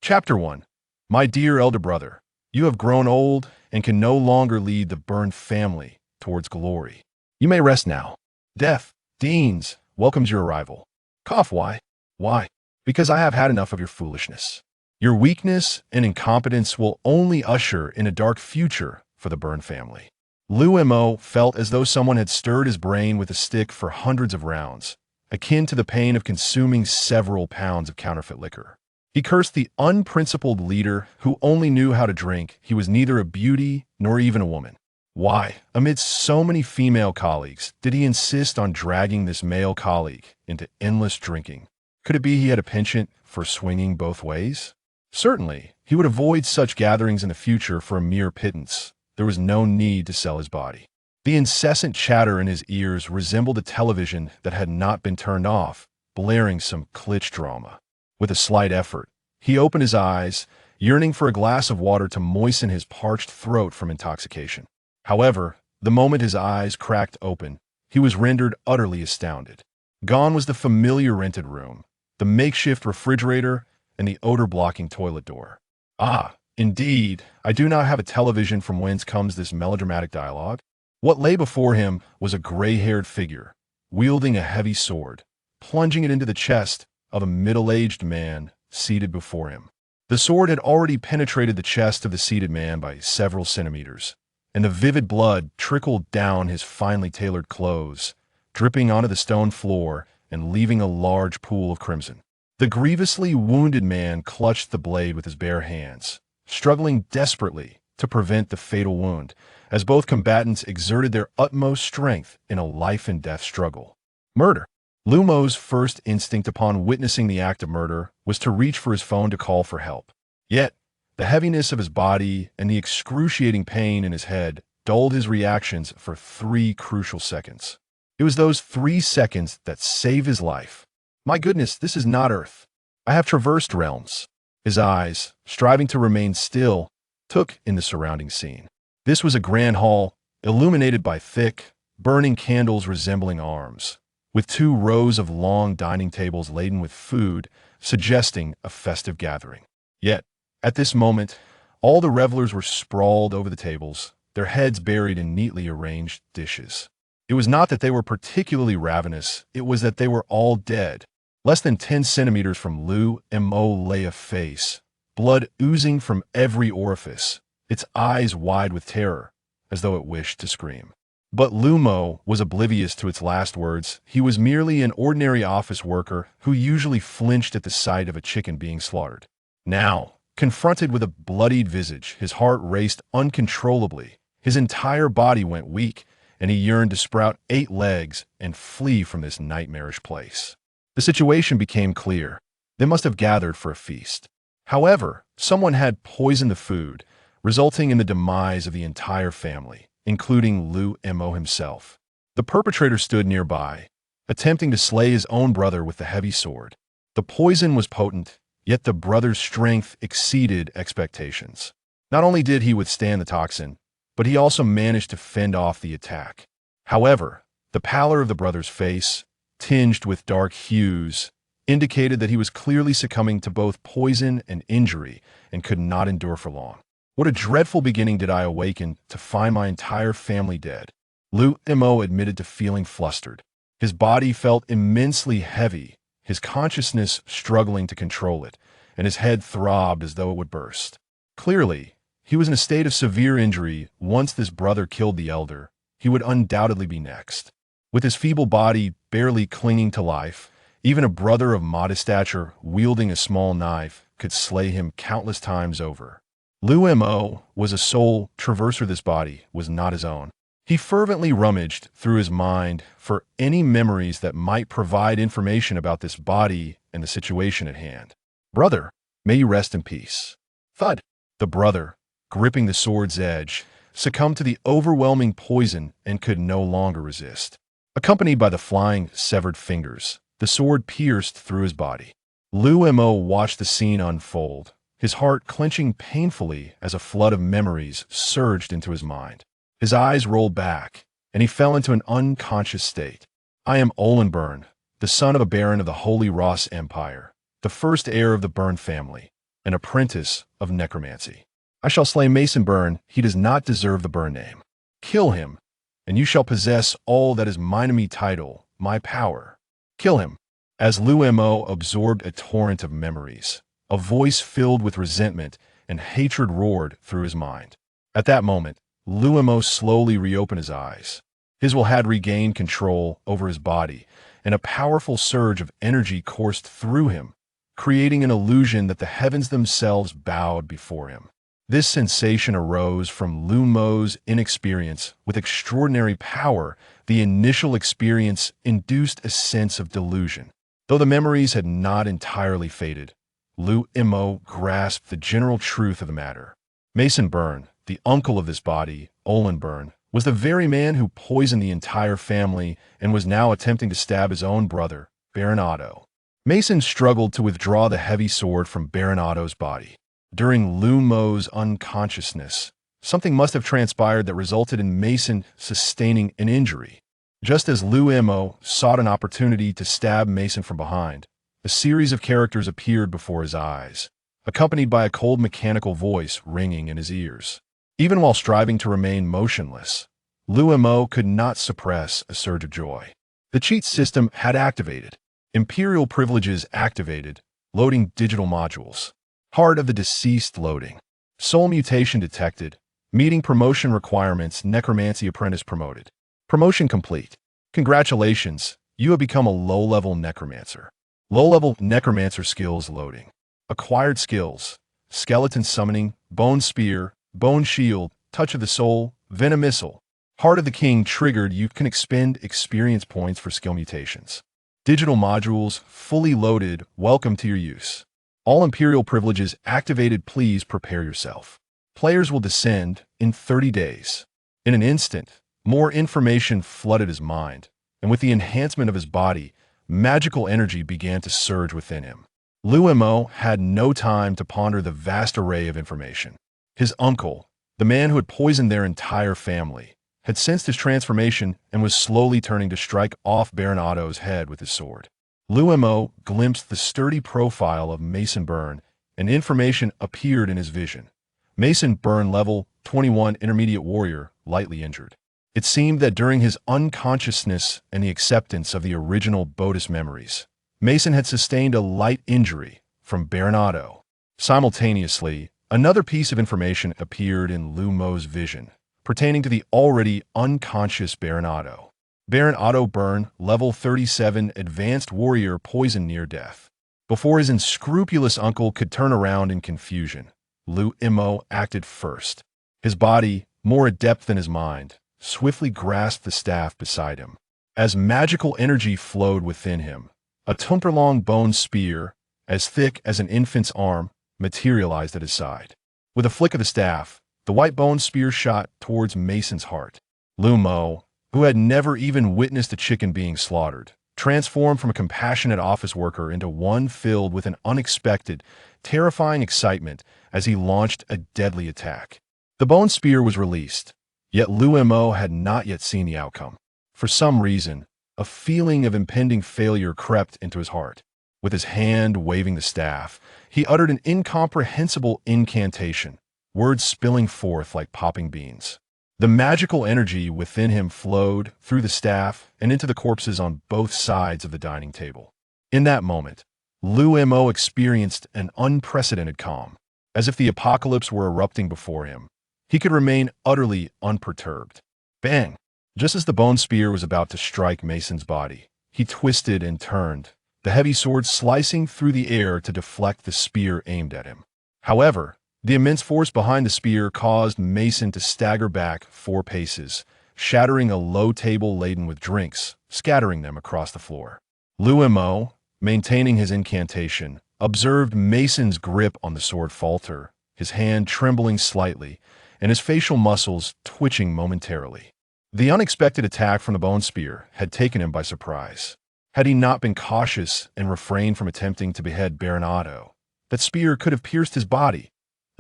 Chapter 1. My dear elder brother, you have grown old and can no longer lead the burned family towards glory. You may rest now. Death, Deans, welcomes your arrival. Cough, why? Why? Because I have had enough of your foolishness. Your weakness and incompetence will only usher in a dark future for the burned family. Liu Mo felt as though someone had stirred his brain with a stick for hundreds of rounds, akin to the pain of consuming several pounds of counterfeit liquor. He cursed the unprincipled leader who only knew how to drink. He was neither a beauty nor even a woman. Why, amidst so many female colleagues, did he insist on dragging this male colleague into endless drinking? Could it be he had a penchant for swinging both ways? Certainly, he would avoid such gatherings in the future for a mere pittance. There was no need to sell his body. The incessant chatter in his ears resembled a television that had not been turned off, blaring some glitch drama. With a slight effort, he opened his eyes, yearning for a glass of water to moisten his parched throat from intoxication. However, the moment his eyes cracked open, he was rendered utterly astounded. Gone was the familiar rented room, the makeshift refrigerator, and the odor-blocking toilet door. Ah, indeed, I do not have a television from whence comes this melodramatic dialogue. What lay before him was a gray-haired figure, wielding a heavy sword, plunging it into the chest of a middle-aged man seated before him. The sword had already penetrated the chest of the seated man by several centimeters, and the vivid blood trickled down his finely tailored clothes, dripping onto the stone floor and leaving a large pool of crimson. The grievously wounded man clutched the blade with his bare hands, struggling desperately to prevent the fatal wound, as both combatants exerted their utmost strength in a life-and-death struggle. Murder. Liu Mo's first instinct upon witnessing the act of murder was to reach for his phone to call for help. Yet, the heaviness of his body and the excruciating pain in his head dulled his reactions for 3 crucial seconds. It was those 3 seconds that saved his life. My goodness, this is not Earth. I have traversed realms. His eyes, striving to remain still, took in the surrounding scene. This was a grand hall, illuminated by thick, burning candles resembling arms, with 2 rows of long dining tables laden with food, suggesting a festive gathering. Yet, at this moment, all the revelers were sprawled over the tables, their heads buried in neatly arranged dishes. It was not that they were particularly ravenous, it was that they were all dead. Less than 10 centimeters from Liu Mo lay a face, blood oozing from every orifice, its eyes wide with terror, as though it wished to scream. But Liu Mo was oblivious to its last words. He was merely an ordinary office worker who usually flinched at the sight of a chicken being slaughtered. Now, confronted with a bloodied visage, his heart raced uncontrollably, his entire body went weak, and he yearned to sprout 8 legs and flee from this nightmarish place. The situation became clear. They must have gathered for a feast. However, someone had poisoned the food, resulting in the demise of the entire family, including Liu Mo himself. The perpetrator stood nearby, attempting to slay his own brother with the heavy sword. The poison was potent, yet the brother's strength exceeded expectations. Not only did he withstand the toxin, but he also managed to fend off the attack. However, the pallor of the brother's face, tinged with dark hues, indicated that he was clearly succumbing to both poison and injury and could not endure for long. What a dreadful beginning did I awaken to find my entire family dead. Liu Mo admitted to feeling flustered. His body felt immensely heavy, his consciousness struggling to control it, and his head throbbed as though it would burst. Clearly, he was in a state of severe injury. Once this brother killed the elder, he would undoubtedly be next. With his feeble body barely clinging to life, even a brother of modest stature wielding a small knife could slay him countless times over. Liu Mo was a soul traverser. This body was not his own. He fervently rummaged through his mind for any memories that might provide information about this body and the situation at hand. Brother, may you rest in peace. Thud. The brother, gripping the sword's edge, succumbed to the overwhelming poison and could no longer resist. Accompanied by the flying, severed fingers, the sword pierced through his body. Liu Mo watched the scene unfold, his heart clenching painfully as a flood of memories surged into his mind. His eyes rolled back, and he fell into an unconscious state. I am Olenburn, the son of a baron of the Holy Ross Empire, the first heir of the Byrne family. an apprentice of necromancy. I shall slay Mason Burn. He does not deserve the Burn name. Kill him, and you shall possess all that is mine, me title, my power. Kill him. As Liu Mo absorbed a torrent of memories, a voice filled with resentment and hatred roared through his mind. At that moment, Liu Mo slowly reopened his eyes. His will had regained control over his body, and a powerful surge of energy coursed through him, creating an illusion that the heavens themselves bowed before him. This sensation arose from Liu Mo's inexperience with extraordinary power. The initial experience induced a sense of delusion. Though the memories had not entirely faded, Liu Mo grasped the general truth of the matter. Mason Burn, the uncle of this body, Olin Burn, was the very man who poisoned the entire family and was now attempting to stab his own brother, Baron Otto. Mason struggled to withdraw the heavy sword from Baron Otto's body. During Liu Mo's unconsciousness, something must have transpired that resulted in Mason sustaining an injury. Just as Liu Mo sought an opportunity to stab Mason from behind, a series of characters appeared before his eyes, accompanied by a cold mechanical voice ringing in his ears. Even while striving to remain motionless, Liu Mo could not suppress a surge of joy. The cheat system had activated. Imperial privileges activated, loading digital modules. Heart of the deceased loading. Soul mutation detected. Meeting promotion requirements. Necromancy apprentice promoted. Promotion complete. Congratulations, you have become a low-level necromancer. Low-level necromancer skills loading. Acquired skills. Skeleton summoning, bone spear, bone shield, touch of the soul, venom missile. Heart of the king triggered. You can expend experience points for skill mutations. Digital modules fully loaded. Welcome to your use. All Imperial privileges activated. Please prepare yourself. Players will descend in 30 days. In an instant, more information flooded his mind, and with the enhancement of his body, magical energy began to surge within him. Liu Mo had no time to ponder the vast array of information. His uncle, the man who had poisoned their entire family, had sensed his transformation and was slowly turning to strike off Baron Otto's head with his sword. Liu Mo glimpsed the sturdy profile of Mason Burn, and information appeared in his vision. Mason Burn, level 21 intermediate warrior, lightly injured. It seemed that during his unconsciousness and the acceptance of the original Bodis memories, Mason had sustained a light injury from Baron Otto. Simultaneously, another piece of information appeared in Liu Mo's vision, pertaining to the already unconscious Baron Otto. Baron Otto Burn, level 37 advanced warrior, poisoned near death. Before his unscrupulous uncle could turn around in confusion, Liu Mo acted first. His body, more adept than his mind, swiftly grasped the staff beside him. As magical energy flowed within him, a long bone spear, as thick as an infant's arm, materialized at his side. With a flick of the staff, the white bone spear shot towards Mason's heart. Liu Mo, who had never even witnessed a chicken being slaughtered, transformed from a compassionate office worker into one filled with an unexpected, terrifying excitement as he launched a deadly attack. The bone spear was released, yet Liu Mo had not yet seen the outcome. For some reason, a feeling of impending failure crept into his heart. With his hand waving the staff, he uttered an incomprehensible incantation, words spilling forth like popping beans. The magical energy within him flowed through the staff and into the corpses on both sides of the dining table. In that moment, Liu Mo experienced an unprecedented calm. As if the apocalypse were erupting before him, he could remain utterly unperturbed. Bang! Just as the bone spear was about to strike Mason's body, he twisted and turned, the heavy sword slicing through the air to deflect the spear aimed at him. However, the immense force behind the spear caused Mason to stagger back 4 paces, shattering a low table laden with drinks, scattering them across the floor. Liu Mo, maintaining his incantation, observed Mason's grip on the sword falter, his hand trembling slightly, and his facial muscles twitching momentarily. The unexpected attack from the bone spear had taken him by surprise. Had he not been cautious and refrained from attempting to behead Baron Otto, that spear could have pierced his body.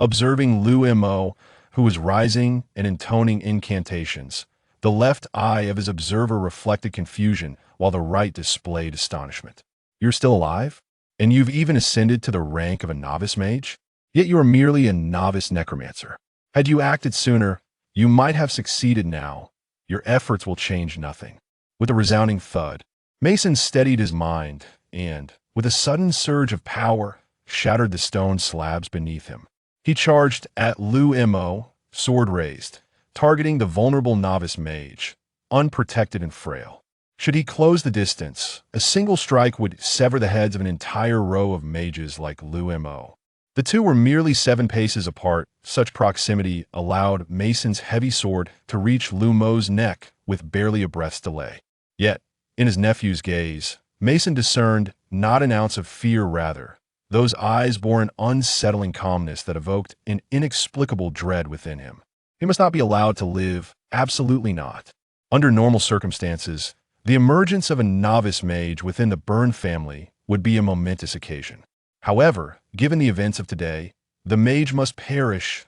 Observing Liu Mo, who was rising and intoning incantations, the left eye of his observer reflected confusion while the right displayed astonishment. "You're still alive? And you've even ascended to the rank of a novice mage?" Yet you are merely a novice necromancer. Had you acted sooner, you might have succeeded now. Your efforts will change nothing. With a resounding thud, Mason steadied his mind and, with a sudden surge of power, shattered the stone slabs beneath him. He charged at Liu Mo, sword raised, targeting the vulnerable novice mage, unprotected and frail. Should he close the distance, a single strike would sever the heads of an entire row of mages like Liu Mo. The two were merely 7 paces apart. Such proximity allowed Mason's heavy sword to reach Liu Mo's neck with barely a breath's delay. Yet, in his nephew's gaze, Mason discerned not an ounce of fear, rather. Those eyes bore an unsettling calmness that evoked an inexplicable dread within him. He must not be allowed to live, absolutely not. Under normal circumstances, the emergence of a novice mage within the Byrne family would be a momentous occasion. However, given the events of today, the mage must perish.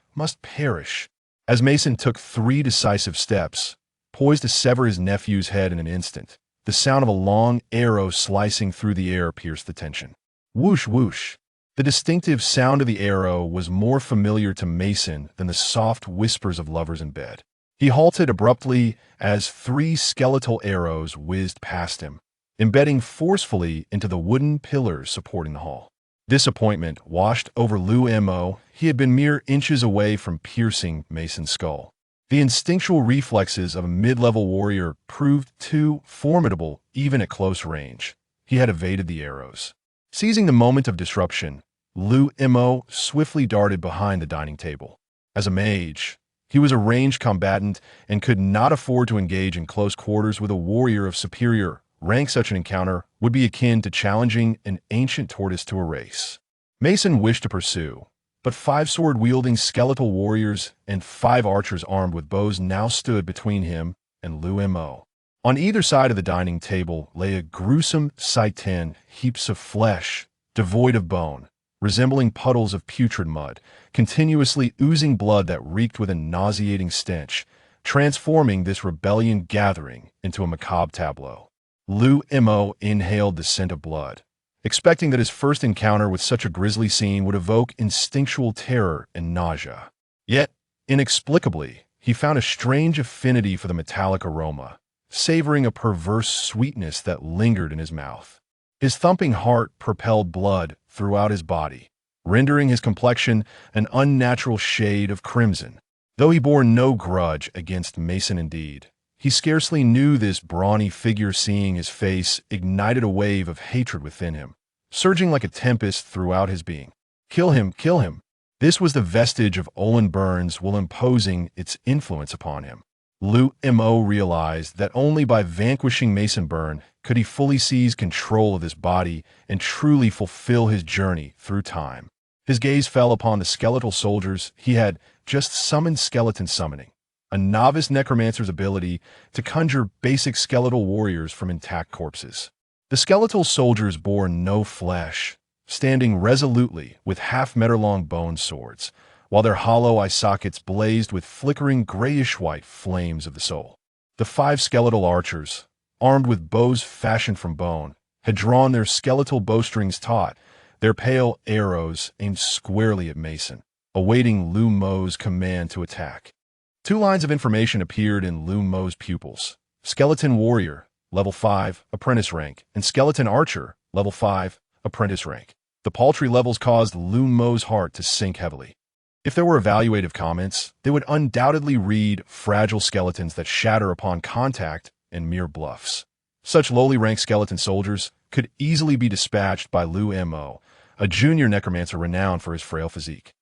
As Mason took 3 decisive steps, poised to sever his nephew's head in an instant, the sound of a long arrow slicing through the air pierced the tension. Whoosh, whoosh. The distinctive sound of the arrow was more familiar to Mason than the soft whispers of lovers in bed. He halted abruptly as 3 skeletal arrows whizzed past him, embedding forcefully into the wooden pillars supporting the hall. Disappointment washed over Liu Mo. He had been mere inches away from piercing Mason's skull. The instinctual reflexes of a mid-level warrior proved too formidable even at close range. He had evaded the arrows. Seizing the moment of disruption, Liu Mo swiftly darted behind the dining table. As a mage, he was a ranged combatant and could not afford to engage in close quarters with a warrior of superior rank. Such an encounter would be akin to challenging an ancient tortoise to a race. Mason wished to pursue, but 5 sword-wielding skeletal warriors and 5 archers armed with bows now stood between him and Liu Mo. On either side of the dining table lay a gruesome sight: 10 heaps of flesh, devoid of bone, resembling puddles of putrid mud, continuously oozing blood that reeked with a nauseating stench, transforming this rebellion gathering into a macabre tableau. Liu Mo inhaled the scent of blood, expecting that his first encounter with such a grisly scene would evoke instinctual terror and nausea. Yet, inexplicably, he found a strange affinity for the metallic aroma, savoring a perverse sweetness that lingered in his mouth. His thumping heart propelled blood throughout his body, rendering his complexion an unnatural shade of crimson. Though he bore no grudge against Mason indeed, he scarcely knew this brawny figure. Seeing his face ignited a wave of hatred within him, surging like a tempest throughout his being. Kill him, kill him. This was the vestige of Olin Byrne's will imposing its influence upon him. Liu Mo realized that only by vanquishing Mason Byrne could he fully seize control of this body and truly fulfill his journey through time. His gaze fell upon the skeletal soldiers he had just summoned. Skeleton summoning, a novice necromancer's ability to conjure basic skeletal warriors from intact corpses. The skeletal soldiers bore no flesh, standing resolutely with half-meter-long bone swords, while their hollow eye sockets blazed with flickering grayish-white flames of the soul. The 5 skeletal archers, armed with bows fashioned from bone, had drawn their skeletal bowstrings taut, their pale arrows aimed squarely at Mason, awaiting Liu Mo's command to attack. 2 lines of information appeared in Liu Mo's pupils: Skeleton Warrior, level 5, apprentice rank, and Skeleton Archer, level 5, apprentice rank. The paltry levels caused Liu Mo's heart to sink heavily. If there were evaluative comments, they would undoubtedly read fragile skeletons that shatter upon contact and mere bluffs. Such lowly ranked skeleton soldiers could easily be dispatched by Liu Mo, a junior necromancer renowned for his frail physique.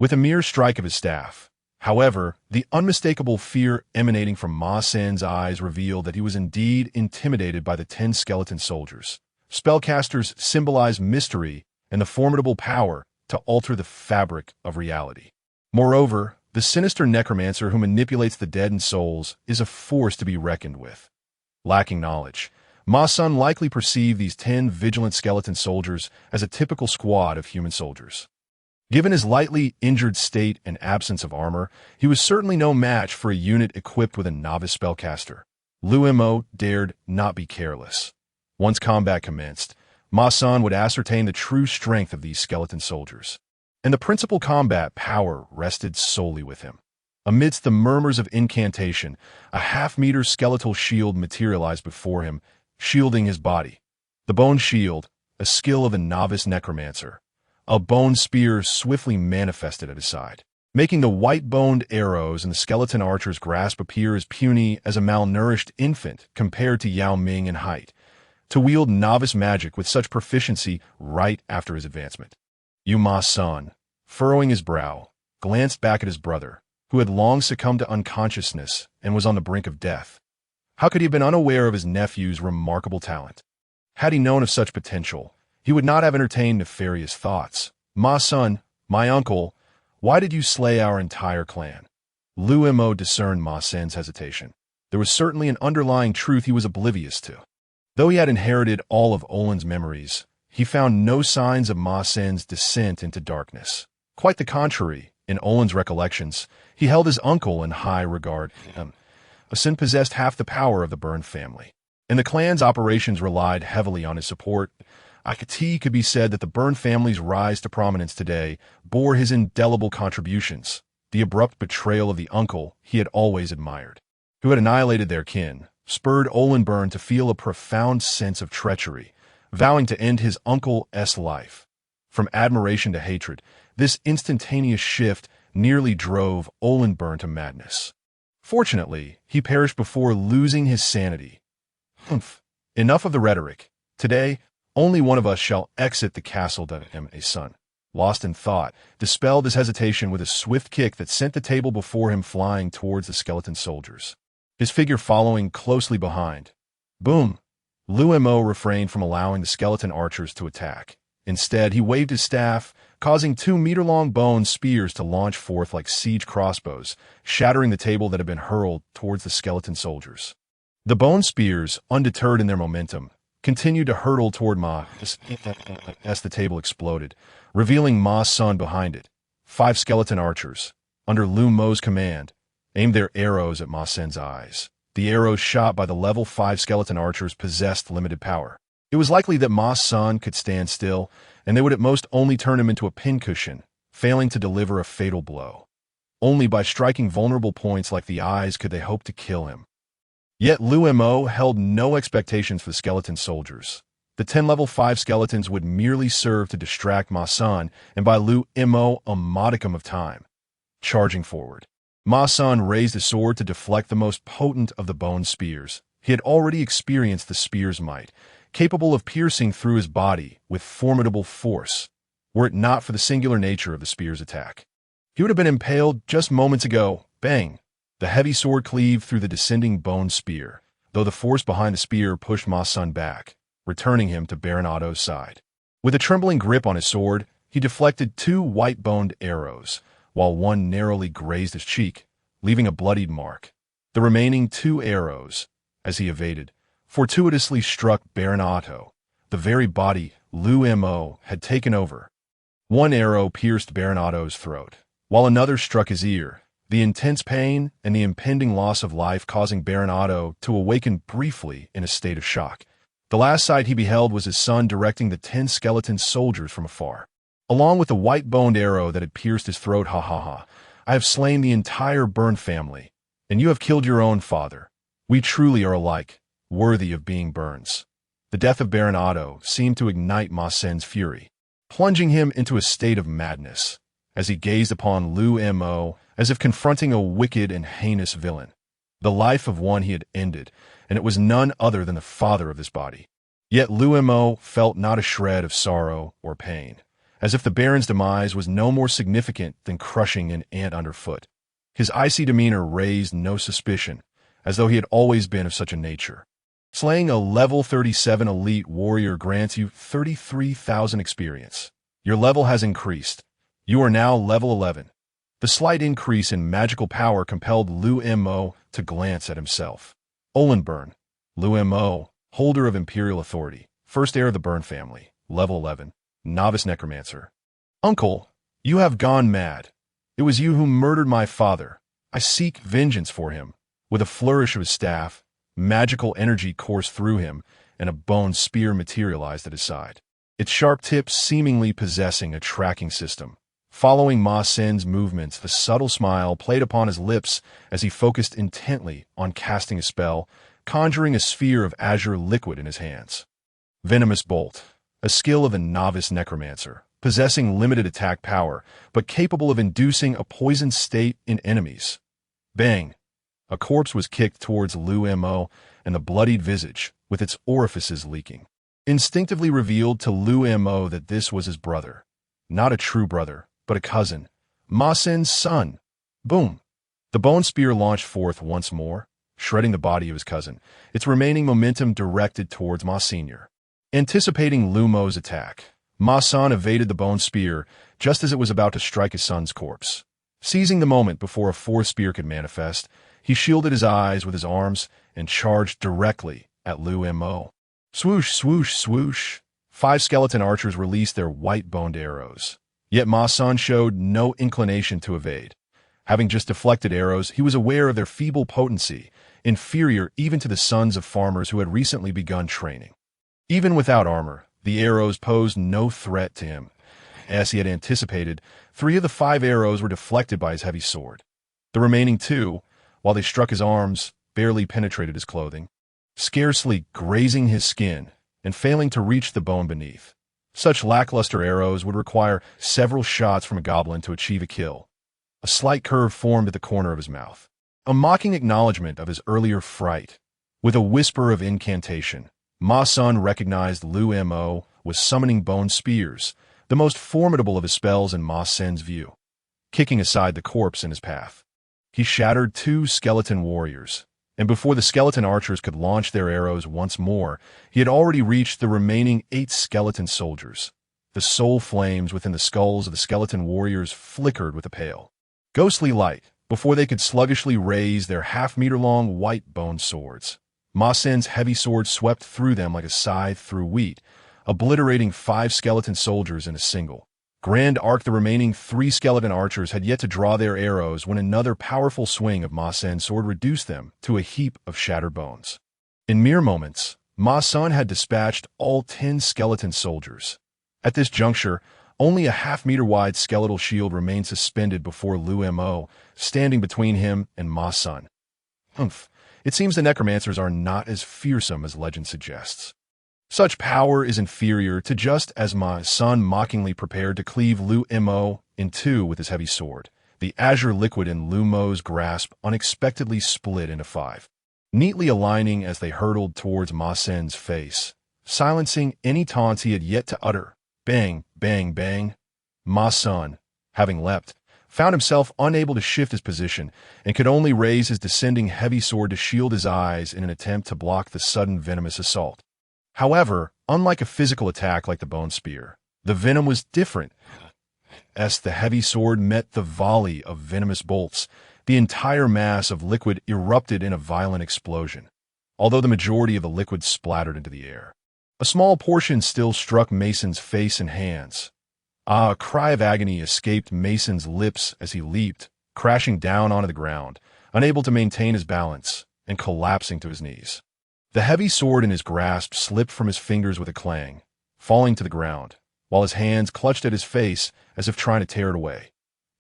With a mere strike of his staff, however, the unmistakable fear emanating from Ma San's eyes revealed that he was indeed intimidated by the 10 skeleton soldiers. Spellcasters symbolize mystery and the formidable power to alter the fabric of reality. Moreover, the sinister necromancer who manipulates the dead and souls is a force to be reckoned with. Lacking knowledge, Ma San likely perceived these 10 vigilant skeleton soldiers as a typical squad of human soldiers. Given his lightly injured state and absence of armor, he was certainly no match for a unit equipped with a novice spellcaster. Liu Mo dared not be careless. Once combat commenced, Ma San would ascertain the true strength of these skeleton soldiers. and the principal combat power rested solely with him. Amidst the murmurs of incantation, a half-meter skeletal shield materialized before him, shielding his body. The bone shield, a skill of the novice necromancer. A bone spear swiftly manifested at his side, making the white-boned arrows in the skeleton archer's grasp appear as puny as a malnourished infant compared to Yao Ming in height. To wield novice magic with such proficiency right after his advancement. Liu Mo's son, furrowing his brow, glanced back at his brother, who had long succumbed to unconsciousness and was on the brink of death. How could he have been unaware of his nephew's remarkable talent? Had he known of such potential, he would not have entertained nefarious thoughts. "Ma son, my uncle, why did you slay our entire clan?" Liu Mo discerned Ma Sen's hesitation. There was certainly an underlying truth he was oblivious to. Though he had inherited all of Olin's memories, he found no signs of Ma Sen's descent into darkness. Quite the contrary, in Olin's recollections, he held his uncle in high regard. A sin possessed half the power of the Byrne family, and the clan's operations relied heavily on his support. It could be said that the Byrne family's rise to prominence today bore his indelible contributions, the abrupt betrayal of the uncle he had always admired, who had annihilated their kin, spurred Olin Byrne to feel a profound sense of treachery, vowing to end his uncle's life. From admiration to hatred, this instantaneous shift nearly drove Olin Byrne to madness. Fortunately, he perished before losing his sanity. Enough of the rhetoric. Today, only one of us shall exit the castle. A son, lost in thought, dispelled his hesitation with a swift kick that sent the table before him flying towards the skeleton soldiers, his figure following closely behind. Boom! Liu Mo refrained from allowing the skeleton archers to attack. Instead, he waved his staff, causing 2-meter-long bone spears to launch forth like siege crossbows, shattering the table that had been hurled towards the skeleton soldiers. The bone spears, undeterred in their momentum, continued to hurtle toward Ma as the table exploded, revealing Ma's son behind it. 5 skeleton archers, under Liu Mo's command, aimed their arrows at Ma Sen's eyes. The arrows shot by the level 5 skeleton archers possessed limited power. It was likely that Ma's son could stand still, and they would at most only turn him into a pincushion, failing to deliver a fatal blow. Only by striking vulnerable points like the eyes could they hope to kill him. Yet Liu Mo held no expectations for the skeleton soldiers. The 10 level 5 skeletons would merely serve to distract Ma San and buy Liu Mo a modicum of time. Charging forward, Ma San raised his sword to deflect the most potent of the bone spears. He had already experienced the spear's might, capable of piercing through his body with formidable force, were it not for the singular nature of the spear's attack. He would have been impaled just moments ago. Bang! The heavy sword cleaved through the descending bone spear, though the force behind the spear pushed Ma San back, returning him to Baron Otto's side. With a trembling grip on his sword, he deflected 2 white-boned arrows, while one narrowly grazed his cheek, leaving a bloodied mark. The remaining 2 arrows, as he evaded, fortuitously struck Baron Otto, the very body Liu Mo had taken over. One arrow pierced Baron Otto's throat, while another struck his ear, the intense pain and the impending loss of life causing Baron Otto to awaken briefly in a state of shock. The last sight he beheld was his son directing the 10 skeleton soldiers from afar. Along with the white-boned arrow that had pierced his throat, ha ha ha, I have slain the entire Byrne family, and you have killed your own father. We truly are alike, worthy of being Byrnes. The death of Baron Otto seemed to ignite Ma Sen's fury, plunging him into a state of madness, as he gazed upon Liu Mo as if confronting a wicked and heinous villain, the life of one he had ended, and it was none other than the father of this body. Yet Liu Mo felt not a shred of sorrow or pain, as if the Baron's demise was no more significant than crushing an ant underfoot. His icy demeanor raised no suspicion, as though he had always been of such a nature. Slaying a level 37 elite warrior grants you 33,000 experience. Your level has increased. You are now level 11. The slight increase in magical power compelled Liu Mo to glance at himself. Olin Byrne, Liu Mo, holder of imperial authority, first heir of the Byrne family, level 11, novice necromancer. Uncle, you have gone mad. It was you who murdered my father. I seek vengeance for him. With a flourish of his staff, magical energy coursed through him, and a bone spear materialized at his side, its sharp tips seemingly possessing a tracking system. Following Ma Sin's movements, the subtle smile played upon his lips as he focused intently on casting a spell, conjuring a sphere of azure liquid in his hands. Venomous Bolt, a skill of the novice Necromancer, possessing limited attack power, but capable of inducing a poisoned state in enemies. Bang! A corpse was kicked towards Liu Mo, and the bloodied visage, with its orifices leaking, instinctively revealed to Liu Mo that this was his brother. Not a true brother, but a cousin. Ma Sin's son. Boom! The bone spear launched forth once more, shredding the body of his cousin, its remaining momentum directed towards Ma Senior. Anticipating Liu Mo's attack, Ma San evaded the bone spear just as it was about to strike his son's corpse. Seizing the moment before a fourth spear could manifest, he shielded his eyes with his arms and charged directly at Liu Mo. Swoosh, swoosh, swoosh. 5 skeleton archers released their white-boned arrows. Yet Ma San showed no inclination to evade. Having just deflected arrows, he was aware of their feeble potency, inferior even to the sons of farmers who had recently begun training. Even without armor, the arrows posed no threat to him. As he had anticipated, 3 of the 5 arrows were deflected by his heavy sword. The remaining 2, while they struck his arms, barely penetrated his clothing, scarcely grazing his skin and failing to reach the bone beneath. Such lackluster arrows would require several shots from a goblin to achieve a kill. A slight curve formed at the corner of his mouth, a mocking acknowledgement of his earlier fright. With a whisper of incantation, Ma San recognized Liu Mo was summoning bone spears, the most formidable of his spells in Ma Sin's view. Kicking aside the corpse in his path, he shattered 2 skeleton warriors, and before the skeleton archers could launch their arrows once more, he had already reached the remaining 8 skeleton soldiers. The soul flames within the skulls of the skeleton warriors flickered with a pale, ghostly light before they could sluggishly raise their half-meter-long white bone swords. Ma Sin's heavy sword swept through them like a scythe through wheat, obliterating 5 skeleton soldiers in a single grand arc. The remaining 3 skeleton archers had yet to draw their arrows when another powerful swing of Ma Sin's sword reduced them to a heap of shattered bones. In mere moments, Ma San had dispatched all 10 skeleton soldiers. At this juncture, only a half-meter-wide skeletal shield remained suspended before Liu Mo, standing between him and Ma San. Humph, it seems the necromancers are not as fearsome as legend suggests. Such power is inferior to just as Ma San mockingly prepared to cleave Liu Mo in 2 with his heavy sword. The azure liquid in Liu Mo's grasp unexpectedly split into 5, neatly aligning as they hurtled towards Ma Sin's face, silencing any taunts he had yet to utter. Bang, bang, bang. Ma San, having leapt, found himself unable to shift his position and could only raise his descending heavy sword to shield his eyes in an attempt to block the sudden venomous assault. However, unlike a physical attack like the bone spear, the venom was different. As the heavy sword met the volley of venomous bolts, the entire mass of liquid erupted in a violent explosion. Although the majority of the liquid splattered into the air, a small portion still struck Mason's face and hands. A cry of agony escaped Mason's lips as he leaped, crashing down onto the ground, unable to maintain his balance, and collapsing to his knees. The heavy sword in his grasp slipped from his fingers with a clang, falling to the ground, while his hands clutched at his face as if trying to tear it away.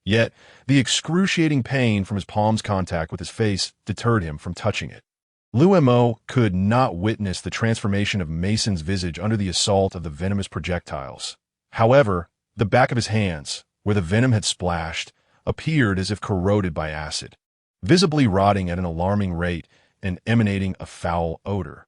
Yet, the excruciating pain from his palm's contact with his face deterred him from touching it. Liu Mo could not witness the transformation of Mason's visage under the assault of the venomous projectiles. However, the back of his hands, where the venom had splashed, appeared as if corroded by acid, visibly rotting at an alarming rate and emanating a foul odor.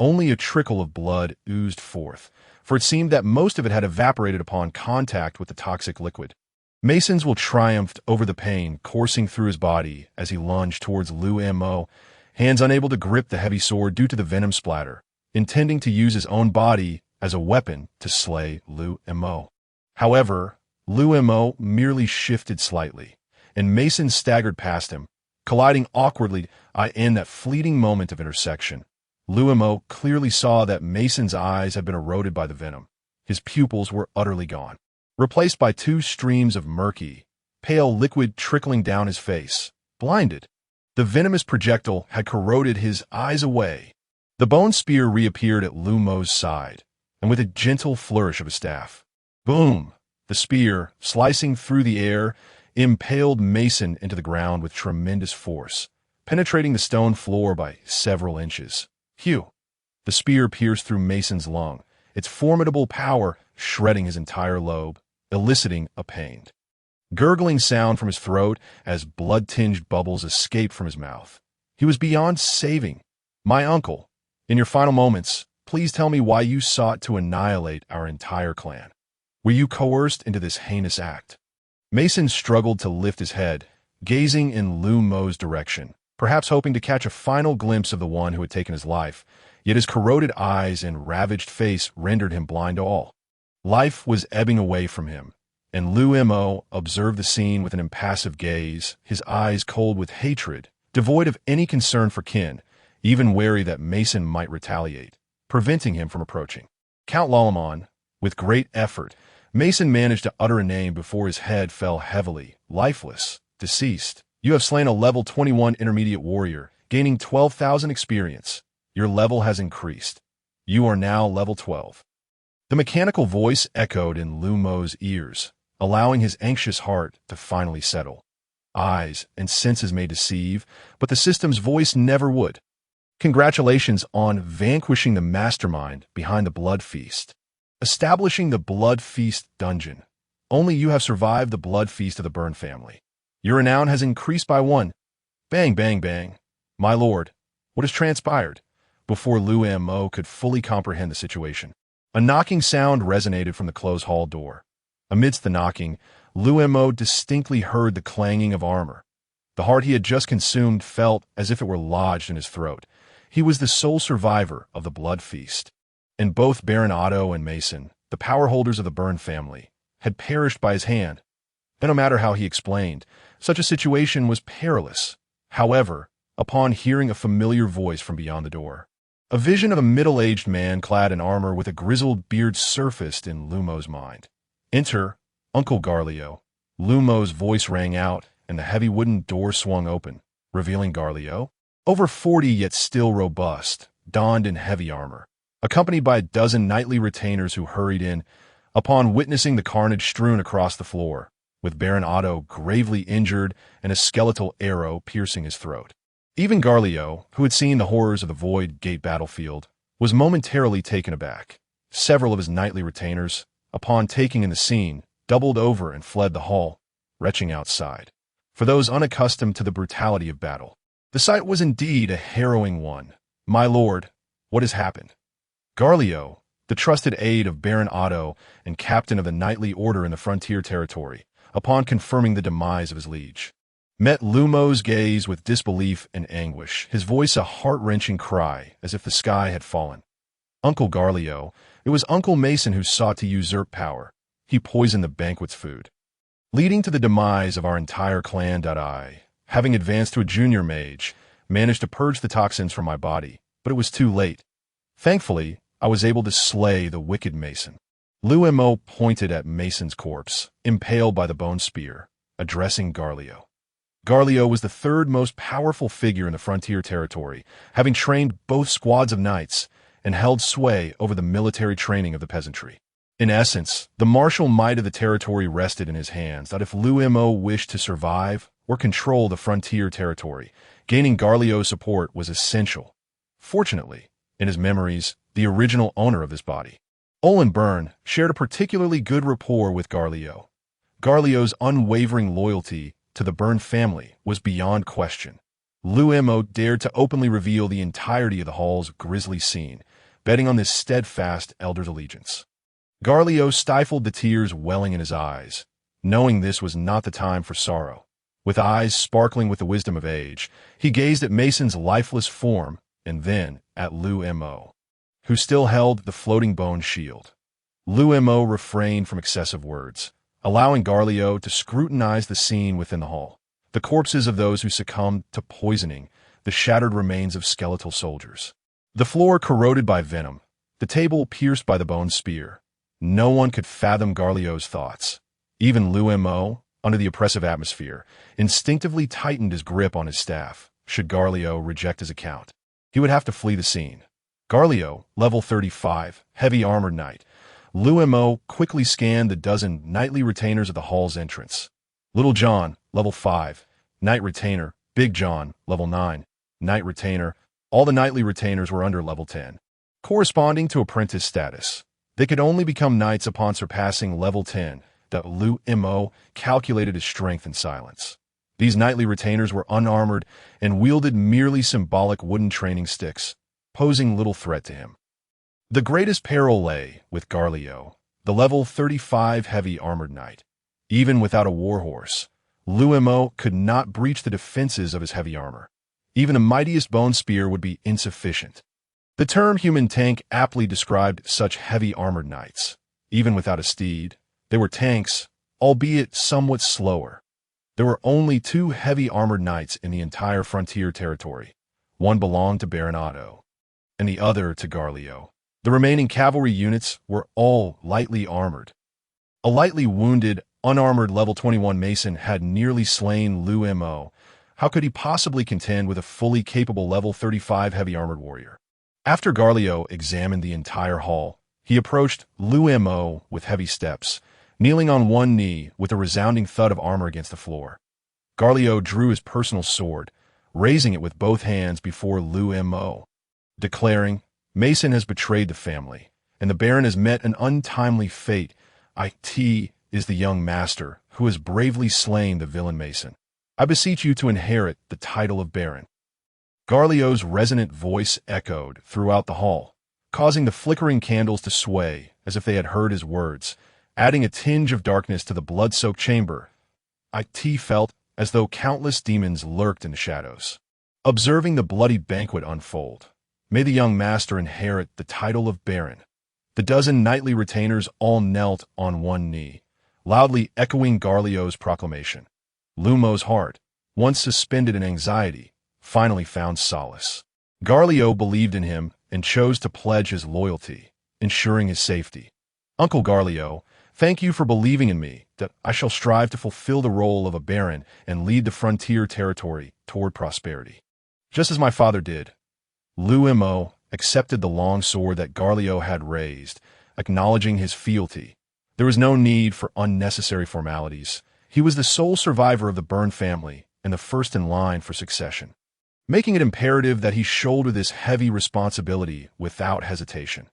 Only a trickle of blood oozed forth, for it seemed that most of it had evaporated upon contact with the toxic liquid. Mason's will triumphed over the pain coursing through his body as he lunged towards Liu Mo, hands unable to grip the heavy sword due to the venom splatter, intending to use his own body as a weapon to slay Liu Mo. However, Liu Mo merely shifted slightly, and Mason staggered past him, colliding awkwardly in that fleeting moment of intersection. Liu Mo clearly saw that Mason's eyes had been eroded by the venom. His pupils were utterly gone, replaced by 2 streams of murky, pale liquid trickling down his face. Blinded, the venomous projectile had corroded his eyes away. The bone spear reappeared at Liu Mo's side, and with a gentle flourish of his staff, boom! The spear, slicing through the air, impaled Mason into the ground with tremendous force, penetrating the stone floor by several inches. Phew! The spear pierced through Mason's lung, its formidable power shredding his entire lobe, eliciting a pained, gurgling sound from his throat as blood-tinged bubbles escaped from his mouth. He was beyond saving. My uncle, in your final moments, please tell me why you sought to annihilate our entire clan. Were you coerced into this heinous act? Mason struggled to lift his head, gazing in Liu Mo's direction, perhaps hoping to catch a final glimpse of the one who had taken his life, yet his corroded eyes and ravaged face rendered him blind to all. Life was ebbing away from him, and Liu Mo observed the scene with an impassive gaze, his eyes cold with hatred, devoid of any concern for kin, even wary that Mason might retaliate, preventing him from approaching. Count Lalamon, with great effort, Mason managed to utter a name before his head fell heavily, lifeless, deceased. You have slain a level 21 intermediate warrior, gaining 12,000 experience. Your level has increased. You are now level 12. The mechanical voice echoed in Liu Mo's ears, allowing his anxious heart to finally settle. Eyes and senses may deceive, but the system's voice never would. Congratulations on vanquishing the mastermind behind the Blood Feast. Establishing the Blood Feast dungeon. Only you have survived the Blood Feast of the Byrne family. Your renown has increased by 1. Bang, bang, bang. My lord, what has transpired? Before Liu Mo could fully comprehend the situation, a knocking sound resonated from the closed hall door. Amidst the knocking, Liu Mo distinctly heard the clanging of armor. The heart he had just consumed felt as if it were lodged in his throat. He was the sole survivor of the Blood Feast, and both Baron Otto and Mason, the power holders of the Byrne family, had perished by his hand. And no matter how he explained, such a situation was perilous. However, upon hearing a familiar voice from beyond the door, a vision of a middle-aged man clad in armor with a grizzled beard surfaced in Liu Mo's mind. Enter Uncle Garlio. Liu Mo's voice rang out, and the heavy wooden door swung open, revealing Garlio, over 40 yet still robust, donned in heavy armor, accompanied by a dozen knightly retainers who hurried in upon witnessing the carnage strewn across the floor, with Baron Otto gravely injured and a skeletal arrow piercing his throat. Even Garlio, who had seen the horrors of the Void Gate battlefield, was momentarily taken aback. Several of his knightly retainers, upon taking in the scene, doubled over and fled the hall, retching outside. For those unaccustomed to the brutality of battle, the sight was indeed a harrowing one. My lord, what has happened? Garlio, the trusted aide of Baron Otto and captain of the knightly order in the frontier territory, upon confirming the demise of his liege, met Liu Mo's gaze with disbelief and anguish, his voice a heart-wrenching cry as if the sky had fallen. Uncle Garlio, it was Uncle Mason who sought to usurp power. He poisoned the banquet's food, leading to the demise of our entire clan. I, having advanced to a junior mage, managed to purge the toxins from my body, but it was too late. Thankfully, I was able to slay the wicked Mason. Liu Mo pointed at Mason's corpse, impaled by the bone spear, addressing Garlio. Garlio was the third most powerful figure in the frontier territory, having trained both squads of knights and held sway over the military training of the peasantry. In essence, the martial might of the territory rested in his hands. That if Liu Mo wished to survive or control the frontier territory, gaining Garlio's support was essential. Fortunately, in his memories, the original owner of this body, Olin Byrne, shared a particularly good rapport with Garlio. Garlio's unwavering loyalty to the Byrne family was beyond question. Liu Mo dared to openly reveal the entirety of the hall's grisly scene, betting on this steadfast elder's allegiance. Garlio stifled the tears welling in his eyes, knowing this was not the time for sorrow. With eyes sparkling with the wisdom of age, he gazed at Mason's lifeless form and then at Liu Mo, who still held the floating bone shield. Liu Mo refrained from excessive words, allowing Garlio to scrutinize the scene within the hall. The corpses of those who succumbed to poisoning, the shattered remains of skeletal soldiers, the floor corroded by venom, the table pierced by the bone spear. No one could fathom Garlio's thoughts. Even Liu Mo, under the oppressive atmosphere, instinctively tightened his grip on his staff. Should Garlio reject his account, he would have to flee the scene. Garlio, level 35, heavy armored knight, Liu Mo quickly scanned the dozen knightly retainers at the hall's entrance. Little John, level 5, Knight Retainer. Big John, level 9, Knight Retainer. All the knightly retainers were under level 10, corresponding to apprentice status. They could only become knights upon surpassing level 10. That Liu Mo calculated his strength in silence. These knightly retainers were unarmored and wielded merely symbolic wooden training sticks, posing little threat to him. The greatest peril lay with Garlio, the level 35 heavy armored knight. Even without a warhorse, Liu Mo could not breach the defenses of his heavy armor. Even the mightiest bone spear would be insufficient. The term human tank aptly described such heavy armored knights. Even without a steed, they were tanks, albeit somewhat slower. There were only 2 heavy armored knights in the entire frontier territory. One belonged to Baron Otto, and the other to Garlio. The remaining cavalry units were all lightly armored. A lightly wounded, unarmored level 21 mason had nearly slain Liu Mo. How could he possibly contend with a fully capable level 35 heavy armored warrior? After Garlio examined the entire hall, he approached Liu Mo with heavy steps, kneeling on one knee with a resounding thud of armor against the floor. Garlio drew his personal sword, raising it with both hands before Liu Mo, declaring, "Mason has betrayed the family, and the Baron has met an untimely fate. It is the young master who has bravely slain the villain Mason. I beseech you to inherit the title of Baron." Garlio's resonant voice echoed throughout the hall, causing the flickering candles to sway as if they had heard his words, adding a tinge of darkness to the blood-soaked chamber. It felt as though countless demons lurked in the shadows, observing the bloody banquet unfold. May the young master inherit the title of Baron. The dozen knightly retainers all knelt on one knee, loudly echoing Garlio's proclamation. Liu Mo's heart, once suspended in anxiety, finally found solace. Garlio believed in him and chose to pledge his loyalty, ensuring his safety. "Uncle Garlio, thank you for believing in me, that I shall strive to fulfill the role of a baron and lead the frontier territory toward prosperity, just as my father did." Liu Mo accepted the long sword that Garlio had raised, acknowledging his fealty. There was no need for unnecessary formalities. He was the sole survivor of the Byrne family and the first in line for succession, making it imperative that he shoulder this heavy responsibility without hesitation.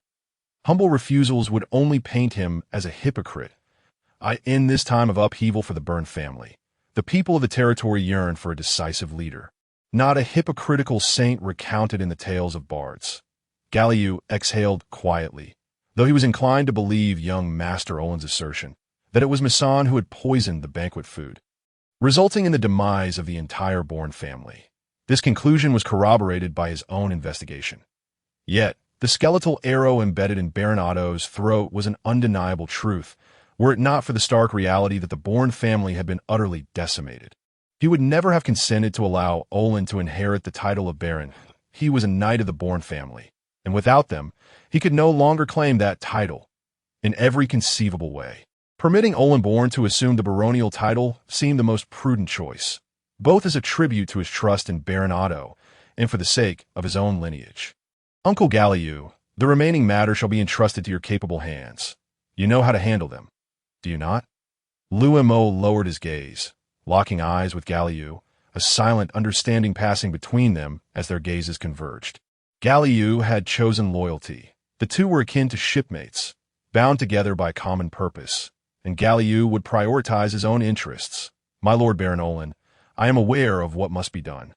Humble refusals would only paint him as a hypocrite. In this time of upheaval for the Byrne family, the people of the territory yearned for a decisive leader, not a hypocritical saint recounted in the tales of bards. Galliu exhaled quietly, though he was inclined to believe young Master Olin's assertion that it was Masson who had poisoned the banquet food, resulting in the demise of the entire Bourne family. This conclusion was corroborated by his own investigation. Yet, the skeletal arrow embedded in Baron Otto's throat was an undeniable truth, were it not for the stark reality that the Bourne family had been utterly decimated. He would never have consented to allow Olin to inherit the title of Baron. He was a knight of the Bourne family, and without them, he could no longer claim that title in every conceivable way. Permitting Olin Bourne to assume the baronial title seemed the most prudent choice, both as a tribute to his trust in Baron Otto and for the sake of his own lineage. "Uncle Galliu, the remaining matter shall be entrusted to your capable hands. You know how to handle them, do you not?" Liu Mo lowered his gaze, locking eyes with Galliu, a silent understanding passing between them as their gazes converged. Galliu had chosen loyalty. The two were akin to shipmates, bound together by common purpose, and Galliu would prioritize his own interests. "My Lord Baron Olin, I am aware of what must be done."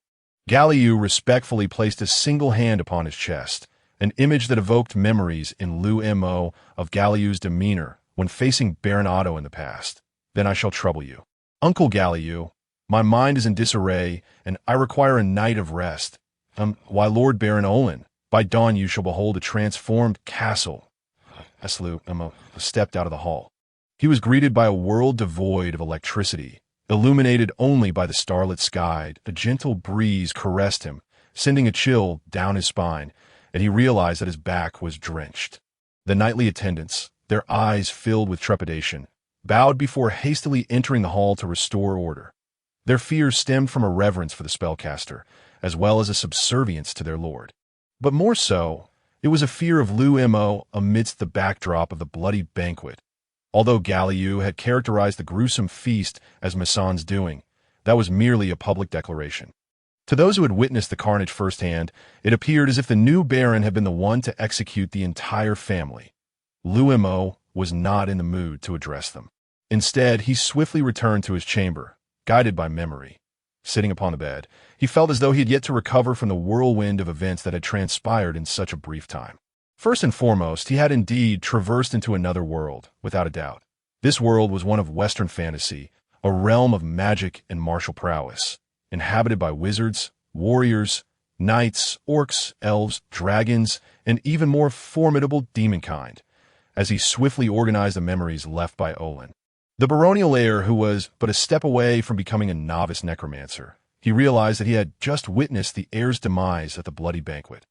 Galliu respectfully placed a single hand upon his chest, an image that evoked memories in Liu Mo of Galliu's demeanor when facing Baron Otto in the past. "Then I shall trouble you. Uncle Galliu, my mind is in disarray, and I require a night of rest. Why, Lord Baron Olin, by dawn you shall behold a transformed castle." As Liu Mo stepped out of the hall, he was greeted by a world devoid of electricity, illuminated only by the starlit sky. A gentle breeze caressed him, sending a chill down his spine, and he realized that his back was drenched. The knightly attendants, their eyes filled with trepidation, bowed before hastily entering the hall to restore order. Their fears stemmed from a reverence for the spellcaster, as well as a subservience to their lord. But more so, It was a fear of Liu Mo amidst the backdrop of the bloody banquet. Although Galliu had characterized the gruesome feast as Mason's doing, that was merely a public declaration. To those who had witnessed the carnage firsthand, it appeared as if the new baron had been the one to execute the entire family. Liu Mo was not in the mood to address them. Instead, he swiftly returned to his chamber, guided by memory. Sitting upon the bed, he felt as though he had yet to recover from the whirlwind of events that had transpired in such a brief time. First and foremost, he had indeed traversed into another world, without a doubt. This world was one of Western fantasy, a realm of magic and martial prowess, inhabited by wizards, warriors, knights, orcs, elves, dragons, and even more formidable demonkind, as he swiftly organized the memories left by Olin. The baronial heir, who was but a step away from becoming a novice necromancer, he realized that he had just witnessed the heir's demise at the bloody banquet.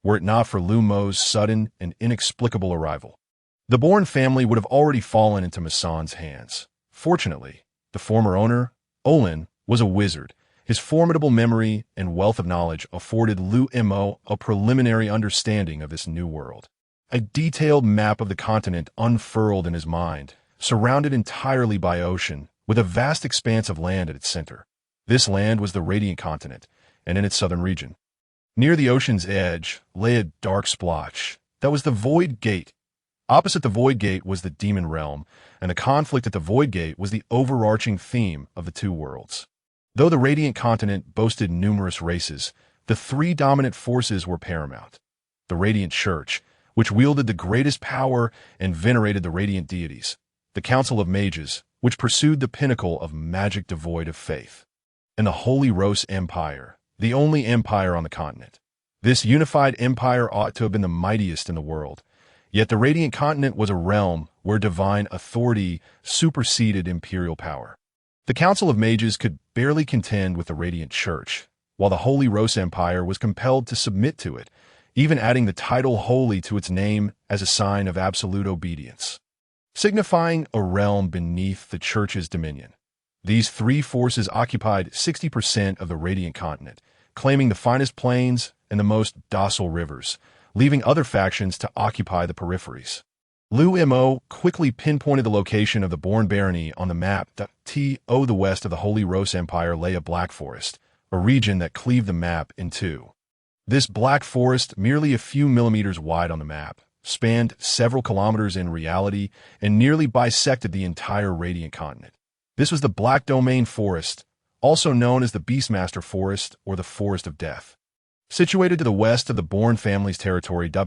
Were it not for Liu Mo's sudden and inexplicable arrival, the Bourne family would have already fallen into Mason's hands. Fortunately, the former owner, Olin, was a wizard. His formidable memory and wealth of knowledge afforded Liu Mo a preliminary understanding of this new world. A detailed map of the continent unfurled in his mind, surrounded entirely by ocean, with a vast expanse of land at its center. This land was the Radiant Continent, and in its southern region. Near the ocean's edge lay a dark splotch. That was the Void Gate. Opposite the Void Gate was the Demon Realm, and the conflict at the Void Gate was the overarching theme of the two worlds. Though the Radiant Continent boasted numerous races, the three dominant forces were paramount. The Radiant Church, which wielded the greatest power and venerated the radiant deities. The Council of Mages, which pursued the pinnacle of magic devoid of faith. And the Holy Rose Empire, the only empire on the continent. This unified empire ought to have been the mightiest in the world, yet the Radiant Continent was a realm where divine authority superseded imperial power. The Council of Mages could barely contend with the Radiant Church, while the Holy Rose Empire was compelled to submit to it, even adding the title Holy to its name as a sign of absolute obedience, signifying a realm beneath the Church's dominion. These three forces occupied 60% of the Radiant Continent, claiming the finest plains and the most docile rivers, leaving other factions to occupy the peripheries. Liu Mo quickly pinpointed the location of the Bourne barony on the map. To the west of the Holy Rose Empire lay a black forest, a region that cleaved the map in two. This black forest, merely a few millimeters wide on the map, spanned several kilometers in reality and nearly bisected the entire Radiant Continent. This was the Black Domain Forest, also known as the Beastmaster Forest or the Forest of Death. Situated to the west of the Bourne family's territory, by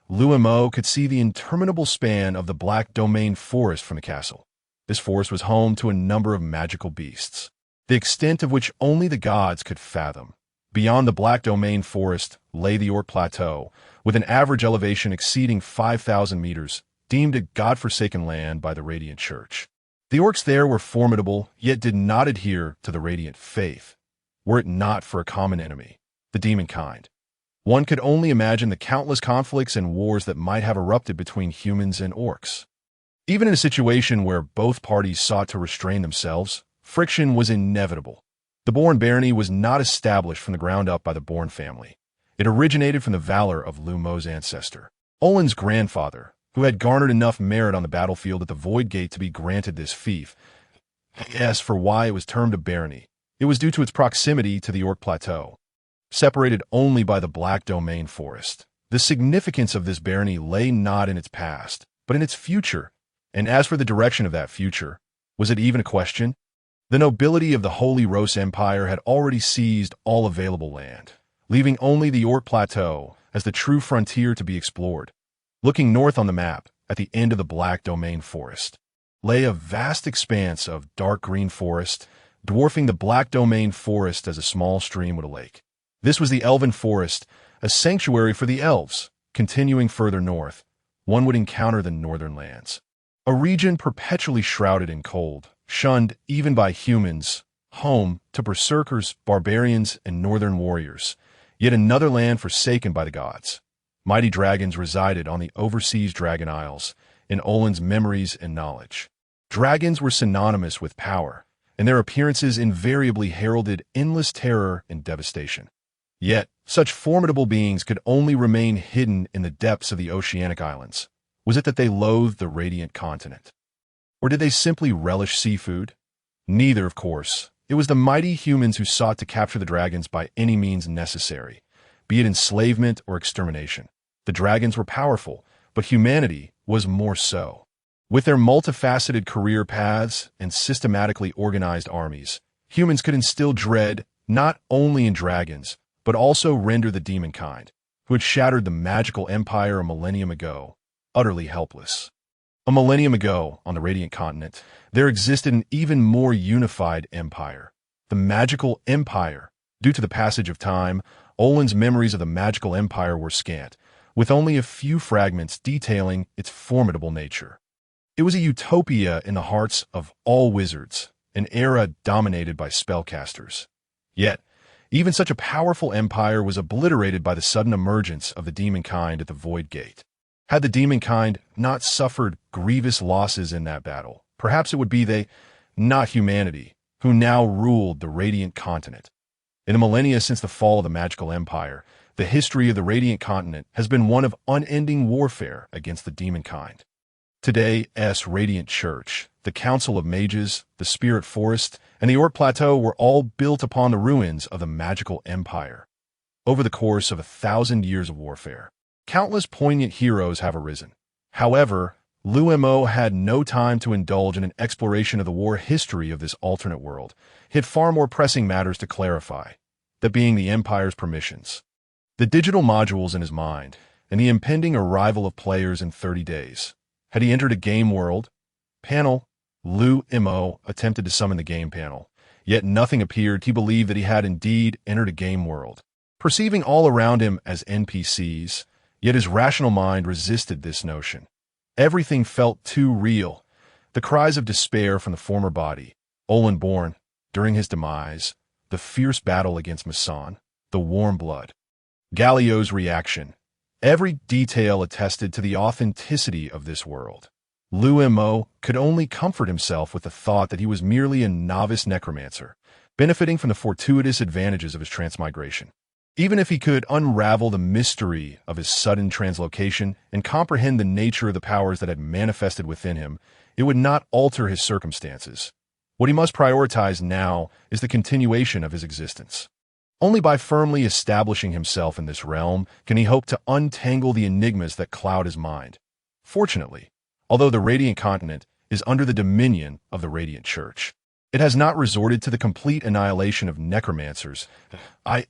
Liu Mo could see the interminable span of the Black Domain Forest from the castle. This forest was home to a number of magical beasts, the extent of which only the gods could fathom. Beyond the Black Domain Forest lay the Orc Plateau, with an average elevation exceeding 5,000 meters, deemed a god-forsaken land by the Radiant Church. The orcs there were formidable, yet did not adhere to the Radiant faith, were it not for a common enemy, the demonkind. One could only imagine the countless conflicts and wars that might have erupted between humans and orcs. Even in a situation where both parties sought to restrain themselves, friction was inevitable. The Bourne barony was not established from the ground up by the Bourne family. It originated from the valor of Liu Mo's ancestor, Olin's grandfather, who had garnered enough merit on the battlefield at the Void Gate to be granted this fief. As for why it was termed a barony, it was due to its proximity to the Orc Plateau, separated only by the Black Domain Forest. The significance of this barony lay not in its past, but in its future. And as for the direction of that future, was it even a question? The nobility of the Holy Rose Empire had already seized all available land, leaving only the Orc Plateau as the true frontier to be explored. Looking north on the map, at the end of the Black Domain Forest, lay a vast expanse of dark green forest, dwarfing the Black Domain Forest as a small stream would a lake. This was the Elven Forest, a sanctuary for the elves. Continuing further north, one would encounter the Northern Lands, a region perpetually shrouded in cold, shunned even by humans, home to berserkers, barbarians, and northern warriors, yet another land forsaken by the gods. Mighty dragons resided on the overseas Dragon Isles, in Olin's memories and knowledge. Dragons were synonymous with power, and their appearances invariably heralded endless terror and devastation. Yet, such formidable beings could only remain hidden in the depths of the oceanic islands. Was it that they loathed the radiant continent? Or did they simply relish seafood? Neither, of course. It was the mighty humans who sought to capture the dragons by any means necessary, be it enslavement or extermination. The dragons were powerful, but humanity was more so. With their multifaceted career paths and systematically organized armies, humans could instill dread not only in dragons, but also render the demon kind, who had shattered the magical empire a millennium ago, utterly helpless. A millennium ago, on the Radiant Continent, there existed an even more unified empire, the Magical Empire. Due to the passage of time, Olin's memories of the Magical Empire were scant, with only a few fragments detailing its formidable nature. It was a utopia in the hearts of all wizards, an era dominated by spellcasters. Yet, even such a powerful empire was obliterated by the sudden emergence of the demon kind at the Void Gate. Had the demon kind not suffered grievous losses in that battle, perhaps it would be they, not humanity, who now ruled the Radiant Continent. In the millennia since the fall of the Magical Empire, the history of the Radiant Continent has been one of unending warfare against the demon kind. Today's Radiant Church, the Council of Mages, the Spirit Forest, and the Orc Plateau were all built upon the ruins of the Magical Empire. Over the course of 1,000 years of warfare, countless poignant heroes have arisen. However, Liu Mo had no time to indulge in an exploration of the war history of this alternate world. He had far more pressing matters to clarify, that being the Empire's permissions, the digital modules in his mind, and the impending arrival of players in 30 days. Had he entered a game world? Panel. Liu Mo attempted to summon the game panel, yet nothing appeared. He believed that he had indeed entered a game world, perceiving all around him as NPCs, yet his rational mind resisted this notion. Everything felt too real. The cries of despair from the former body, Olin born, during his demise, the fierce battle against Masan, the warm blood. Galio's reaction. Every detail attested to the authenticity of this world. Liu Mo could only comfort himself with the thought that he was merely a novice necromancer, benefiting from the fortuitous advantages of his transmigration. Even if he could unravel the mystery of his sudden translocation and comprehend the nature of the powers that had manifested within him, it would not alter his circumstances. What he must prioritize now is the continuation of his existence. Only by firmly establishing himself in this realm can he hope to untangle the enigmas that cloud his mind. Fortunately, although the Radiant Continent is under the dominion of the Radiant Church, it has not resorted to the complete annihilation of necromancers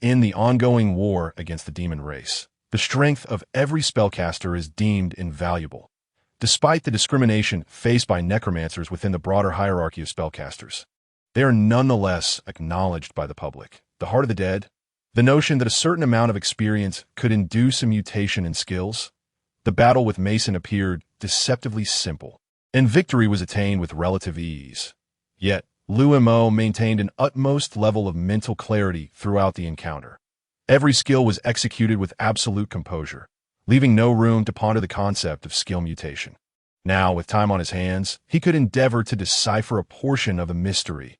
in the ongoing war against the demon race. The strength of every spellcaster is deemed invaluable, despite the discrimination faced by necromancers within the broader hierarchy of spellcasters. They are nonetheless acknowledged by the public. The heart of the dead, the notion that a certain amount of experience could induce a mutation in skills. The battle with Mason appeared deceptively simple, and victory was attained with relative ease. Yet, Liu Mo maintained an utmost level of mental clarity throughout the encounter. Every skill was executed with absolute composure, leaving no room to ponder the concept of skill mutation. Now, with time on his hands, he could endeavor to decipher a portion of the mystery.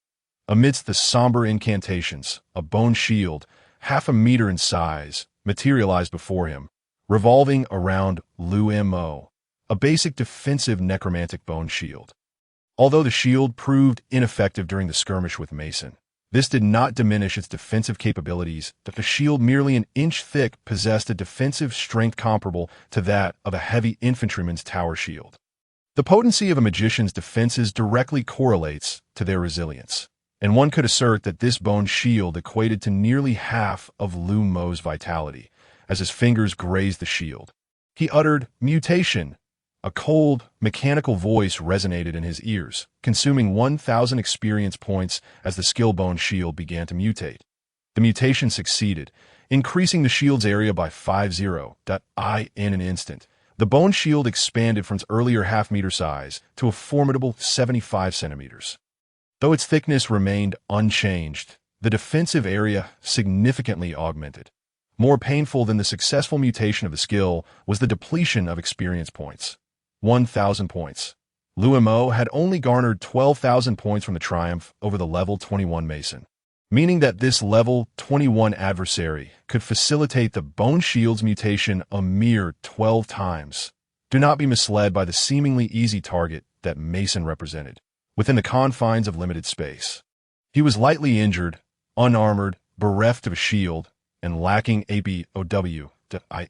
Amidst the somber incantations, a bone shield, half a meter in size, materialized before him, revolving around Liu Mo, a basic defensive necromantic bone shield. Although the shield proved ineffective during the skirmish with Mason, this did not diminish its defensive capabilities. That the shield, merely an inch thick, possessed a defensive strength comparable to that of a heavy infantryman's tower shield. The potency of a magician's defenses directly correlates to their resilience, and one could assert that this bone shield equated to nearly half of Liu Mo's vitality. As his fingers grazed the shield, he uttered, "Mutation!" A cold, mechanical voice resonated in his ears, consuming 1,000 experience points as the skill bone shield began to mutate. The mutation succeeded, increasing the shield's area by 50 in an instant. The bone shield expanded from its earlier half-meter size to a formidable 75 centimeters. Though its thickness remained unchanged, the defensive area significantly augmented. More painful than the successful mutation of the skill was the depletion of experience points. 1,000 points. Liu Mo had only garnered 12,000 points from the triumph over the level 21 Mason. meaning that this level 21 adversary could facilitate the Bone Shield's mutation a mere 12 times. Do not be misled by the seemingly easy target that Mason represented, within the confines of limited space. He was lightly injured, unarmored, bereft of a shield, and lacking ABOW.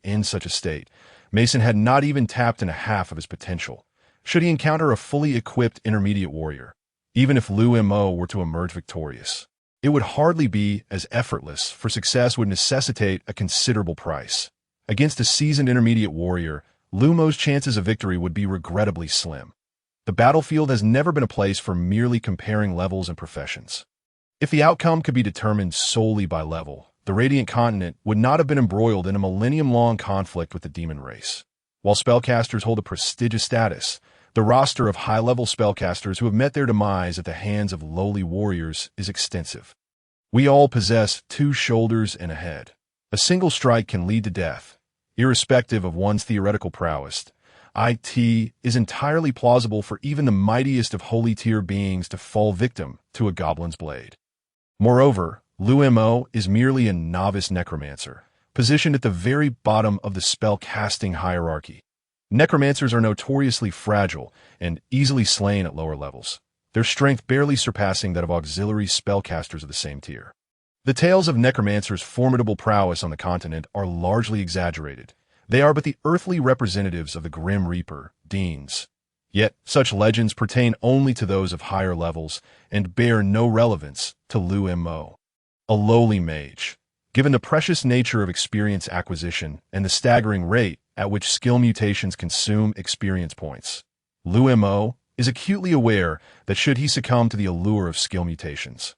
In such a state, Mason had not even tapped into half of his potential. Should he encounter a fully equipped intermediate warrior, even if Liu Mo were to emerge victorious, it would hardly be as effortless, for success would necessitate a considerable price. Against a seasoned intermediate warrior, Liu Mo's chances of victory would be regrettably slim. The battlefield has never been a place for merely comparing levels and professions. If the outcome could be determined solely by level, the Radiant Continent would not have been embroiled in a millennium-long conflict with the demon race. While spellcasters hold a prestigious status, the roster of high-level spellcasters who have met their demise at the hands of lowly warriors is extensive. We all possess 2 shoulders and a head. A single strike can lead to death, irrespective of one's theoretical prowess. It is entirely plausible for even the mightiest of holy-tier beings to fall victim to a goblin's blade. Moreover, Liu Mo is merely a novice necromancer, positioned at the very bottom of the spell-casting hierarchy. Necromancers are notoriously fragile and easily slain at lower levels, their strength barely surpassing that of auxiliary spellcasters of the same tier. The tales of necromancers' formidable prowess on the continent are largely exaggerated. They are but the earthly representatives of the Grim Reaper, Deans. Yet, such legends pertain only to those of higher levels and bear no relevance to Liu Mo, a lowly mage. Given the precious nature of experience acquisition and the staggering rate at which skill mutations consume experience points, Liu Mo is acutely aware that should he succumb to the allure of skill mutations,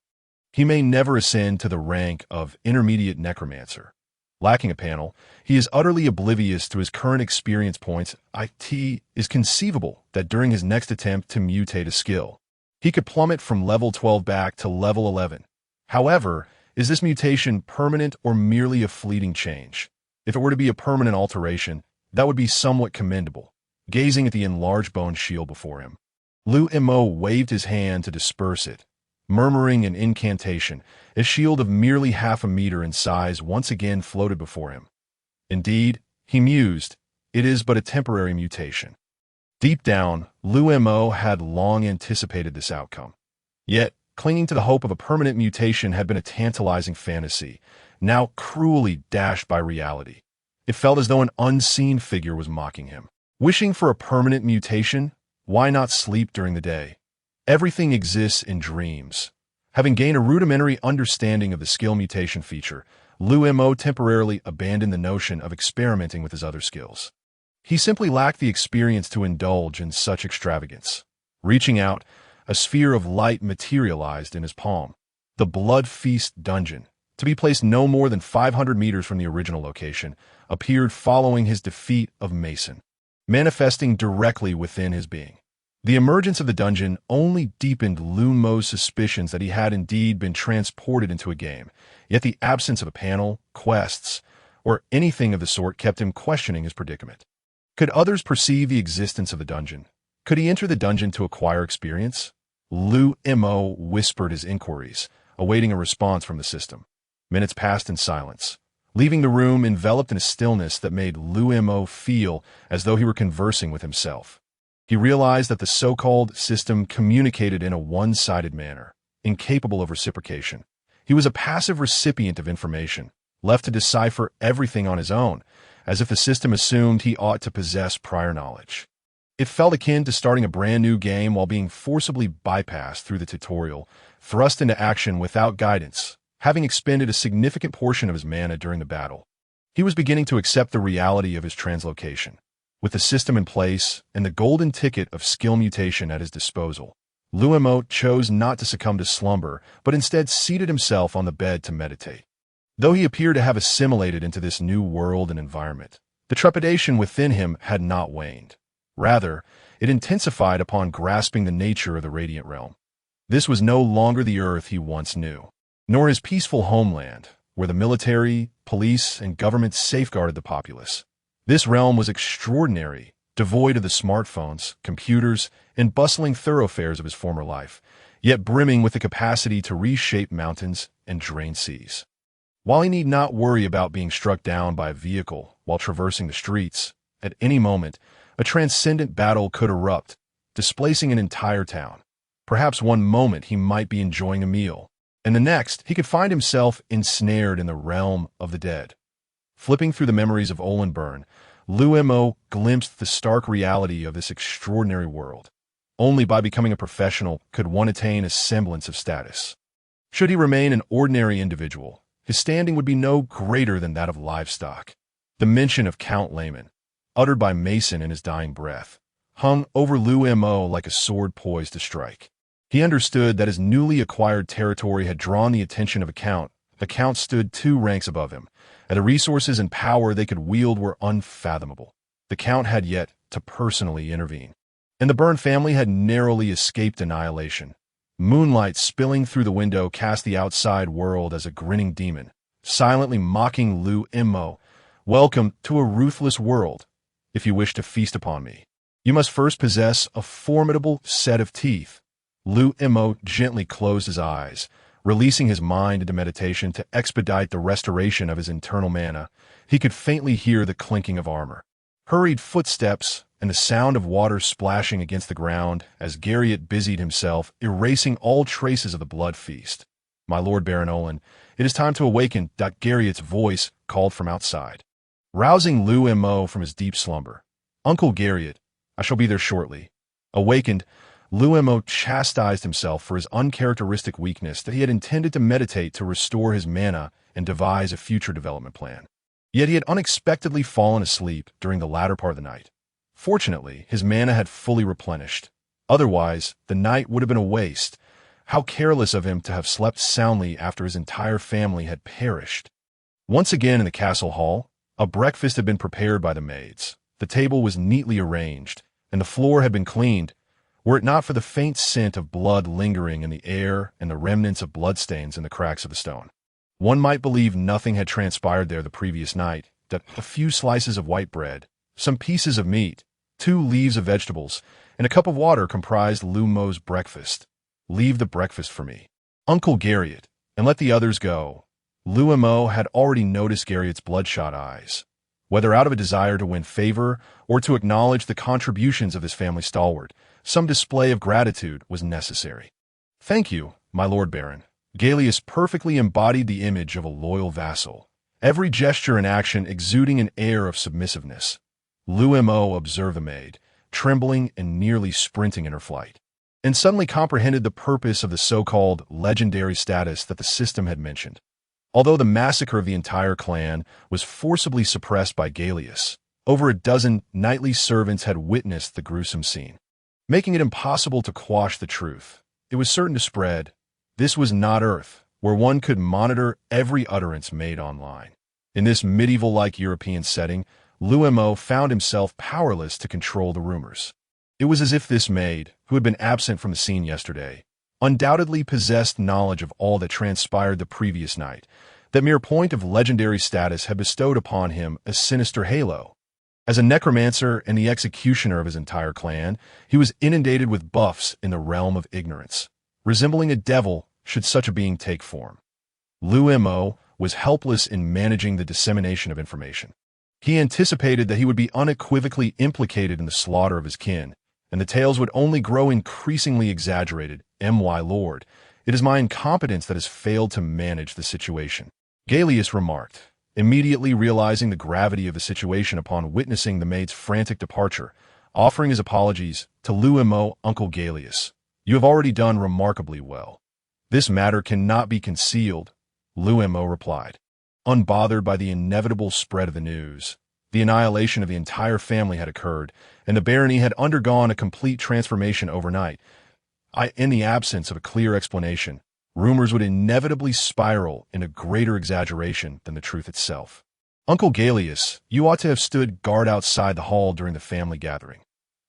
he may never ascend to the rank of intermediate necromancer. Lacking a panel, he is utterly oblivious to his current experience points. It is conceivable that during his next attempt to mutate a skill, he could plummet from level 12 back to level 11. However, is this mutation permanent or merely a fleeting change? If it were to be a permanent alteration, that would be somewhat commendable. Gazing at the enlarged bone shield before him, Liu Mo waved his hand to disperse it, murmuring an incantation. A shield of merely half a meter in size once again floated before him. Indeed, he mused, it is but a temporary mutation. Deep down, Liu Mo had long anticipated this outcome. Yet, clinging to the hope of a permanent mutation had been a tantalizing fantasy, now cruelly dashed by reality. It felt as though an unseen figure was mocking him. Wishing for a permanent mutation? Why not sleep during the day? Everything exists in dreams. Having gained a rudimentary understanding of the skill mutation feature, Liu Mo temporarily abandoned the notion of experimenting with his other skills. He simply lacked the experience to indulge in such extravagance. Reaching out, a sphere of light materialized in his palm. The Blood Feast dungeon, to be placed no more than 500 meters from the original location, appeared following his defeat of Mason, manifesting directly within his being. The emergence of the dungeon only deepened Liu Mo's suspicions that he had indeed been transported into a game, yet the absence of a panel, quests, or anything of the sort kept him questioning his predicament. Could others perceive the existence of the dungeon? Could he enter the dungeon to acquire experience? Liu Mo whispered his inquiries, awaiting a response from the system. Minutes passed in silence, leaving the room enveloped in a stillness that made Liu Mo feel as though he were conversing with himself. He realized that the so-called system communicated in a one-sided manner, incapable of reciprocation. He was a passive recipient of information, left to decipher everything on his own, as if the system assumed he ought to possess prior knowledge. It felt akin to starting a brand new game while being forcibly bypassed through the tutorial, thrust into action without guidance, having expended a significant portion of his mana during the battle. He was beginning to accept the reality of his translocation. With the system in place and the golden ticket of skill mutation at his disposal, Liu Mo chose not to succumb to slumber, but instead seated himself on the bed to meditate. Though he appeared to have assimilated into this new world and environment, the trepidation within him had not waned. Rather, it intensified upon grasping the nature of the Radiant Realm. This was no longer the Earth he once knew, nor his peaceful homeland, where the military, police, and government safeguarded the populace. This realm was extraordinary, devoid of the smartphones, computers, and bustling thoroughfares of his former life, yet brimming with the capacity to reshape mountains and drain seas. While he need not worry about being struck down by a vehicle while traversing the streets, at any moment, a transcendent battle could erupt, displacing an entire town. Perhaps one moment he might be enjoying a meal, and the next he could find himself ensnared in the realm of the dead. Flipping through the memories of Olenburn, Liu Mo glimpsed the stark reality of this extraordinary world. Only by becoming a professional could one attain a semblance of status. Should he remain an ordinary individual, his standing would be no greater than that of livestock. The mention of Count Layman, uttered by Mason in his dying breath, hung over Liu Mo like a sword poised to strike. He understood that his newly acquired territory had drawn the attention of a count. The count stood 2 ranks above him, and the resources and power they could wield were unfathomable. The count had yet to personally intervene, and the Byrne family had narrowly escaped annihilation. Moonlight spilling through the window cast the outside world as a grinning demon, silently mocking Liu Mo. "Welcome to a ruthless world. If you wish to feast upon me, you must first possess a formidable set of teeth." Liu Mo gently closed his eyes, releasing his mind into meditation to expedite the restoration of his internal mana. He could faintly hear the clinking of armor, hurried footsteps, and the sound of water splashing against the ground as Garriott busied himself erasing all traces of the blood feast. "My Lord Baron Olin, it is time to awaken." Garriott's voice called from outside, rousing Liu Mo from his deep slumber. "Uncle Garriott, I shall be there shortly." Awakened, Liu Mo chastised himself for his uncharacteristic weakness that he had intended to meditate to restore his mana and devise a future development plan. Yet he had unexpectedly fallen asleep during the latter part of the night. Fortunately, his mana had fully replenished. Otherwise, the night would have been a waste. How careless of him to have slept soundly after his entire family had perished. Once again in the castle hall, a breakfast had been prepared by the maids. The table was neatly arranged, and the floor had been cleaned, were it not for the faint scent of blood lingering in the air and the remnants of bloodstains in the cracks of the stone. One might believe nothing had transpired there the previous night, that a few slices of white bread, some pieces of meat, 2 leaves of vegetables, and a cup of water comprised Liu Mo's breakfast. "Leave the breakfast for me, Uncle Garriott, and let the others go." Liu Mo had already noticed Garriott's bloodshot eyes. Whether out of a desire to win favor or to acknowledge the contributions of his family stalwart, some display of gratitude was necessary. "Thank you, my Lord Baron." Gallius perfectly embodied the image of a loyal vassal, every gesture and action exuding an air of submissiveness. Liu Mo observed the maid, trembling and nearly sprinting in her flight, and suddenly comprehended the purpose of the so-called legendary status that the system had mentioned. Although the massacre of the entire clan was forcibly suppressed by Gallius, over a dozen knightly servants had witnessed the gruesome scene, making it impossible to quash the truth. It was certain to spread. This was not Earth, where one could monitor every utterance made online. In this medieval-like European setting, Liu Mo found himself powerless to control the rumors. It was as if this maid, who had been absent from the scene yesterday, undoubtedly possessed knowledge of all that transpired the previous night. That mere point of legendary status had bestowed upon him a sinister halo. As a necromancer and the executioner of his entire clan, he was inundated with buffs in the realm of ignorance, resembling a devil should such a being take form. Liu Mo was helpless in managing the dissemination of information. He anticipated that he would be unequivocally implicated in the slaughter of his kin, and the tales would only grow increasingly exaggerated. "My lord, it is my incompetence that has failed to manage the situation," Gallius remarked, immediately realizing the gravity of the situation upon witnessing the maid's frantic departure. Offering his apologies to Liu Mo, "Uncle Gallius, you have already done remarkably well. This matter cannot be concealed," Liu Mo replied, unbothered by the inevitable spread of the news. The annihilation of the entire family had occurred, and the barony had undergone a complete transformation overnight. In the absence of a clear explanation, rumors would inevitably spiral in a greater exaggeration than the truth itself. "Uncle Gallius, you ought to have stood guard outside the hall during the family gathering.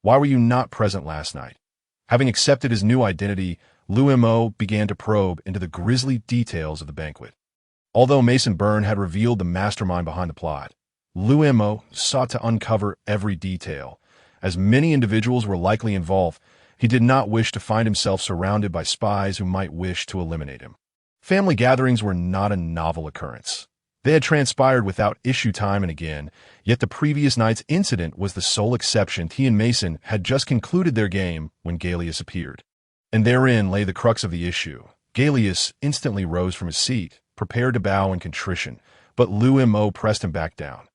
Why were you not present last night?" Having accepted his new identity, Liu Mo began to probe into the grisly details of the banquet. Although Mason Byrne had revealed the mastermind behind the plot, Liu Mo sought to uncover every detail, as many individuals were likely involved, He did not wish to find himself surrounded by spies who might wish to eliminate him. Family gatherings were not a novel occurrence. They had transpired without issue time and again, yet the previous night's incident was the sole exception. He and Mason had just concluded their game when Gallius appeared. And therein lay the crux of the issue. Gallius instantly rose from his seat, prepared to bow in contrition, but Liu Mo pressed him back down.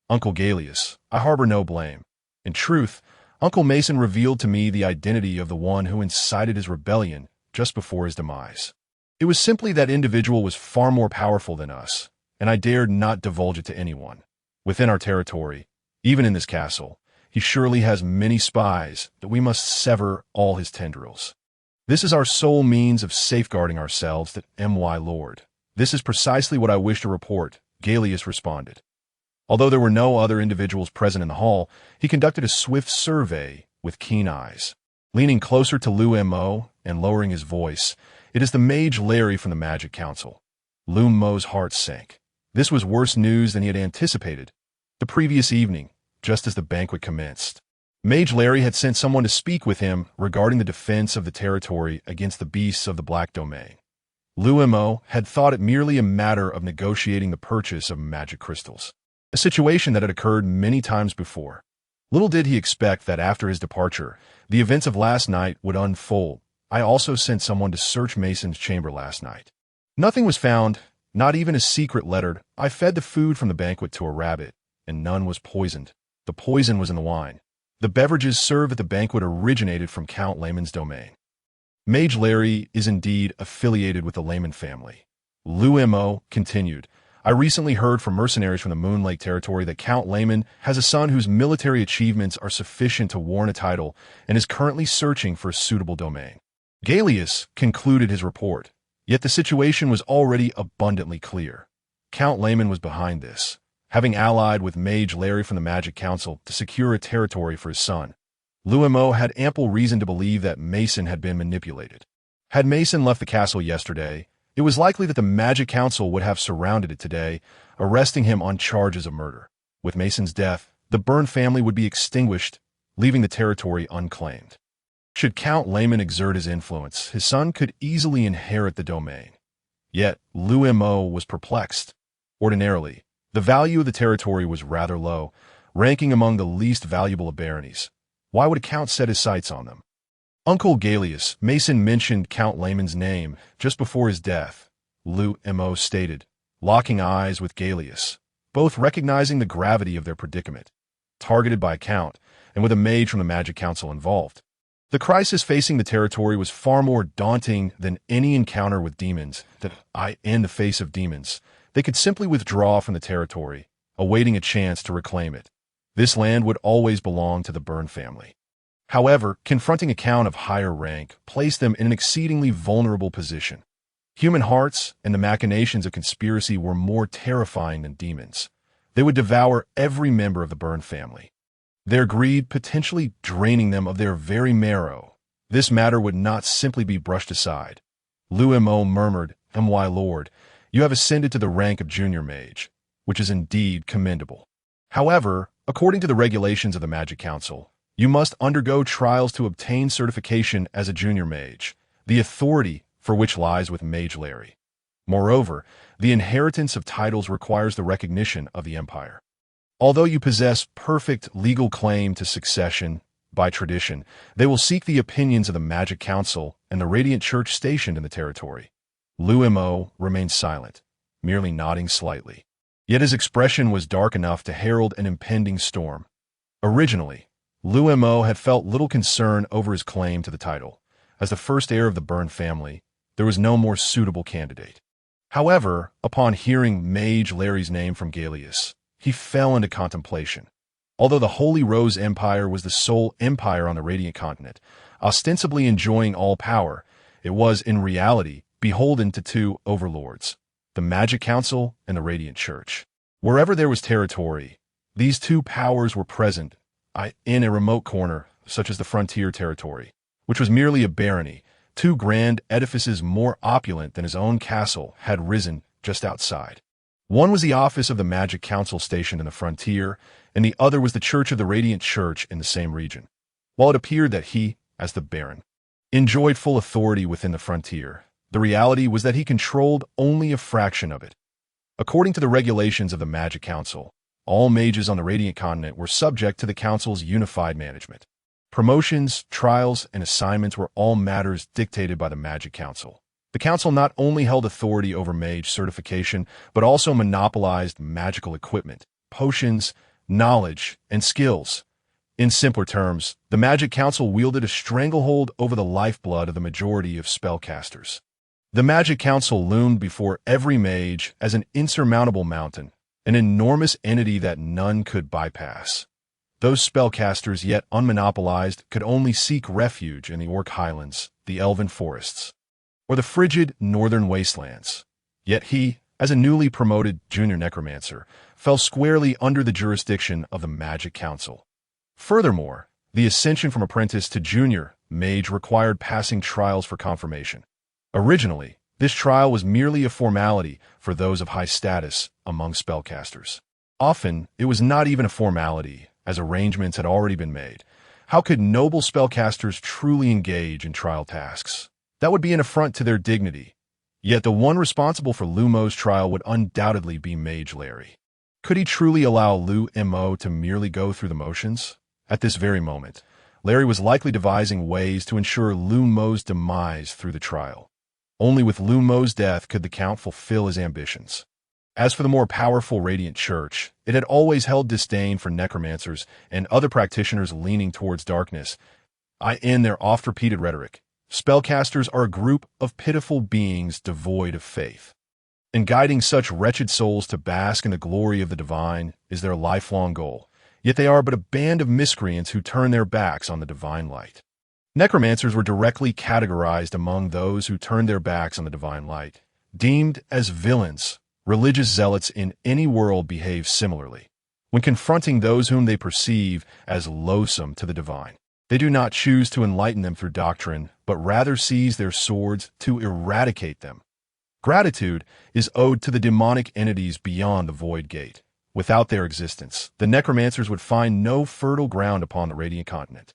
"Uncle Gallius, I harbor no blame. In truth, Uncle Mason revealed to me the identity of the one who incited his rebellion just before his demise. It was simply that individual was far more powerful than us, and I dared not divulge it to anyone. Within our territory, even in this castle, he surely has many spies that we must sever all his tendrils. This is our sole means of safeguarding ourselves, that my lord. This is precisely what I wish to report," Gallius responded. Although there were no other individuals present in the hall, he conducted a swift survey with keen eyes. Leaning closer to Liu Mo and lowering his voice, "It is the Mage Larry from the Magic Council." Liu Mo's heart sank. This was worse news than he had anticipated. The previous evening, just as the banquet commenced, Mage Larry had sent someone to speak with him regarding the defense of the territory against the beasts of the Black Domain. Liu Mo had thought it merely a matter of negotiating the purchase of magic crystals, a situation that had occurred many times before. Little did he expect that after his departure, the events of last night would unfold. "I also sent someone to search Mason's chamber last night. Nothing was found, not even a secret letter. I fed the food from the banquet to a rabbit, and none was poisoned. The poison was in the wine. The beverages served at the banquet originated from Count Layman's domain." Mage Larry is indeed affiliated with the Layman family. Liu Mo continued, "I recently heard from mercenaries from the Moon Lake territory that Count Layman has a son whose military achievements are sufficient to warrant a title and is currently searching for a suitable domain." Gallius concluded his report, yet the situation was already abundantly clear. Count Layman was behind this, having allied with Mage Larry from the Magic Council to secure a territory for his son. Liu Mo had ample reason to believe that Mason had been manipulated. Had Mason left the castle yesterday, it was likely that the Magic Council would have surrounded it today, arresting him on charges of murder. With Mason's death, the Byrne family would be extinguished, leaving the territory unclaimed. Should Count Layman exert his influence, his son could easily inherit the domain. Yet Liu Mo was perplexed. Ordinarily, the value of the territory was rather low, ranking among the least valuable of baronies. Why would a count set his sights on them? "Uncle Gallius, Mason mentioned Count Layman's name just before his death," Liu Mo stated, locking eyes with Gallius, both recognizing the gravity of their predicament. Targeted by a count, and with a mage from the Magic Council involved. The crisis facing the territory was far more daunting than any encounter with demons. In the face of demons, they could simply withdraw from the territory, awaiting a chance to reclaim it. This land would always belong to the Byrne family. However, confronting a count of higher rank placed them in an exceedingly vulnerable position. Human hearts and the machinations of conspiracy were more terrifying than demons. They would devour every member of the Byrne family, their greed potentially draining them of their very marrow. This matter would not simply be brushed aside. Liu Mo murmured, "My lord, you have ascended to the rank of junior mage, which is indeed commendable. However, according to the regulations of the Magic Council, you must undergo trials to obtain certification as a junior mage, the authority for which lies with Mage Larry. Moreover, the inheritance of titles requires the recognition of the Empire. Although you possess perfect legal claim to succession by tradition, they will seek the opinions of the Magic Council and the Radiant Church stationed in the territory." Liu Mo remained silent, merely nodding slightly. Yet his expression was dark enough to herald an impending storm. Originally, Liu Mo had felt little concern over his claim to the title. As the first heir of the Byrne family, there was no more suitable candidate. However, upon hearing Mage Larry's name from Gallius, he fell into contemplation. Although the Holy Rose Empire was the sole empire on the Radiant Continent, ostensibly enjoying all power, it was, in reality, beholden to two overlords, the Magic Council and the Radiant Church. Wherever there was territory, these two powers were present, in a remote corner, such as the frontier territory, which was merely a barony. Two grand edifices more opulent than his own castle had risen just outside. One was the office of the Magic Council stationed in the frontier, and the other was the Church of the Radiant Church in the same region. While it appeared that he, as the Baron. Enjoyed full authority within the frontier. The reality was that he controlled only a fraction of it. According to the regulations of the Magic Council, all mages on the Radiant Continent were subject to the Council's unified management. Promotions, trials, and assignments were all matters dictated by the Magic Council. The Council not only held authority over mage certification, but also monopolized magical equipment, potions, knowledge, and skills. In simpler terms, the Magic Council wielded a stranglehold over the lifeblood of the majority of spellcasters. The Magic Council loomed before every mage as an insurmountable mountain, an enormous entity that none could bypass. Those spellcasters yet unmonopolized could only seek refuge in the Orc Highlands, the Elven Forests, or the frigid northern wastelands. Yet he, as a newly promoted junior necromancer, fell squarely under the jurisdiction of the Magic Council. Furthermore, the ascension from apprentice to junior mage required passing trials for confirmation. Originally, this trial was merely a formality for those of high status among spellcasters. Often, it was not even a formality, as arrangements had already been made. How could noble spellcasters truly engage in trial tasks? That would be an affront to their dignity. Yet the one responsible for Liu Mo's trial would undoubtedly be Mage Larry. Could he truly allow Liu Mo to merely go through the motions? At this very moment, Larry was likely devising ways to ensure Liu Mo's demise through the trial. Only with Liu Mo's death could the Count fulfill his ambitions. As for the more powerful Radiant Church, it had always held disdain for necromancers and other practitioners leaning towards darkness. In their oft-repeated rhetoric, spellcasters are a group of pitiful beings devoid of faith. And guiding such wretched souls to bask in the glory of the divine is their lifelong goal. Yet they are but a band of miscreants who turn their backs on the divine light. Necromancers were directly categorized among those who turned their backs on the divine light. Deemed as villains, religious zealots in any world behave similarly. When confronting those whom they perceive as loathsome to the divine, they do not choose to enlighten them through doctrine, but rather seize their swords to eradicate them. Gratitude is owed to the demonic entities beyond the Void Gate. Without their existence, the necromancers would find no fertile ground upon the Radiant Continent.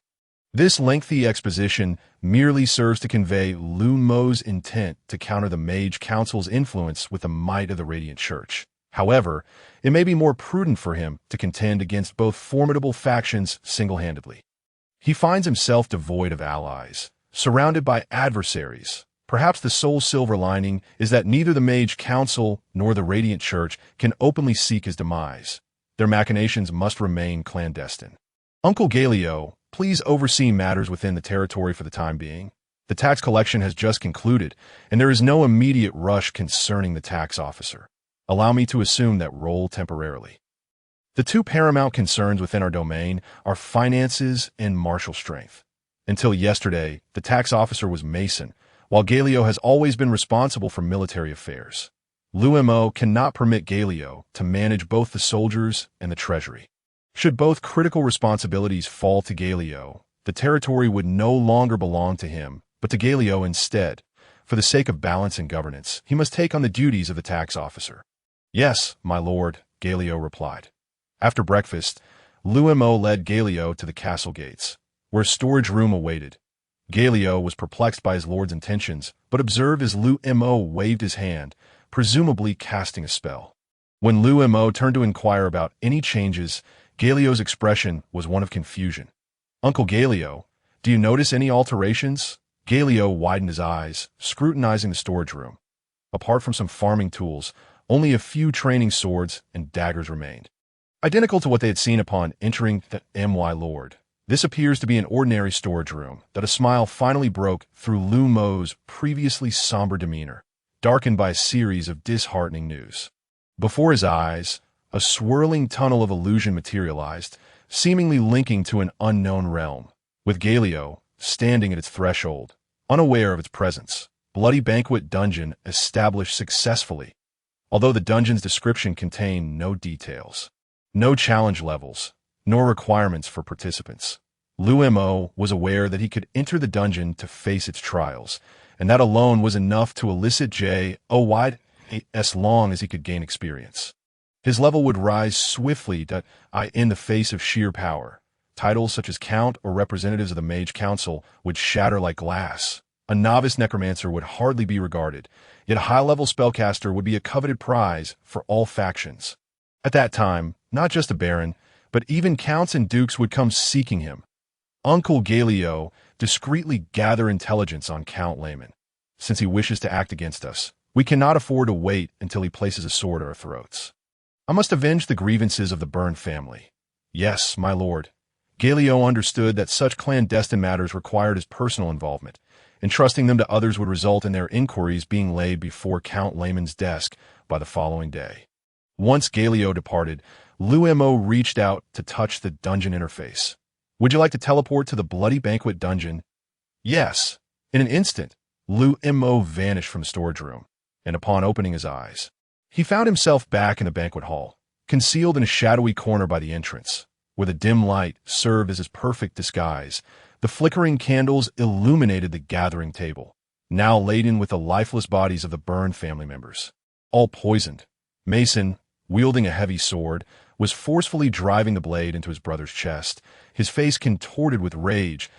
This lengthy exposition merely serves to convey Liu Mo's intent to counter the Mage Council's influence with the might of the Radiant Church. However, it may be more prudent for him to contend against both formidable factions single-handedly. He finds himself devoid of allies, surrounded by adversaries. Perhaps the sole silver lining is that neither the Mage Council nor the Radiant Church can openly seek his demise. Their machinations must remain clandestine. Uncle Galio, please oversee matters within the territory for the time being. The tax collection has just concluded, and there is no immediate rush concerning the tax officer. Allow me to assume that role temporarily. The two paramount concerns within our domain are finances and martial strength. Until yesterday, the tax officer was Mason, while Galio has always been responsible for military affairs. Liu Mo cannot permit Galio to manage both the soldiers and the treasury. Should both critical responsibilities fall to Galio, the territory would no longer belong to him, but to Galio instead. For the sake of balance and governance, he must take on the duties of the tax officer. Yes, my lord, Galio replied. After breakfast, Liu Mo led Galio to the castle gates, where a storage room awaited. Galio was perplexed by his lord's intentions, but observed as Liu Mo waved his hand, presumably casting a spell. When Liu Mo turned to inquire about any changes, Galio's expression was one of confusion. Uncle Galio, do you notice any alterations? Galio widened his eyes, scrutinizing the storage room. Apart from some farming tools, only a few training swords and daggers remained. Identical to what they had seen upon entering the My Lord. This appears to be an ordinary storage room, that a smile finally broke through Liu Mo's previously somber demeanor, darkened by a series of disheartening news. Before his eyes, a swirling tunnel of illusion materialized, seemingly linking to an unknown realm, with Galio standing at its threshold, unaware of its presence. Bloody Banquet Dungeon established successfully, although the dungeon's description contained no details, no challenge levels, nor requirements for participants. Liu Mo was aware that he could enter the dungeon to face its trials, and that alone was enough to elicit J.O.Y. as long as he could gain experience. His level would rise swiftly in the face of sheer power. Titles such as Count or representatives of the Mage Council would shatter like glass. A novice necromancer would hardly be regarded, yet a high-level spellcaster would be a coveted prize for all factions. At that time, not just a baron, but even counts and dukes would come seeking him. Uncle Galio, discreetly gather intelligence on Count Layman. Since he wishes to act against us, we cannot afford to wait until he places a sword at our throats. I must avenge the grievances of the Byrne family. Yes, my lord. Galio understood that such clandestine matters required his personal involvement. Entrusting them to others would result in their inquiries being laid before Count Layman's desk by the following day. Once Galio departed, Liu Mo reached out to touch the dungeon interface. Would you like to teleport to the Bloody Banquet dungeon? Yes. In an instant, Liu Mo vanished from the storage room, and upon opening his eyes, he found himself back in the banquet hall, concealed in a shadowy corner by the entrance, where the dim light served as his perfect disguise. The flickering candles illuminated the gathering table, now laden with the lifeless bodies of the Byrne family members, all poisoned. Mason, wielding a heavy sword, was forcefully driving the blade into his brother's chest, his face contorted with rage.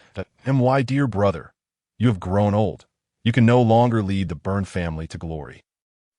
"My dear brother, you have grown old. You can no longer lead the Byrne family to glory.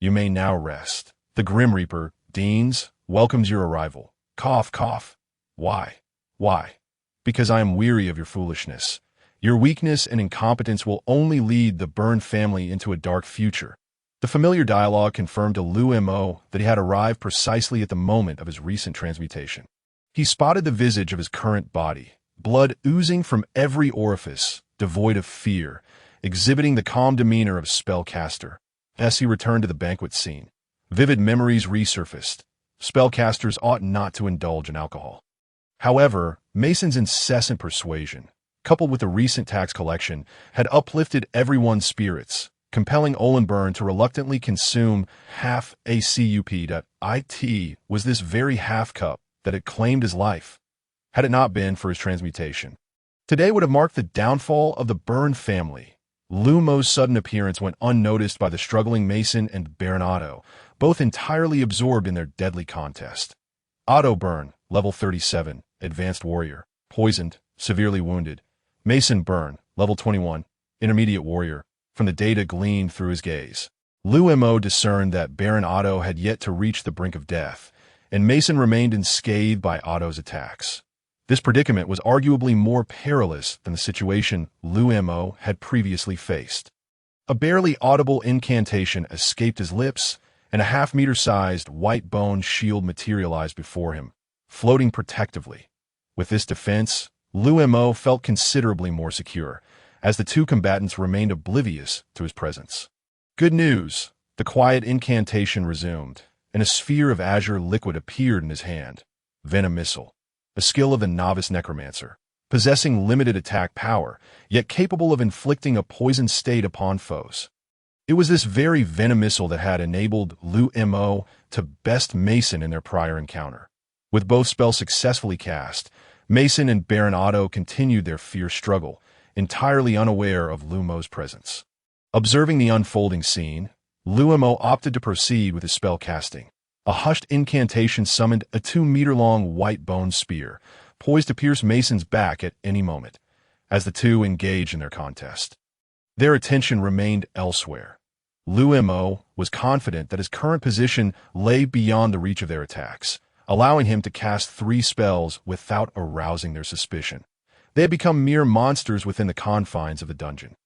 You may now rest. The Grim Reaper, Deans, welcomes your arrival." Cough, cough. Why? Why? Because I am weary of your foolishness. Your weakness and incompetence will only lead the Byrne family into a dark future. The familiar dialogue confirmed to Liu Mo that he had arrived precisely at the moment of his recent transmutation. He spotted the visage of his current body, blood oozing from every orifice, devoid of fear, exhibiting the calm demeanor of a spellcaster. As he returned to the banquet scene, vivid memories resurfaced. Spellcasters ought not to indulge in alcohol. However, Mason's incessant persuasion, coupled with the recent tax collection, had uplifted everyone's spirits, compelling Olin Byrne to reluctantly consume half a cup. It was this very half cup that had claimed his life. Had it not been for his transmutation, today would have marked the downfall of the Byrne family. Liu Mo's sudden appearance went unnoticed by the struggling Mason and Baron Otto, both entirely absorbed in their deadly contest. Otto Byrne, level 37, advanced warrior, poisoned, severely wounded. Mason Byrne, level 21, intermediate warrior. From the data gleaned through his gaze, Liu Mo discerned that Baron Otto had yet to reach the brink of death, and Mason remained unscathed by Otto's attacks. This predicament was arguably more perilous than the situation Liu Mo had previously faced. A barely audible incantation escaped his lips, and a half-meter-sized white bone shield materialized before him, floating protectively. With this defense, Liu Mo felt considerably more secure, as the two combatants remained oblivious to his presence. Good news! The quiet incantation resumed, and a sphere of azure liquid appeared in his hand. Venom Missile, a skill of the novice necromancer, possessing limited attack power, yet capable of inflicting a poisoned state upon foes. It was this very Venom Missile that had enabled Liu Mo to best Mason in their prior encounter. With both spells successfully cast, Mason and Baron Otto continued their fierce struggle, entirely unaware of Liu Mo's presence. Observing the unfolding scene, Liu Mo opted to proceed with his spell casting. A hushed incantation summoned a 2-meter-long white bone spear, poised to pierce Mason's back at any moment, as the two engaged in their contest. Their attention remained elsewhere. Liu Mo was confident that his current position lay beyond the reach of their attacks, allowing him to cast 3 spells without arousing their suspicion. They had become mere monsters within the confines of the dungeon.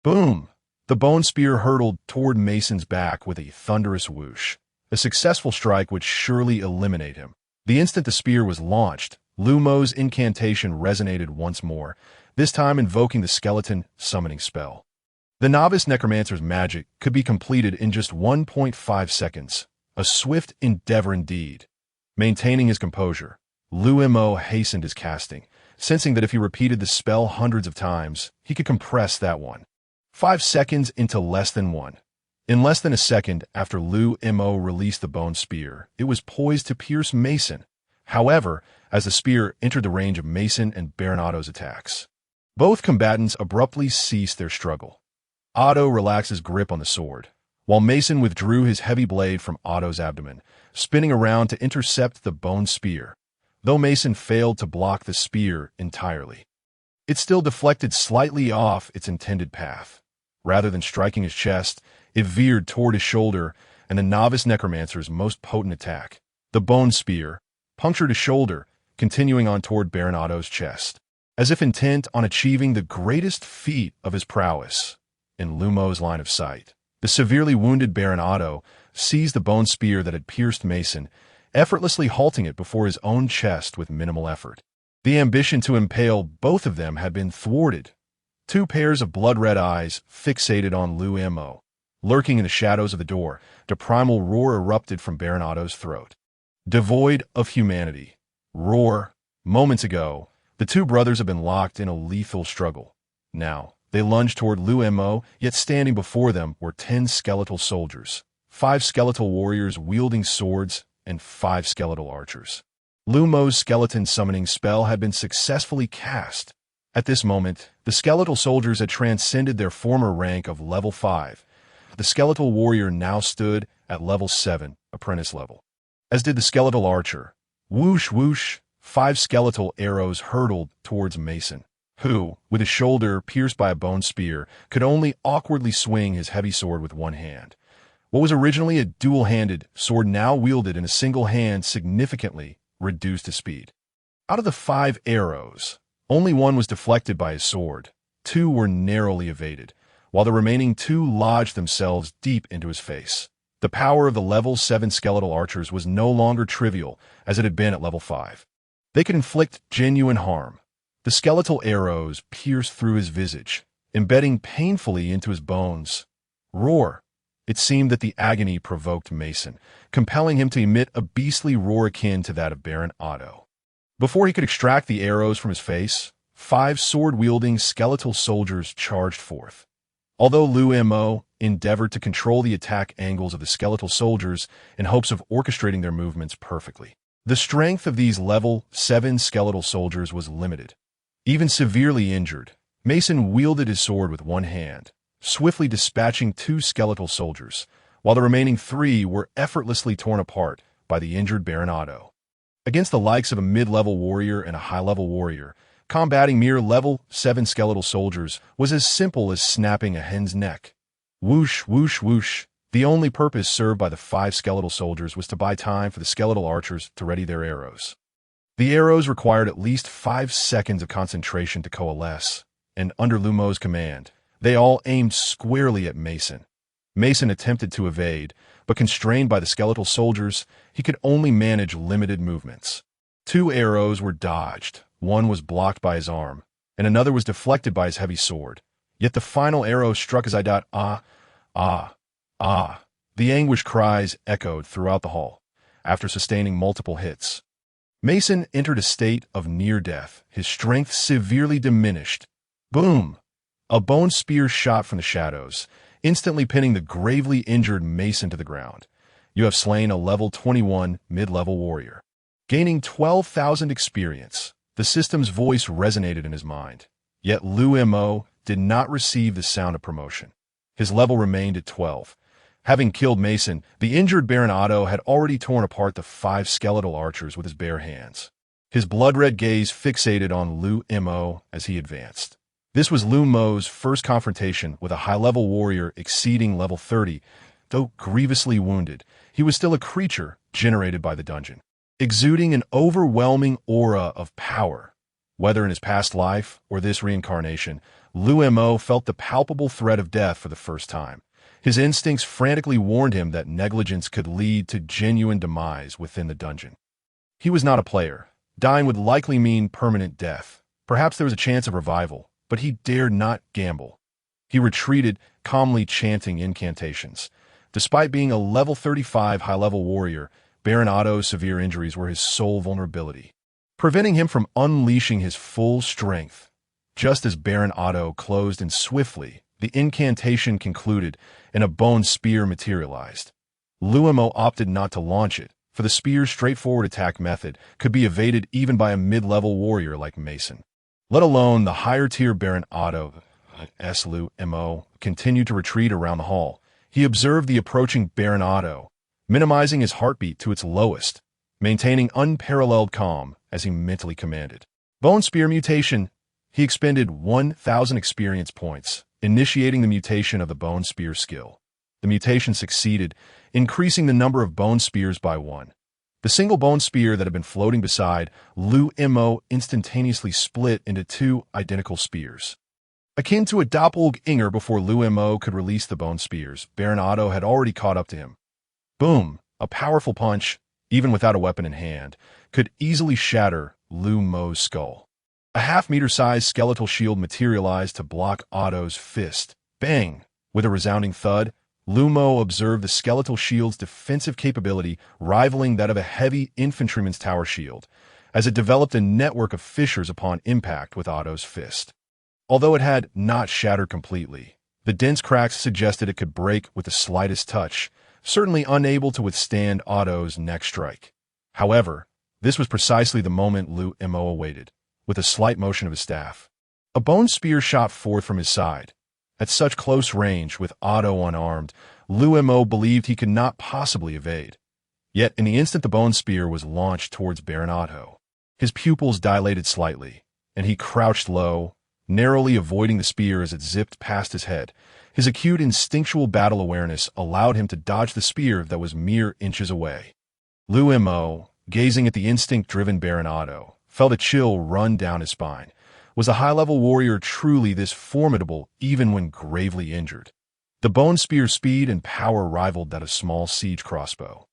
Boom! The bone spear hurtled toward Mason's back with a thunderous whoosh. A successful strike would surely eliminate him. The instant the spear was launched, Liu Mo's incantation resonated once more, this time invoking the skeleton summoning spell. The novice necromancer's magic could be completed in just 1.5 seconds, a swift endeavor indeed. Maintaining his composure, Liu Mo hastened his casting, sensing that if he repeated the spell hundreds of times, he could compress that 5 seconds into less than 1. In less than a second after Liu Mo released the bone spear, it was poised to pierce Mason. However, as the spear entered the range of Mason and Baron Otto's attacks, both combatants abruptly ceased their struggle. Otto relaxed his grip on the sword, while Mason withdrew his heavy blade from Otto's abdomen, spinning around to intercept the bone spear. though Mason failed to block the spear entirely. It still deflected slightly off its intended path. Rather than striking his chest, it veered toward his shoulder, and the novice necromancer's most potent attack, the bone spear, punctured his shoulder, continuing on toward Baron Otto's chest. As if intent on achieving the greatest feat of his prowess, in Liu Mo's line of sight, the severely wounded Baron Otto seized the bone spear that had pierced Mason, effortlessly halting it before his own chest with minimal effort. The ambition to impale both of them had been thwarted. Two pairs of blood-red eyes fixated on Liu Mo. Lurking in the shadows of the door, the primal roar erupted from Baron Otto's throat. Devoid of humanity. Roar. Moments ago, the two brothers had been locked in a lethal struggle. Now, they lunged toward Liu Mo, yet standing before them were 10 skeletal soldiers, 5 skeletal warriors wielding swords, and 5 skeletal archers. Liu Mo's skeleton summoning spell had been successfully cast. At this moment, the skeletal soldiers had transcended their former rank of level 5. The skeletal warrior now stood at level 7, apprentice level. As did the skeletal archer. Whoosh whoosh, 5 skeletal arrows hurtled towards Mason, who, with his shoulder pierced by a bone spear, could only awkwardly swing his heavy sword with one hand. What was originally a dual-handed sword now wielded in a single hand significantly reduced his speed. Out of the 5 arrows, only one was deflected by his sword. 2 were narrowly evaded, while the remaining 2 lodged themselves deep into his face. The power of the level 7 skeletal archers was no longer trivial as it had been at level 5. They could inflict genuine harm. The skeletal arrows pierced through his visage, embedding painfully into his bones. Roar. It seemed that the agony provoked Mason, compelling him to emit a beastly roar akin to that of Baron Otto. Before he could extract the arrows from his face, 5 sword-wielding skeletal soldiers charged forth. Although Liu Mo endeavored to control the attack angles of the skeletal soldiers in hopes of orchestrating their movements perfectly, the strength of these level 7 skeletal soldiers was limited. Even severely injured, Mason wielded his sword with one hand, swiftly dispatching 2 skeletal soldiers, while the remaining 3 were effortlessly torn apart by the injured Baron Otto. Against the likes of a mid-level warrior and a high-level warrior, combating mere level 7 skeletal soldiers was as simple as snapping a hen's neck. Whoosh, whoosh, whoosh. The only purpose served by the 5 skeletal soldiers was to buy time for the skeletal archers to ready their arrows. The arrows required at least 5 seconds of concentration to coalesce, and under Liu Mo's command, they all aimed squarely at Mason. Mason attempted to evade, but constrained by the skeletal soldiers, he could only manage limited movements. 2 arrows were dodged, one was blocked by his arm, and another was deflected by his heavy sword. Yet the final arrow struck as ah. The anguish cries echoed throughout the hall, after sustaining multiple hits. Mason entered a state of near death, his strength severely diminished. Boom! A bone spear shot from the shadows, instantly pinning the gravely injured Mason to the ground. You have slain a level 21 mid-level warrior. Gaining 12,000 experience, the system's voice resonated in his mind. Yet Liu Mo did not receive the sound of promotion. His level remained at 12. Having killed Mason, the injured Baron Otto had already torn apart the 5 skeletal archers with his bare hands. His blood-red gaze fixated on Liu Mo as he advanced. This was Liu Mo's first confrontation with a high-level warrior exceeding level 30. Though grievously wounded, he was still a creature generated by the dungeon, exuding an overwhelming aura of power. Whether in his past life or this reincarnation, Liu Mo felt the palpable threat of death for the first time. His instincts frantically warned him that negligence could lead to genuine demise within the dungeon. He was not a player. Dying would likely mean permanent death. Perhaps there was a chance of revival, but he dared not gamble. He retreated, calmly chanting incantations. Despite being a level 35 high-level warrior, Baron Otto's severe injuries were his sole vulnerability, preventing him from unleashing his full strength. Just as Baron Otto closed in swiftly, the incantation concluded, and a bone spear materialized. Liu Mo opted not to launch it, for the spear's straightforward attack method could be evaded even by a mid-level warrior like Mason. Let alone the higher-tier Baron Otto. As Liu Mo continued to retreat around the hall, he observed the approaching Baron Otto, minimizing his heartbeat to its lowest. maintaining unparalleled calm as he mentally commanded. Bone Spear Mutation. He expended 1,000 experience points, initiating the mutation of the Bone Spear skill. The mutation succeeded, increasing the number of bone spears by 1. The single bone spear that had been floating beside Liu Mo instantaneously split into 2 identical spears. Akin to a doppelganger, before Liu Mo could release the bone spears, Baron Otto had already caught up to him. Boom! A powerful punch, even without a weapon in hand, could easily shatter Liu Mo's skull. A half-meter-sized skeletal shield materialized to block Otto's fist. Bang! With a resounding thud, Liu Mo observed the skeletal shield's defensive capability rivaling that of a heavy infantryman's tower shield, as it developed a network of fissures upon impact with Otto's fist. Although it had not shattered completely, the dense cracks suggested it could break with the slightest touch, certainly unable to withstand Otto's next strike. However, this was precisely the moment Liu Mo awaited. With a slight motion of his staff, a bone spear shot forth from his side. At such close range, with Otto unarmed, Liu Mo believed he could not possibly evade. Yet in the instant the bone spear was launched towards Baron Otto, his pupils dilated slightly, and he crouched low, narrowly avoiding the spear as it zipped past his head. His acute instinctual battle awareness allowed him to dodge the spear that was mere inches away. Liu Mo, gazing at the instinct-driven Baron Otto, felt a chill run down his spine. Was a high-level warrior truly this formidable, even when gravely injured? The bone spear's speed and power rivaled that of small siege crossbow.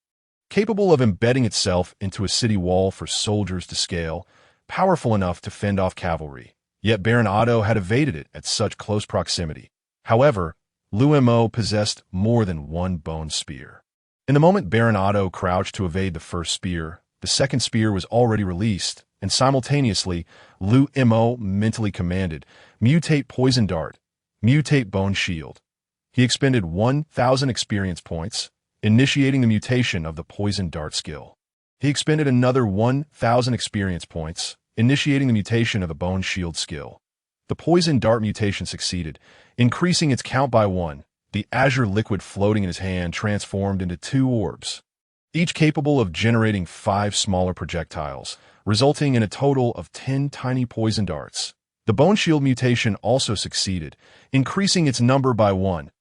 Capable of embedding itself into a city wall for soldiers to scale, powerful enough to fend off cavalry, yet Baron Otto had evaded it at such close proximity. However, Liu Mo possessed more than one bone spear. In the moment Baron Otto crouched to evade the first spear, the second spear was already released, and simultaneously, Liu Mo mentally commanded, "Mutate Poison Dart, mutate Bone Shield." He expended 1,000 experience points, initiating the mutation of the Poison Dart skill. He expended another 1,000 experience points, initiating the mutation of the Bone Shield skill. The Poison Dart mutation succeeded, increasing its count by 1. The azure liquid floating in his hand transformed into 2 orbs, each capable of generating 5 smaller projectiles, resulting in a total of 10 tiny poison darts. The Bone Shield mutation also succeeded, increasing its number by 1,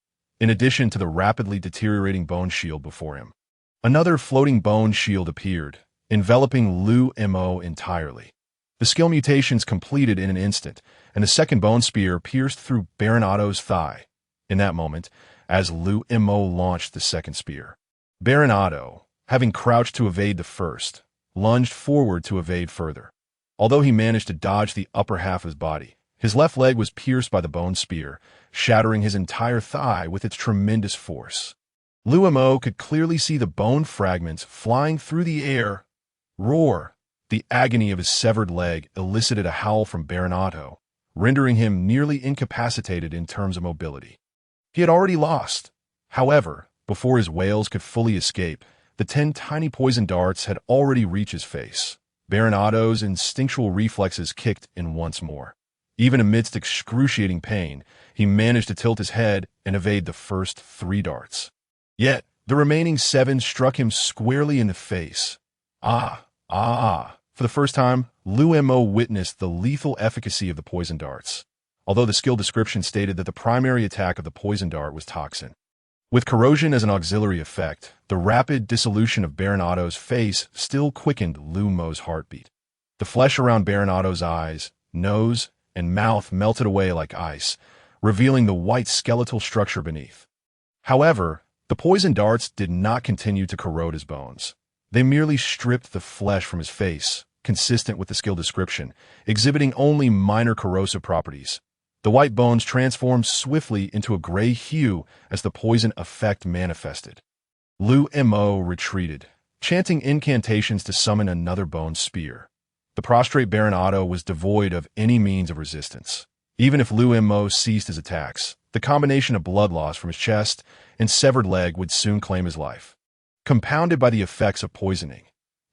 in addition to the rapidly deteriorating Bone Shield before him. Another floating Bone Shield appeared, enveloping Liu Mo entirely. The skill mutations completed in an instant, and the second Bone Spear pierced through Baron Otto's thigh. In that moment, as Liu Mo launched the second spear, Baron Otto, having crouched to evade the first, lunged forward to evade further. Although he managed to dodge the upper half of his body, his left leg was pierced by the bone spear, shattering his entire thigh with its tremendous force. Liu Mo could clearly see the bone fragments flying through the air. Roar! The agony of his severed leg elicited a howl from Baron Otto, rendering him nearly incapacitated in terms of mobility. He had already lost. However, before his wails could fully escape, the 10 tiny poison darts had already reached his face. Baron Otto's instinctual reflexes kicked in once more. Even amidst excruciating pain, he managed to tilt his head and evade the first 3 darts. Yet, the remaining 7 struck him squarely in the face. For the first time, Liu Mo witnessed the lethal efficacy of the poison darts, although the skill description stated that the primary attack of the poison dart was toxin. With corrosion as an auxiliary effect, the rapid dissolution of Baron Otto's face still quickened Liu Mo's heartbeat. The flesh around Baron Otto's eyes, nose, and mouth melted away like ice, revealing the white skeletal structure beneath. However, the poison darts did not continue to corrode his bones. They merely stripped the flesh from his face, consistent with the skill description, exhibiting only minor corrosive properties. The white bones transformed swiftly into a gray hue as the poison effect manifested. Liu Mo retreated, chanting incantations to summon another bone spear. The prostrate Baron Otto was devoid of any means of resistance. Even if Liu Mo ceased his attacks, the combination of blood loss from his chest and severed leg would soon claim his life, compounded by the effects of poisoning.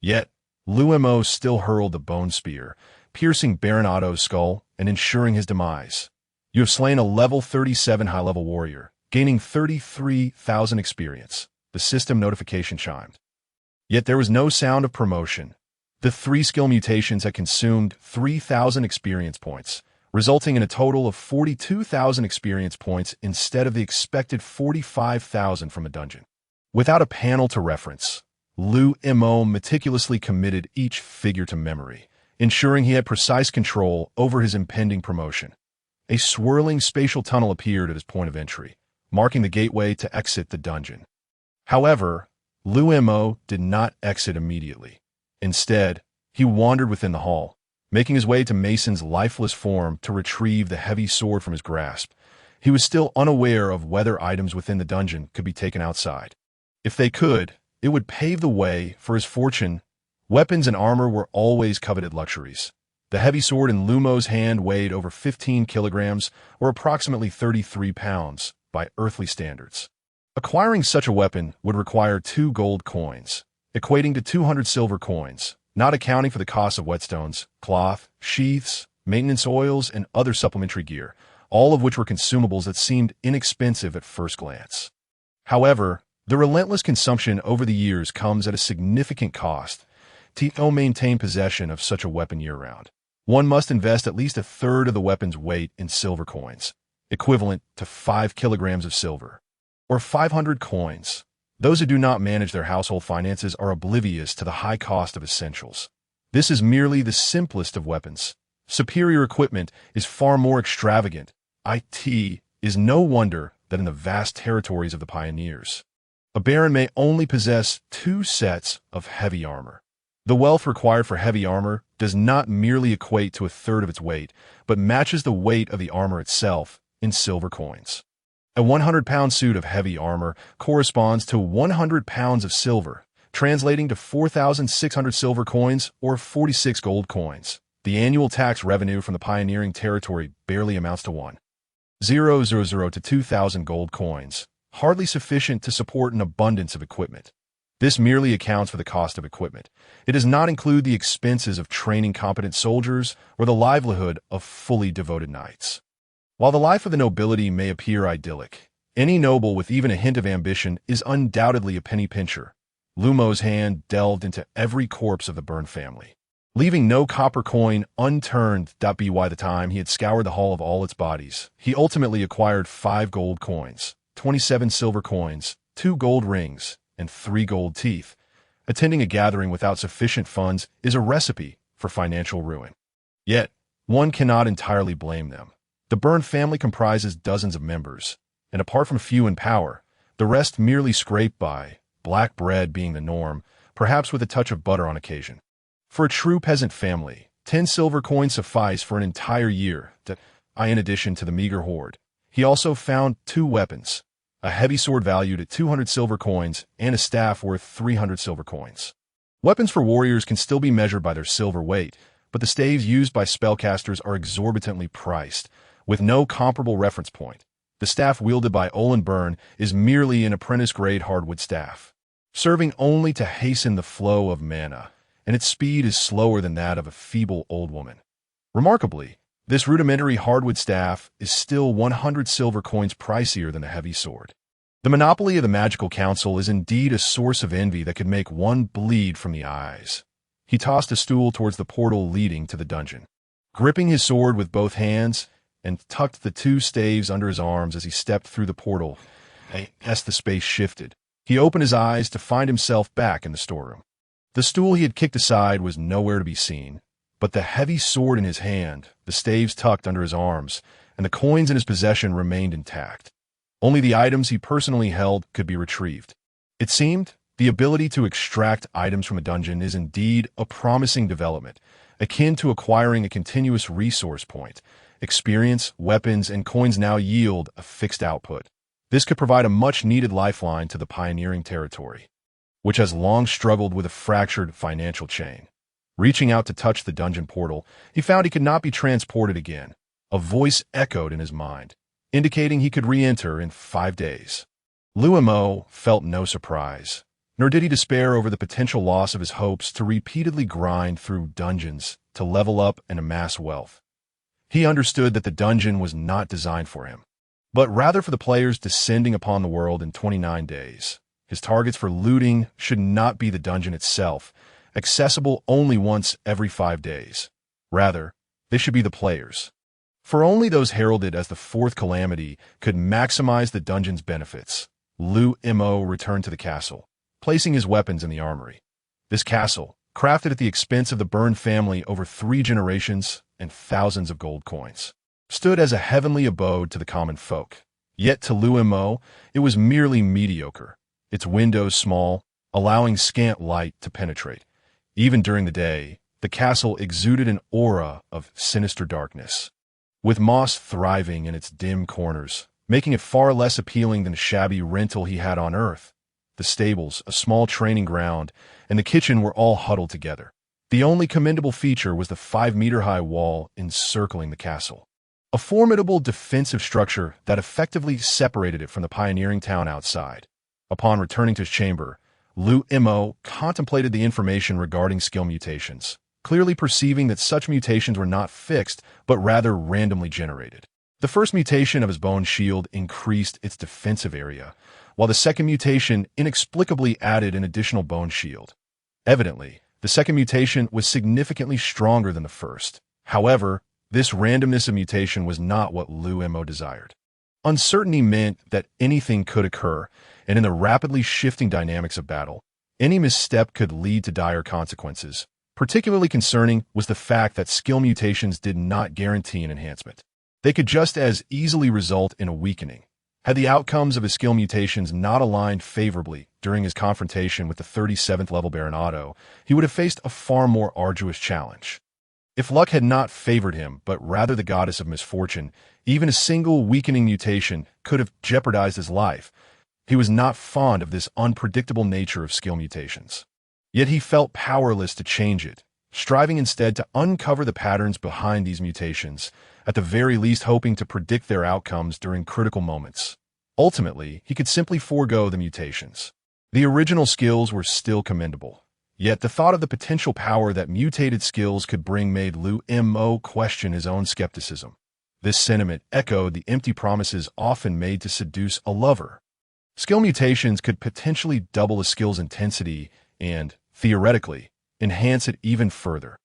Yet, Liu Mo still hurled the bone spear, piercing Baron Otto's skull and ensuring his demise. You have slain a level 37 high-level warrior, gaining 33,000 experience. The system notification chimed. Yet there was no sound of promotion. The 3 skill mutations had consumed 3,000 experience points, resulting in a total of 42,000 experience points instead of the expected 45,000 from a dungeon. Without a panel to reference, Liu Mo meticulously committed each figure to memory, ensuring he had precise control over his impending promotion. A swirling spatial tunnel appeared at his point of entry, marking the gateway to exit the dungeon. However, Liu Mo did not exit immediately. Instead, he wandered within the hall, making his way to Mason's lifeless form to retrieve the heavy sword from his grasp. He was still unaware of whether items within the dungeon could be taken outside. If they could, it would pave the way for his fortune. Weapons and armor were always coveted luxuries. The heavy sword in Liu Mo's hand weighed over 15 kilograms, or approximately 33 pounds, by earthly standards. Acquiring such a weapon would require 2 gold coins, equating to 200 silver coins, not accounting for the cost of whetstones, cloth, sheaths, maintenance oils, and other supplementary gear, all of which were consumables that seemed inexpensive at first glance. However, the relentless consumption over the years comes at a significant cost. To maintain possession of such a weapon year-round, one must invest at least a third of the weapon's weight in silver coins, equivalent to 5 kilograms of silver, or 500 coins. Those who do not manage their household finances are oblivious to the high cost of essentials. This is merely the simplest of weapons. Superior equipment is far more extravagant. It is no wonder that in the vast territories of the pioneers, a baron may only possess 2 sets of heavy armor. The wealth required for heavy armor does not merely equate to a third of its weight, but matches the weight of the armor itself in silver coins. A 100-pound suit of heavy armor corresponds to 100 pounds of silver, translating to 4,600 silver coins or 46 gold coins. The annual tax revenue from the pioneering territory barely amounts to 1,000 to 2,000 gold coins, hardly sufficient to support an abundance of equipment. This merely accounts for the cost of equipment. It does not include the expenses of training competent soldiers or the livelihood of fully devoted knights. While the life of the nobility may appear idyllic, any noble with even a hint of ambition is undoubtedly a penny pincher. Liu Mo's hand delved into every corpse of the burned family, leaving no copper coin unturned. By the time he had scoured the hall of all its bodies, he ultimately acquired 5 gold coins, 27 silver coins, 2 gold rings, and 3 gold teeth. Attending a gathering without sufficient funds is a recipe for financial ruin. Yet, one cannot entirely blame them. The burned family comprises dozens of members, and apart from few in power, the rest merely scrape by, black bread being the norm, perhaps with a touch of butter on occasion. For a true peasant family, 10 silver coins suffice for an entire year. In addition to the meager hoard, he also found 2 weapons, a heavy sword valued at 200 silver coins and a staff worth 300 silver coins. Weapons for warriors can still be measured by their silver weight, but the staves used by spellcasters are exorbitantly priced, with no comparable reference point. The staff wielded by Olin Byrne is merely an apprentice-grade hardwood staff, serving only to hasten the flow of mana, and its speed is slower than that of a feeble old woman. Remarkably, this rudimentary hardwood staff is still 100 silver coins pricier than the heavy sword. The monopoly of the Magical Council is indeed a source of envy that could make one bleed from the eyes. He tossed a stool towards the portal leading to the dungeon, gripping his sword with both hands, and tucked the 2 staves under his arms as he stepped through the portal. As the space shifted, he opened his eyes to find himself back in the storeroom. The stool he had kicked aside was nowhere to be seen, but the heavy sword in his hand, the staves tucked under his arms, and the coins in his possession remained intact. Only the items he personally held could be retrieved. It seemed the ability to extract items from a dungeon is indeed a promising development, akin to acquiring a continuous resource point. Experience, weapons, and coins now yield a fixed output. This could provide a much-needed lifeline to the pioneering territory, which has long struggled with a fractured financial chain. Reaching out to touch the dungeon portal, he found he could not be transported again. A voice echoed in his mind, indicating he could re-enter in 5 days. Liu Mo felt no surprise, nor did he despair over the potential loss of his hopes to repeatedly grind through dungeons to level up and amass wealth. He understood that the dungeon was not designed for him, but rather for the players descending upon the world in 29 days. His targets for looting should not be the dungeon itself, accessible only once every 5 days. Rather, they should be the players. For only those heralded as the fourth calamity could maximize the dungeon's benefits. Liu Mo returned to the castle, placing his weapons in the armory. This castle, crafted at the expense of the burned family over 3 generations and thousands of gold coins, stood as a heavenly abode to the common folk. Yet to Liu Mo, it was merely mediocre, its windows small, allowing scant light to penetrate. Even during the day, the castle exuded an aura of sinister darkness, with moss thriving in its dim corners, making it far less appealing than the shabby rental he had on Earth. The stables, a small training ground, and the kitchen were all huddled together. The only commendable feature was the 5-meter-high wall encircling the castle, a formidable defensive structure that effectively separated it from the pioneering town outside. Upon returning to his chamber, Liu Mo contemplated the information regarding skill mutations, clearly perceiving that such mutations were not fixed, but rather randomly generated. The first mutation of his bone shield increased its defensive area, while the second mutation inexplicably added an additional bone shield. Evidently, the second mutation was significantly stronger than the first. However, this randomness of mutation was not what Liu Mo desired. Uncertainty meant that anything could occur, and in the rapidly shifting dynamics of battle, any misstep could lead to dire consequences. Particularly concerning was the fact that skill mutations did not guarantee an enhancement. They could just as easily result in a weakening. Had the outcomes of his skill mutations not aligned favorably during his confrontation with the 37th level Baron Otto, he would have faced a far more arduous challenge. If luck had not favored him, but rather the goddess of misfortune, even a single weakening mutation could have jeopardized his life. He was not fond of this unpredictable nature of skill mutations. Yet he felt powerless to change it, striving instead to uncover the patterns behind these mutations, at the very least hoping to predict their outcomes during critical moments. Ultimately, he could simply forego the mutations. The original skills were still commendable. Yet the thought of the potential power that mutated skills could bring made Liu Mo question his own skepticism. This sentiment echoed the empty promises often made to seduce a lover. Skill mutations could potentially double a skill's intensity and, theoretically, enhance it even further.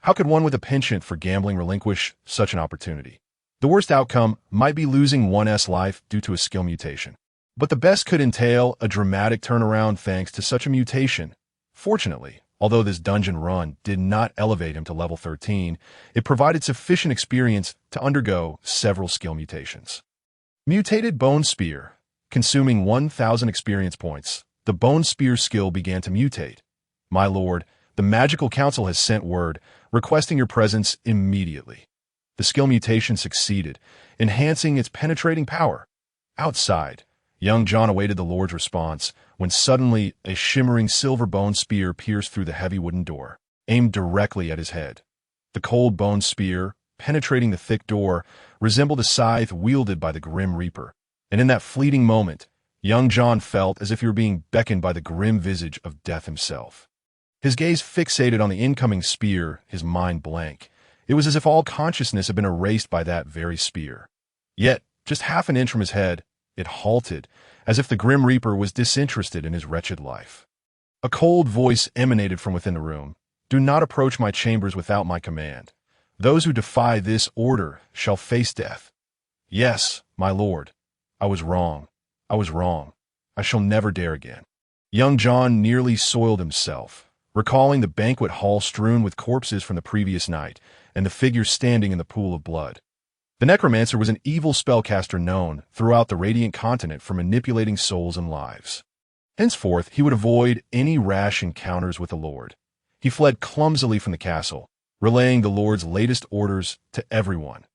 How could one with a penchant for gambling relinquish such an opportunity? The worst outcome might be losing one's life due to a skill mutation. But the best could entail a dramatic turnaround thanks to such a mutation. Fortunately, although this dungeon run did not elevate him to level 13, it provided sufficient experience to undergo several skill mutations. Mutated Bone Spear. Consuming 1,000 experience points, the Bone Spear skill began to mutate. My lord, the Magical Council has sent word, requesting your presence immediately. The skill mutation succeeded, enhancing its penetrating power. Outside, young John awaited the Lord's response, when suddenly a shimmering silver bone spear pierced through the heavy wooden door, aimed directly at his head. The cold bone spear, penetrating the thick door, resembled a scythe wielded by the Grim Reaper, and in that fleeting moment, young John felt as if he were being beckoned by the grim visage of death himself. His gaze fixated on the incoming spear, his mind blank. It was as if all consciousness had been erased by that very spear. Yet, just half an inch from his head, it halted, as if the Grim Reaper was disinterested in his wretched life. A cold voice emanated from within the room. Do not approach my chambers without my command. Those who defy this order shall face death. Yes, my lord. I was wrong. I was wrong. I shall never dare again. Young John nearly soiled himself, recalling the banquet hall strewn with corpses from the previous night and the figure standing in the pool of blood. The Necromancer was an evil spellcaster known throughout the Radiant Continent for manipulating souls and lives. Henceforth, he would avoid any rash encounters with the Lord. He fled clumsily from the castle, relaying the Lord's latest orders to everyone.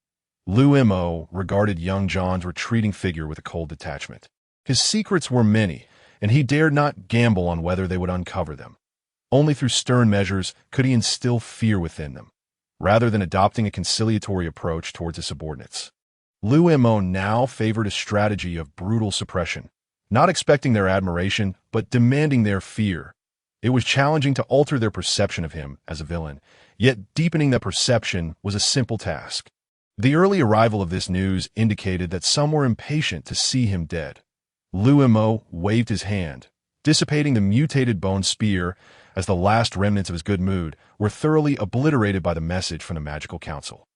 Liu Mo regarded young John's retreating figure with a cold detachment. His secrets were many, and he dared not gamble on whether they would uncover them. Only through stern measures could he instill fear within them, rather than adopting a conciliatory approach towards his subordinates. Liu Mo now favored a strategy of brutal suppression, not expecting their admiration, but demanding their fear. It was challenging to alter their perception of him as a villain, yet deepening that perception was a simple task. The early arrival of this news indicated that some were impatient to see him dead. Liu Mo waved his hand, dissipating the mutated bone spear as the last remnants of his good mood were thoroughly obliterated by the message from the magical council.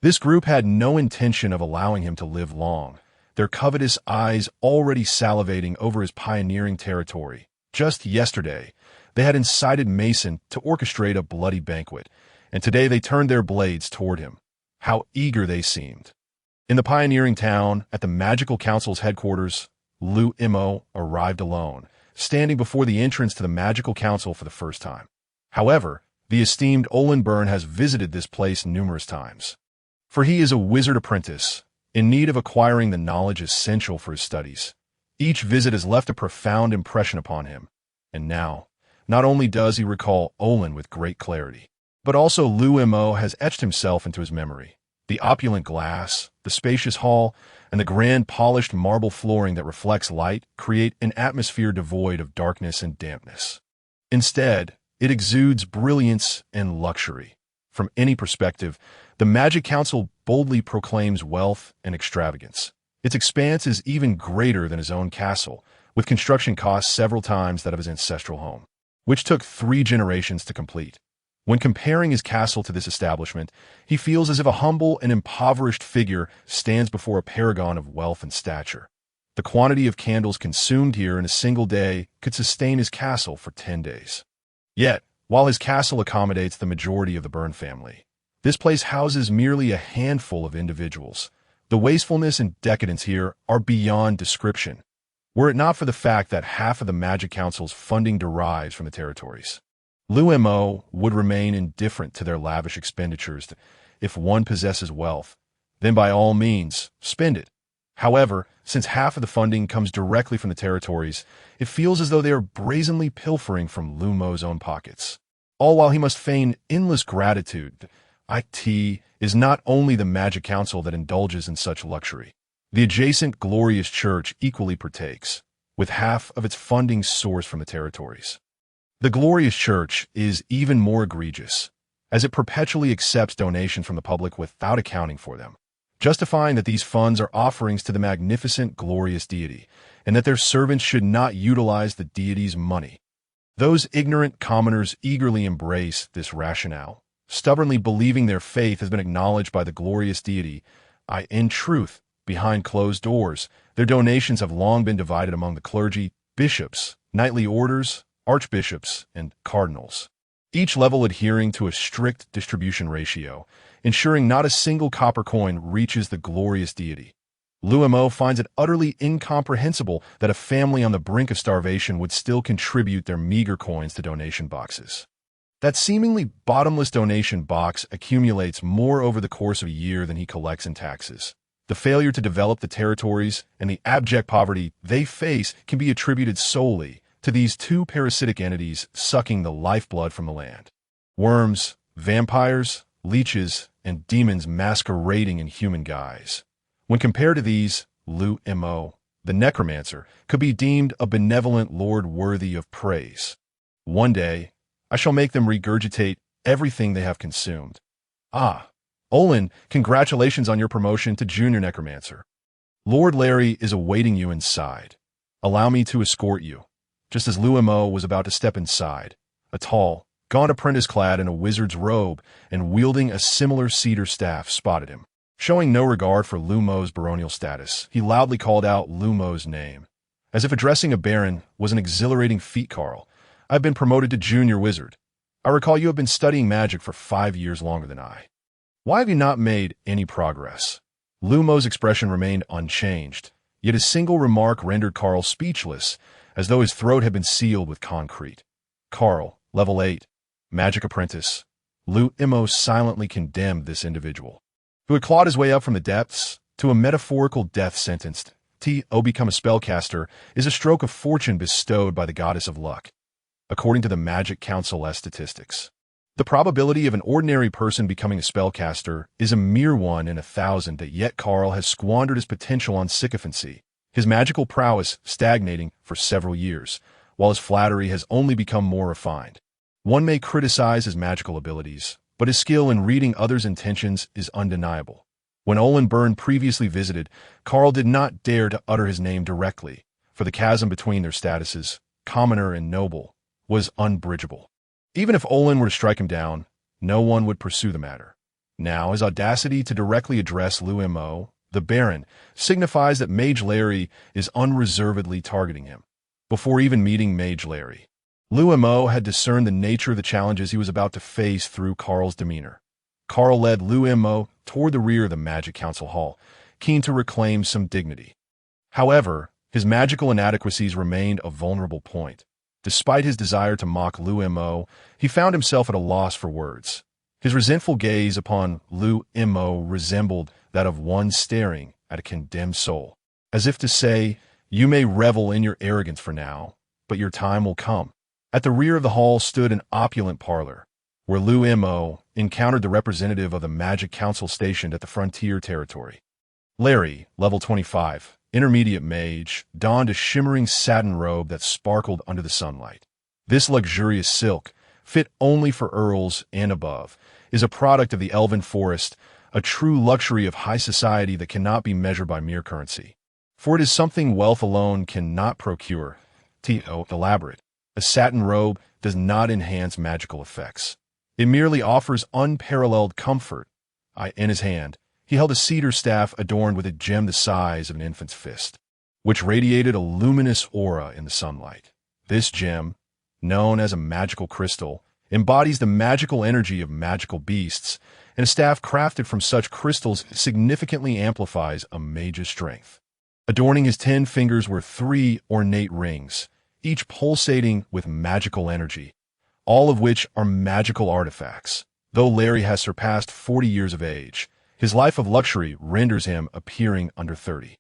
This group had no intention of allowing him to live long, their covetous eyes already salivating over his pioneering territory. Just yesterday, they had incited Mason to orchestrate a bloody banquet, and today they turned their blades toward him. How eager they seemed. In the pioneering town, at the magical council's headquarters, Liu Mo arrived alone, standing before the entrance to the magical council for the first time. However, the esteemed Olin Byrne has visited this place numerous times. For he is a wizard apprentice, in need of acquiring the knowledge essential for his studies. Each visit has left a profound impression upon him, and now, not only does he recall Olin with great clarity, but also Liu Mo has etched himself into his memory. The opulent glass, the spacious hall, and the grand polished marble flooring that reflects light create an atmosphere devoid of darkness and dampness. Instead, it exudes brilliance and luxury. From any perspective, the Magic Council boldly proclaims wealth and extravagance. Its expanse is even greater than his own castle, with construction costs several times that of his ancestral home, which took 3 generations to complete. When comparing his castle to this establishment, he feels as if a humble and impoverished figure stands before a paragon of wealth and stature. The quantity of candles consumed here in a single day could sustain his castle for 10 days. Yet, while his castle accommodates the majority of the Byrne family, this place houses merely a handful of individuals. The wastefulness and decadence here are beyond description, were it not for the fact that half of the Magic Council's funding derives from the territories. Liu Mo would remain indifferent to their lavish expenditures. If one possesses wealth, then by all means, spend it. However, since half of the funding comes directly from the territories, it feels as though they are brazenly pilfering from Liu Mo's own pockets. All while he must feign endless gratitude. It is not only the Magic Council that indulges in such luxury. The adjacent glorious church equally partakes, with half of its funding sourced from the territories. The glorious church is even more egregious, as it perpetually accepts donations from the public without accounting for them, justifying that these funds are offerings to the magnificent glorious deity, and that their servants should not utilize the deity's money. Those ignorant commoners eagerly embrace this rationale, stubbornly believing their faith has been acknowledged by the glorious deity. In truth, behind closed doors, their donations have long been divided among the clergy, bishops, knightly orders, archbishops, and cardinals, each level adhering to a strict distribution ratio, ensuring not a single copper coin reaches the glorious deity. Liu Mo finds it utterly incomprehensible that a family on the brink of starvation would still contribute their meager coins to donation boxes. That seemingly bottomless donation box accumulates more over the course of a year than he collects in taxes. The failure to develop the territories and the abject poverty they face can be attributed solely to these 2 parasitic entities sucking the lifeblood from the land. Worms, vampires, leeches, and demons masquerading in human guise. When compared to these, Liu Mo, the Necromancer, could be deemed a benevolent lord worthy of praise. One day, I shall make them regurgitate everything they have consumed. Olin, congratulations on your promotion to Junior Necromancer. Lord Larry is awaiting you inside. Allow me to escort you. Just as Liu Mo was about to step inside, a tall, gaunt apprentice clad in a wizard's robe and wielding a similar cedar staff spotted him. Showing no regard for Liu Mo's baronial status, he loudly called out Liu Mo's name. As if addressing a baron was an exhilarating feat, Carl. I've been promoted to junior wizard. I recall you have been studying magic for 5 years longer than I. Why have you not made any progress? Liu Mo's expression remained unchanged, yet a single remark rendered Carl speechless, as though his throat had been sealed with concrete. Carl, level 8, magic apprentice. Liu Mo silently condemned this individual, who had clawed his way up from the depths to a metaphorical death sentence. To become a spellcaster is a stroke of fortune bestowed by the goddess of luck, according to the Magic Council's statistics. The probability of an ordinary person becoming a spellcaster is a mere 1 in 1,000, yet Carl has squandered his potential on sycophancy, his magical prowess stagnating for several years, while his flattery has only become more refined. One may criticize his magical abilities, but his skill in reading others' intentions is undeniable. When Olin Byrne previously visited, Carl did not dare to utter his name directly, for the chasm between their statuses commoner and noble, was unbridgeable. Even if Olin were to strike him down, no one would pursue the matter. Now, his audacity to directly address Liu Mo, the Baron, signifies that Mage Larry is unreservedly targeting him. Before even meeting Mage Larry, Liu Mo had discerned the nature of the challenges he was about to face through Carl's demeanor. Carl led Liu Mo toward the rear of the Magic Council Hall, keen to reclaim some dignity. However, his magical inadequacies remained a vulnerable point. Despite his desire to mock Liu Mo, he found himself at a loss for words. His resentful gaze upon Liu Mo resembled that of one staring at a condemned soul, as if to say, "You may revel in your arrogance for now, but your time will come." At the rear of the hall stood an opulent parlor, where Liu Mo encountered the representative of the Magic Council stationed at the frontier territory. Larry, level 25, intermediate mage, donned a shimmering satin robe that sparkled under the sunlight. This luxurious silk, fit only for earls and above, is a product of the elven forest, a true luxury of high society that cannot be measured by mere currency. For it is something wealth alone cannot procure. Elaborate. A satin robe does not enhance magical effects. It merely offers unparalleled comfort. In his hand, he held a cedar staff adorned with a gem the size of an infant's fist, which radiated a luminous aura in the sunlight. This gem, known as a magical crystal, embodies the magical energy of magical beasts, and a staff crafted from such crystals significantly amplifies a mage's strength. Adorning his 10 fingers were 3 ornate rings, each pulsating with magical energy, all of which are magical artifacts. Though Larry has surpassed 40 years of age, his life of luxury renders him appearing under 30.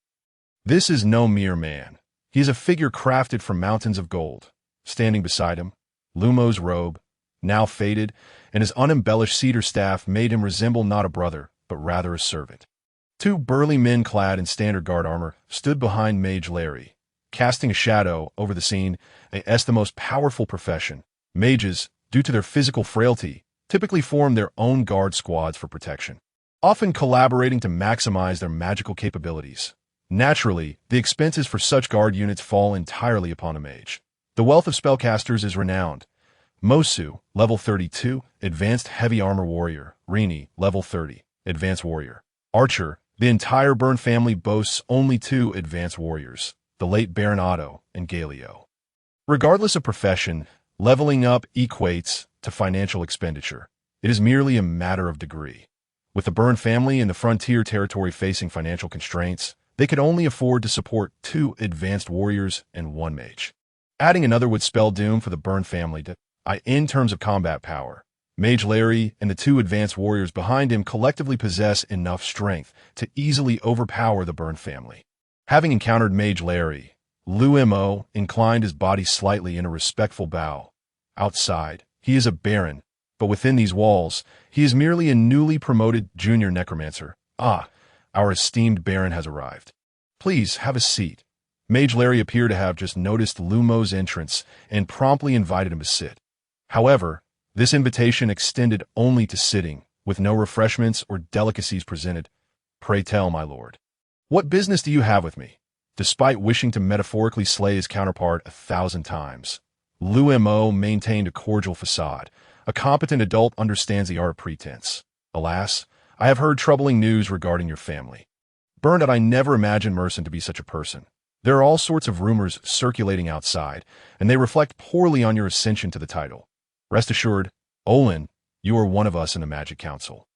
This is no mere man. He is a figure crafted from mountains of gold. Standing beside him, Liu Mo's robe, now faded, and his unembellished cedar staff made him resemble not a brother, but rather a servant. 2 burly men clad in standard guard armor stood behind Mage Larry, casting a shadow over the scene. As the most powerful profession, mages, due to their physical frailty, typically form their own guard squads for protection, often collaborating to maximize their magical capabilities. Naturally, the expenses for such guard units fall entirely upon a mage. The wealth of spellcasters is renowned. Mosu, level 32, advanced heavy armor warrior. Rini, level 30, advanced warrior. Archer, the entire Byrne family boasts only 2 advanced warriors, the late Baron Otto and Galio. Regardless of profession, leveling up equates to financial expenditure. It is merely a matter of degree. With the Byrne family and the frontier territory facing financial constraints, they could only afford to support 2 advanced warriors and 1 mage. Adding another would spell doom for the Byrne family in terms of combat power. Mage Larry and the 2 advanced warriors behind him collectively possess enough strength to easily overpower the Byrne family. Having encountered Mage Larry, Liu Mo inclined his body slightly in a respectful bow. Outside, he is a baron, but within these walls, he is merely a newly promoted junior necromancer. Our esteemed baron has arrived. Please have a seat. Mage Larry appeared to have just noticed Liu Mo's entrance and promptly invited him to sit. However, this invitation extended only to sitting, with no refreshments or delicacies presented. Pray tell, my lord, what business do you have with me? Despite wishing to metaphorically slay his counterpart 1,000 times, Liu Mo maintained a cordial facade. A competent adult understands the art of pretense. Alas, I have heard troubling news regarding your family. Bernard, I never imagined Merson to be such a person. There are all sorts of rumors circulating outside, and they reflect poorly on your ascension to the title. Rest assured, Olin, you are one of us in the Magic Council.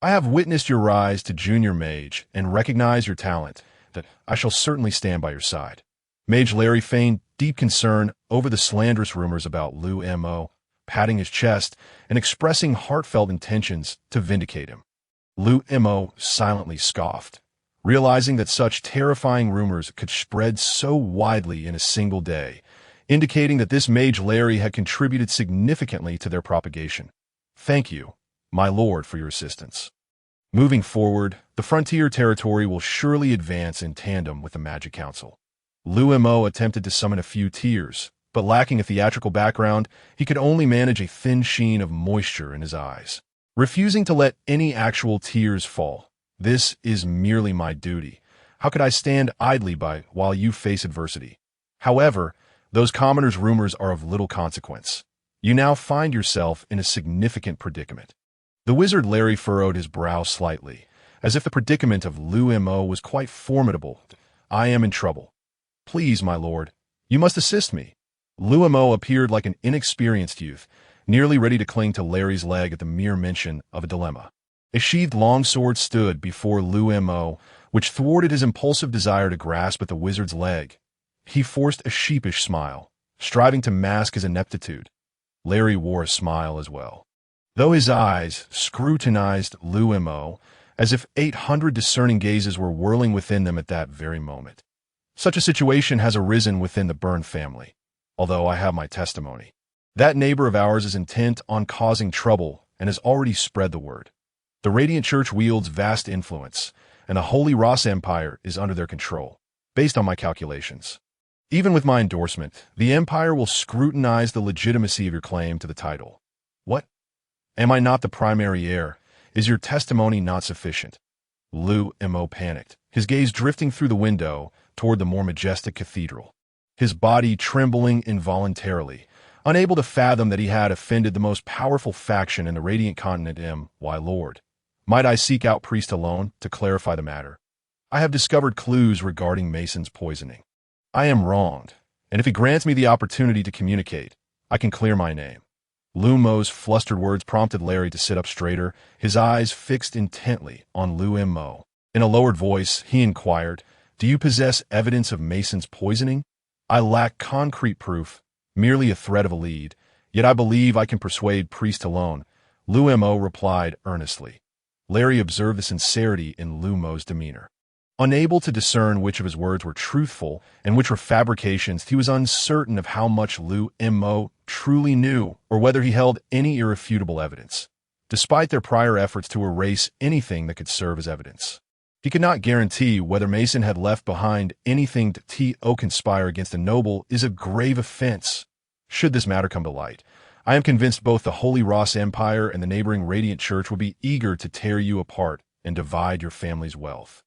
I have witnessed your rise to junior mage and recognize your talent, that I shall certainly stand by your side. Mage Larry feigned deep concern over the slanderous rumors about Liu Mo, patting his chest and expressing heartfelt intentions to vindicate him. Liu Mo silently scoffed, realizing that such terrifying rumors could spread so widely in a single day, indicating that this Mage Larry had contributed significantly to their propagation. Thank you, my lord, for your assistance. Moving forward, the frontier territory will surely advance in tandem with the Magic Council. Liu Mo attempted to summon a few tears, but lacking a theatrical background, he could only manage a thin sheen of moisture in his eyes, refusing to let any actual tears fall. This is merely my duty. How could I stand idly by while you face adversity? However, Those commoners' rumors are of little consequence. You now find yourself in a significant predicament. The wizard Larry furrowed his brow slightly, as if the predicament of Liu Mo was quite formidable. I am in trouble. Please, my lord, you must assist me. Liu Mo appeared like an inexperienced youth, nearly ready to cling to Larry's leg at the mere mention of a dilemma. A sheathed longsword stood before Liu Mo, which thwarted his impulsive desire to grasp at the wizard's leg. He forced a sheepish smile, striving to mask his ineptitude. Larry wore a smile as well, though his eyes scrutinized Liu Mo as if 800 discerning gazes were whirling within them at that very moment. Such a situation has arisen within the Byrne family, although I have my testimony. That neighbor of ours is intent on causing trouble and has already spread the word. The Radiant Church wields vast influence, and the Holy Ross Empire is under their control, based on my calculations. Even with my endorsement, the Empire will scrutinize the legitimacy of your claim to the title. What? Am I not the primary heir? Is your testimony not sufficient? Liu Mo panicked, his gaze drifting through the window toward the more majestic cathedral, his body trembling involuntarily, unable to fathom that he had offended the most powerful faction in the Radiant Continent. My lord, might I seek out priest alone to clarify the matter? I have discovered clues regarding Mason's poisoning. I am wronged, and if he grants me the opportunity to communicate, I can clear my name. Liu Mo's flustered words prompted Larry to sit up straighter, his eyes fixed intently on Liu Mo. In a lowered voice, he inquired, "Do you possess evidence of Mason's poisoning?" "I lack concrete proof, merely a thread of a lead, yet I believe I can persuade priest alone," Liu Mo replied earnestly. Larry observed the sincerity in Liu Mo's demeanor. Unable to discern which of his words were truthful and which were fabrications, he was uncertain of how much Liu Mo truly knew or whether he held any irrefutable evidence, despite their prior efforts to erase anything that could serve as evidence. He could not guarantee whether Mason had left behind anything to conspire against a noble is a grave offense. Should this matter come to light, I am convinced both the Holy Ross Empire and the neighboring Radiant Church would be eager to tear you apart and divide your family's wealth.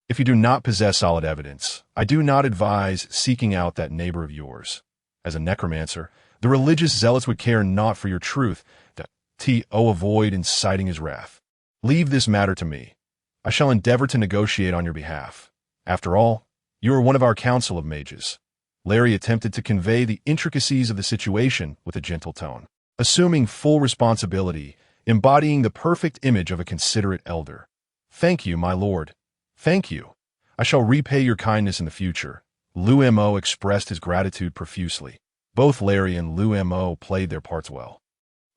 If you do not possess solid evidence, I do not advise seeking out that neighbor of yours. As a necromancer, the religious zealots would care not for your truth, that avoid inciting his wrath. Leave this matter to me. I shall endeavor to negotiate on your behalf. After all, you are one of our council of mages. Larry attempted to convey the intricacies of the situation with a gentle tone, assuming full responsibility, embodying the perfect image of a considerate elder. Thank you, my lord. Thank you. I shall repay your kindness in the future. Liu Mo expressed his gratitude profusely. Both Larry and Liu Mo played their parts well.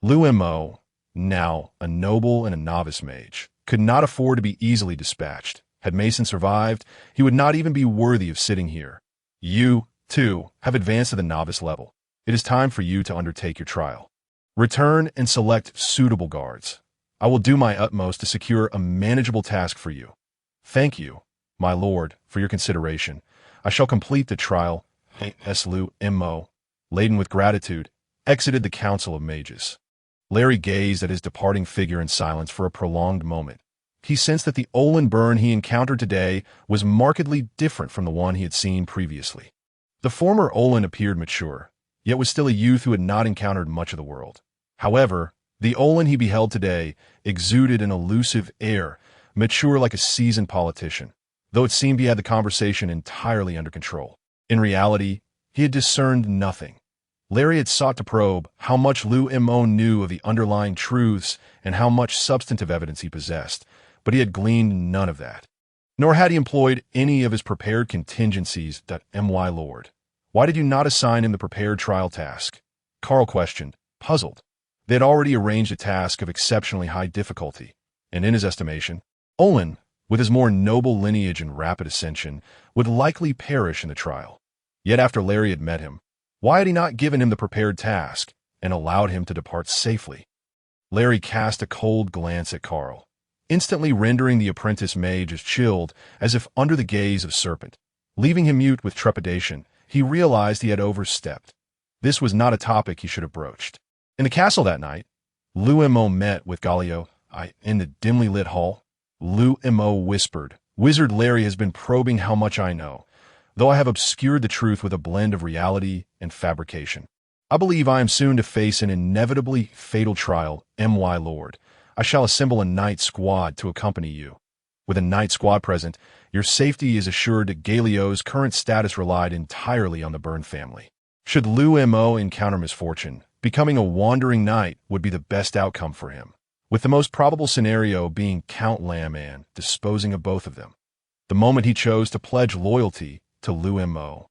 Liu Mo, now a noble and a novice mage, could not afford to be easily dispatched. Had Mason survived, he would not even be worthy of sitting here. You, too, have advanced to the novice level. It is time for you to undertake your trial. Return and select suitable guards. I will do my utmost to secure a manageable task for you. Thank you, my lord, for your consideration. I shall complete the trial. Liu Mo, laden with gratitude, exited the Council of Mages. Larry gazed at his departing figure in silence for a prolonged moment. He sensed that the Olin Byrne he encountered today was markedly different from the one he had seen previously. The former Olin appeared mature, yet was still a youth who had not encountered much of the world. However, the Olin he beheld today exuded an elusive air, mature like a seasoned politician, though it seemed he had the conversation entirely under control. In reality, he had discerned nothing. Larry had sought to probe how much Liu Mo knew of the underlying truths and how much substantive evidence he possessed, but he had gleaned none of that. Nor had he employed any of his prepared contingencies. My lord, why did you not assign him the prepared trial task? Carl questioned, puzzled. They had already arranged a task of exceptionally high difficulty, and in his estimation, Olin, with his more noble lineage and rapid ascension, would likely perish in the trial. Yet after Larry had met him, why had he not given him the prepared task and allowed him to depart safely? Larry cast a cold glance at Carl, instantly rendering the apprentice mage as chilled as if under the gaze of a serpent. Leaving him mute with trepidation, he realized he had overstepped. This was not a topic he should have broached. In the castle that night, Liu Mo met with Galio in the dimly lit hall. Liu Mo whispered, "Wizard Larry has been probing how much I know. though I have obscured the truth with a blend of reality and fabrication. I believe I am soon to face an inevitably fatal trial, my lord. I shall assemble a knight squad to accompany you. With a knight squad present, your safety is assured that Galio's current status relied entirely on the Byrne family. Should Liu Mo encounter misfortune, becoming a wandering knight would be the best outcome for him, with the most probable scenario being Count Lamman disposing of both of them. The moment he chose to pledge loyalty to Liu Mo,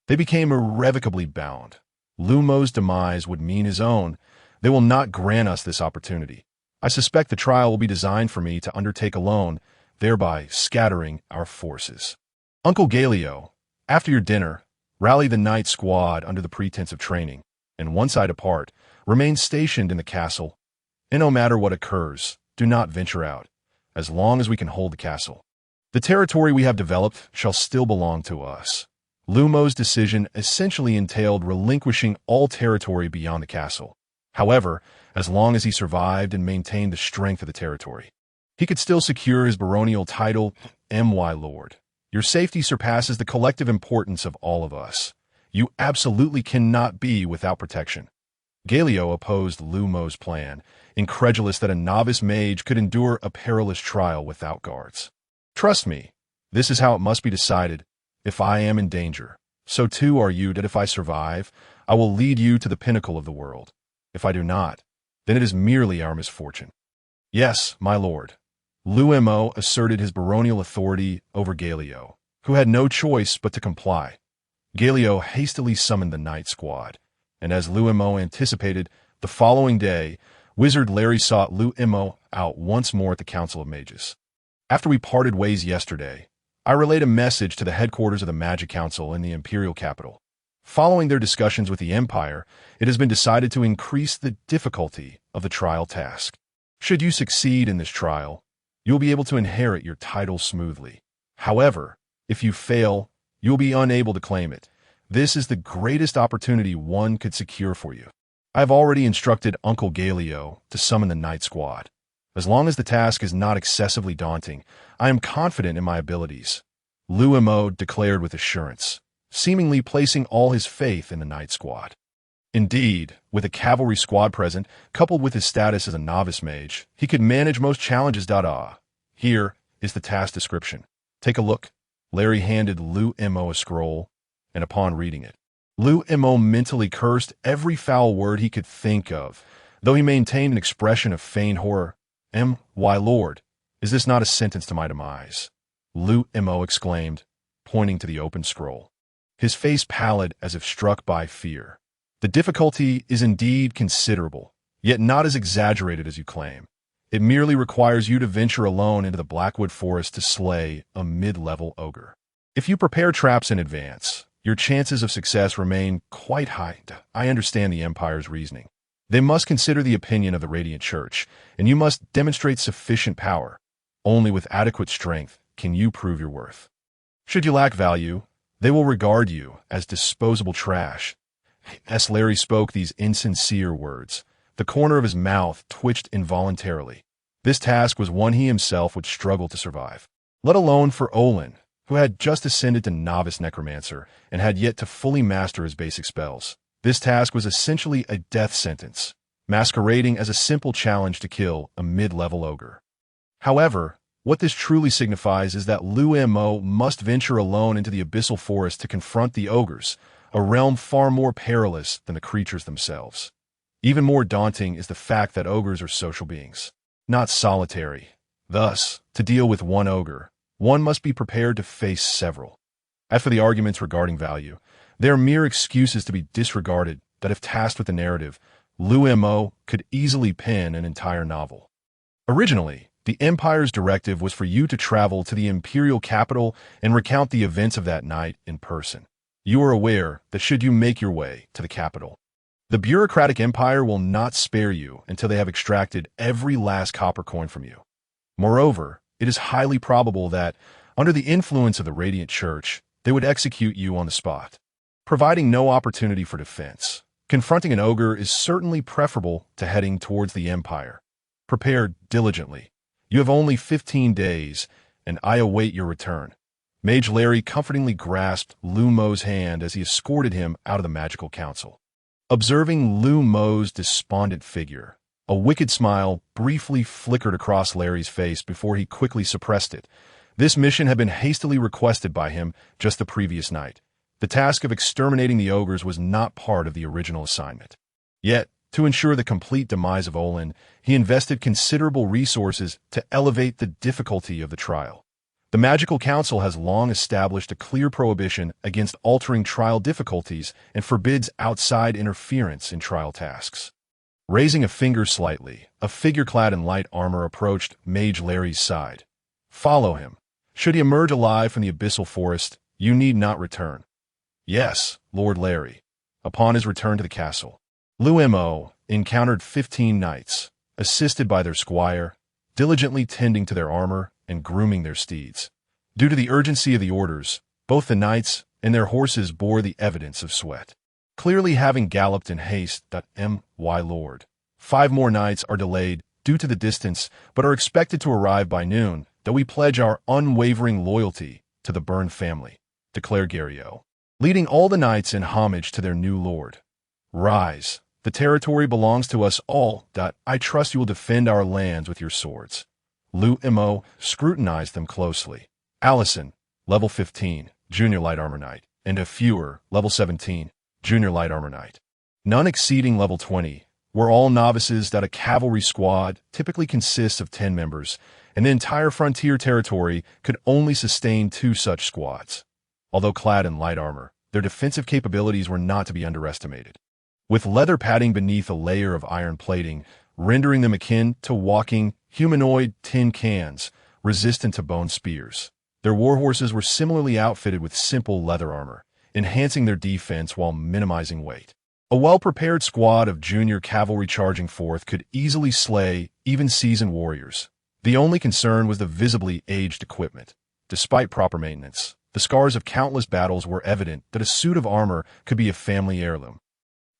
they became irrevocably bound. Liu Mo's demise would mean his own. They will not grant us this opportunity. I suspect the trial will be designed for me to undertake alone, thereby scattering our forces. Uncle Galio, after your dinner, rally the knight squad under the pretense of training, and once I depart, remain stationed in the castle, and no matter what occurs, do not venture out, as long as we can hold the castle. The territory we have developed shall still belong to us. Liu Mo's decision essentially entailed relinquishing all territory beyond the castle. However, as long as he survived and maintained the strength of the territory, he could still secure his baronial title, my lord. Your safety surpasses the collective importance of all of us. You absolutely cannot be without protection. Galio opposed Liu Mo's plan, incredulous that a novice mage could endure a perilous trial without guards. Trust me, this is how it must be decided. If I am in danger, so too are you, that if I survive, I will lead you to the pinnacle of the world. If I do not, then it is merely our misfortune. Yes, my lord. Liu Mo asserted his baronial authority over Galio, who had no choice but to comply. Galio hastily summoned the knight squad, and as Liu Mo anticipated, the following day, Wizard Larry sought Liu Mo out once more at the Council of Mages. After we parted ways yesterday, I relayed a message to the headquarters of the Magic Council in the imperial capital. Following their discussions with the Empire, it has been decided to increase the difficulty of the trial task. Should you succeed in this trial, you will be able to inherit your title smoothly. However, if you fail, you will be unable to claim it. This is the greatest opportunity one could secure for you. I have already instructed Uncle Galio to summon the Knight Squad. As long as the task is not excessively daunting, I am confident in my abilities, Liu Mo declared with assurance, seemingly placing all his faith in the Knight Squad. Indeed, with a cavalry squad present, coupled with his status as a novice mage, he could manage most challenges. Here is the task description. Take a look. Larry handed Liu Mo a scroll, and upon reading it, Liu Mo mentally cursed every foul word he could think of, though he maintained an expression of feigned horror. Why, Lord, is this not a sentence to my demise? Liu Mo exclaimed, pointing to the open scroll, his face pallid as if struck by fear. The difficulty is indeed considerable, yet not as exaggerated as you claim. It merely requires you to venture alone into the Blackwood Forest to slay a mid-level ogre. If you prepare traps in advance, your chances of success remain quite high. I understand the Empire's reasoning. They must consider the opinion of the Radiant Church, and you must demonstrate sufficient power. Only with adequate strength can you prove your worth. Should you lack value, they will regard you as disposable trash. As Larry spoke these insincere words, the corner of his mouth twitched involuntarily. This task was one he himself would struggle to survive, let alone for Olin, who had just ascended to novice necromancer and had yet to fully master his basic spells. This task was essentially a death sentence, masquerading as a simple challenge to kill a mid-level ogre. However, what this truly signifies is that Liu Mo must venture alone into the abyssal forest to confront the ogres, a realm far more perilous than the creatures themselves. Even more daunting is the fact that ogres are social beings, not solitary. Thus, to deal with one ogre, one must be prepared to face several. As for the arguments regarding value, they are mere excuses to be disregarded that if tasked with the narrative, Liu Mo could easily pen an entire novel. Originally, the Empire's directive was for you to travel to the imperial capital and recount the events of that night in person. You are aware that should you make your way to the capital, the bureaucratic empire will not spare you until they have extracted every last copper coin from you. Moreover, it is highly probable that, under the influence of the Radiant Church, they would execute you on the spot, providing no opportunity for defense. Confronting an ogre is certainly preferable to heading towards the Empire. Prepare diligently. You have only 15 days, and I await your return. Mage Larry comfortingly grasped Liu Mo's hand as he escorted him out of the magical council. Observing Liu Mo's despondent figure, a wicked smile briefly flickered across Larry's face before he quickly suppressed it. This mission had been hastily requested by him just the previous night. The task of exterminating the ogres was not part of the original assignment. Yet, to ensure the complete demise of Olin, he invested considerable resources to elevate the difficulty of the trial. The Magical Council has long established a clear prohibition against altering trial difficulties and forbids outside interference in trial tasks. Raising a finger slightly, a figure clad in light armor approached Mage Larry's side. "Follow him. Should he emerge alive from the abyssal forest, you need not return." "Yes, Lord Larry." Upon his return to the castle, Liu Mo encountered 15 knights, assisted by their squire, diligently tending to their armor and grooming their steeds. Due to the urgency of the orders, both the knights and their horses bore the evidence of sweat, clearly having galloped in haste. My lord. 5 more knights are delayed due to the distance, but are expected to arrive by noon, that we pledge our unwavering loyalty to the Byrne family, declared Gario, leading all the knights in homage to their new lord. "Rise. The territory belongs to us all. I trust you will defend our lands with your swords." Liu Mo scrutinized them closely. Allison, level 15, Junior Light Armor Knight, and a fewer, level 17, Junior Light Armor Knight. None exceeding level 20, were all novices. A cavalry squad typically consists of 10 members, and the entire frontier territory could only sustain 2 such squads. Although clad in light armor, their defensive capabilities were not to be underestimated. With leather padding beneath a layer of iron plating, rendering them akin to walking, humanoid tin cans, resistant to bone spears. Their warhorses were similarly outfitted with simple leather armor, enhancing their defense while minimizing weight. A well-prepared squad of junior cavalry charging forth could easily slay even seasoned warriors. The only concern was the visibly aged equipment. Despite proper maintenance, the scars of countless battles were evident that a suit of armor could be a family heirloom.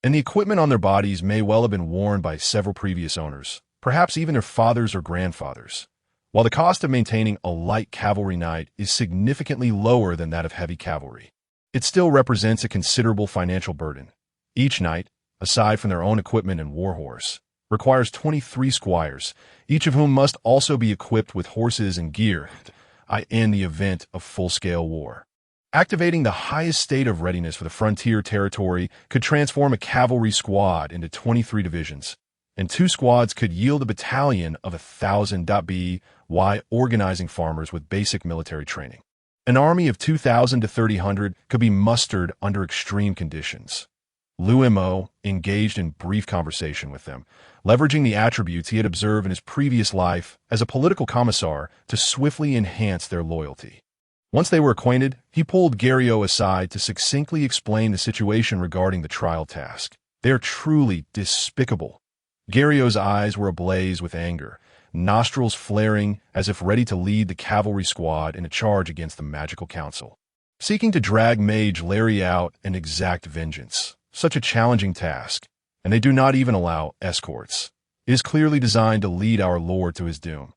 And the equipment on their bodies may well have been worn by several previous owners, perhaps even their fathers or grandfathers. While the cost of maintaining a light cavalry knight is significantly lower than that of heavy cavalry, it still represents a considerable financial burden. Each knight, aside from their own equipment and warhorse, requires 23 squires, each of whom must also be equipped with horses and gear, in the event of full-scale war. Activating the highest state of readiness for the frontier territory could transform a cavalry squad into 23 divisions, and 2 squads could yield a battalion of 1,000 by organizing farmers with basic military training. An army of 2,000 to 3,000 could be mustered under extreme conditions. Liu Mo engaged in brief conversation with them, leveraging the attributes he had observed in his previous life as a political commissar to swiftly enhance their loyalty. Once they were acquainted, he pulled Gario aside to succinctly explain the situation regarding the trial task. "They are truly despicable." Gario's eyes were ablaze with anger, nostrils flaring as if ready to lead the cavalry squad in a charge against the Magical Council, seeking to drag Mage Larry out and exact vengeance. Such a challenging task, and they do not even allow escorts. It is clearly designed to lead our lord to his doom.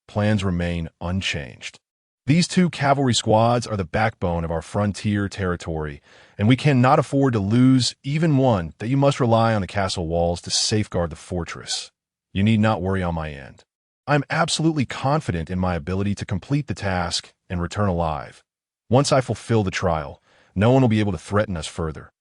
Plans remain unchanged. These 2 cavalry squads are the backbone of our frontier territory, and we cannot afford to lose even one. That you must rely on the castle walls to safeguard the fortress. You need not worry on my end. I am absolutely confident in my ability to complete the task and return alive. Once I fulfill the trial, no one will be able to threaten us further.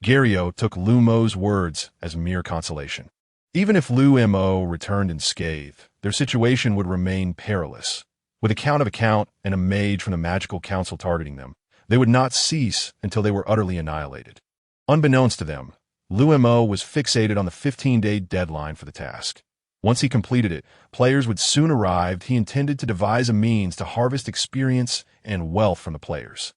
Gario took Liu Mo's words as mere consolation. Even if Liu Mo returned unscathed, their situation would remain perilous. With a count of account and a mage from the Magical Council targeting them, they would not cease until they were utterly annihilated. Unbeknownst to them, Liu Mo was fixated on the 15-day deadline for the task. Once he completed it, players would soon arrive. He intended to devise a means to harvest experience and wealth from the players.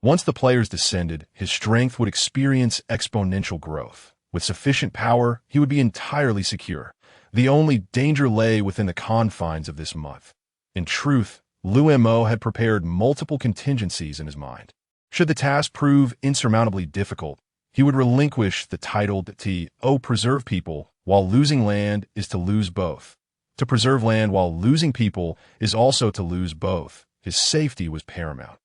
Once the players descended, his strength would experience exponential growth. With sufficient power, he would be entirely secure. The only danger lay within the confines of this month. In truth, Liu Mo had prepared multiple contingencies in his mind. Should the task prove insurmountably difficult, he would relinquish the title to preserve people while losing land is to lose both. To preserve land while losing people is also to lose both. His safety was paramount.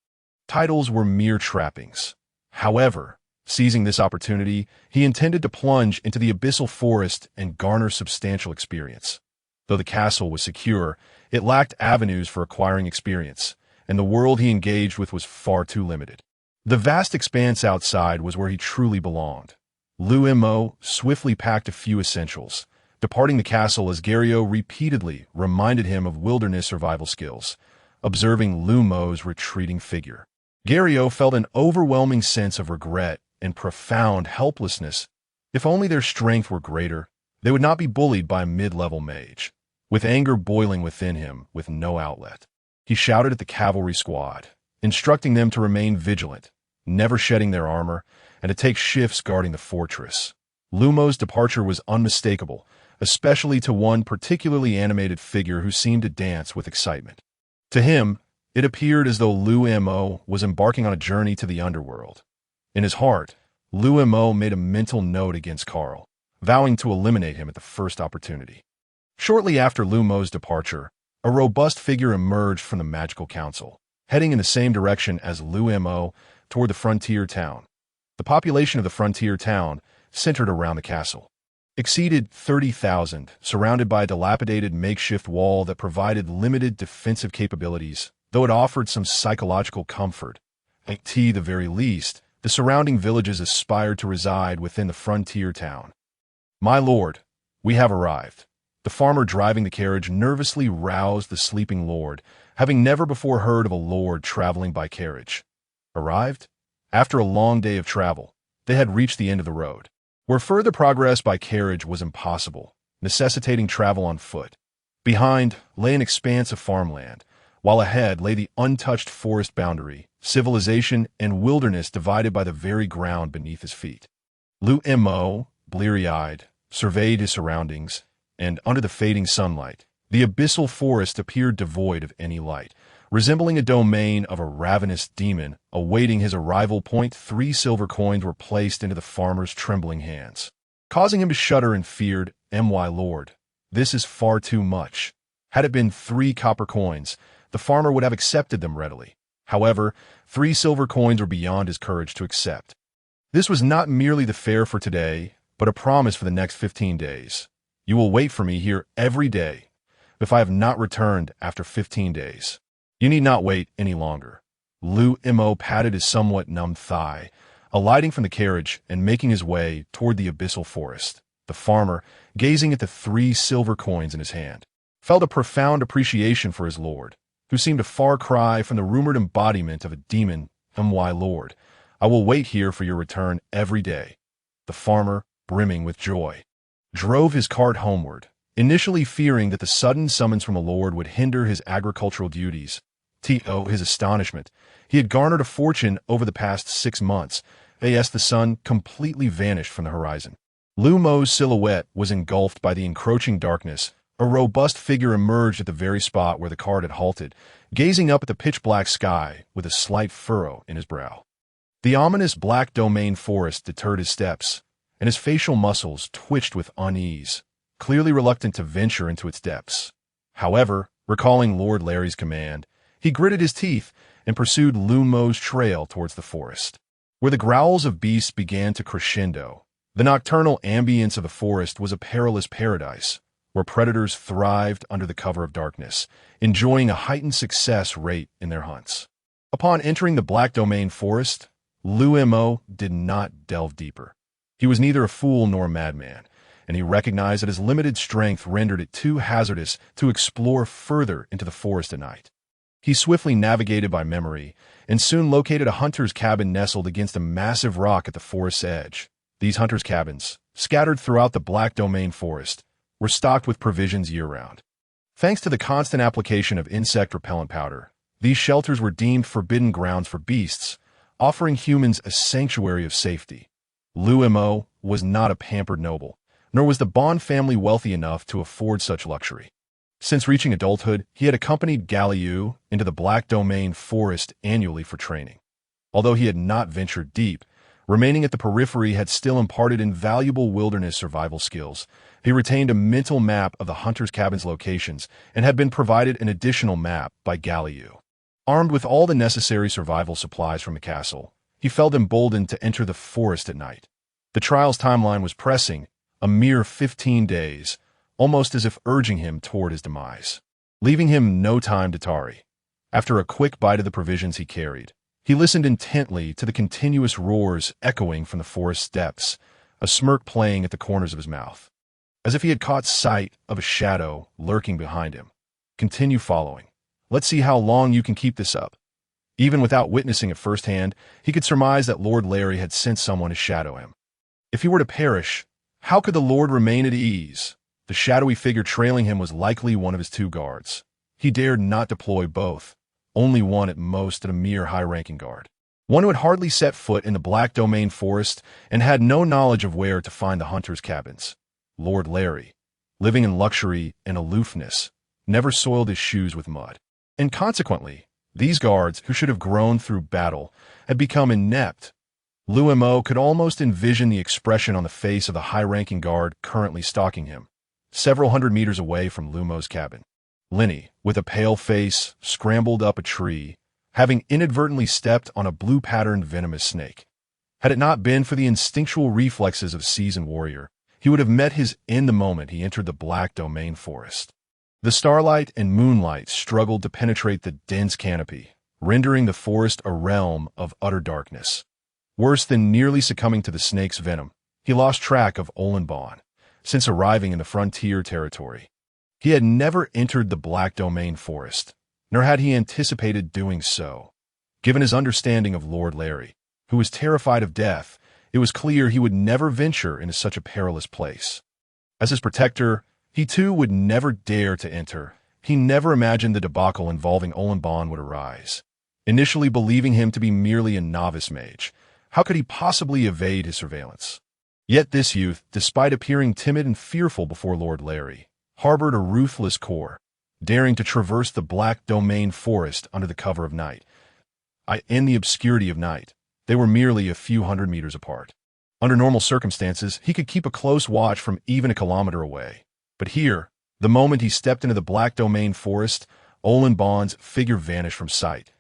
titles were mere trappings. However, seizing this opportunity, he intended to plunge into the abyssal forest and garner substantial experience. Though the castle was secure, it lacked avenues for acquiring experience, and the world he engaged with was far too limited. The vast expanse outside was where he truly belonged. Liu Mo swiftly packed a few essentials, departing the castle as Gario repeatedly reminded him of wilderness survival skills, observing Liu Mo's retreating figure. Gario felt an overwhelming sense of regret and profound helplessness. If only their strength were greater, they would not be bullied by a mid-level mage. With anger boiling within him with no outlet, he shouted at the cavalry squad, instructing them to remain vigilant, never shedding their armor, and to take shifts guarding the fortress. Liu Mo's departure was unmistakable, especially to one particularly animated figure who seemed to dance with excitement. To him, it appeared as though Liu Mo was embarking on a journey to the underworld. In his heart, Liu Mo made a mental note against Carl, vowing to eliminate him at the first opportunity. Shortly after Liu Mo's departure, a robust figure emerged from the magical council, heading in the same direction as Liu Mo toward the frontier town. The population of the frontier town, centered around the castle, exceeded 30,000, surrounded by a dilapidated makeshift wall that provided limited defensive capabilities, though it offered some psychological comfort. At the very least, the surrounding villages aspired to reside within the frontier town. "My lord, we have arrived." The farmer driving the carriage nervously roused the sleeping lord, having never before heard of a lord traveling by carriage. Arrived? After a long day of travel, they had reached the end of the road, where further progress by carriage was impossible, necessitating travel on foot. Behind lay an expanse of farmland, while ahead lay the untouched forest boundary, civilization and wilderness divided by the very ground beneath his feet. Liu Mo, bleary-eyed, surveyed his surroundings, and under the fading sunlight, the abyssal forest appeared devoid of any light, resembling a domain of a ravenous demon awaiting his arrival. 3 silver coins were placed into the farmer's trembling hands, causing him to shudder and feared, "My lord, this is far too much." Had it been 3 copper coins, the farmer would have accepted them readily. However, 3 silver coins were beyond his courage to accept. This was not merely the fare for today, but a promise for the next 15 days. "You will wait for me here every day, if I have not returned after 15 days. You need not wait any longer." Liu Mo patted his somewhat numb thigh, alighting from the carriage and making his way toward the abyssal forest. The farmer, gazing at the 3 silver coins in his hand, felt a profound appreciation for his lord, who seemed a far cry from the rumored embodiment of a demon. "My lord, I will wait here for your return every day." The farmer, brimming with joy, drove his cart homeward, initially fearing that the sudden summons from a lord would hinder his agricultural duties. To his astonishment, he had garnered a fortune over the past 6 months, as the sun completely vanished from the horizon. Liu Mo's silhouette was engulfed by the encroaching darkness. A robust figure emerged at the very spot where the cart had halted, gazing up at the pitch-black sky with a slight furrow in his brow. The ominous black domain forest deterred his steps, and his facial muscles twitched with unease, clearly reluctant to venture into its depths. However, recalling Lord Larry's command, he gritted his teeth and pursued Liu Mo's trail towards the forest, where the growls of beasts began to crescendo. The nocturnal ambience of the forest was a perilous paradise, where predators thrived under the cover of darkness, enjoying a heightened success rate in their hunts. Upon entering the Black Domain forest, Liu Mo did not delve deeper. He was neither a fool nor a madman, and he recognized that his limited strength rendered it too hazardous to explore further into the forest at night. He swiftly navigated by memory, and soon located a hunter's cabin nestled against a massive rock at the forest's edge. These hunters' cabins, scattered throughout the Black Domain forest, were stocked with provisions year-round. Thanks to the constant application of insect repellent powder, these shelters were deemed forbidden grounds for beasts, offering humans a sanctuary of safety. Liu Mo was not a pampered noble, nor was the Bond family wealthy enough to afford such luxury. Since reaching adulthood, he had accompanied Liu into the Black Domain forest annually for training. Although he had not ventured deep, remaining at the periphery had still imparted invaluable wilderness survival skills. He retained a mental map of the hunter's cabin's locations and had been provided an additional map by Liu. Armed with all the necessary survival supplies from the castle, he felt emboldened to enter the forest at night. The trial's timeline was pressing, a mere 15 days, almost as if urging him toward his demise, leaving him no time to tarry. After a quick bite of the provisions he carried, he listened intently to the continuous roars echoing from the forest's depths, a smirk playing at the corners of his mouth, as if he had caught sight of a shadow lurking behind him. Continue following. Let's see how long you can keep this up. Even without witnessing it firsthand, he could surmise that Lord Larry had sent someone to shadow him. If he were to perish, how could the Lord remain at ease? The shadowy figure trailing him was likely one of his 2 guards. He dared not deploy both, only one at most and a mere high-ranking guard. One who had hardly set foot in the Black Domain forest and had no knowledge of where to find the hunters' cabins. Lord Larry, living in luxury and aloofness, never soiled his shoes with mud. And consequently, these guards, who should have grown through battle, had become inept. Liu Mo could almost envision the expression on the face of the high-ranking guard currently stalking him, several hundred meters away from Liu Mo's cabin. Linny, with a pale face, scrambled up a tree, having inadvertently stepped on a blue-patterned venomous snake. Had it not been for the instinctual reflexes of a seasoned warrior, he would have met his end the moment he entered the Black Domain forest. The starlight and moonlight struggled to penetrate the dense canopy, rendering the forest a realm of utter darkness. Worse than nearly succumbing to the snake's venom, he lost track of Olenbon. Since arriving in the frontier territory, he had never entered the Black Domain forest, nor had he anticipated doing so. Given his understanding of Lord Larry, who was terrified of death, it was clear he would never venture into such a perilous place. As his protector, he too would never dare to enter. He never imagined the debacle involving Olenbon would arise. Initially believing him to be merely a novice mage, how could he possibly evade his surveillance? Yet this youth, despite appearing timid and fearful before Lord Larry, harbored a ruthless core, daring to traverse the Black Domain forest under the cover of night. In the obscurity of night, they were merely a few hundred meters apart. Under normal circumstances, he could keep a close watch from even a kilometer away. But here, the moment he stepped into the Black Domain forest, Olenbon's figure vanished from sight.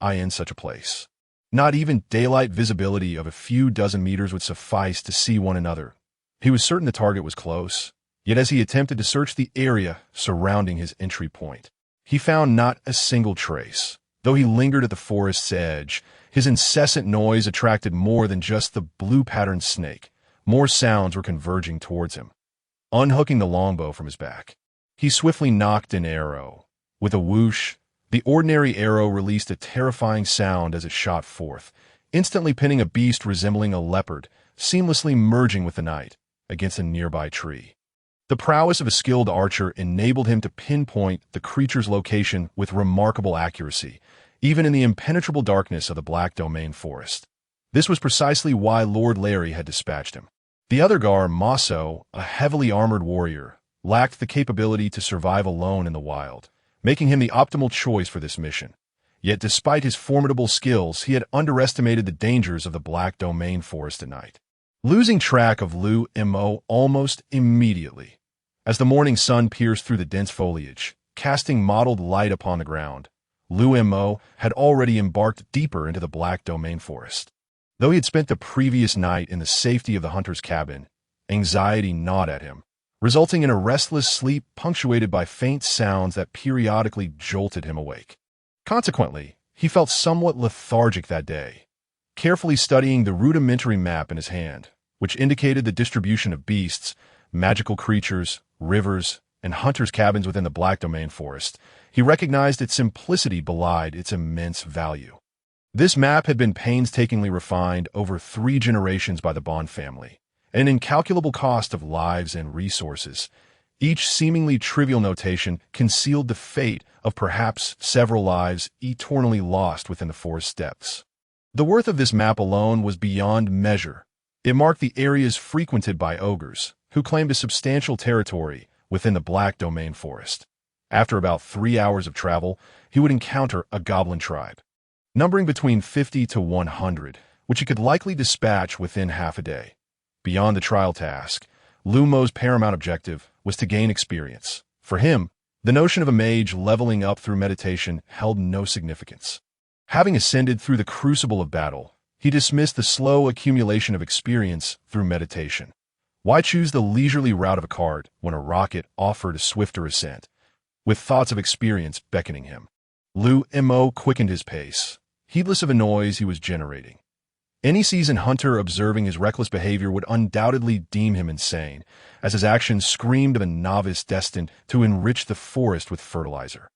In such a place, not even daylight visibility of a few dozen meters would suffice to see one another. He was certain the target was close, yet as he attempted to search the area surrounding his entry point, he found not a single trace. Though he lingered at the forest's edge, his incessant noise attracted more than just the blue-patterned snake. More sounds were converging towards him. Unhooking the longbow from his back, he swiftly nocked an arrow. With a whoosh, the ordinary arrow released a terrifying sound as it shot forth, instantly pinning a beast resembling a leopard, seamlessly merging with the night, against a nearby tree. The prowess of a skilled archer enabled him to pinpoint the creature's location with remarkable accuracy, even in the impenetrable darkness of the Black Domain forest. This was precisely why Lord Larry had dispatched him. The other guard, Maso, a heavily armored warrior, lacked the capability to survive alone in the wild, making him the optimal choice for this mission. Yet despite his formidable skills, he had underestimated the dangers of the Black Domain forest at night, losing track of Liu Mo almost immediately. As the morning sun pierced through the dense foliage, casting mottled light upon the ground, Liu Mo had already embarked deeper into the Black Domain forest. Though he had spent the previous night in the safety of the hunter's cabin, anxiety gnawed at him, resulting in a restless sleep punctuated by faint sounds that periodically jolted him awake. Consequently, he felt somewhat lethargic that day, carefully studying the rudimentary map in his hand, which indicated the distribution of beasts, magical creatures, rivers, and hunters' cabins within the Black Domain forest. He recognized its simplicity belied its immense value. This map had been painstakingly refined over 3 generations by the Bond family, at an incalculable cost of lives and resources. Each seemingly trivial notation concealed the fate of perhaps several lives eternally lost within the forest's depths. The worth of this map alone was beyond measure. It marked the areas frequented by ogres, who claimed a substantial territory within the Black Domain forest. After about 3 hours of travel, he would encounter a goblin tribe, numbering between 50 to 100, which he could likely dispatch within half a day. Beyond the trial task, Liu Mo's paramount objective was to gain experience. For him, The notion of a mage leveling up through meditation held no significance. Having ascended through the crucible of battle, he dismissed the slow accumulation of experience through meditation. Why choose the leisurely route of a cart when a rocket offered a swifter ascent, with thoughts of experience beckoning him? Liu Mo quickened his pace, heedless of a noise he was generating. Any seasoned hunter observing his reckless behavior would undoubtedly deem him insane, as his actions screamed of a novice destined to enrich the forest with fertilizer.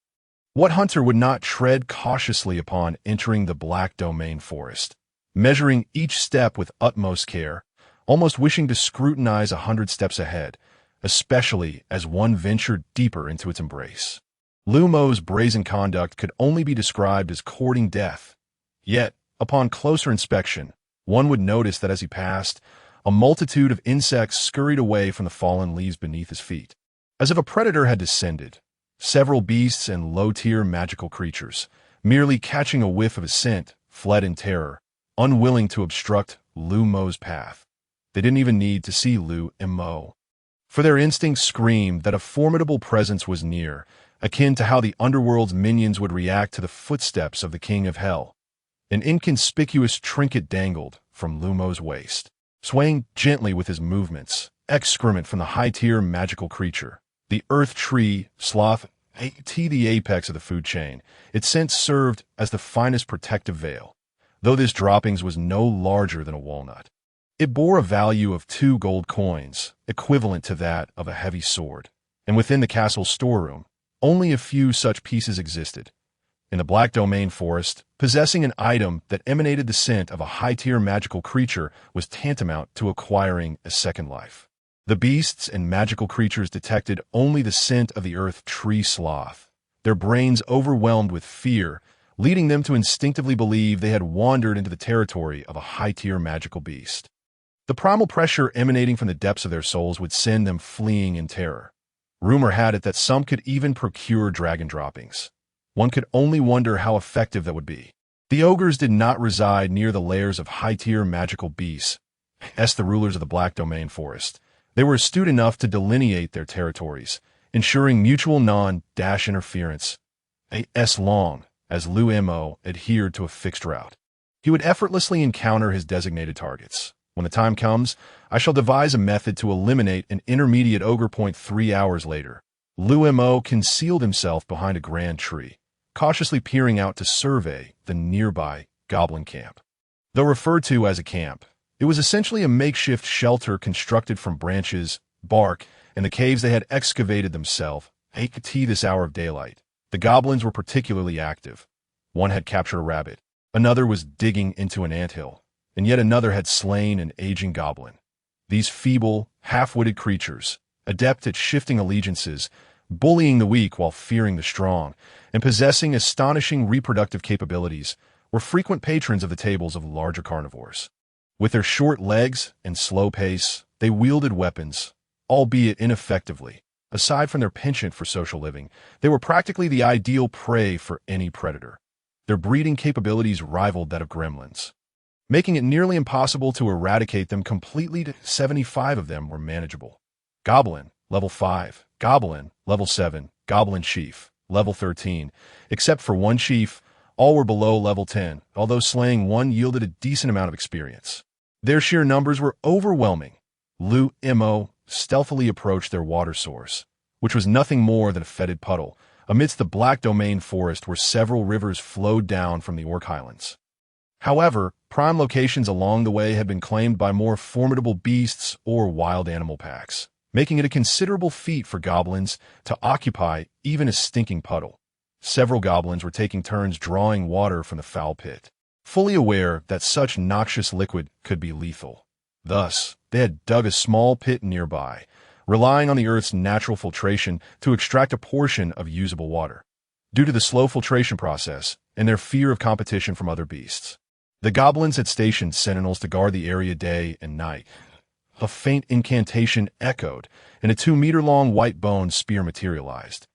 What hunter would not tread cautiously upon entering the Black Domain forest, measuring each step with utmost care, almost wishing to scrutinize 100 steps ahead, especially as one ventured deeper into its embrace? Liu Mo's brazen conduct could only be described as courting death. Yet, upon closer inspection, one would notice that as he passed, a multitude of insects scurried away from the fallen leaves beneath his feet. As if a predator had descended, several beasts and low-tier magical creatures, merely catching a whiff of his scent, fled in terror, unwilling to obstruct Liu Mo's path. They didn't even need to see Liu Mo, for their instincts screamed that a formidable presence was near, akin to how the underworld's minions would react to the footsteps of the King of Hell. An inconspicuous trinket dangled from Liu Mo's waist, swaying gently with his movements, excrement from the high-tier magical creature. The earth tree, sloth, the apex of the food chain, its scent served as the finest protective veil, though this droppings was no larger than a walnut. It bore a value of 2 gold coins, equivalent to that of a heavy sword, and within the castle's storeroom, only a few such pieces existed. In the Black Domain forest, possessing an item that emanated the scent of a high-tier magical creature was tantamount to acquiring a second life. The beasts and magical creatures detected only the scent of the earth tree sloth, their brains overwhelmed with fear, leading them to instinctively believe they had wandered into the territory of a high-tier magical beast. The primal pressure emanating from the depths of their souls would send them fleeing in terror. Rumor had it that some could even procure dragon droppings. One could only wonder how effective that would be. The ogres did not reside near the lairs of high-tier magical beasts, as the rulers of the Black Domain forest. They were astute enough to delineate their territories, ensuring mutual non-interference, as long as Liu Mo adhered to a fixed route. He would effortlessly encounter his designated targets. When the time comes, I shall devise a method to eliminate an intermediate ogre point 3 hours later. Liu Mo concealed himself behind a grand tree, cautiously peering out to survey the nearby goblin camp. Though referred to as a camp, it was essentially a makeshift shelter constructed from branches, bark, and the caves they had excavated themselves. This hour of daylight, the goblins were particularly active. One had captured a rabbit, another was digging into an anthill, and yet another had slain an aging goblin. These feeble, half-witted creatures, adept at shifting allegiances, bullying the weak while fearing the strong, and possessing astonishing reproductive capabilities, were frequent patrons of the tables of larger carnivores. With their short legs and slow pace, they wielded weapons, albeit ineffectively. Aside from their penchant for social living, they were practically the ideal prey for any predator. Their breeding capabilities rivaled that of gremlins, making it nearly impossible to eradicate them completely. 75 of them were manageable. Goblin, level 5. Goblin, level 7. Goblin Chief, level 13. Except for one chief, all were below level 10, although slaying one yielded a decent amount of experience. Their sheer numbers were overwhelming. Liu Mo stealthily approached their water source, which was nothing more than a fetid puddle, amidst the Black Domain forest where several rivers flowed down from the Orc Highlands. However, prime locations along the way had been claimed by more formidable beasts or wild animal packs, making it a considerable feat for goblins to occupy even a stinking puddle. Several goblins were taking turns drawing water from the foul pit, fully aware that such noxious liquid could be lethal. Thus, they had dug a small pit nearby, relying on the earth's natural filtration to extract a portion of usable water. Due to the slow filtration process and their fear of competition from other beasts, the goblins had stationed sentinels to guard the area day and night. A faint incantation echoed, and a 2-meter-long white bone spear materialized.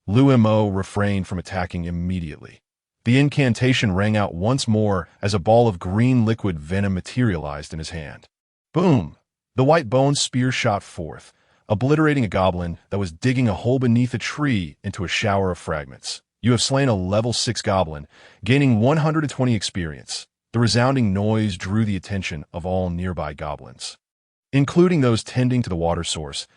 Liu Mo refrained from attacking immediately. The incantation rang out once more as a ball of green liquid venom materialized in his hand. Boom! The white bone spear shot forth, obliterating a goblin that was digging a hole beneath a tree into a shower of fragments. You have slain a level 6 goblin, gaining 120 experience. The resounding noise drew the attention of all nearby goblins, including those tending to the water source.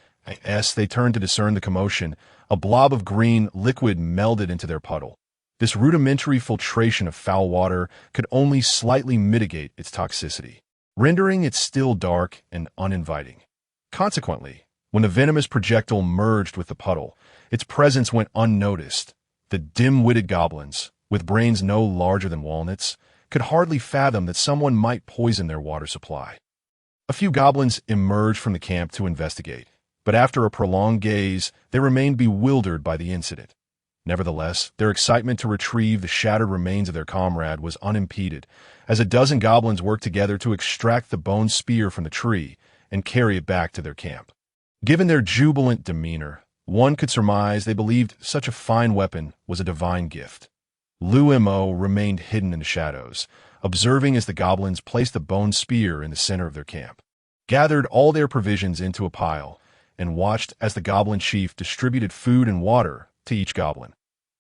As they turned to discern the commotion, a blob of green liquid melded into their puddle. This rudimentary filtration of foul water could only slightly mitigate its toxicity, rendering it still dark and uninviting. Consequently, when the venomous projectile merged with the puddle, its presence went unnoticed. The dim-witted goblins, with brains no larger than walnuts, could hardly fathom that someone might poison their water supply. A few goblins emerged from the camp to investigate, but after a prolonged gaze, they remained bewildered by the incident. Nevertheless, their excitement to retrieve the shattered remains of their comrade was unimpeded, as a dozen goblins worked together to extract the bone spear from the tree and carry it back to their camp. Given their jubilant demeanor, one could surmise they believed such a fine weapon was a divine gift. Liu Mo remained hidden in the shadows, observing as the goblins placed the bone spear in the center of their camp, gathered all their provisions into a pile, and watched as the goblin chief distributed food and water to each goblin.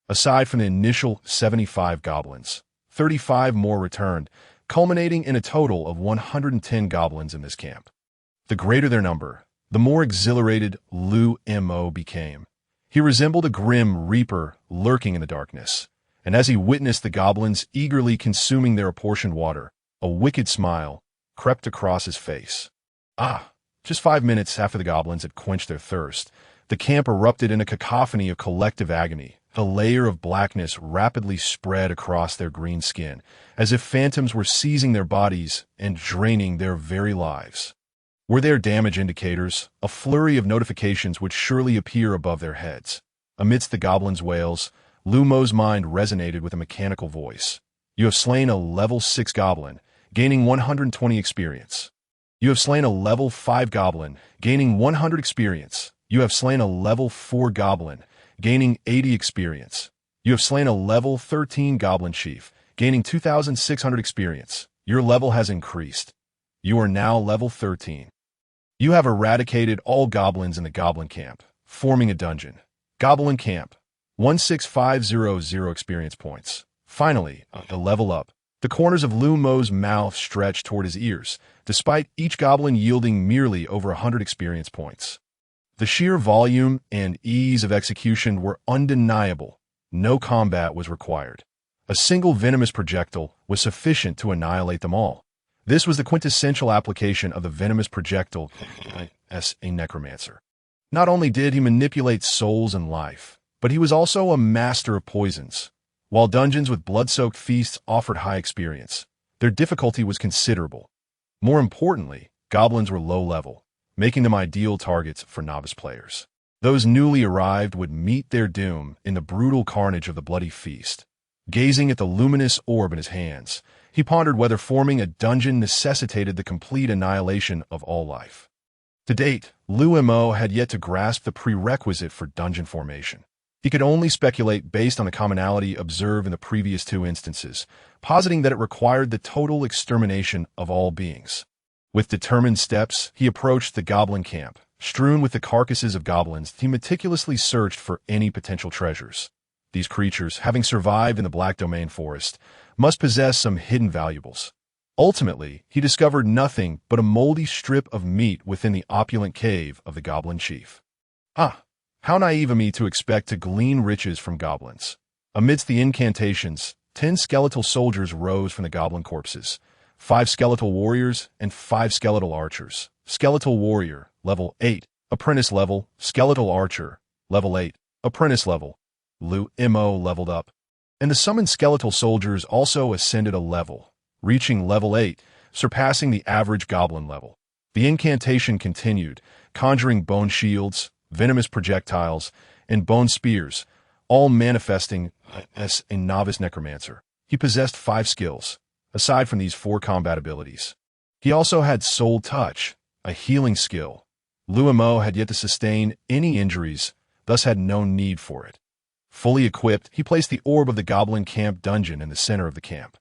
Aside from the initial 75 goblins, 35 more returned, culminating in a total of 110 goblins in this camp. The greater their number, the more exhilarated Liu Mo became. He resembled a grim reaper lurking in the darkness, and as he witnessed the goblins eagerly consuming their apportioned water, a wicked smile crept across his face. Just 5 minutes after the goblins had quenched their thirst, the camp erupted in a cacophony of collective agony. A layer of blackness rapidly spread across their green skin, as if phantoms were seizing their bodies and draining their very lives. Were there damage indicators, a flurry of notifications would surely appear above their heads. Amidst the goblins' wails, Liu Mo's mind resonated with a mechanical voice. You have slain a level 6 goblin, gaining 120 experience. You have slain a level 5 goblin, gaining 100 experience. You have slain a level 4 goblin, gaining 80 experience. You have slain a level 13 goblin chief, gaining 2,600 experience. Your level has increased. You are now level 13. You have eradicated all goblins in the goblin camp, forming a dungeon. Goblin camp, 16500 experience points. Finally, a level up. The corners of Liu Mo's mouth stretched toward his ears, despite each goblin yielding merely over 100 experience points. The sheer volume and ease of execution were undeniable. No combat was required. A single venomous projectile was sufficient to annihilate them all. This was the quintessential application of the venomous projectile as a necromancer. Not only did he manipulate souls and life, but he was also a master of poisons. While dungeons with blood-soaked feasts offered high experience, their difficulty was considerable. More importantly, goblins were low-level, making them ideal targets for novice players. Those newly arrived would meet their doom in the brutal carnage of the bloody feast. Gazing at the luminous orb in his hands, he pondered whether forming a dungeon necessitated the complete annihilation of all life. To date, Liu Mo had yet to grasp the prerequisite for dungeon formation. He could only speculate based on the commonality observed in the previous 2 instances, positing that it required the total extermination of all beings. With determined steps, he approached the goblin camp. Strewn with the carcasses of goblins, he meticulously searched for any potential treasures. These creatures, having survived in the Black Domain forest, must possess some hidden valuables. Ultimately, he discovered nothing but a moldy strip of meat within the opulent cave of the goblin chief. How naive of me to expect to glean riches from goblins. Amidst the incantations, 10 skeletal soldiers rose from the goblin corpses. 5 skeletal warriors and 5 skeletal archers. Skeletal warrior, level 8. Apprentice level. Skeletal archer, level 8. Apprentice level. Liu Mo leveled up. And the summoned skeletal soldiers also ascended a level, reaching level 8, surpassing the average goblin level. The incantation continued, conjuring bone shields, venomous projectiles, and bone spears, all manifesting as a novice necromancer. He possessed 5 skills. Aside from these 4 combat abilities, he also had Soul Touch, a healing skill. Liu Mo had yet to sustain any injuries, thus had no need for it. Fully equipped, he placed the orb of the Goblin Camp dungeon in the center of the camp.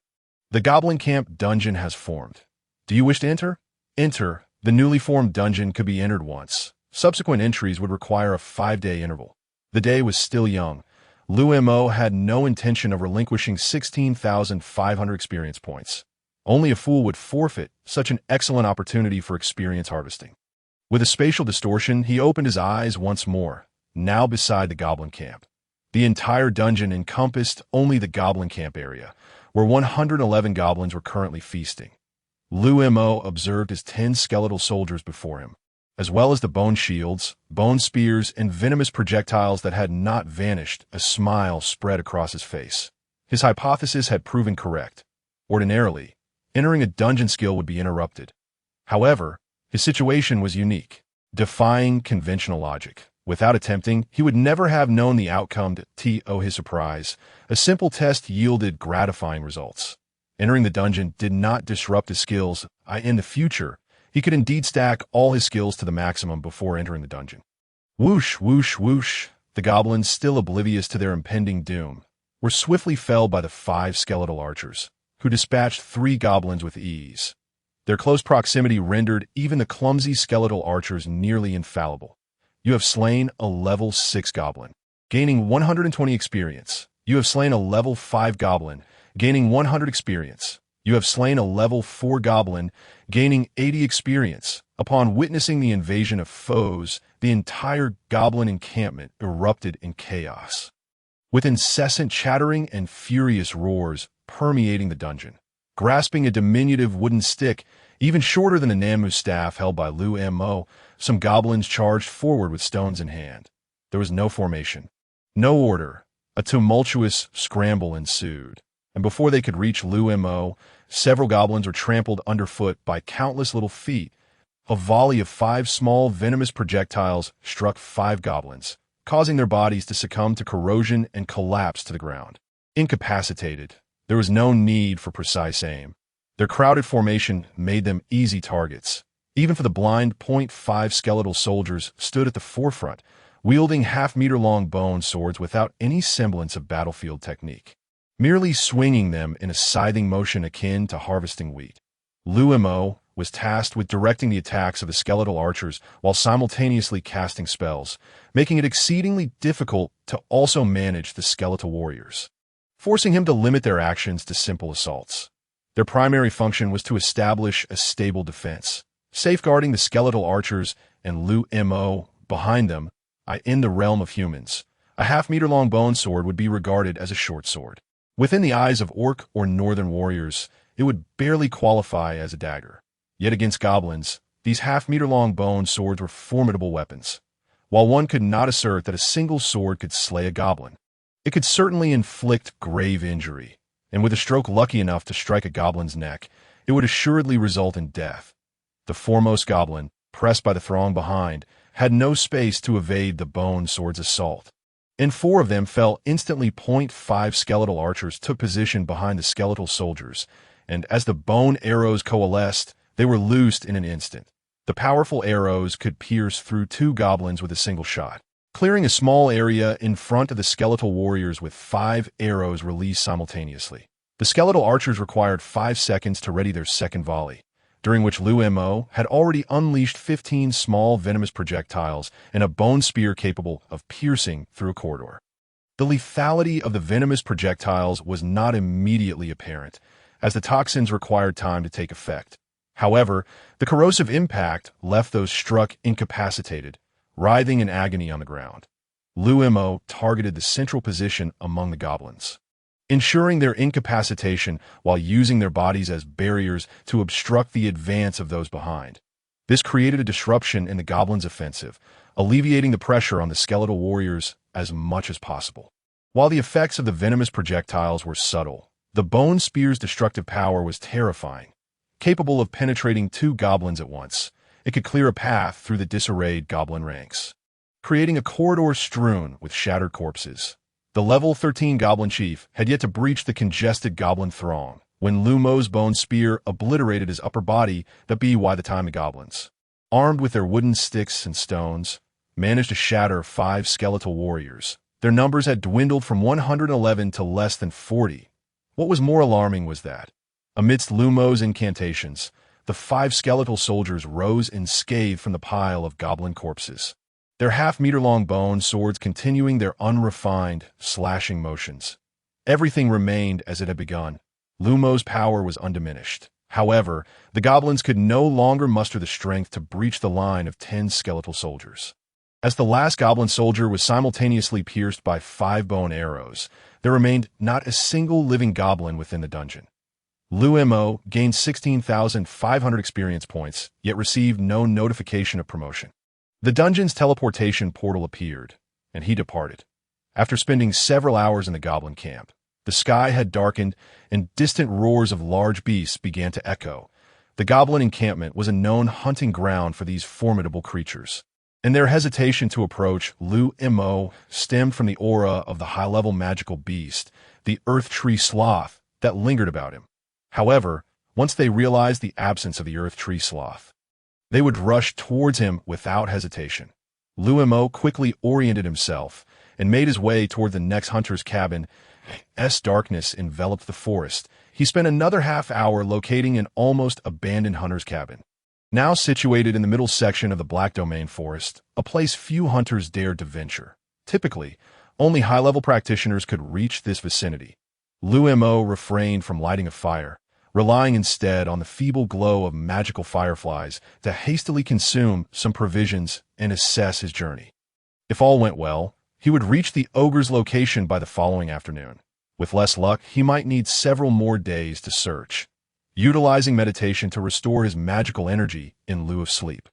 The Goblin Camp dungeon has formed. Do you wish to enter? Enter. The newly formed dungeon could be entered once, Subsequent entries would require a 5-day interval. The day was still young. Liu Mo had no intention of relinquishing 16,500 experience points. Only a fool would forfeit such an excellent opportunity for experience harvesting. With a spatial distortion, he opened his eyes once more, now beside the goblin camp. The entire dungeon encompassed only the goblin camp area, where 111 goblins were currently feasting. Liu Mo observed his 10 skeletal soldiers before him, as well as the bone shields, bone spears, and venomous projectiles that had not vanished. A smile spread across his face. His hypothesis had proven correct. Ordinarily, entering a dungeon skill would be interrupted. However, his situation was unique, defying conventional logic. Without attempting, he would never have known the outcome. To his surprise, a simple test yielded gratifying results. Entering the dungeon did not disrupt his skills. In the future, he could indeed stack all his skills to the maximum before entering the dungeon. Whoosh, whoosh, whoosh. The goblins, still oblivious to their impending doom, were swiftly felled by the 5 skeletal archers, who dispatched 3 goblins with ease. Their close proximity rendered even the clumsy skeletal archers nearly infallible. You have slain a level 6 goblin, gaining 120 experience. You have slain a level 5 goblin, gaining 100 experience. You have slain a level 4 goblin, gaining 80 experience. Upon witnessing the invasion of foes, the entire goblin encampment erupted in chaos, with incessant chattering and furious roars permeating the dungeon. Grasping a diminutive wooden stick, even shorter than the Namu staff held by Liu Mo, some goblins charged forward with stones in hand. There was no formation, no order. A tumultuous scramble ensued, and before they could reach Liu Mo, several goblins were trampled underfoot by countless little feet. A volley of 5 small venomous projectiles struck 5 goblins, causing their bodies to succumb to corrosion and collapse to the ground. Incapacitated, there was no need for precise aim. Their crowded formation made them easy targets. Even for the blind, 5 skeletal soldiers stood at the forefront, wielding half-meter-long bone swords without any semblance of battlefield technique, merely swinging them in a scything motion akin to harvesting wheat. Liu Mo was tasked with directing the attacks of the skeletal archers while simultaneously casting spells, making it exceedingly difficult to also manage the skeletal warriors, forcing him to limit their actions to simple assaults. Their primary function was to establish a stable defense, safeguarding the skeletal archers and Liu Mo behind them. In the realm of humans, a half-meter-long bone sword would be regarded as a short sword. Within the eyes of orc or northern warriors, it would barely qualify as a dagger. Yet against goblins, these half-meter-long bone swords were formidable weapons. While one could not assert that a single sword could slay a goblin, it could certainly inflict grave injury, and with a stroke lucky enough to strike a goblin's neck, it would assuredly result in death. The foremost goblin, pressed by the throng behind, had no space to evade the bone sword's assault, and 4 of them fell instantly. 5 skeletal archers took position behind the skeletal soldiers, and as the bone arrows coalesced, they were loosed in an instant. The powerful arrows could pierce through 2 goblins with a single shot, clearing a small area in front of the skeletal warriors with 5 arrows released simultaneously. The skeletal archers required 5 seconds to ready their second volley, during which Liu Mo had already unleashed 15 small venomous projectiles and a bone spear capable of piercing through a corridor. The lethality of the venomous projectiles was not immediately apparent, as the toxins required time to take effect. However, the corrosive impact left those struck incapacitated, writhing in agony on the ground. Liu Mo targeted the central position among the goblins, ensuring their incapacitation while using their bodies as barriers to obstruct the advance of those behind. This created a disruption in the goblins' offensive, alleviating the pressure on the skeletal warriors as much as possible. While the effects of the venomous projectiles were subtle, the bone spear's destructive power was terrifying. Capable of penetrating 2 goblins at once, it could clear a path through the disarrayed goblin ranks, creating a corridor strewn with shattered corpses. The level 13 goblin chief had yet to breach the congested goblin throng when Liu Mo's bone spear obliterated his upper body. By the time the goblins, armed with their wooden sticks and stones, managed to shatter 5 skeletal warriors, their numbers had dwindled from 111 to less than 40. What was more alarming was that, amidst Liu Mo's incantations, the 5 skeletal soldiers rose unscathed from the pile of goblin corpses, their half-meter-long bone swords continuing their unrefined, slashing motions. Everything remained as it had begun. Liu Mo's power was undiminished. However, the goblins could no longer muster the strength to breach the line of 10 skeletal soldiers. As the last goblin soldier was simultaneously pierced by 5 bone arrows, there remained not a single living goblin within the dungeon. Liu Mo gained 16,500 experience points, yet received no notification of promotion. The dungeon's teleportation portal appeared, and he departed. After spending several hours in the goblin camp, the sky had darkened, and distant roars of large beasts began to echo. The goblin encampment was a known hunting ground for these formidable creatures, and their hesitation to approach Liu Mo stemmed from the aura of the high-level magical beast, the earth tree sloth, that lingered about him. However, once they realized the absence of the earth tree sloth, they would rush towards him without hesitation. Liu Mo quickly oriented himself and made his way toward the next hunter's cabin. As darkness enveloped the forest, he spent another half-hour locating an almost abandoned hunter's cabin. Now situated in the middle section of the Black Domain Forest, a place few hunters dared to venture. Typically, only high-level practitioners could reach this vicinity. Liu Mo refrained from lighting a fire, relying instead on the feeble glow of magical fireflies to hastily consume some provisions and assess his journey. If all went well, he would reach the ogre's location by the following afternoon. With less luck, he might need several more days to search, utilizing meditation to restore his magical energy in lieu of sleep.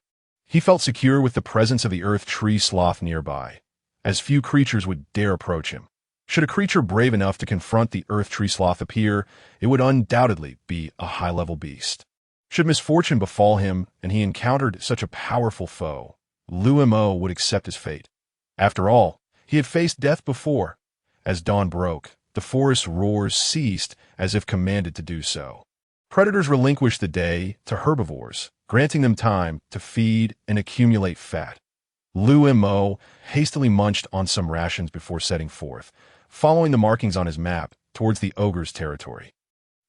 He felt secure with the presence of the earth tree sloth nearby, as few creatures would dare approach him. Should a creature brave enough to confront the earth tree sloth appear, it would undoubtedly be a high-level beast. Should misfortune befall him and he encountered such a powerful foe, Liu Mo would accept his fate. After all, he had faced death before. As dawn broke, the forest's roars ceased as if commanded to do so. Predators relinquished the day to herbivores, granting them time to feed and accumulate fat. Liu Mo hastily munched on some rations before setting forth, following the markings on his map towards the ogre's territory.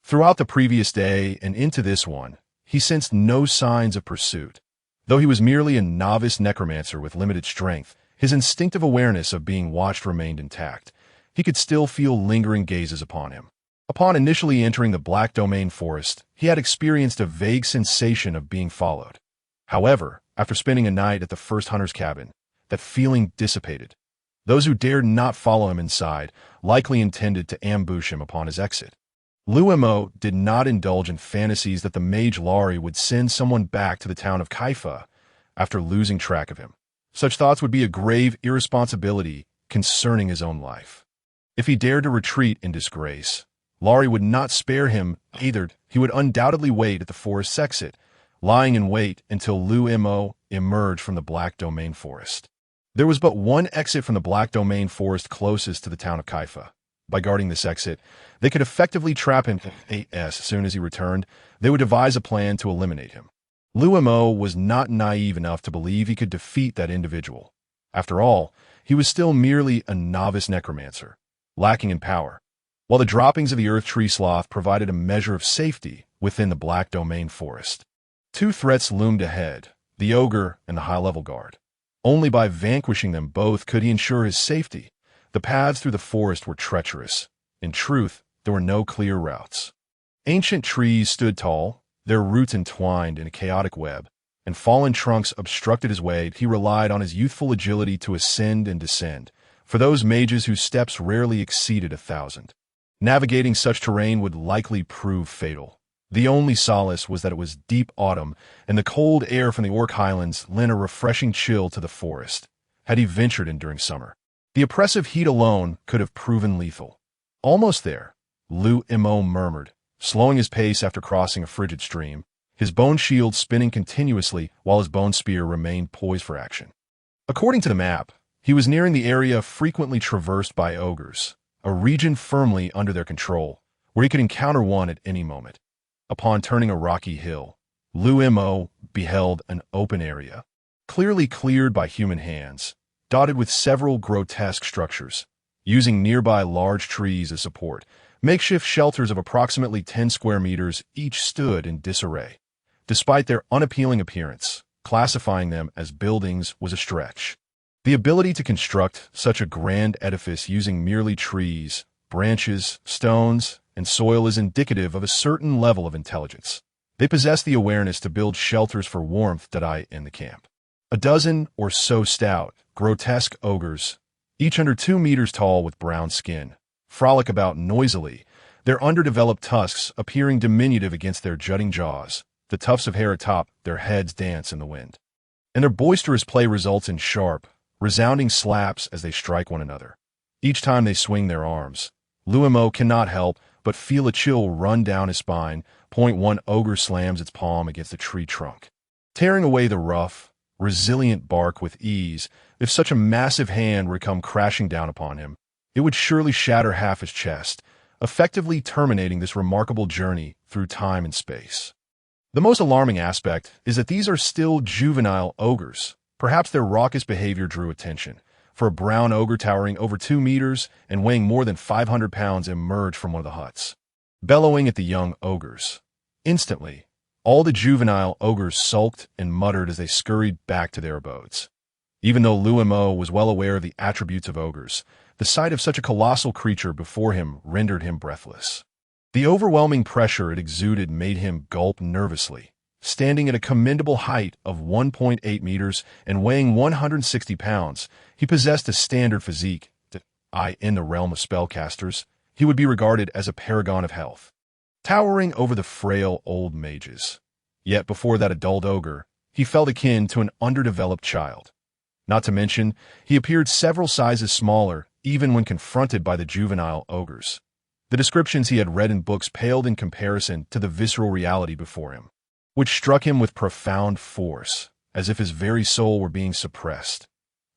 Throughout the previous day and into this one, he sensed no signs of pursuit. Though he was merely a novice necromancer with limited strength, his instinctive awareness of being watched remained intact. He could still feel lingering gazes upon him. Upon initially entering the Black Domain Forest, he had experienced a vague sensation of being followed. However, after spending a night at the first hunter's cabin, that feeling dissipated. Those who dared not follow him inside likely intended to ambush him upon his exit. Liu Mo did not indulge in fantasies that the mage Laurie would send someone back to the town of Kaifa after losing track of him. Such thoughts would be a grave irresponsibility concerning his own life. If he dared to retreat in disgrace, Laurie would not spare him either. He would undoubtedly wait at the forest's exit, lying in wait until Liu Mo emerged from the Black Domain Forest. There was but one exit from the Black Domain Forest closest to the town of Kaifa. By guarding this exit, they could effectively trap him. As soon as he returned, they would devise a plan to eliminate him. Liu Mo was not naive enough to believe he could defeat that individual. After all, he was still merely a novice necromancer, lacking in power, while the droppings of the earth tree sloth provided a measure of safety within the Black Domain Forest. Two threats loomed ahead, the ogre and the high-level guard. Only by vanquishing them both could he ensure his safety. The paths through the forest were treacherous. In truth, there were no clear routes. Ancient trees stood tall, their roots entwined in a chaotic web, and fallen trunks obstructed his way. He relied on his youthful agility to ascend and descend, for those mages whose steps rarely exceeded 1,000. Navigating such terrain would likely prove fatal. The only solace was that it was deep autumn, and the cold air from the Orc Highlands lent a refreshing chill to the forest. Had he ventured in during summer, the oppressive heat alone could have proven lethal. Almost there, Liu Mo murmured, slowing his pace after crossing a frigid stream, his bone shield spinning continuously while his bone spear remained poised for action. According to the map, he was nearing the area frequently traversed by ogres, a region firmly under their control, where he could encounter one at any moment. Upon turning a rocky hill, Liu Mo beheld an open area, clearly cleared by human hands, dotted with several grotesque structures. Using nearby large trees as support, makeshift shelters of approximately 10 square meters each stood in disarray. despite their unappealing appearance. Classifying them as buildings was a stretch. The ability to construct such a grand edifice using merely trees, branches, stones, and soil is indicative of a certain level of intelligence. They possess the awareness to build shelters for warmth that I in the camp. A dozen or so stout, grotesque ogres, each under 2 meters tall with brown skin, frolic about noisily, their underdeveloped tusks appearing diminutive against their jutting jaws. The tufts of hair atop their heads dance in the wind. And their boisterous play results in sharp, resounding slaps as they strike one another. Each time they swing their arms, Liu Mo cannot help but feel a chill run down his spine. One ogre slams its palm against a tree trunk, tearing away the rough, resilient bark with ease. If such a massive hand were to come crashing down upon him, it would surely shatter half his chest, effectively terminating this remarkable journey through time and space. The most alarming aspect is that these are still juvenile ogres. Perhaps their raucous behavior drew attention, for a brown ogre towering over 2 meters and weighing more than 500 pounds emerged from one of the huts, bellowing at the young ogres. Instantly, all the juvenile ogres sulked and muttered as they scurried back to their abodes. Even though Liu Mo was well aware of the attributes of ogres, the sight of such a colossal creature before him rendered him breathless. The overwhelming pressure it exuded made him gulp nervously. Standing at a commendable height of 1.8 meters and weighing 160 pounds, he possessed a standard physique that, in the realm of spellcasters, he would be regarded as a paragon of health, towering over the frail old mages. Yet before that adult ogre, he felt akin to an underdeveloped child. Not to mention, he appeared several sizes smaller even when confronted by the juvenile ogres. The descriptions he had read in books paled in comparison to the visceral reality before him, which struck him with profound force, as if his very soul were being suppressed.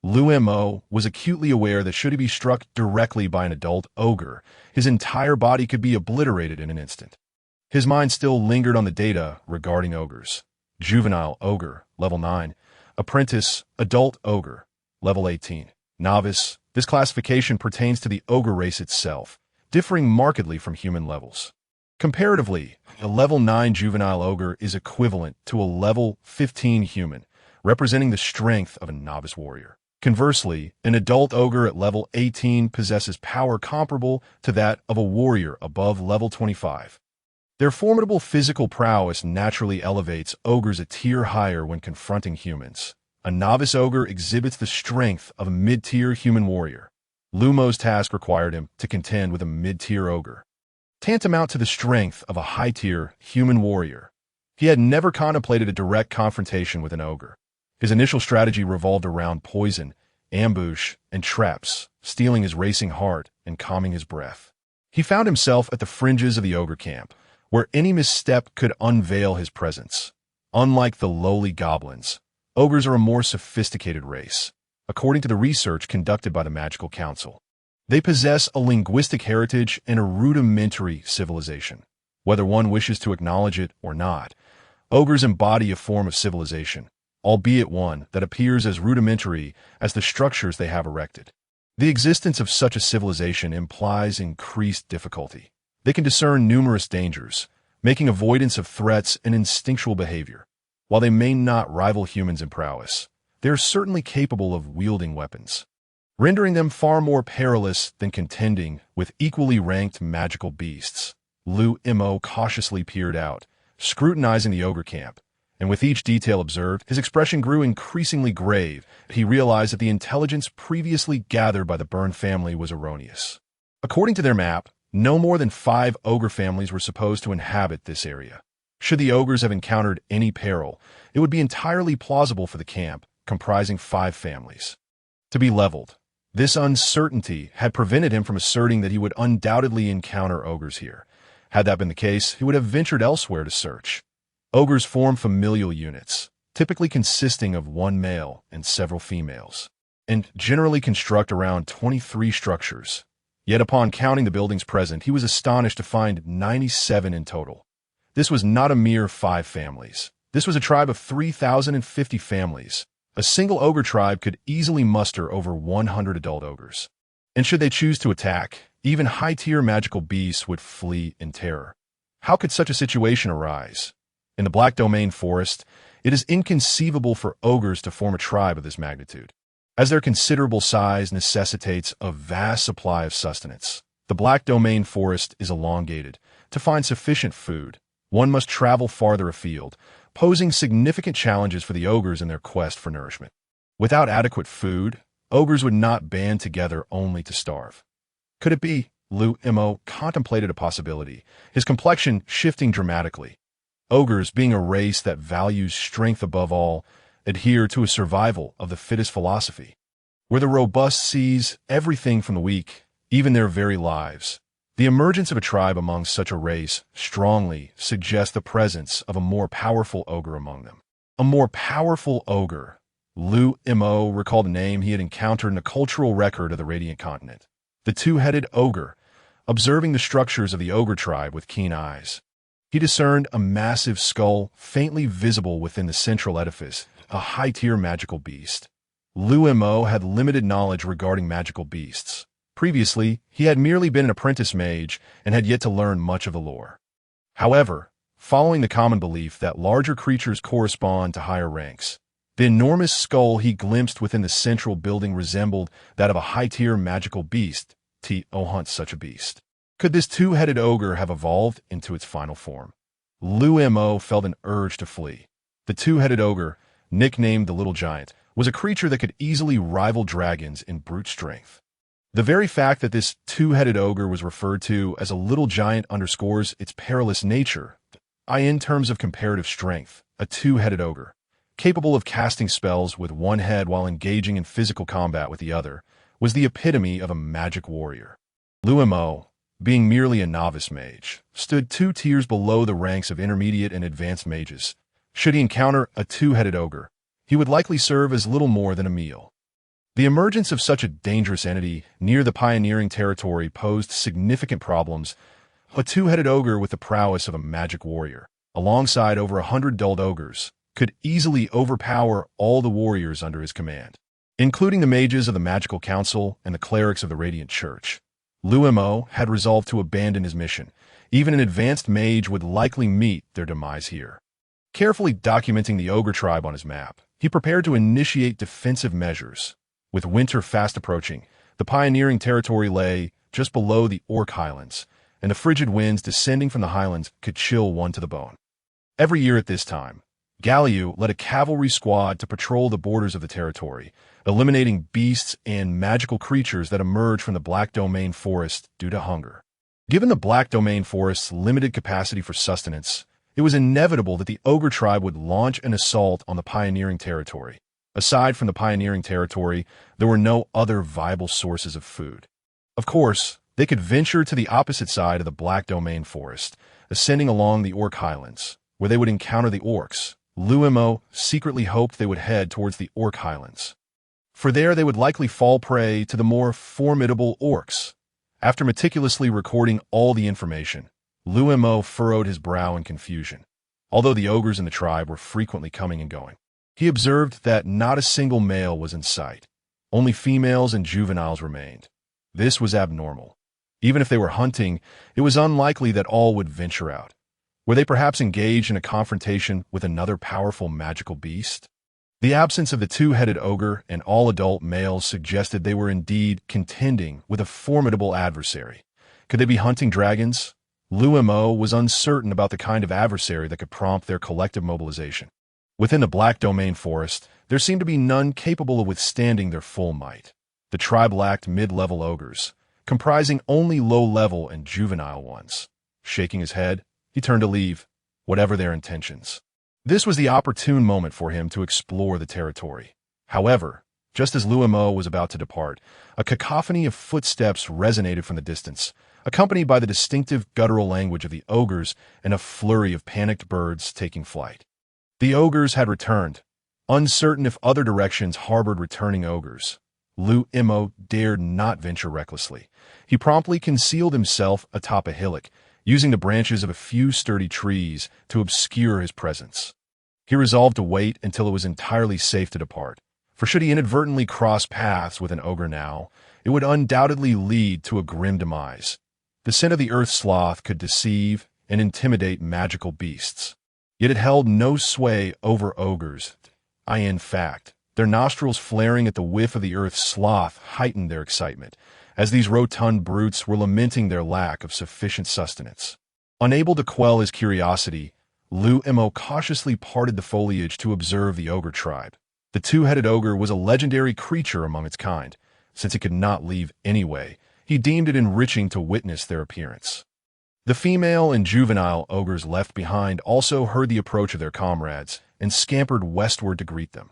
Liu Mo was acutely aware that should he be struck directly by an adult ogre, his entire body could be obliterated in an instant. His mind still lingered on the data regarding ogres. Juvenile ogre, level 9. Apprentice, adult ogre, level 18. Novice. This classification pertains to the ogre race itself, differing markedly from human levels. Comparatively, a level 9 juvenile ogre is equivalent to a level 15 human, representing the strength of a novice warrior. Conversely, an adult ogre at level 18 possesses power comparable to that of a warrior above level 25. Their formidable physical prowess naturally elevates ogres a tier higher when confronting humans. A novice ogre exhibits the strength of a mid-tier human warrior. Liu Mo's task required him to contend with a mid-tier ogre, tantamount to the strength of a high-tier human warrior. He had never contemplated a direct confrontation with an ogre. His initial strategy revolved around poison, ambush, and traps, stealing his racing heart and calming his breath. He found himself at the fringes of the ogre camp, where any misstep could unveil his presence. Unlike the lowly goblins, ogres are a more sophisticated race, according to the research conducted by the Magical Council. They possess a linguistic heritage and a rudimentary civilization. Whether one wishes to acknowledge it or not, ogres embody a form of civilization, albeit one that appears as rudimentary as the structures they have erected. The existence of such a civilization implies increased difficulty. They can discern numerous dangers, making avoidance of threats an instinctual behavior. While they may not rival humans in prowess, they are certainly capable of wielding weapons, rendering them far more perilous than contending with equally ranked magical beasts. Liu Mo cautiously peered out, scrutinizing the ogre camp, and with each detail observed, his expression grew increasingly grave. He realized that the intelligence previously gathered by the Byrne family was erroneous. According to their map, no more than 5 ogre families were supposed to inhabit this area. Should the ogres have encountered any peril, it would be entirely plausible for the camp, comprising 5 families, to be leveled. This uncertainty had prevented him from asserting that he would undoubtedly encounter ogres here. Had that been the case, he would have ventured elsewhere to search. Ogres form familial units, typically consisting of 1 male and several females, and generally construct around 23 structures. Yet upon counting the buildings present, he was astonished to find 97 in total. This was not a mere 5 families. This was a tribe of 3,050 families. A single ogre tribe could easily muster over 100 adult ogres. And should they choose to attack, even high-tier magical beasts would flee in terror. How could such a situation arise? In the Black Domain Forest, it is inconceivable for ogres to form a tribe of this magnitude, as their considerable size necessitates a vast supply of sustenance. The Black Domain Forest is elongated. To find sufficient food, one must travel farther afield, posing significant challenges for the ogres in their quest for nourishment. Without adequate food, ogres would not band together only to starve. Could it be? Liu Mo contemplated a possibility, his complexion shifting dramatically. Ogres, being a race that values strength above all, adhere to a survival of the fittest philosophy, where the robust seize everything from the weak, even their very lives. The emergence of a tribe among such a race strongly suggests the presence of a more powerful ogre among them. A more powerful ogre. Liu Mo recalled a name he had encountered in a cultural record of the Radiant Continent. The two-headed ogre, observing the structures of the ogre tribe with keen eyes. He discerned a massive skull faintly visible within the central edifice, a high-tier magical beast. Liu Mo had limited knowledge regarding magical beasts. Previously, he had merely been an apprentice mage and had yet to learn much of the lore. However, following the common belief that larger creatures correspond to higher ranks, the enormous skull he glimpsed within the central building resembled that of a high-tier magical beast. Hunt such a beast. Could this two-headed ogre have evolved into its final form? Liu Mo felt an urge to flee. The two-headed ogre, nicknamed the Little Giant, was a creature that could easily rival dragons in brute strength. The very fact that this two-headed ogre was referred to as a little giant underscores its perilous nature. In terms of comparative strength, a two-headed ogre, capable of casting spells with one head while engaging in physical combat with the other, was the epitome of a magic warrior. Liu Mo, being merely a novice mage, stood 2 tiers below the ranks of intermediate and advanced mages. Should he encounter a two-headed ogre, he would likely serve as little more than a meal. The emergence of such a dangerous entity near the pioneering territory posed significant problems. A two-headed ogre with the prowess of a magic warrior, alongside over 100 dulled ogres, could easily overpower all the warriors under his command, including the mages of the Magical Council and the clerics of the Radiant Church. Liu Mo had resolved to abandon his mission. Even an advanced mage would likely meet their demise here. Carefully documenting the ogre tribe on his map, he prepared to initiate defensive measures. With winter fast approaching, the pioneering territory lay just below the Orc Highlands, and the frigid winds descending from the highlands could chill one to the bone. Every year at this time, Liu led a cavalry squad to patrol the borders of the territory, eliminating beasts and magical creatures that emerged from the Black Domain Forest due to hunger. Given the Black Domain Forest's limited capacity for sustenance, it was inevitable that the ogre tribe would launch an assault on the pioneering territory. Aside from the pioneering territory, there were no other viable sources of food. Of course, they could venture to the opposite side of the Black Domain Forest, ascending along the Orc Highlands, where they would encounter the orcs. Liu Mo secretly hoped they would head towards the Orc Highlands, for there they would likely fall prey to the more formidable orcs. After meticulously recording all the information, Liu Mo furrowed his brow in confusion. Although the ogres in the tribe were frequently coming and going, he observed that not a single male was in sight. Only females and juveniles remained. This was abnormal. Even if they were hunting, it was unlikely that all would venture out. Were they perhaps engaged in a confrontation with another powerful magical beast? The absence of the two-headed ogre and all adult males suggested they were indeed contending with a formidable adversary. Could they be hunting dragons? Liu Mo was uncertain about the kind of adversary that could prompt their collective mobilization. Within the Black Domain Forest, there seemed to be none capable of withstanding their full might. The tribe lacked mid-level ogres, comprising only low-level and juvenile ones. Shaking his head, he turned to leave, whatever their intentions. This was the opportune moment for him to explore the territory. However, just as Liu Mo was about to depart, a cacophony of footsteps resonated from the distance, accompanied by the distinctive guttural language of the ogres and a flurry of panicked birds taking flight. The ogres had returned. Uncertain if other directions harbored returning ogres, Liu Mo dared not venture recklessly. He promptly concealed himself atop a hillock, using the branches of a few sturdy trees to obscure his presence. He resolved to wait until it was entirely safe to depart, for should he inadvertently cross paths with an ogre now, it would undoubtedly lead to a grim demise. The scent of the earth sloth could deceive and intimidate magical beasts. Yet it held no sway over ogres. In fact, their nostrils flaring at the whiff of the earth's sloth heightened their excitement, as these rotund brutes were lamenting their lack of sufficient sustenance. Unable to quell his curiosity, Liu Mo cautiously parted the foliage to observe the ogre tribe. The two-headed ogre was a legendary creature among its kind. Since it could not leave anyway, he deemed it enriching to witness their appearance. The female and juvenile ogres left behind also heard the approach of their comrades and scampered westward to greet them.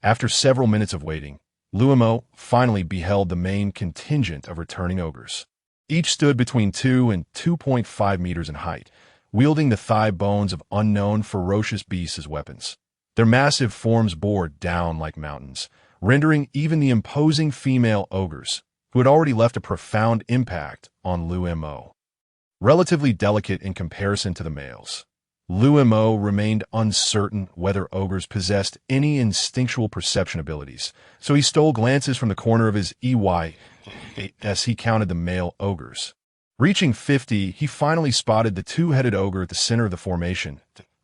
After several minutes of waiting, Liu Mo finally beheld the main contingent of returning ogres. Each stood between 2 and 2.5 meters in height, wielding the thigh bones of unknown ferocious beasts as weapons. Their massive forms bore down like mountains, rendering even the imposing female ogres, who had already left a profound impact on Liu Mo, relatively delicate in comparison to the males. Liu Mo remained uncertain whether ogres possessed any instinctual perception abilities, so he stole glances from the corner of his eye as he counted the male ogres. Reaching 50, he finally spotted the two-headed ogre at the center of the formation.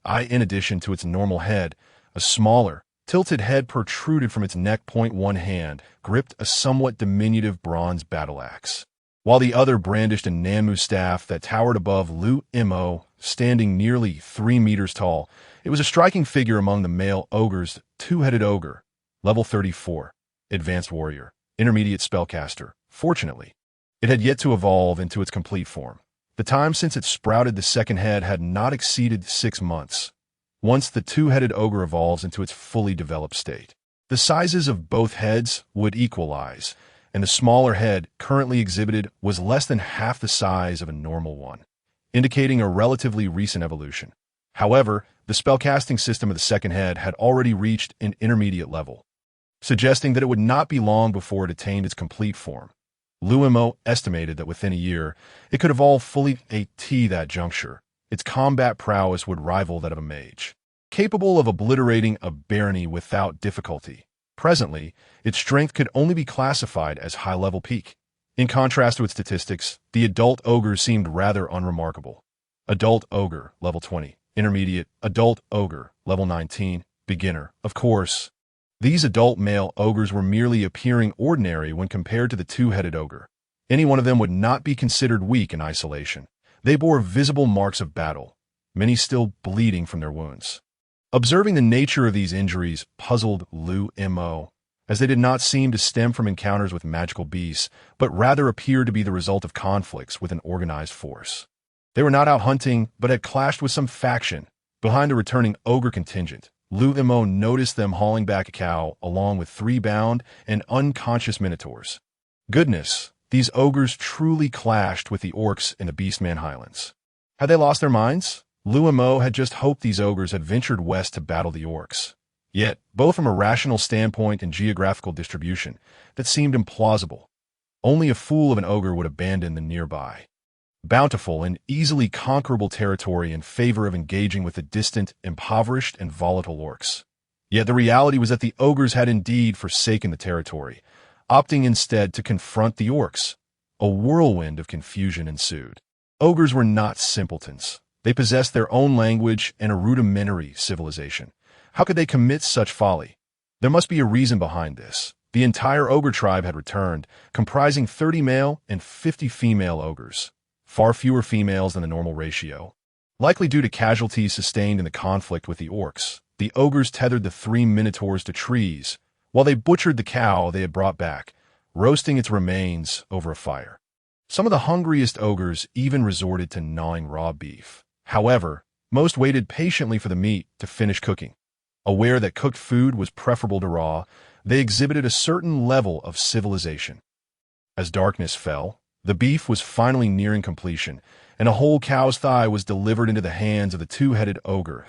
In addition to its normal head, a smaller, tilted head protruded from its neck. One hand gripped a somewhat diminutive bronze battle axe, while the other brandished a Namu staff that towered above Liu Mo, standing nearly 3 meters tall. It was a striking figure among the male ogres. Two-headed ogre, level 34, advanced warrior, intermediate spellcaster. Fortunately, it had yet to evolve into its complete form. The time since it sprouted the second head had not exceeded 6 months. Once the two-headed ogre evolves into its fully developed state, the sizes of both heads would equalize, and the smaller head currently exhibited was less than half the size of a normal one, indicating a relatively recent evolution. However, the spellcasting system of the second head had already reached an intermediate level, suggesting that it would not be long before it attained its complete form. Liu Mo estimated that within a year, it could evolve fully. At that juncture, its combat prowess would rival that of a mage, capable of obliterating a barony without difficulty. Presently, its strength could only be classified as high-level peak. In contrast to its statistics, the adult ogre seemed rather unremarkable. Adult ogre, level 20. Intermediate, adult ogre, level 19. Beginner. Of course, these adult male ogres were merely appearing ordinary when compared to the two-headed ogre. Any one of them would not be considered weak in isolation. They bore visible marks of battle, many still bleeding from their wounds. Observing the nature of these injuries puzzled Liu Mo, as they did not seem to stem from encounters with magical beasts, but rather appeared to be the result of conflicts with an organized force. They were not out hunting, but had clashed with some faction. Behind the returning ogre contingent, Liu Mo noticed them hauling back a cow along with 3 bound and unconscious minotaurs. Goodness, these ogres truly clashed with the orcs in the Beastman Highlands. Had they lost their minds? Liu Mo had just hoped these ogres had ventured west to battle the orcs. Yet, both from a rational standpoint and geographical distribution, that seemed implausible. Only a fool of an ogre would abandon the nearby, bountiful and easily conquerable territory in favor of engaging with the distant, impoverished, and volatile orcs. Yet the reality was that the ogres had indeed forsaken the territory, opting instead to confront the orcs. A whirlwind of confusion ensued. Ogres were not simpletons. They possessed their own language and a rudimentary civilization. How could they commit such folly? There must be a reason behind this. The entire ogre tribe had returned, comprising 30 male and 50 female ogres. Far fewer females than the normal ratio. Likely due to casualties sustained in the conflict with the orcs, the ogres tethered the 3 minotaurs to trees, while they butchered the cow they had brought back, roasting its remains over a fire. Some of the hungriest ogres even resorted to gnawing raw beef. However, most waited patiently for the meat to finish cooking. Aware that cooked food was preferable to raw, they exhibited a certain level of civilization. As darkness fell, the beef was finally nearing completion, and a whole cow's thigh was delivered into the hands of the two-headed ogre.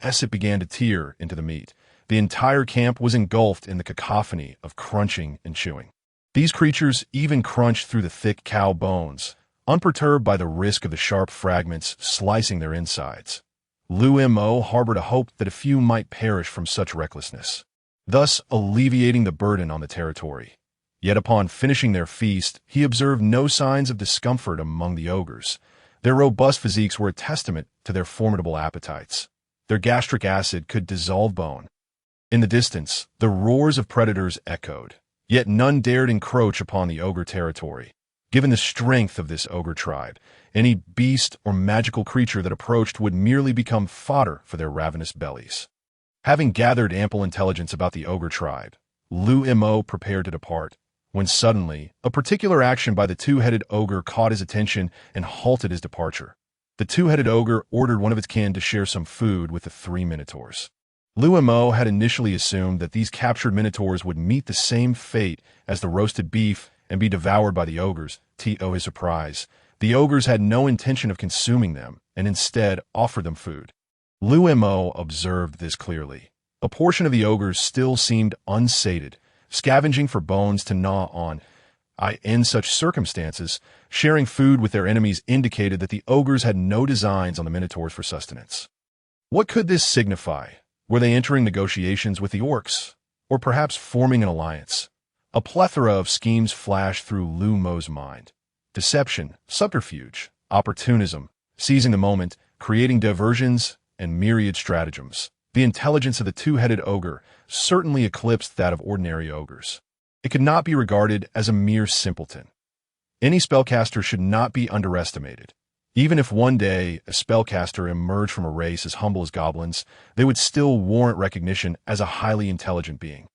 As it began to tear into the meat, the entire camp was engulfed in the cacophony of crunching and chewing. These creatures even crunched through the thick cow bones, unperturbed by the risk of the sharp fragments slicing their insides. Liu Mo harbored a hope that a few might perish from such recklessness, thus alleviating the burden on the territory. Yet upon finishing their feast, he observed no signs of discomfort among the ogres. Their robust physiques were a testament to their formidable appetites. Their gastric acid could dissolve bone. In the distance, the roars of predators echoed, yet none dared encroach upon the ogre territory. Given the strength of this ogre tribe, any beast or magical creature that approached would merely become fodder for their ravenous bellies. Having gathered ample intelligence about the ogre tribe, Liu Mo prepared to depart, when suddenly, a particular action by the two-headed ogre caught his attention and halted his departure. The two-headed ogre ordered one of its kin to share some food with the three minotaurs. Liu Mo had initially assumed that these captured minotaurs would meet the same fate as the roasted beef and be devoured by the ogres. To his surprise, the ogres had no intention of consuming them and instead offered them food. Liu Mo observed this clearly. A portion of the ogres still seemed unsated, scavenging for bones to gnaw on. In such circumstances, sharing food with their enemies indicated that the ogres had no designs on the minotaurs for sustenance. What could this signify? Were they entering negotiations with the orcs? Or perhaps forming an alliance? A plethora of schemes flashed through Liu Mo's mind. Deception, subterfuge, opportunism, seizing the moment, creating diversions, and myriad stratagems. The intelligence of the two-headed ogre certainly eclipsed that of ordinary ogres. It could not be regarded as a mere simpleton. Any spellcaster should not be underestimated. Even if one day a spellcaster emerged from a race as humble as goblins, they would still warrant recognition as a highly intelligent being.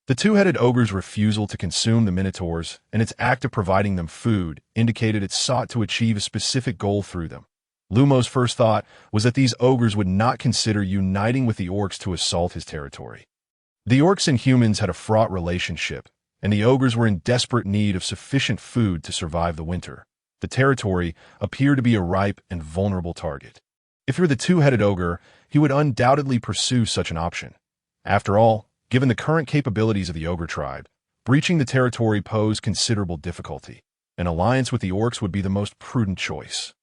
The two-headed ogre's refusal to consume the minotaurs and its act of providing them food indicated it sought to achieve a specific goal through them. Liu Mo's first thought was that these ogres would not consider uniting with the orcs to assault his territory. The orcs and humans had a fraught relationship, and the ogres were in desperate need of sufficient food to survive the winter. The territory appeared to be a ripe and vulnerable target. If you're the two-headed ogre, he would undoubtedly pursue such an option. After all, given the current capabilities of the ogre tribe, breaching the territory posed considerable difficulty. An alliance with the orcs would be the most prudent choice.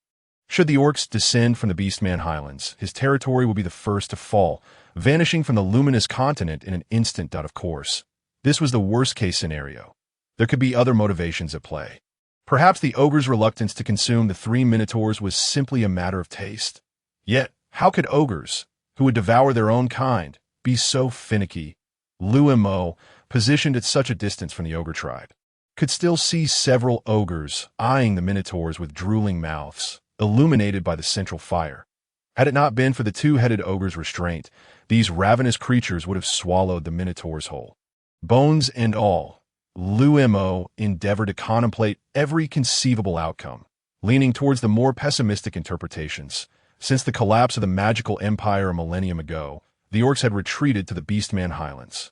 Should the orcs descend from the Beastman Highlands, his territory would be the first to fall, vanishing from the luminous continent in an instant. Of course, this was the worst-case scenario. There could be other motivations at play. Perhaps the ogre's reluctance to consume the three minotaurs was simply a matter of taste. Yet, how could ogres, who would devour their own kind, be so finicky? Liu Mo, positioned at such a distance from the ogre tribe, could still see several ogres eyeing the minotaurs with drooling mouths, illuminated by the central fire. Had it not been for the two-headed ogre's restraint, these ravenous creatures would have swallowed the minotaurs whole. Bones and all, Liu Mo endeavored to contemplate every conceivable outcome, leaning towards the more pessimistic interpretations. Since the collapse of the magical empire a millennium ago, the orcs had retreated to the Beastman Highlands,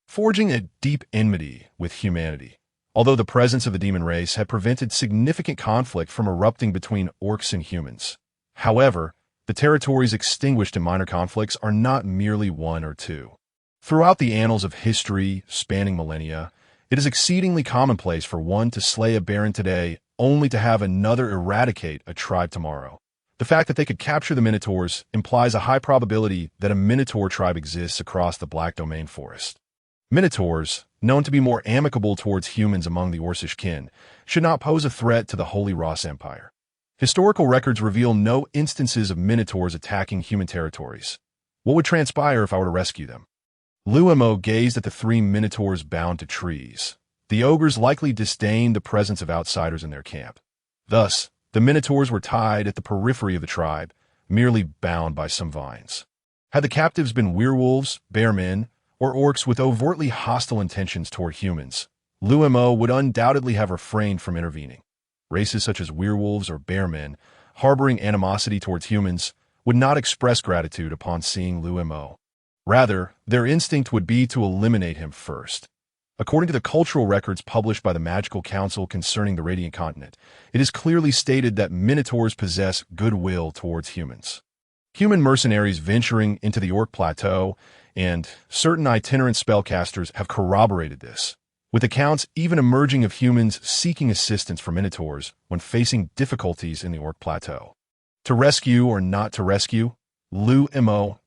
forging a deep enmity with humanity. Although the presence of the demon race had prevented significant conflict from erupting between orcs and humans. However, the territories extinguished in minor conflicts are not merely one or two. Throughout the annals of history spanning millennia, it is exceedingly commonplace for one to slay a baron today only to have another eradicate a tribe tomorrow. The fact that they could capture the minotaurs implies a high probability that a minotaur tribe exists across the Black Domain forest. Minotaurs, known to be more amicable towards humans among the Orcish kin, should not pose a threat to the Holy Ross Empire. Historical records reveal no instances of minotaurs attacking human territories. What would transpire if I were to rescue them? Liu Mo gazed at the three minotaurs bound to trees. The ogres likely disdained the presence of outsiders in their camp. Thus, the minotaurs were tied at the periphery of the tribe, merely bound by some vines. Had the captives been werewolves, bearmen, or orcs with overtly hostile intentions toward humans, Liu Mo would undoubtedly have refrained from intervening. Races such as werewolves or bearmen, harboring animosity towards humans, would not express gratitude upon seeing Liu Mo. Rather, their instinct would be to eliminate him first. According to the cultural records published by the Magical Council concerning the Radiant Continent, it is clearly stated that minotaurs possess goodwill towards humans. Human mercenaries venturing into the Orc Plateau and certain itinerant spellcasters have corroborated this, with accounts even emerging of humans seeking assistance from minotaurs when facing difficulties in the Orc Plateau. To rescue or not to rescue, Liu Mo's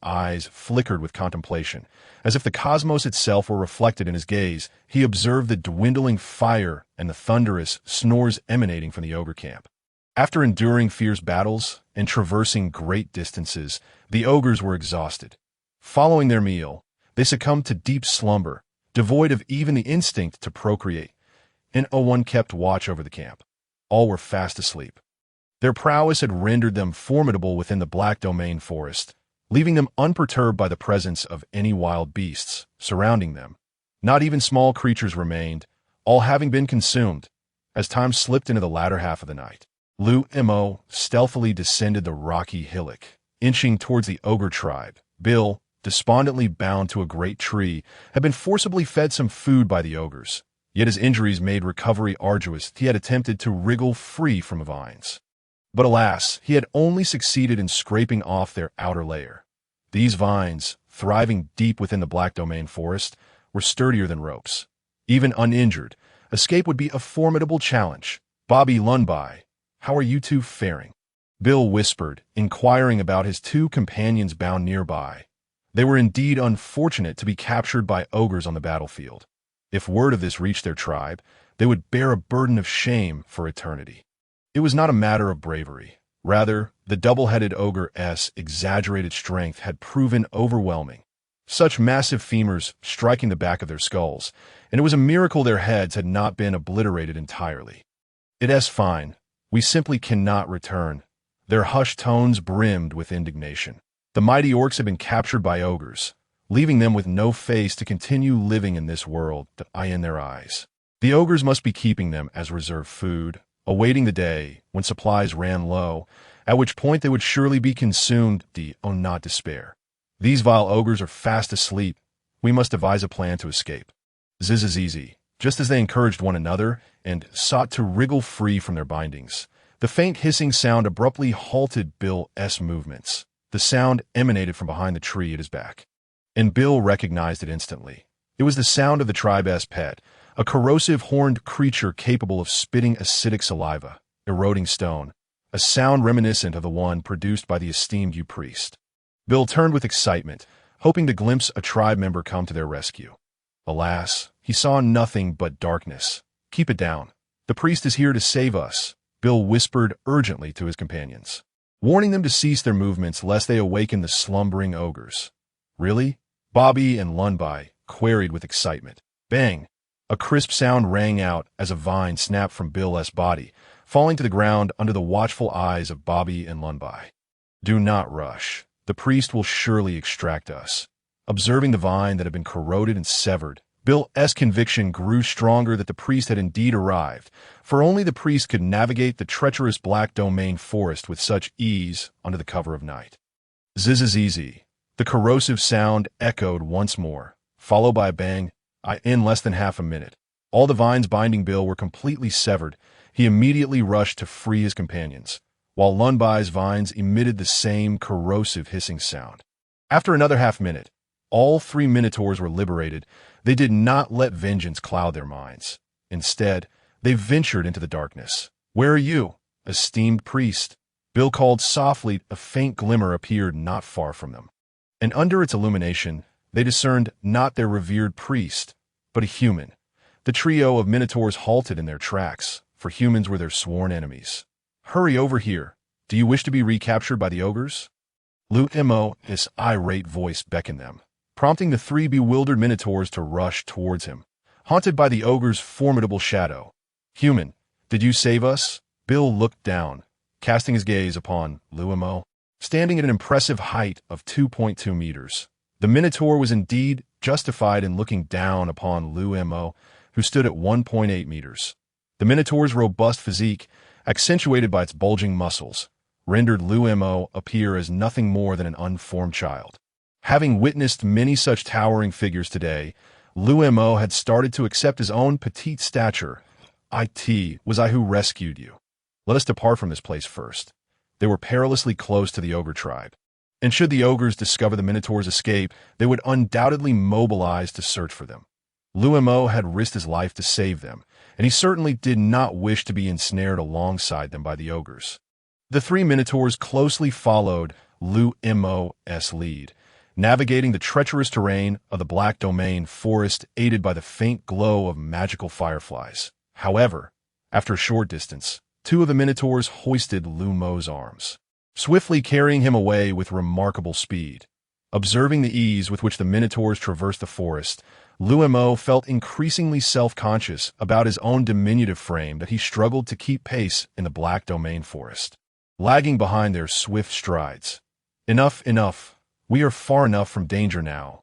eyes flickered with contemplation. As if the cosmos itself were reflected in his gaze, he observed the dwindling fire and the thunderous snores emanating from the ogre camp. After enduring fierce battles and traversing great distances, the ogres were exhausted. Following their meal, they succumbed to deep slumber, devoid of even the instinct to procreate, and one kept watch over the camp. All were fast asleep. Their prowess had rendered them formidable within the Black Domain forest, leaving them unperturbed by the presence of any wild beasts surrounding them. Not even small creatures remained, all having been consumed, as time slipped into the latter half of the night. Liu Mo stealthily descended the rocky hillock, inching towards the ogre tribe. Bill, despondently bound to a great tree, had been forcibly fed some food by the ogres, yet his injuries made recovery arduous. He had attempted to wriggle free from the vines. But alas, he had only succeeded in scraping off their outer layer. These vines, thriving deep within the Black Domain forest, were sturdier than ropes. Even uninjured, escape would be a formidable challenge. Bobby Lunbai, how are you two faring? Bill whispered, inquiring about his two companions bound nearby. They were indeed unfortunate to be captured by ogres on the battlefield. If word of this reached their tribe, they would bear a burden of shame for eternity. It was not a matter of bravery. Rather, the double-headed ogre's exaggerated strength had proven overwhelming. Such massive femurs striking the back of their skulls, and it was a miracle their heads had not been obliterated entirely. "It's fine. We simply cannot return." Their hushed tones brimmed with indignation. The mighty orcs had been captured by ogres, leaving them with no face to continue living in this world, the eye in their eyes. The ogres must be keeping them as reserve food, awaiting the day when supplies ran low, at which point they would surely be consumed. Not despair. These vile ogres are fast asleep. We must devise a plan to escape. Zizizizi, just as they encouraged one another and sought to wriggle free from their bindings, the faint hissing sound abruptly halted Bill's movements. The sound emanated from behind the tree at his back, and Bill recognized it instantly. It was the sound of the tribe's pet, a corrosive horned creature capable of spitting acidic saliva, eroding stone, a sound reminiscent of the one produced by the esteemed priest. Bill turned with excitement, hoping to glimpse a tribe member come to their rescue. Alas, he saw nothing but darkness. "Keep it down. The priest is here to save us," Bill whispered urgently to his companions, warning them to cease their movements lest they awaken the slumbering ogres. "Really?" Bobby and Lunbai queried with excitement. Bang! A crisp sound rang out as a vine snapped from Bill's body, falling to the ground under the watchful eyes of Bobby and Lunbai. "Do not rush. The priest will surely extract us." Observing the vine that had been corroded and severed, Bill's conviction grew stronger that the priest had indeed arrived, for only the priest could navigate the treacherous Black Domain forest with such ease under the cover of night. Zizizizi. The corrosive sound echoed once more, followed by a bang. In less than half a minute, all the vines binding Bill were completely severed. He immediately rushed to free his companions, while Lunbai's vines emitted the same corrosive hissing sound. After another half-minute, all three minotaurs were liberated. They did not let vengeance cloud their minds. Instead, they ventured into the darkness. "Where are you, esteemed priest?" Bill called softly. A faint glimmer appeared not far from them, and under its illumination, they discerned not their revered priest, but a human. The trio of minotaurs halted in their tracks, for humans were their sworn enemies. "Hurry over here. Do you wish to be recaptured by the ogres?" Liu Mo's irate voice beckoned them, prompting the three bewildered minotaurs to rush towards him, haunted by the ogre's formidable shadow. "Human, did you save us?" Bill looked down, casting his gaze upon Liu Mo, standing at an impressive height of 2.2 meters. The Minotaur was indeed justified in looking down upon Liu Mo, who stood at 1.8 meters. The Minotaur's robust physique, accentuated by its bulging muscles, rendered Liu Mo appear as nothing more than an unformed child. Having witnessed many such towering figures today, Liu Mo had started to accept his own petite stature. "It was I who rescued you. Let us depart from this place first." They were perilously close to the ogre tribe, and should the ogres discover the Minotaur's escape, they would undoubtedly mobilize to search for them. Liu Mo had risked his life to save them, and he certainly did not wish to be ensnared alongside them by the ogres. The three Minotaurs closely followed Liu Mo's lead, navigating the treacherous terrain of the Black Domain forest aided by the faint glow of magical fireflies. However, after a short distance, two of the minotaurs hoisted Liu Mo's arms, swiftly carrying him away with remarkable speed. Observing the ease with which the minotaurs traversed the forest, Liu Mo felt increasingly self-conscious about his own diminutive frame that he struggled to keep pace in the Black Domain forest, lagging behind their swift strides. Enough, enough. We are far enough from danger now.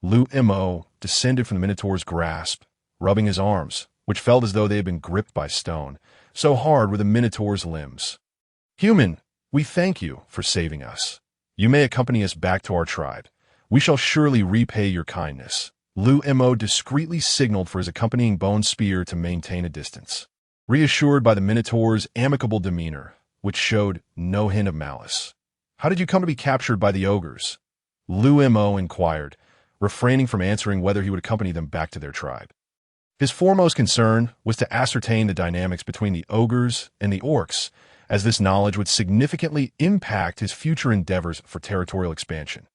Liu Mo descended from the minotaur's grasp, rubbing his arms, which felt as though they had been gripped by stone. So hard were the minotaur's limbs. Human, we thank you for saving us. You may accompany us back to our tribe. We shall surely repay your kindness. Liu Mo discreetly signaled for his accompanying bone spear to maintain a distance, reassured by the minotaur's amicable demeanor, which showed no hint of malice. How did you come to be captured by the ogres? Liu Mo inquired, refraining from answering whether he would accompany them back to their tribe. His foremost concern was to ascertain the dynamics between the ogres and the orcs, as this knowledge would significantly impact his future endeavors for territorial expansion.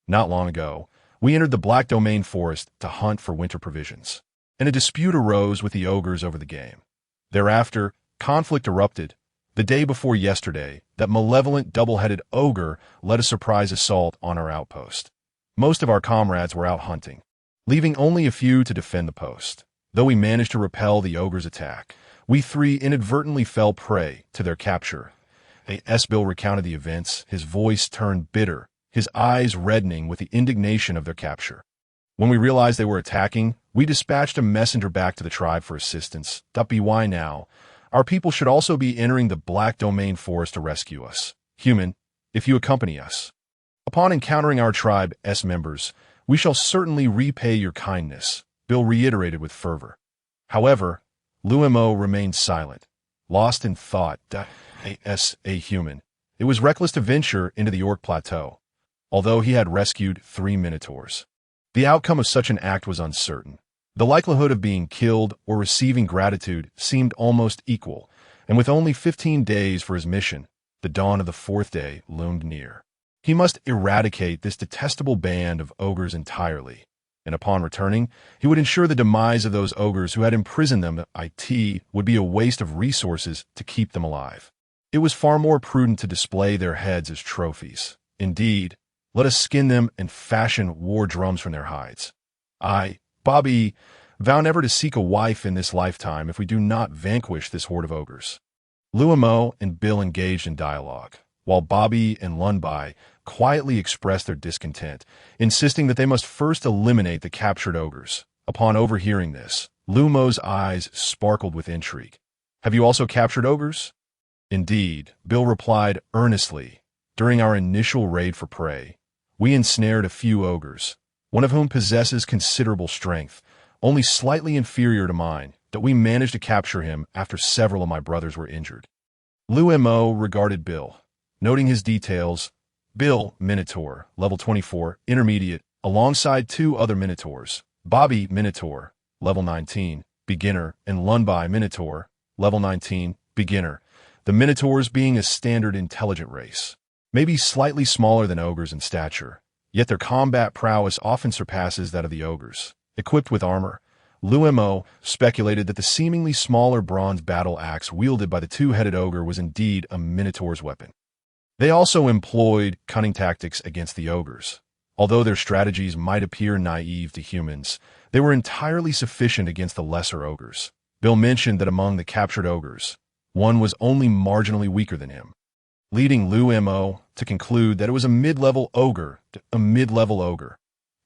Not long ago, we entered the Black Domain forest to hunt for winter provisions, and a dispute arose with the ogres over the game. Thereafter, conflict erupted. The day before yesterday, that malevolent double-headed ogre led a surprise assault on our outpost. Most of our comrades were out hunting, leaving only a few to defend the post. Though we managed to repel the ogre's attack, we three inadvertently fell prey to their capture. Bill recounted the events, his voice turned bitter, his eyes reddening with the indignation of their capture. When we realized they were attacking, we dispatched a messenger back to the tribe for assistance. Why now? Our people should also be entering the Black Domain forest to rescue us. Human, if you accompany us. Upon encountering our tribe's members, we shall certainly repay your kindness, Bill reiterated with fervor. However, Liu Mo remained silent, lost in thought. A human. It was reckless to venture into the Orc Plateau, although he had rescued 3 minotaurs. The outcome of such an act was uncertain. The likelihood of being killed or receiving gratitude seemed almost equal, and with only 15 days for his mission, the dawn of the 4th day loomed near. He must eradicate this detestable band of ogres entirely, and upon returning, he would ensure the demise of those ogres who had imprisoned them. It would be a waste of resources to keep them alive. It was far more prudent to display their heads as trophies. Indeed, let us skin them and fashion war drums from their hides. Bobby, vow never to seek a wife in this lifetime if we do not vanquish this horde of ogres. Liu Mo and Bill engaged in dialogue, while Bobby and Lunbai quietly expressed their discontent, insisting that they must first eliminate the captured ogres. Upon overhearing this, Liu Mo's eyes sparkled with intrigue. Have you also captured ogres? Indeed, Bill replied earnestly. During our initial raid for prey, we ensnared a few ogres, one of whom possesses considerable strength, only slightly inferior to mine, that we managed to capture him after several of my brothers were injured. Liu Mo regarded Bill, noting his details. Bill, Minotaur, level 24, intermediate, alongside 2 other Minotaurs, Bobby, Minotaur, level 19, beginner, and Lunbai, Minotaur, level 19, beginner, the Minotaurs being a standard intelligent race, maybe slightly smaller than ogres in stature, yet their combat prowess often surpasses that of the ogres. Equipped with armor, Liu Mo speculated that the seemingly smaller bronze battle axe wielded by the 2-headed ogre was indeed a Minotaur's weapon. They also employed cunning tactics against the ogres. Although their strategies might appear naive to humans, they were entirely sufficient against the lesser ogres. Bill mentioned that among the captured ogres, one was only marginally weaker than him, leading Liu Mo to conclude that it was a mid-level ogre.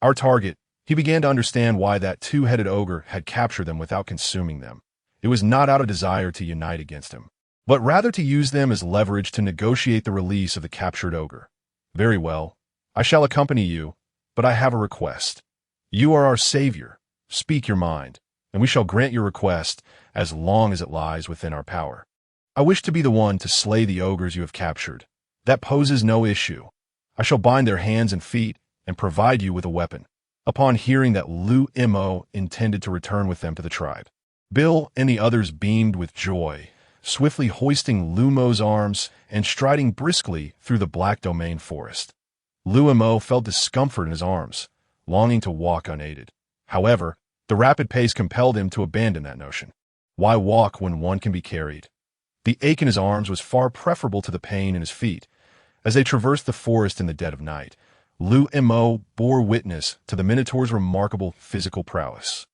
Our target, he began to understand why that 2-headed ogre had captured them without consuming them. It was not out of desire to unite against him, but rather to use them as leverage to negotiate the release of the captured ogre. Very well, I shall accompany you, but I have a request. You are our savior. Speak your mind, and we shall grant your request as long as it lies within our power. I wish to be the one to slay the ogres you have captured. That poses no issue. I shall bind their hands and feet and provide you with a weapon. Upon hearing that Liu Mo intended to return with them to the tribe, Bill and the others beamed with joy, swiftly hoisting Liu Mo's arms and striding briskly through the Black Domain forest. Liu Mo felt discomfort in his arms, longing to walk unaided. However, the rapid pace compelled him to abandon that notion. Why walk when one can be carried? The ache in his arms was far preferable to the pain in his feet. As they traversed the forest in the dead of night, Liu Mo bore witness to the Minotaur's remarkable physical prowess.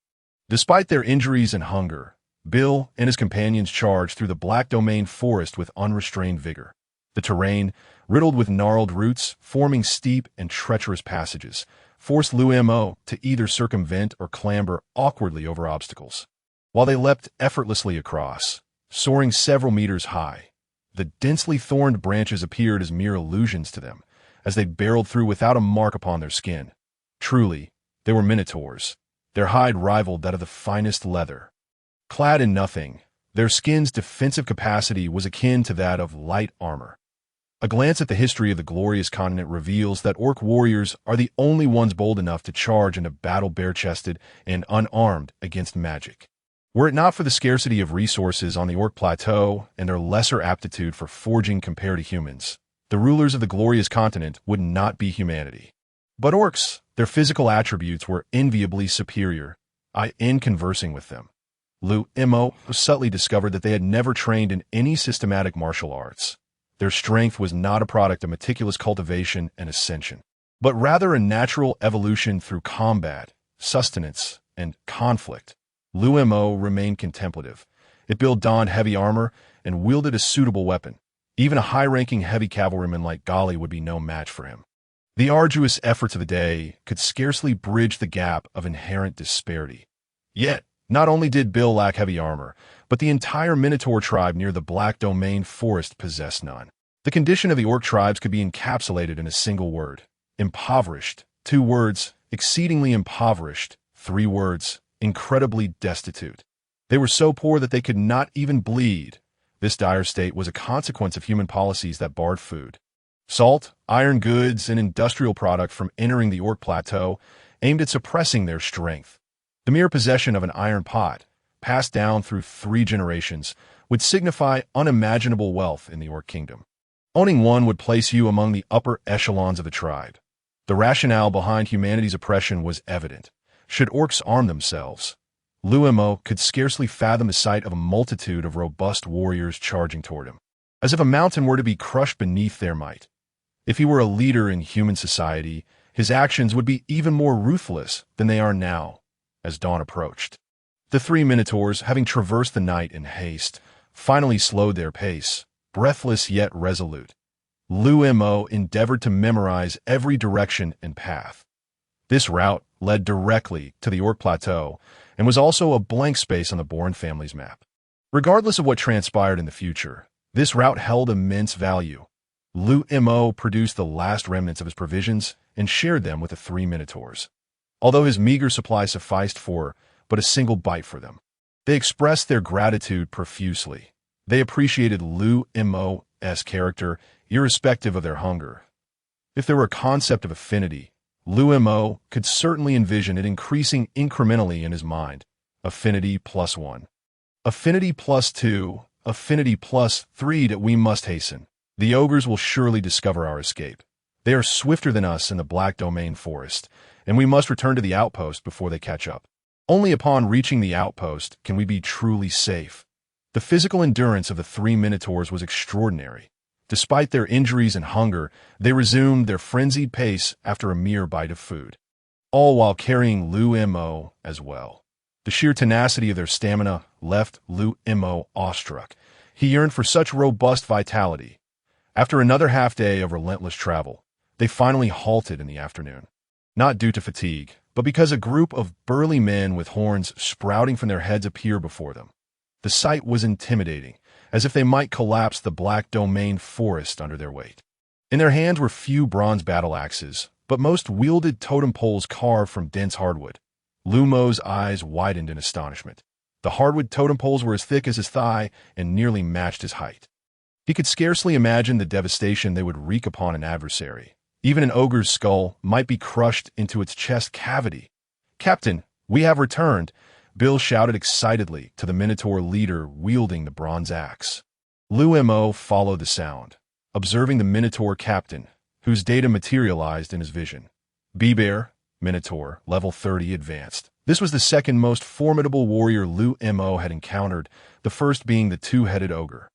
Despite their injuries and hunger, Bill and his companions charged through the Black Domain forest with unrestrained vigor. The terrain, riddled with gnarled roots, forming steep and treacherous passages, forced Liu Mo to either circumvent or clamber awkwardly over obstacles. While they leapt effortlessly across, soaring several meters high, the densely thorned branches appeared as mere illusions to them, as they barreled through without a mark upon their skin. Truly, they were minotaurs. Their hide rivaled that of the finest leather. Clad in nothing, their skin's defensive capacity was akin to that of light armor. A glance at the history of the glorious continent reveals that orc warriors are the only ones bold enough to charge into battle bare-chested and unarmed against magic. Were it not for the scarcity of resources on the orc plateau and their lesser aptitude for forging compared to humans, the rulers of the glorious continent would not be humanity. But orcs, their physical attributes were enviably superior. In conversing with them, Liu Mo subtly discovered that they had never trained in any systematic martial arts. Their strength was not a product of meticulous cultivation and ascension, but rather a natural evolution through combat, sustenance, and conflict. Liu Mo remained contemplative. Bill donned heavy armor and wielded a suitable weapon. Even a high-ranking heavy cavalryman like Gali would be no match for him. The arduous efforts of the day could scarcely bridge the gap of inherent disparity. Yet, not only did Bill lack heavy armor, but the entire Minotaur tribe near the Black Domain forest possessed none. The condition of the orc tribes could be encapsulated in a single word: impoverished. 2 words: exceedingly impoverished. 3 words: incredibly destitute. They were so poor that they could not even bleed. This dire state was a consequence of human policies that barred food, salt, iron goods, and industrial product from entering the orc plateau, aimed at suppressing their strength. The mere possession of an iron pot, passed down through 3 generations, would signify unimaginable wealth in the orc kingdom. Owning one would place you among the upper echelons of the tribe. The rationale behind humanity's oppression was evident. Should orcs arm themselves, Liu Mo could scarcely fathom the sight of a multitude of robust warriors charging toward him, as if a mountain were to be crushed beneath their might. If he were a leader in human society, his actions would be even more ruthless than they are now. As dawn approached, the 3 minotaurs, having traversed the night in haste, finally slowed their pace, breathless yet resolute. Liu Mo endeavored to memorize every direction and path. This route led directly to the orc plateau and was also a blank space on the Bourne family's map. Regardless of what transpired in the future, this route held immense value. Liu Mo produced the last remnants of his provisions and shared them with the 3 minotaurs. Although his meager supply sufficed for but a single bite for them, they expressed their gratitude profusely. They appreciated Liu Mo's character, irrespective of their hunger. If there were a concept of affinity, Liu Mo could certainly envision it increasing incrementally in his mind. Affinity +1. Affinity +2. Affinity +3. That we must hasten. The ogres will surely discover our escape. They are swifter than us in the Black Domain forest, and we must return to the outpost before they catch up. Only upon reaching the outpost can we be truly safe. The physical endurance of the 3 minotaurs was extraordinary. Despite their injuries and hunger, they resumed their frenzied pace after a mere bite of food, all while carrying Liu Mo as well. The sheer tenacity of their stamina left Liu Mo awestruck. He yearned for such robust vitality. After another half-day of relentless travel, they finally halted in the afternoon. Not due to fatigue, but because a group of burly men with horns sprouting from their heads appeared before them. The sight was intimidating, as if they might collapse the Black Domain forest under their weight. In their hands were few bronze battle axes, but most wielded totem poles carved from dense hardwood. Liu Mo's eyes widened in astonishment. The hardwood totem poles were as thick as his thigh and nearly matched his height. He could scarcely imagine the devastation they would wreak upon an adversary. Even an ogre's skull might be crushed into its chest cavity. "Captain, we have returned," Bill shouted excitedly to the Minotaur leader wielding the bronze axe. Liu Mo followed the sound, observing the Minotaur captain, whose data materialized in his vision. Bear, Minotaur, level 30 advanced. This was the second most formidable warrior Liu Mo had encountered, the first being the 2-headed ogre.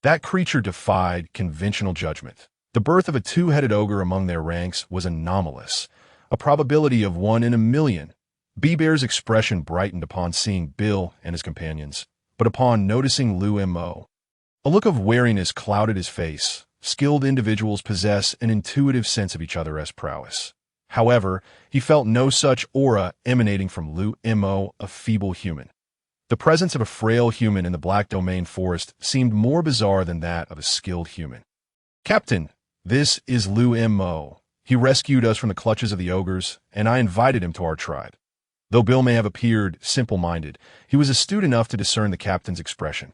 That creature defied conventional judgment. The birth of a two-headed ogre among their ranks was anomalous, a probability of 1 in a million. B-Bear's expression brightened upon seeing Bill and his companions, but upon noticing Liu Mo, a look of wariness clouded his face. Skilled individuals possess an intuitive sense of each other's prowess. However, he felt no such aura emanating from Liu Mo, a feeble human. The presence of a frail human in the Black Domain forest seemed more bizarre than that of a skilled human. "Captain, this is Liu Mo. He rescued us from the clutches of the ogres, and I invited him to our tribe." Though Bill may have appeared simple-minded, he was astute enough to discern the captain's expression.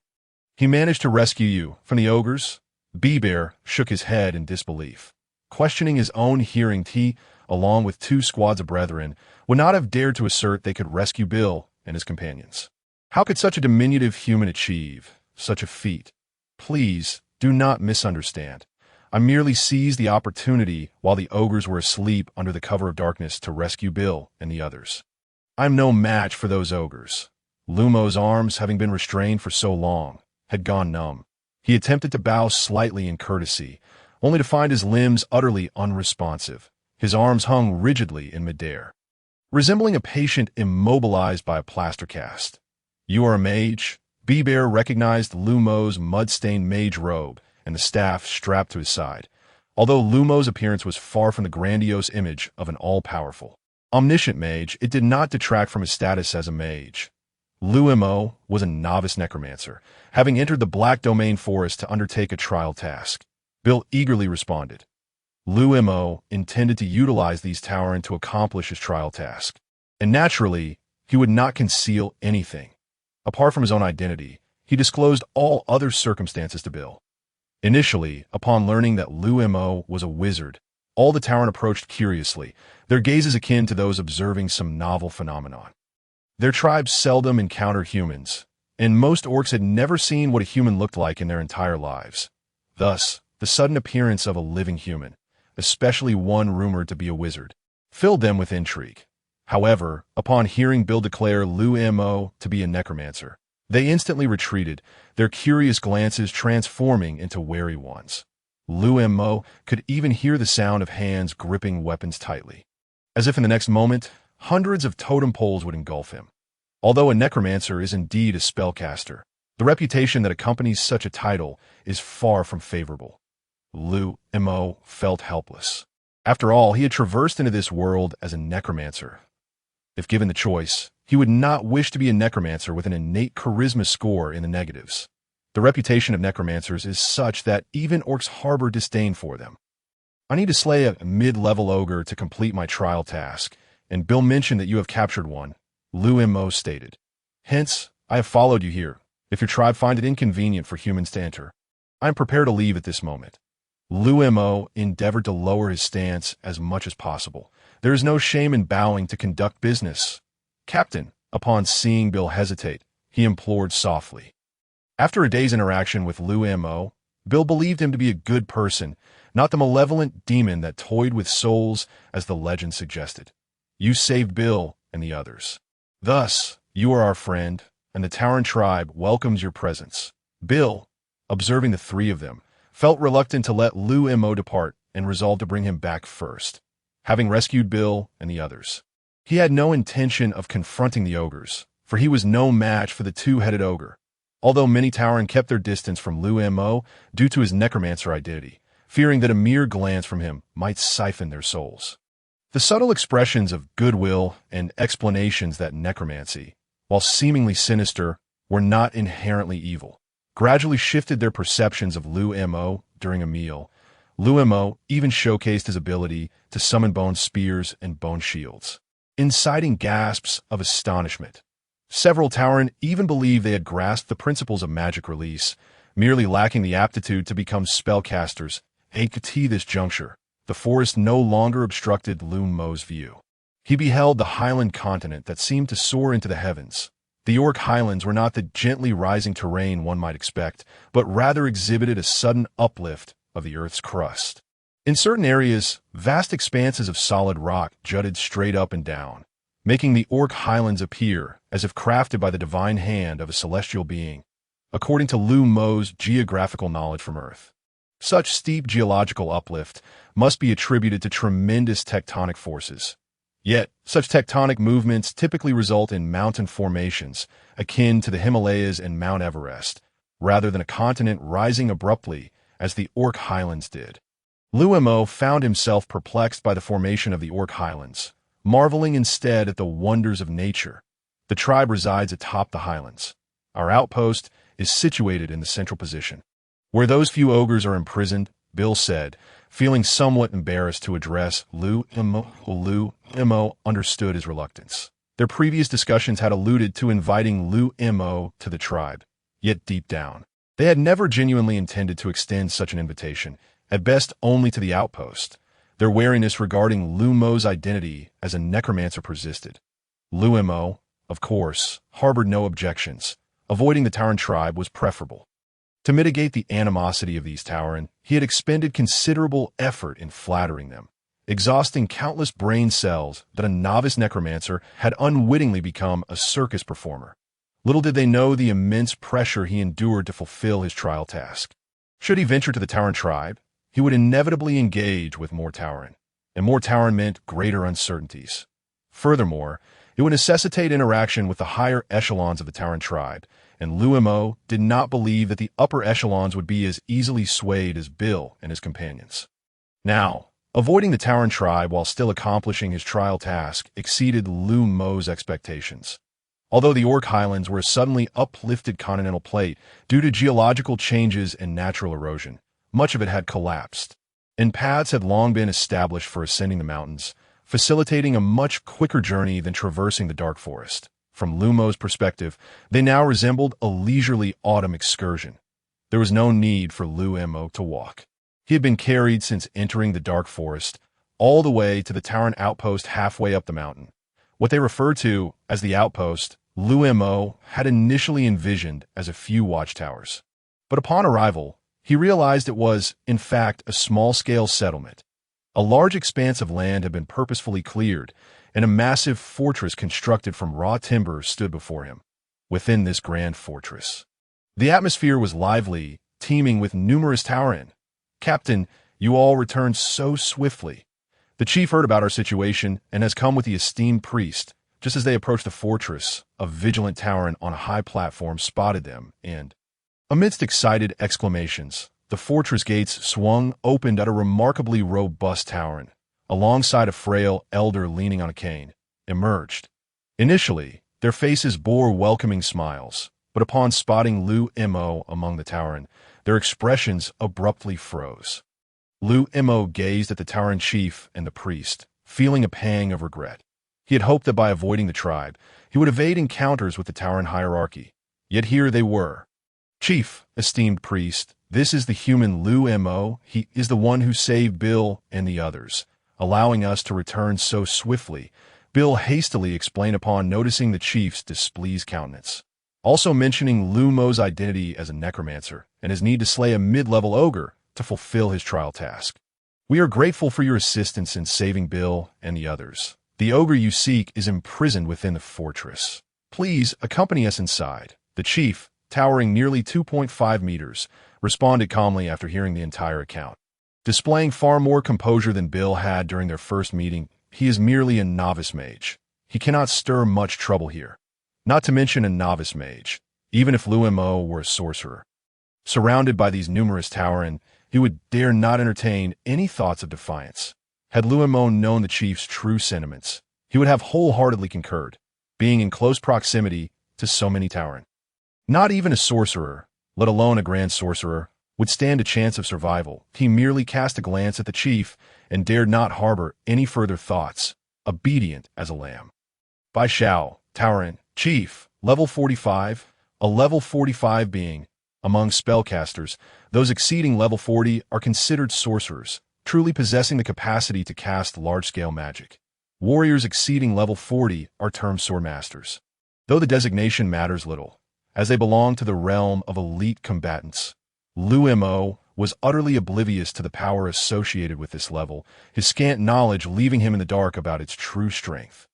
"He managed to rescue you from the ogres?" B-Bear shook his head in disbelief. Questioning his own hearing, he, along with 2 squads of brethren, would not have dared to assert they could rescue Bill and his companions. How could such a diminutive human achieve such a feat? "Please, do not misunderstand. I merely seized the opportunity while the ogres were asleep under the cover of darkness to rescue Bill and the others. I'm no match for those ogres." Liu Mo's arms, having been restrained for so long, had gone numb. He attempted to bow slightly in courtesy, only to find his limbs utterly unresponsive. His arms hung rigidly in midair, resembling a patient immobilized by a plaster cast. "You are a mage?" B-Bear recognized Liu Mo's mud-stained mage robe and the staff strapped to his side, although Liu Mo's appearance was far from the grandiose image of an all-powerful, omniscient mage. It did not detract from his status as a mage. Liu Mo was a novice necromancer, having entered the Black Domain forest to undertake a trial task. Bill eagerly responded. Liu Mo intended to utilize these Tauren to accomplish his trial task, and naturally, he would not conceal anything. Apart from his own identity, he disclosed all other circumstances to Bill. Initially, upon learning that Liu Mo was a wizard, all the Tauren approached curiously, their gazes akin to those observing some novel phenomenon. Their tribes seldom encounter humans, and most orcs had never seen what a human looked like in their entire lives. Thus, the sudden appearance of a living human, especially one rumored to be a wizard, filled them with intrigue. However, upon hearing Bill declare Liu Mo to be a necromancer, they instantly retreated, their curious glances transforming into wary ones. Liu Mo could even hear the sound of hands gripping weapons tightly, as if in the next moment, hundreds of totem poles would engulf him. Although a necromancer is indeed a spellcaster, the reputation that accompanies such a title is far from favorable. Liu Mo felt helpless. After all, he had traversed into this world as a necromancer. If given the choice, he would not wish to be a necromancer with an innate charisma score in the negatives. The reputation of necromancers is such that even orcs harbor disdain for them. "I need to slay a mid-level ogre to complete my trial task, and Bill mentioned that you have captured one," Liu Mo stated. "Hence, I have followed you here. If your tribe find it inconvenient for humans to enter, I am prepared to leave at this moment." Liu Mo endeavored to lower his stance as much as possible. There is no shame in bowing to conduct business. "Captain," upon seeing Bill hesitate, he implored softly. After a day's interaction with Liu Mo, Bill believed him to be a good person, not the malevolent demon that toyed with souls as the legend suggested. "You saved Bill and the others. Thus, you are our friend, and the Tauren tribe welcomes your presence." Bill, observing the 3 of them, felt reluctant to let Liu Mo depart and resolved to bring him back first. Having rescued Bill and the others, he had no intention of confronting the ogres, for he was no match for the two-headed ogre. Although many Tauren kept their distance from Liu Mo due to his necromancer identity, fearing that a mere glance from him might siphon their souls. The subtle expressions of goodwill and explanations that necromancy, while seemingly sinister, were not inherently evil, gradually shifted their perceptions of Liu Mo during a meal. Liu Mo even showcased his ability to summon bone spears and bone shields, inciting gasps of astonishment. Several Tauren even believed they had grasped the principles of magic release, merely lacking the aptitude to become spellcasters. At this juncture, the forest no longer obstructed Liu Mo's view. He beheld the highland continent that seemed to soar into the heavens. The Orc highlands were not the gently rising terrain one might expect, but rather exhibited a sudden uplift of the Earth's crust. In certain areas, vast expanses of solid rock jutted straight up and down, making the Orc highlands appear as if crafted by the divine hand of a celestial being. according to Liu Mo's geographical knowledge from Earth. Such steep geological uplift must be attributed to tremendous tectonic forces. Yet, such tectonic movements typically result in mountain formations, akin to the Himalayas and Mount Everest, rather than a continent rising abruptly, as the Orc Highlands did. Liu Mo found himself perplexed by the formation of the Orc Highlands, marveling instead at the wonders of nature. The tribe resides atop the highlands. Our outpost is situated in the central position. Where those few ogres are imprisoned, Bill said, feeling somewhat embarrassed to address Liu Mo. Liu Mo understood his reluctance. Their previous discussions had alluded to inviting Liu Mo to the tribe, yet deep down, they had never genuinely intended to extend such an invitation, at best only to the outpost. Their wariness regarding Liu Mo's identity as a necromancer persisted. Liu Mo, of course, harbored no objections. Avoiding the Tauren tribe was preferable. To mitigate the animosity of these Tauren, he had expended considerable effort in flattering them, exhausting countless brain cells that a novice necromancer had unwittingly become a circus performer. Little did they know the immense pressure he endured to fulfill his trial task. Should he venture to the Tauren tribe, he would inevitably engage with more Tauren, and more Tauren meant greater uncertainties. Furthermore, it would necessitate interaction with the higher echelons of the Tauren tribe, and Liu Mo did not believe that the upper echelons would be as easily swayed as Bill and his companions. Now, avoiding the Tauren tribe while still accomplishing his trial task exceeded Liu Mo's expectations. Although the Orc Highlands were a suddenly uplifted continental plate due to geological changes and natural erosion, much of it had collapsed, and paths had long been established for ascending the mountains, facilitating a much quicker journey than traversing the dark forest. From Liu Mo's perspective, they now resembled a leisurely autumn excursion. There was no need for Liu Mo to walk. He had been carried since entering the dark forest, all the way to the Tauren outpost halfway up the mountain. What they referred to as the outpost, Liu Mo had initially envisioned as a few watchtowers. But upon arrival, he realized it was, in fact, a small-scale settlement. A large expanse of land had been purposefully cleared, and a massive fortress constructed from raw timber stood before him. Within this grand fortress, the atmosphere was lively, teeming with numerous Tauren. "Captain, you all returned so swiftly. The chief heard about our situation and has come with the esteemed priest." Just as they approached the fortress, a vigilant Tauren on a high platform spotted them, and, amidst excited exclamations, the fortress gates swung open at a remarkably robust Tauren, alongside a frail elder leaning on a cane, emerged. Initially, their faces bore welcoming smiles, but upon spotting Liu Mo among the Tauren, their expressions abruptly froze. Liu Mo gazed at the Tauren chief and the priest, feeling a pang of regret. He had hoped that by avoiding the tribe, he would evade encounters with the Tauren hierarchy. Yet here they were. "Chief, esteemed priest, this is the human Liu Mo. He is the one who saved Bill and the others, allowing us to return so swiftly," Bill hastily explained upon noticing the chief's displeased countenance. Also mentioning Liu Mo's identity as a necromancer and his need to slay a mid-level ogre to fulfill his trial task. "We are grateful for your assistance in saving Bill and the others. The ogre you seek is imprisoned within the fortress. Please accompany us inside." The chief, towering nearly 2.5 meters, responded calmly after hearing the entire account. Displaying far more composure than Bill had during their first meeting, he is merely a novice mage. He cannot stir much trouble here. Not to mention a novice mage, even if Liu Mo were a sorcerer. Surrounded by these numerous Tauren, he would dare not entertain any thoughts of defiance. Had Liu Mo known the chief's true sentiments, he would have wholeheartedly concurred, being in close proximity to so many Tauren. Not even a sorcerer, let alone a grand sorcerer, would stand a chance of survival. He merely cast a glance at the chief and dared not harbor any further thoughts, obedient as a lamb. Bai Shao, Tauren, Chief, level 45, a level 45 being, among spellcasters, those exceeding level 40 are considered sorcerers, truly possessing the capacity to cast large-scale magic. Warriors exceeding level 40 are termed swordmasters, though the designation matters little, as they belong to the realm of elite combatants. Liu Mo was utterly oblivious to the power associated with this level, his scant knowledge leaving him in the dark about its true strength.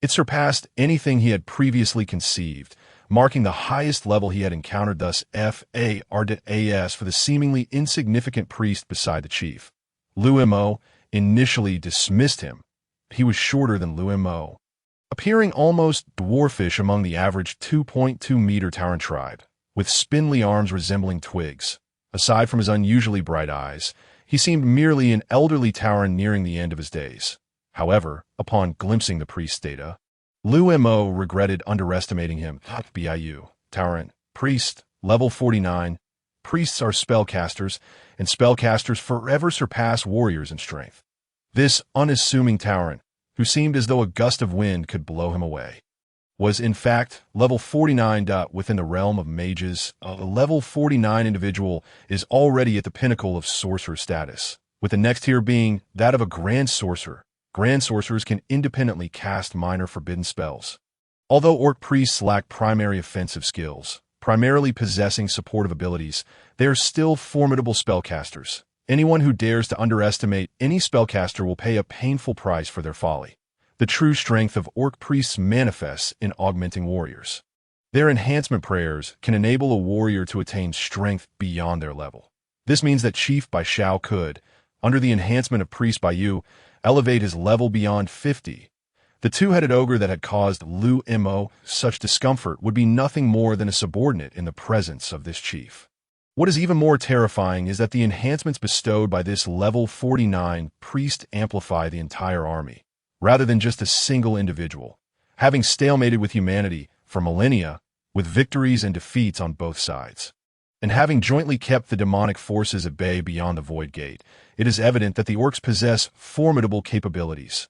It surpassed anything he had previously conceived, marking the highest level he had encountered, thus FARDAS for the seemingly insignificant priest beside the chief. Liu Mo initially dismissed him. He was shorter than Liu Mo, appearing almost dwarfish among the average 2.2-meter Tauren tribe, with spindly arms resembling twigs. Aside from his unusually bright eyes, he seemed merely an elderly Tauren nearing the end of his days. However, upon glimpsing the priest's data, Liu Mo regretted underestimating him. BIU, Tauren, priest, level 49. Priests are spellcasters, and spellcasters forever surpass warriors in strength. This unassuming Tauren, who seemed as though a gust of wind could blow him away, was in fact level 49. Within the realm of mages, a level 49 individual is already at the pinnacle of sorcerer status, with the next tier being that of a grand sorcerer. Grand sorcerers can independently cast minor forbidden spells. Although orc priests lack primary offensive skills, primarily possessing supportive abilities, they are still formidable spellcasters. Anyone who dares to underestimate any spellcaster will pay a painful price for their folly. The true strength of orc priests manifests in augmenting warriors. Their enhancement prayers can enable a warrior to attain strength beyond their level. This means that Chief Bai Shao could, under the enhancement of Priest Bai Yu, elevate his level beyond 50. The two-headed ogre that had caused Liu Mo such discomfort would be nothing more than a subordinate in the presence of this chief. What is even more terrifying is that the enhancements bestowed by this level 49 priest amplify the entire army, rather than just a single individual, having stalemated with humanity for millennia, with victories and defeats on both sides. And having jointly kept the demonic forces at bay beyond the Void Gate, it is evident that the orcs possess formidable capabilities.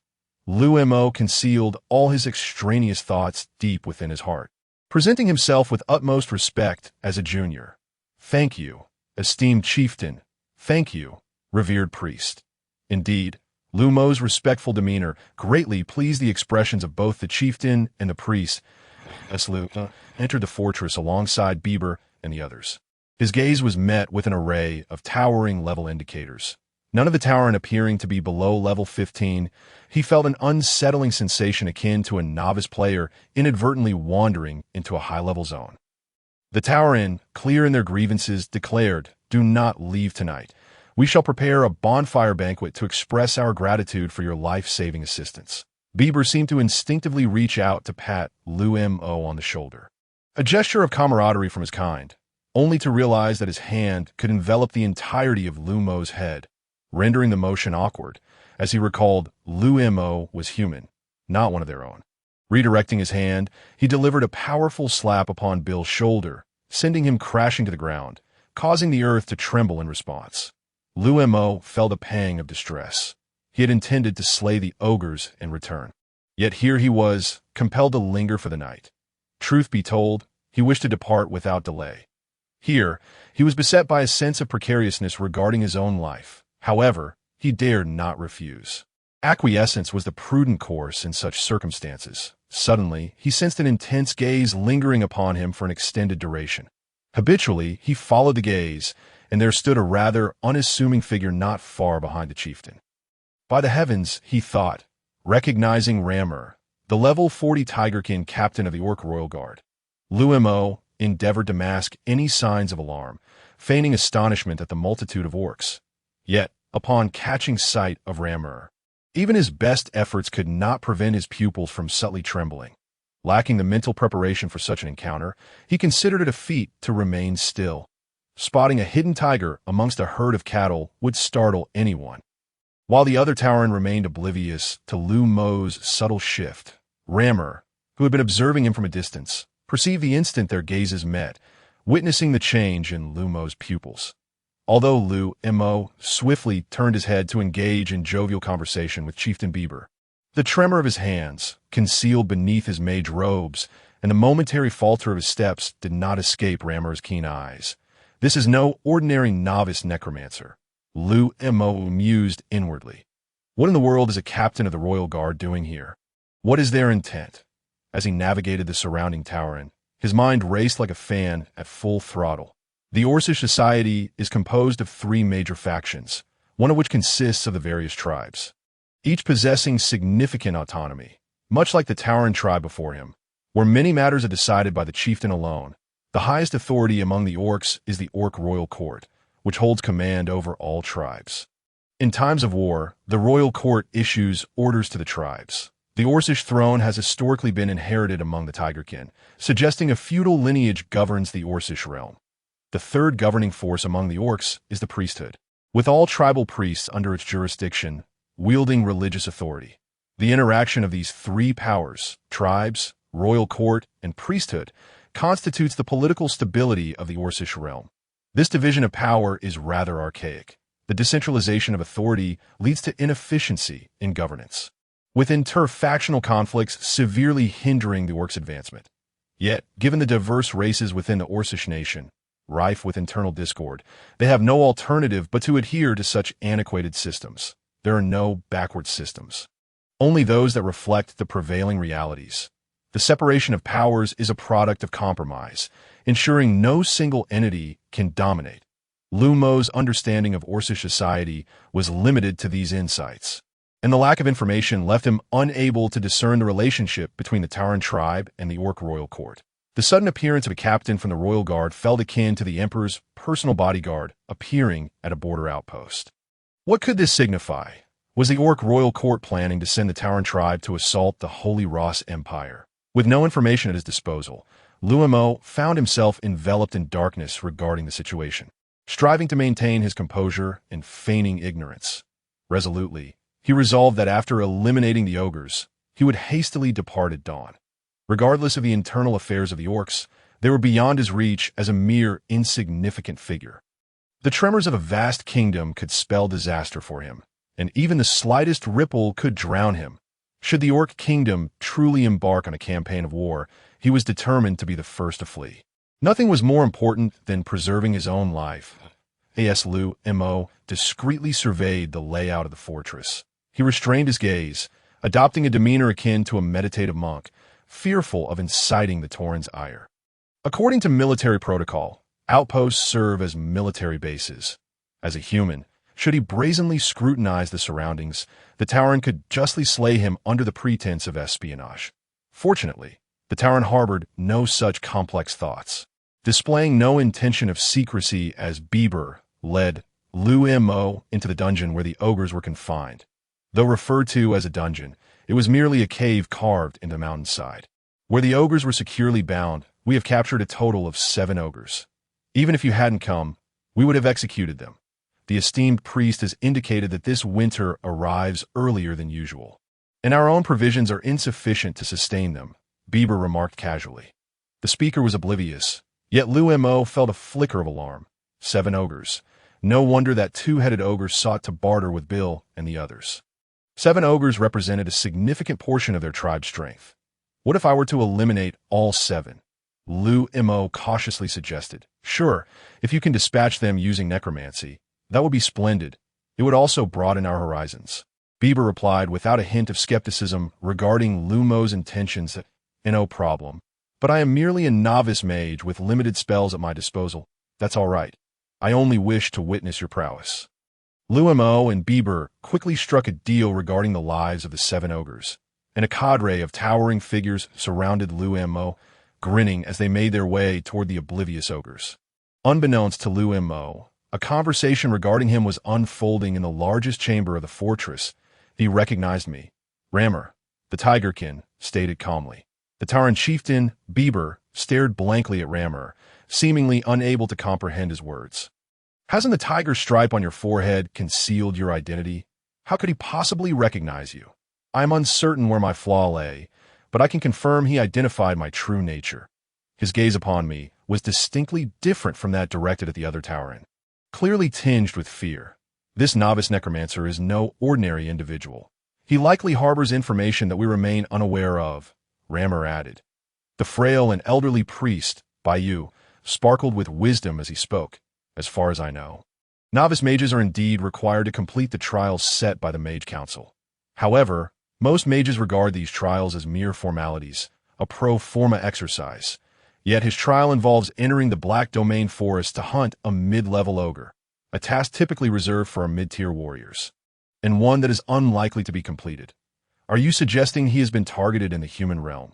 Liu Mo concealed all his extraneous thoughts deep within his heart, presenting himself with utmost respect as a junior. "Thank you, esteemed chieftain. Thank you, revered priest." Indeed, Liu Mo's respectful demeanor greatly pleased the expressions of both the chieftain and the priest as Liu entered the fortress alongside Bieber and the others. His gaze was met with an array of towering level indicators. None of the Tauren appearing to be below level 15, he felt an unsettling sensation akin to a novice player inadvertently wandering into a high-level zone. The Tauren, clear in their grievances, declared, "Do not leave tonight. We shall prepare a bonfire banquet to express our gratitude for your life-saving assistance." Bieber seemed to instinctively reach out to pat Liu Mo on the shoulder, a gesture of camaraderie from his kind, only to realize that his hand could envelop the entirety of Liu Mo's head, rendering the motion awkward, as he recalled Liu Mo was human, not one of their own. Redirecting his hand, he delivered a powerful slap upon Bill's shoulder, sending him crashing to the ground, causing the earth to tremble in response. Liu Mo felt a pang of distress. He had intended to slay the ogres in return. Yet here he was, compelled to linger for the night. Truth be told, he wished to depart without delay. Here, he was beset by a sense of precariousness regarding his own life. However, he dared not refuse. Acquiescence was the prudent course in such circumstances. Suddenly, he sensed an intense gaze lingering upon him for an extended duration. Habitually, he followed the gaze, and there stood a rather unassuming figure not far behind the chieftain. By the heavens, he thought, recognizing Rammer, the level 40 Tigerkin captain of the Orc Royal Guard. Liu Mo endeavored to mask any signs of alarm, feigning astonishment at the multitude of orcs. Yet, upon catching sight of Rammer, even his best efforts could not prevent his pupils from subtly trembling. Lacking the mental preparation for such an encounter, he considered it a feat to remain still. Spotting a hidden tiger amongst a herd of cattle would startle anyone. While the other Tauren remained oblivious to Liu Mo's subtle shift, Rammer, who had been observing him from a distance, perceived the instant their gazes met, witnessing the change in Liu Mo's pupils. Although Liu Mo swiftly turned his head to engage in jovial conversation with Chieftain Bieber, the tremor of his hands, concealed beneath his mage robes, and the momentary falter of his steps did not escape Rammer's keen eyes. "This is no ordinary novice necromancer," Liu Mo mused inwardly. "What in the world is a captain of the Royal Guard doing here? What is their intent?" As he navigated the surrounding Tauren, his mind raced like a fan at full throttle. The Orcish society is composed of 3 major factions, one of which consists of the various tribes, each possessing significant autonomy. Much like the Tauren tribe before him, Where many matters are decided by the chieftain alone, the highest authority among the orcs is the Orc Royal Court, which holds command over all tribes. In times of war, the Royal Court issues orders to the tribes. The Orcish throne has historically been inherited among the Tigerkin, suggesting a feudal lineage governs the Orcish realm. The third governing force among the orcs is the priesthood, with all tribal priests under its jurisdiction, wielding religious authority. The interaction of these three powers, tribes, royal court, and priesthood, constitutes the political stability of the Orcish realm. This division of power is rather archaic. The decentralization of authority leads to inefficiency in governance, with inter-factional conflicts severely hindering the orcs' advancement. Yet, given the diverse races within the Orcish nation, rife with internal discord, they have no alternative but to adhere to such antiquated systems. There are no backward systems, only those that reflect the prevailing realities. The separation of powers is a product of compromise, ensuring no single entity can dominate. Liu Mo's understanding of Orcish society was limited to these insights, and the lack of information left him unable to discern the relationship between the Tauren tribe and the Orc Royal Court. The sudden appearance of a captain from the Royal Guard felt akin to the Emperor's personal bodyguard appearing at a border outpost. What could this signify? Was the Orc Royal Court planning to send the Tauren tribe to assault the Holy Ross Empire? With no information at his disposal, Liu Mo found himself enveloped in darkness regarding the situation, striving to maintain his composure and feigning ignorance. Resolutely, he resolved that after eliminating the ogres, he would hastily depart at dawn. Regardless of the internal affairs of the orcs, they were beyond his reach as a mere insignificant figure. The tremors of a vast kingdom could spell disaster for him, and even the slightest ripple could drown him. Should the orc kingdom truly embark on a campaign of war, he was determined to be the first to flee. Nothing was more important than preserving his own life. As Liu Mo discreetly surveyed the layout of the fortress, he restrained his gaze, adopting a demeanor akin to a meditative monk, fearful of inciting the Tauren's ire. According to military protocol, outposts serve as military bases. As a human, should he brazenly scrutinize the surroundings, the Tauren could justly slay him under the pretense of espionage. Fortunately, the Tauren harbored no such complex thoughts. Displaying no intention of secrecy as Bieber led Liu Mo into the dungeon where the ogres were confined. Though referred to as a dungeon, it was merely a cave carved in the mountainside. Where the ogres were securely bound, we have captured a total of 7 ogres. Even if you hadn't come, we would have executed them. The esteemed priest has indicated that this winter arrives earlier than usual, and our own provisions are insufficient to sustain them, Bieber remarked casually. The speaker was oblivious, yet Liu Mo felt a flicker of alarm. 7 ogres. No wonder that 2-headed ogres sought to barter with Bill and the others. 7 ogres represented a significant portion of their tribe's strength. What if I were to eliminate all 7? Liu Mo cautiously suggested. Sure, if you can dispatch them using necromancy, that would be splendid. It would also broaden our horizons. Bieber replied without a hint of skepticism regarding Liu Mo's intentions. No problem. But I am merely a novice mage with limited spells at my disposal. That's all right. I only wish to witness your prowess. Liu Mo and Bieber quickly struck a deal regarding the lives of the 7 ogres, and a cadre of towering figures surrounded Liu Mo, grinning as they made their way toward the oblivious ogres. Unbeknownst to Liu Mo, a conversation regarding him was unfolding in the largest chamber of the fortress. He recognized me. Rammer, the Tigerkin, stated calmly. The Tauren chieftain, Bieber, stared blankly at Rammer, seemingly unable to comprehend his words. Hasn't the tiger stripe on your forehead concealed your identity? How could he possibly recognize you? I am uncertain where my flaw lay, but I can confirm he identified my true nature. His gaze upon me was distinctly different from that directed at the other Tauren, clearly tinged with fear. This novice necromancer is no ordinary individual. He likely harbors information that we remain unaware of, Rammer added. The frail and elderly priest, Bayou, sparkled with wisdom as he spoke. As far as I know, novice mages are indeed required to complete the trials set by the Mage Council. However, most mages regard these trials as mere formalities, a pro forma exercise. Yet his trial involves entering the Black Domain Forest to hunt a mid-level ogre, a task typically reserved for our mid-tier warriors, and one that is unlikely to be completed. Are you suggesting he has been targeted in the human realm?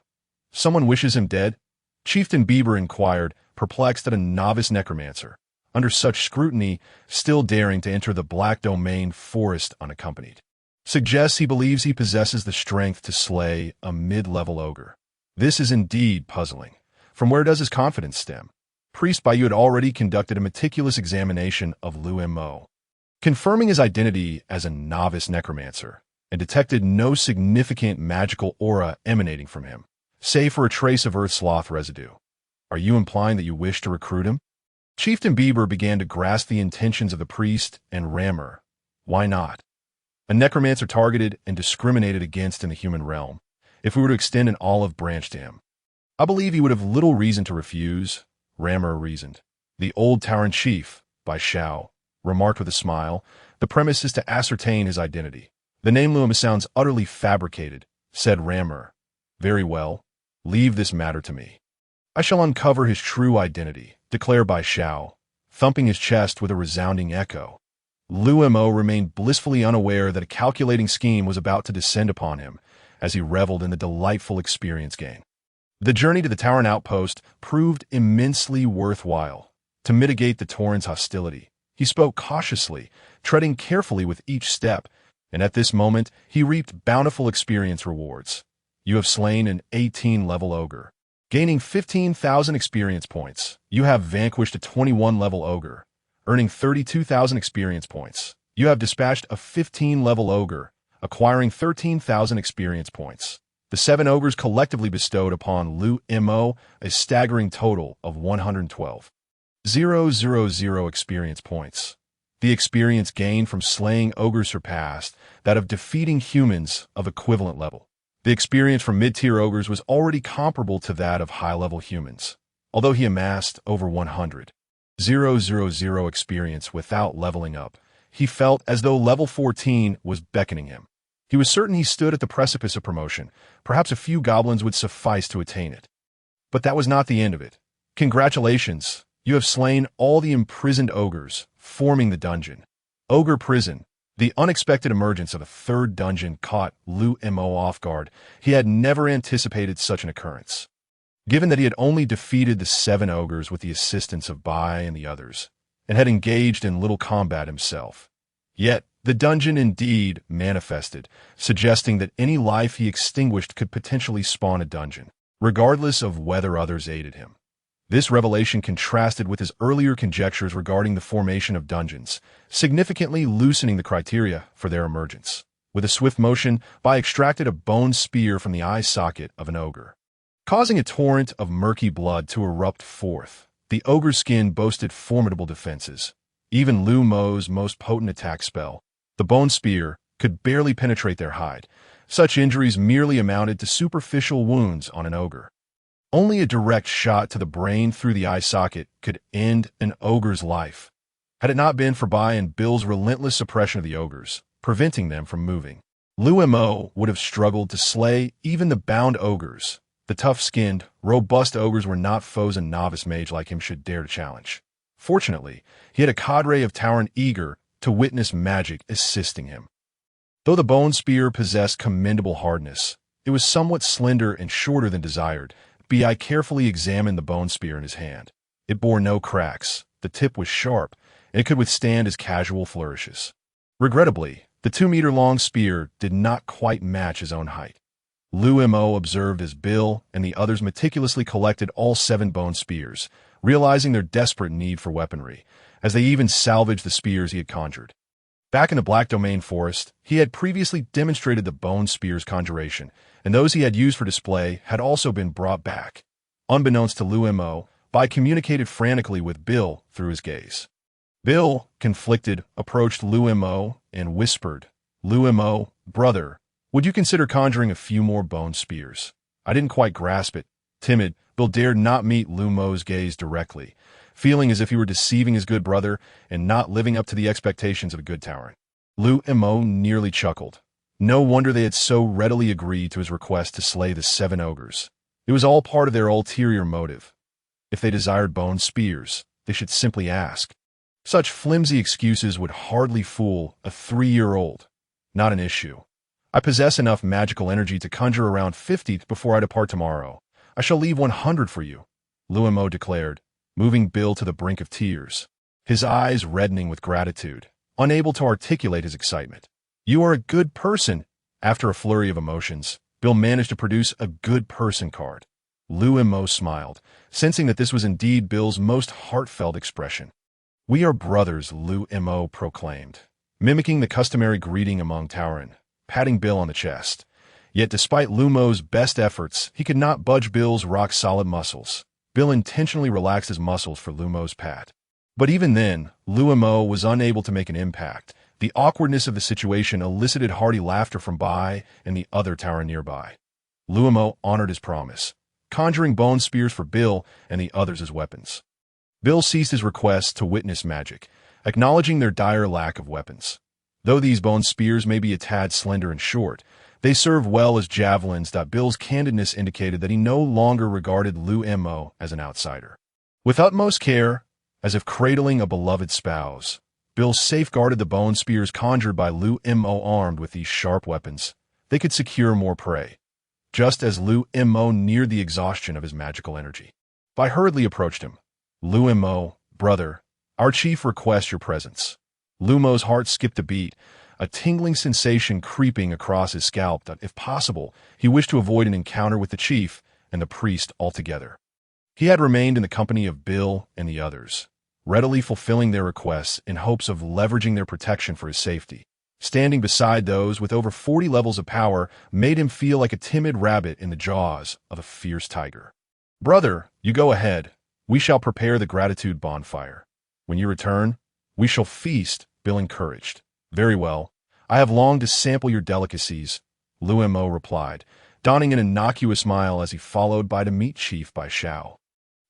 Someone wishes him dead? Chieftain Bieber inquired, perplexed at a novice necromancer, under such scrutiny, still daring to enter the Black Domain forest unaccompanied. Suggests he believes he possesses the strength to slay a mid-level ogre. This is indeed puzzling. From where does his confidence stem? Priest Bayou had already conducted a meticulous examination of Liu Mo, confirming his identity as a novice necromancer, and detected no significant magical aura emanating from him, save for a trace of earth sloth residue. Are you implying that you wish to recruit him? Chieftain Bieber began to grasp the intentions of the priest and rammer. Why not? A necromancer targeted and discriminated against in the human realm. If we were to extend an olive branch to him, I believe he would have little reason to refuse, Rammer reasoned. The old Tauren chief, by Shao, remarked with a smile, the premise is to ascertain his identity. The name Liu Mo sounds utterly fabricated, said Rammer. Very well, leave this matter to me. I shall uncover his true identity, declared by Shao, thumping his chest with a resounding echo. Liu Mo remained blissfully unaware that a calculating scheme was about to descend upon him as he reveled in the delightful experience gain. The journey to the Tauren outpost proved immensely worthwhile. To mitigate the Tauren's hostility, he spoke cautiously, treading carefully with each step, and at this moment he reaped bountiful experience rewards. You have slain an 18-level ogre, gaining 15,000 experience points. You have vanquished a 21-level ogre, earning 32,000 experience points. You have dispatched a 15-level ogre, acquiring 13,000 experience points. The 7 ogres collectively bestowed upon Liu Mo a staggering total of 112,000 experience points. The experience gained from slaying ogres surpassed that of defeating humans of equivalent level. The experience from mid-tier ogres was already comparable to that of high-level humans, although he amassed over 100,000 experience without leveling up. He felt as though level 14 was beckoning him. He was certain he stood at the precipice of promotion. Perhaps a few goblins would suffice to attain it. But that was not the end of it. Congratulations, you have slain all the imprisoned ogres, forming the dungeon. Ogre Prison. The unexpected emergence of a third dungeon caught Liu Mo off guard. He had never anticipated such an occurrence. Given that he had only defeated the 7 ogres with the assistance of Bai and the others, and had engaged in little combat himself. Yet, the dungeon indeed manifested, suggesting that any life he extinguished could potentially spawn a dungeon, regardless of whether others aided him. This revelation contrasted with his earlier conjectures regarding the formation of dungeons, significantly loosening the criteria for their emergence. With a swift motion, Bai extracted a bone spear from the eye socket of an ogre, causing a torrent of murky blood to erupt forth. The ogre's skin boasted formidable defenses. Even Liu Mo's most potent attack spell, the bone spear, could barely penetrate their hide. Such injuries merely amounted to superficial wounds on an ogre. Only a direct shot to the brain through the eye socket could end an ogre's life. Had it not been for Bai and Bill's relentless suppression of the ogres, preventing them from moving, Liu Mo would have struggled to slay even the bound ogres. The tough-skinned, robust ogres were not foes a novice mage like him should dare to challenge. Fortunately, he had a cadre of Tauren eager to witness magic assisting him. Though the bone spear possessed commendable hardness, it was somewhat slender and shorter than desired. Bai carefully examined the bone spear in his hand. It bore no cracks, the tip was sharp, and it could withstand his casual flourishes. Regrettably, the 2-meter-long spear did not quite match his own height. Liu Mo observed as Bill and the others meticulously collected all 7 bone spears, realizing their desperate need for weaponry, as they even salvaged the spears he had conjured. Back in the Black Domain forest, he had previously demonstrated the bone spear's conjuration, and those he had used for display had also been brought back. Unbeknownst to Liu Mo, Bai communicated frantically with Bill through his gaze. Bill, conflicted, approached Liu Mo and whispered, "Liu Mo, brother, would you consider conjuring a few more bone spears?" I didn't quite grasp it. Timid, Bill dared not meet Liu Mo's gaze directly, feeling as if he were deceiving his good brother and not living up to the expectations of a good Tauren. Liu Mo nearly chuckled. No wonder they had so readily agreed to his request to slay the 7 ogres. It was all part of their ulterior motive. If they desired bone spears, they should simply ask. Such flimsy excuses would hardly fool a 3-year-old. Not an issue. I possess enough magical energy to conjure around 50 before I depart tomorrow. I shall leave 100 for you, Liu Mo declared, moving Bill to the brink of tears, his eyes reddening with gratitude, unable to articulate his excitement. You are a good person. After a flurry of emotions, Bill managed to produce a good person card. Liu Mo smiled, sensing that this was indeed Bill's most heartfelt expression. We are brothers, Liu Mo proclaimed, mimicking the customary greeting among Tauren, patting Bill on the chest. Yet despite Liu Mo's best efforts, he could not budge Bill's rock-solid muscles. Bill intentionally relaxed his muscles for Liu Mo's pat. But even then, Liu Mo was unable to make an impact. The awkwardness of the situation elicited hearty laughter from Bai and the other Tauren nearby. Liu Mo honored his promise, conjuring bone spears for Bill and the others as weapons. Bill ceased his request to witness magic, acknowledging their dire lack of weapons. Though these bone spears may be a tad slender and short, they serve well as javelins. Bill's candidness indicated that he no longer regarded Liu Mo as an outsider. With utmost care, as if cradling a beloved spouse, Bill safeguarded the bone spears conjured by Liu Mo. Armed with these sharp weapons, they could secure more prey. Just as Liu Mo neared the exhaustion of his magical energy, Bai hurriedly approached him. Liu Mo, brother, our chief requests your presence. Liu Mo's heart skipped a beat, a tingling sensation creeping across his scalp that, if possible, he wished to avoid an encounter with the chief and the priest altogether. He had remained in the company of Bill and the others, readily fulfilling their requests in hopes of leveraging their protection for his safety. Standing beside those with over 40 levels of power made him feel like a timid rabbit in the jaws of a fierce tiger. Brother, you go ahead. We shall prepare the gratitude bonfire. When you return, we shall feast, Bill encouraged. Very well. I have longed to sample your delicacies, Liu Mo replied, donning an innocuous smile as he followed Bai to meet Chief Bai Shao,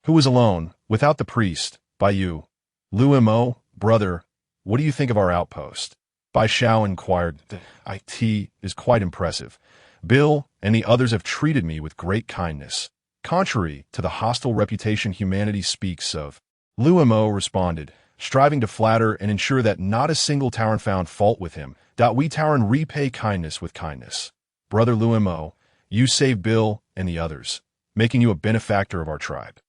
who was alone, without the priest. Bai Yu. Liu Mo, brother, what do you think of our outpost? Bai Shao inquired. The IT is quite impressive. Bill and the others have treated me with great kindness, contrary to the hostile reputation humanity speaks of. Liu Mo responded, striving to flatter and ensure that not a single Tauren found fault with him. We Tauren repay kindness with kindness. Brother Liu Mo, you saved Bill and the others, making you a benefactor of our tribe.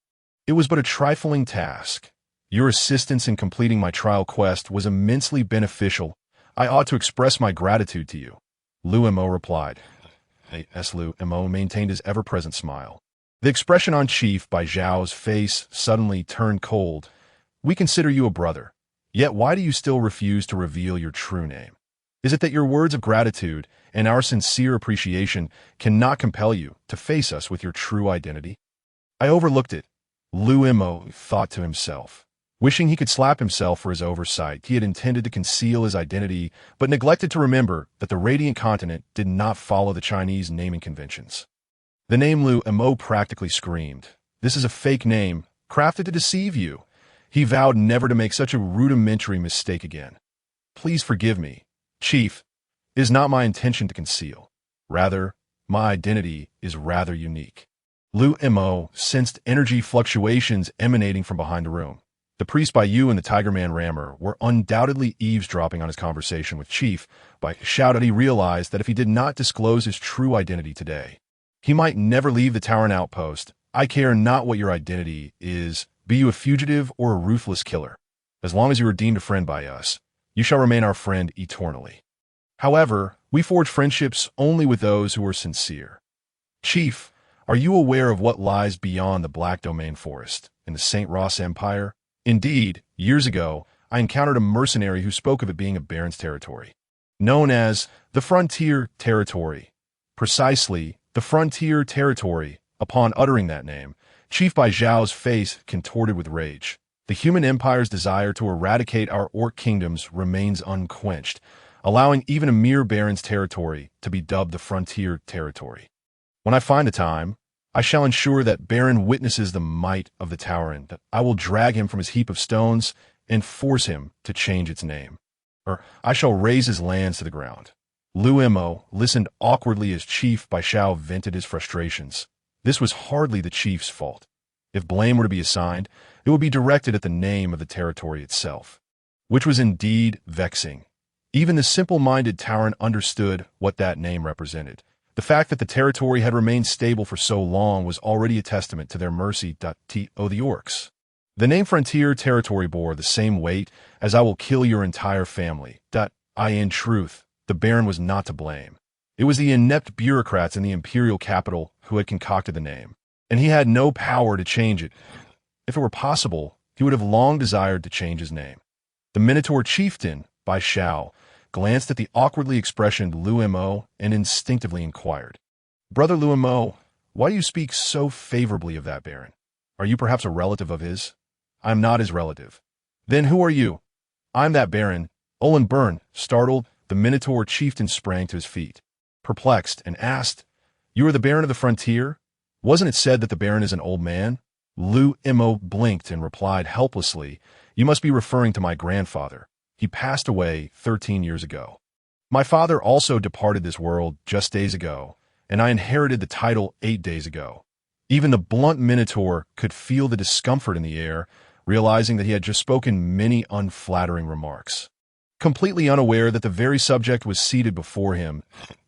It was but a trifling task. Your assistance in completing my trial quest was immensely beneficial. I ought to express my gratitude to you, Liu Mo replied. Liu Mo maintained his ever-present smile. The expression on Chief Bai Zhao's face suddenly turned cold. We consider you a brother. Yet why do you still refuse to reveal your true name? Is it that your words of gratitude and our sincere appreciation cannot compel you to face us with your true identity? I overlooked it, Liu Mo thought to himself. Wishing he could slap himself for his oversight, he had intended to conceal his identity, but neglected to remember that the Radiant Continent did not follow the Chinese naming conventions. The name Liu Mo practically screamed. This is a fake name, crafted to deceive you. He vowed never to make such a rudimentary mistake again. Please forgive me, Chief. It is not my intention to conceal. Rather, my identity is rather unique. Liu Mo sensed energy fluctuations emanating from behind the room. The priest Bai Yu and the Tiger Man Rammer were undoubtedly eavesdropping on his conversation with Chief Bai Shao. He realized that if he did not disclose his true identity today, he might never leave the Tauren outpost. I care not what your identity is, be you a fugitive or a ruthless killer. As long as you are deemed a friend by us, you shall remain our friend eternally. However, we forge friendships only with those who are sincere. Chief, are you aware of what lies beyond the Black Domain Forest in the St. Ross Empire? Indeed, years ago, I encountered a mercenary who spoke of it being a Baron's territory, known as the Frontier Territory. Precisely, the Frontier Territory. Upon uttering that name, Chief Bai Zhao's face contorted with rage. The human empire's desire to eradicate our orc kingdoms remains unquenched, allowing even a mere Baron's territory to be dubbed the Frontier Territory. When I find the time, I shall ensure that Baron witnesses the might of the Tauren, that I will drag him from his heap of stones and force him to change its name. Or I shall raze his lands to the ground. Liu Mo listened awkwardly as Chief Bai Shao vented his frustrations. This was hardly the chief's fault. If blame were to be assigned, it would be directed at the name of the territory itself, which was indeed vexing. Even the simple-minded Tauren understood what that name represented. The fact that the territory had remained stable for so long was already a testament to their mercy. The orcs. The name Frontier Territory bore the same weight as "I will kill your entire family." In truth, the Baron was not to blame. It was the inept bureaucrats in the imperial capital who had concocted the name, and he had no power to change it. If it were possible, he would have long desired to change his name. The Minotaur chieftain, Bai Shao, glanced at the awkwardly expressioned Liu Mo and instinctively inquired, "Brother Liu Mo, why do you speak so favorably of that Baron? Are you perhaps a relative of his?" "I am not his relative." "Then who are you?" "I'm that Baron." Olin Byrne, startled, the Minotaur chieftain sprang to his feet, perplexed, and asked, "You are the Baron of the Frontier? Wasn't it said that the Baron is an old man?" Liu Mo blinked and replied helplessly, "You must be referring to my grandfather. He passed away 13 years ago. My father also departed this world just days ago, and I inherited the title 8 days ago." Even the blunt Minotaur could feel the discomfort in the air, realizing that he had just spoken many unflattering remarks. Completely unaware that the very subject was seated before him,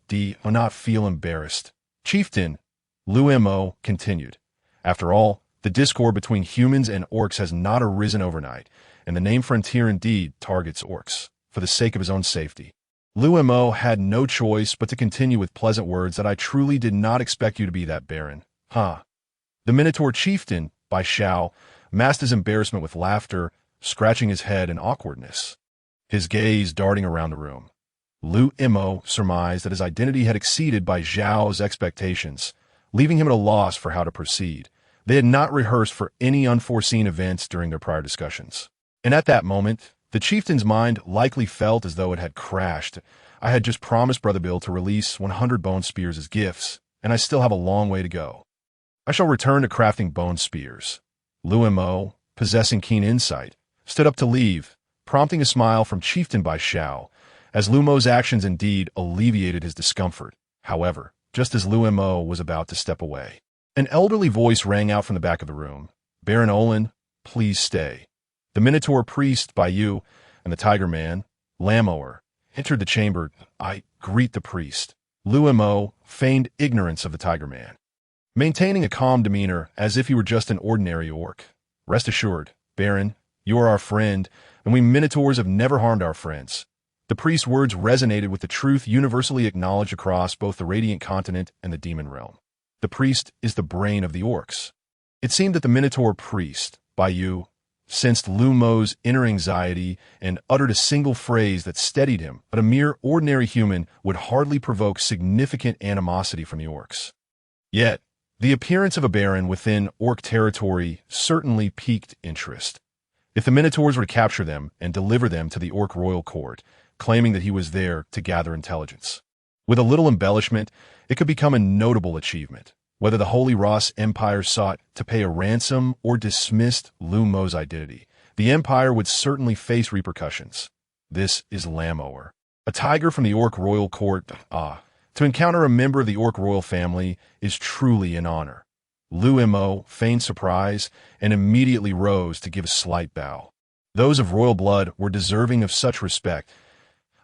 did not feel embarrassed. "Chieftain," Liu Mo continued, "after all, the discord between humans and orcs has not arisen overnight, and the name Frontier indeed targets orcs, for the sake of his own safety." Liu Mo had no choice but to continue with pleasant words that "I truly did not expect you to be that Baron." "Huh." The Minotaur chieftain, Bai Shao, masked his embarrassment with laughter, scratching his head in awkwardness, his gaze darting around the room. Liu Mo surmised that his identity had exceeded Bai Zhao's expectations, leaving him at a loss for how to proceed. They had not rehearsed for any unforeseen events during their prior discussions. And at that moment, the chieftain's mind likely felt as though it had crashed. "I had just promised Brother Bill to release 100 bone spears as gifts, and I still have a long way to go. I shall return to crafting bone spears." Liu Mo, possessing keen insight, stood up to leave, prompting a smile from Chieftain Bai Shao, as Liu Mo's actions indeed alleviated his discomfort. However, just as Liu Mo was about to step away, an elderly voice rang out from the back of the room. "Baron Olin, please stay." The Minotaur priest, Bai Yu, and the Tiger Man, Lamower, entered the chamber. "I greet the priest." Liu Mo feigned ignorance of the Tiger Man, maintaining a calm demeanor as if he were just an ordinary orc. "Rest assured, Baron, you are our friend, and we Minotaurs have never harmed our friends." The priest's words resonated with the truth universally acknowledged across both the Radiant Continent and the Demon Realm. The priest is the brain of the orcs. It seemed that the Minotaur priest, Bai Yu, sensed Liu Mo's inner anxiety and uttered a single phrase that steadied him, but a mere ordinary human would hardly provoke significant animosity from the orcs. Yet, the appearance of a Baron within orc territory certainly piqued interest. If the Minotaurs were to capture them and deliver them to the orc royal court, claiming that he was there to gather intelligence, with a little embellishment, it could become a notable achievement. Whether the Holy Ross Empire sought to pay a ransom or dismissed Liu Mo's identity, the Empire would certainly face repercussions. This is Lamower, a tiger from the Orc Royal Court. To encounter a member of the Orc Royal family is truly an honor. Liu Mo feigned surprise and immediately rose to give a slight bow. Those of royal blood were deserving of such respect.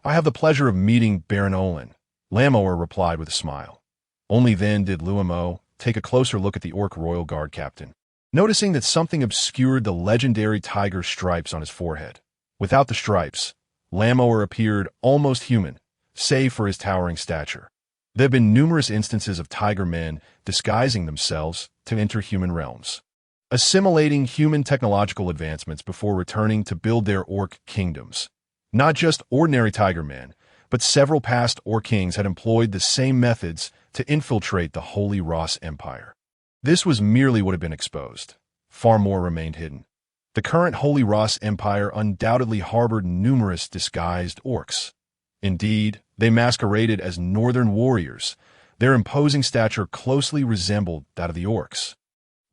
"I have the pleasure of meeting Baron Olin," Lamower replied with a smile. Only then did Liu Mo take a closer look at the Orc Royal Guard captain, noticing that something obscured the legendary tiger stripes on his forehead. Without the stripes, Lamower appeared almost human, save for his towering stature. There have been numerous instances of tiger men disguising themselves to enter human realms, assimilating human technological advancements before returning to build their orc kingdoms. Not just ordinary tiger men, but several past orc kings had employed the same methods to infiltrate the Holy Ross Empire. This was merely what had been exposed. Far more remained hidden. The current Holy Ross Empire undoubtedly harbored numerous disguised orcs. Indeed, they masqueraded as northern warriors. Their imposing stature closely resembled that of the orcs.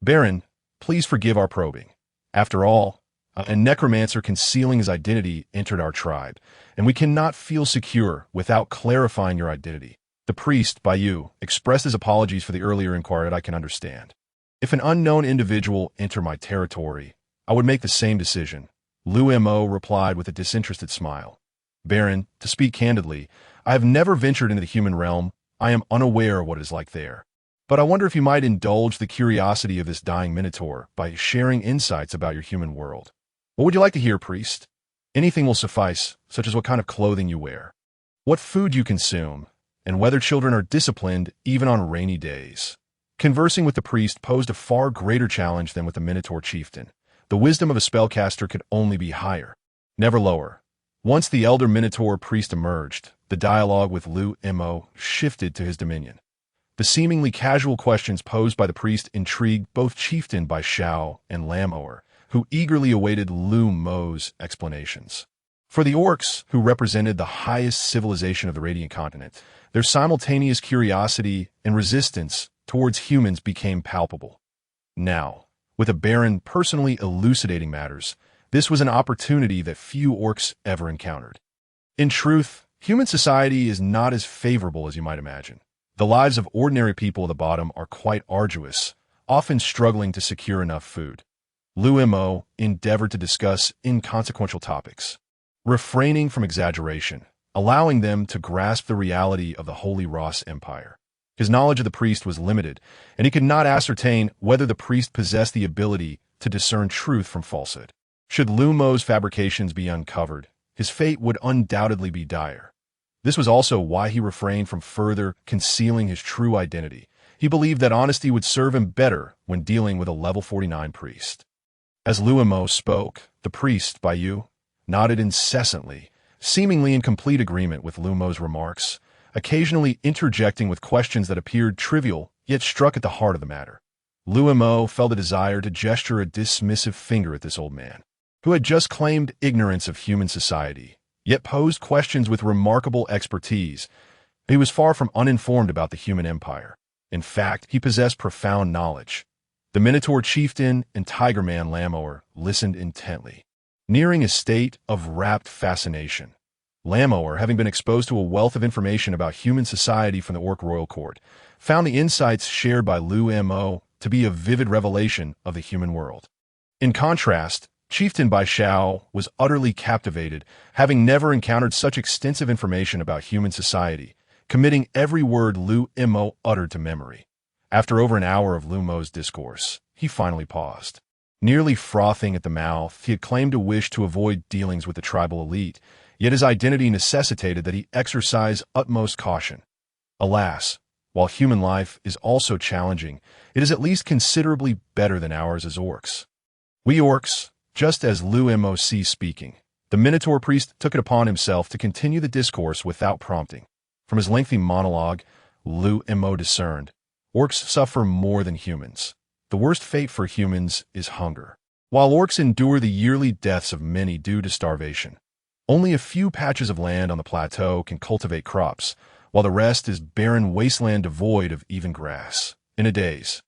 "Baron, please forgive our probing. After all, a necromancer concealing his identity entered our tribe, and we cannot feel secure without clarifying your identity." The priest, Bai Yu, expressed his apologies for the earlier inquiry that I can understand. "If an unknown individual entered my territory, I would make the same decision," Liu Mo replied with a disinterested smile. "Baron, to speak candidly, I have never ventured into the human realm, I am unaware of what it is like there. But I wonder if you might indulge the curiosity of this dying minotaur by sharing insights about your human world. What would you like to hear, priest? Anything will suffice, such as what kind of clothing you wear, what food you consume, and whether children are disciplined even on rainy days. Conversing with the priest posed a far greater challenge than with the minotaur chieftain. The wisdom of a spellcaster could only be higher, never lower. Once the elder minotaur priest emerged, the dialogue with Liu Mo shifted to his dominion. The seemingly casual questions posed by the priest intrigued both chieftain Bai Shao and Lamoer, who eagerly awaited Liu Mo's explanations. For the orcs, who represented the highest civilization of the Radiant Continent, their simultaneous curiosity and resistance towards humans became palpable. Now, with a baron personally elucidating matters, this was an opportunity that few orcs ever encountered. In truth, human society is not as favorable as you might imagine. The lives of ordinary people at the bottom are quite arduous, often struggling to secure enough food. Liu Mo endeavored to discuss inconsequential topics, refraining from exaggeration, allowing them to grasp the reality of the Holy Ross Empire. His knowledge of the priest was limited, and he could not ascertain whether the priest possessed the ability to discern truth from falsehood. Should Liu Mo's fabrications be uncovered, his fate would undoubtedly be dire. This was also why he refrained from further concealing his true identity. He believed that honesty would serve him better when dealing with a level 49 priest. As Liu Mo spoke, the priest, Bai nodded incessantly, seemingly in complete agreement with Liu Mo's remarks, occasionally interjecting with questions that appeared trivial yet struck at the heart of the matter. Liu Mo felt a desire to gesture a dismissive finger at this old man, who had just claimed ignorance of human society, yet posed questions with remarkable expertise. He was far from uninformed about the human empire. In fact, he possessed profound knowledge. The Minotaur chieftain and Tiger Man Lamoer listened intently, nearing a state of rapt fascination. Lamoer, having been exposed to a wealth of information about human society from the Orc royal court, found the insights shared by Liu Mo to be a vivid revelation of the human world. In contrast, Chieftain Bai Shao was utterly captivated, having never encountered such extensive information about human society, committing every word Liu Mo uttered to memory. After over an hour of Liu Mo's discourse, he finally paused. Nearly frothing at the mouth, he had claimed a wish to avoid dealings with the tribal elite, yet his identity necessitated that he exercise utmost caution. Alas, while human life is also challenging, it is at least considerably better than ours as orcs. We orcs, just as Liu Mo ceased speaking, the Minotaur priest took it upon himself to continue the discourse without prompting. From his lengthy monologue, Liu Mo discerned, orcs suffer more than humans. The worst fate for humans is hunger. While orcs endure the yearly deaths of many due to starvation, only a few patches of land on the plateau can cultivate crops, while the rest is barren wasteland devoid of even grass. In a daze,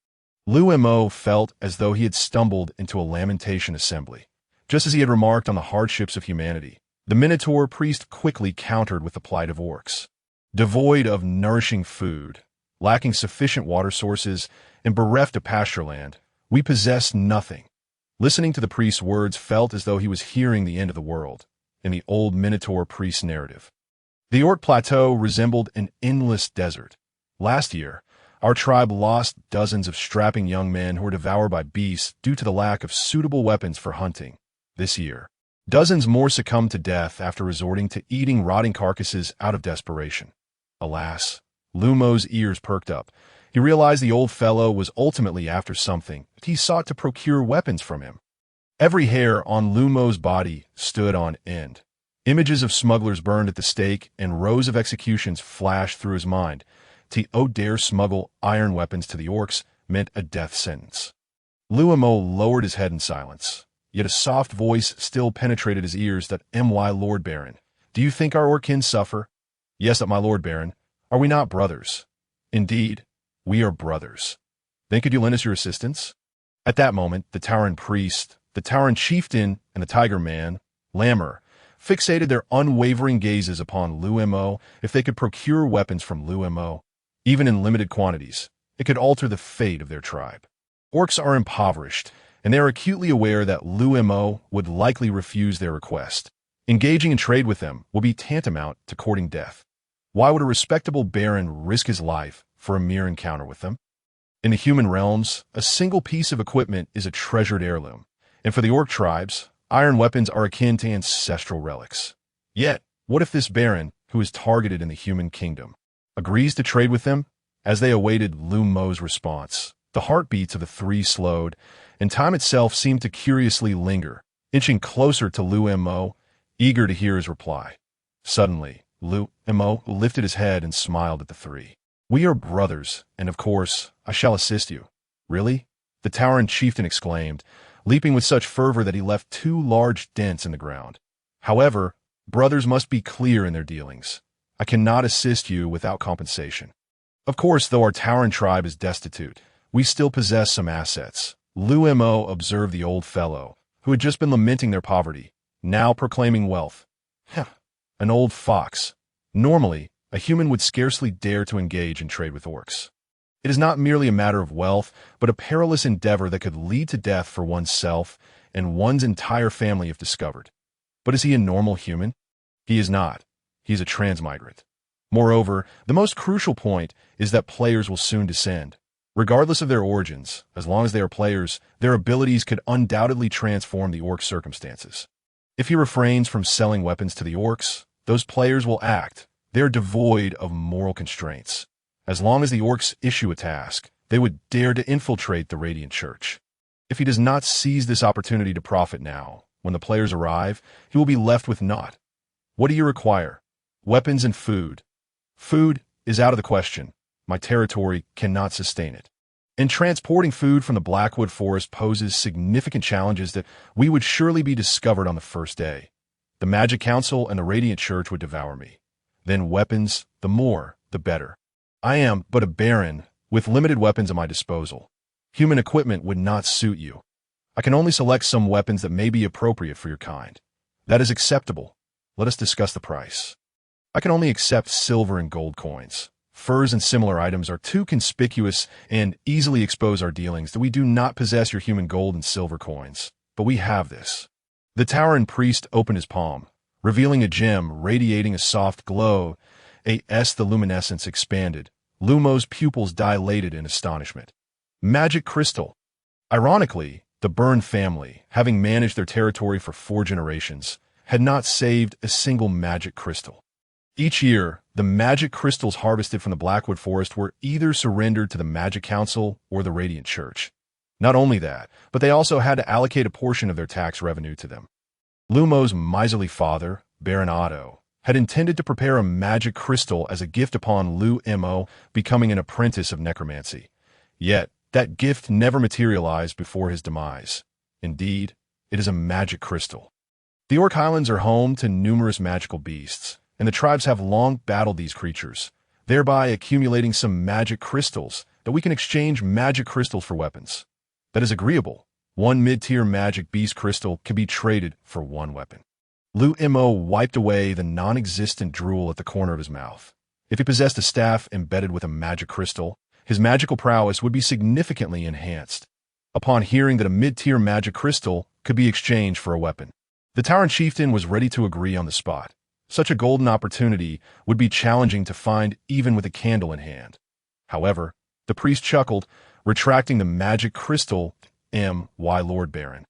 Liu Mo felt as though he had stumbled into a lamentation assembly. Just as he had remarked on the hardships of humanity, the Minotaur priest quickly countered with the plight of orcs. Devoid of nourishing food, lacking sufficient water sources, and bereft of pasture land, we possess nothing. Listening to the priest's words felt as though he was hearing the end of the world, in the old Minotaur priest's narrative. The Orc Plateau resembled an endless desert. Last year, our tribe lost dozens of strapping young men who were devoured by beasts due to the lack of suitable weapons for hunting. This year, dozens more succumbed to death after resorting to eating rotting carcasses out of desperation. Alas, Liu Mo's ears perked up. He realized the old fellow was ultimately after something, but he sought to procure weapons from him. Every hair on Liu Mo's body stood on end. Images of smugglers burned at the stake and rows of executions flashed through his mind. To dare smuggle iron weapons to the orcs meant a death sentence. Liu Mo lowered his head in silence, yet a soft voice still penetrated his ears that, "My Lord Baron, do you think our orc kin suffer?" "Yes, my Lord Baron. Are we not brothers?" "Indeed, we are brothers." "Then could you lend us your assistance?" At that moment, the Tauren priest, the Tauren chieftain, and the Tiger Man, Lamoer, fixated their unwavering gazes upon Liu Mo. If they could procure weapons from Liu Mo, even in limited quantities, it could alter the fate of their tribe. Orcs are impoverished, and they are acutely aware that Liu Mo would likely refuse their request. Engaging in trade with them will be tantamount to courting death. Why would a respectable baron risk his life for a mere encounter with them? In the human realms, a single piece of equipment is a treasured heirloom, and for the orc tribes, iron weapons are akin to ancestral relics. Yet, what if this baron, who is targeted in the human kingdom, agrees to trade with them? As they awaited Liu Mo's response, the heartbeats of the three slowed, and time itself seemed to curiously linger, inching closer to Liu Mo, eager to hear his reply. Suddenly, Liu Mo lifted his head and smiled at the three. "We are brothers, and of course, I shall assist you." "Really?" the towering chieftain exclaimed, leaping with such fervor that he left 2 large dents in the ground. "However, brothers must be clear in their dealings. I cannot assist you without compensation. Of course, though our towering tribe is destitute, we still possess some assets." Liu Mo observed the old fellow, who had just been lamenting their poverty, now proclaiming wealth. An old fox. Normally, a human would scarcely dare to engage in trade with orcs. It is not merely a matter of wealth, but a perilous endeavor that could lead to death for oneself and one's entire family if discovered. But is he a normal human? He is not. He is a transmigrant. Moreover, the most crucial point is that players will soon descend. Regardless of their origins, as long as they are players, their abilities could undoubtedly transform the orc's circumstances. If he refrains from selling weapons to the orcs, those players will act. They are devoid of moral constraints. As long as the orcs issue a task, they would dare to infiltrate the Radiant Church. If he does not seize this opportunity to profit now, when the players arrive, he will be left with naught. What do you require? Weapons and food. Food is out of the question. My territory cannot sustain it. And transporting food from the Blackwood Forest poses significant challenges that we would surely be discovered on the first day. The Magic Council and the Radiant Church would devour me. Then weapons, the more, the better. I am but a baron, with limited weapons at my disposal. Human equipment would not suit you. I can only select some weapons that may be appropriate for your kind. That is acceptable. Let us discuss the price. I can only accept silver and gold coins. Furs and similar items are too conspicuous and easily expose our dealings that we do not possess your human gold and silver coins. But we have this. The towering priest opened his palm, revealing a gem radiating a soft glow. The luminescence expanded. Liu Mo's pupils dilated in astonishment. Magic crystal. Ironically, the Byrne family, having managed their territory for 4 generations, had not saved a single magic crystal. Each year, the magic crystals harvested from the Blackwood Forest were either surrendered to the Magic Council or the Radiant Church. Not only that, but they also had to allocate a portion of their tax revenue to them. Liu Mo's miserly father, Baron Otto, had intended to prepare a magic crystal as a gift upon Liu Mo becoming an apprentice of necromancy. Yet, that gift never materialized before his demise. Indeed, it is a magic crystal. The Orc Highlands are home to numerous magical beasts, and the tribes have long battled these creatures, thereby accumulating some magic crystals that we can exchange magic crystals for weapons. That is agreeable. 1 mid-tier magic beast crystal can be traded for 1 weapon. Liu Mo wiped away the non-existent drool at the corner of his mouth. If he possessed a staff embedded with a magic crystal, his magical prowess would be significantly enhanced. Upon hearing that a mid-tier magic crystal could be exchanged for a weapon, the towering chieftain was ready to agree on the spot. Such a golden opportunity would be challenging to find even with a candle in hand. However, the priest chuckled, retracting the magic crystal. Why, Lord Baron?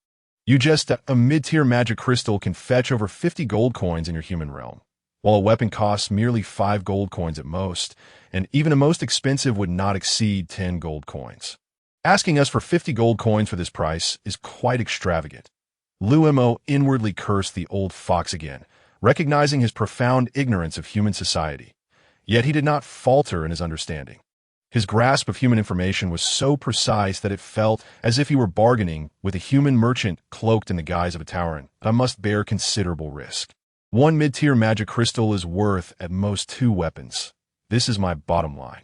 A mid-tier magic crystal can fetch over 50 gold coins in your human realm, while a weapon costs merely 5 gold coins at most, and even the most expensive would not exceed 10 gold coins. Asking us for 50 gold coins for this price is quite extravagant. Liu Mo inwardly cursed the old fox again, recognizing his profound ignorance of human society. Yet he did not falter in his understanding. His grasp of human information was so precise that it felt as if he were bargaining with a human merchant cloaked in the guise of a tauren. I must bear considerable risk. 1 mid-tier magic crystal is worth at most 2 weapons. This is my bottom line.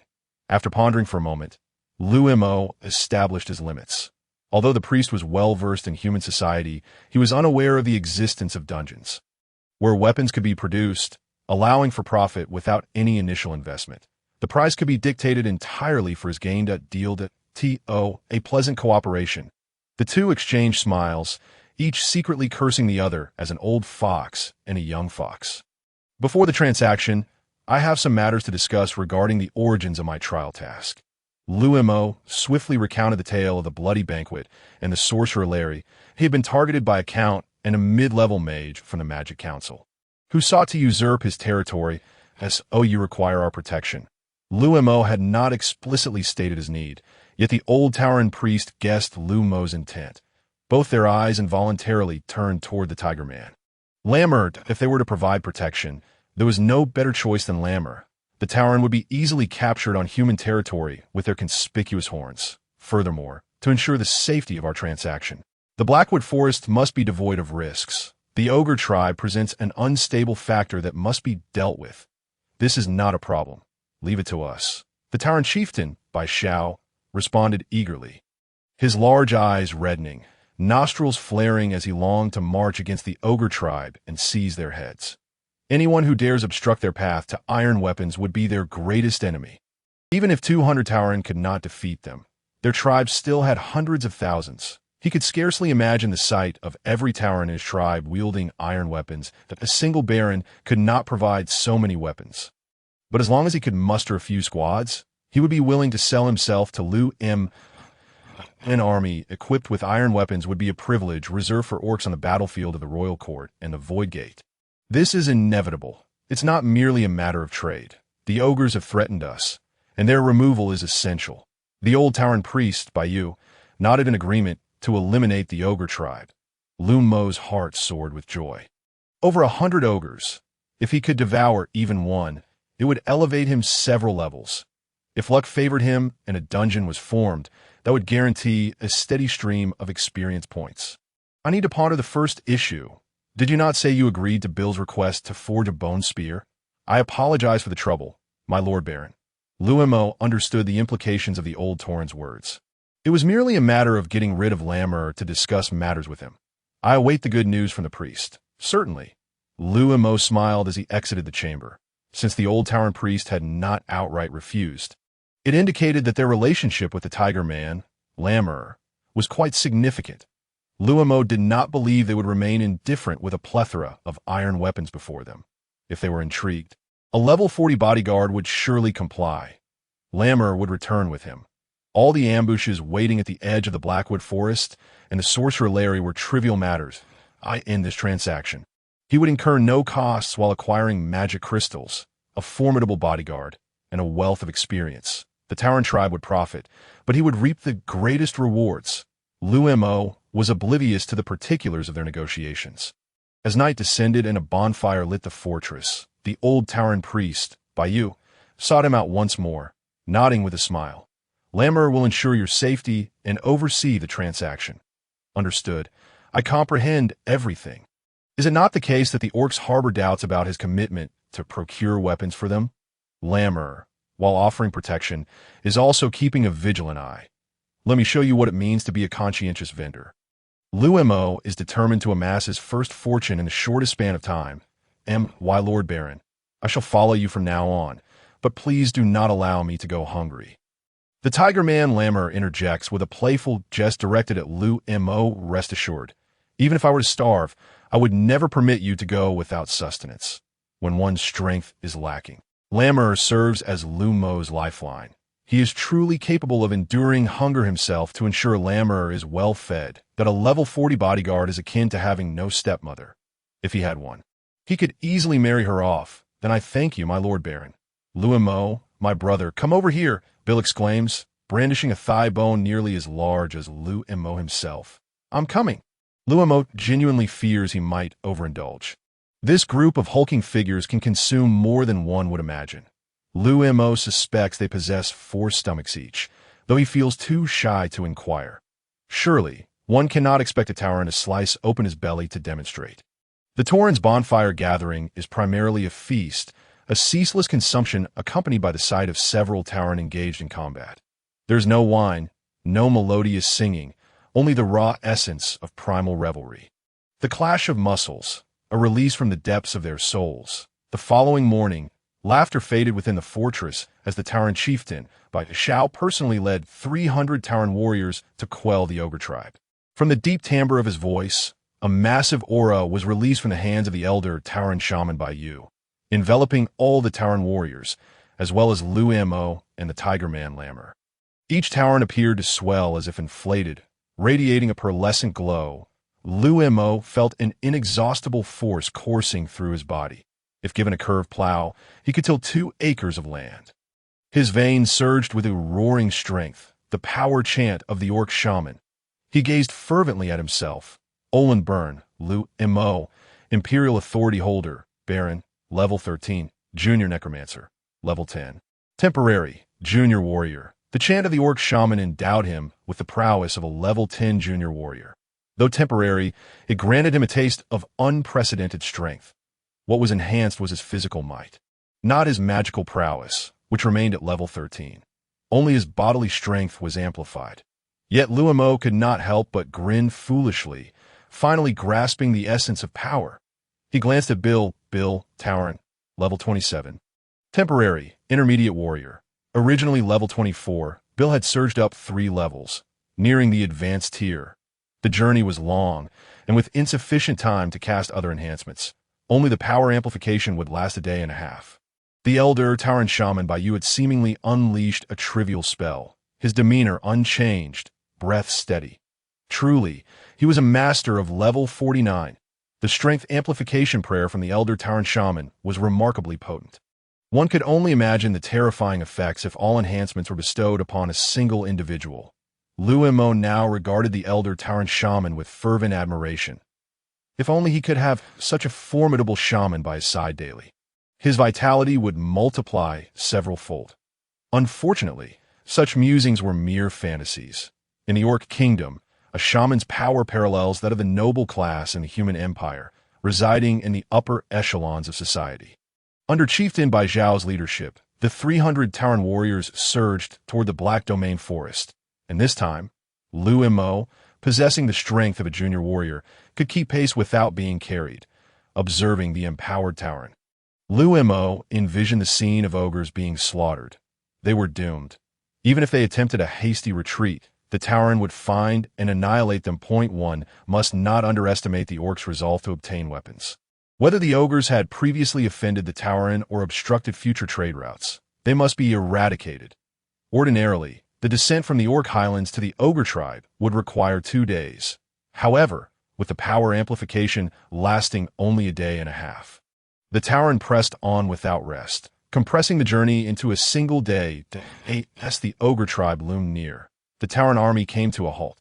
After pondering for a moment, Liu Mo established his limits. Although the priest was well-versed in human society, he was unaware of the existence of dungeons, where weapons could be produced, allowing for profit without any initial investment. The price could be dictated entirely for his gain. A pleasant cooperation. The two exchanged smiles, each secretly cursing the other as an old fox and a young fox. Before the transaction, I have some matters to discuss regarding the origins of my trial task. Liu Mo swiftly recounted the tale of the bloody banquet and the sorcerer Larry. He had been targeted by a count and a mid-level mage from the Magic Council, who sought to usurp his territory as, "Oh, you require our protection." Liu Mo had not explicitly stated his need, yet the old Tauren priest guessed Liu Mo's intent. Both their eyes involuntarily turned toward the Tiger Man. Lammer, if they were to provide protection, there was no better choice than Lammer. The Tauren would be easily captured on human territory with their conspicuous horns. Furthermore, to ensure the safety of our transaction, the Blackwood Forest must be devoid of risks. The ogre tribe presents an unstable factor that must be dealt with. This is not a problem. Leave it to us. The Tauren chieftain, by Shao, responded eagerly, his large eyes reddening, nostrils flaring as he longed to march against the ogre tribe and seize their heads. Anyone who dares obstruct their path to iron weapons would be their greatest enemy. Even if 200 Tauren could not defeat them, their tribe still had hundreds of thousands. He could scarcely imagine the sight of every Tauren in his tribe wielding iron weapons, that a single baron could not provide so many weapons. But as long as he could muster a few squads, he would be willing to sell himself to Liu Mo. An army equipped with iron weapons would be a privilege reserved for orcs on the battlefield of the Royal Court and the Void Gate. This is inevitable. It's not merely a matter of trade. The ogres have threatened us, and their removal is essential. The old Tauren priest, by you, nodded in agreement to eliminate the ogre tribe. Liu Mo's heart soared with joy. Over 100 ogres. If he could devour even one, it would elevate him several levels. If luck favored him and a dungeon was formed, that would guarantee a steady stream of experience points. I need to ponder the first issue. Did you not say you agreed to Bill's request to forge a bone spear? I apologize for the trouble, my Lord Baron. Liu Mo understood the implications of the old Tauren's words. It was merely a matter of getting rid of Lammer to discuss matters with him. I await the good news from the priest. Certainly. Liu Mo smiled as he exited the chamber, since the old Tauren priest had not outright refused. It indicated that their relationship with the Tiger Man, Lammer, was quite significant. Liu Mo did not believe they would remain indifferent with a plethora of iron weapons before them. If they were intrigued, a level 40 bodyguard would surely comply. Lammer would return with him. All the ambushes waiting at the edge of the Blackwood Forest and the sorcerer Larry were trivial matters. I end this transaction. He would incur no costs while acquiring magic crystals, a formidable bodyguard, and a wealth of experience. The Tauren tribe would profit, but he would reap the greatest rewards. Liu Mo was oblivious to the particulars of their negotiations. As night descended and a bonfire lit the fortress, the old Tauren priest, by you, sought him out once more, nodding with a smile. Lammer will ensure your safety and oversee the transaction. Understood. I comprehend everything. Is it not the case that the orcs harbor doubts about his commitment to procure weapons for them? Lammer, while offering protection, is also keeping a vigilant eye. Let me show you what it means to be a conscientious vendor. Liu Mo is determined to amass his first fortune in the shortest span of time. My Lord Baron, I shall follow you from now on, but please do not allow me to go hungry. The Tiger Man Lammer interjects with a playful jest directed at Liu Mo. Rest assured, even if I were to starve, I would never permit you to go without sustenance. When one's strength is lacking, Lammer serves as Liu Mo's lifeline. He is truly capable of enduring hunger himself to ensure Lammer is well fed, that a level 40 bodyguard is akin to having no stepmother. If he had one, he could easily marry her off. Then I thank you, my Lord Baron. Liu Mo, my brother, come over here, Bill exclaims, brandishing a thigh bone nearly as large as Liu Mo himself. I'm coming. Liu Mo genuinely fears he might overindulge. This group of hulking figures can consume more than one would imagine. Liu Mo suspects they possess 4 stomachs each, though he feels too shy to inquire. Surely, one cannot expect a Tauren to slice open his belly to demonstrate. The Tauren's bonfire gathering is primarily a feast, a ceaseless consumption accompanied by the sight of several Tauren engaged in combat. There's no wine, no melodious singing, only the raw essence of primal revelry. The clash of muscles, a release from the depths of their souls. The following morning, laughter faded within the fortress as the Tauren chieftain, by Shao, personally led 300 Tauren warriors to quell the ogre tribe. From the deep timbre of his voice, a massive aura was released from the hands of the elder Tauren shaman by Yu. enveloping all the Tauren warriors, as well as Liu Mo and the Tiger Man Lammer. Each Tauren appeared to swell as if inflated, radiating a pearlescent glow. Liu Mo felt an inexhaustible force coursing through his body. If given a curved plow, he could till 2 acres of land. His veins surged with a roaring strength, the power chant of the orc shaman. He gazed fervently at himself. Olin Byrne, Liu Mo, Imperial Authority Holder, Baron, Level 13, Junior Necromancer, Level 10. Temporary, Junior Warrior. The chant of the orc shaman endowed him with the prowess of a Level 10 Junior Warrior. Though temporary, it granted him a taste of unprecedented strength. What was enhanced was his physical might, not his magical prowess, which remained at Level 13. Only his bodily strength was amplified. Yet Liu Mo could not help but grin foolishly, finally grasping the essence of power. He glanced at Bill Tauren, Level 27. Temporary, Intermediate Warrior. Originally Level 24, Bill had surged up 3 levels, nearing the Advanced tier. The journey was long, and with insufficient time to cast other enhancements. Only the power amplification would last a day and a half. The elder Tauren shaman by you had seemingly unleashed a trivial spell, his demeanor unchanged, breath steady. Truly, he was a master of Level 49. The strength amplification prayer from the elder Tauren shaman was remarkably potent. One could only imagine the terrifying effects if all enhancements were bestowed upon a single individual. Liu Mo now regarded the elder Tauren shaman with fervent admiration. If only he could have such a formidable shaman by his side daily. His vitality would multiply several-fold. Unfortunately, such musings were mere fantasies. In the Orc Kingdom, a shaman's power parallels that of the noble class in the human empire, residing in the upper echelons of society. Under Chieftain Bai Zhao's leadership, the 300 Tauren warriors surged toward the Black Domain Forest, and this time, Liu Mo, possessing the strength of a junior warrior, could keep pace without being carried, observing the empowered Tauren. Liu Mo envisioned the scene of ogres being slaughtered. They were doomed. Even if they attempted a hasty retreat, the Tauren would find and annihilate them. Point 1 must not underestimate the orcs' resolve to obtain weapons. Whether the ogres had previously offended the Tauren or obstructed future trade routes, they must be eradicated. Ordinarily, the descent from the Orc Highlands to the Ogre tribe would require 2 days. However, with the power amplification lasting only a day and a half, the Tauren pressed on without rest, compressing the journey into a single day. As the Ogre tribe loomed near, the Tauren army came to a halt.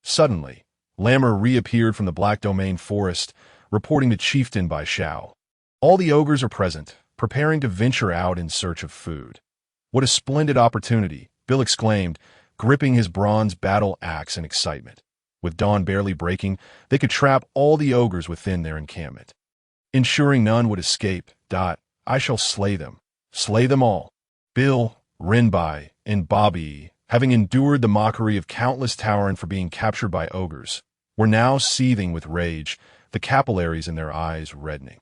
Suddenly, Lammer reappeared from the Black Domain Forest, reporting to Chieftain Bai Zhao. All the ogres are present, preparing to venture out in search of food. What a splendid opportunity, Bill exclaimed, gripping his bronze battle axe in excitement. With dawn barely breaking, they could trap all the ogres within their encampment. Ensuring none would escape. I shall slay them. Slay them all. Bill, Rinbai, and Bobby, having endured the mockery of countless Tauren for being captured by ogres, were now seething with rage, the capillaries in their eyes reddening.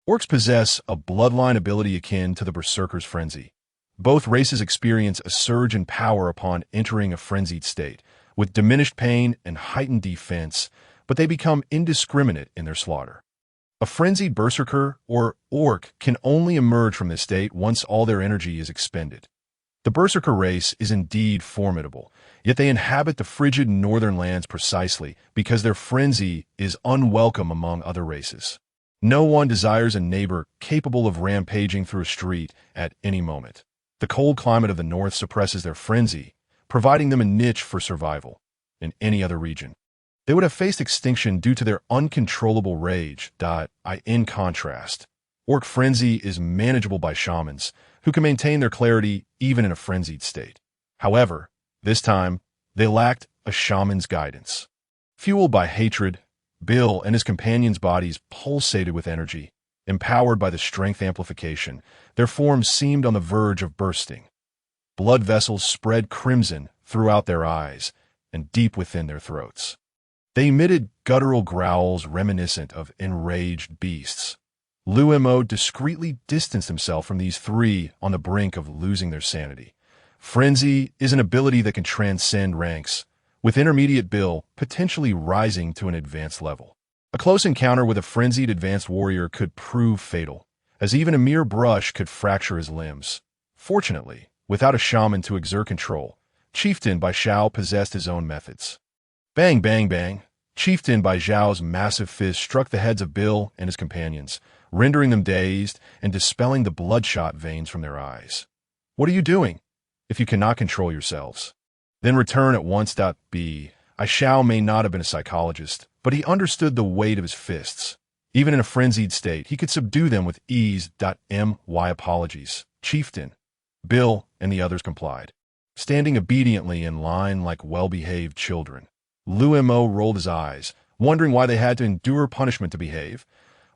Orcs possess a bloodline ability akin to the Berserker's frenzy. Both races experience a surge in power upon entering a frenzied state, with diminished pain and heightened defense, but they become indiscriminate in their slaughter. A frenzied berserker or orc can only emerge from this state once all their energy is expended. The berserker race is indeed formidable, yet they inhabit the frigid northern lands precisely because their frenzy is unwelcome among other races. No one desires a neighbor capable of rampaging through a street at any moment. The cold climate of the north suppresses their frenzy, providing them a niche for survival. In any other region, they would have faced extinction due to their uncontrollable rage. In contrast, orc frenzy is manageable by shamans, who can maintain their clarity even in a frenzied state. However, this time, they lacked a shaman's guidance. Fueled by hatred, Bill and his companions' bodies pulsated with energy. Empowered by the strength amplification, their forms seemed on the verge of bursting. Blood vessels spread crimson throughout their eyes and deep within their throats. They emitted guttural growls reminiscent of enraged beasts. Liu Mo discreetly distanced himself from these 3 on the brink of losing their sanity. Frenzy is an ability that can transcend ranks, with intermediate Bill potentially rising to an advanced level. A close encounter with a frenzied advanced warrior could prove fatal, as even a mere brush could fracture his limbs. Fortunately, without a shaman to exert control, Chieftain Bai Xiao possessed his own methods. Bang, bang, bang. Chieftain Bai Xiao's massive fist struck the heads of Bill and his companions, rendering them dazed and dispelling the bloodshot veins from their eyes. What are you doing? If you cannot control yourselves, then return at once. B. Bai Xiao may not have been a psychologist, but he understood the weight of his fists. Even in a frenzied state, he could subdue them with ease. My apologies, Chieftain. Bill and the others complied, standing obediently in line like well-behaved children. Liu Mo rolled his eyes, wondering why they had to endure punishment to behave.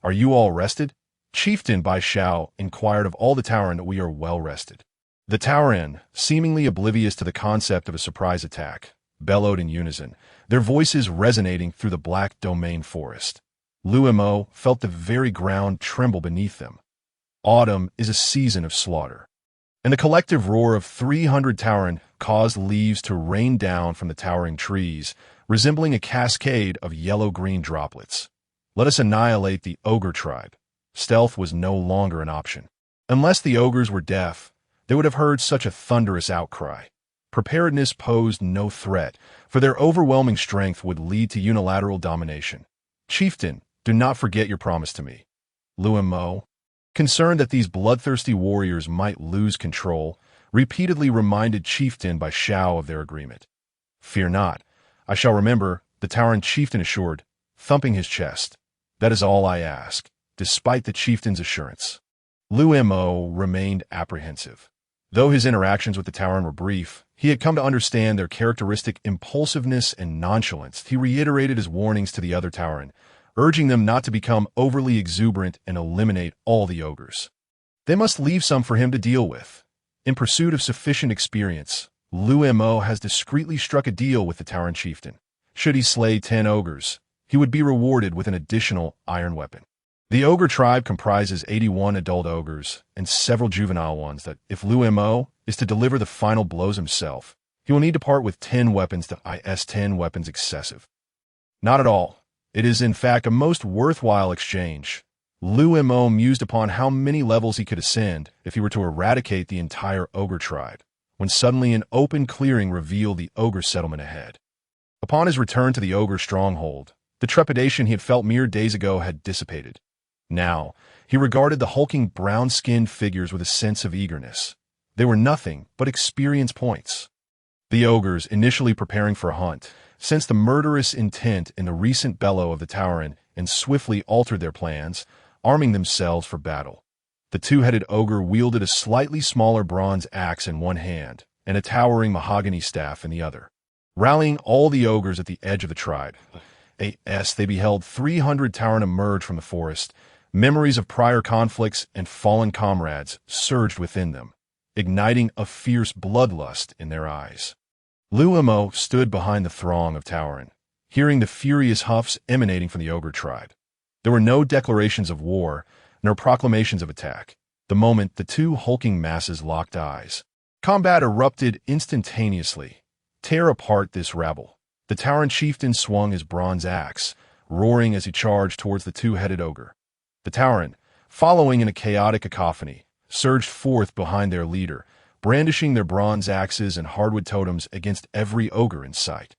Are you all rested? Chieftain Bai Xiao inquired of all the Tauren that we are well rested. The Tauren, seemingly oblivious to the concept of a surprise attack, bellowed in unison, their voices resonating through the black domain forest. Liu Mo felt the very ground tremble beneath them. Autumn is a season of slaughter, and the collective roar of 300 Tauren caused leaves to rain down from the towering trees, resembling a cascade of yellow-green droplets. Let us annihilate the ogre tribe. Stealth was no longer an option. Unless the ogres were deaf, they would have heard such a thunderous outcry. Preparedness posed no threat, for their overwhelming strength would lead to unilateral domination. Chieftain, do not forget your promise to me. Liu Mo, concerned that these bloodthirsty warriors might lose control, repeatedly reminded Chieftain Bai Xiao of their agreement. Fear not. I shall remember, the Tauren chieftain assured, thumping his chest. That is all I ask, despite the chieftain's assurance. Liu Mo remained apprehensive. Though his interactions with the Tauren were brief, he had come to understand their characteristic impulsiveness and nonchalance. He reiterated his warnings to the other Tauren, urging them not to become overly exuberant and eliminate all the ogres. They must leave some for him to deal with. In pursuit of sufficient experience, Liu Mo has discreetly struck a deal with the Tauren chieftain. Should he slay 10 ogres, he would be rewarded with an additional iron weapon. The ogre tribe comprises 81 adult ogres and several juvenile ones that, if Liu Mo is to deliver the final blows himself, he will need to part with 10 weapons. Is 10 weapons excessive? Not at all. It is in fact a most worthwhile exchange. Liu Mo mused upon how many levels he could ascend if he were to eradicate the entire ogre tribe, when suddenly an open clearing revealed the ogre settlement ahead. Upon his return to the ogre stronghold, the trepidation he had felt mere days ago had dissipated. Now, he regarded the hulking brown-skinned figures with a sense of eagerness. They were nothing but experience points. The ogres, initially preparing for a hunt, sensed the murderous intent in the recent bellow of the Tauren and swiftly altered their plans, arming themselves for battle. The two-headed ogre wielded a slightly smaller bronze axe in one hand and a towering mahogany staff in the other. Rallying all the ogres at the edge of the tribe, they beheld 300 Tauren emerge from the forest. Memories of prior conflicts and fallen comrades surged within them, igniting a fierce bloodlust in their eyes. Liu Mo stood behind the throng of Tauren, hearing the furious huffs emanating from the ogre tribe. There were no declarations of war, nor proclamations of attack. The moment the two hulking masses locked eyes, combat erupted instantaneously. Tear apart this rabble. The Tauren chieftain swung his bronze axe, roaring as he charged towards the two-headed ogre. The Tauren, following in a chaotic cacophony, surged forth behind their leader, brandishing their bronze axes and hardwood totems against every ogre in sight.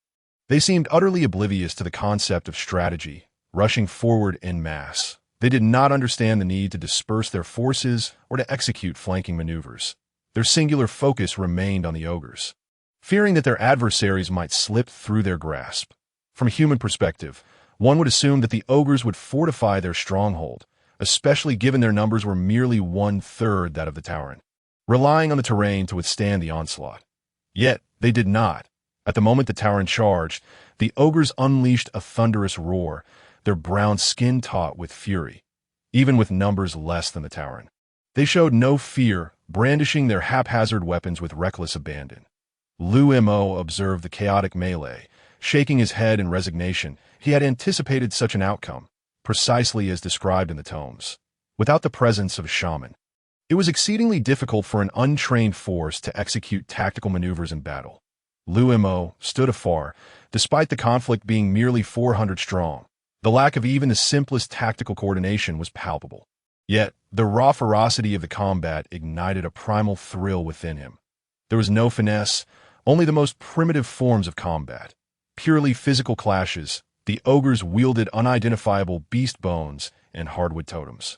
They seemed utterly oblivious to the concept of strategy, rushing forward en masse. They did not understand the need to disperse their forces or to execute flanking maneuvers. Their singular focus remained on the ogres, fearing that their adversaries might slip through their grasp. From a human perspective, one would assume that the ogres would fortify their stronghold, especially given their numbers were merely 1/3 that of the Tauren, relying on the terrain to withstand the onslaught. Yet, they did not. At the moment the Tauren charged, the ogres unleashed a thunderous roar, their brown skin taut with fury, even with numbers less than the Tauren. They showed no fear, brandishing their haphazard weapons with reckless abandon. Liu Mo observed the chaotic melee, shaking his head in resignation. He had anticipated such an outcome, precisely as described in the tomes. Without the presence of a shaman, it was exceedingly difficult for an untrained force to execute tactical maneuvers in battle. Liu Mo stood afar, despite the conflict being merely 400 strong. The lack of even the simplest tactical coordination was palpable. Yet, the raw ferocity of the combat ignited a primal thrill within him. There was no finesse, only the most primitive forms of combat. Purely physical clashes, the ogres wielded unidentifiable beast bones and hardwood totems.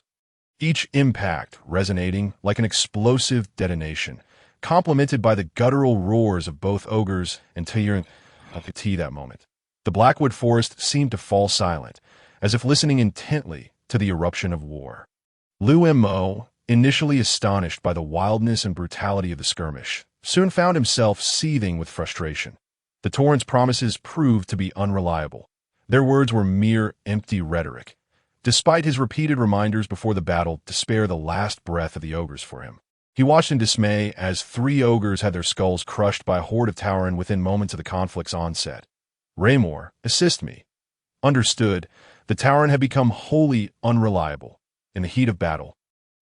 Each impact resonating like an explosive detonation, complemented by the guttural roars of both ogres and Tyrion that moment. The Blackwood forest seemed to fall silent, as if listening intently to the eruption of war. Liu Mo, initially astonished by the wildness and brutality of the skirmish, soon found himself seething with frustration. The Tauren's promises proved to be unreliable. Their words were mere empty rhetoric, despite his repeated reminders before the battle to spare the last breath of the ogres for him. He watched in dismay as 3 ogres had their skulls crushed by a horde of Tauren within moments of the conflict's onset. Raymore, assist me. Understood, the Tauren had become wholly unreliable. In the heat of battle,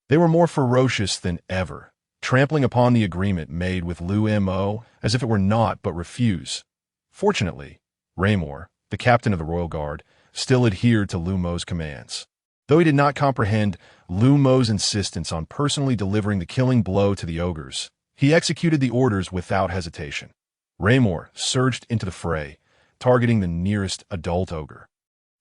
they were more ferocious than ever, trampling upon the agreement made with Liu Mo as if it were naught but refuse. Fortunately, Raymore, the captain of the Royal Guard, still adhered to Liu Mo's commands. Though he did not comprehend Liu Mo's insistence on personally delivering the killing blow to the ogres, he executed the orders without hesitation. Raymore surged into the fray, targeting the nearest adult ogre.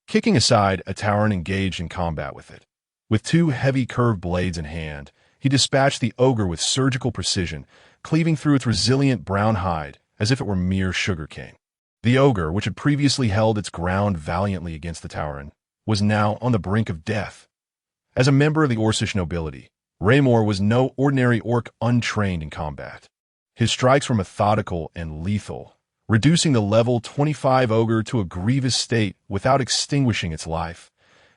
Kicking aside a Tauren engaged in combat with it. With 2 heavy curved blades in hand, he dispatched the ogre with surgical precision, cleaving through its resilient brown hide as if it were mere sugarcane. The ogre, which had previously held its ground valiantly against the Tauren, was now on the brink of death. As a member of the Orcish nobility, Raymore was no ordinary orc untrained in combat. His strikes were methodical and lethal, reducing the level 25 ogre to a grievous state without extinguishing its life.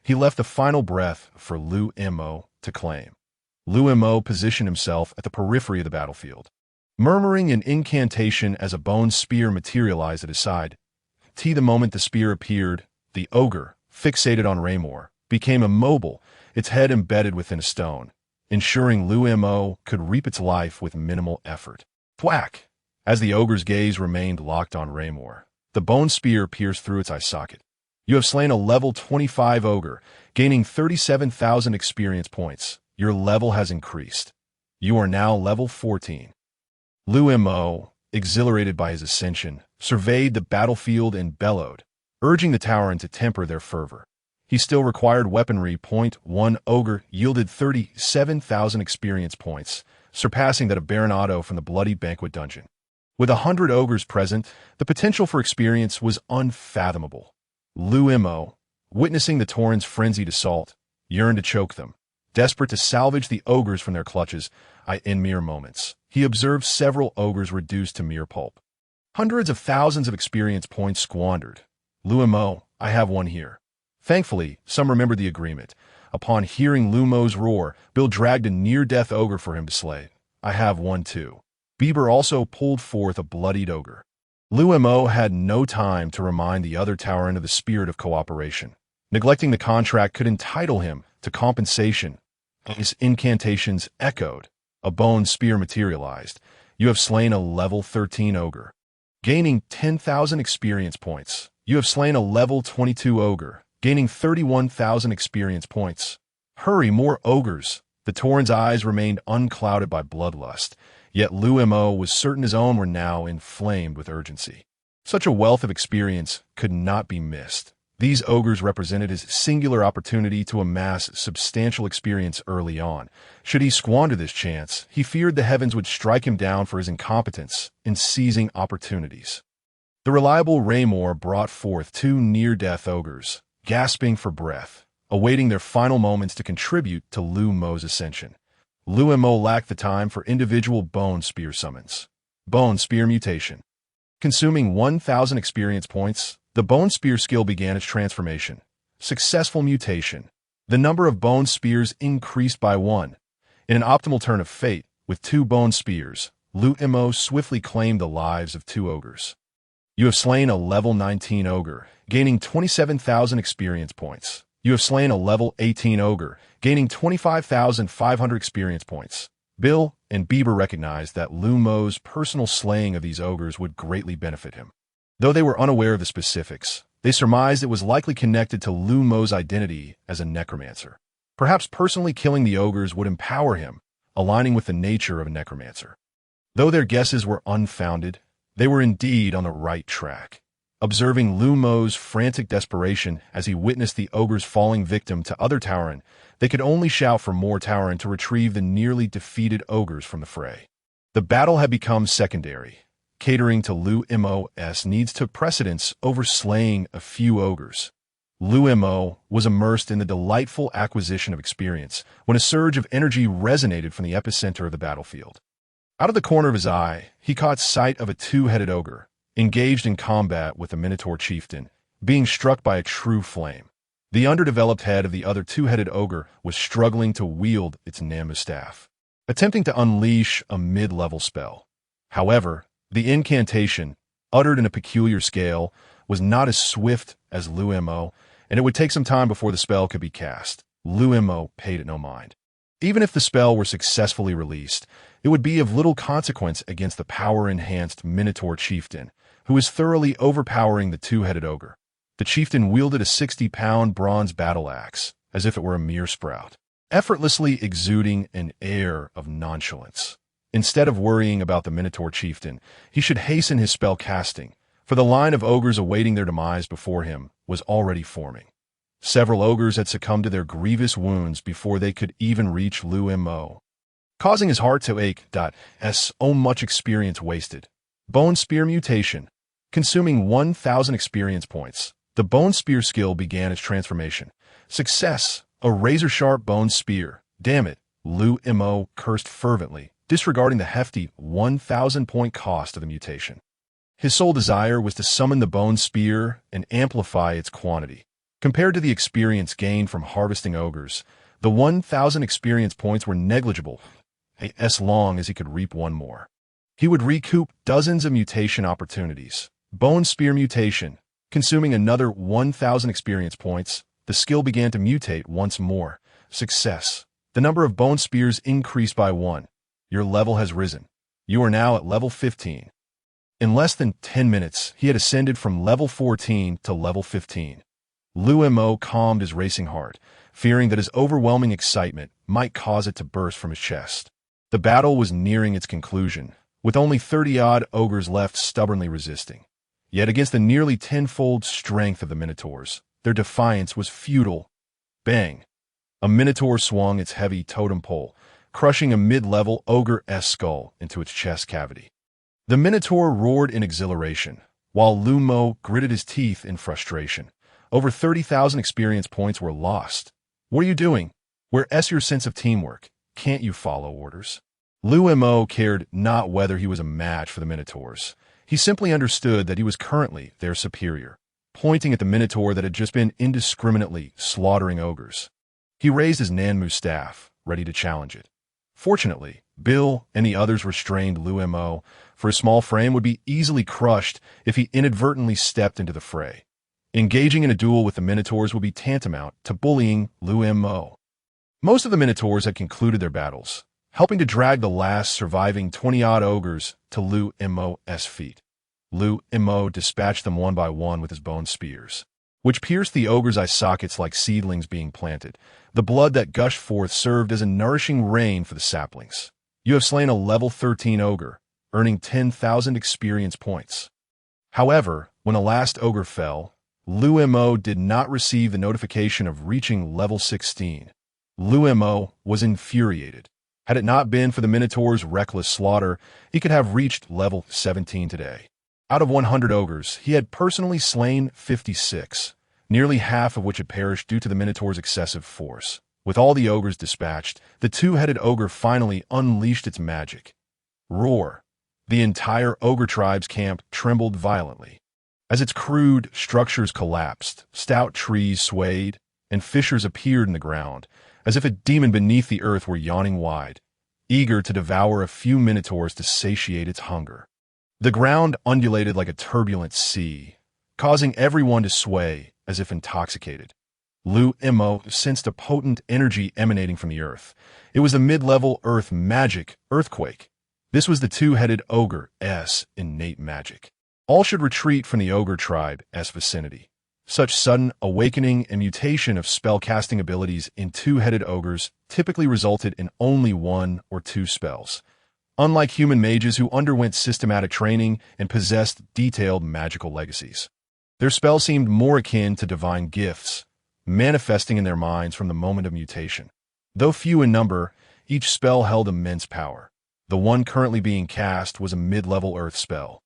He left the final breath for Liu Mo to claim. Liu Mo positioned himself at the periphery of the battlefield. Murmuring an incantation as a bone spear materialized at his side, the moment the spear appeared, the ogre, fixated on Raymore, became immobile, its head embedded within a stone, ensuring Liu Mo could reap its life with minimal effort. Thwack! As the ogre's gaze remained locked on Raymore, the bone spear pierced through its eye socket. You have slain a level 25 ogre, gaining 37,000 experience points. Your level has increased. You are now level 14. Liu Mo, exhilarated by his ascension, surveyed the battlefield and bellowed, urging the Tauren to temper their fervor. He still required weaponry. 1 ogre yielded 37,000 experience points, surpassing that of Baron Otto from the Bloody Banquet dungeon. With 100 ogres present, the potential for experience was unfathomable. Liu Mo, witnessing the Tauren's frenzied assault, yearned to choke them. Desperate to salvage the ogres from their clutches, in mere moments, he observed several ogres reduced to mere pulp. Hundreds of thousands of experience points squandered. Liu Mo, I have one here. Thankfully, some remembered the agreement. Upon hearing Liu Mo's roar, Bill dragged a near-death ogre for him to slay. I have one too. Bieber also pulled forth a bloodied ogre. Liu Mo had no time to remind the other Tauren of the spirit of cooperation. Neglecting the contract could entitle him to compensation. His incantations echoed. A bone spear materialized. You have slain a level 13 ogre. Gaining 10,000 experience points. You have slain a level 22 ogre, gaining 31,000 experience points. Hurry, more ogres. The Tauren's eyes remained unclouded by bloodlust. Yet Liu Mo was certain his own were now inflamed with urgency. Such a wealth of experience could not be missed. These ogres represented his singular opportunity to amass substantial experience early on. Should he squander this chance, he feared the heavens would strike him down for his incompetence in seizing opportunities. The reliable Raymore brought forth 2 near-death ogres, gasping for breath, awaiting their final moments to contribute to Liu Mo's ascension. Liu Mo lacked the time for individual bone spear summons. Bone spear mutation. Consuming 1,000 experience points, the bone spear skill began its transformation. Successful mutation. The number of bone spears increased by 1. In an optimal turn of fate, with 2 bone spears, Liu Mo swiftly claimed the lives of 2 ogres. You have slain a level 19 ogre, gaining 27,000 experience points. You have slain a level 18 ogre, gaining 25,500 experience points. Bill and Bieber recognized that Liu Mo's personal slaying of these ogres would greatly benefit him. Though they were unaware of the specifics, they surmised it was likely connected to Liu Mo's identity as a necromancer. Perhaps personally killing the ogres would empower him, aligning with the nature of a necromancer. Though their guesses were unfounded, they were indeed on the right track. Observing Liu Mo's frantic desperation as he witnessed the ogres falling victim to other Tauren, they could only shout for more Tauren to retrieve the nearly defeated ogres from the fray. The battle had become secondary. Catering to Liu Mo's needs took precedence over slaying a few ogres. Liu Mo was immersed in the delightful acquisition of experience when a surge of energy resonated from the epicenter of the battlefield. Out of the corner of his eye, he caught sight of a two-headed ogre, engaged in combat with a Minotaur chieftain, being struck by a true flame. The underdeveloped head of the other two-headed ogre was struggling to wield its Namu staff, attempting to unleash a mid-level spell. However, the incantation, uttered in a peculiar scale, was not as swift as Liu Mo, and it would take some time before the spell could be cast. Liu Mo paid it no mind. Even if the spell were successfully released, it would be of little consequence against the power-enhanced Minotaur chieftain, who was thoroughly overpowering the two-headed ogre. The chieftain wielded a 60-pound bronze battle axe, as if it were a mere sprout, effortlessly exuding an air of nonchalance. Instead of worrying about the Minotaur chieftain, he should hasten his spell casting, for the line of ogres awaiting their demise before him was already forming. Several ogres had succumbed to their grievous wounds before they could even reach Liu Mo, causing his heart to ache. So much experience wasted. Bone Spear Mutation. Consuming 1,000 experience points, the Bone Spear skill began its transformation. Success! A razor-sharp bone spear. Damn it, Liu Mo cursed fervently, disregarding the hefty 1,000-point cost of the mutation. His sole desire was to summon the bone spear and amplify its quantity. Compared to the experience gained from harvesting ogres, the 1,000 experience points were negligible, as long as he could reap one more. He would recoup dozens of mutation opportunities. Bone Spear Mutation. Consuming another 1,000 experience points, the skill began to mutate once more. Success. The number of bone spears increased by 1. Your level has risen. You are now at level 15. In less than 10 minutes, he had ascended from level 14 to level 15. Liu Mo calmed his racing heart, fearing that his overwhelming excitement might cause it to burst from his chest. The battle was nearing its conclusion, with only 30-odd ogres left stubbornly resisting. Yet against the nearly tenfold strength of the Minotaurs, their defiance was futile. Bang! A Minotaur swung its heavy totem pole, crushing a mid-level ogre's skull into its chest cavity. The Minotaur roared in exhilaration, while Liu Mo gritted his teeth in frustration. Over 30,000 experience points were lost. What are you doing? Where's your sense of teamwork? Can't you follow orders? Liu Mo cared not whether he was a match for the Minotaurs. He simply understood that he was currently their superior, pointing at the Minotaur that had just been indiscriminately slaughtering ogres. He raised his Nanmu staff, ready to challenge it. Fortunately, Bill and the others restrained Liu Mo, for his small frame would be easily crushed if he inadvertently stepped into the fray. Engaging in a duel with the Minotaurs would be tantamount to bullying Liu Mo. Most of the Minotaurs had concluded their battles, helping to drag the last surviving 20-odd ogres to Liu Mo's feet. Liu Mo dispatched them one by one with his bone spears, which pierced the ogres' eye sockets like seedlings being planted. The blood that gushed forth served as a nourishing rain for the saplings. You have slain a level 13 ogre, earning 10,000 experience points. However, when the last ogre fell, Liu Mo did not receive the notification of reaching level 16. Liu Mo was infuriated. Had it not been for the Minotaur's reckless slaughter, he could have reached level 17 today. Out of 100 ogres, he had personally slain 56, nearly half of which had perished due to the Minotaur's excessive force. With all the ogres dispatched, the two-headed ogre finally unleashed its magic. Roar! The entire ogre tribe's camp trembled violently. As its crude structures collapsed, stout trees swayed, and fissures appeared in the ground, as if a demon beneath the earth were yawning wide, eager to devour a few Minotaurs to satiate its hunger. The ground undulated like a turbulent sea, causing everyone to sway as if intoxicated. Liu Mo sensed a potent energy emanating from the earth. It was the mid-level earth magic earthquake. This was the two-headed ogre's innate magic. All should retreat from the ogre tribe's vicinity. Such sudden awakening and mutation of spell-casting abilities in two-headed ogres typically resulted in only one or two spells. Unlike human mages who underwent systematic training and possessed detailed magical legacies, their spells seemed more akin to divine gifts, manifesting in their minds from the moment of mutation. Though few in number, each spell held immense power. The one currently being cast was a mid-level earth spell,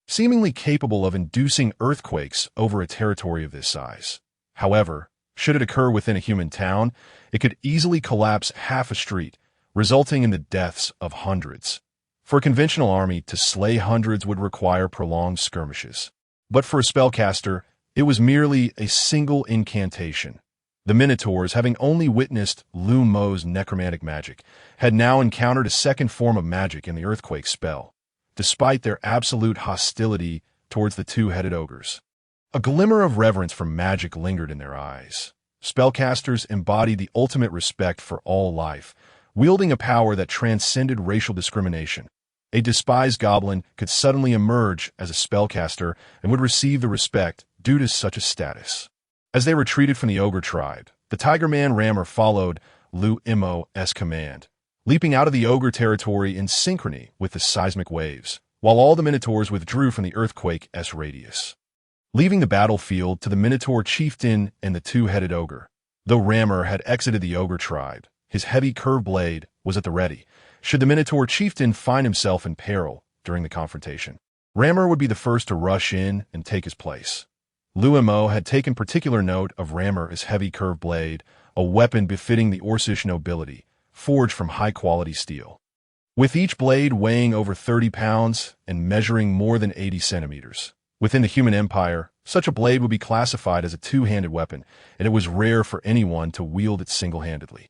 seemingly capable of inducing earthquakes over a territory of this size. However, should it occur within a human town, it could easily collapse half a street, resulting in the deaths of hundreds. For a conventional army, to slay hundreds would require prolonged skirmishes. But for a spellcaster, it was merely a single incantation. The Minotaurs, having only witnessed Liu Mo's necromantic magic, had now encountered a second form of magic in the earthquake spell, despite their absolute hostility towards the two-headed ogres. A glimmer of reverence for magic lingered in their eyes. Spellcasters embodied the ultimate respect for all life, wielding a power that transcended racial discrimination. A despised goblin could suddenly emerge as a spellcaster and would receive the respect due to such a status. As they retreated from the ogre tribe, the Tiger Man Rammer followed Liu Mo's command, leaping out of the ogre territory in synchrony with the seismic waves, while all the Minotaurs withdrew from the earthquake's radius, leaving the battlefield to the Minotaur chieftain and the two-headed ogre. Though Rammer had exited the ogre tribe, his heavy curved blade was at the ready, should the Minotaur chieftain find himself in peril during the confrontation. Rammer would be the first to rush in and take his place. Liu Mo had taken particular note of Rammer's heavy curved blade, a weapon befitting the Orcish nobility, forged from high-quality steel. With each blade weighing over 30 pounds and measuring more than 80 centimeters. Within the human empire, such a blade would be classified as a two-handed weapon, and it was rare for anyone to wield it single-handedly.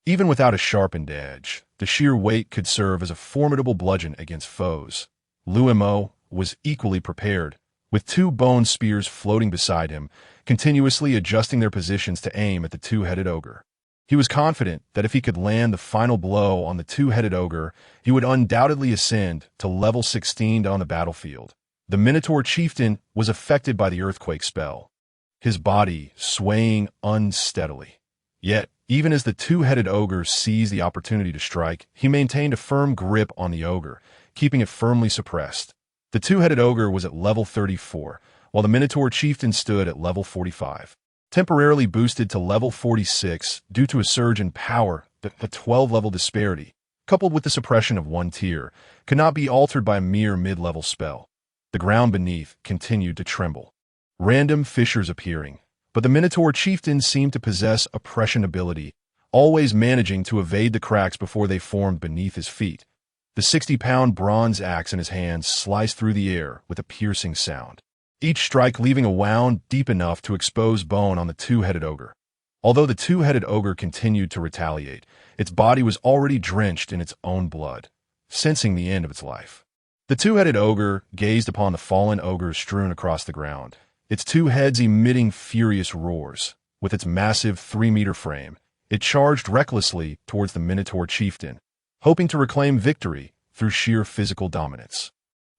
Even without a sharpened edge, the sheer weight could serve as a formidable bludgeon against foes. Liu Mo was equally prepared, with two bone spears floating beside him, continuously adjusting their positions to aim at the two-headed ogre. He was confident that if he could land the final blow on the two-headed ogre, he would undoubtedly ascend to level 16 on the battlefield. The Minotaur chieftain was affected by the earthquake spell, his body swaying unsteadily. Yet, even as the two-headed ogre seized the opportunity to strike, he maintained a firm grip on the ogre, keeping it firmly suppressed. The two-headed ogre was at level 34, while the Minotaur chieftain stood at level 45. Temporarily boosted to level 46 due to a surge in power, the 12-level disparity, coupled with the suppression of one tier, could not be altered by a mere mid-level spell. The ground beneath continued to tremble. Random fissures appearing, but the Minotaur chieftain seemed to possess a prescient ability, always managing to evade the cracks before they formed beneath his feet. The 60-pound bronze axe in his hands sliced through the air with a piercing sound, each strike leaving a wound deep enough to expose bone on the two-headed ogre. Although the two-headed ogre continued to retaliate, its body was already drenched in its own blood, sensing the end of its life. The two-headed ogre gazed upon the fallen ogre strewn across the ground, its two heads emitting furious roars. With its massive 3-meter frame, it charged recklessly towards the Minotaur chieftain, hoping to reclaim victory through sheer physical dominance.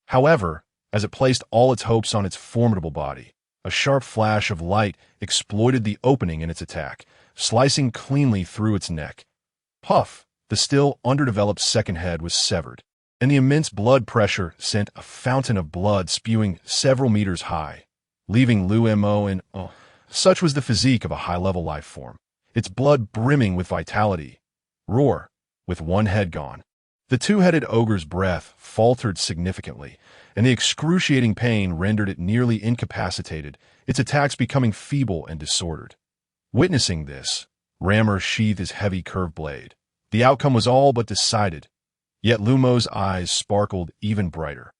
However, as it placed all its hopes on its formidable body, a sharp flash of light exploited the opening in its attack, slicing cleanly through its neck. Puff! The still underdeveloped second head was severed, and the immense blood pressure sent a fountain of blood spewing several meters high, leaving Liu Mo in such was the physique of a high-level life form, its blood brimming with vitality. Roar! With one head gone. The two-headed ogre's breath faltered significantly, and the excruciating pain rendered it nearly incapacitated, its attacks becoming feeble and disordered. Witnessing this, Rammer sheathed his heavy curved blade. The outcome was all but decided, yet Liu Mo's eyes sparkled even brighter.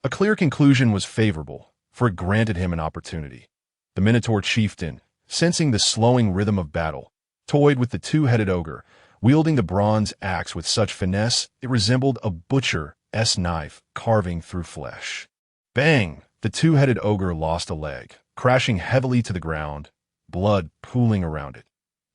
A clear conclusion was favorable, for it granted him an opportunity. The Minotaur chieftain, sensing the slowing rhythm of battle, toyed with the two-headed ogre, wielding the bronze axe with such finesse it resembled a butcher's knife carving through flesh. Bang! The two-headed ogre lost a leg, crashing heavily to the ground, blood pooling around it.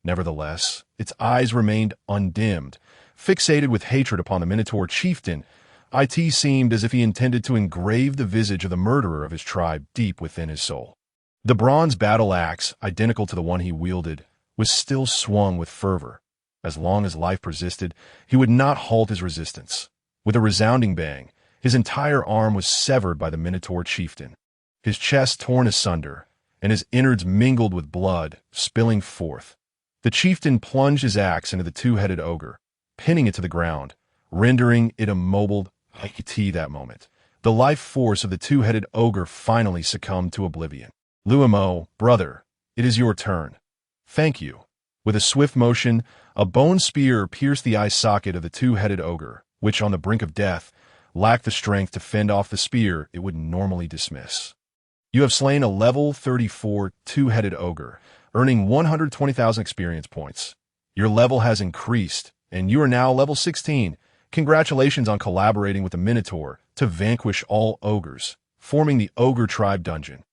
Nevertheless, its eyes remained undimmed, fixated with hatred upon the Minotaur chieftain. It seemed as if he intended to engrave the visage of the murderer of his tribe deep within his soul. The bronze battle axe, identical to the one he wielded, was still swung with fervor. As long as life persisted, he would not halt his resistance. With a resounding bang, his entire arm was severed by the Minotaur chieftain, his chest torn asunder, and his innards mingled with blood, spilling forth. The chieftain plunged his axe into the two-headed ogre, pinning it to the ground, rendering it immobile like a tea that moment. The life force of the two-headed ogre finally succumbed to oblivion. Liu Mo, brother, it is your turn. Thank you. With a swift motion, a bone spear pierced the eye socket of the two-headed ogre, which, on the brink of death, lacked the strength to fend off the spear it would normally dismiss. You have slain a level 34 two-headed ogre, earning 120,000 experience points. Your level has increased, and you are now level 16. Congratulations on collaborating with the Minotaur to vanquish all ogres, forming the Ogre Tribe Dungeon.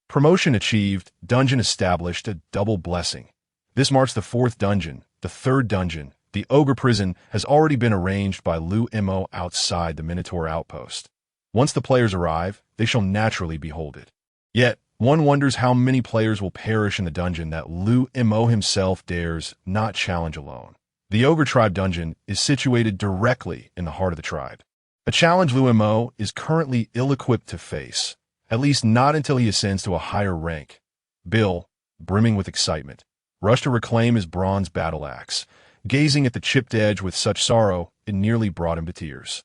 Promotion achieved, dungeon established, a double blessing. This marks the fourth dungeon, the third dungeon. The Ogre Prison has already been arranged by Liu Mo outside the Minotaur outpost. Once the players arrive, they shall naturally behold it. Yet, one wonders how many players will perish in the dungeon that Liu Mo himself dares not challenge alone. The Ogre Tribe Dungeon is situated directly in the heart of the tribe. A challenge Liu Mo is currently ill-equipped to face, at least not until he ascends to a higher rank. Bill, brimming with excitement, rushed to reclaim his bronze battle axe, gazing at the chipped edge with such sorrow it nearly brought him to tears.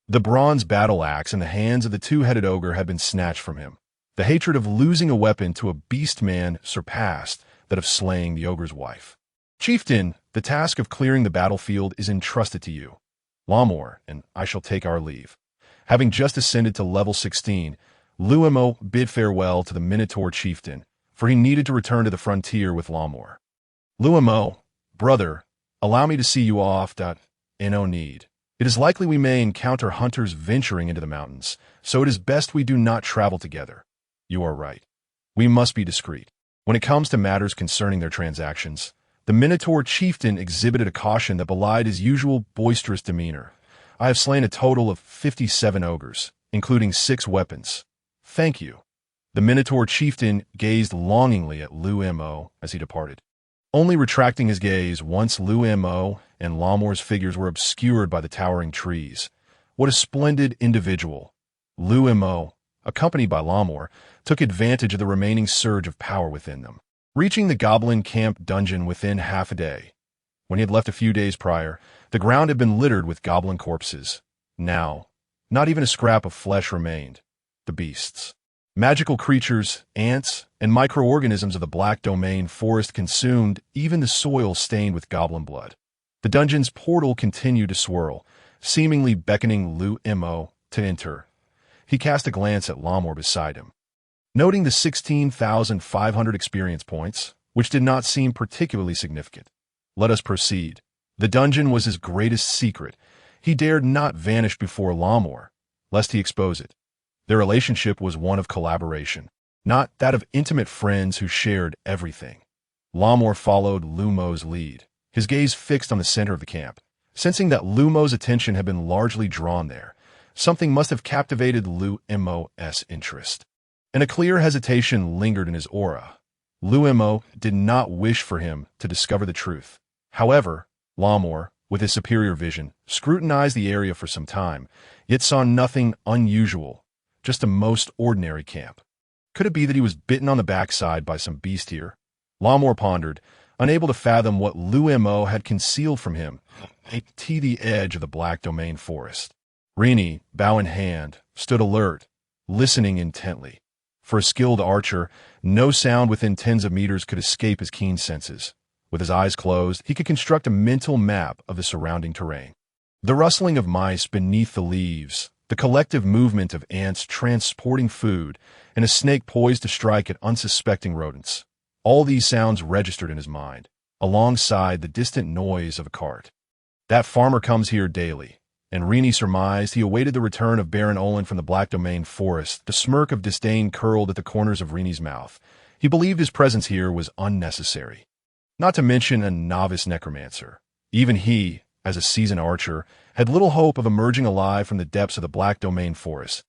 The bronze battle axe in the hands of the two-headed ogre had been snatched from him. The hatred of losing a weapon to a beast man surpassed that of slaying the ogre's wife. Chieftain, the task of clearing the battlefield is entrusted to you. Lamor and I shall take our leave. Having just ascended to level 16, Liu Mo bid farewell to the Minotaur chieftain, for he needed to return to the frontier with Lamor. Liu Mo, brother, allow me to see you off. No need. It is likely we may encounter hunters venturing into the mountains, so it is best we do not travel together. You are right. We must be discreet. When it comes to matters concerning their transactions, the Minotaur chieftain exhibited a caution that belied his usual boisterous demeanor. I have slain a total of 57 ogres, including 6 weapons. Thank you. The Minotaur chieftain gazed longingly at Liu Mo as he departed, only retracting his gaze once Liu Mo and Lamor's figures were obscured by the towering trees. What a splendid individual! Liu Mo, accompanied by Lamor, took advantage of the remaining surge of power within them, reaching the goblin camp dungeon within half a day. When he had left a few days prior, the ground had been littered with goblin corpses. Now, not even a scrap of flesh remained. The beasts, magical creatures, ants, and microorganisms of the Black Domain forest consumed even the soil stained with goblin blood. The dungeon's portal continued to swirl, seemingly beckoning Liu Mo to enter. He cast a glance at Lamor beside him. Noting the 16,500 experience points, which did not seem particularly significant. Let us proceed. The dungeon was his greatest secret. He dared not vanish before Lamor, lest he expose it. Their relationship was one of collaboration, not that of intimate friends who shared everything. Lamor followed Liu Mo's lead, his gaze fixed on the center of the camp. Sensing that Liu Mo's attention had been largely drawn there, something must have captivated Liu Mo's interest. And a clear hesitation lingered in his aura. Liu Mo did not wish for him to discover the truth. However, Lamor, with his superior vision, scrutinized the area for some time, yet saw nothing unusual, just a most ordinary camp. Could it be that he was bitten on the backside by some beast here? Lamor pondered, unable to fathom what Liu Mo had concealed from him to the edge of the Black Domain forest. Rini, bow in hand, stood alert, listening intently. For a skilled archer, no sound within tens of meters could escape his keen senses. With his eyes closed, he could construct a mental map of the surrounding terrain. The rustling of mice beneath the leaves, the collective movement of ants transporting food, and a snake poised to strike at unsuspecting rodents. All these sounds registered in his mind, alongside the distant noise of a cart. That farmer comes here daily, and Rini surmised he awaited the return of Baron Olin from the Black Domain forest. The smirk of disdain curled at the corners of Rini's mouth. He believed his presence here was unnecessary. Not to mention a novice necromancer. Even he, as a seasoned archer, had little hope of emerging alive from the depths of the Black Domain forest.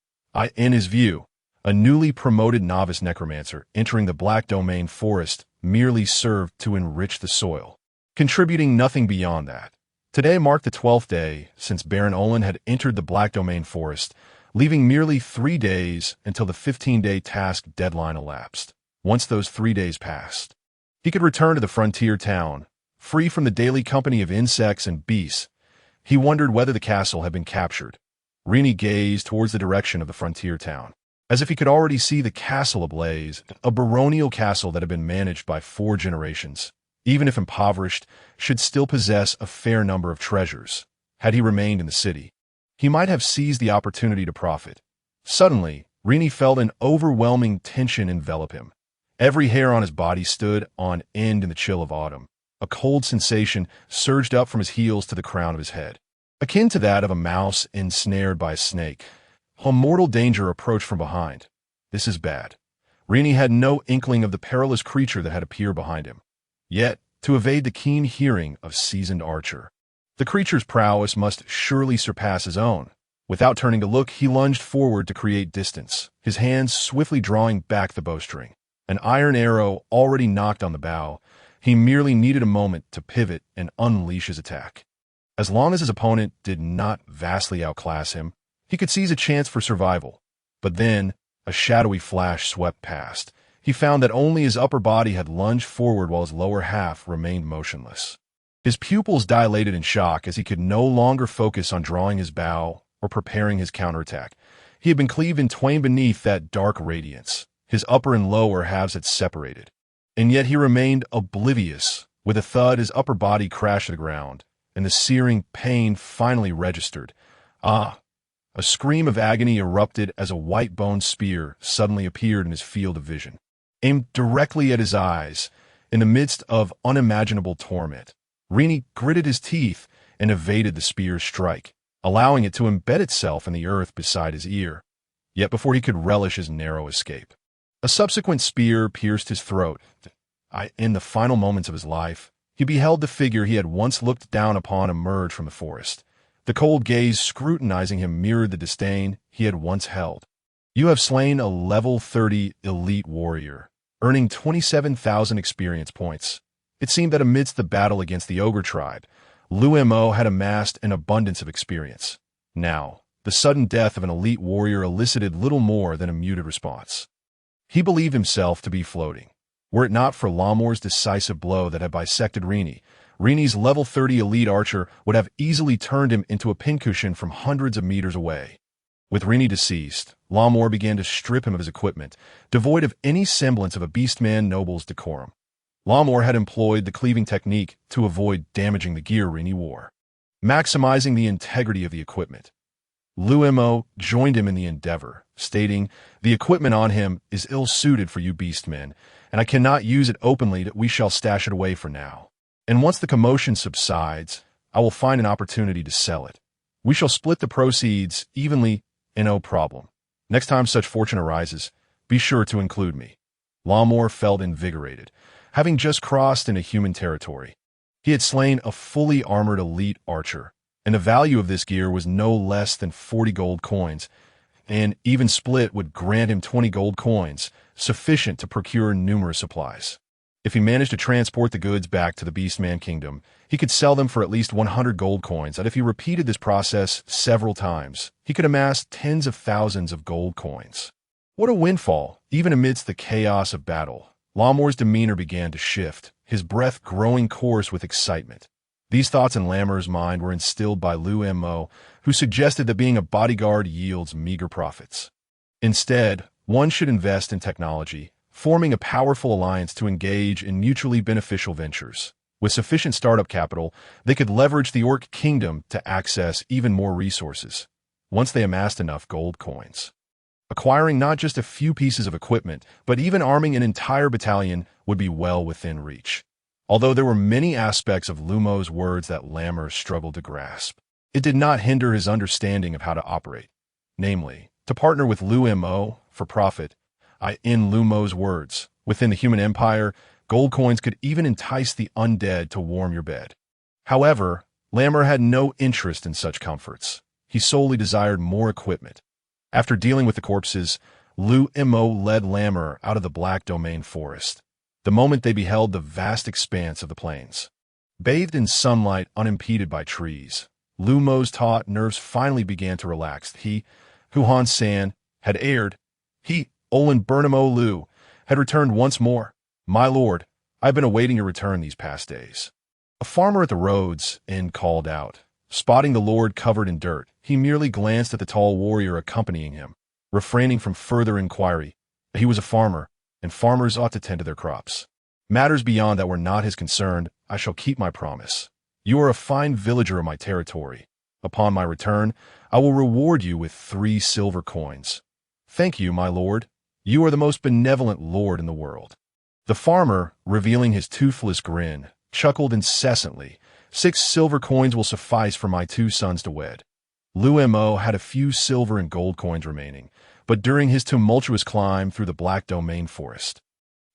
In his view, A newly promoted novice necromancer entering the Black Domain forest merely served to enrich the soil, contributing nothing beyond that. Today marked the 12th day since Baron Olin had entered the Black Domain forest, leaving merely 3 days until the 15-day task deadline elapsed. Once those 3 days passed, he could return to the frontier town, free from the daily company of insects and beasts. He wondered whether the castle had been captured. Rini gazed towards the direction of the frontier town, as if he could already see the castle ablaze, a baronial castle that had been managed by 4 generations. Even if impoverished, should still possess a fair number of treasures. Had he remained in the city, he might have seized the opportunity to profit. Suddenly, Rini felt an overwhelming tension envelop him. Every hair on his body stood on end in the chill of autumn. A cold sensation surged up from his heels to the crown of his head, akin to that of a mouse ensnared by a snake. A mortal danger approached from behind. This is bad. Rini had no inkling of the perilous creature that had appeared behind him. Yet, to evade the keen hearing of seasoned archer, the creature's prowess must surely surpass his own. Without turning to look, he lunged forward to create distance, his hands swiftly drawing back the bowstring. An iron arrow already knocked on the bow. He merely needed a moment to pivot and unleash his attack. As long as his opponent did not vastly outclass him, he could seize a chance for survival. But then, a shadowy flash swept past. He found that only his upper body had lunged forward while his lower half remained motionless. His pupils dilated in shock as he could no longer focus on drawing his bow or preparing his counterattack. He had been cleaved in twain beneath that dark radiance. His upper and lower halves had separated. And yet he remained oblivious. With a thud, his upper body crashed to the ground, and the searing pain finally registered. Ah! A scream of agony erupted as a white-boned spear suddenly appeared in his field of vision, aimed directly at his eyes. In the midst of unimaginable torment, Rini gritted his teeth and evaded the spear's strike, allowing it to embed itself in the earth beside his ear. Yet before he could relish his narrow escape, a subsequent spear pierced his throat. In the final moments of his life, he beheld the figure he had once looked down upon emerge from the forest. The cold gaze scrutinizing him mirrored the disdain he had once held. You have slain a level 30 elite warrior, earning 27,000 experience points. It seemed that amidst the battle against the ogre tribe, Liu Mo had amassed an abundance of experience. Now, the sudden death of an elite warrior elicited little more than a muted response. He believed himself to be floating. Were it not for Lamor's decisive blow that had bisected Rini's level 30 elite archer would have easily turned him into a pincushion from hundreds of meters away. With Rini deceased, Lamor began to strip him of his equipment, devoid of any semblance of a beastman noble's decorum. Lamor had employed the cleaving technique to avoid damaging the gear Rini wore, maximizing the integrity of the equipment. Liu Mo joined him in the endeavor, stating, "The equipment on him is ill-suited for you beastmen, and I cannot use it openly. We shall stash it away for now. And once the commotion subsides, I will find an opportunity to sell it. We shall split the proceeds evenly, and no problem. Next time such fortune arises, be sure to include me." Lamor felt invigorated, having just crossed into human territory. He had slain a fully armored elite archer, and the value of this gear was no less than 40 gold coins, and even split would grant him 20 gold coins, sufficient to procure numerous supplies. If he managed to transport the goods back to the Beastman Kingdom, he could sell them for at least 100 gold coins, and if he repeated this process several times, he could amass tens of thousands of gold coins. What a windfall! Even amidst the chaos of battle, Lamor's demeanor began to shift, his breath growing coarse with excitement. These thoughts in Lamor's mind were instilled by Liu Mo, who suggested that being a bodyguard yields meager profits. Instead, one should invest in technology, forming a powerful alliance to engage in mutually beneficial ventures. With sufficient startup capital, they could leverage the Orc Kingdom to access even more resources, once they amassed enough gold coins. Acquiring not just a few pieces of equipment, but even arming an entire battalion would be well within reach. Although there were many aspects of Liu Mo's words that Lamor struggled to grasp, it did not hinder his understanding of how to operate. Namely, to partner with Liu Mo for profit. In Liu Mo's words, within the human empire, gold coins could even entice the undead to warm your bed. However, Lamor had no interest in such comforts. He solely desired more equipment. After dealing with the corpses, Liu Mo led Lammer out of the Black Domain forest, the moment they beheld the vast expanse of the plains. Bathed in sunlight unimpeded by trees, Liu Mo's taut nerves finally began to relax. He, Huan San, had erred. He, Olin Burnham Liu, had returned once more. My lord, I've been awaiting your return these past days. A farmer at the road's end called out. Spotting the lord covered in dirt, he merely glanced at the tall warrior accompanying him, refraining from further inquiry. He was a farmer, and farmers ought to tend to their crops. Matters beyond that were not his concern. I shall keep my promise. You are a fine villager of my territory. Upon my return, I will reward you with 3 silver coins. Thank you, my lord. You are the most benevolent lord in the world. The farmer, revealing his toothless grin, chuckled incessantly. 6 silver coins will suffice for my 2 sons to wed. Liu Mo had a few silver and gold coins remaining, but during his tumultuous climb through the Black Domain forest,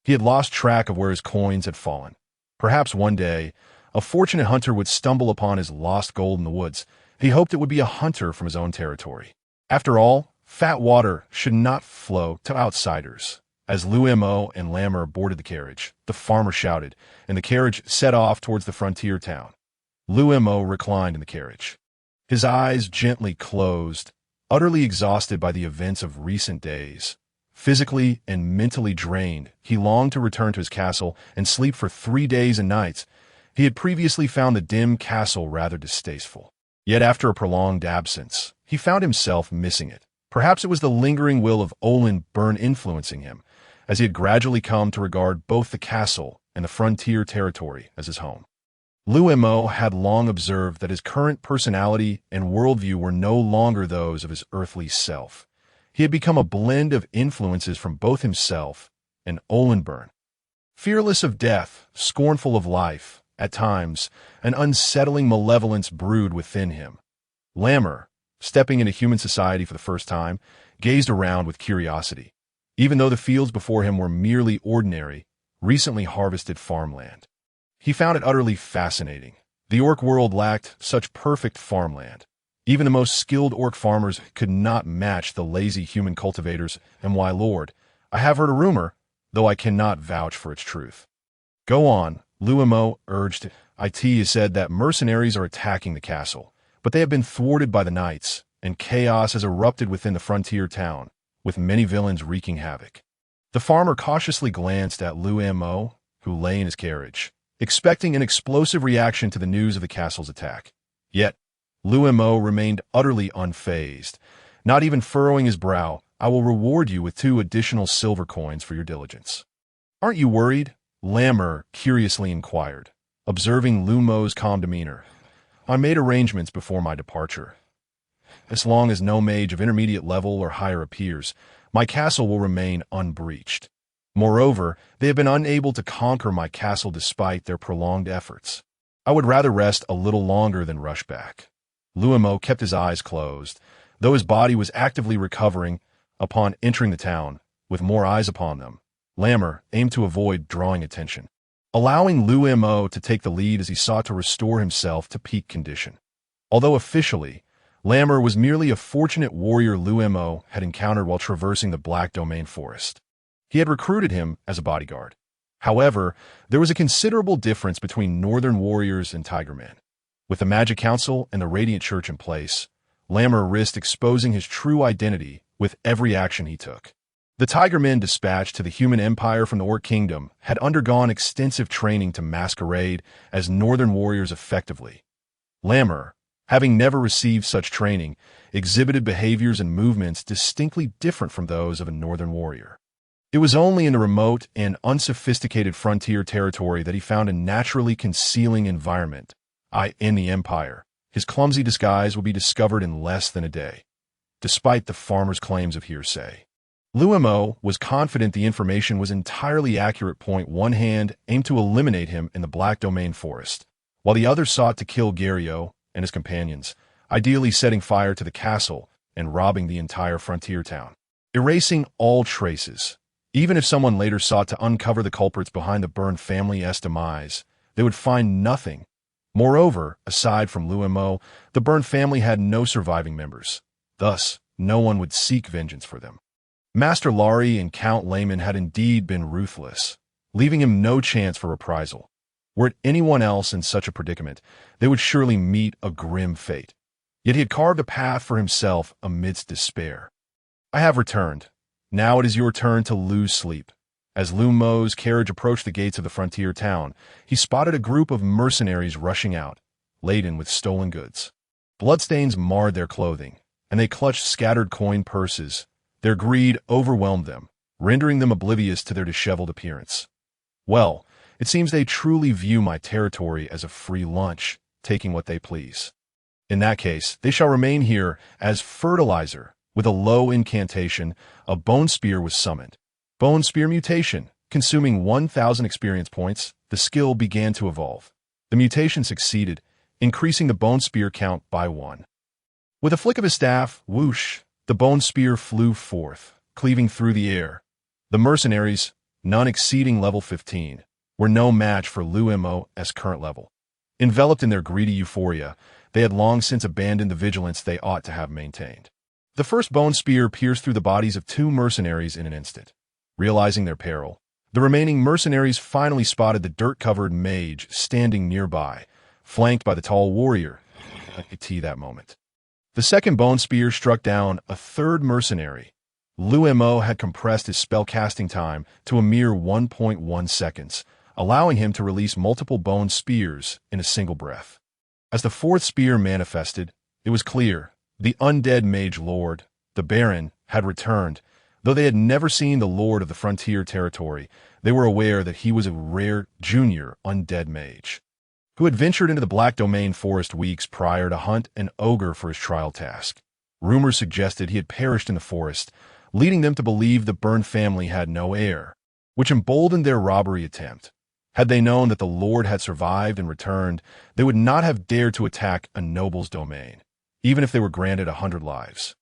he had lost track of where his coins had fallen. Perhaps one day, a fortunate hunter would stumble upon his lost gold in the woods. He hoped it would be a hunter from his own territory. After all, fat water should not flow to outsiders. As Liu Mo and Lammer boarded the carriage, the farmer shouted, and the carriage set off towards the frontier town. Liu Mo reclined in the carriage, his eyes gently closed, utterly exhausted by the events of recent days. Physically and mentally drained, he longed to return to his castle and sleep for 3 days and nights. He had previously found the dim castle rather distasteful. Yet after a prolonged absence, he found himself missing it. Perhaps it was the lingering will of Olin Byrne influencing him, as he had gradually come to regard both the castle and the frontier territory as his home. Liu Mo had long observed that his current personality and worldview were no longer those of his earthly self. He had become a blend of influences from both himself and Olin Byrne. Fearless of death, scornful of life, at times, an unsettling malevolence brewed within him. Lammer, stepping into human society for the first time, gazed around with curiosity. Even though the fields before him were merely ordinary, recently harvested farmland, he found it utterly fascinating. The orc world lacked such perfect farmland. Even the most skilled orc farmers could not match the lazy human cultivators, and why, lord, I have heard a rumor, though I cannot vouch for its truth. Go on, Liu Mo urged. It is said that mercenaries are attacking the castle, but they have been thwarted by the knights, and chaos has erupted within the frontier town, with many villains wreaking havoc. The farmer cautiously glanced at Liu Mo, who lay in his carriage, expecting an explosive reaction to the news of the castle's attack. Yet, Liu Mo remained utterly unfazed, not even furrowing his brow. I will reward you with 2 additional silver coins for your diligence. Aren't you worried? Lammer curiously inquired, observing Liu Mo's calm demeanor. I made arrangements before my departure. As long as no mage of intermediate level or higher appears, my castle will remain unbreached. Moreover, they have been unable to conquer my castle despite their prolonged efforts. I would rather rest a little longer than rush back. Liu Mo kept his eyes closed, though his body was actively recovering. Upon entering the town, with more eyes upon them, Lammer aimed to avoid drawing attention, allowing Liu Mo to take the lead as he sought to restore himself to peak condition. Although officially, Lammer was merely a fortunate warrior Liu Mo had encountered while traversing the Black Domain forest. He had recruited him as a bodyguard. However, there was a considerable difference between northern warriors and Tigermen. With the Magic Council and the Radiant Church in place, Lammer risked exposing his true identity with every action he took. The Tigermen dispatched to the human empire from the Orc Kingdom had undergone extensive training to masquerade as northern warriors effectively. Lammer, having never received such training, exhibited behaviors and movements distinctly different from those of a northern warrior. It was only in the remote and unsophisticated frontier territory that he found a naturally concealing environment. In the Empire, his clumsy disguise would be discovered in less than a day, despite the farmer's claims of hearsay. Liu Mo was confident the information was entirely accurate. One hand aimed to eliminate him in the Black Domain forest, while the other sought to kill Gario and his companions, ideally setting fire to the castle and robbing the entire frontier town, erasing all traces. Even if someone later sought to uncover the culprits behind the Byrne family's demise, they would find nothing. Moreover, aside from Liu Mo, the Byrne family had no surviving members. Thus, no one would seek vengeance for them. Master Lari and Count Layman had indeed been ruthless, leaving him no chance for reprisal. Were it anyone else in such a predicament, they would surely meet a grim fate. Yet he had carved a path for himself amidst despair. I have returned. Now it is your turn to lose sleep. As Liu Mo's carriage approached the gates of the frontier town, he spotted a group of mercenaries rushing out, laden with stolen goods. Bloodstains marred their clothing, and they clutched scattered coin purses. Their greed overwhelmed them, rendering them oblivious to their disheveled appearance. Well, it seems they truly view my territory as a free lunch, taking what they please. In that case, they shall remain here as fertilizer. With a low incantation, a bone spear was summoned. Bone spear mutation. Consuming 1,000 experience points, the skill began to evolve. The mutation succeeded, increasing the bone spear count by 1. With a flick of his staff, whoosh, the bone spear flew forth, cleaving through the air. The mercenaries, none exceeding level 15, were no match for Liu Mo's current level. Enveloped in their greedy euphoria, they had long since abandoned the vigilance they ought to have maintained. The first bone spear pierced through the bodies of 2 mercenaries in an instant. Realizing their peril, the remaining mercenaries finally spotted the dirt-covered mage standing nearby, flanked by the tall warrior. I could see that moment. The second bone spear struck down a 3rd mercenary. Liu Mo had compressed his spellcasting time to a mere 1.1 seconds, allowing him to release multiple bone spears in a single breath. As the 4th spear manifested, it was clear the undead mage lord, the Baron, had returned. Though they had never seen the lord of the frontier territory, they were aware that he was a rare junior undead mage, who had ventured into the Black Domain forest weeks prior to hunt an ogre for his trial task. Rumors suggested he had perished in the forest, leading them to believe the Byrne family had no heir, which emboldened their robbery attempt. Had they known that the lord had survived and returned, they would not have dared to attack a noble's domain, even if they were granted 100 lives.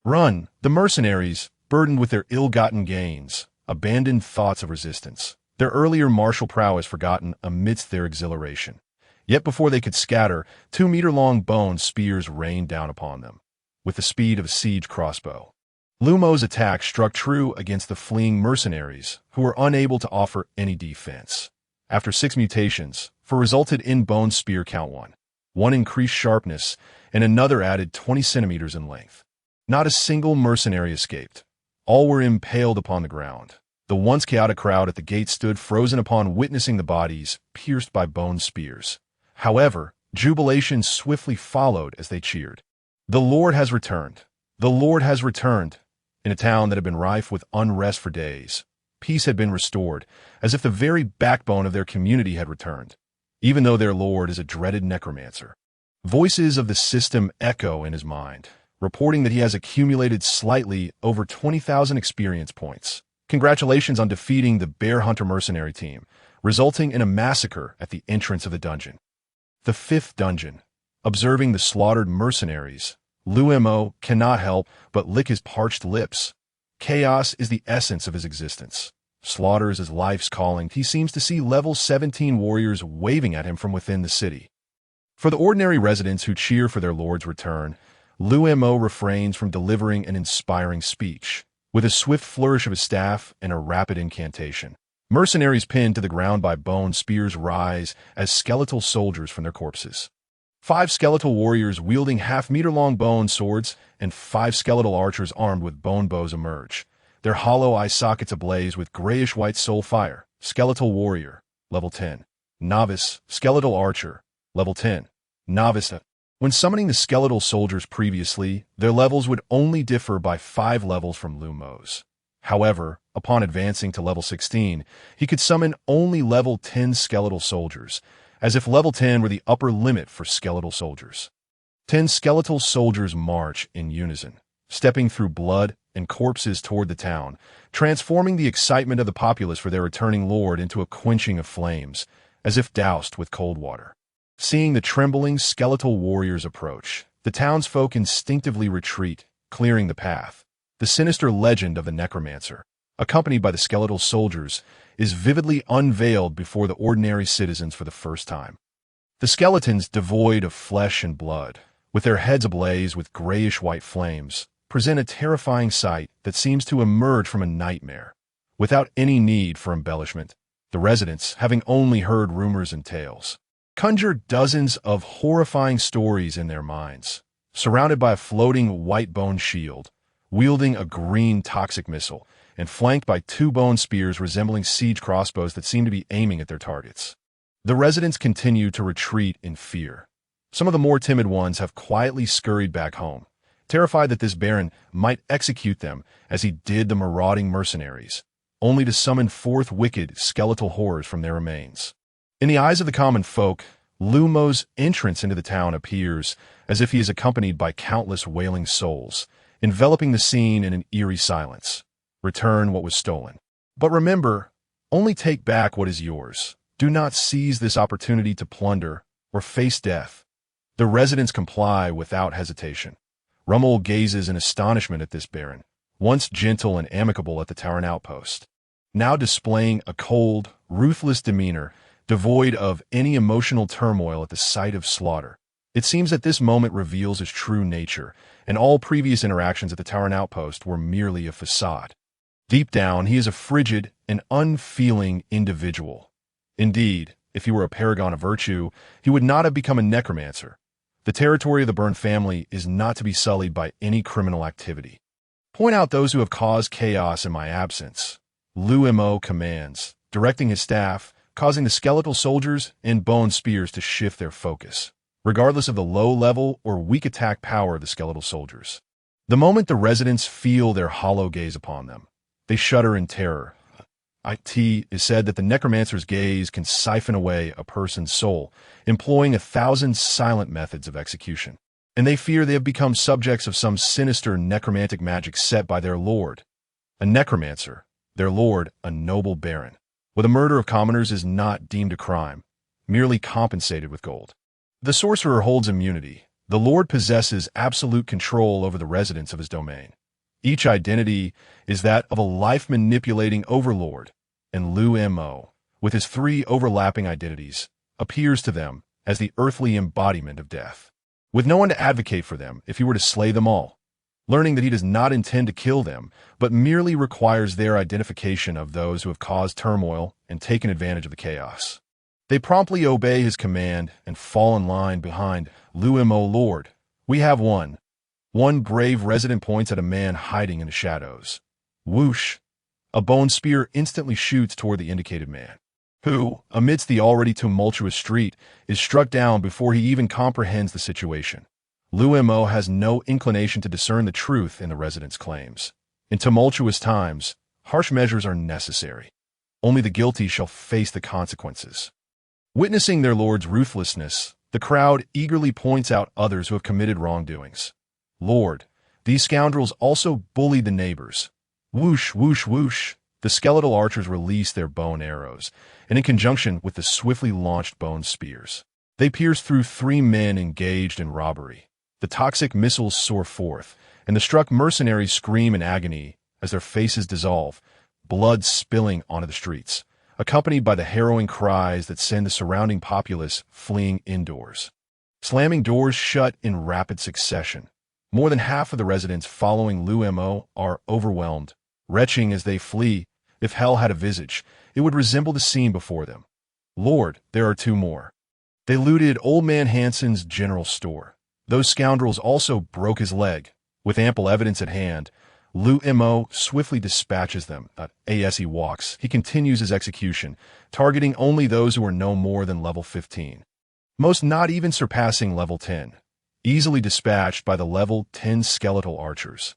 Run! The mercenaries, burdened with their ill-gotten gains, abandoned thoughts of resistance, their earlier martial prowess forgotten amidst their exhilaration. Yet before they could scatter, 2-meter-long bone spears rained down upon them, with the speed of a siege crossbow. Liu Mo's attack struck true against the fleeing mercenaries, who were unable to offer any defense. After 6 mutations, for resulted in bone spear count 1. One increased sharpness, and another added 20 centimeters in length. Not a single mercenary escaped. All were impaled upon the ground. The once chaotic crowd at the gate stood frozen upon witnessing the bodies pierced by bone spears. However, jubilation swiftly followed as they cheered. The Lord has returned. The Lord has returned. In a town that had been rife with unrest for days, peace had been restored, as if the very backbone of their community had returned, even though their lord is a dreaded necromancer. Voices of the system echo in his mind, reporting that he has accumulated slightly over 20,000 experience points. Congratulations on defeating the Bear Hunter mercenary team, resulting in a massacre at the entrance of the dungeon. The 5th dungeon. Observing the slaughtered mercenaries, Liu Mo cannot help but lick his parched lips. Chaos is the essence of his existence. Slaughter is his life's calling. He seems to see level 17 warriors waving at him from within the city. For the ordinary residents who cheer for their lord's return, Liu Mo refrains from delivering an inspiring speech. With a swift flourish of his staff and a rapid incantation, mercenaries pinned to the ground by bone spears rise as skeletal soldiers from their corpses. 5 skeletal warriors wielding half-meter-long bone swords and 5 skeletal archers armed with bone bows emerge, their hollow eye sockets ablaze with grayish-white soul fire. Skeletal warrior, level 10. Novice, skeletal archer, level 10. Novice. When summoning the skeletal soldiers previously, their levels would only differ by 5 levels from Liu Mo's. However, upon advancing to level 16, he could summon only level 10 skeletal soldiers, as if level 10 were the upper limit for skeletal soldiers. 10 skeletal soldiers march in unison, stepping through blood and corpses toward the town, transforming the excitement of the populace for their returning lord into a quenching of flames, as if doused with cold water. Seeing the trembling skeletal warriors approach, the townsfolk instinctively retreat, clearing the path. The sinister legend of the Necromancer, accompanied by the skeletal soldiers, is vividly unveiled before the ordinary citizens for the first time. The skeletons, devoid of flesh and blood, with their heads ablaze with grayish-white flames, present a terrifying sight that seems to emerge from a nightmare, without any need for embellishment, the residents, having only heard rumors and tales, conjure dozens of horrifying stories in their minds, surrounded by a floating white bone shield, wielding a green toxic missile, and flanked by two bone spears resembling siege crossbows that seem to be aiming at their targets. The residents continue to retreat in fear. Some of the more timid ones have quietly scurried back home, terrified that this baron might execute them as he did the marauding mercenaries, only to summon forth wicked skeletal horrors from their remains. In the eyes of the common folk, Liu Mo's entrance into the town appears as if he is accompanied by countless wailing souls, enveloping the scene in an eerie silence. Return what was stolen. But remember, only take back what is yours. Do not seize this opportunity to plunder or face death. The residents comply without hesitation. Rummel gazes in astonishment at this baron, once gentle and amicable at the Tauren outpost, now displaying a cold, ruthless demeanor devoid of any emotional turmoil at the sight of slaughter. It seems that this moment reveals his true nature, and all previous interactions at the Tauren outpost were merely a facade. Deep down, he is a frigid and unfeeling individual. Indeed, if he were a paragon of virtue, he would not have become a necromancer. The territory of the Byrne family is not to be sullied by any criminal activity. Point out those who have caused chaos in my absence. Liu Mo commands, directing his staff, causing the skeletal soldiers and bone spears to shift their focus, regardless of the low level or weak attack power of the skeletal soldiers. The moment the residents feel their hollow gaze upon them, they shudder in terror. It is said that the necromancer's gaze can siphon away a person's soul, employing 1,000 silent methods of execution, and they fear they have become subjects of some sinister necromantic magic set by their lord. A necromancer, their lord, a noble baron, where the murder of commoners is not deemed a crime, merely compensated with gold. The sorcerer holds immunity. The lord possesses absolute control over the residents of his domain. Each identity is that of a life-manipulating overlord, and Liu Mo, with his 3 overlapping identities, appears to them as the earthly embodiment of death, with no one to advocate for them if he were to slay them all, learning that he does not intend to kill them, but merely requires their identification of those who have caused turmoil and taken advantage of the chaos. They promptly obey his command and fall in line behind Liu Mo. Lord, we have one. One brave resident points at a man hiding in the shadows. Whoosh! A bone spear instantly shoots toward the indicated man, who, amidst the already tumultuous street, is struck down before he even comprehends the situation. Liu Mo has no inclination to discern the truth in the resident's claims. In tumultuous times, harsh measures are necessary. Only the guilty shall face the consequences. Witnessing their lord's ruthlessness, the crowd eagerly points out others who have committed wrongdoings. Lord, these scoundrels also bullied the neighbors. Whoosh, whoosh, whoosh. The skeletal archers release their bone arrows, and in conjunction with the swiftly launched bone spears, they pierce through 3 men engaged in robbery. The toxic missiles soar forth, and the struck mercenaries scream in agony as their faces dissolve, blood spilling onto the streets, accompanied by the harrowing cries that send the surrounding populace fleeing indoors. Slamming doors shut in rapid succession. More than half of the residents following Liu Mo are overwhelmed, retching as they flee. If hell had a visage, it would resemble the scene before them. Lord, there are 2 more. They looted Old Man Hansen's general store. Those scoundrels also broke his leg. With ample evidence at hand, Liu Mo swiftly dispatches them. As he walks, he continues his execution, targeting only those who are no more than level 15. Most not even surpassing level 10. Easily dispatched by the level 10 skeletal archers.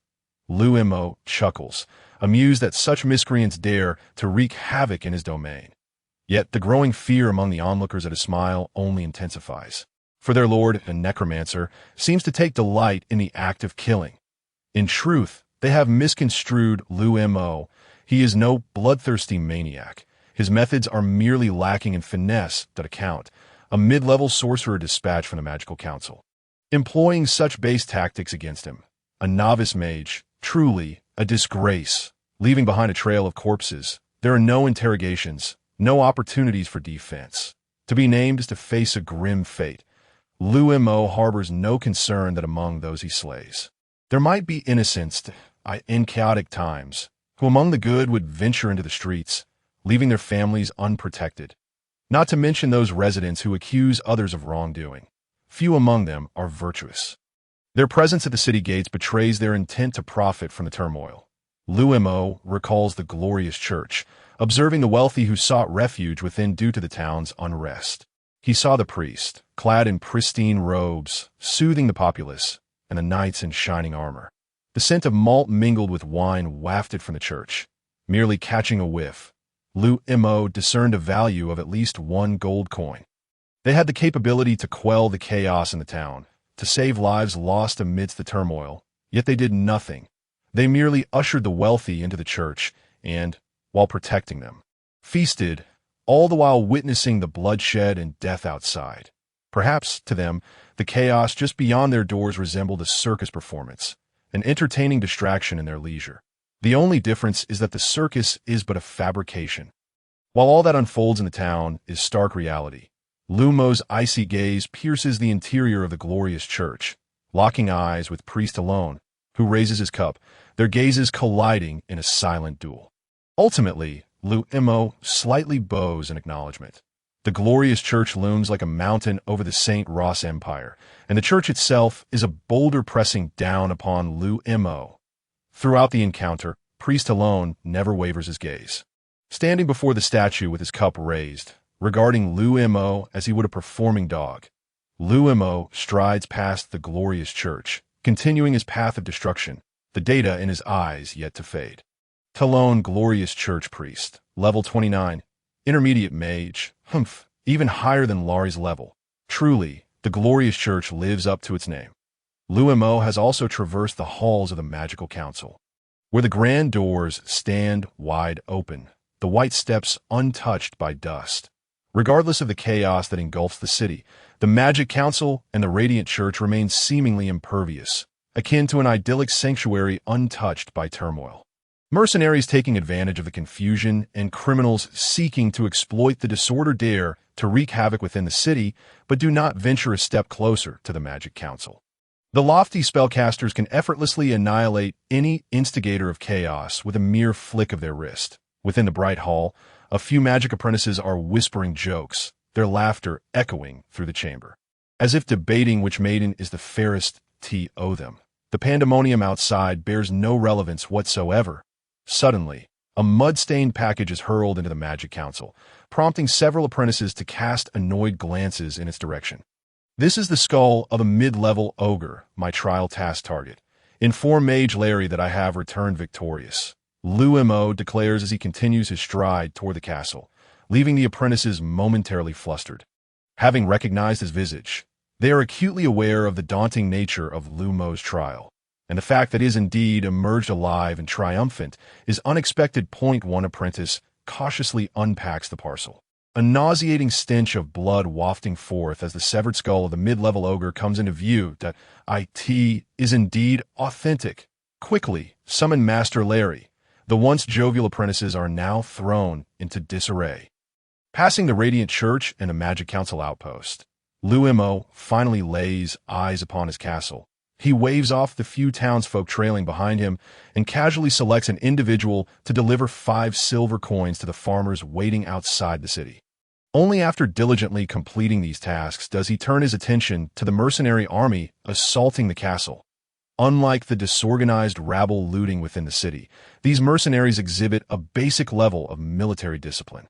Liu Mo chuckles, amused that such miscreants dare to wreak havoc in his domain. Yet the growing fear among the onlookers at his smile only intensifies, for their lord, a necromancer, seems to take delight in the act of killing. In truth, they have misconstrued Liu Mo. He is no bloodthirsty maniac. His methods are merely lacking in finesse that account, a mid-level sorcerer dispatched from the Magical Council. Employing such base tactics against him, a novice mage, truly a disgrace. Leaving behind a trail of corpses, there are no interrogations, no opportunities for defense. To be named is to face a grim fate. Liu Mo harbors no concern that among those he slays, There might be innocents in chaotic times, who among the good would venture into the streets, leaving their families unprotected. Not to mention those residents who accuse others of wrongdoing. Few among them are virtuous. Their presence at the city gates betrays their intent to profit from the turmoil. Liu Mo recalls the glorious church, observing the wealthy who sought refuge within due to the town's unrest. He saw the priest, clad in pristine robes, soothing the populace, and the knights in shining armor. The scent of malt mingled with wine wafted from the church. Merely catching a whiff, Liu Mo discerned a value of at least 1 gold coin. They had the capability to quell the chaos in the town, to save lives lost amidst the turmoil, yet they did nothing. They merely ushered the wealthy into the church and, while protecting them, feasted, all the while witnessing the bloodshed and death outside. Perhaps, to them, the chaos just beyond their doors resembled a circus performance, an entertaining distraction in their leisure. The only difference is that the circus is but a fabrication. While all that unfolds in the town is stark reality, Liu Mo's icy gaze pierces the interior of the glorious church, locking eyes with priest alone, who raises his cup, their gazes colliding in a silent duel. Ultimately, Liu Mo slightly bows in acknowledgement. The glorious church looms like a mountain over the St. Ross Empire, and the church itself is a boulder pressing down upon Liu Mo. Throughout the encounter, priest alone never wavers his gaze. Standing before the statue with his cup raised, regarding Liu Mo as he would a performing dog, Liu Mo strides past the glorious church, continuing his path of destruction, the data in his eyes yet to fade. Talon, glorious church priest, level 29, intermediate mage, even higher than Lari's level. Truly, the glorious church lives up to its name. Liu Mo has also traversed the halls of the magical council, where the grand doors stand wide open, the white steps untouched by dust. Regardless of the chaos that engulfs the city, the magic council and the radiant church remain seemingly impervious, akin to an idyllic sanctuary untouched by turmoil. Mercenaries taking advantage of the confusion and criminals seeking to exploit the disorder dare to wreak havoc within the city, but do not venture a step closer to the magic council. The lofty spellcasters can effortlessly annihilate any instigator of chaos with a mere flick of their wrist. Within the bright hall, a few magic apprentices are whispering jokes, their laughter echoing through the chamber, as if debating which maiden is the fairest to them. The pandemonium outside bears no relevance whatsoever. Suddenly, a mud-stained package is hurled into the magic council, prompting several apprentices to cast annoyed glances in its direction. This is the skull of a mid-level ogre, my trial task target. Inform Mage Larry that I have returned victorious. Liu Mo declares as he continues his stride toward the castle, leaving the apprentices momentarily flustered. Having recognized his visage, they are acutely aware of the daunting nature of Liu Mo's trial, and the fact that he is indeed emerged alive and triumphant is unexpected. One apprentice cautiously unpacks the parcel, a nauseating stench of blood wafting forth as the severed skull of the mid-level ogre comes into view. That it is indeed authentic. Quickly, summon Master Larry. The once jovial apprentices are now thrown into disarray. Passing the Radiant Church and the Magic Council outpost, Liu Mo finally lays eyes upon his castle. He waves off the few townsfolk trailing behind him and casually selects an individual to deliver 5 silver coins to the farmers waiting outside the city. Only after diligently completing these tasks does he turn his attention to the mercenary army assaulting the castle. Unlike the disorganized rabble looting within the city, these mercenaries exhibit a basic level of military discipline.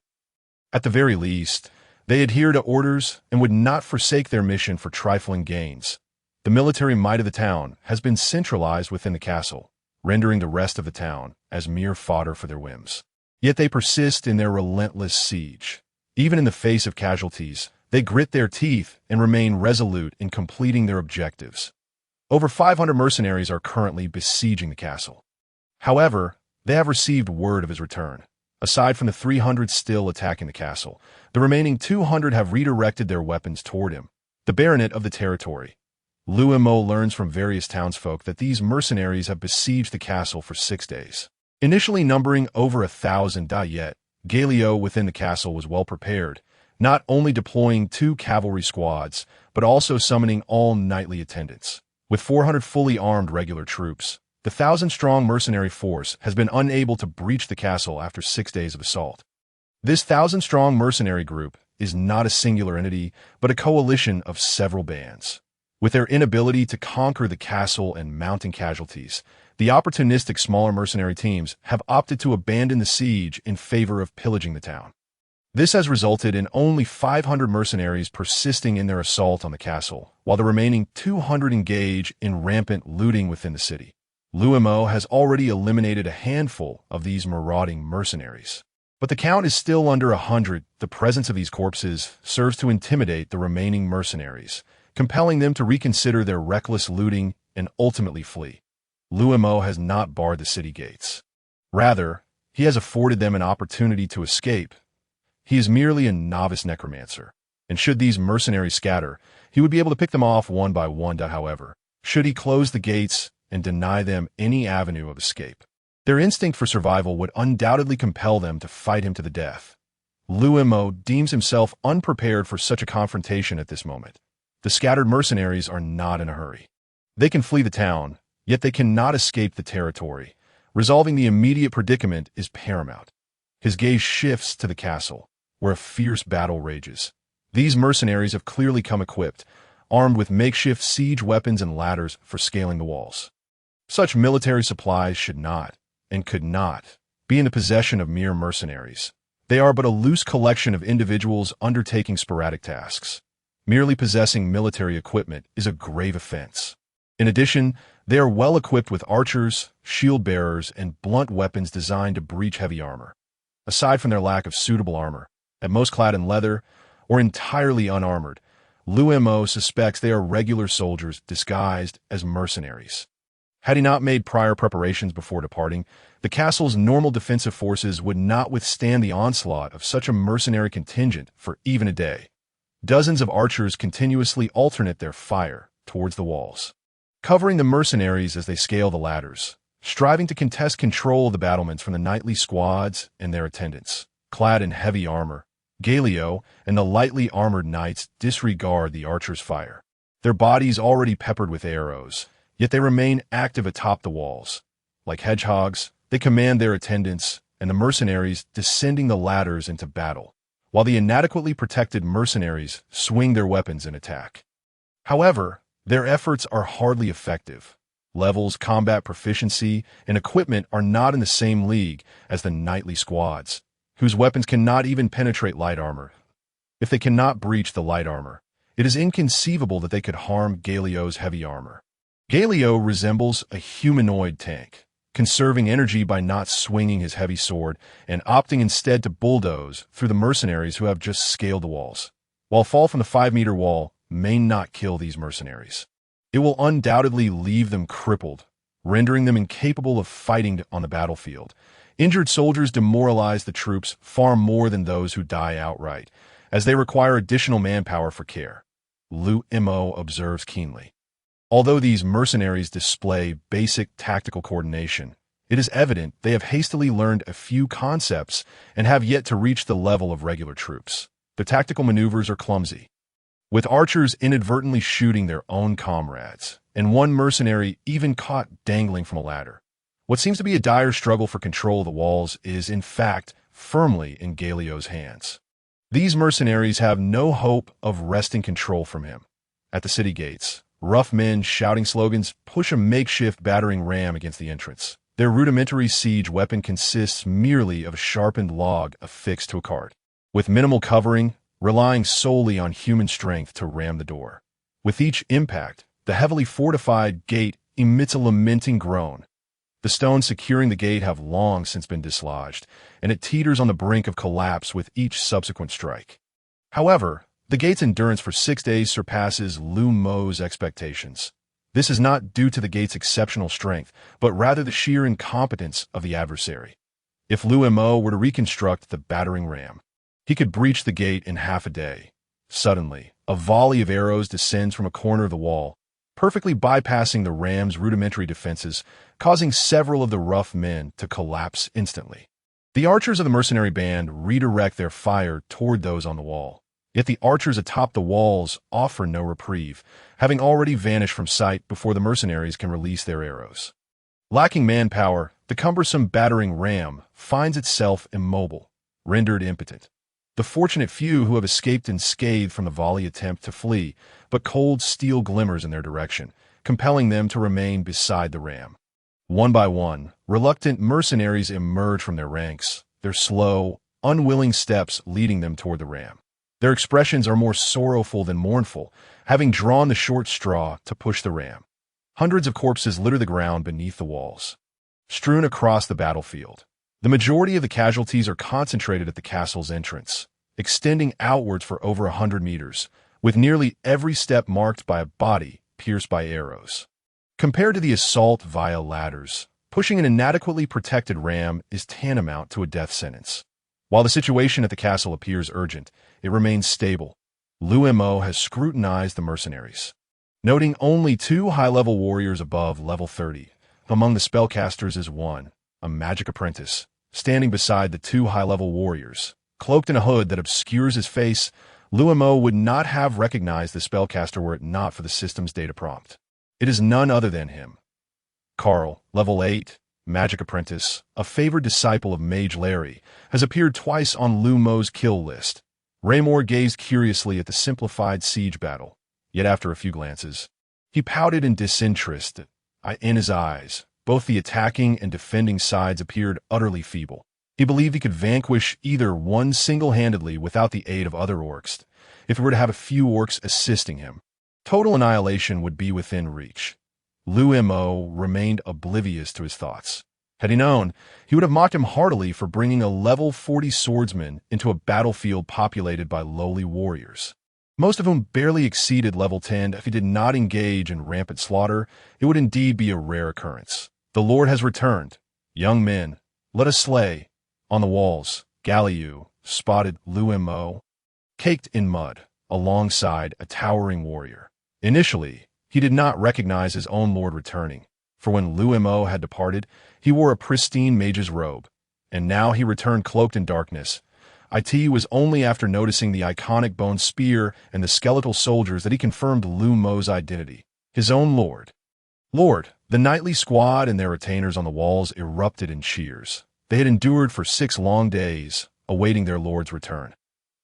At the very least, they adhere to orders and would not forsake their mission for trifling gains. The military might of the town has been centralized within the castle, rendering the rest of the town as mere fodder for their whims. Yet they persist in their relentless siege. Even in the face of casualties, they grit their teeth and remain resolute in completing their objectives. Over 500 mercenaries are currently besieging the castle. However, they have received word of his return. Aside from the 300 still attacking the castle, the remaining 200 have redirected their weapons toward him. The baronet of the territory, Liu Mo, learns from various townsfolk that these mercenaries have besieged the castle for 6 days. Initially numbering over 1,000, yet Galileo within the castle was well prepared, not only deploying 2 cavalry squads, but also summoning all knightly attendants. With 400 fully armed regular troops, the 1,000-strong mercenary force has been unable to breach the castle after 6 days of assault. This 1,000-strong mercenary group is not a singular entity, but a coalition of several bands. With their inability to conquer the castle and mounting casualties, the opportunistic smaller mercenary teams have opted to abandon the siege in favor of pillaging the town. This has resulted in only 500 mercenaries persisting in their assault on the castle, while the remaining 200 engage in rampant looting within the city. Liu Mo has already eliminated a handful of these marauding mercenaries. But the count is still under 100. The presence of these corpses serves to intimidate the remaining mercenaries, compelling them to reconsider their reckless looting and ultimately flee. Liu Mo has not barred the city gates. Rather, he has afforded them an opportunity to escape. He is merely a novice necromancer, and should these mercenaries scatter, he would be able to pick them off one by one. However, should he close the gates and deny them any avenue of escape, their instinct for survival would undoubtedly compel them to fight him to the death. Liu Mo deems himself unprepared for such a confrontation at this moment. The scattered mercenaries are not in a hurry. They can flee the town, yet they cannot escape the territory. Resolving the immediate predicament is paramount. His gaze shifts to the castle, where a fierce battle rages. These mercenaries have clearly come equipped, armed with makeshift siege weapons and ladders for scaling the walls. Such military supplies should not, and could not, be in the possession of mere mercenaries. They are but a loose collection of individuals undertaking sporadic tasks. Merely possessing military equipment is a grave offense. In addition, they are well equipped with archers, shield bearers, and blunt weapons designed to breach heavy armor. Aside from their lack of suitable armor, at most clad in leather or entirely unarmored, Liu Mo suspects they are regular soldiers disguised as mercenaries. Had he not made prior preparations before departing, the castle's normal defensive forces would not withstand the onslaught of such a mercenary contingent for even a day. Dozens of archers continuously alternate their fire towards the walls, covering the mercenaries as they scale the ladders, striving to contest control of the battlements from the knightly squads and their attendants. Clad in heavy armor, Galio and the lightly armored knights disregard the archers' fire. Their bodies already peppered with arrows, yet they remain active atop the walls. Like hedgehogs, they command their attendants and the mercenaries descending the ladders into battle, while the inadequately protected mercenaries swing their weapons in attack. However, their efforts are hardly effective. Levels, combat proficiency, and equipment are not in the same league as the knightly squads, whose weapons cannot even penetrate light armor. If they cannot breach the light armor, it is inconceivable that they could harm Galio's heavy armor. Galio resembles a humanoid tank, conserving energy by not swinging his heavy sword and opting instead to bulldoze through the mercenaries who have just scaled the walls. While fall from the 5-meter wall may not kill these mercenaries, it will undoubtedly leave them crippled, rendering them incapable of fighting on the battlefield. Injured soldiers demoralize the troops far more than those who die outright, as they require additional manpower for care. Liu Mo observes keenly. Although these mercenaries display basic tactical coordination, it is evident they have hastily learned a few concepts and have yet to reach the level of regular troops. Their tactical maneuvers are clumsy, with archers inadvertently shooting their own comrades, and one mercenary even caught dangling from a ladder. What seems to be a dire struggle for control of the walls is, in fact, firmly in Galio's hands. These mercenaries have no hope of wresting control from him. At the city gates, rough men shouting slogans push a makeshift battering ram against the entrance. Their rudimentary siege weapon consists merely of a sharpened log affixed to a cart, with minimal covering, relying solely on human strength to ram the door. With each impact, the heavily fortified gate emits a lamenting groan. The stones securing the gate have long since been dislodged, and it teeters on the brink of collapse with each subsequent strike. However, the gate's endurance for 6 days surpasses Liu Mo's expectations. This is not due to the gate's exceptional strength, but rather the sheer incompetence of the adversary. If Liu Mo were to reconstruct the battering ram, he could breach the gate in half a day. Suddenly, a volley of arrows descends from a corner of the wall, perfectly bypassing the ram's rudimentary defenses, causing several of the rough men to collapse instantly. The archers of the mercenary band redirect their fire toward those on the wall. Yet the archers atop the walls offer no reprieve, having already vanished from sight before the mercenaries can release their arrows. Lacking manpower, the cumbersome battering ram finds itself immobile, rendered impotent. The fortunate few who have escaped unscathed from the volley attempt to flee, but cold steel glimmers in their direction, compelling them to remain beside the ram. One by one, reluctant mercenaries emerge from their ranks, their slow, unwilling steps leading them toward the ram. Their expressions are more sorrowful than mournful, having drawn the short straw to push the ram. Hundreds of corpses litter the ground beneath the walls, strewn across the battlefield. The majority of the casualties are concentrated at the castle's entrance, extending outwards for over 100 meters, with nearly every step marked by a body pierced by arrows. Compared to the assault via ladders, pushing an inadequately protected ram is tantamount to a death sentence. While the situation at the castle appears urgent, it remains stable. Liu Mo has scrutinized the mercenaries, noting only 2 high-level warriors above level 30. Among the spellcasters is one, a magic apprentice, standing beside the 2 high-level warriors. Cloaked in a hood that obscures his face, Liu Mo would not have recognized the spellcaster were it not for the system's data prompt. It is none other than him. Carl, level 8, magic apprentice, a favored disciple of Mage Larry, has appeared twice on Liu Mo's kill list. Raymore gazed curiously at the simplified siege battle, yet after a few glances, he pouted in disinterest. In his eyes, both the attacking and defending sides appeared utterly feeble. He believed he could vanquish either one single-handedly without the aid of other orcs, if he were to have a few orcs assisting him. Total annihilation would be within reach. Liu Mo remained oblivious to his thoughts. Had he known, he would have mocked him heartily for bringing a level 40 swordsman into a battlefield populated by lowly warriors, most of whom barely exceeded level 10. If he did not engage in rampant slaughter, it would indeed be a rare occurrence. The Lord has returned. Young men, let us slay. On the walls, Liu spotted Liu Mo, caked in mud, alongside a towering warrior. Initially, he did not recognize his own lord returning, for when Liu Mo had departed, he wore a pristine mage's robe, and now he returned cloaked in darkness. It was only after noticing the iconic bone spear and the skeletal soldiers that he confirmed Liu Mo's identity, his own lord. The knightly squad and their retainers on the walls erupted in cheers. They had endured for 6 long days, awaiting their lord's return.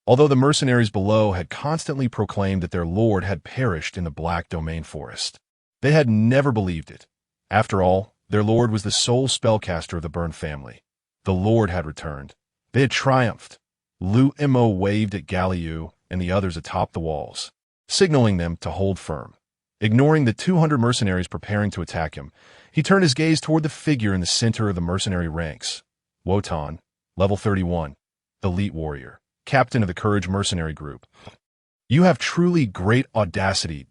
Although the mercenaries below had constantly proclaimed that their lord had perished in the Black Domain Forest, they had never believed it. After all, their lord was the sole spellcaster of the Byrne family. The lord had returned. They had triumphed. Liu Mo waved at Liu and the others atop the walls, signaling them to hold firm. Ignoring the 200 mercenaries preparing to attack him, he turned his gaze toward the figure in the center of the mercenary ranks. Wotan, level 31, elite warrior, captain of the Courage mercenary group. You have truly great audacity.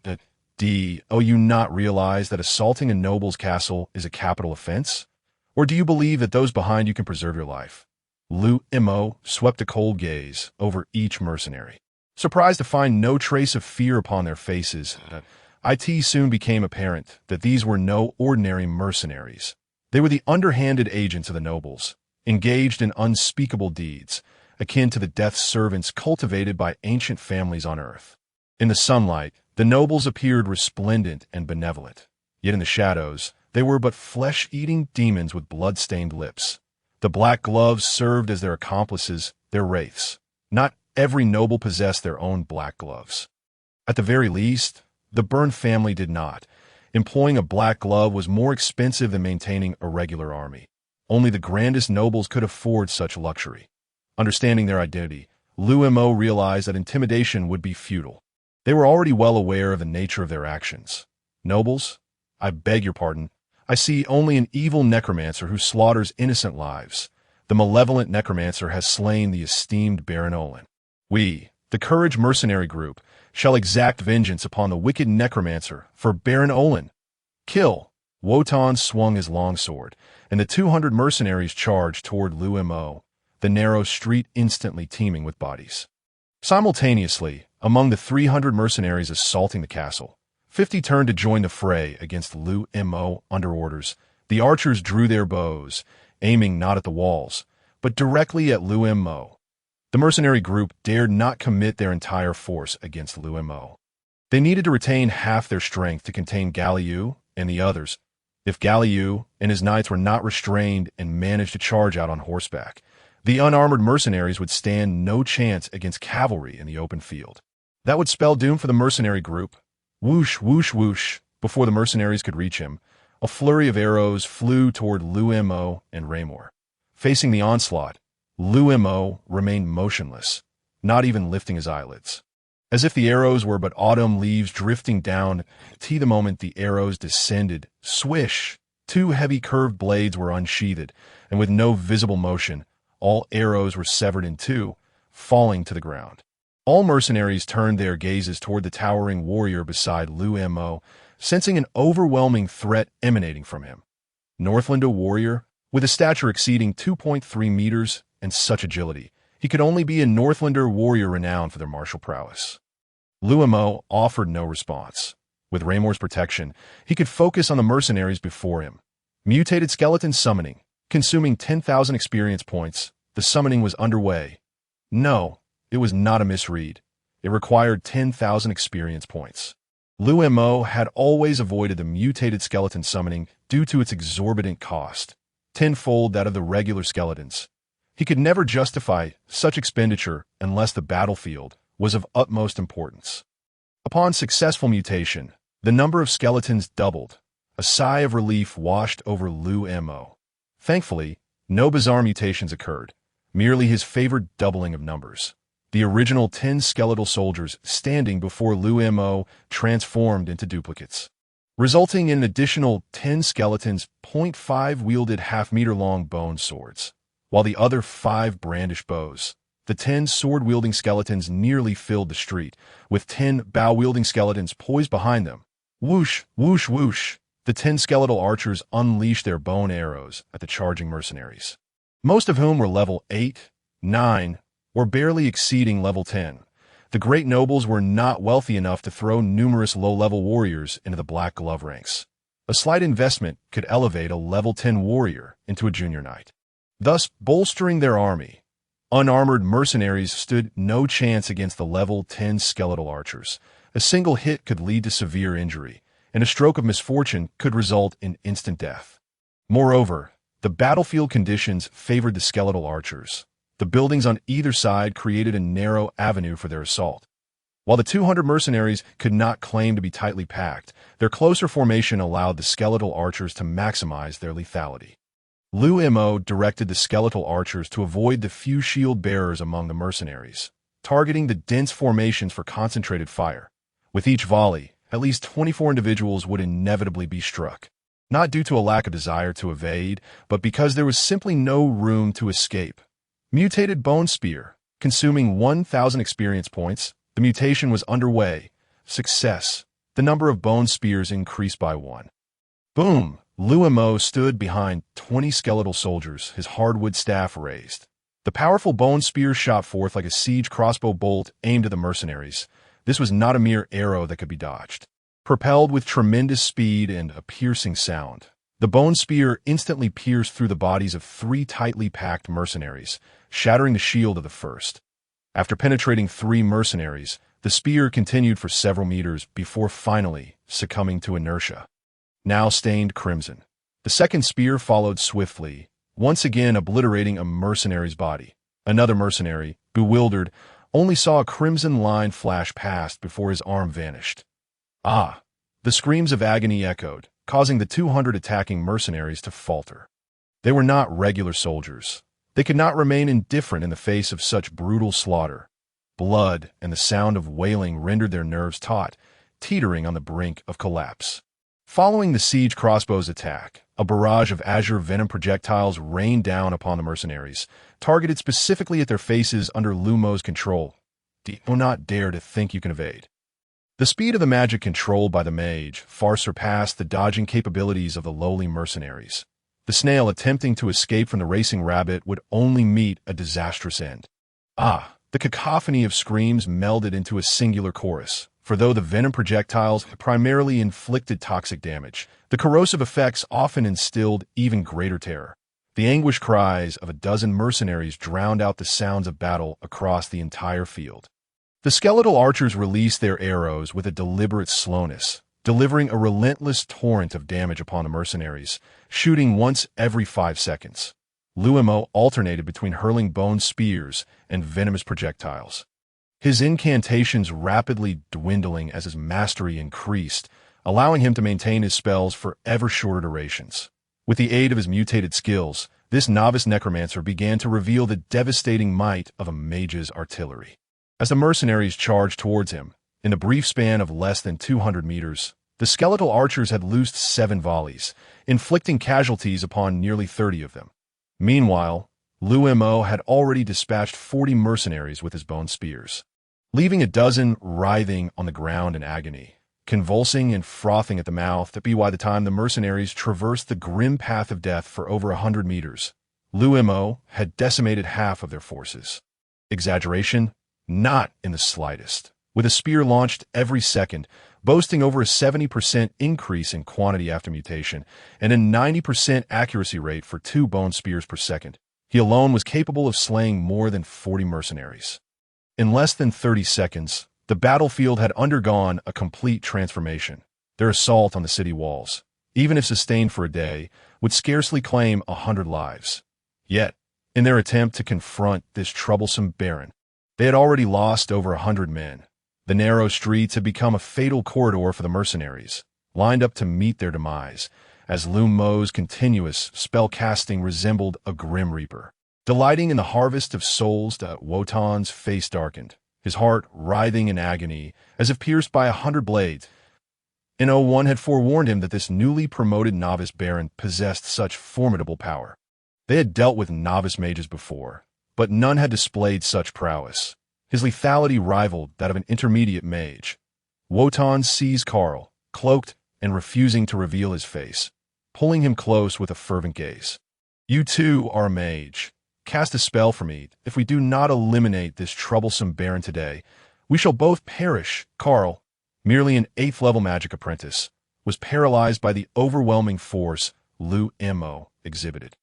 Do you not realize that assaulting a noble's castle is a capital offense? Or do you believe that those behind you can preserve your life? Liu Mo swept a cold gaze over each mercenary, surprised to find no trace of fear upon their faces. It soon became apparent that these were no ordinary mercenaries. They were the underhanded agents of the nobles, engaged in unspeakable deeds, akin to the death servants cultivated by ancient families on earth. In the sunlight, the nobles appeared resplendent and benevolent, yet in the shadows, they were but flesh-eating demons with blood-stained lips. The black gloves served as their accomplices, their wraiths. Not every noble possessed their own black gloves. At the very least, the Byrne family did not. Employing a black glove was more expensive than maintaining a regular army. Only the grandest nobles could afford such luxury. Understanding their identity, Liu Mo realized that intimidation would be futile. They were already well aware of the nature of their actions. Nobles, I beg your pardon. I see only an evil necromancer who slaughters innocent lives. The malevolent necromancer has slain the esteemed Baron Olin. We, the Courage mercenary group, shall exact vengeance upon the wicked necromancer for Baron Olin. Kill! Wotan swung his longsword, and the 200 mercenaries charged toward Liu Mo, the narrow street instantly teeming with bodies. Simultaneously, among the 300 mercenaries assaulting the castle, 50 turned to join the fray against Liu Mo under orders. The archers drew their bows, aiming not at the walls, but directly at Liu Mo. The mercenary group dared not commit their entire force against Liu Mo. They needed to retain half their strength to contain Liu and the others. If Liu and his knights were not restrained and managed to charge out on horseback, the unarmored mercenaries would stand no chance against cavalry in the open field. That would spell doom for the mercenary group. Whoosh, whoosh, whoosh. Before the mercenaries could reach him, a flurry of arrows flew toward Liu Mo and Raymore. Facing the onslaught, Liu Mo remained motionless, not even lifting his eyelids. As if the arrows were but autumn leaves drifting down, the moment the arrows descended, swish! Two heavy curved blades were unsheathed, and with no visible motion, all arrows were severed in two, falling to the ground. All mercenaries turned their gazes toward the towering warrior beside Liu Mo, sensing an overwhelming threat emanating from him. Northland warrior, with a stature exceeding 2.3 meters and such agility, he could only be a Northlander warrior renowned for their martial prowess. Liu Mo offered no response. With Raymore's protection, he could focus on the mercenaries before him. Mutated skeleton summoning, consuming 10,000 experience points, the summoning was underway. No, it was not a misread. It required 10,000 experience points. Liu Mo had always avoided the mutated skeleton summoning due to its exorbitant cost, tenfold that of the regular skeletons. He could never justify such expenditure unless the battlefield was of utmost importance. Upon successful mutation, the number of skeletons doubled. A sigh of relief washed over Liu Mo. Thankfully, no bizarre mutations occurred, merely his favored doubling of numbers. The original 10 skeletal soldiers standing before Liu Mo transformed into duplicates, resulting in an additional 10 skeletons. 0.5 wielded half-meter-long bone swords, while the other 5 brandished bows. The 10 sword-wielding skeletons nearly filled the street, with 10 bow-wielding skeletons poised behind them. Whoosh, whoosh, whoosh! The 10 skeletal archers unleashed their bone arrows at the charging mercenaries, most of whom were level 8, 9, or barely exceeding level 10. The great nobles were not wealthy enough to throw numerous low-level warriors into the black glove ranks. A slight investment could elevate a level 10 warrior into a junior knight, thus bolstering their army. Unarmored mercenaries stood no chance against the level 10 skeletal archers. A single hit could lead to severe injury, and a stroke of misfortune could result in instant death. Moreover, the battlefield conditions favored the skeletal archers. The buildings on either side created a narrow avenue for their assault. While the 200 mercenaries could not claim to be tightly packed, their closer formation allowed the skeletal archers to maximize their lethality. Liu Mo directed the skeletal archers to avoid the few shield bearers among the mercenaries, targeting the dense formations for concentrated fire. With each volley, at least 24 individuals would inevitably be struck, not due to a lack of desire to evade, but because there was simply no room to escape. Mutated bone spear, consuming 1,000 experience points, the mutation was underway. Success. The number of bone spears increased by 1. Boom! Liu Mo stood behind 20 skeletal soldiers, his hardwood staff raised. The powerful bone spear shot forth like a siege crossbow bolt aimed at the mercenaries. This was not a mere arrow that could be dodged. Propelled with tremendous speed and a piercing sound, the bone spear instantly pierced through the bodies of 3 tightly packed mercenaries, shattering the shield of the first. After penetrating 3 mercenaries, the spear continued for several meters before finally succumbing to inertia. Now stained crimson, the second spear followed swiftly, once again obliterating a mercenary's body. Another mercenary, bewildered, only saw a crimson line flash past before his arm vanished. Ah! The screams of agony echoed, causing the 200 attacking mercenaries to falter. They were not regular soldiers. They could not remain indifferent in the face of such brutal slaughter. Blood and the sound of wailing rendered their nerves taut, teetering on the brink of collapse. Following the siege crossbow's attack, a barrage of azure venom projectiles rained down upon the mercenaries, targeted specifically at their faces under Liu Mo's control. Do not dare to think you can evade. The speed of the magic controlled by the mage far surpassed the dodging capabilities of the lowly mercenaries. The snail attempting to escape from the racing rabbit would only meet a disastrous end. Ah! The cacophony of screams melded into a singular chorus. For though the venom projectiles primarily inflicted toxic damage, the corrosive effects often instilled even greater terror. The anguished cries of a dozen mercenaries drowned out the sounds of battle across the entire field. The skeletal archers released their arrows with a deliberate slowness, delivering a relentless torrent of damage upon the mercenaries, shooting once every 5 seconds. Liu Mo alternated between hurling bone spears and venomous projectiles, his incantations rapidly dwindling as his mastery increased, allowing him to maintain his spells for ever shorter durations. With the aid of his mutated skills, this novice necromancer began to reveal the devastating might of a mage's artillery. As the mercenaries charged towards him, in the brief span of less than 200 meters, the skeletal archers had loosed 7 volleys, inflicting casualties upon nearly 30 of them. Meanwhile, Liu Mo had already dispatched 40 mercenaries with his bone spears, leaving a dozen writhing on the ground in agony, convulsing and frothing at the mouth. By the time the mercenaries traversed the grim path of death for over 100 meters, Liu Mo had decimated half of their forces. Exaggeration? Not in the slightest. With a spear launched every second, boasting over a 70% increase in quantity after mutation, and a 90% accuracy rate for 2 bone spears per second, he alone was capable of slaying more than 40 mercenaries. In less than 30 seconds, the battlefield had undergone a complete transformation. Their assault on the city walls, even if sustained for a day, would scarcely claim 100 lives. Yet, in their attempt to confront this troublesome baron, they had already lost over 100 men. The narrow streets had become a fatal corridor for the mercenaries, lined up to meet their demise, as Liu Mo's continuous spell-casting resembled a grim reaper. Delighting in the harvest of souls, Wotan's face darkened, his heart writhing in agony as if pierced by 100 blades. One had forewarned him that this newly promoted novice baron possessed such formidable power. They had dealt with novice mages before, but none had displayed such prowess. His lethality rivaled that of an intermediate mage. Wotan seized Karl, cloaked and refusing to reveal his face, pulling him close with a fervent gaze. "You too are a mage. Cast a spell for me. If we do not eliminate this troublesome baron today, we shall both perish." Karl, merely an 8th-level magic apprentice, was paralyzed by the overwhelming force Liu Mo exhibited.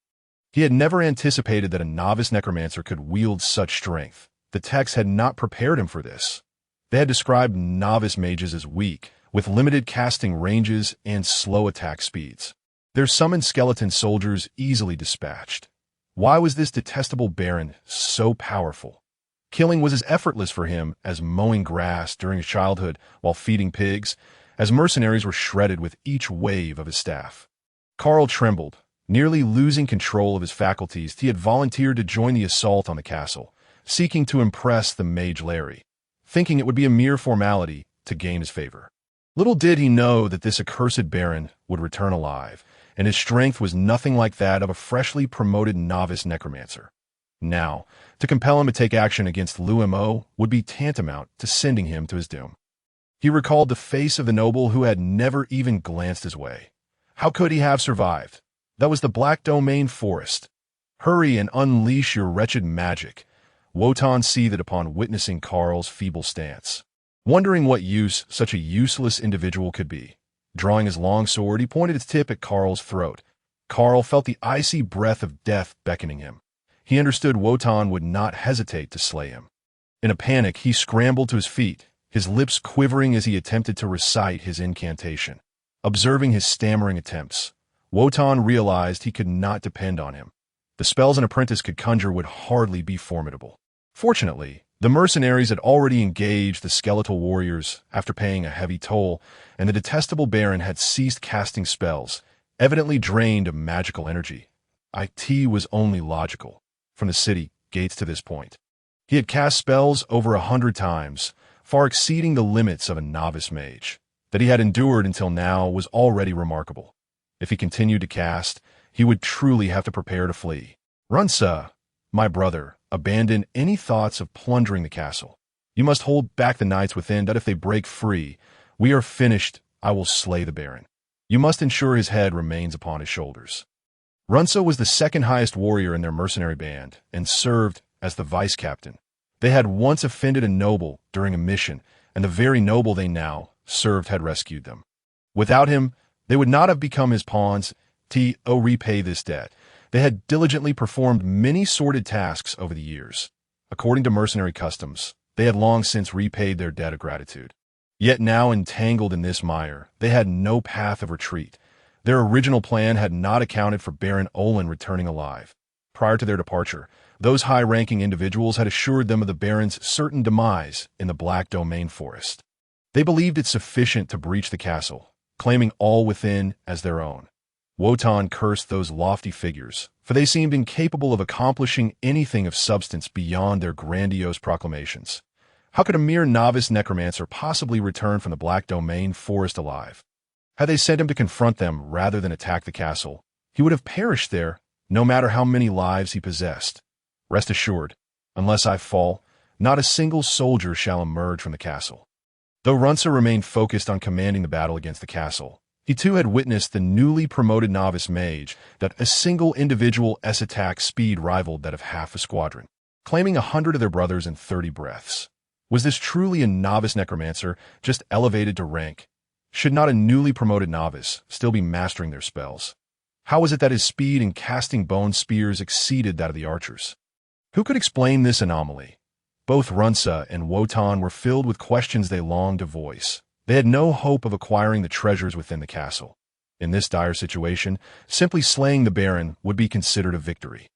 He had never anticipated that a novice necromancer could wield such strength. The text had not prepared him for this. They had described novice mages as weak, with limited casting ranges and slow attack speeds. Their summoned skeleton soldiers easily dispatched. Why was this detestable baron so powerful? Killing was as effortless for him as mowing grass during his childhood while feeding pigs, as mercenaries were shredded with each wave of his staff. Karl trembled, nearly losing control of his faculties. He had volunteered to join the assault on the castle, seeking to impress the mage Larry, thinking it would be a mere formality to gain his favor. Little did he know that this accursed baron would return alive, and his strength was nothing like that of a freshly promoted novice necromancer. Now, to compel him to take action against Liu Mo would be tantamount to sending him to his doom. He recalled the face of the noble who had never even glanced his way. How could he have survived? That was the Black Domain Forest. Hurry and unleash your wretched magic. Wotan seethed upon witnessing Karl's feeble stance, wondering what use such a useless individual could be. Drawing his long sword, he pointed its tip at Karl's throat. Karl felt the icy breath of death beckoning him. He understood Wotan would not hesitate to slay him. In a panic, he scrambled to his feet, his lips quivering as he attempted to recite his incantation. Observing his stammering attempts, Wotan realized he could not depend on him. The spells an apprentice could conjure would hardly be formidable. Fortunately, the mercenaries had already engaged the skeletal warriors after paying a heavy toll, and the detestable baron had ceased casting spells, evidently drained of magical energy. It was only logical. From the city gates to this point, he had cast spells over 100 times, far exceeding the limits of a novice mage. That he had endured until now was already remarkable. If he continued to cast, he would truly have to prepare to flee. "Runsa, my brother, abandon any thoughts of plundering the castle. You must hold back the knights within, that if they break free, we are finished. I will slay the baron. You must ensure his head remains upon his shoulders." Runsa was the second highest warrior in their mercenary band and served as the vice captain. They had once offended a noble during a mission, and the very noble they now served had rescued them. Without him, they would not have become his pawns. To repay this debt, They had diligently performed many sordid tasks over the years. According to mercenary customs, they had long since repaid their debt of gratitude. Yet now entangled in this mire, they had no path of retreat. Their original plan had not accounted for Baron Olin returning alive. Prior to their departure, those high-ranking individuals had assured them of the Baron's certain demise in the Black Domain Forest. They believed it sufficient to breach the castle, claiming all within as their own. Wotan cursed those lofty figures, for they seemed incapable of accomplishing anything of substance beyond their grandiose proclamations. How could a mere novice necromancer possibly return from the Black Domain Forest alive? Had they sent him to confront them rather than attack the castle, he would have perished there, no matter how many lives he possessed. Rest assured, unless I fall, not a single soldier shall emerge from the castle. Though Runsa remained focused on commanding the battle against the castle, he too had witnessed the newly promoted novice mage that a single individual's attack speed rivaled that of half a squadron, claiming 100 of their brothers in 30 breaths. Was this truly a novice necromancer, just elevated to rank? Should not a newly promoted novice still be mastering their spells? How was it that his speed in casting bone spears exceeded that of the archers? Who could explain this anomaly? Both Runsa and Wotan were filled with questions they longed to voice. They had no hope of acquiring the treasures within the castle. In this dire situation, simply slaying the Baron would be considered a victory.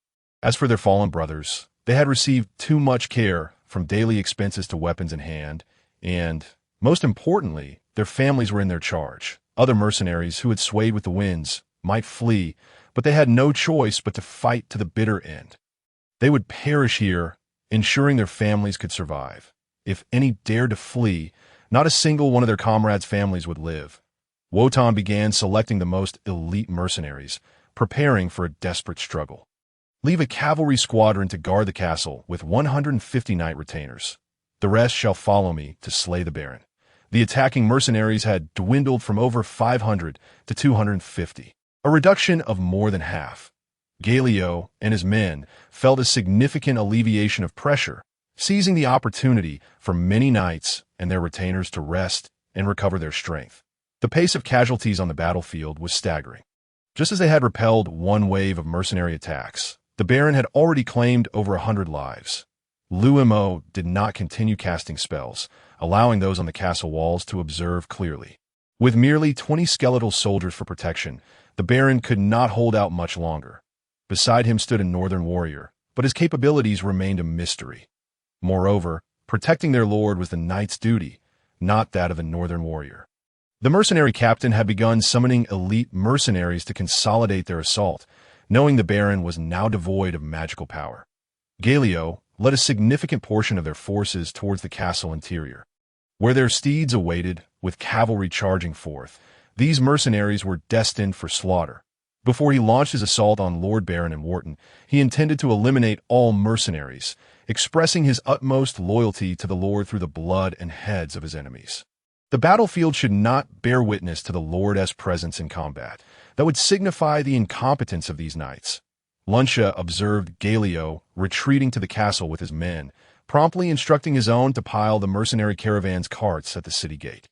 As for their fallen brothers, they had received too much care, from daily expenses to weapons in hand, and, most importantly, their families were in their charge. Other mercenaries who had swayed with the winds might flee, but they had no choice but to fight to the bitter end. They would perish here, ensuring their families could survive. If any dared to flee, not a single one of their comrades' families would live. Wotan began selecting the most elite mercenaries, preparing for a desperate struggle. Leave a cavalry squadron to guard the castle with 150 knight retainers. The rest shall follow me to slay the Baron. The attacking mercenaries had dwindled from over 500 to 250, a reduction of more than half. Galio and his men felt a significant alleviation of pressure, seizing the opportunity for many knights and their retainers to rest and recover their strength. The pace of casualties on the battlefield was staggering. Just as they had repelled one wave of mercenary attacks, the Baron had already claimed over 100 lives. Liu Mo did not continue casting spells, allowing those on the castle walls to observe clearly. With merely 20 skeletal soldiers for protection, the Baron could not hold out much longer. Beside him stood a northern warrior, but his capabilities remained a mystery. Moreover, protecting their lord was the knight's duty, not that of a northern warrior. The mercenary captain had begun summoning elite mercenaries to consolidate their assault, knowing the Baron was now devoid of magical power. Galio led a significant portion of their forces towards the castle interior. Where their steeds awaited, with cavalry charging forth, these mercenaries were destined for slaughter. Before he launched his assault on Lord Baron and Wharton, he intended to eliminate all mercenaries, expressing his utmost loyalty to the Lord through the blood and heads of his enemies. The battlefield should not bear witness to the Lord's presence in combat. That would signify the incompetence of these knights. Luncia observed Galio retreating to the castle with his men, promptly instructing his own to pile the mercenary caravan's carts at the city gate.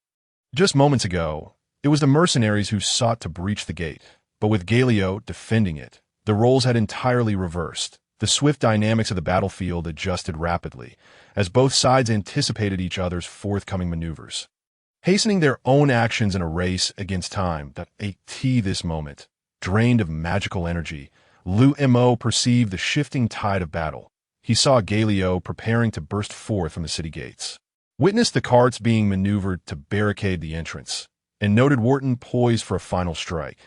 Just moments ago, it was the mercenaries who sought to breach the gate, but with Galio defending it, the roles had entirely reversed. The swift dynamics of the battlefield adjusted rapidly, as both sides anticipated each other's forthcoming maneuvers. Hastening their own actions in a race against time that ate this moment, drained of magical energy, Liu Mo perceived the shifting tide of battle. He saw Galio preparing to burst forth from the city gates, witnessed the carts being maneuvered to barricade the entrance, and noted Wharton poised for a final strike.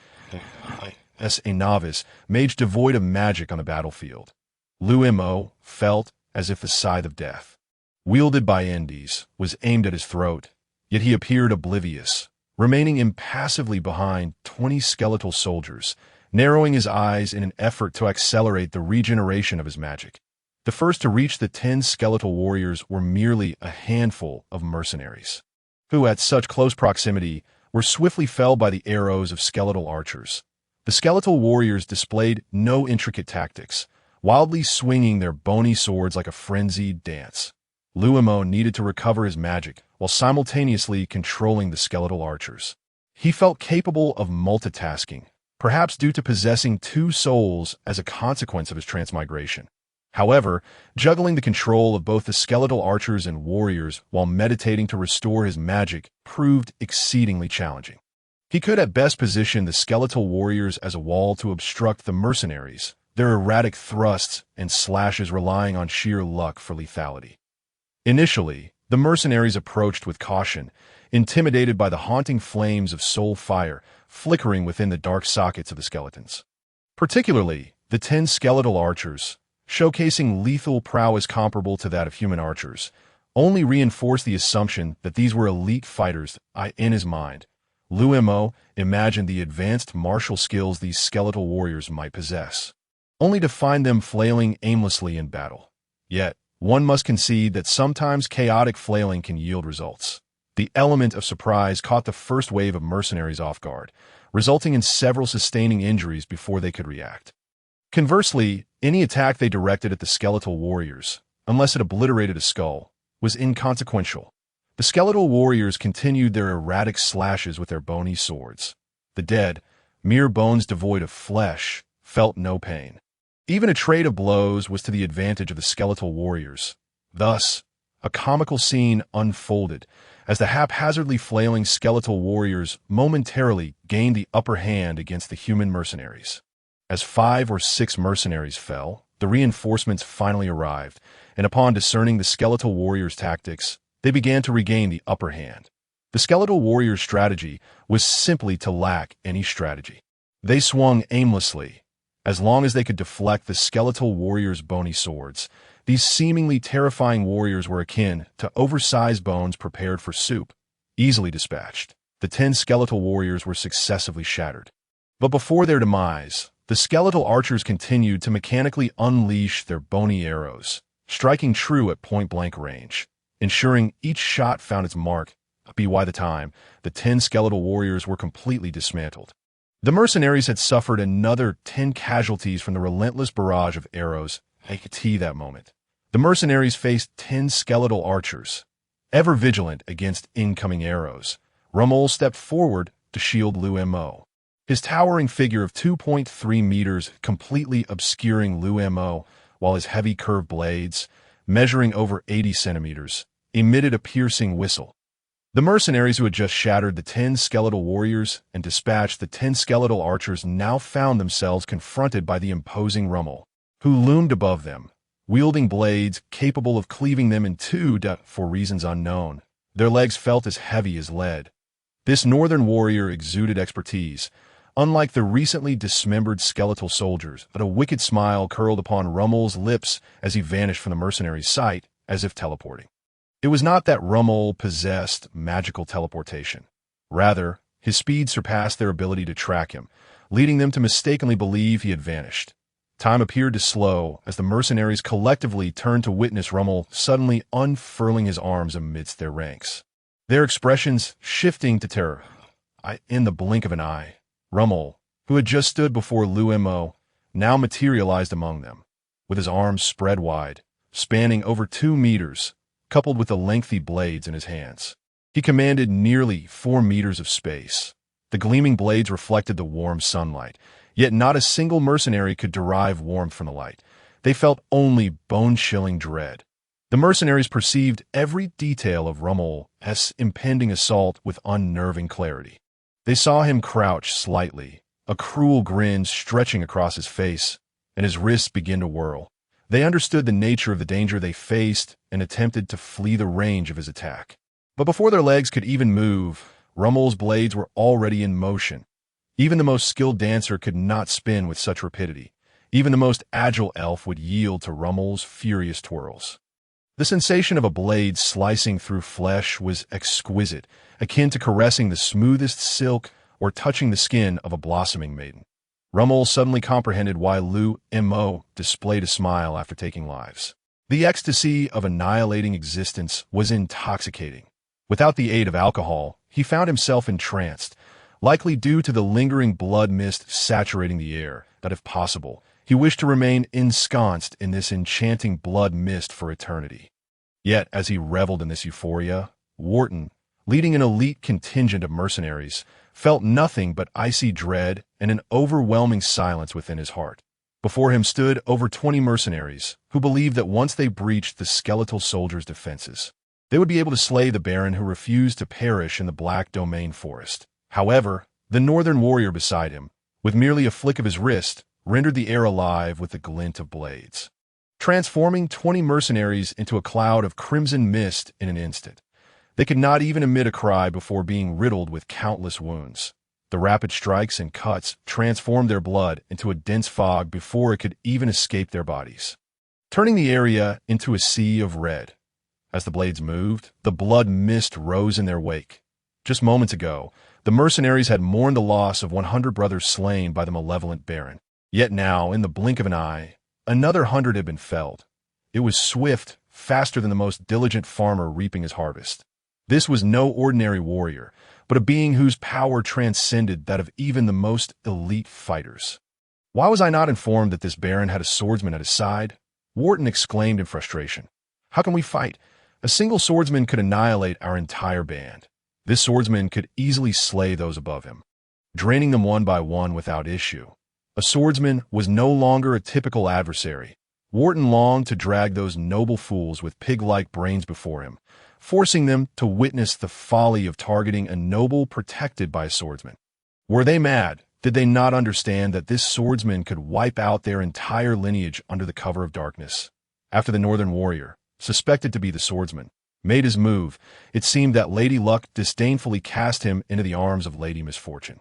As a novice, mage devoid of magic on the battlefield, Liu Mo felt as if the scythe of death, wielded by Endes, was aimed at his throat, yet he appeared oblivious, remaining impassively behind 20 skeletal soldiers, narrowing his eyes in an effort to accelerate the regeneration of his magic. The first to reach the 10 skeletal warriors were merely a handful of mercenaries, who at such close proximity were swiftly felled by the arrows of skeletal archers. The skeletal warriors displayed no intricate tactics, wildly swinging their bony swords like a frenzied dance. Liu Mo needed to recover his magic while simultaneously controlling the skeletal archers. He felt capable of multitasking, perhaps due to possessing two souls as a consequence of his transmigration. However, juggling the control of both the skeletal archers and warriors while meditating to restore his magic proved exceedingly challenging. He could at best position the skeletal warriors as a wall to obstruct the mercenaries, their erratic thrusts and slashes relying on sheer luck for lethality. Initially, the mercenaries approached with caution, intimidated by the haunting flames of soul fire flickering within the dark sockets of the skeletons. Particularly, the 10 skeletal archers, showcasing lethal prowess comparable to that of human archers, only reinforced the assumption that these were elite fighters. In his mind, Liu Mo imagined the advanced martial skills these skeletal warriors might possess, only to find them flailing aimlessly in battle. Yet, one must concede that sometimes chaotic flailing can yield results. The element of surprise caught the first wave of mercenaries off guard, resulting in several sustaining injuries before they could react. Conversely, any attack they directed at the skeletal warriors, unless it obliterated a skull, was inconsequential. The skeletal warriors continued their erratic slashes with their bony swords. The dead, mere bones devoid of flesh, felt no pain. Even a trade of blows was to the advantage of the skeletal warriors. Thus, a comical scene unfolded as the haphazardly flailing skeletal warriors momentarily gained the upper hand against the human mercenaries. As 5 or 6 mercenaries fell, the reinforcements finally arrived, and upon discerning the skeletal warriors' tactics, they began to regain the upper hand. The skeletal warriors' strategy was simply to lack any strategy. They swung aimlessly. As long as they could deflect the skeletal warriors' bony swords, these seemingly terrifying warriors were akin to oversized bones prepared for soup, easily dispatched. The 10 skeletal warriors were successively shattered. But before their demise, the skeletal archers continued to mechanically unleash their bony arrows, striking true at point-blank range, ensuring each shot found its mark. By the time, the 10 skeletal warriors were completely dismantled. The mercenaries had suffered another 10 casualties from the relentless barrage of arrows. That moment, the mercenaries faced 10 skeletal archers. Ever vigilant against incoming arrows, Rommel stepped forward to shield Liu Mo. His towering figure of 2.3 meters completely obscuring Liu Mo, while his heavy curved blades, measuring over 80 centimeters, emitted a piercing whistle. The mercenaries who had just shattered the 10 skeletal warriors and dispatched the 10 skeletal archers now found themselves confronted by the imposing Rommel, who loomed above them, wielding blades capable of cleaving them in two for reasons unknown. Their legs felt as heavy as lead. This northern warrior exuded expertise, unlike the recently dismembered skeletal soldiers, but a wicked smile curled upon Rommel's lips as he vanished from the mercenaries' sight, as if teleporting. It was not that Rommel possessed magical teleportation. Rather, his speed surpassed their ability to track him, leading them to mistakenly believe he had vanished. Time appeared to slow as the mercenaries collectively turned to witness Rommel suddenly unfurling his arms amidst their ranks, their expressions shifting to terror. In the blink of an eye, Rommel, who had just stood before Liu Mo, now materialized among them, with his arms spread wide, spanning over 2 meters, coupled with the lengthy blades in his hands. He commanded nearly 4 meters of space. The gleaming blades reflected the warm sunlight, yet not a single mercenary could derive warmth from the light. They felt only bone-chilling dread. The mercenaries perceived every detail of Rommel's impending assault with unnerving clarity. They saw him crouch slightly, a cruel grin stretching across his face, and his wrists begin to whirl. They understood the nature of the danger they faced and attempted to flee the range of his attack. But before their legs could even move, Rommel's blades were already in motion. Even the most skilled dancer could not spin with such rapidity. Even the most agile elf would yield to Rommel's furious twirls. The sensation of a blade slicing through flesh was exquisite, akin to caressing the smoothest silk or touching the skin of a blossoming maiden. Rommel suddenly comprehended why Liu Mo displayed a smile after taking lives. The ecstasy of annihilating existence was intoxicating. Without the aid of alcohol, he found himself entranced, likely due to the lingering blood mist saturating the air, that if possible, he wished to remain ensconced in this enchanting blood mist for eternity. Yet, as he reveled in this euphoria, Wharton, leading an elite contingent of mercenaries, felt nothing but icy dread and an overwhelming silence within his heart. Before him stood over 20 mercenaries, who believed that once they breached the skeletal soldiers' defenses, they would be able to slay the Baron who refused to perish in the Black Domain forest. However, the northern warrior beside him, with merely a flick of his wrist, rendered the air alive with the glint of blades, transforming 20 mercenaries into a cloud of crimson mist in an instant. They could not even emit a cry before being riddled with countless wounds. The rapid strikes and cuts transformed their blood into a dense fog before it could even escape their bodies, turning the area into a sea of red. As the blades moved, the blood mist rose in their wake. Just moments ago, the mercenaries had mourned the loss of 100 brothers slain by the malevolent Baron. Yet now, in the blink of an eye, another 100 had been felled. It was swift, faster than the most diligent farmer reaping his harvest. This was no ordinary warrior, but a being whose power transcended that of even the most elite fighters. "Why was I not informed that this Baron had a swordsman at his side?" Wharton exclaimed in frustration. "How can we fight? A single swordsman could annihilate our entire band. This swordsman could easily slay those above him, draining them one by one without issue." A swordsman was no longer a typical adversary. Wharton longed to drag those noble fools with pig-like brains before him, forcing them to witness the folly of targeting a noble protected by a swordsman. Were they mad? Did they not understand that this swordsman could wipe out their entire lineage under the cover of darkness? After the northern warrior, suspected to be the swordsman, made his move, it seemed that Lady Luck disdainfully cast him into the arms of Lady Misfortune.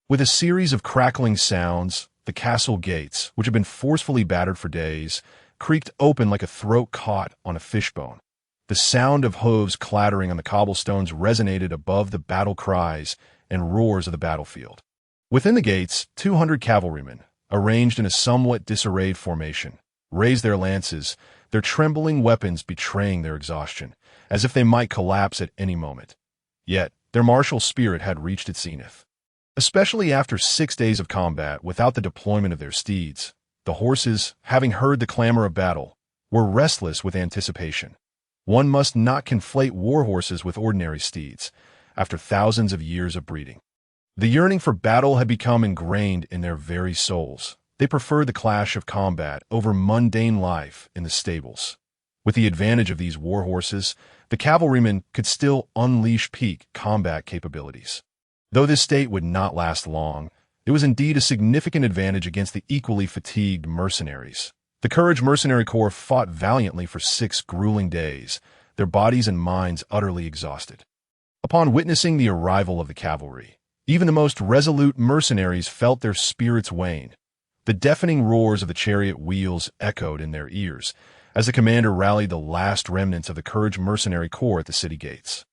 With a series of crackling sounds, the castle gates, which had been forcefully battered for days, creaked open like a throat caught on a fishbone. The sound of hooves clattering on the cobblestones resonated above the battle cries and roars of the battlefield. Within the gates, 200 cavalrymen, arranged in a somewhat disarrayed formation, raised their lances, their trembling weapons betraying their exhaustion, as if they might collapse at any moment. Yet, their martial spirit had reached its zenith. Especially after 6 days of combat without the deployment of their steeds, the horses, having heard the clamor of battle, were restless with anticipation. One must not conflate war horses with ordinary steeds, after thousands of years of breeding. The yearning for battle had become ingrained in their very souls. They preferred the clash of combat over mundane life in the stables. With the advantage of these war horses, the cavalrymen could still unleash peak combat capabilities. Though this state would not last long, it was indeed a significant advantage against the equally fatigued mercenaries. The Courage Mercenary Corps fought valiantly for 6 grueling days, their bodies and minds utterly exhausted. Upon witnessing the arrival of the cavalry, even the most resolute mercenaries felt their spirits wane. The deafening roars of the chariot wheels echoed in their ears as the commander rallied the last remnants of the Courage Mercenary Corps at the city gates.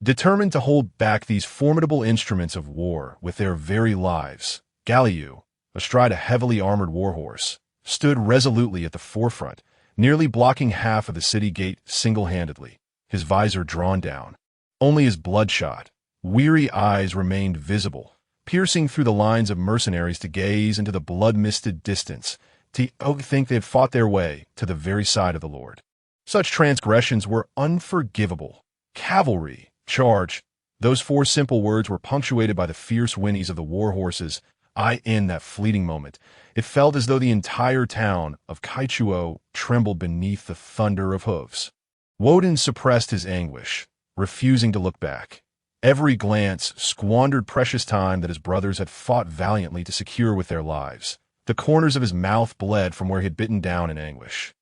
Determined to hold back these formidable instruments of war with their very lives, Liu, astride a heavily armored warhorse, stood resolutely at the forefront, nearly blocking half of the city gate single-handedly, his visor drawn down. Only his bloodshot, weary eyes remained visible, piercing through the lines of mercenaries to gaze into the blood-misted distance, to think they had fought their way to the very side of the Lord. Such transgressions were unforgivable. Cavalry, charge! Those 4 simple words were punctuated by the fierce whinnies of the war horses. In that fleeting moment, it felt as though the entire town of Kaichuo trembled beneath the thunder of hooves. Woden suppressed his anguish, refusing to look back. Every glance squandered precious time that his brothers had fought valiantly to secure with their lives. The corners of his mouth bled from where he had bitten down in anguish,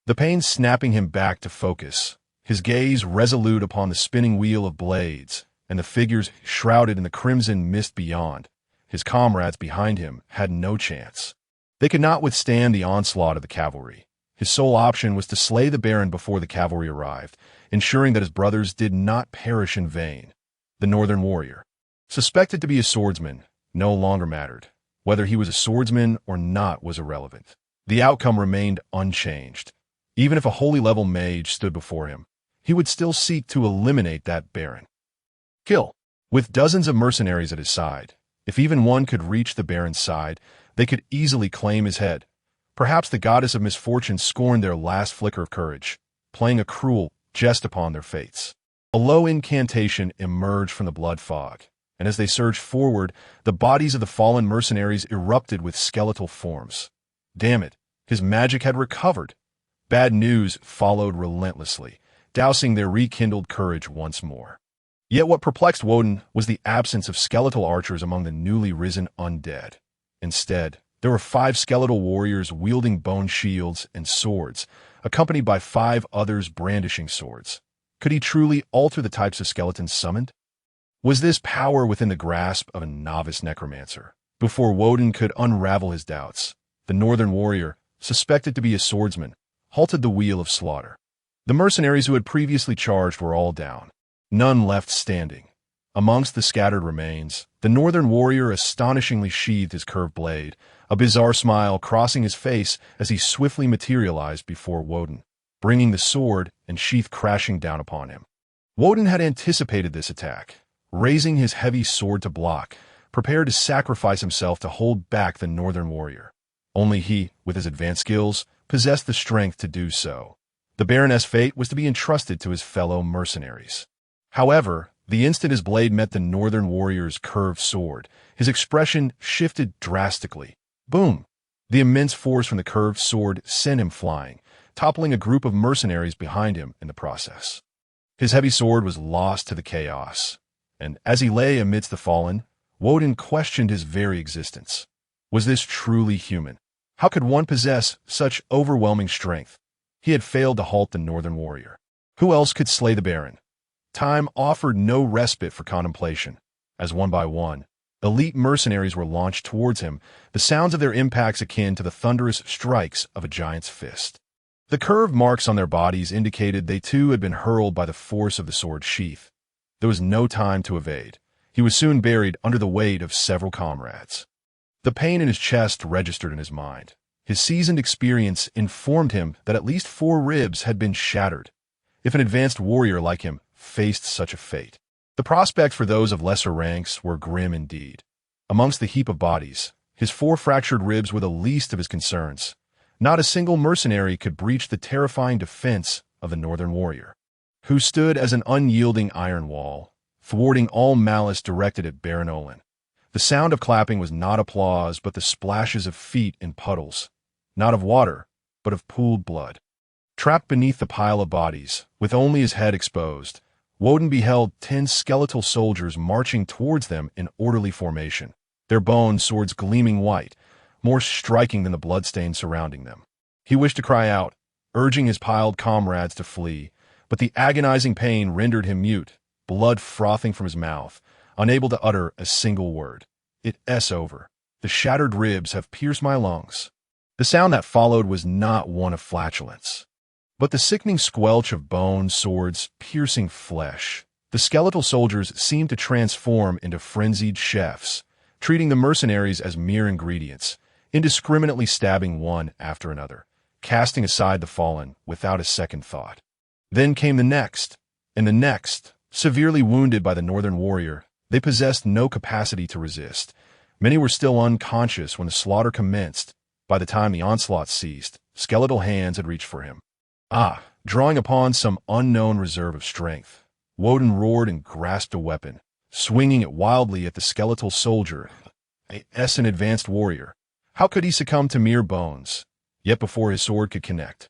the pain snapping him back to focus, his gaze resolute upon the spinning wheel of blades and the figures shrouded in the crimson mist beyond. His comrades behind him had no chance. They could not withstand the onslaught of the cavalry. His sole option was to slay the Baron before the cavalry arrived, ensuring that his brothers did not perish in vain. The northern warrior, suspected to be a swordsman, no longer mattered. Whether he was a swordsman or not was irrelevant. The outcome remained unchanged. Even if a holy level mage stood before him, he would still seek to eliminate that Baron. Kill. With dozens of mercenaries at his side, if even one could reach the Baron's side, they could easily claim his head. Perhaps the goddess of misfortune scorned their last flicker of courage, playing a cruel jest upon their fates. A low incantation emerged from the blood fog, and as they surged forward, the bodies of the fallen mercenaries erupted with skeletal forms. Damn it, his magic had recovered. Bad news followed relentlessly, dousing their rekindled courage once more. Yet what perplexed Woden was the absence of skeletal archers among the newly risen undead. Instead, there were 5 skeletal warriors wielding bone shields and swords, accompanied by 5 others brandishing swords. Could he truly alter the types of skeletons summoned? Was this power within the grasp of a novice necromancer? Before Woden could unravel his doubts, the northern warrior, suspected to be a swordsman, halted the wheel of slaughter. The mercenaries who had previously charged were all down, none left standing. Amongst the scattered remains, the northern warrior astonishingly sheathed his curved blade, a bizarre smile crossing his face as he swiftly materialized before Woden, bringing the sword and sheath crashing down upon him. Woden had anticipated this attack, raising his heavy sword to block, prepared to sacrifice himself to hold back the northern warrior. Only he, with his advanced skills, possessed the strength to do so. The Baroness' fate was to be entrusted to his fellow mercenaries. However, the instant his blade met the northern warrior's curved sword, his expression shifted drastically. Boom! The immense force from the curved sword sent him flying, toppling a group of mercenaries behind him in the process. His heavy sword was lost to the chaos, and as he lay amidst the fallen, Woden questioned his very existence. Was this truly human? How could one possess such overwhelming strength? He had failed to halt the northern warrior. Who else could slay the Baron? Time offered no respite for contemplation, as one by one, elite mercenaries were launched towards him, the sounds of their impacts akin to the thunderous strikes of a giant's fist. The curved marks on their bodies indicated they too had been hurled by the force of the sword's sheath. There was no time to evade. He was soon buried under the weight of several comrades. The pain in his chest registered in his mind. His seasoned experience informed him that at least 4 ribs had been shattered. If an advanced warrior like him faced such a fate, the prospects for those of lesser ranks were grim indeed. Amongst the heap of bodies, his 4 fractured ribs were the least of his concerns. Not a single mercenary could breach the terrifying defense of the northern warrior, who stood as an unyielding iron wall, thwarting all malice directed at Baron Olin. The sound of clapping was not applause, but the splashes of feet in puddles, not of water, but of pooled blood. Trapped beneath the pile of bodies, with only his head exposed, Woden beheld 10 skeletal soldiers marching towards them in orderly formation, their bone swords gleaming white, more striking than the bloodstain surrounding them. He wished to cry out, urging his piled comrades to flee, but the agonizing pain rendered him mute, blood frothing from his mouth, unable to utter a single word. It's over. The shattered ribs have pierced my lungs. The sound that followed was not one of flatulence, but the sickening squelch of bone, swords, piercing flesh. The skeletal soldiers seemed to transform into frenzied chefs, treating the mercenaries as mere ingredients, indiscriminately stabbing one after another, casting aside the fallen without a second thought. Then came the next, and the next. Severely wounded by the northern warrior, they possessed no capacity to resist. Many were still unconscious when the slaughter commenced. By the time the onslaught ceased, skeletal hands had reached for him. Drawing upon some unknown reserve of strength, Woden roared and grasped a weapon, swinging it wildly at the skeletal soldier. An advanced warrior. How could he succumb to mere bones? Yet before his sword could connect,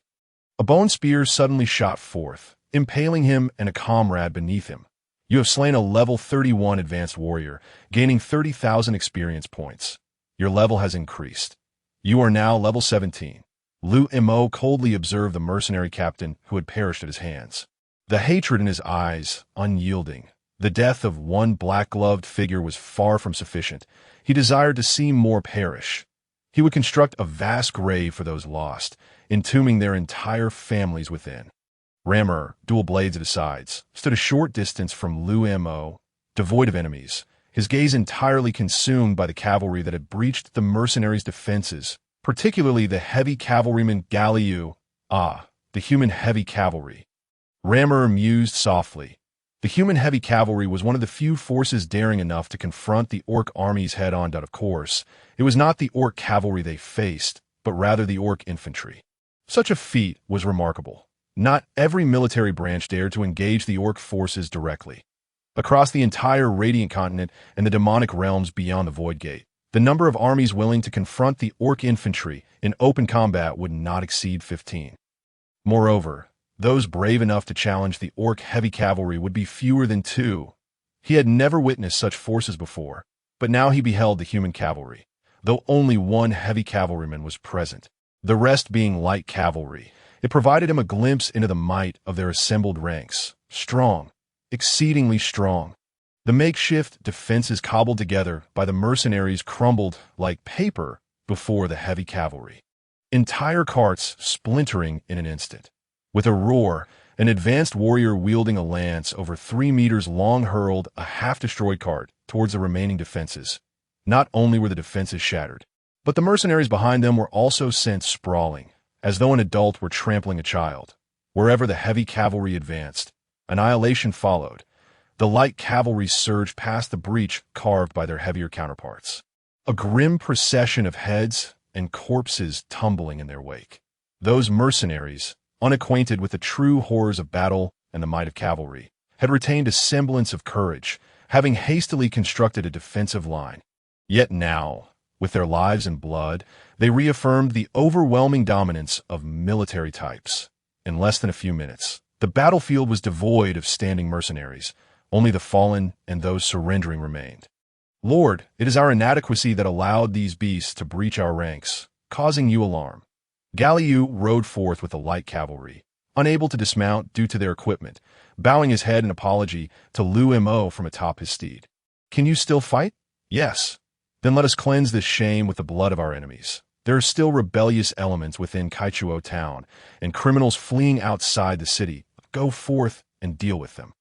a bone spear suddenly shot forth, impaling him and a comrade beneath him. You have slain a level 31 advanced warrior, gaining 30,000 experience points. Your level has increased. You are now level 17. Liu Mo coldly observed the mercenary captain who had perished at his hands. The hatred in his eyes, unyielding. The death of one black-gloved figure was far from sufficient. He desired to see more perish. He would construct a vast grave for those lost, entombing their entire families within. Rammer, dual blades at his sides, stood a short distance from Liu Mo, devoid of enemies, his gaze entirely consumed by the cavalry that had breached the mercenaries' defenses, particularly the heavy cavalryman Liu. The human heavy cavalry. Rammer mused softly. The human heavy cavalry was one of the few forces daring enough to confront the orc armies head-on. Of course, it was not the orc cavalry they faced, but rather the orc infantry. Such a feat was remarkable. Not every military branch dared to engage the orc forces directly. Across the entire Radiant continent and the demonic realms beyond the Void Gate, the number of armies willing to confront the orc infantry in open combat would not exceed 15. Moreover, those brave enough to challenge the orc heavy cavalry would be fewer than 2. He had never witnessed such forces before, but now he beheld the human cavalry, though only one heavy cavalryman was present, the rest being light cavalry. It provided him a glimpse into the might of their assembled ranks, strong, exceedingly strong. The makeshift defenses cobbled together by the mercenaries crumbled like paper before the heavy cavalry. Entire carts splintering in an instant. With a roar, an advanced warrior wielding a lance over 3 meters long hurled a half-destroyed cart towards the remaining defenses. Not only were the defenses shattered, but the mercenaries behind them were also sent sprawling, as though an adult were trampling a child. Wherever the heavy cavalry advanced, annihilation followed. The light cavalry surged past the breach carved by their heavier counterparts. A grim procession of heads and corpses tumbling in their wake. Those mercenaries, unacquainted with the true horrors of battle and the might of cavalry, had retained a semblance of courage, having hastily constructed a defensive line. Yet now, with their lives and blood, they reaffirmed the overwhelming dominance of military types. In less than a few minutes, the battlefield was devoid of standing mercenaries. Only the fallen and those surrendering remained. Lord, it is our inadequacy that allowed these beasts to breach our ranks, causing you alarm. Liu rode forth with the light cavalry, unable to dismount due to their equipment, bowing his head in apology to Liu Mo from atop his steed. Can you still fight? Yes. Then let us cleanse this shame with the blood of our enemies. There are still rebellious elements within Kaichuo town, and criminals fleeing outside the city. Go forth and deal with them.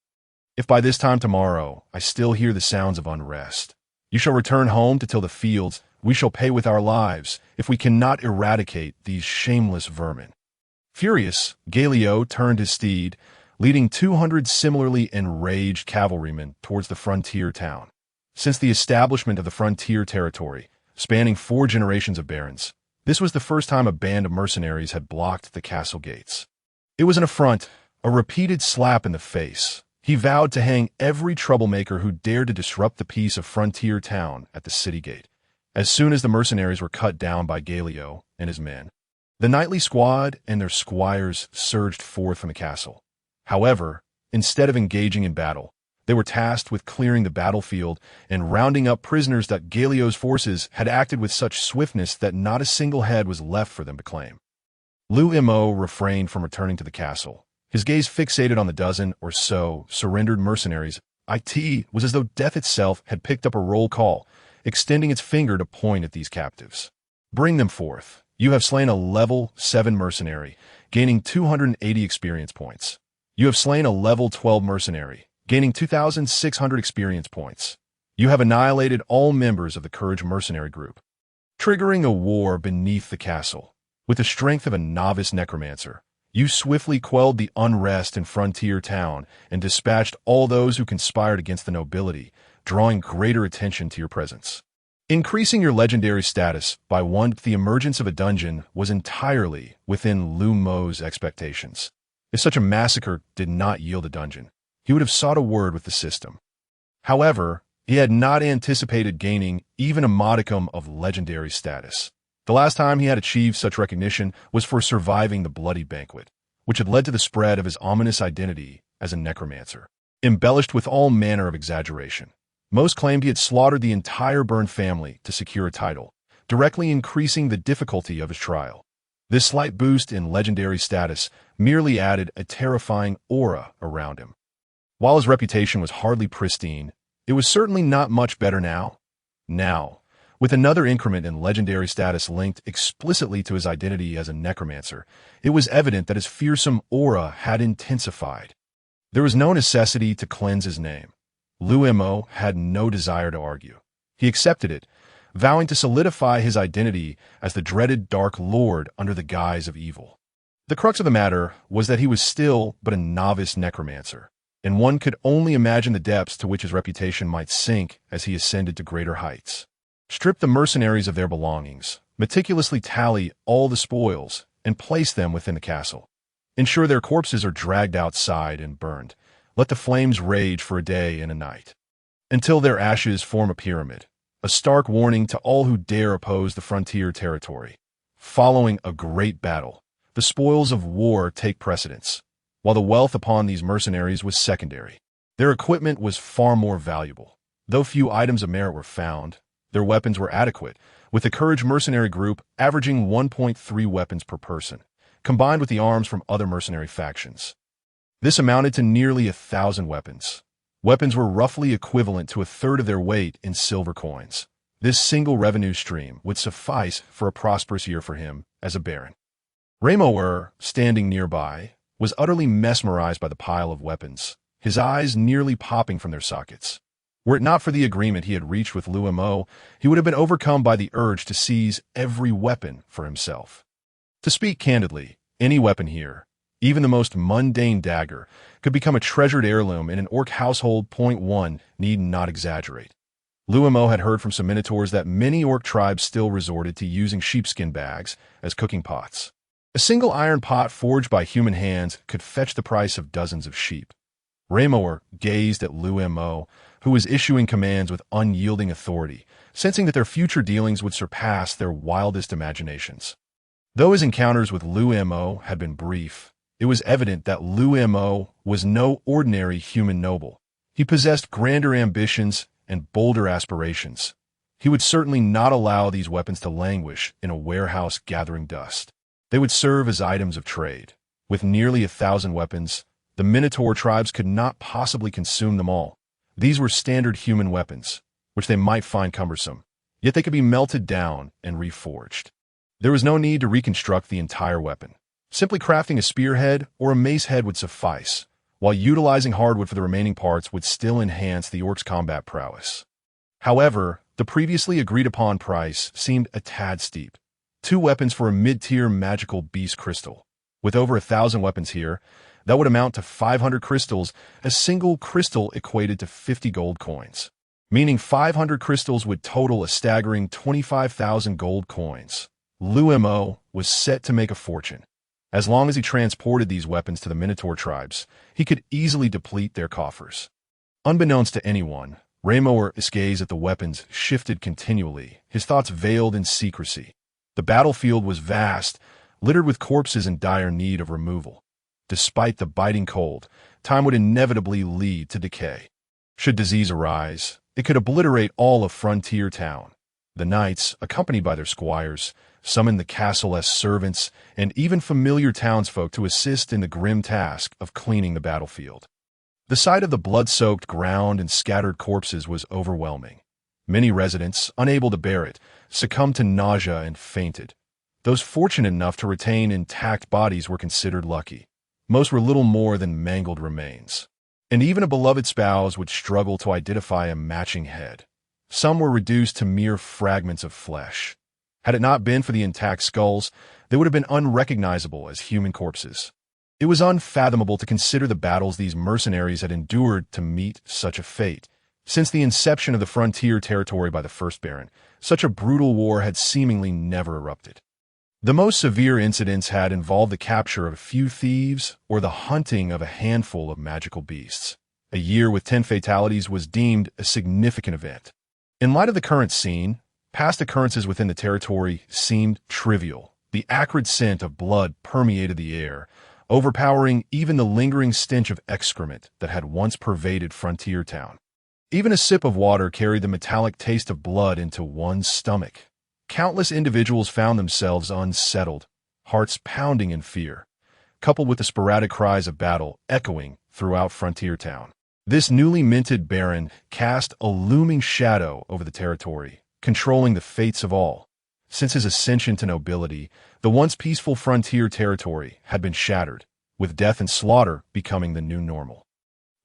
If by this time tomorrow I still hear the sounds of unrest, you shall return home to till the fields. We shall pay with our lives if we cannot eradicate these shameless vermin. Furious, Liu turned his steed, leading 200 similarly enraged cavalrymen towards the frontier town. Since the establishment of the frontier territory, spanning 4 generations of barons, this was the first time a band of mercenaries had blocked the castle gates. It was an affront, a repeated slap in the face. He vowed to hang every troublemaker who dared to disrupt the peace of frontier town at the city gate. As soon as the mercenaries were cut down by Liu and his men, the knightly squad and their squires surged forth from the castle. However, instead of engaging in battle, they were tasked with clearing the battlefield and rounding up prisoners that Liu's forces had acted with such swiftness that not a single head was left for them to claim. Liu Mo refrained from returning to the castle. His gaze fixated on the dozen or so surrendered mercenaries. It was as though death itself had picked up a roll call, extending its finger to point at these captives. Bring them forth. You have slain a level 7 mercenary, gaining 280 experience points. You have slain a level 12 mercenary, gaining 2,600 experience points. You have annihilated all members of the Courage mercenary group, triggering a war beneath the castle. With the strength of a novice necromancer, you swiftly quelled the unrest in frontier town and dispatched all those who conspired against the nobility, drawing greater attention to your presence. Increasing your legendary status by 1, the emergence of a dungeon was entirely within Liu Mo's expectations. If such a massacre did not yield a dungeon, he would have sought a word with the system. However, he had not anticipated gaining even a modicum of legendary status. The last time he had achieved such recognition was for surviving the bloody banquet, which had led to the spread of his ominous identity as a necromancer, embellished with all manner of exaggeration. Most claimed he had slaughtered the entire Byrne family to secure a title, directly increasing the difficulty of his trial. This slight boost in legendary status merely added a terrifying aura around him. While his reputation was hardly pristine, it was certainly not much better now. Now, with another increment in legendary status linked explicitly to his identity as a necromancer, it was evident that his fearsome aura had intensified. There was no necessity to cleanse his name. Liu Mo had no desire to argue. He accepted it, vowing to solidify his identity as the dreaded Dark Lord under the guise of evil. The crux of the matter was that he was still but a novice necromancer, and one could only imagine the depths to which his reputation might sink as he ascended to greater heights. Strip the mercenaries of their belongings, meticulously tally all the spoils, and place them within the castle. Ensure their corpses are dragged outside and burned. Let the flames rage for a day and a night, until their ashes form a pyramid, a stark warning to all who dare oppose the frontier territory. Following a great battle, the spoils of war take precedence, while the wealth upon these mercenaries was secondary. Their equipment was far more valuable. Though few items of merit were found, their weapons were adequate, with the Courage mercenary group averaging 1.3 weapons per person, combined with the arms from other mercenary factions. This amounted to nearly 1,000 weapons. Weapons were roughly equivalent to a third of their weight in silver coins. This single revenue stream would suffice for a prosperous year for him as a baron. Raymo, standing nearby, was utterly mesmerized by the pile of weapons, his eyes nearly popping from their sockets. Were it not for the agreement he had reached with Liu Mo, he would have been overcome by the urge to seize every weapon for himself. To speak candidly, any weapon here, even the most mundane dagger, could become a treasured heirloom in an orc household. One need not exaggerate. Liu Mo had heard from some minotaurs that many orc tribes still resorted to using sheepskin bags as cooking pots. A single iron pot forged by human hands could fetch the price of dozens of sheep. Raymo gazed at Liu Mo, who was issuing commands with unyielding authority, sensing that their future dealings would surpass their wildest imaginations. Though his encounters with Liu Mo had been brief, it was evident that Liu Mo was no ordinary human noble. He possessed grander ambitions and bolder aspirations. He would certainly not allow these weapons to languish in a warehouse gathering dust. They would serve as items of trade. With nearly 1,000 weapons, the Minotaur tribes could not possibly consume them all. These were standard human weapons, which they might find cumbersome, yet they could be melted down and reforged. There was no need to reconstruct the entire weapon. Simply crafting a spearhead or a mace head would suffice, while utilizing hardwood for the remaining parts would still enhance the orc's combat prowess. However, the previously agreed-upon price seemed a tad steep. 2 weapons for a mid-tier magical beast crystal. With over 1,000 weapons here, that would amount to 500 crystals. A single crystal equated to 50 gold coins, meaning 500 crystals would total a staggering 25,000 gold coins. Liu Mo was set to make a fortune. As long as he transported these weapons to the Minotaur tribes, he could easily deplete their coffers. Unbeknownst to anyone, Raymo's gaze at the weapons shifted continually, his thoughts veiled in secrecy. The battlefield was vast, littered with corpses in dire need of removal. Despite the biting cold, time would inevitably lead to decay. Should disease arise, it could obliterate all of Frontier Town. The knights, accompanied by their squires, summoned the castle's servants and even familiar townsfolk to assist in the grim task of cleaning the battlefield. The sight of the blood-soaked ground and scattered corpses was overwhelming. Many residents, unable to bear it, succumbed to nausea and fainted. Those fortunate enough to retain intact bodies were considered lucky. Most were little more than mangled remains, and even a beloved spouse would struggle to identify a matching head. Some were reduced to mere fragments of flesh. Had it not been for the intact skulls, they would have been unrecognizable as human corpses. It was unfathomable to consider the battles these mercenaries had endured to meet such a fate. Since the inception of the frontier territory by the first Baron, such a brutal war had seemingly never erupted. The most severe incidents had involved the capture of a few thieves or the hunting of a handful of magical beasts. A year with 10 fatalities was deemed a significant event. In light of the current scene, past occurrences within the territory seemed trivial. The acrid scent of blood permeated the air, overpowering even the lingering stench of excrement that had once pervaded Frontier Town. Even a sip of water carried the metallic taste of blood into one's stomach. Countless individuals found themselves unsettled, hearts pounding in fear, coupled with the sporadic cries of battle echoing throughout Frontier Town. This newly minted Baron cast a looming shadow over the territory, controlling the fates of all. Since his ascension to nobility, the once peaceful frontier territory had been shattered, with death and slaughter becoming the new normal.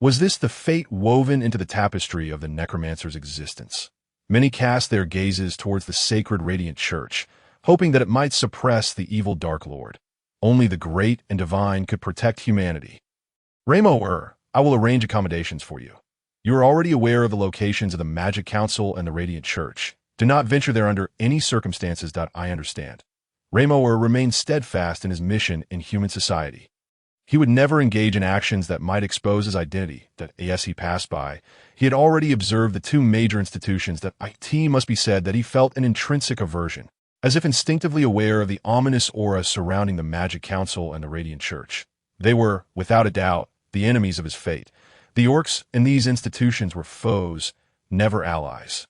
Was this the fate woven into the tapestry of the Necromancer's existence? Many cast their gazes towards the sacred Radiant Church, hoping that it might suppress the evil Dark Lord. Only the great and divine could protect humanity. Raymo, I will arrange accommodations for you. You are already aware of the locations of the Magic Council and the Radiant Church. Do not venture there under any circumstances. I understand. Raymo remained steadfast in his mission in human society. He would never engage in actions that might expose his identity. That as he passed by, he had already observed the two major institutions that it must be said that he felt an intrinsic aversion, as if instinctively aware of the ominous aura surrounding the Magic Council and the Radiant Church. They were, without a doubt, the enemies of his fate. The orcs and these institutions were foes, never allies.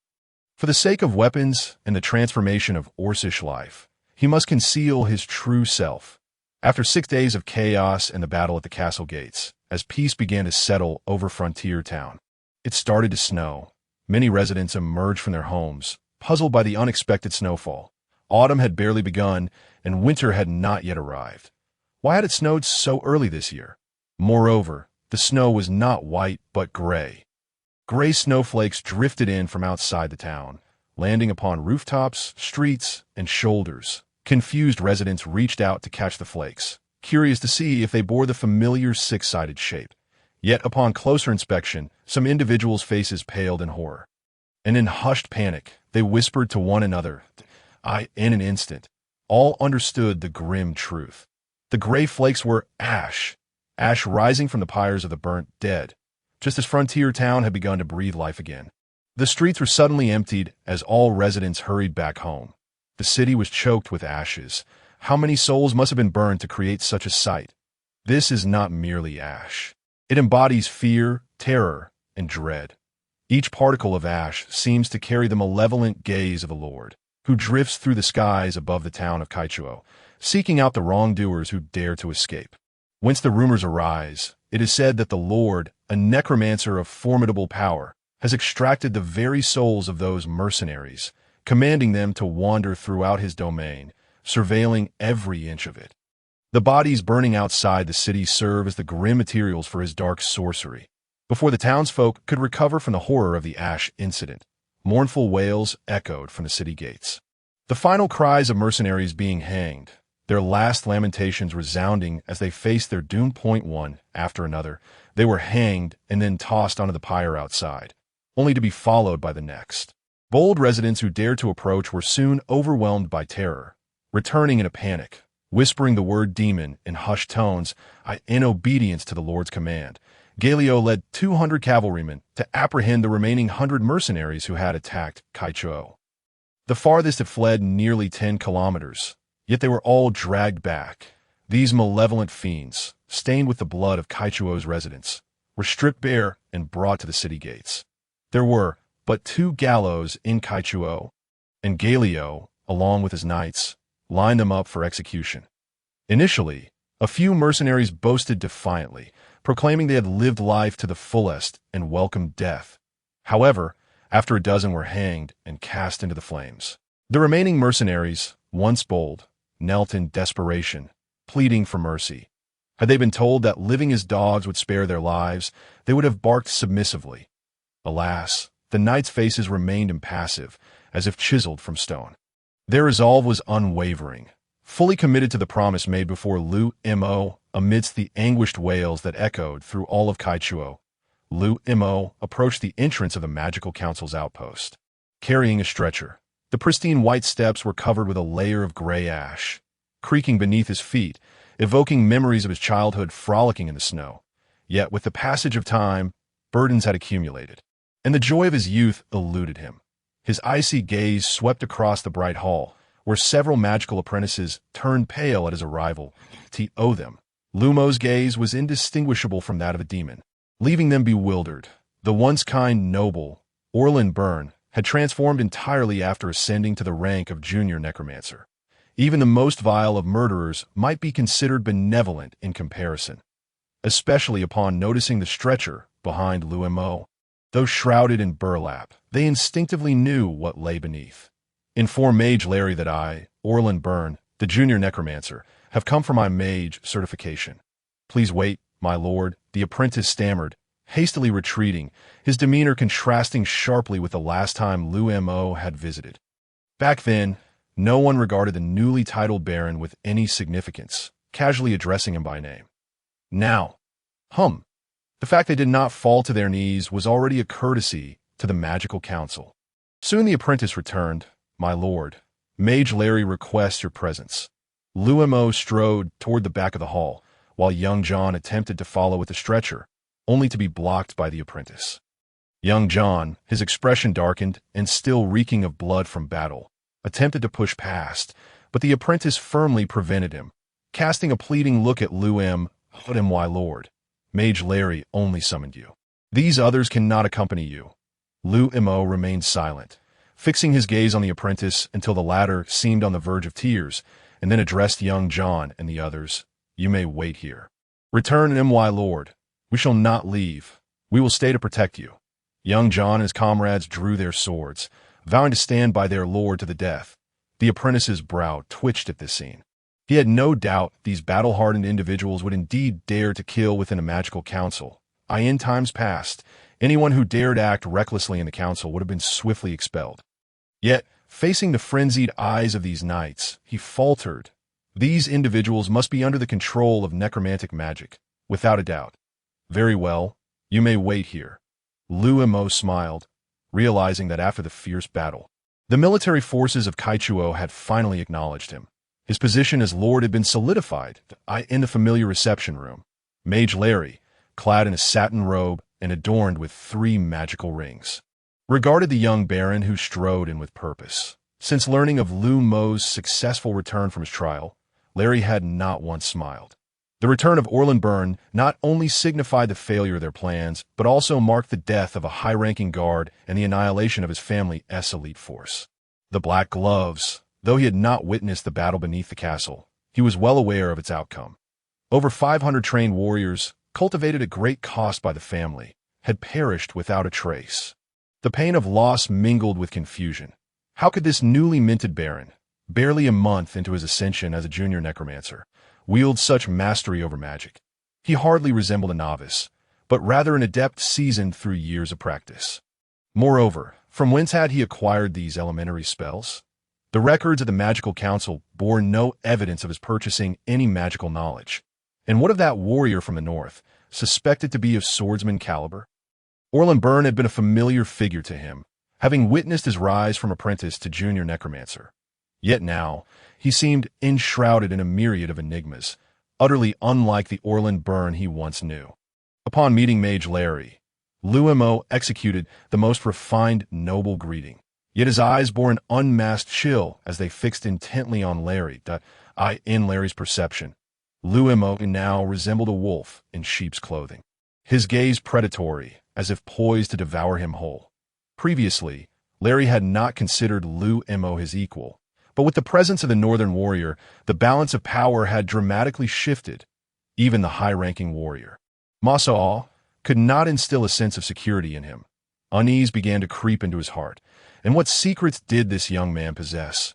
For the sake of weapons and the transformation of Orcish life, he must conceal his true self. After 6 days of chaos and the battle at the castle gates, as peace began to settle over Frontier Town, it started to snow. Many residents emerged from their homes, puzzled by the unexpected snowfall. Autumn had barely begun, and winter had not yet arrived. Why had it snowed so early this year? Moreover, the snow was not white but gray. Gray snowflakes drifted in from outside the town, landing upon rooftops, streets, and shoulders. Confused residents reached out to catch the flakes, curious to see if they bore the familiar six-sided shape. Yet upon closer inspection, some individuals' faces paled in horror. And in hushed panic, they whispered to one another. In an instant, all understood the grim truth. The gray flakes were ash rising from the pyres of the burnt dead, just as Frontier Town had begun to breathe life again. The streets were suddenly emptied as all residents hurried back home. The city was choked with ashes. How many souls must have been burned to create such a sight? This is not merely ash. It embodies fear, terror, and dread. Each particle of ash seems to carry the malevolent gaze of the Lord, who drifts through the skies above the town of Kaichuo, seeking out the wrongdoers who dare to escape. Whence the rumors arise, it is said that the Lord, a necromancer of formidable power, has extracted the very souls of those mercenaries, commanding them to wander throughout his domain, surveilling every inch of it. The bodies burning outside the city serve as the grim materials for his dark sorcery. Before the townsfolk could recover from the horror of the ash incident, mournful wails echoed from the city gates. The final cries of mercenaries being hanged, their last lamentations resounding as they faced their doom. One after another, they were hanged and then tossed onto the pyre outside, only to be followed by the next. Bold residents who dared to approach were soon overwhelmed by terror, returning in a panic, whispering the word demon in hushed tones, in obedience to the Lord's command. Galio led 200 cavalrymen to apprehend the remaining 100 mercenaries who had attacked Kaichuo. The farthest had fled nearly 10 kilometers, yet they were all dragged back. These malevolent fiends, stained with the blood of Kaichuo's residents, were stripped bare and brought to the city gates. There were but 2 gallows in Kaichuo, and Galio, along with his knights, lined them up for execution. Initially, a few mercenaries boasted defiantly, proclaiming they had lived life to the fullest and welcomed death. However, after a dozen were hanged and cast into the flames. The remaining mercenaries, once bold, knelt in desperation, pleading for mercy. Had they been told that living as dogs would spare their lives, they would have barked submissively. Alas, the knights' faces remained impassive, as if chiseled from stone. Their resolve was unwavering, fully committed to the promise made before Liu Mo. Amidst the anguished wails that echoed through all of Kaichuo, Liu Mo approached the entrance of the Magical Council's outpost, carrying a stretcher. The pristine white steps were covered with a layer of gray ash, creaking beneath his feet, evoking memories of his childhood frolicking in the snow. Yet with the passage of time, burdens had accumulated, and the joy of his youth eluded him. His icy gaze swept across the bright hall, where several magical apprentices turned pale at his arrival. To owe them. Liu Mo's gaze was indistinguishable from that of a demon, leaving them bewildered. The once kind noble, Orlin Byrne, had transformed entirely after ascending to the rank of junior necromancer. Even the most vile of murderers might be considered benevolent in comparison, especially upon noticing the stretcher behind Liu Mo. Though shrouded in burlap, they instinctively knew what lay beneath. Inform Mage Larry that I, Orlin Byrne, the junior necromancer, have come for my mage certification. Please wait, my lord, the apprentice stammered, hastily retreating, his demeanor contrasting sharply with the last time Liu Mo had visited. Back then, no one regarded the newly titled baron with any significance, casually addressing him by name. Now, the fact they did not fall to their knees was already a courtesy to the Magical Council. Soon the apprentice returned. My lord, Mage Larry requests your presence. Liu Mo strode toward the back of the hall, while young John attempted to follow with the stretcher, only to be blocked by the apprentice. Young John, his expression darkened and still reeking of blood from battle, attempted to push past, but the apprentice firmly prevented him, casting a pleading look at Liu Mo, Lord. Mage Larry only summoned you. These others cannot accompany you. Liu Mo remained silent, fixing his gaze on the apprentice until the latter seemed on the verge of tears, and then addressed young John and the others. You may wait here. Return, Lord. We shall not leave. We will stay to protect you. Young John and his comrades drew their swords, vowing to stand by their lord to the death. The apprentice's brow twitched at this scene. He had no doubt these battle-hardened individuals would indeed dare to kill within a magical council. In times past, anyone who dared act recklessly in the council would have been swiftly expelled. Yet, facing the frenzied eyes of these knights, he faltered. These individuals must be under the control of necromantic magic, without a doubt. Very well, you may wait here. Liu Mo smiled, realizing that after the fierce battle, the military forces of Kaichuo had finally acknowledged him. His position as lord had been solidified in the familiar reception room. Mage Larry, clad in a satin robe and adorned with 3 magical rings, regarded the young baron who strode in with purpose. Since learning of Liu Mo's successful return from his trial, Larry had not once smiled. The return of Orlin Byrne not only signified the failure of their plans, but also marked the death of a high-ranking guard and the annihilation of his family's elite force. The Black Gloves, though he had not witnessed the battle beneath the castle, he was well aware of its outcome. Over 500 trained warriors, cultivated at great cost by the family, had perished without a trace. The pain of loss mingled with confusion. How could this newly minted baron, barely a month into his ascension as a junior necromancer, wield such mastery over magic? He hardly resembled a novice, but rather an adept seasoned through years of practice. Moreover, from whence had he acquired these elementary spells? The records of the Magical Council bore no evidence of his purchasing any magical knowledge. And what of that warrior from the north, suspected to be of swordsman caliber? Orlin Byrne had been a familiar figure to him, having witnessed his rise from apprentice to junior necromancer. Yet now, he seemed enshrouded in a myriad of enigmas, utterly unlike the Orlin Byrne he once knew. Upon meeting Mage Larry, Liu Mo executed the most refined, noble greeting. Yet his eyes bore an unmasked chill as they fixed intently on Larry. In Larry's perception, Liu Mo now resembled a wolf in sheep's clothing, his gaze predatory, as if poised to devour him whole. Previously, Larry had not considered Liu Mo his equal, but with the presence of the northern warrior, the balance of power had dramatically shifted. Even the high-ranking warrior, Masao, could not instill a sense of security in him. Unease began to creep into his heart. And what secrets did this young man possess?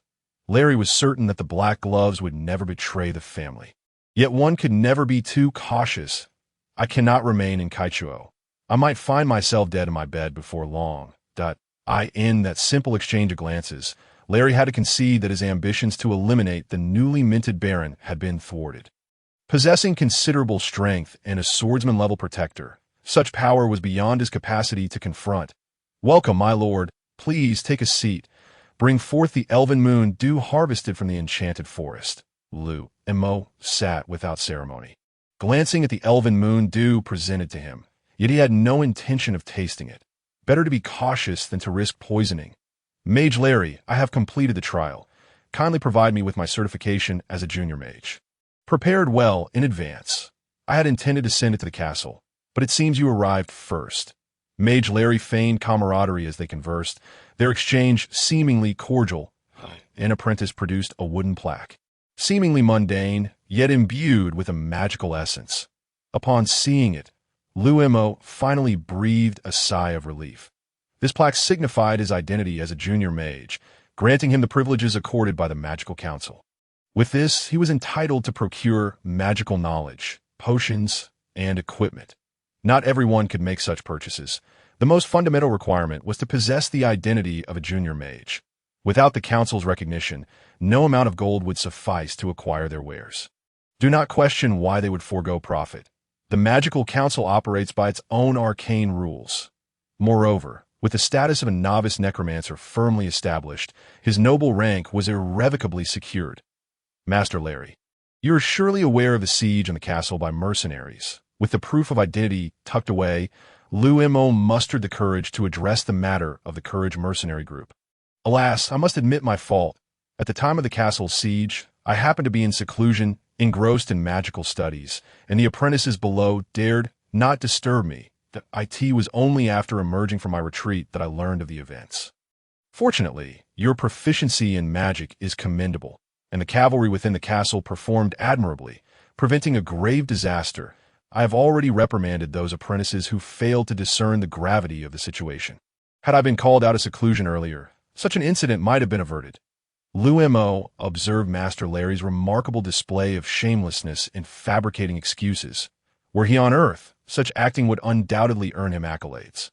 Larry was certain that the Black Gloves would never betray the family. Yet one could never be too cautious. I cannot remain in Kaichuo. I might find myself dead in my bed before long. In that simple exchange of glances, Larry had to concede that his ambitions to eliminate the newly minted baron had been thwarted. Possessing considerable strength and a swordsman-level protector, such power was beyond his capacity to confront. Welcome, my lord. Please take a seat. Bring forth the elven moon dew harvested from the enchanted forest. Liu Mo sat without ceremony, glancing at the elven moon dew presented to him, yet he had no intention of tasting it. Better to be cautious than to risk poisoning. Mage Larry, I have completed the trial. Kindly provide me with my certification as a junior mage. Prepared well in advance. I had intended to send it to the castle, but it seems you arrived first. Mage Larry feigned camaraderie as they conversed, their exchange seemingly cordial. An apprentice produced a wooden plaque, seemingly mundane, yet imbued with a magical essence. Upon seeing it, Liu Mo finally breathed a sigh of relief. This plaque signified his identity as a junior mage, granting him the privileges accorded by the Magical Council. With this, he was entitled to procure magical knowledge, potions, and equipment. Not everyone could make such purchases. The most fundamental requirement was to possess the identity of a junior mage. Without the council's recognition, no amount of gold would suffice to acquire their wares. Do not question why they would forego profit. The Magical Council operates by its own arcane rules. Moreover, with the status of a novice necromancer firmly established, his noble rank was irrevocably secured. Master Larry, You are surely aware of the siege on the castle by mercenaries. With the proof of identity tucked away, Liu Mo mustered the courage to address the matter of the Courage mercenary group. Alas, I must admit my fault. At the time of the castle's siege, I happened to be in seclusion, engrossed in magical studies, and the apprentices below dared not disturb me. It was only after emerging from my retreat that I learned of the events. Fortunately, your proficiency in magic is commendable, and the cavalry within the castle performed admirably, preventing a grave disaster. I have already reprimanded those apprentices who failed to discern the gravity of the situation. Had I been called out of seclusion earlier, such an incident might have been averted. Liu Mo observed Master Larry's remarkable display of shamelessness in fabricating excuses. Were he on Earth, such acting would undoubtedly earn him accolades.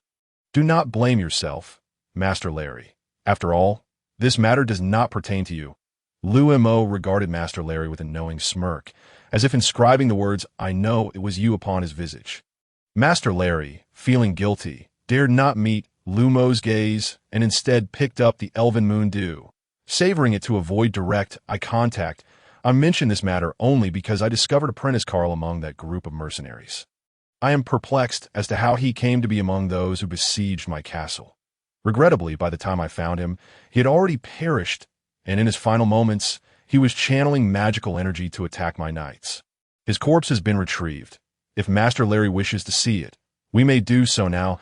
Do not blame yourself, Master Larry. After all, this matter does not pertain to you. Liu Mo regarded Master Larry with a knowing smirk, as if inscribing the words, "I know it was you," upon his visage. Master Larry, feeling guilty, dared not meet Liu Mo's gaze and instead picked up the elven moon dew, savoring it to avoid direct eye contact. I mention this matter only because I discovered Apprentice Carl among that group of mercenaries. I am perplexed as to how he came to be among those who besieged my castle. Regrettably, by the time I found him, he had already perished, and in his final moments, he was channeling magical energy to attack my knights. His corpse has been retrieved. If Master Larry wishes to see it, we may do so now.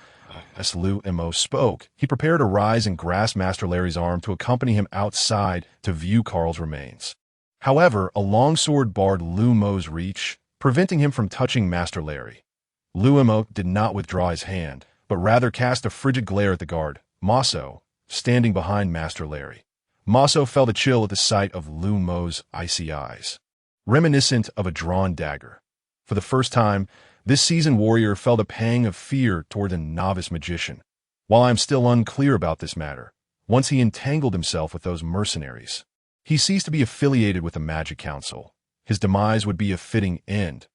As Liu Mo spoke, he prepared to rise and grasp Master Larry's arm to accompany him outside to view Carl's remains. However, a long sword barred Liu Mo's reach, preventing him from touching Master Larry. Liu Mo did not withdraw his hand, but rather cast a frigid glare at the guard, Maso, standing behind Master Larry. Maso felt a chill at the sight of Liu Mo's icy eyes, reminiscent of a drawn dagger. For the first time, this seasoned warrior felt a pang of fear toward a novice magician. While I am still unclear about this matter, once he entangled himself with those mercenaries, he ceased to be affiliated with the Magic Council. His demise would be a fitting end.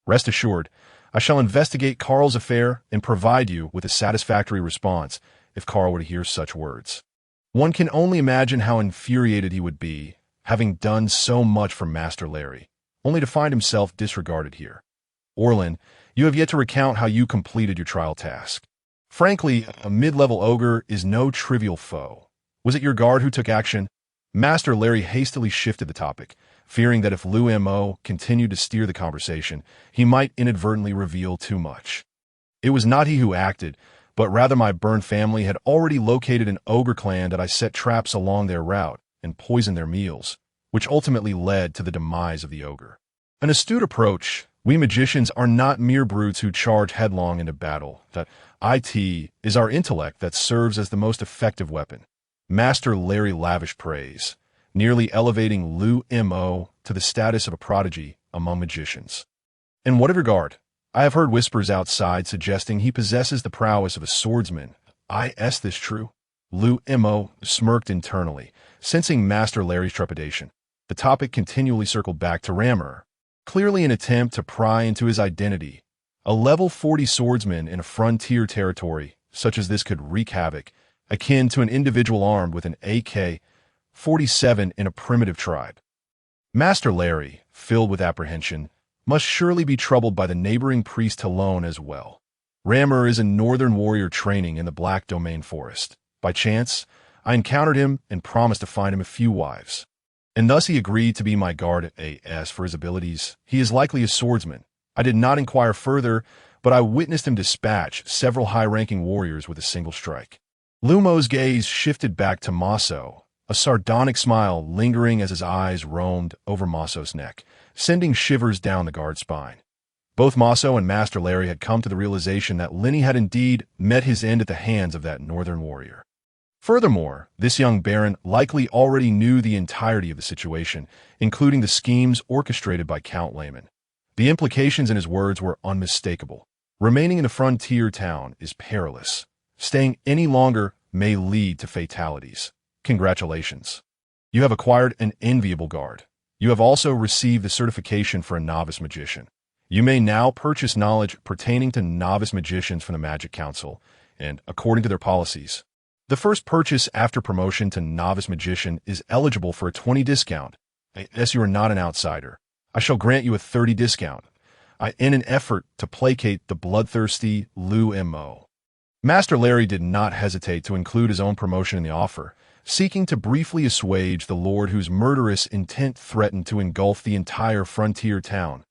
Rest assured, I shall investigate Carl's affair and provide you with a satisfactory response if Carl were to hear such words. One can only imagine how infuriated he would be, having done so much for Master Larry, only to find himself disregarded here. Orlin, you have yet to recount how you completed your trial task. Frankly, a mid-level ogre is no trivial foe. Was it your guard who took action? Master Larry hastily shifted the topic, fearing that if Liu Mo continued to steer the conversation, he might inadvertently reveal too much. It was not he who acted, but rather my burned family had already located an ogre clan that I set traps along their route and poisoned their meals, which ultimately led to the demise of the ogre. An astute approach. We magicians are not mere brutes who charge headlong into battle. That it is our intellect that serves as the most effective weapon. Master Larry lavished praise, nearly elevating Liu Mo to the status of a prodigy among magicians. In whatever regard, I have heard whispers outside suggesting he possesses the prowess of a swordsman. Is this true? Liu Mo smirked internally, sensing Master Larry's trepidation. The topic continually circled back to Rammer, clearly an attempt to pry into his identity. A level 40 swordsman in a frontier territory such as this could wreak havoc, akin to an individual armed with an AK-47 in a primitive tribe. Master Larry, filled with apprehension, must surely be troubled by the neighboring priest Talon as well. Rammer is a northern warrior training in the Black Domain Forest. By chance, I encountered him and promised to find him a few wives. And thus he agreed to be my guard. As for his abilities, he is likely a swordsman. I did not inquire further, but I witnessed him dispatch several high-ranking warriors with a single strike. Liu Mo's gaze shifted back to Maso, a sardonic smile lingering as his eyes roamed over Maso's neck, sending shivers down the guard's spine. Both Maso and Master Larry had come to the realization that Lenny had indeed met his end at the hands of that northern warrior. Furthermore, this young baron likely already knew the entirety of the situation, including the schemes orchestrated by Count Layman. The implications in his words were unmistakable. Remaining in a frontier town is perilous. Staying any longer may lead to fatalities. Congratulations. You have acquired an enviable guard. You have also received the certification for a novice magician. You may now purchase knowledge pertaining to novice magicians from the Magic Council, and according to their policies, the first purchase after promotion to novice magician is eligible for a 20% discount. As you are not an outsider, I shall grant you a 30 discount, in an effort to placate the bloodthirsty Liu Mo. Master Larry did not hesitate to include his own promotion in the offer, seeking to briefly assuage the lord whose murderous intent threatened to engulf the entire frontier town.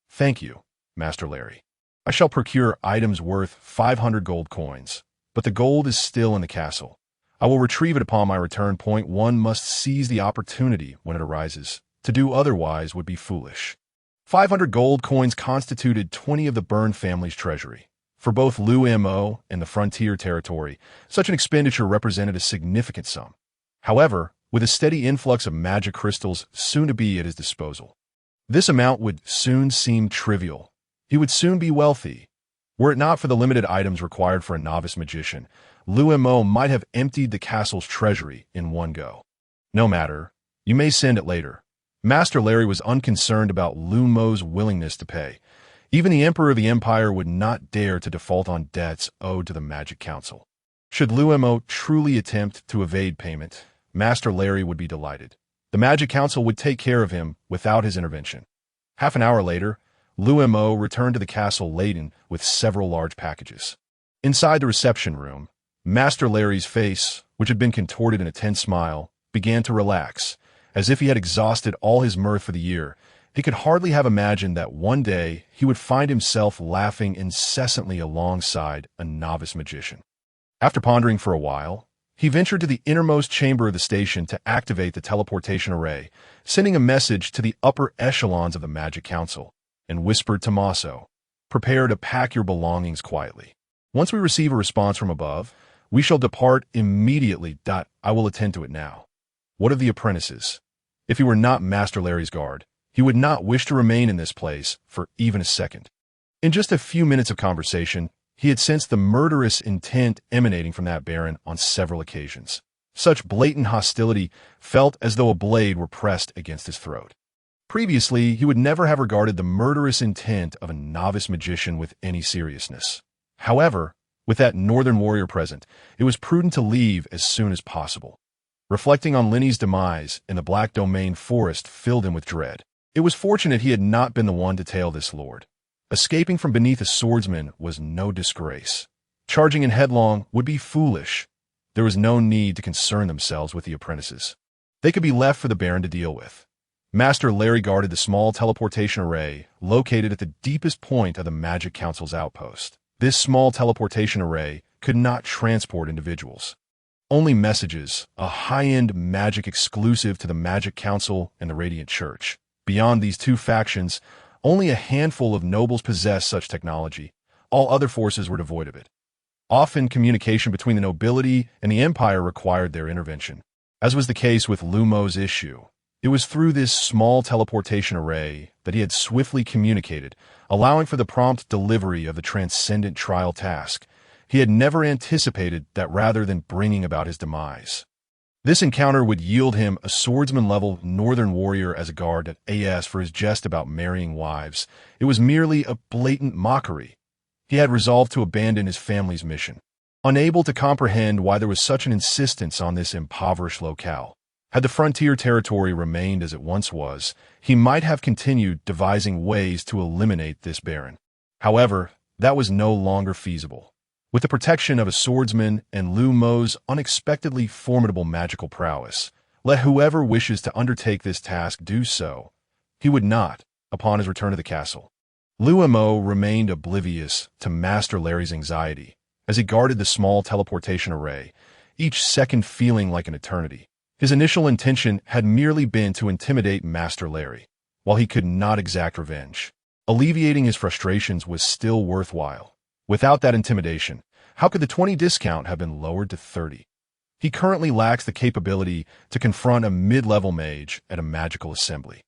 Thank you, Master Larry. I shall procure items worth 500 gold coins, but the gold is still in the castle. I will retrieve it upon my return. One must seize the opportunity when it arises. To do otherwise would be foolish. 500 gold coins constituted 20 of the Byrne family's treasury. For both Liu Mo and the frontier territory, such an expenditure represented a significant sum. However, with a steady influx of magic crystals soon to be at his disposal, this amount would soon seem trivial. He would soon be wealthy. Were it not for the limited items required for a novice magician, Liu Mo might have emptied the castle's treasury in one go. No matter, you may send it later. Master Larry was unconcerned about Liu Mo's willingness to pay. Even the Emperor of the Empire would not dare to default on debts owed to the Magic Council. Should Liu Mo truly attempt to evade payment, Master Larry would be delighted. The Magic Council would take care of him without his intervention. Half an hour later, Liu Mo returned to the castle laden with several large packages. Inside the reception room, Master Larry's face, which had been contorted in a tense smile, began to relax. As if he had exhausted all his mirth for the year, he could hardly have imagined that one day he would find himself laughing incessantly alongside a novice magician. After pondering for a while, he ventured to the innermost chamber of the station to activate the teleportation array, sending a message to the upper echelons of the Magic Council, and whispered to Maso, "Prepare to pack your belongings quietly. Once we receive a response from above, we shall depart immediately. I will attend to it now." What of the apprentices? If he were not Master Larry's guard, he would not wish to remain in this place for even a second. In just a few minutes of conversation, he had sensed the murderous intent emanating from that baron on several occasions. Such blatant hostility felt as though a blade were pressed against his throat. Previously, he would never have regarded the murderous intent of a novice magician with any seriousness. However, with that northern warrior present, it was prudent to leave as soon as possible. Reflecting on Lenny's demise in the Black Domain forest filled him with dread. It was fortunate he had not been the one to tail this lord. Escaping from beneath a swordsman was no disgrace. Charging in headlong would be foolish. There was no need to concern themselves with the apprentices. They could be left for the Baron to deal with. Master Larry guarded the small teleportation array located at the deepest point of the Magic Council's outpost. This small teleportation array could not transport individuals. Only messages, a high-end magic exclusive to the Magic Council and the Radiant Church. Beyond these two factions, only a handful of nobles possessed such technology. All other forces were devoid of it. Often, communication between the nobility and the Empire required their intervention. As was the case with Liu Mo's issue, it was through this small teleportation array that he had swiftly communicated, allowing for the prompt delivery of the transcendent trial task. He had never anticipated that rather than bringing about his demise, this encounter would yield him a swordsman-level northern warrior as a guard at AS for his jest about marrying wives. It was merely a blatant mockery. He had resolved to abandon his family's mission, unable to comprehend why there was such an insistence on this impoverished locale. Had the frontier territory remained as it once was, he might have continued devising ways to eliminate this baron. However, that was no longer feasible. With the protection of a swordsman and Liu Mo's unexpectedly formidable magical prowess, let whoever wishes to undertake this task do so. He would not, upon his return to the castle. Liu Mo remained oblivious to Master Larry's anxiety as he guarded the small teleportation array, each second feeling like an eternity. His initial intention had merely been to intimidate Master Larry, while he could not exact revenge. Alleviating his frustrations was still worthwhile. Without that intimidation, how could the 20 discount have been lowered to 30? He currently lacks the capability to confront a mid-level mage at a magical assembly.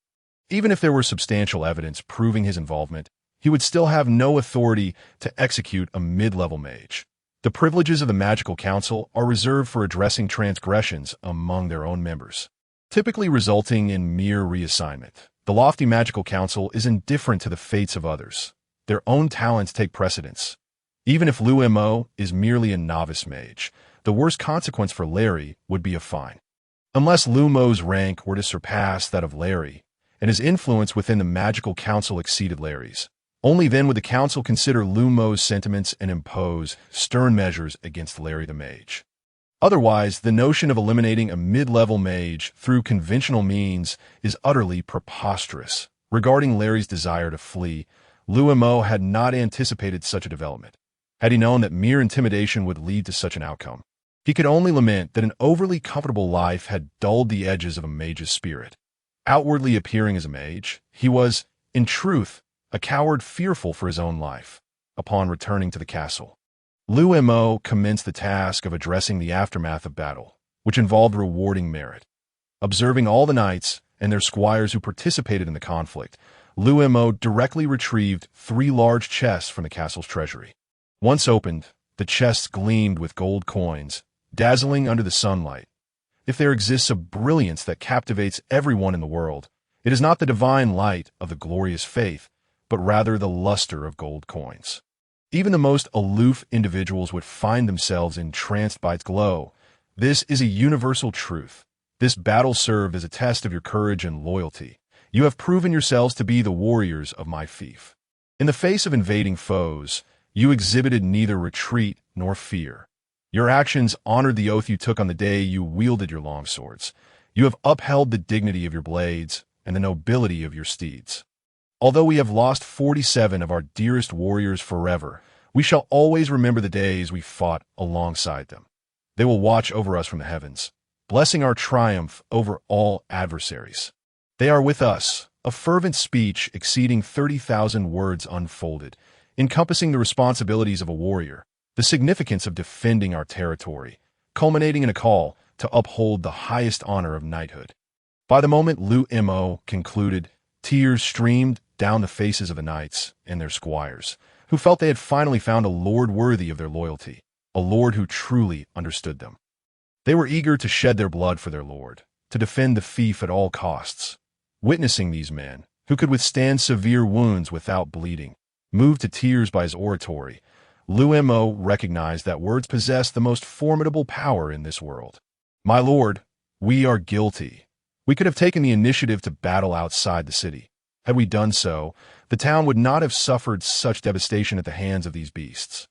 Even if there were substantial evidence proving his involvement, he would still have no authority to execute a mid-level mage. The privileges of the Magical Council are reserved for addressing transgressions among their own members, typically resulting in mere reassignment. The lofty Magical Council is indifferent to the fates of others. Their own talents take precedence. Even if Liu Mo is merely a novice mage, the worst consequence for Larry would be a fine. Unless Liu Mo's rank were to surpass that of Larry, and his influence within the magical council exceeded Larry's. Only then would the council consider Liu Mo's sentiments and impose stern measures against Larry the Mage. Otherwise, the notion of eliminating a mid-level mage through conventional means is utterly preposterous. Regarding Larry's desire to flee, Liu Mo had not anticipated such a development. Had he known that mere intimidation would lead to such an outcome, he could only lament that an overly comfortable life had dulled the edges of a mage's spirit. Outwardly appearing as a mage, he was, in truth, a coward fearful for his own life. Upon returning to the castle, Liu Mo commenced the task of addressing the aftermath of battle, which involved rewarding merit. Observing all the knights and their squires who participated in the conflict, Liu Mo directly retrieved 3 large chests from the castle's treasury. Once opened, the chests gleamed with gold coins, dazzling under the sunlight. If there exists a brilliance that captivates everyone in the world, it is not the divine light of the glorious faith, but rather the luster of gold coins. Even the most aloof individuals would find themselves entranced by its glow. This is a universal truth. This battle served as a test of your courage and loyalty. You have proven yourselves to be the warriors of my fief. In the face of invading foes, you exhibited neither retreat nor fear. Your actions honored the oath you took on the day you wielded your longswords. You have upheld the dignity of your blades and the nobility of your steeds. Although we have lost 47 of our dearest warriors forever, we shall always remember the days we fought alongside them. They will watch over us from the heavens, blessing our triumph over all adversaries. They are with us, a fervent speech exceeding 30,000 words unfolded, encompassing the responsibilities of a warrior, the significance of defending our territory, culminating in a call to uphold the highest honor of knighthood. By the moment Liu Mo concluded, tears streamed down the faces of the knights and their squires, who felt they had finally found a lord worthy of their loyalty, a lord who truly understood them. They were eager to shed their blood for their lord, to defend the fief at all costs. Witnessing these men, who could withstand severe wounds without bleeding, moved to tears by his oratory, Liu Mo recognized that words possess the most formidable power in this world. My lord, we are guilty. We could have taken the initiative to battle outside the city. Had we done so, the town would not have suffered such devastation at the hands of these beasts.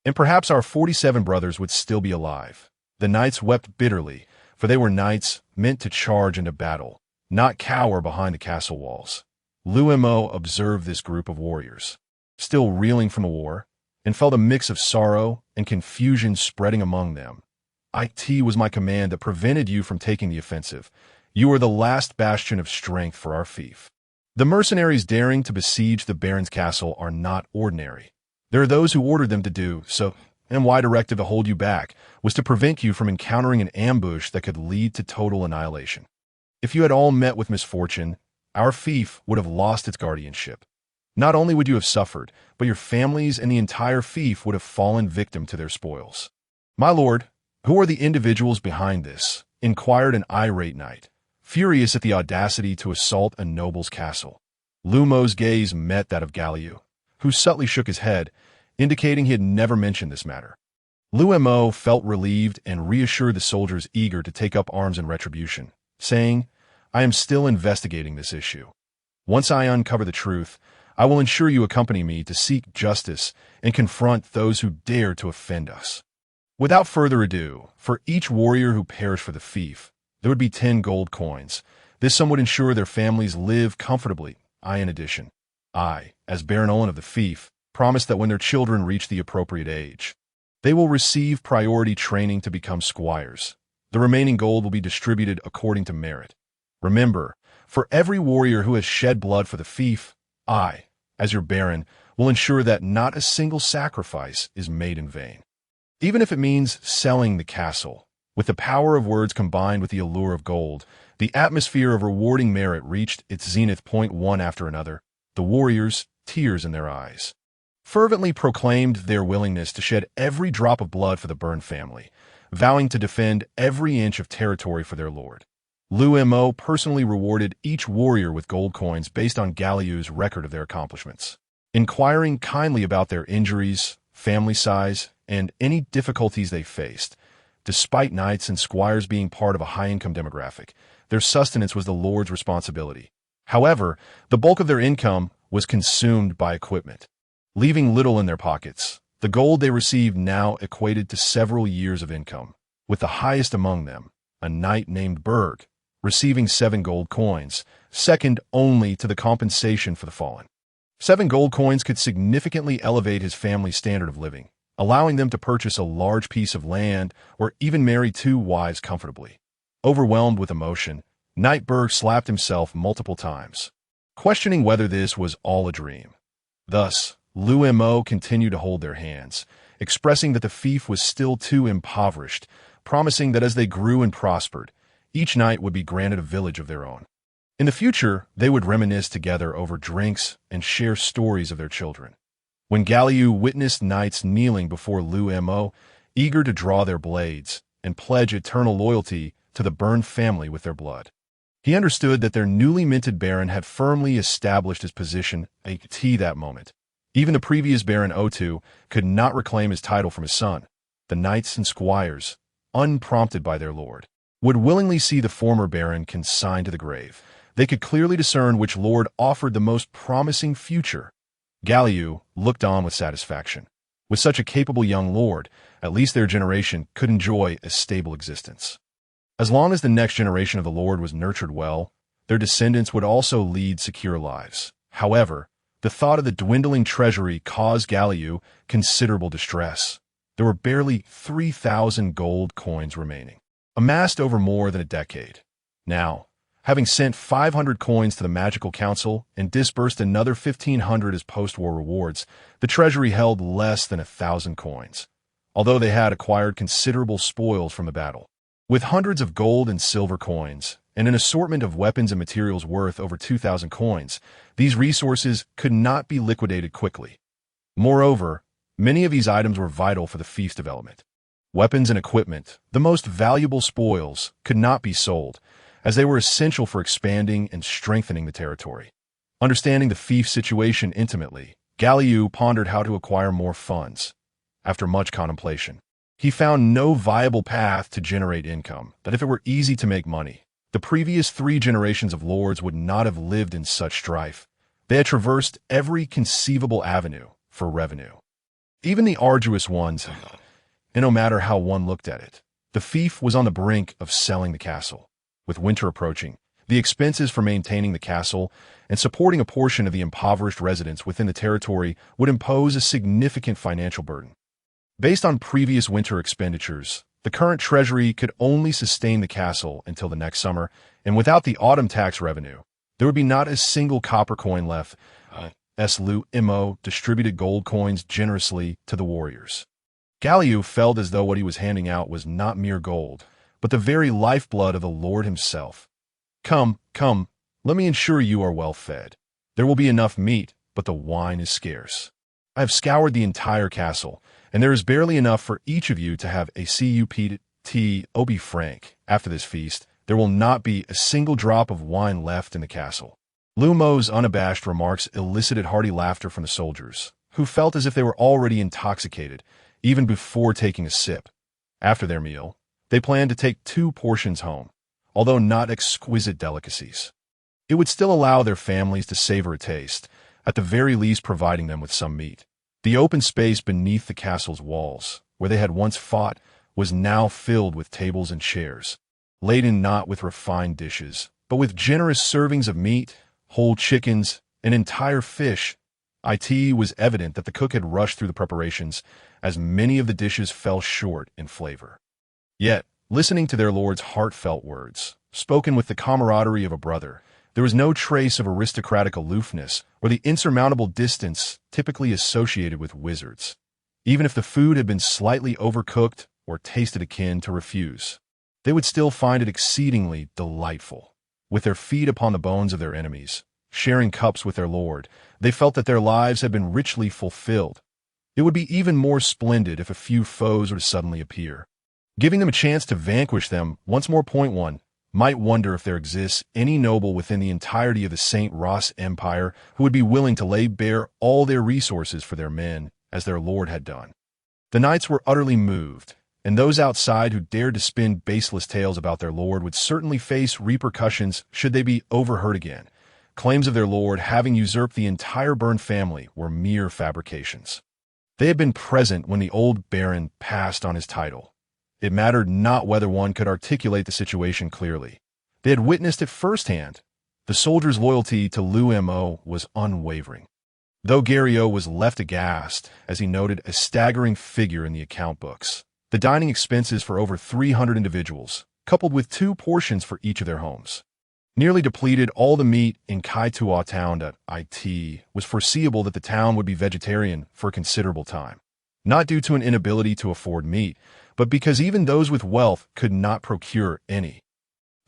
And perhaps our 47 brothers would still be alive. The knights wept bitterly, for they were knights meant to charge into battle, not cower behind the castle walls. Liu Mo observed this group of warriors, still reeling from the war, and felt a mix of sorrow and confusion spreading among them. It was my command that prevented you from taking the offensive. You are the last bastion of strength for our fief. The mercenaries daring to besiege the Baron's castle are not ordinary. There are those who ordered them to do so, and my directive to hold you back was to prevent you from encountering an ambush that could lead to total annihilation. If you had all met with misfortune, our fief would have lost its guardianship. Not only would you have suffered, but your families and the entire fief would have fallen victim to their spoils. My lord, who are the individuals behind this? Inquired an irate knight, furious at the audacity to assault a noble's castle. Liu Mo's gaze met that of Liu, who subtly shook his head, indicating he had never mentioned this matter. Liu Mo felt relieved and reassured the soldiers eager to take up arms in retribution, saying, I am still investigating this issue. Once I uncover the truth, I will ensure you accompany me to seek justice and confront those who dare to offend us. Without further ado, for each warrior who perished for the fief, there would be 10 gold coins. This sum would ensure their families live comfortably. In addition, as Baron Olin of the fief, promised that when their children reach the appropriate age, they will receive priority training to become squires. The remaining gold will be distributed according to merit. Remember, for every warrior who has shed blood for the fief, I, as your Baron, will ensure that not a single sacrifice is made in vain. Even if it means selling the castle. With the power of words combined with the allure of gold, the atmosphere of rewarding merit reached its zenith point one after another. The warriors, tears in their eyes, fervently proclaimed their willingness to shed every drop of blood for the Byrne family, vowing to defend every inch of territory for their lord. Liu Mo personally rewarded each warrior with gold coins based on Liu's record of their accomplishments, inquiring kindly about their injuries, family size, and any difficulties they faced. Despite knights and squires being part of a high-income demographic, their sustenance was the lord's responsibility. However, the bulk of their income was consumed by equipment, leaving little in their pockets. The gold they received now equated to several years of income, with the highest among them, a knight named Berg, receiving 7 gold coins, second only to the compensation for the fallen. 7 gold coins could significantly elevate his family's standard of living, allowing them to purchase a large piece of land or even marry 2 wives comfortably. Overwhelmed with emotion, Knight Berg slapped himself multiple times, questioning whether this was all a dream. Thus, Liu Mo continued to hold their hands, expressing that the fief was still too impoverished, promising that as they grew and prospered, each knight would be granted a village of their own. In the future, they would reminisce together over drinks and share stories of their children. When Galliu witnessed knights kneeling before Liu Mo, eager to draw their blades and pledge eternal loyalty to the burned family with their blood, he understood that their newly minted baron had firmly established his position at that moment. Even the previous Baron O2 could not reclaim his title from his son. The knights and squires, unprompted by their lord, would willingly see the former baron consigned to the grave. They could clearly discern which lord offered the most promising future. Galliu looked on with satisfaction. With such a capable young lord, at least their generation could enjoy a stable existence. As long as the next generation of the lord was nurtured well, their descendants would also lead secure lives. However, the thought of the dwindling treasury caused Galliu considerable distress. There were barely 3,000 gold coins remaining, amassed over more than a decade. Now, having sent 500 coins to the Magical Council and disbursed another 1,500 as post-war rewards, the treasury held less than 1,000 coins, although they had acquired considerable spoils from the battle. With hundreds of gold and silver coins, and an assortment of weapons and materials worth over 2,000 coins, these resources could not be liquidated quickly. Moreover, many of these items were vital for the fief's development. Weapons and equipment, the most valuable spoils, could not be sold, as they were essential for expanding and strengthening the territory. Understanding the fief's situation intimately, Galliu pondered how to acquire more funds. After much contemplation, he found no viable path to generate income, that if it were easy to make money, the previous 3 generations of lords would not have lived in such strife. They had traversed every conceivable avenue for revenue, even the arduous ones, and no matter how one looked at it, the fief was on the brink of selling the castle. With winter approaching, the expenses for maintaining the castle and supporting a portion of the impoverished residents within the territory would impose a significant financial burden. Based on previous winter expenditures, the current treasury could only sustain the castle until the next summer, and without the autumn tax revenue, there would be not a single copper coin left. Liu Mo distributed gold coins generously to the warriors. Galliu felt as though what he was handing out was not mere gold, but the very lifeblood of the Lord himself. Come, let me ensure you are well fed. There will be enough meat, but the wine is scarce. I have scoured the entire castle, and there is barely enough for each of you to have a cup. Oh, be frank, after this feast, there will not be a single drop of wine left in the castle. Liu Mo's unabashed remarks elicited hearty laughter from the soldiers, who felt as if they were already intoxicated, even before taking a sip. After their meal, they planned to take 2 portions home, although not exquisite delicacies. It would still allow their families to savor a taste, at the very least providing them with some meat. The open space beneath the castle's walls, where they had once fought, was now filled with tables and chairs, laden not with refined dishes, but with generous servings of meat, whole chickens, and entire fish. It was evident that the cook had rushed through the preparations, as many of the dishes fell short in flavor. Yet, listening to their lord's heartfelt words, spoken with the camaraderie of a brother, there was no trace of aristocratic aloofness or the insurmountable distance typically associated with wizards. Even if the food had been slightly overcooked or tasted akin to refuse, they would still find it exceedingly delightful. With their feet upon the bones of their enemies, sharing cups with their lord, they felt that their lives had been richly fulfilled. It would be even more splendid if a few foes were to suddenly appear, giving them a chance to vanquish them once more. Point 1. Might wonder if there exists any noble within the entirety of the St. Ross Empire who would be willing to lay bare all their resources for their men, as their lord had done. The knights were utterly moved, and those outside who dared to spin baseless tales about their lord would certainly face repercussions should they be overheard again. claims of their lord having usurped the entire Byrne family were mere fabrications. They had been present when the old baron passed on his title. It mattered not whether one could articulate the situation clearly. They had witnessed it firsthand. The soldiers' loyalty to Liu Mo was unwavering. Though Garrio was left aghast as he noted a staggering figure in the account books. The dining expenses for over 300 individuals, coupled with 2 portions for each of their homes, nearly depleted all the meat in Kai Tua town. It was foreseeable that the town would be vegetarian for a considerable time, not due to an inability to afford meat, but because even those with wealth could not procure any.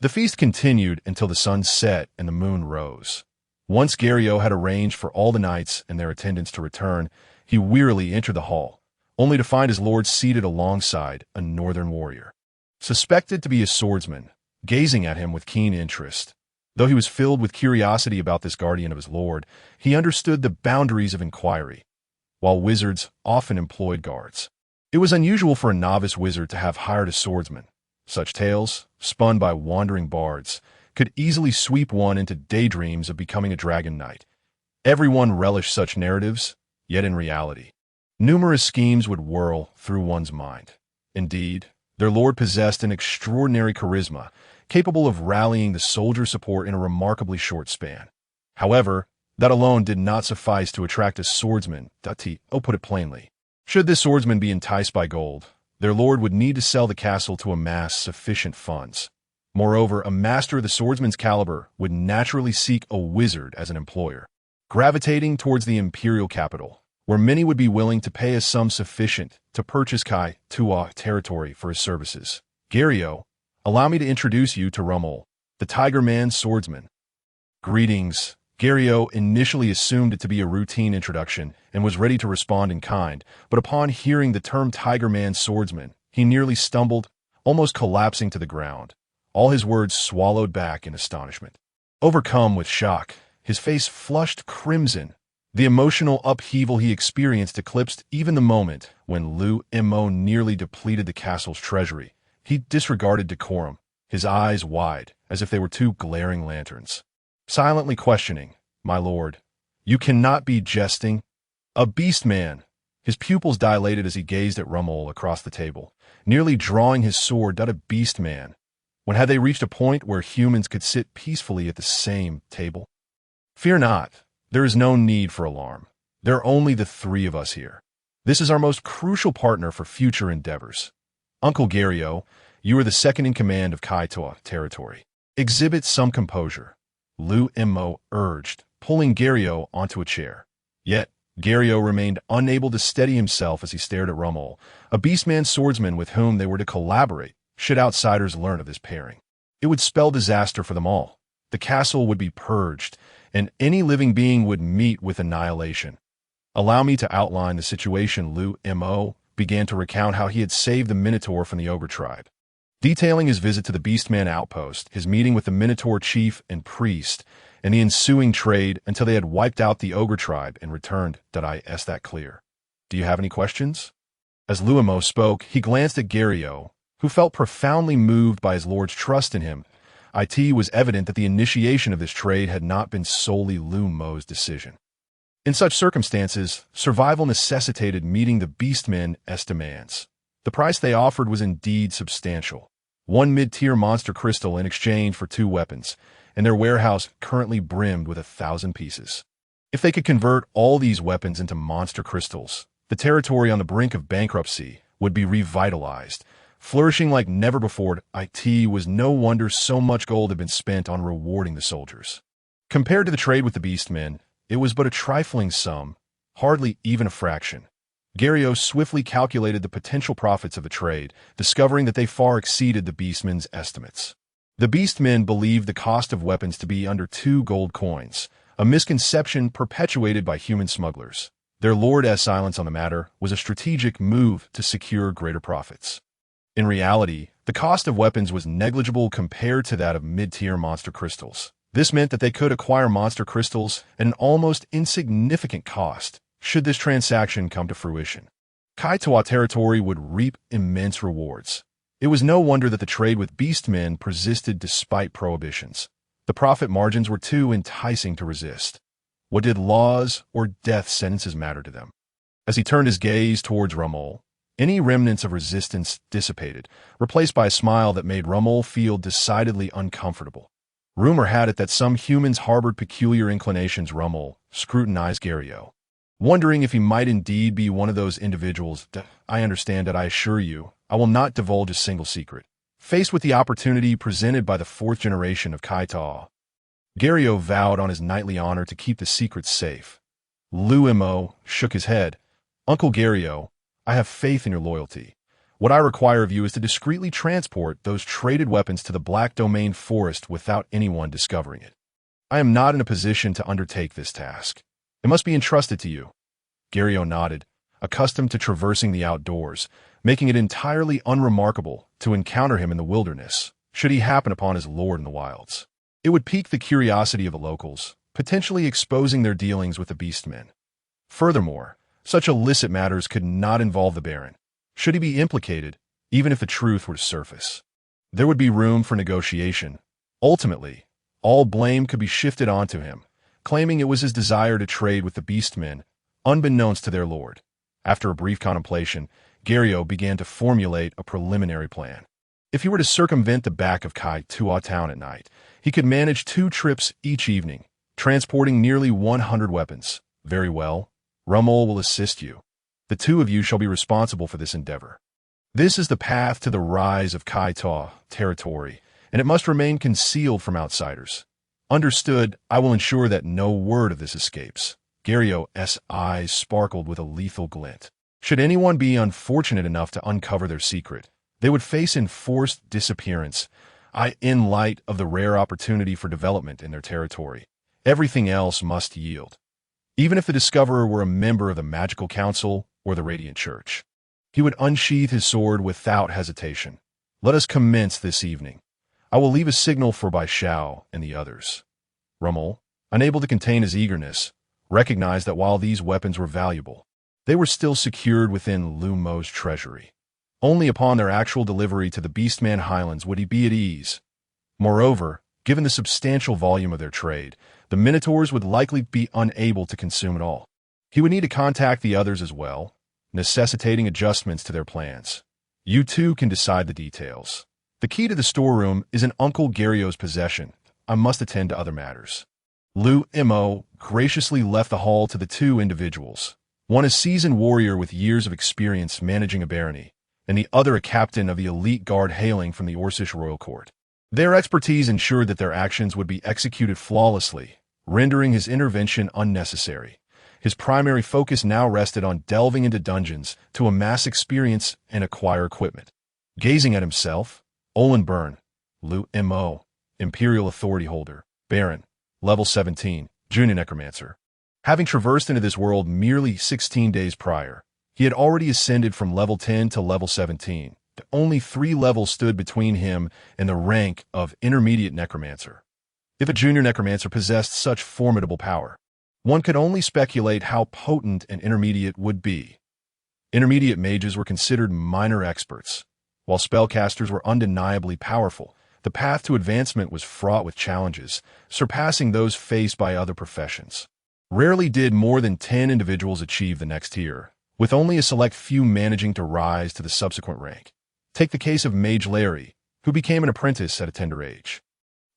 The feast continued until the sun set and the moon rose. Once Garrio had arranged for all the knights and their attendants to return, he wearily entered the hall, only to find his lord seated alongside a northern warrior, suspected to be a swordsman, gazing at him with keen interest. Though he was filled with curiosity about this guardian of his lord, he understood the boundaries of inquiry. While wizards often employed guards, it was unusual for a novice wizard to have hired a swordsman. Such tales, spun by wandering bards, could easily sweep one into daydreams of becoming a dragon knight. Everyone relished such narratives, yet in reality, numerous schemes would whirl through one's mind. Indeed, their lord possessed an extraordinary charisma, capable of rallying the soldier support in a remarkably short span. However, that alone did not suffice to attract a swordsman. Put it plainly, should this swordsman be enticed by gold, their lord would need to sell the castle to amass sufficient funds. Moreover, a master of the swordsman's caliber would naturally seek a wizard as an employer, gravitating towards the imperial capital, where many would be willing to pay a sum sufficient to purchase Kai Tua territory for his services. Garrio, allow me to introduce you to Rummel, the Tiger Man swordsman. Greetings. Garrio initially assumed it to be a routine introduction and was ready to respond in kind, but upon hearing the term Tiger Man swordsman, he nearly stumbled, almost collapsing to the ground, all his words swallowed back in astonishment. Overcome with shock, his face flushed crimson. The emotional upheaval he experienced eclipsed even the moment when Liu Mo nearly depleted the castle's treasury. He disregarded decorum, his eyes wide, as if they were 2 glaring lanterns, silently questioning, "My lord, you cannot be jesting." A beast man. His pupils dilated as he gazed at Rummel across the table, nearly drawing his sword. A beast man. When had they reached a point where humans could sit peacefully at the same table? Fear not. There is no need for alarm. There are only the 3 of us here. This is our most crucial partner for future endeavors. Uncle Garrio, you are the second in command of Kai Tua territory. Exhibit some composure, Liu Mo urged, pulling Garrio onto a chair. Yet, Garrio remained unable to steady himself as he stared at Rummel, a beastman swordsman with whom they were to collaborate, should outsiders learn of this pairing. It would spell disaster for them all. The castle would be purged, and any living being would meet with annihilation. Allow me to outline the situation. Liu Mo began to recount how he had saved the Minotaur from the ogre tribe, detailing his visit to the Beastman outpost, his meeting with the Minotaur chief and priest, and the ensuing trade until they had wiped out the ogre tribe and returned. Is that clear? Do you have any questions? As Liu Mo spoke, he glanced at Garrio, who felt profoundly moved by his lord's trust in him. It was evident that the initiation of this trade had not been solely Liu Mo's decision. In such circumstances, survival necessitated meeting the Beastmen's demands. The price they offered was indeed substantial. 1 mid-tier monster crystal in exchange for 2 weapons, and their warehouse currently brimmed with 1,000 pieces. If they could convert all these weapons into monster crystals, the territory on the brink of bankruptcy would be revitalized, flourishing like never before. It was no wonder so much gold had been spent on rewarding the soldiers. Compared to the trade with the Beastmen, it was but a trifling sum, hardly even a fraction. Garrio swiftly calculated the potential profits of the trade, discovering that they far exceeded the Beastmen's estimates. The Beastmen believed the cost of weapons to be under 2 gold coins, a misconception perpetuated by human smugglers. Their lord's silence on the matter was a strategic move to secure greater profits. In reality, the cost of weapons was negligible compared to that of mid-tier monster crystals. This meant that they could acquire monster crystals at an almost insignificant cost, should this transaction come to fruition. Kai Tua territory would reap immense rewards. It was no wonder that the trade with beastmen persisted despite prohibitions. The profit margins were too enticing to resist. What did laws or death sentences matter to them? As he turned his gaze towards Rummel, any remnants of resistance dissipated, replaced by a smile that made Rummel feel decidedly uncomfortable. Rumor had it that some humans harbored peculiar inclinations. Rummel scrutinized Gario, wondering if he might indeed be one of those individuals. I understand that, I assure you. I will not divulge a single secret. Faced with the opportunity presented by the fourth generation of Kaita, Gario vowed on his knightly honor to keep the secret safe. Liu Mo shook his head. Uncle Gario, I have faith in your loyalty. What I require of you is to discreetly transport those traded weapons to the Black Domain Forest without anyone discovering it. I am not in a position to undertake this task. It must be entrusted to you. Gario nodded, accustomed to traversing the outdoors, making it entirely unremarkable to encounter him in the wilderness, should he happen upon his lord in the wilds. It would pique the curiosity of the locals, potentially exposing their dealings with the beastmen. Furthermore, such illicit matters could not involve the Baron. Should he be implicated, even if the truth were to surface, there would be room for negotiation. Ultimately, all blame could be shifted onto him, claiming it was his desire to trade with the beastmen, unbeknownst to their lord. After a brief contemplation, Gario began to formulate a preliminary plan. If he were to circumvent the back of Kai Tua town at night, he could manage 2 trips each evening, transporting nearly 100 weapons. Very well. Rummel will assist you. The 2 of you shall be responsible for this endeavor. This is the path to the rise of Kaita territory, and it must remain concealed from outsiders. Understood, I will ensure that no word of this escapes. Gario's eyes sparkled with a lethal glint. Should anyone be unfortunate enough to uncover their secret, they would face enforced disappearance, in light of the rare opportunity for development in their territory. Everything else must yield. Even if the discoverer were a member of the Magical Council or the Radiant Church, he would unsheath his sword without hesitation. Let us commence this evening. I will leave a signal for Bai Shao and the others. Rummel, unable to contain his eagerness, recognized that while these weapons were valuable, they were still secured within Liu Mo's treasury. Only upon their actual delivery to the Beastman Highlands would he be at ease. Moreover, given the substantial volume of their trade, the Minotaurs would likely be unable to consume it all. He would need to contact the others as well, necessitating adjustments to their plans. You two can decide the details. The key to the storeroom is in Uncle Gario's possession. I must attend to other matters. Liu Mo graciously left the hall to the 2 individuals, one a seasoned warrior with years of experience managing a barony, and the other a captain of the elite guard hailing from the Orcish royal court. Their expertise ensured that their actions would be executed flawlessly, rendering his intervention unnecessary. His primary focus now rested on delving into dungeons to amass experience and acquire equipment. Gazing at himself, Olin Byrne, Liu Mo, Imperial Authority Holder, Baron, Level 17, Junior Necromancer. Having traversed into this world merely 16 days prior, he had already ascended from Level 10 to Level 17. Only 3 levels stood between him and the rank of Intermediate Necromancer. If a Junior Necromancer possessed such formidable power, one could only speculate how potent an Intermediate would be. Intermediate mages were considered minor experts. While spellcasters were undeniably powerful, the path to advancement was fraught with challenges, surpassing those faced by other professions. Rarely did more than 10 individuals achieve the next tier, with only a select few managing to rise to the subsequent rank. Take the case of Mage Larry, who became an apprentice at a tender age.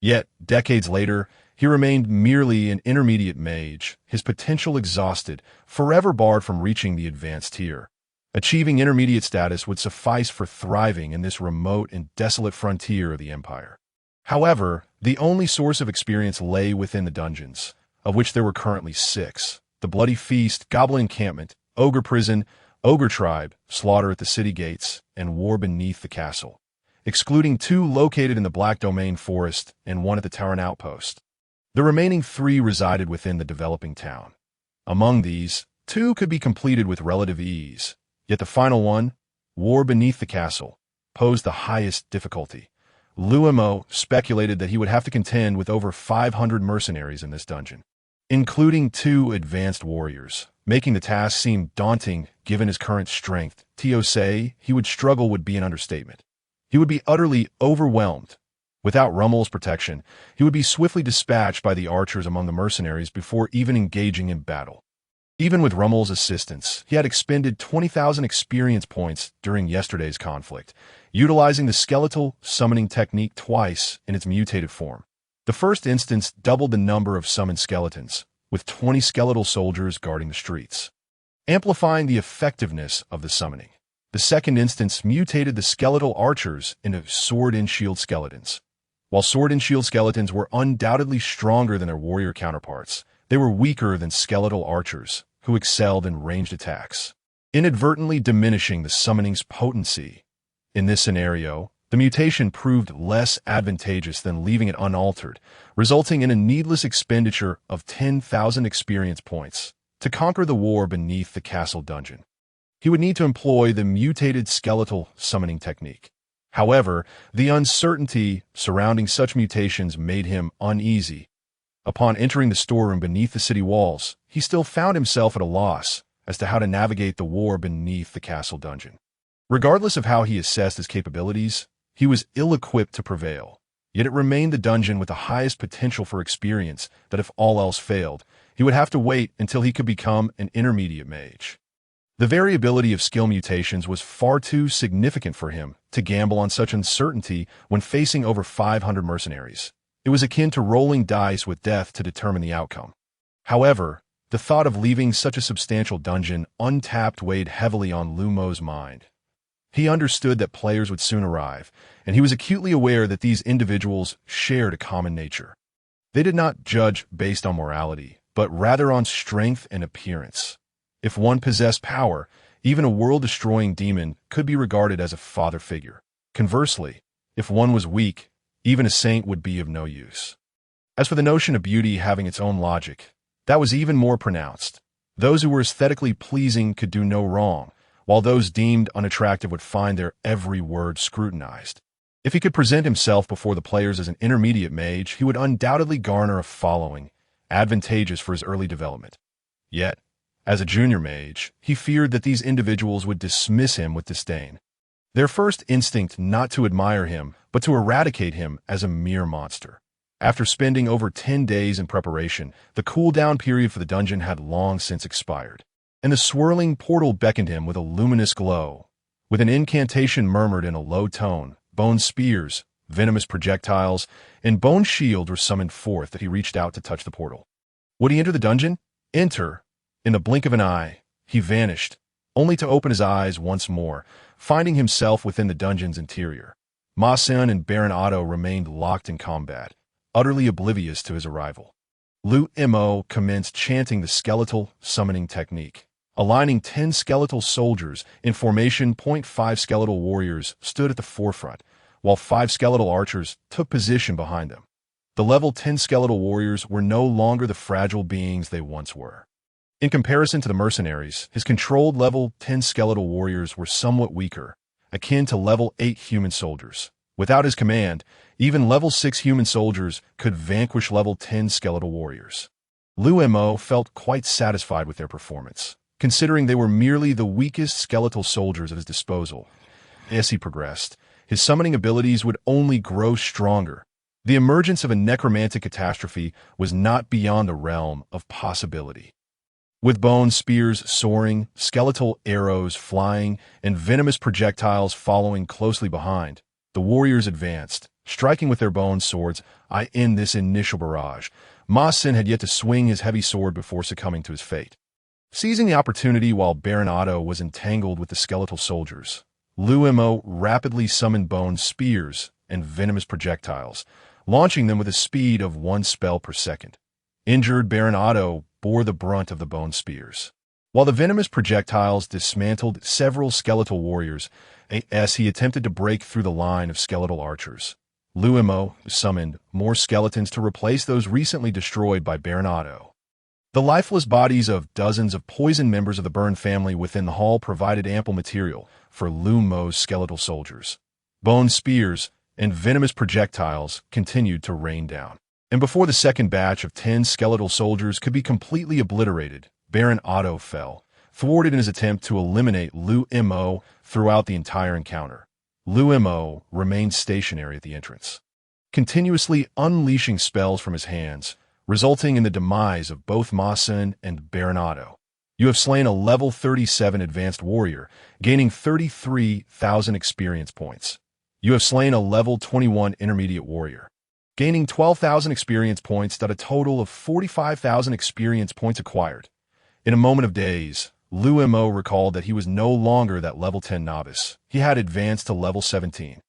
Yet, decades later, he remained merely an intermediate mage, his potential exhausted, forever barred from reaching the advanced tier. Achieving intermediate status would suffice for thriving in this remote and desolate frontier of the Empire. However, the only source of experience lay within the dungeons, of which there were currently 6: the Bloody Feast, Goblin Encampment, Ogre Prison, Ogre Tribe, Slaughter at the City Gates, and War Beneath the Castle, excluding 2 located in the Black Domain Forest and 1 at the Taran Outpost. The remaining 3 resided within the developing town. Among these, 2 could be completed with relative ease, yet the final one, War Beneath the Castle, posed the highest difficulty. Liu Mo speculated that he would have to contend with over 500 mercenaries in this dungeon, including 2 advanced warriors, making the task seem daunting given his current strength. To say he would struggle would be an understatement. He would be utterly overwhelmed. Without Rummel's protection, he would be swiftly dispatched by the archers among the mercenaries before even engaging in battle. Even with Rummel's assistance, he had expended 20,000 experience points during yesterday's conflict, utilizing the skeletal summoning technique twice in its mutated form. The first instance doubled the number of summoned skeletons, with 20 skeletal soldiers guarding the streets, amplifying the effectiveness of the summoning. The second instance mutated the skeletal archers into sword and shield skeletons. While sword and shield skeletons were undoubtedly stronger than their warrior counterparts, they were weaker than skeletal archers, who excelled in ranged attacks, inadvertently diminishing the summoning's potency. In this scenario, the mutation proved less advantageous than leaving it unaltered, resulting in a needless expenditure of 10,000 experience points to conquer the war beneath the castle dungeon. He would need to employ the mutated skeletal summoning technique. However, the uncertainty surrounding such mutations made him uneasy. Upon entering the storeroom beneath the city walls, he still found himself at a loss as to how to navigate the war beneath the castle dungeon. Regardless of how he assessed his capabilities, he was ill-equipped to prevail. Yet it remained the dungeon with the highest potential for experience that if all else failed, he would have to wait until he could become an intermediate mage. The variability of skill mutations was far too significant for him to gamble on such uncertainty when facing over 500 mercenaries. It was akin to rolling dice with death to determine the outcome. However, the thought of leaving such a substantial dungeon untapped weighed heavily on Liu Mo's mind. He understood that players would soon arrive, and he was acutely aware that these individuals shared a common nature. They did not judge based on morality, but rather on strength and appearance. If one possessed power, even a world-destroying demon could be regarded as a father figure. Conversely, if one was weak, even a saint would be of no use. As for the notion of beauty having its own logic, that was even more pronounced. Those who were aesthetically pleasing could do no wrong, while those deemed unattractive would find their every word scrutinized. If he could present himself before the players as an intermediate mage, he would undoubtedly garner a following, advantageous for his early development. Yet, as a junior mage, he feared that these individuals would dismiss him with disdain. Their first instinct not to admire him, but to eradicate him as a mere monster. After spending over 10 days in preparation, the cool-down period for the dungeon had long since expired, and the swirling portal beckoned him with a luminous glow. With an incantation murmured in a low tone, bone spears, venomous projectiles, and bone shield were summoned forth that he reached out to touch the portal. Would he enter the dungeon? Enter! In the blink of an eye, he vanished, only to open his eyes once more, finding himself within the dungeon's interior. Ma Sen and Baron Otto remained locked in combat, utterly oblivious to his arrival. Liu Mo commenced chanting the skeletal summoning technique. Aligning 10 skeletal soldiers in formation, 5 skeletal warriors stood at the forefront, while 5 skeletal archers took position behind them. The level 10 skeletal warriors were no longer the fragile beings they once were. In comparison to the mercenaries, his controlled level 10 skeletal warriors were somewhat weaker, akin to level 8 human soldiers. Without his command, even level 6 human soldiers could vanquish level 10 skeletal warriors. Liu Mo felt quite satisfied with their performance, considering they were merely the weakest skeletal soldiers at his disposal. As he progressed, his summoning abilities would only grow stronger. The emergence of a necromantic catastrophe was not beyond the realm of possibility. With bone spears soaring, skeletal arrows flying, and venomous projectiles following closely behind, the warriors advanced, striking with their bone swords. In this initial barrage, Ma Sen had yet to swing his heavy sword before succumbing to his fate. Seizing the opportunity while Baron Otto was entangled with the skeletal soldiers, Liu Mo rapidly summoned bone spears and venomous projectiles, launching them with a speed of 1 spell per second. Injured Baron Otto bore the brunt of the bone spears, while the venomous projectiles dismantled several skeletal warriors as he attempted to break through the line of skeletal archers. Liu Mo summoned more skeletons to replace those recently destroyed by Baron Otto. The lifeless bodies of dozens of poisoned members of the Byrne family within the hall provided ample material for Liu Mo's skeletal soldiers. Bone spears and venomous projectiles continued to rain down. And before the second batch of 10 skeletal soldiers could be completely obliterated, Baron Otto fell, thwarted in his attempt to eliminate Liu Mo throughout the entire encounter. Liu Mo remained stationary at the entrance. continuously unleashing spells from his hands, resulting in the demise of both Masan and Baronado. You have slain a level 37 advanced warrior, gaining 33,000 experience points. You have slain a level 21 intermediate warrior, gaining 12,000 experience points at a total of 45,000 experience points acquired. In a moment of daze, Liu Mo recalled that he was no longer that level 10 novice. He had advanced to level 17.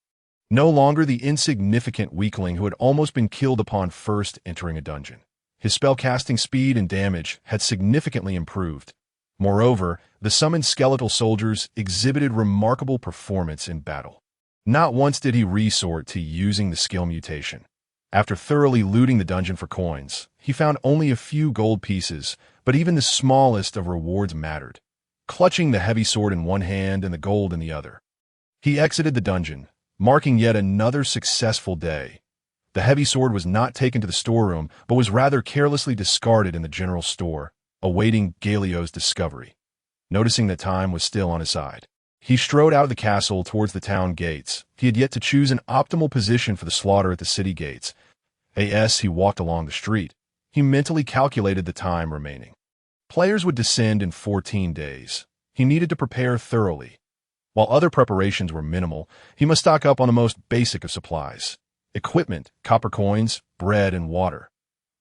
No longer the insignificant weakling who had almost been killed upon first entering a dungeon. His spellcasting speed and damage had significantly improved. Moreover, the summoned skeletal soldiers exhibited remarkable performance in battle. Not once did he resort to using the skill mutation. After thoroughly looting the dungeon for coins, he found only a few gold pieces, but even the smallest of rewards mattered. Clutching the heavy sword in one hand and the gold in the other, he exited the dungeon, marking yet another successful day. The heavy sword was not taken to the storeroom, but was rather carelessly discarded in the general store, awaiting Galio's discovery. Noticing that time was still on his side, he strode out of the castle towards the town gates. He had yet to choose an optimal position for the slaughter at the city gates. As he walked along the street, he mentally calculated the time remaining. Players would descend in 14 days. He needed to prepare thoroughly. While other preparations were minimal, he must stock up on the most basic of supplies: equipment, copper coins, bread, and water.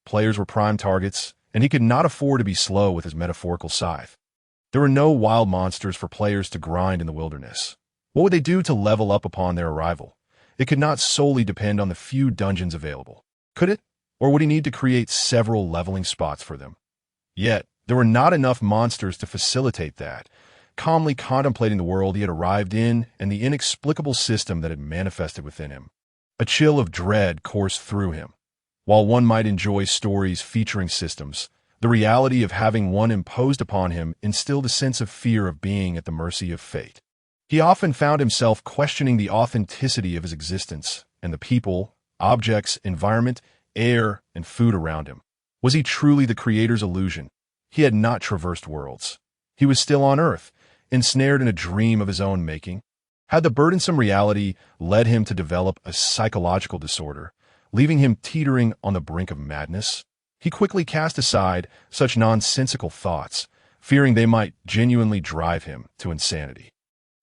Players were prime targets, and he could not afford to be slow with his metaphorical scythe. There were no wild monsters for players to grind in the wilderness. What would they do to level up upon their arrival? It could not solely depend on the few dungeons available, could it? Or would he need to create several leveling spots for them? Yet, there were not enough monsters to facilitate that. Calmly contemplating the world he had arrived in and the inexplicable system that had manifested within him, a chill of dread coursed through him. While one might enjoy stories featuring systems, the reality of having one imposed upon him instilled a sense of fear of being at the mercy of fate. He often found himself questioning the authenticity of his existence and the people, objects, environment, air, and food around him. Was he truly the creator's illusion? He had not traversed worlds. He was still on Earth, ensnared in a dream of his own making. Had the burdensome reality led him to develop a psychological disorder, leaving him teetering on the brink of madness? He quickly cast aside such nonsensical thoughts, fearing they might genuinely drive him to insanity.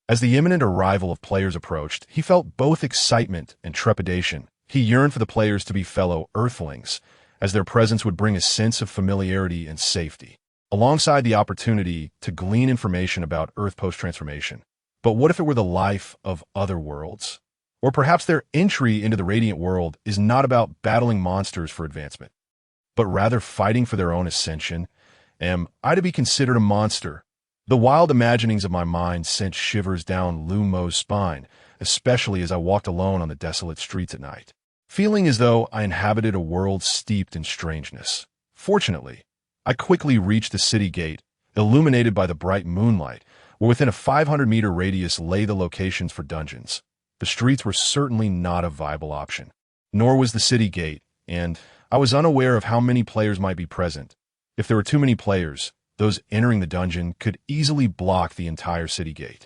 As the imminent arrival of players approached, he felt both excitement and trepidation. He yearned for the players to be fellow Earthlings, as their presence would bring a sense of familiarity and safety, alongside the opportunity to glean information about Earth post-transformation. But what if it were the life of other worlds? Or perhaps their entry into the Radiant world is not about battling monsters for advancement, but rather fighting for their own ascension? Am I to be considered a monster? The wild imaginings of my mind sent shivers down Liu Mo's spine, especially as I walked alone on the desolate streets at night, feeling as though I inhabited a world steeped in strangeness. Fortunately, I quickly reached the city gate, illuminated by the bright moonlight, where within a 500-meter radius lay the locations for dungeons. The streets were certainly not a viable option, nor was the city gate, and I was unaware of how many players might be present. If there were too many players, those entering the dungeon could easily block the entire city gate.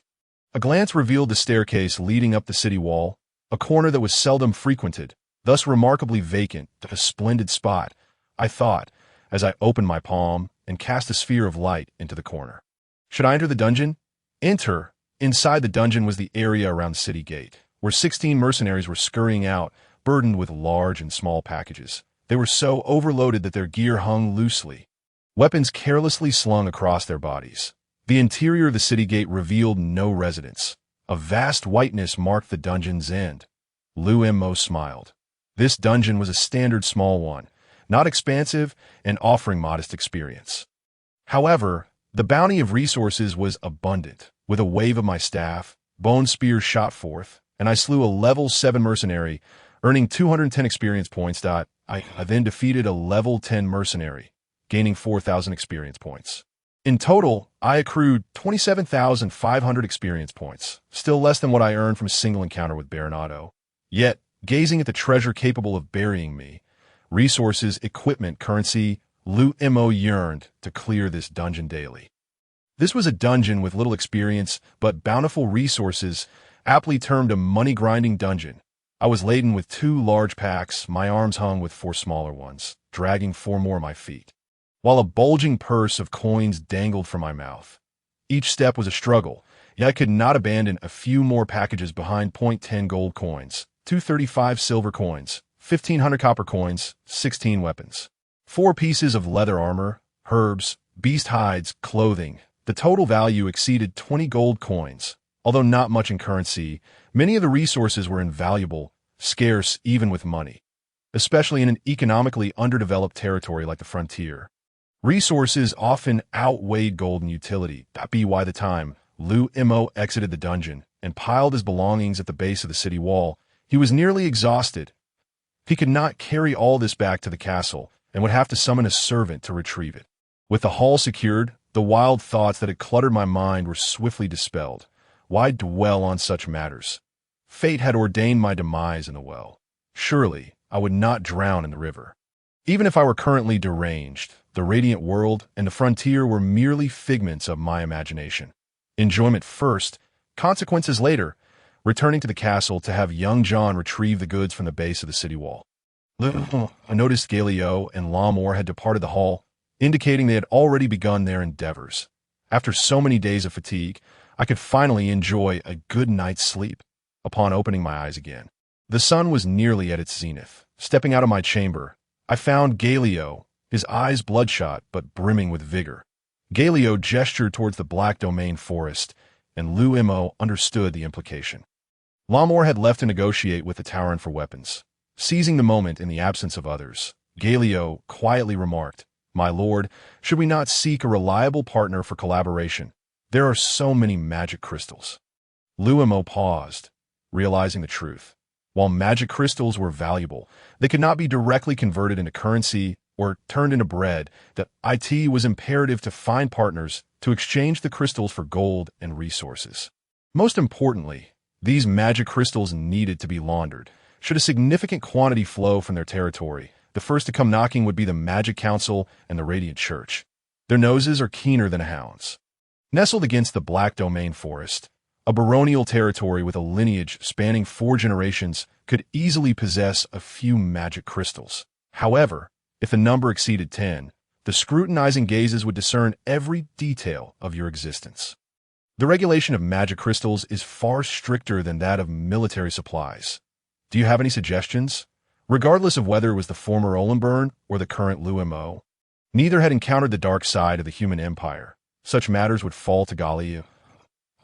A glance revealed the staircase leading up the city wall, a corner that was seldom frequented, thus remarkably vacant, a splendid spot, I thought, as I opened my palm and cast a sphere of light into the corner. Should I enter the dungeon? Enter. Inside the dungeon was the area around the city gate, where 16 mercenaries were scurrying out, burdened with large and small packages. They were so overloaded that their gear hung loosely, weapons carelessly slung across their bodies. The interior of the city gate revealed no residence. A vast whiteness marked the dungeon's end. Liu Mo smiled. This dungeon was a standard small one, not expansive and offering modest experience. However, the bounty of resources was abundant. With a wave of my staff, bone spears shot forth, and I slew a level 7 mercenary, earning 210 experience points. I then defeated a level 10 mercenary, gaining 4,000 experience points. In total, I accrued 27,500 experience points, still less than what I earned from a single encounter with Baronado. Yet, gazing at the treasure capable of burying me, resources, equipment, currency, Liu Mo yearned to clear this dungeon daily. This was a dungeon with little experience, but bountiful resources, aptly termed a money-grinding dungeon. I was laden with 2 large packs, my arms hung with 4 smaller ones, dragging 4 more of my feet, while a bulging purse of coins dangled from my mouth. Each step was a struggle, yet I could not abandon a few more packages behind. 10 gold coins, 235 silver coins, 1,500 copper coins, 16 weapons, 4 pieces of leather armor, herbs, beast hides, clothing. The total value exceeded 20 gold coins. Although not much in currency, many of the resources were invaluable, scarce even with money, especially in an economically underdeveloped territory like the frontier. Resources often outweighed gold in utility. That be why the time Liu Mo exited the dungeon and piled his belongings at the base of the city wall, he was nearly exhausted. He could not carry all this back to the castle and would have to summon a servant to retrieve it. With the hall secured, the wild thoughts that had cluttered my mind were swiftly dispelled. Why dwell on such matters? Fate had ordained my demise in the well. Surely, I would not drown in the river. Even if I were currently deranged, the radiant world and the frontier were merely figments of my imagination. Enjoyment first, consequences later, returning to the castle to have young John retrieve the goods from the base of the city wall. I noticed Galio and Liu Mo had departed the hall, indicating they had already begun their endeavors. After so many days of fatigue, I could finally enjoy a good night's sleep. Upon opening my eyes again, the sun was nearly at its zenith. Stepping out of my chamber, I found Galio, his eyes bloodshot but brimming with vigor. Galio gestured towards the Black Domain forest, and Liu Mo understood the implication. Liu Mo had left to negotiate with the Tauren for weapons. Seizing the moment in the absence of others, Galio quietly remarked, "My lord, should we not seek a reliable partner for collaboration? There are so many magic crystals." Liu Mo paused, realizing the truth. While magic crystals were valuable, they could not be directly converted into currency or turned into bread. That it was imperative to find partners to exchange the crystals for gold and resources. Most importantly, these magic crystals needed to be laundered. Should a significant quantity flow from their territory, the first to come knocking would be the Magic Council and the Radiant Church. Their noses are keener than a hound's. Nestled against the Black Domain forest, a baronial territory with a lineage spanning 4 generations could easily possess a few magic crystals. However, if the number exceeded 10, the scrutinizing gazes would discern every detail of your existence. The regulation of magic crystals is far stricter than that of military supplies. Do you have any suggestions? Regardless of whether it was the former Olenburn or the current Liu Mo, neither had encountered the dark side of the human empire. Such matters would fall to Galio.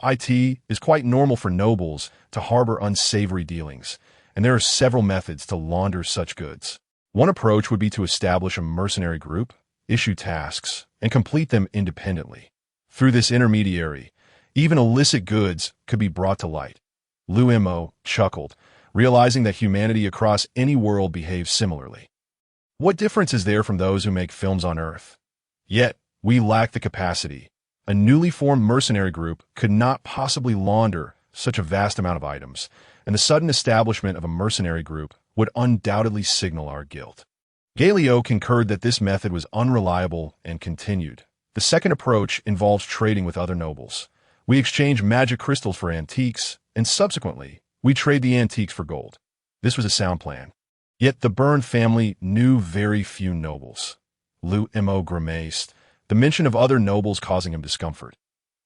It is quite normal for nobles to harbor unsavory dealings, and there are several methods to launder such goods. One approach would be to establish a mercenary group, issue tasks, and complete them independently. Through this intermediary, even illicit goods could be brought to light. Liu Mo chuckled, realizing that humanity across any world behaves similarly. What difference is there from those who make films on Earth? Yet, we lack the capacity. A newly formed mercenary group could not possibly launder such a vast amount of items, and the sudden establishment of a mercenary group would undoubtedly signal our guilt. Galio concurred that this method was unreliable and continued. The second approach involves trading with other nobles. We exchange magic crystals for antiques, and subsequently, we trade the antiques for gold. This was a sound plan. Yet the Byrne family knew very few nobles. Liu Mo grimaced, the mention of other nobles causing him discomfort.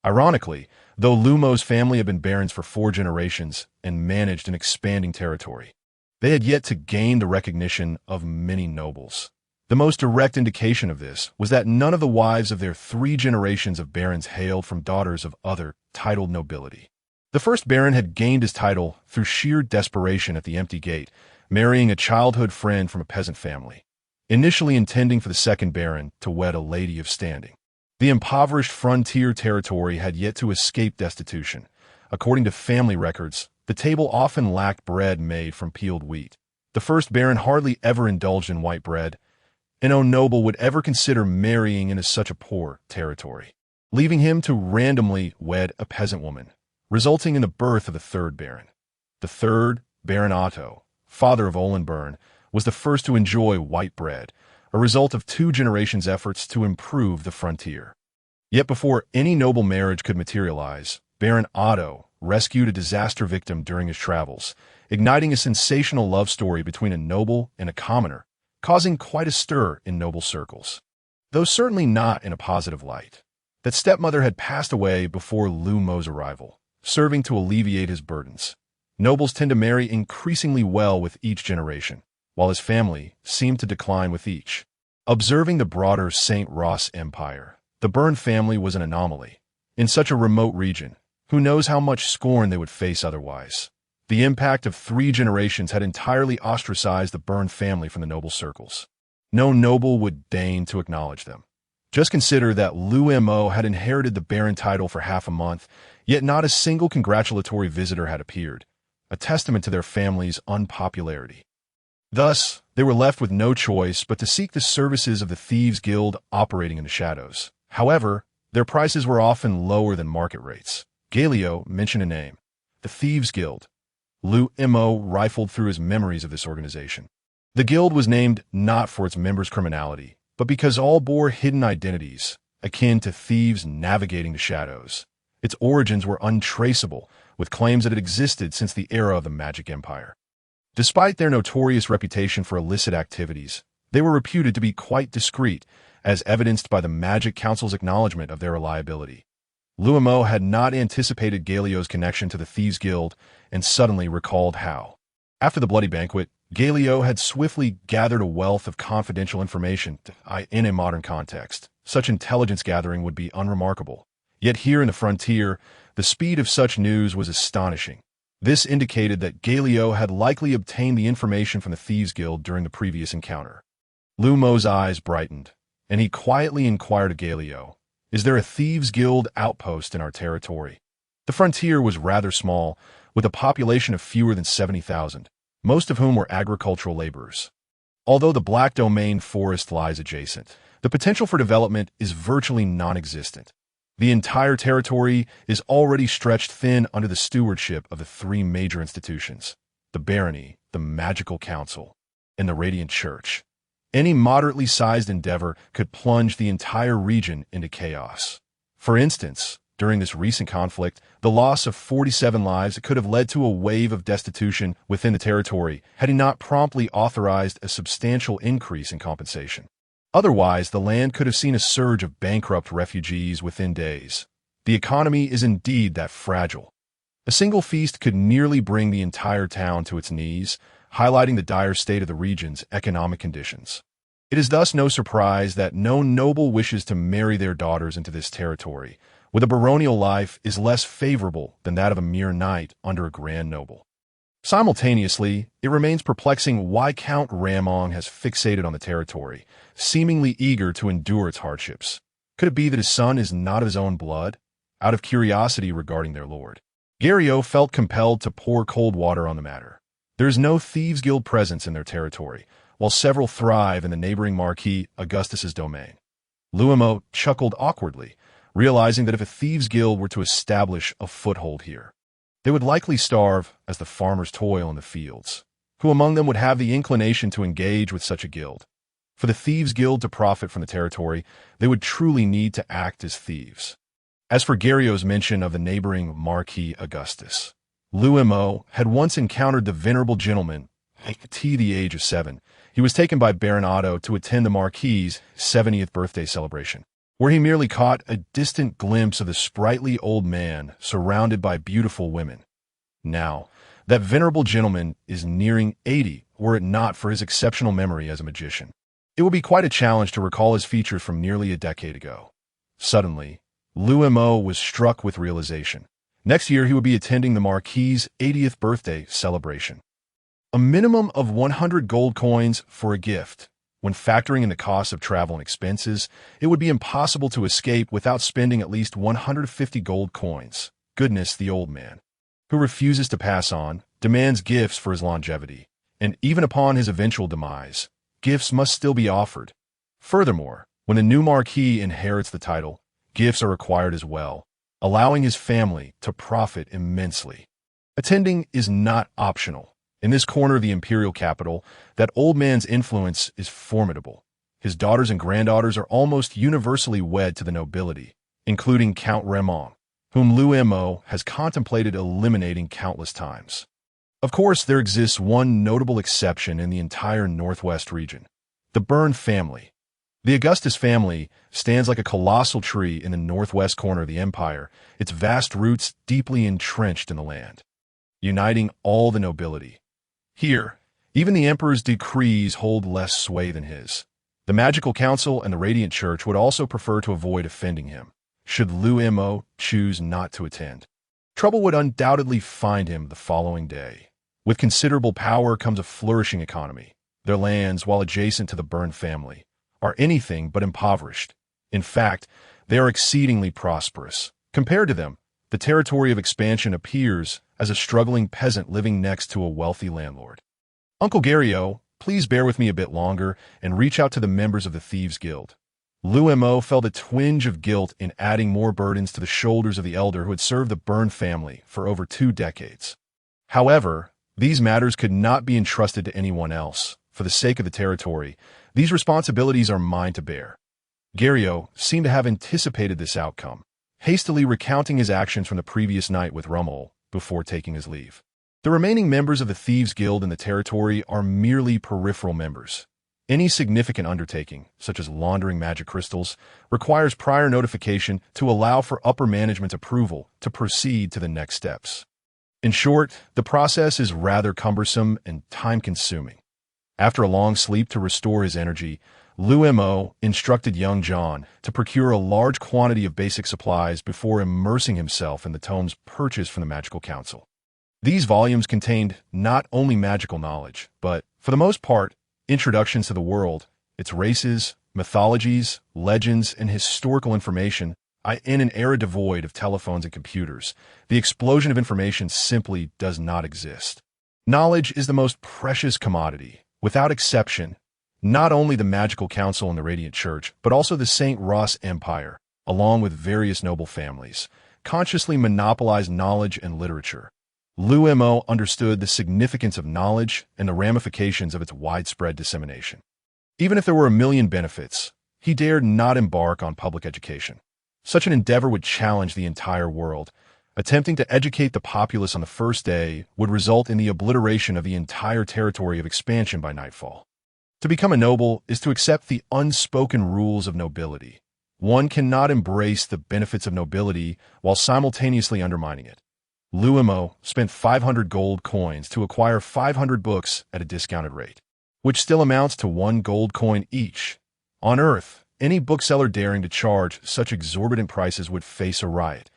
Ironically, though Liu Mo's family had been barons for 4 generations and managed an expanding territory, they had yet to gain the recognition of many nobles. The most direct indication of this was that none of the wives of their 3 generations of barons hailed from daughters of other titled nobility. The first baron had gained his title through sheer desperation at the empty gate, marrying a childhood friend from a peasant family, initially intending for the second baron to wed a lady of standing. The impoverished frontier territory had yet to escape destitution. According to family records, the table often lacked bread made from peeled wheat. The first baron hardly ever indulged in white bread, and no noble would ever consider marrying into such a poor territory, leaving him to randomly wed a peasant woman, resulting in the birth of the third baron. The third, Baron Otto, father of Olenburn, was the first to enjoy white bread, a result of 2 generations' efforts to improve the frontier. Yet before any noble marriage could materialize, Baron Otto rescued a disaster victim during his travels, igniting a sensational love story between a noble and a commoner, causing quite a stir in noble circles. Though certainly not in a positive light. That stepmother had passed away before Liu Mo's arrival, serving to alleviate his burdens. Nobles tend to marry increasingly well with each generation, while his family seemed to decline with each. Observing the broader St. Ross Empire, the Byrne family was an anomaly. In such a remote region, who knows how much scorn they would face otherwise. The impact of 3 generations had entirely ostracized the Byrne family from the noble circles. No noble would deign to acknowledge them. Just consider that Liu Mo had inherited the Baron title for half a month, yet not a single congratulatory visitor had appeared, a testament to their family's unpopularity. Thus, they were left with no choice but to seek the services of the Thieves' Guild operating in the shadows. However, their prices were often lower than market rates. Galio mentioned a name, the Thieves' Guild. Liu Mo rifled through his memories of this organization. The guild was named not for its members' criminality, but because all bore hidden identities, akin to thieves navigating the shadows. Its origins were untraceable, with claims that it existed since the era of the Magic Empire. Despite their notorious reputation for illicit activities, they were reputed to be quite discreet, as evidenced by the Magic Council's acknowledgement of their reliability. Liu Mo had not anticipated Galio's connection to the Thieves' Guild and suddenly recalled how. After the bloody banquet, Galio had swiftly gathered a wealth of confidential information in a modern context. Such intelligence gathering would be unremarkable. Yet here in the frontier, the speed of such news was astonishing. This indicated that Galio had likely obtained the information from the Thieves' Guild during the previous encounter. Liu Mo's eyes brightened, and he quietly inquired of Galio, "Is there a Thieves' Guild outpost in our territory?" The frontier was rather small, with a population of fewer than 70,000, most of whom were agricultural laborers. Although the Black Domain forest lies adjacent, the potential for development is virtually non-existent. The entire territory is already stretched thin under the stewardship of the 3 major institutions, the Barony, the Magical Council, and the Radiant Church. Any moderately sized endeavor could plunge the entire region into chaos. For instance, during this recent conflict, the loss of 47 lives could have led to a wave of destitution within the territory had he not promptly authorized a substantial increase in compensation. Otherwise, the land could have seen a surge of bankrupt refugees within days. The economy is indeed that fragile. A single feast could nearly bring the entire town to its knees, highlighting the dire state of the region's economic conditions. It is thus no surprise that no noble wishes to marry their daughters into this territory, where the baronial life is less favorable than that of a mere knight under a grand noble. Simultaneously, it remains perplexing why Count Ramong has fixated on the territory, seemingly eager to endure its hardships. Could it be that his son is not of his own blood? Out of curiosity regarding their lord, Gario felt compelled to pour cold water on the matter. There is no Thieves' Guild presence in their territory, while several thrive in the neighboring Marquis Augustus's domain. Liu Mo chuckled awkwardly, realizing that if a Thieves' Guild were to establish a foothold here, they would likely starve as the farmers toil in the fields. Who among them would have the inclination to engage with such a guild? For the Thieves' Guild to profit from the territory, they would truly need to act as thieves. As for Gario's mention of the neighboring Marquis Augustus, Liu Mo had once encountered the venerable gentleman at the age of 7. He was taken by Baron Otto to attend the Marquis's 70th birthday celebration, where he merely caught a distant glimpse of the sprightly old man surrounded by beautiful women. Now, that venerable gentleman is nearing 80, were it not for his exceptional memory as a magician. It would be quite a challenge to recall his features from nearly a decade ago. Suddenly, Liu Mo was struck with realization. Next year, he would be attending the Marquis's 80th birthday celebration. A minimum of 100 gold coins for a gift. When factoring in the cost of travel and expenses, it would be impossible to escape without spending at least 150 gold coins. Goodness, the old man, who refuses to pass on, demands gifts for his longevity, and even upon his eventual demise, gifts must still be offered. Furthermore, when the new Marquis inherits the title, gifts are required as well, allowing his family to profit immensely. Attending is not optional. In this corner of the imperial capital, that old man's influence is formidable. His daughters and granddaughters are almost universally wed to the nobility, including Count Ramon, whom Liu Mo has contemplated eliminating countless times. Of course, there exists one notable exception in the entire Northwest region: the Byrne family. The Augustus family stands like a colossal tree in the northwest corner of the empire, its vast roots deeply entrenched in the land, uniting all the nobility. Here, even the emperor's decrees hold less sway than his. The Magical Council and the Radiant Church would also prefer to avoid offending him, should Liu Mo choose not to attend. Trouble would undoubtedly find him the following day. With considerable power comes a flourishing economy. Their lands, while adjacent to the Byrne family, are anything but impoverished. In fact, they are exceedingly prosperous. Compared to them, the territory of expansion appears as a struggling peasant living next to a wealthy landlord. Uncle Gario, please bear with me a bit longer and reach out to the members of the Thieves' Guild. Liu Mo felt a twinge of guilt in adding more burdens to the shoulders of the elder who had served the Byrne family for over 2 decades. However, these matters could not be entrusted to anyone else. For the sake of the territory, these responsibilities are mine to bear. Gario seemed to have anticipated this outcome, hastily recounting his actions from the previous night with Rummel before taking his leave. The remaining members of the Thieves' Guild in the territory are merely peripheral members. Any significant undertaking, such as laundering magic crystals, requires prior notification to allow for upper management's approval to proceed to the next steps. In short, the process is rather cumbersome and time-consuming. After a long sleep to restore his energy, Liu Mo instructed young John to procure a large quantity of basic supplies before immersing himself in the tomes purchased from the Magical Council. These volumes contained not only magical knowledge, but, for the most part, introductions to the world, its races, mythologies, legends, and historical information. In an era devoid of telephones and computers, the explosion of information simply does not exist. Knowledge is the most precious commodity. Without exception, not only the Magical Council and the Radiant Church, but also the St. Ross Empire, along with various noble families, consciously monopolized knowledge and literature. Liu Mo understood the significance of knowledge and the ramifications of its widespread dissemination. Even if there were a million benefits, he dared not embark on public education. Such an endeavor would challenge the entire world. Attempting to educate the populace on the first day would result in the obliteration of the entire territory of expansion by nightfall. To become a noble is to accept the unspoken rules of nobility. One cannot embrace the benefits of nobility while simultaneously undermining it. Liu Mo spent 500 gold coins to acquire 500 books at a discounted rate, which still amounts to 1 gold coin each. On Earth, any bookseller daring to charge such exorbitant prices would face a riot.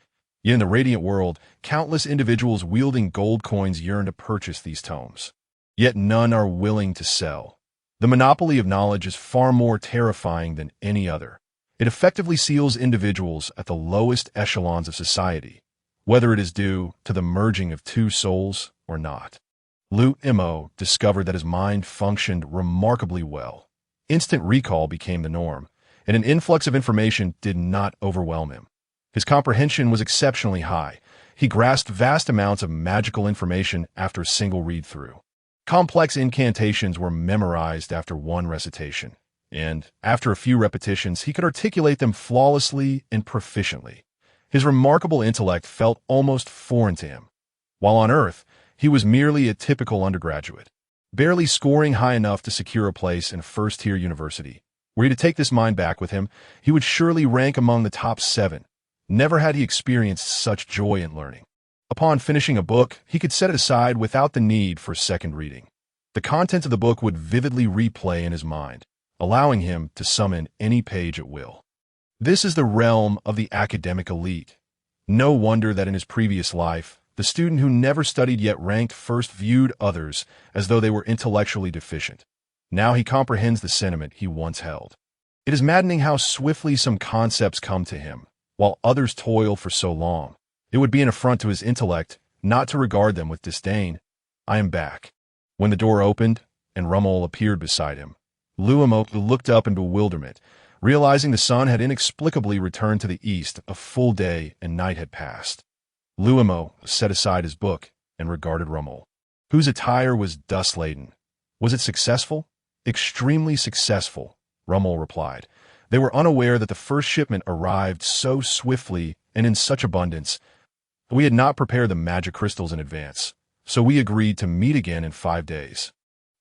Yet in the Radiant world, countless individuals wielding gold coins yearn to purchase these tomes. Yet none are willing to sell. The monopoly of knowledge is far more terrifying than any other. It effectively seals individuals at the lowest echelons of society, whether it is due to the merging of 2 souls or not. Liu Mo discovered that his mind functioned remarkably well. Instant recall became the norm, and an influx of information did not overwhelm him. His comprehension was exceptionally high. He grasped vast amounts of magical information after a single read-through. Complex incantations were memorized after one recitation, and after a few repetitions, he could articulate them flawlessly and proficiently. His remarkable intellect felt almost foreign to him. While on Earth, he was merely a typical undergraduate, barely scoring high enough to secure a place in a first-tier university. Were he to take this mind back with him, he would surely rank among the top 7. Never had he experienced such joy in learning. Upon finishing a book, he could set it aside without the need for second reading. The content of the book would vividly replay in his mind, allowing him to summon any page at will. This is the realm of the academic elite. No wonder that in his previous life, the student who never studied yet ranked first viewed others as though they were intellectually deficient. Now he comprehends the sentiment he once held. It is maddening how swiftly some concepts come to him, while others toil for so long. It would be an affront to his intellect not to regard them with disdain. I am back. When the door opened and Rummel appeared beside him, Liu Mo looked up in bewilderment, realizing the sun had inexplicably returned to the east. A full day and night had passed. Liu Mo set aside his book and regarded Rummel, whose attire was dust-laden. Was it successful? Extremely successful, Rummel replied. They were unaware that the first shipment arrived so swiftly and in such abundance. We had not prepared the magic crystals in advance, so we agreed to meet again in 5 days.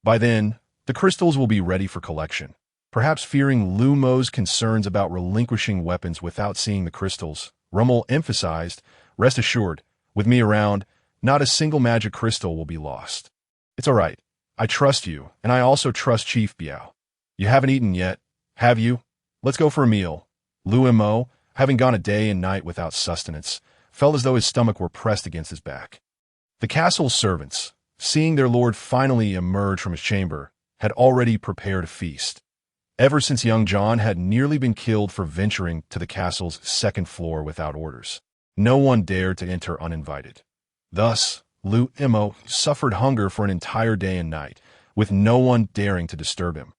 By then, the crystals will be ready for collection. Perhaps fearing Liu Mo's concerns about relinquishing weapons without seeing the crystals, Rommel emphasized, "Rest assured, with me around, not a single magic crystal will be lost." "It's all right. I trust you, and I also trust Chief Biao. You haven't eaten yet, have you? Let's go for a meal." Liu Mo, having gone a day and night without sustenance, felt as though his stomach were pressed against his back. The castle's servants, seeing their lord finally emerge from his chamber, had already prepared a feast. Ever since young John had nearly been killed for venturing to the castle's second floor without orders, no one dared to enter uninvited. Thus, Liu Mo suffered hunger for an entire day and night, with no one daring to disturb him.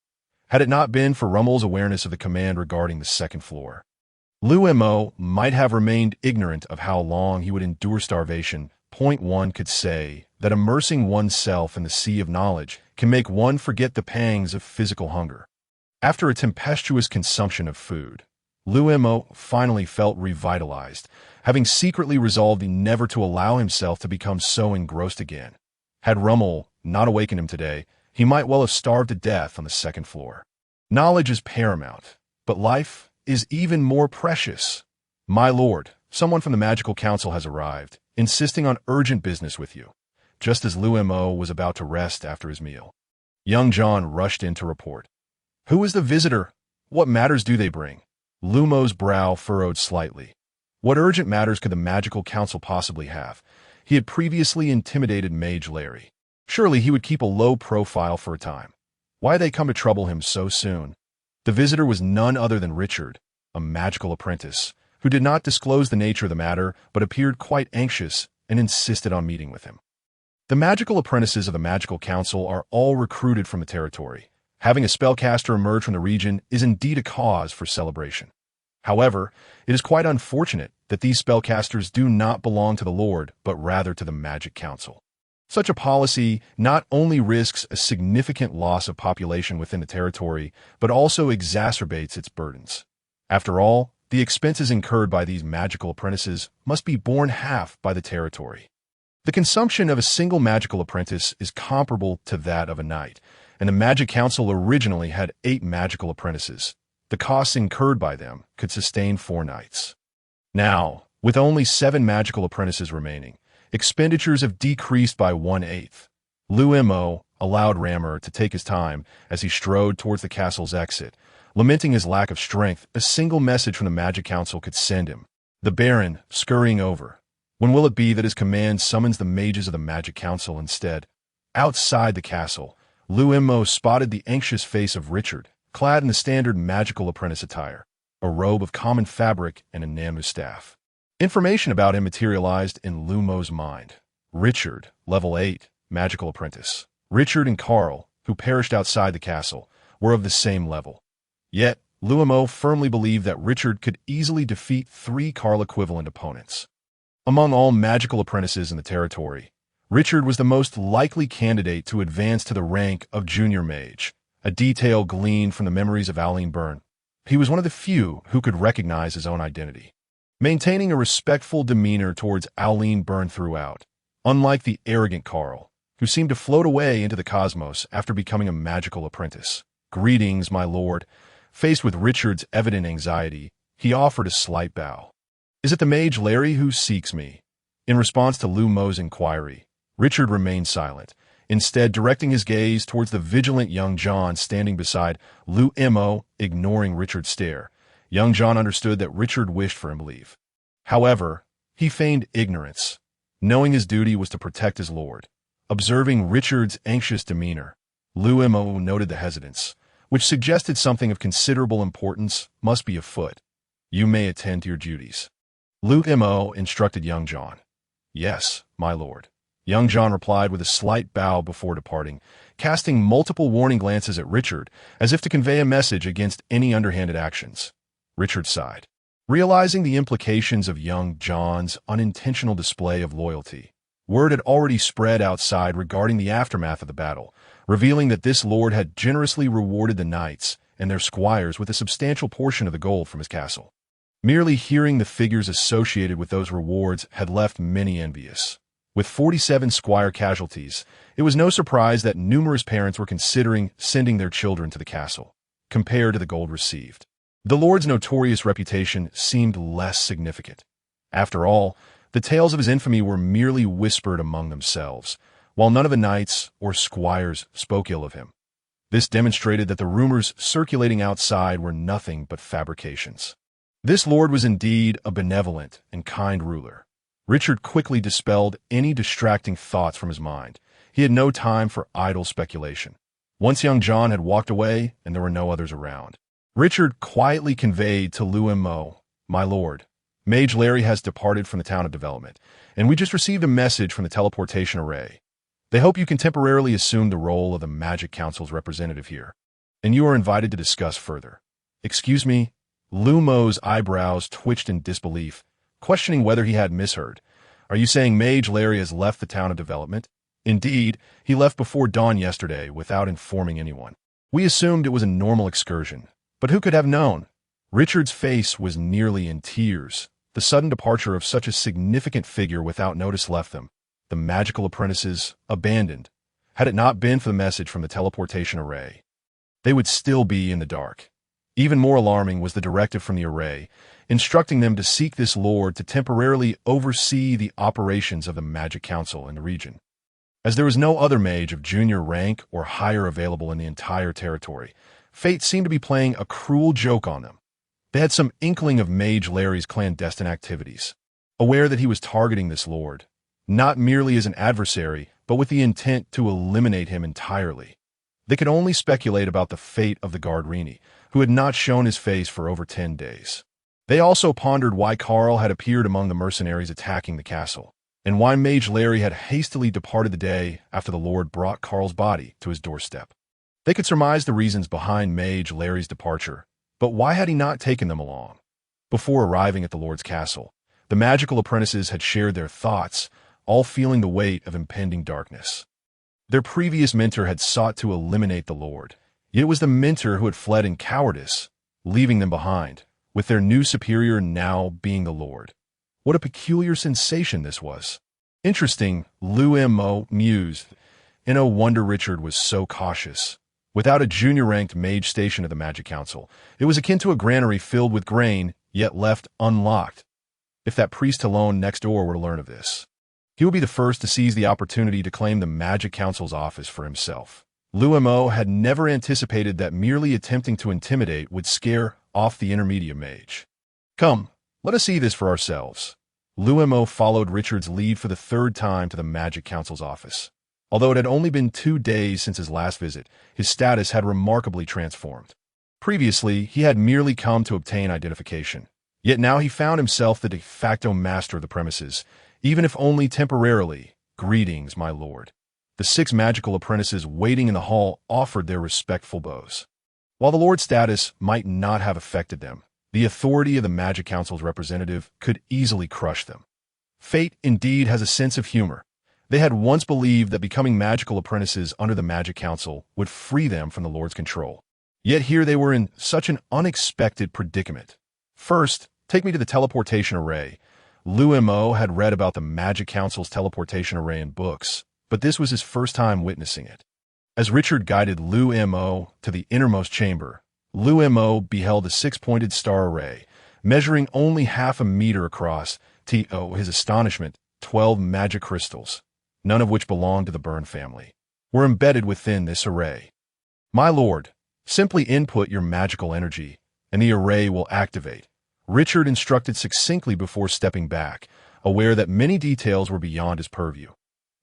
Had it not been for Rummel's awareness of the command regarding the second floor, Liu Mo might have remained ignorant of how long he would endure starvation. One could say that immersing oneself in the sea of knowledge can make one forget the pangs of physical hunger. After a tempestuous consumption of food, Liu Mo finally felt revitalized, having secretly resolved never to allow himself to become so engrossed again. Had Rummel not awakened him today, he might well have starved to death on the second floor. Knowledge is paramount, but life is even more precious. "My lord, someone from the Magical Council has arrived, insisting on urgent business with you," just as Liu Mo was about to rest after his meal. Young John rushed in to report. "Who is the visitor? What matters do they bring?" Liu Mo's brow furrowed slightly. What urgent matters could the Magical Council possibly have? He had previously intimidated Mage Larry. Surely he would keep a low profile for a time. Why had they come to trouble him so soon? The visitor was none other than Richard, a magical apprentice, who did not disclose the nature of the matter but appeared quite anxious and insisted on meeting with him. The magical apprentices of the Magical Council are all recruited from the territory. Having a spellcaster emerge from the region is indeed a cause for celebration. However, it is quite unfortunate that these spellcasters do not belong to the Lord, but rather to the Magic Council. Such a policy not only risks a significant loss of population within the territory, but also exacerbates its burdens. After all, the expenses incurred by these magical apprentices must be borne half by the territory. The consumption of a single magical apprentice is comparable to that of a knight, and the Magic Council originally had 8 magical apprentices. The costs incurred by them could sustain 4 knights. Now, with only 7 magical apprentices remaining, expenditures have decreased by 1/8. Liu Mo allowed Rammer to take his time as he strode towards the castle's exit, lamenting his lack of strength. A single message from the Magic Council could send him. The Baron, scurrying over. When will it be that his command summons the mages of the Magic Council instead? Outside the castle, Liu Mo spotted the anxious face of Richard, clad in the standard magical apprentice attire, a robe of common fabric and a Namu staff. Information about him materialized in Liu Mo's mind. Richard, level 8, magical apprentice. Richard and Carl, who perished outside the castle, were of the same level. Yet, Liu Mo firmly believed that Richard could easily defeat 3 Carl-equivalent opponents. Among all magical apprentices in the territory, Richard was the most likely candidate to advance to the rank of junior mage, a detail gleaned from the memories of Aline Byrne. He was one of the few who could recognize his own identity, maintaining a respectful demeanor towards Aline Byrne throughout, unlike the arrogant Carl, who seemed to float away into the cosmos after becoming a magical apprentice. "Greetings, my lord." Faced with Richard's evident anxiety, he offered a slight bow. "Is it the mage Larry who seeks me?" In response to Liu Mo's inquiry, Richard remained silent, instead directing his gaze towards the vigilant young John standing beside Liu Mo. Ignoring Richard's stare, young John understood that Richard wished for him to leave. However, he feigned ignorance, knowing his duty was to protect his lord. Observing Richard's anxious demeanor, Liu Mo noted the hesitance, which suggested something of considerable importance must be afoot. "You may attend to your duties," Liu Mo instructed young John. "Yes, my lord." Young John replied with a slight bow before departing, casting multiple warning glances at Richard as if to convey a message against any underhanded actions. Richard sighed, realizing the implications of young John's unintentional display of loyalty. Word had already spread outside regarding the aftermath of the battle, revealing that this lord had generously rewarded the knights and their squires with a substantial portion of the gold from his castle. Merely hearing the figures associated with those rewards had left many envious. With 47 squire casualties, it was no surprise that numerous parents were considering sending their children to the castle, compared to the gold received. The lord's notorious reputation seemed less significant. After all, the tales of his infamy were merely whispered among themselves, while none of the knights or squires spoke ill of him. This demonstrated that the rumors circulating outside were nothing but fabrications. This lord was indeed a benevolent and kind ruler. Richard quickly dispelled any distracting thoughts from his mind. He had no time for idle speculation. Once young John had walked away and there were no others around, Richard quietly conveyed to Liu Mo, "My lord, Mage Larry has departed from the town of development, and we just received a message from the teleportation array. They hope you can temporarily assume the role of the Magic Council's representative here, and you are invited to discuss further." "Excuse me?" Liu Mo's eyebrows twitched in disbelief, questioning whether he had misheard. "Are you saying Mage Larry has left the town of development?" "Indeed, he left before dawn yesterday without informing anyone. We assumed it was a normal excursion, but who could have known?" Richard's face was nearly in tears. The sudden departure of such a significant figure without notice left them, the magical apprentices, abandoned. Had it not been for the message from the teleportation array, they would still be in the dark. Even more alarming was the directive from the array, instructing them to seek this lord to temporarily oversee the operations of the Magic Council in the region. As there was no other mage of junior rank or higher available in the entire territory, fate seemed to be playing a cruel joke on them. They had some inkling of Mage Larry's clandestine activities, aware that he was targeting this lord, not merely as an adversary, but with the intent to eliminate him entirely. They could only speculate about the fate of the Guardrini, who had not shown his face for over 10 days. They also pondered why Carl had appeared among the mercenaries attacking the castle, and why Mage Larry had hastily departed the day after the lord brought Carl's body to his doorstep. They could surmise the reasons behind Mage Larry's departure, but why had he not taken them along? Before arriving at the lord's castle, the magical apprentices had shared their thoughts, all feeling the weight of impending darkness. Their previous mentor had sought to eliminate the lord, yet it was the mentor who had fled in cowardice, leaving them behind, with their new superior now being the lord. What a peculiar sensation this was. Interesting, Liu Mo mused. No wonder Richard was so cautious. Without a junior-ranked mage station at the Magic Council, it was akin to a granary filled with grain, yet left unlocked. If that priest alone next door were to learn of this, he would be the first to seize the opportunity to claim the Magic Council's office for himself. Liu Mo had never anticipated that merely attempting to intimidate would scare off the intermediate mage. "Come, let us see this for ourselves." Liu Mo followed Richard's lead for the third time to the Magic Council's office. Although it had only been 2 days since his last visit, his status had remarkably transformed. Previously, he had merely come to obtain identification. Yet now he found himself the de facto master of the premises, even if only temporarily. "Greetings, my lord." The 6 magical apprentices waiting in the hall offered their respectful bows. While the lord's status might not have affected them, the authority of the Magic Council's representative could easily crush them. Fate indeed has a sense of humor. They had once believed that becoming magical apprentices under the Magic Council would free them from the lord's control. Yet here they were in such an unexpected predicament. "First, take me to the teleportation array." Liu Mo had read about the Magic Council's teleportation array in books, but this was his first time witnessing it. As Richard guided Liu Mo to the innermost chamber, Liu Mo beheld a 6-pointed star array, measuring only half a meter across. To his astonishment, 12 magic crystals, none of which belonged to the Byrne family, were embedded within this array. "My lord, simply input your magical energy, and the array will activate," Richard instructed succinctly before stepping back, aware that many details were beyond his purview.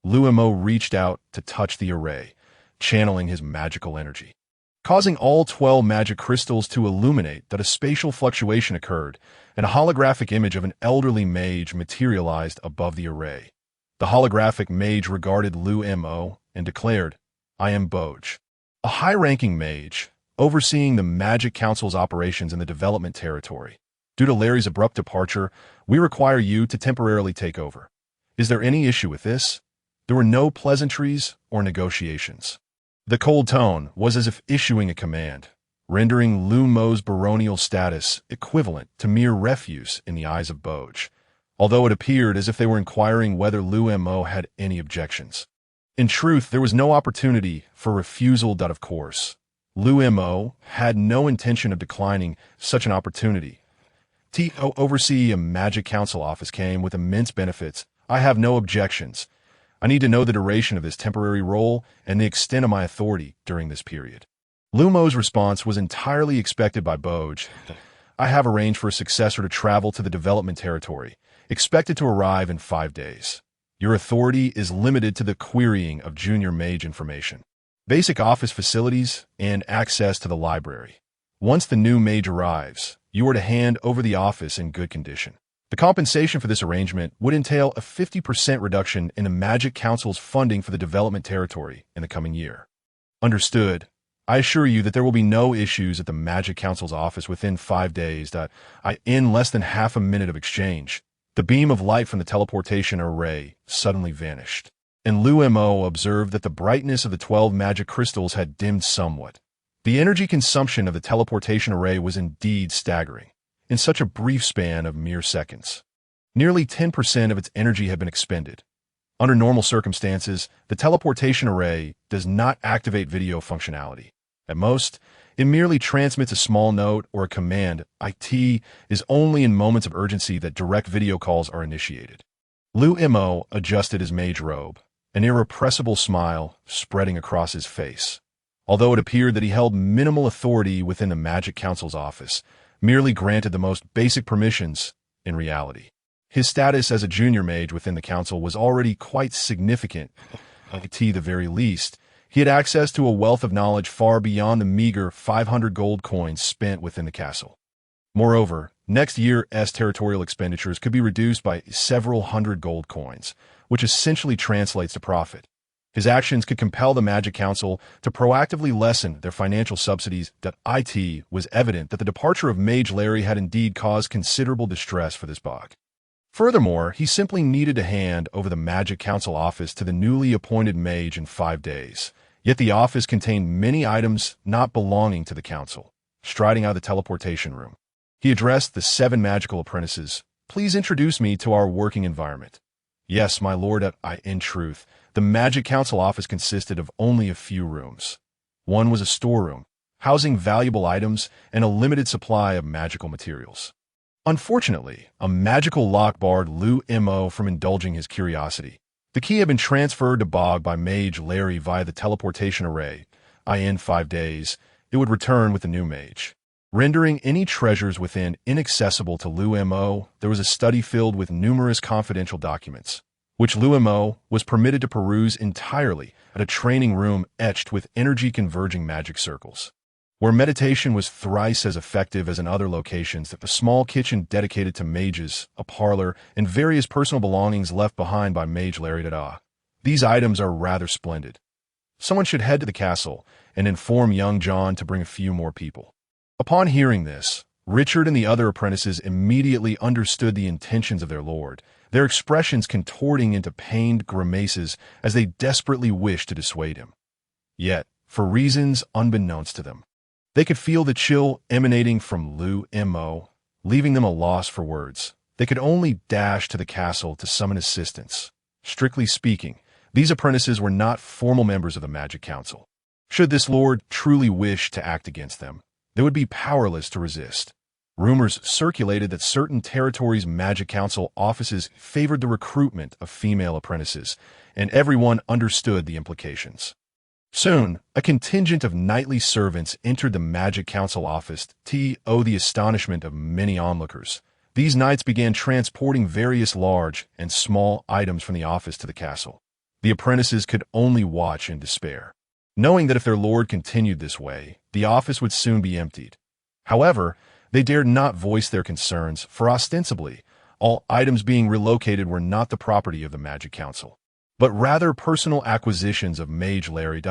Liu Mo reached out to touch the array, channeling his magical energy, causing all 12 magic crystals to illuminate. That a spatial fluctuation occurred, and a holographic image of an elderly mage materialized above the array. The holographic mage regarded Liu Mo and declared, "I am Boj, a high-ranking mage, overseeing the Magic Council's operations in the development territory. Due to Larry's abrupt departure, we require you to temporarily take over. Is there any issue with this?" There were no pleasantries or negotiations. The cold tone was as if issuing a command, rendering Liu Mo's baronial status equivalent to mere refuse in the eyes of Boj. although it appeared as if they were inquiring whether Liu Mo had any objections. In truth, there was no opportunity for refusal. Of course, Liu Mo had no intention of declining such an opportunity. To oversee a Magic Council office came with immense benefits. I have no objections. I need to know the duration of this temporary role and the extent of my authority during this period. Liu Mo's response was entirely expected by Boj. I have arranged for a successor to travel to the development territory, expected to arrive in 5 days. Your authority is limited to the querying of junior mage information, basic office facilities, and access to the library. Once the new mage arrives, you are to hand over the office in good condition. The compensation for this arrangement would entail a 50% reduction in the Magic Council's funding for the development territory in the coming year. Understood. I assure you that there will be no issues at the Magic Council's office within 5 days. In less than half a minute of exchange, the beam of light from the teleportation array suddenly vanished, and Liu Mo observed that the brightness of the 12 magic crystals had dimmed somewhat. The energy consumption of the teleportation array was indeed staggering. In such a brief span of mere seconds, nearly 10% of its energy had been expended. Under normal circumstances, the teleportation array does not activate video functionality. At most, it merely transmits a small note or a command. It is only in moments of urgency that direct video calls are initiated. Liu Mo adjusted his mage robe, an irrepressible smile spreading across his face. Although it appeared that he held minimal authority within the Magic Council's office, merely granted the most basic permissions, in reality, his status as a junior mage within the council was already quite significant. At the very least, he had access to a wealth of knowledge far beyond the meager 500 gold coins spent within the castle. Moreover, next year's territorial expenditures could be reduced by several hundred gold coins, which essentially translates to profit. His actions could compel the Magic Council to proactively lessen their financial subsidies. It was evident that the departure of Mage Larry had indeed caused considerable distress for this bog. Furthermore, he simply needed to hand over the Magic Council office to the newly appointed mage in 5 days. Yet the office contained many items not belonging to the council. Striding out of the teleportation room, he addressed the 7 magical apprentices. Please introduce me to our working environment. Yes, my lord. In truth, the Magic Council office consisted of only a few rooms. One was a storeroom, housing valuable items and a limited supply of magical materials. Unfortunately, a magical lock barred Liu Mo from indulging his curiosity. The key had been transferred to Bog by Mage Larry via the teleportation array. In 5 days, it would return with the new mage, rendering any treasures within inaccessible to Liu Mo. There was a study filled with numerous confidential documents, which Liu Mo was permitted to peruse entirely at a training room etched with energy-converging magic circles, where meditation was thrice as effective as in other locations. A small kitchen dedicated to mages, a parlor, and various personal belongings left behind by Mage Larry. These items are rather splendid. Someone should head to the castle and inform young John to bring a few more people. Upon hearing this, Richard and the other apprentices immediately understood the intentions of their lord, their expressions contorting into pained grimaces as they desperately wished to dissuade him. Yet, for reasons unbeknownst to them, they could feel the chill emanating from Liu Mo, leaving them a loss for words. They could only dash to the castle to summon assistance. Strictly speaking, these apprentices were not formal members of the Magic Council. Should this lord truly wish to act against them, they would be powerless to resist. Rumors circulated that certain territories' Magic Council offices favored the recruitment of female apprentices, and everyone understood the implications. Soon, a contingent of knightly servants entered the Magic Council office to the astonishment of many onlookers. These knights began transporting various large and small items from the office to the castle. The apprentices could only watch in despair, knowing that if their lord continued this way, the office would soon be emptied. However, they dared not voice their concerns, for ostensibly, all items being relocated were not the property of the Magic Council, but rather personal acquisitions of Mage Larry.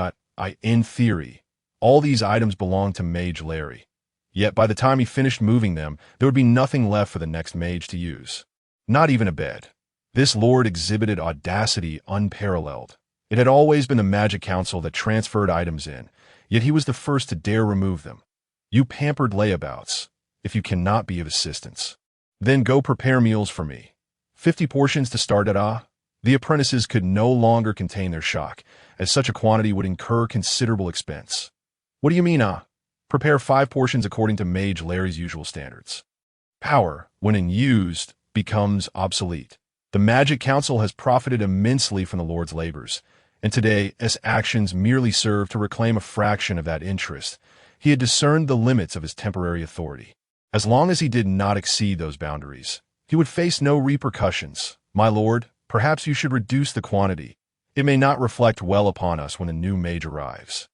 In theory, all these items belonged to Mage Larry. Yet by the time he finished moving them, there would be nothing left for the next mage to use. Not even a bed. This lord exhibited audacity unparalleled. It had always been the Magic Council that transferred items in, yet he was the first to dare remove them. You pampered layabouts. If you cannot be of assistance, then go prepare meals for me. 50 portions to start at ah. The apprentices could no longer contain their shock, as such a quantity would incur considerable expense. What do you mean, ah? Prepare 5 portions according to Mage Larry's usual standards. Power, when unused, becomes obsolete. The Magic Council has profited immensely from the Lord's labors, and today, as actions merely serve to reclaim a fraction of that interest, he had discerned the limits of his temporary authority. As long as he did not exceed those boundaries, he would face no repercussions. My lord, perhaps you should reduce the quantity. It may not reflect well upon us when a new mage arrives.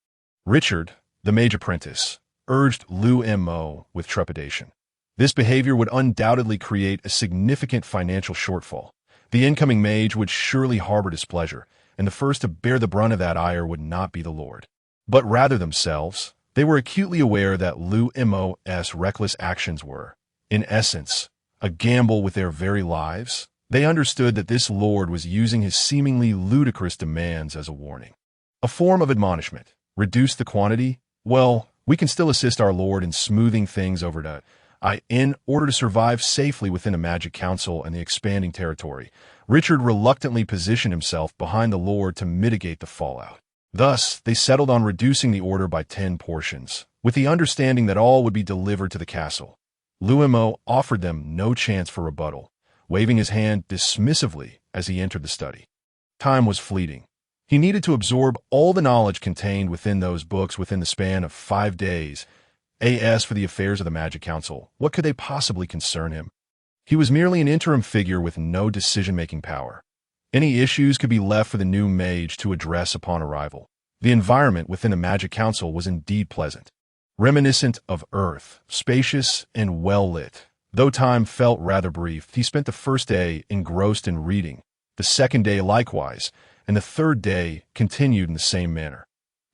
Richard, the mage apprentice, urged Liu Mo with trepidation. This behavior would undoubtedly create a significant financial shortfall. The incoming mage would surely harbor displeasure, and the first to bear the brunt of that ire would not be the lord, but rather themselves. They were acutely aware that Liu Mo's reckless actions were, in essence, a gamble with their very lives. They understood that this lord was using his seemingly ludicrous demands as a warning. A form of admonishment. Reduce the quantity? Well, we can still assist our lord in smoothing things over to in order to survive safely within a magic council and the expanding territory. Richard reluctantly positioned himself behind the lord to mitigate the fallout. Thus, they settled on reducing the order by 10 portions, with the understanding that all would be delivered to the castle. Liu Mo offered them no chance for rebuttal, waving his hand dismissively as he entered the study. Time was fleeting. He needed to absorb all the knowledge contained within those books within the span of 5 days. As for the affairs of the Magic Council, what could they possibly concern him? He was merely an interim figure with no decision-making power. Any issues could be left for the new mage to address upon arrival. The environment within the Magic Council was indeed pleasant, reminiscent of Earth, spacious and well-lit. Though time felt rather brief, he spent the first day engrossed in reading, the second day likewise, and the third day continued in the same manner.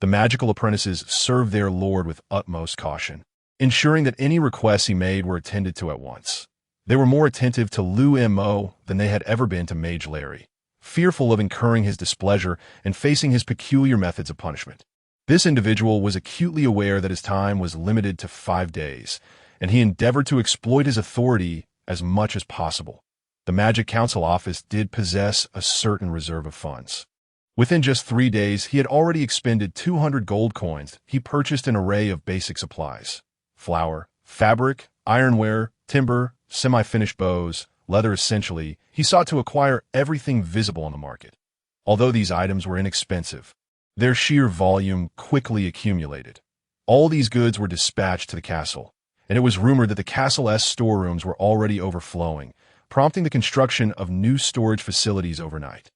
The magical apprentices served their lord with utmost caution, ensuring that any requests he made were attended to at once. They were more attentive to Liu Mo than they had ever been to Mage Larry, fearful of incurring his displeasure and facing his peculiar methods of punishment. This individual was acutely aware that his time was limited to 5 days, and he endeavored to exploit his authority as much as possible. The Magic Council office did possess a certain reserve of funds. Within just 3 days, he had already expended 200 gold coins. He purchased an array of basic supplies: flour, fabric, ironware, timber, semi-finished bows, leather. Essentially, he sought to acquire everything visible on the market. Although these items were inexpensive, their sheer volume quickly accumulated. All these goods were dispatched to the castle, and it was rumored that the castle's storerooms were already overflowing, prompting the construction of new storage facilities overnight.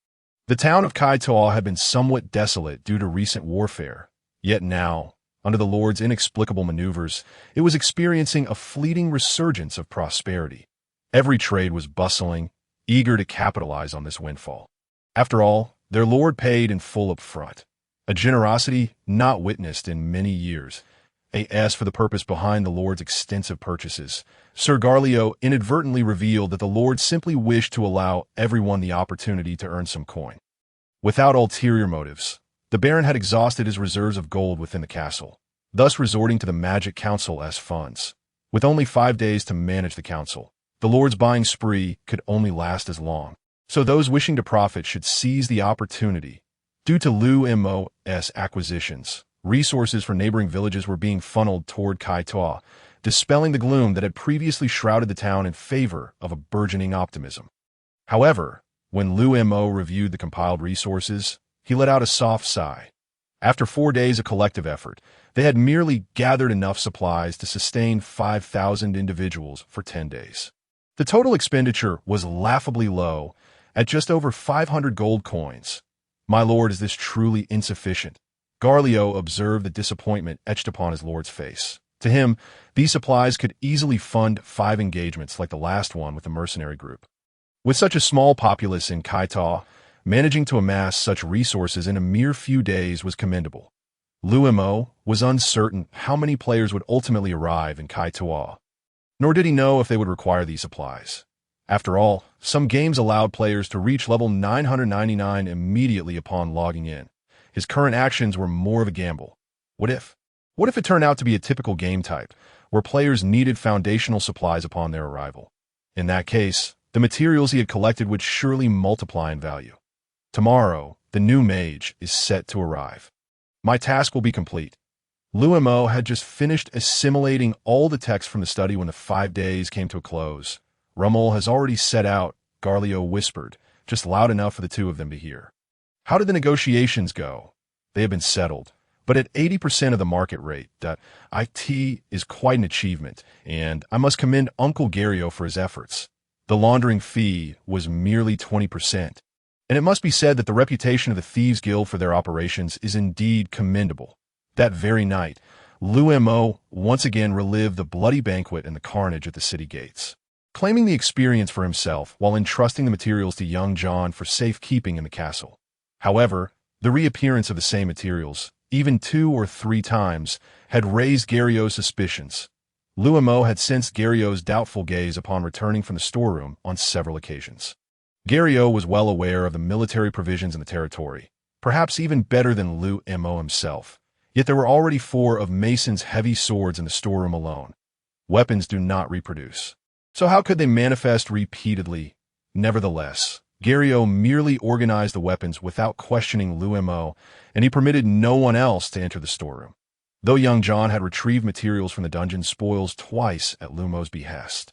The town of Kaitoa had been somewhat desolate due to recent warfare, yet now, under the Lord's inexplicable maneuvers, it was experiencing a fleeting resurgence of prosperity. Every trade was bustling, eager to capitalize on this windfall. After all, their Lord paid in full up front, a generosity not witnessed in many years. As for the purpose behind the Lord's extensive purchases, Sir Garlio inadvertently revealed that the Lord simply wished to allow everyone the opportunity to earn some coin. Without ulterior motives, the Baron had exhausted his reserves of gold within the castle, thus resorting to the Magic Council as funds. With only 5 days to manage the council, the Lord's buying spree could only last as long, so those wishing to profit should seize the opportunity. Due to Liu Mo's acquisitions, resources for neighboring villages were being funneled toward Kaitoa, dispelling the gloom that had previously shrouded the town in favor of a burgeoning optimism. However, when Liu Mo reviewed the compiled resources, he let out a soft sigh. After 4 days of collective effort, they had merely gathered enough supplies to sustain 5,000 individuals for 10 days. The total expenditure was laughably low, at just over 500 gold coins. My lord, is this truly insufficient? Garlio observed the disappointment etched upon his lord's face. To him, these supplies could easily fund 5 engagements like the last one with the mercenary group. With such a small populace in Kaitoa, managing to amass such resources in a mere few days was commendable. Liu Mo was uncertain how many players would ultimately arrive in Kaitoa, nor did he know if they would require these supplies. After all, some games allowed players to reach level 999 immediately upon logging in. His current actions were more of a gamble. What if? What if it turned out to be a typical game type, where players needed foundational supplies upon their arrival? In that case, The materials he had collected would surely multiply in value. Tomorrow, the new mage is set to arrive. My task will be complete. Liu Mo had just finished assimilating all the text from the study when the 5 days came to a close. Rummel has already set out, Garlio whispered, just loud enough for the two of them to hear. How did the negotiations go? They have been settled, but at 80% of the market rate. IT is quite an achievement, and I must commend Uncle Gario for his efforts. The laundering fee was merely 20%. And it must be said that the reputation of the Thieves Guild for their operations is indeed commendable. That very night, Liu Mo once again relived the bloody banquet and the carnage at the city gates, claiming the experience for himself while entrusting the materials to young John for safekeeping in the castle. However, the reappearance of the same materials, even 2 or 3 times, had raised Gario's suspicions. Liu Mo had sensed Gario's doubtful gaze upon returning from the storeroom on several occasions. Gario was well aware of the military provisions in the territory, perhaps even better than Liu Mo himself. Yet there were already 4 of Mason's heavy swords in the storeroom alone. Weapons do not reproduce. So how could they manifest repeatedly? Nevertheless, Gario merely organized the weapons without questioning Liu Mo, and he permitted no one else to enter the storeroom. Though young John had retrieved materials from the dungeon spoils twice at Liu Mo's behest,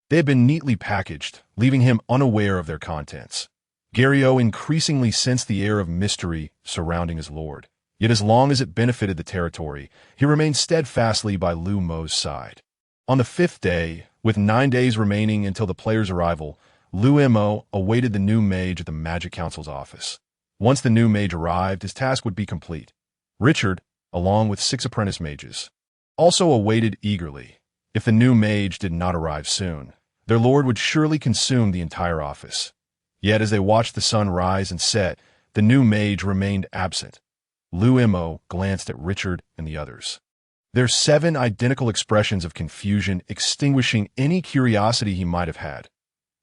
they had been neatly packaged, leaving him unaware of their contents. Gario increasingly sensed the air of mystery surrounding his lord. Yet as long as it benefited the territory, he remained steadfastly by Liu Mo's side. On the 5th day, with 9 days remaining until the player's arrival, Liu Mo awaited the new mage at the Magic Council's office. Once the new mage arrived, his task would be complete. Richard, along with 6 apprentice mages, also awaited eagerly. If the new mage did not arrive soon, their lord would surely consume the entire office. Yet as they watched the sun rise and set, the new mage remained absent. Liu Mo glanced at Richard and the others, their 7 identical expressions of confusion extinguishing any curiosity he might have had.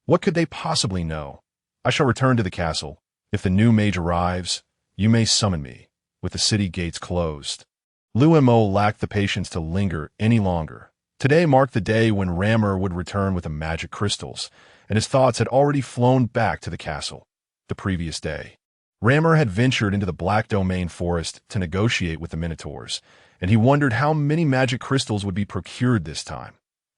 What could they possibly know? I shall return to the castle. If the new mage arrives, you may summon me, with the city gates closed. Liu Mo lacked the patience to linger any longer. Today marked the day when Rammer would return with the magic crystals, and his thoughts had already flown back to the castle. The previous day, Rammer had ventured into the Black Domain forest to negotiate with the Minotaurs, and he wondered how many magic crystals would be procured this time.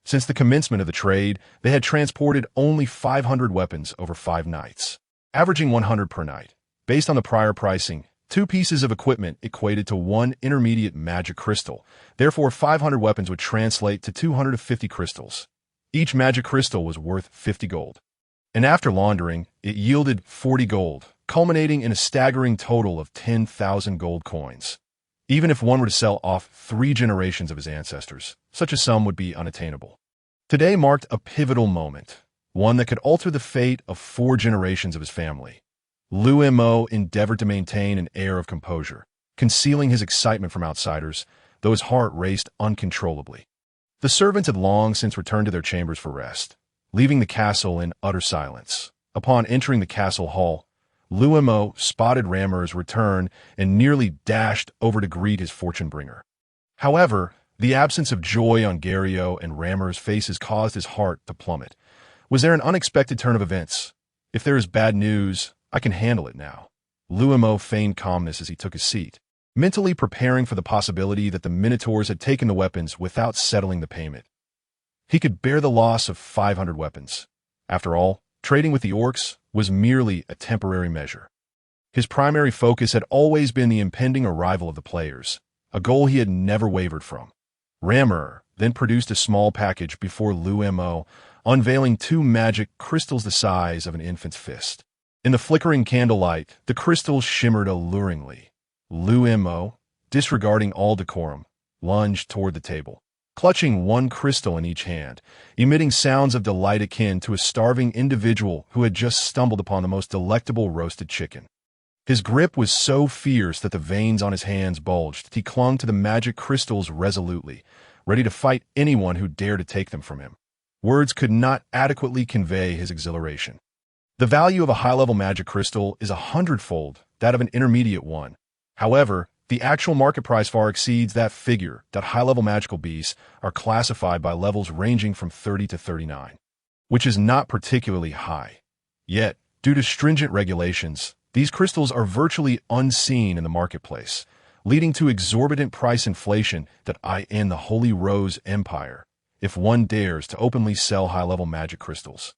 Since the commencement of the trade, they had transported only 500 weapons over 5 nights, averaging 100 per night. Based on the prior pricing, 2 pieces of equipment equated to 1 intermediate magic crystal. Therefore, 500 weapons would translate to 250 crystals. Each magic crystal was worth 50 gold. And after laundering, it yielded 40 gold, culminating in a staggering total of 10,000 gold coins. Even if one were to sell off 3 generations of his ancestors, such a sum would be unattainable. Today marked a pivotal moment, one that could alter the fate of 4 generations of his family. Liu Mo endeavored to maintain an air of composure, concealing his excitement from outsiders, though his heart raced uncontrollably. The servants had long since returned to their chambers for rest, leaving the castle in utter silence. Upon entering the castle hall, Liu Mo spotted Rammer's return and nearly dashed over to greet his fortune-bringer. However, the absence of joy on Gario and Rammer's faces caused his heart to plummet. Was there an unexpected turn of events? If there is bad news, I can handle it now. Liu Mo feigned calmness as he took his seat, mentally preparing for the possibility that the Minotaurs had taken the weapons without settling the payment. He could bear the loss of 500 weapons. After all, trading with the orcs was merely a temporary measure. His primary focus had always been the impending arrival of the players, a goal he had never wavered from. Rammer then produced a small package before Liu Mo, unveiling 2 magic crystals the size of an infant's fist. In the flickering candlelight, the crystals shimmered alluringly. Liu Mo, disregarding all decorum, lunged toward the table, clutching 1 crystal in each hand, emitting sounds of delight akin to a starving individual who had just stumbled upon the most delectable roasted chicken. His grip was so fierce that the veins on his hands bulged. He clung to the magic crystals resolutely, ready to fight anyone who dared to take them from him. Words could not adequately convey his exhilaration. The value of a high-level magic crystal is 100-fold that of an intermediate one. However, the actual market price far exceeds that figure. High-level magical beasts are classified by levels ranging from 30 to 39. which is not particularly high. Yet, due to stringent regulations, these crystals are virtually unseen in the marketplace, leading to exorbitant price inflation that in the Holy Rose Empire, if one dares to openly sell high-level magic crystals.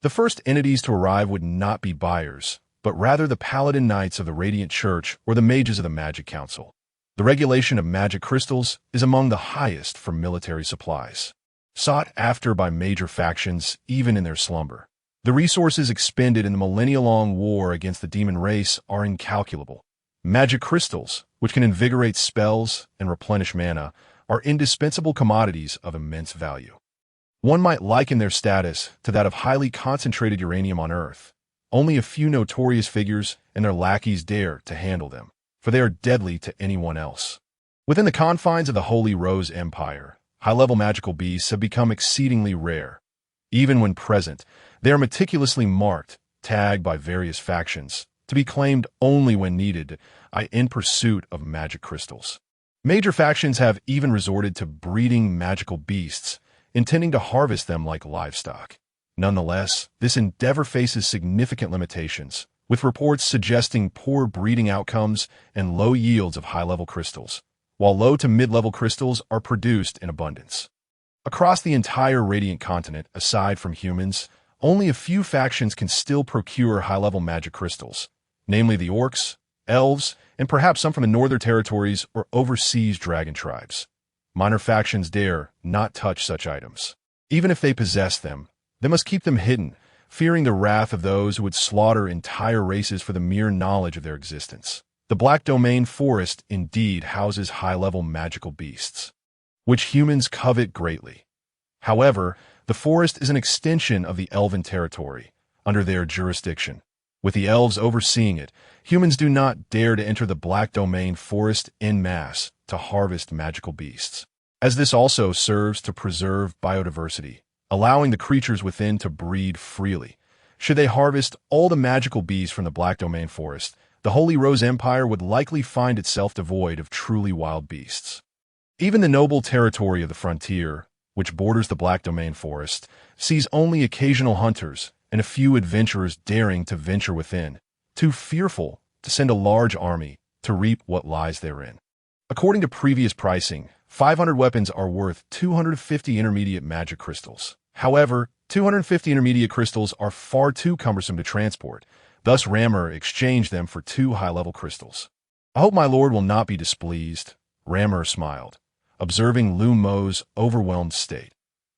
The first entities to arrive would not be buyers, but rather the Paladin Knights of the Radiant Church or the Mages of the Magic Council. The regulation of magic crystals is among the highest for military supplies, sought after by major factions even in their slumber. The resources expended in the millennium-long war against the demon race are incalculable. Magic crystals, which can invigorate spells and replenish mana, are indispensable commodities of immense value. One might liken their status to that of highly concentrated uranium on Earth. Only a few notorious figures and their lackeys dare to handle them, for they are deadly to anyone else. Within the confines of the Holy Rose Empire, high-level magical beasts have become exceedingly rare. Even when present, they are meticulously marked, tagged by various factions, to be claimed only when needed, in pursuit of magic crystals. Major factions have even resorted to breeding magical beasts, intending to harvest them like livestock. Nonetheless, this endeavor faces significant limitations, with reports suggesting poor breeding outcomes and low yields of high-level crystals, while low to mid-level crystals are produced in abundance. Across the entire Radiant continent, aside from humans, only a few factions can still procure high-level magic crystals, namely the orcs, elves, and perhaps some from the northern territories or overseas dragon tribes. Minor factions dare not touch such items. Even if they possess them, they must keep them hidden, fearing the wrath of those who would slaughter entire races for the mere knowledge of their existence. The Black Domain Forest indeed houses high-level magical beasts, which humans covet greatly. However, the forest is an extension of the elven territory, under their jurisdiction. With the elves overseeing it, humans do not dare to enter the Black Domain Forest en masse to harvest magical beasts, as this also serves to preserve biodiversity, allowing the creatures within to breed freely. Should they harvest all the magical beasts from the Black Domain Forest, the Holy Rose Empire would likely find itself devoid of truly wild beasts. Even the noble territory of the frontier, which borders the Black Domain Forest, sees only occasional hunters and a few adventurers daring to venture within, too fearful to send a large army to reap what lies therein. According to previous pricing, 500 weapons are worth 250 intermediate magic crystals. However, 250 intermediate crystals are far too cumbersome to transport, thus Rammer exchanged them for 2 high-level crystals. "I hope my lord will not be displeased," Rammer smiled, observing Liu Mo's overwhelmed state.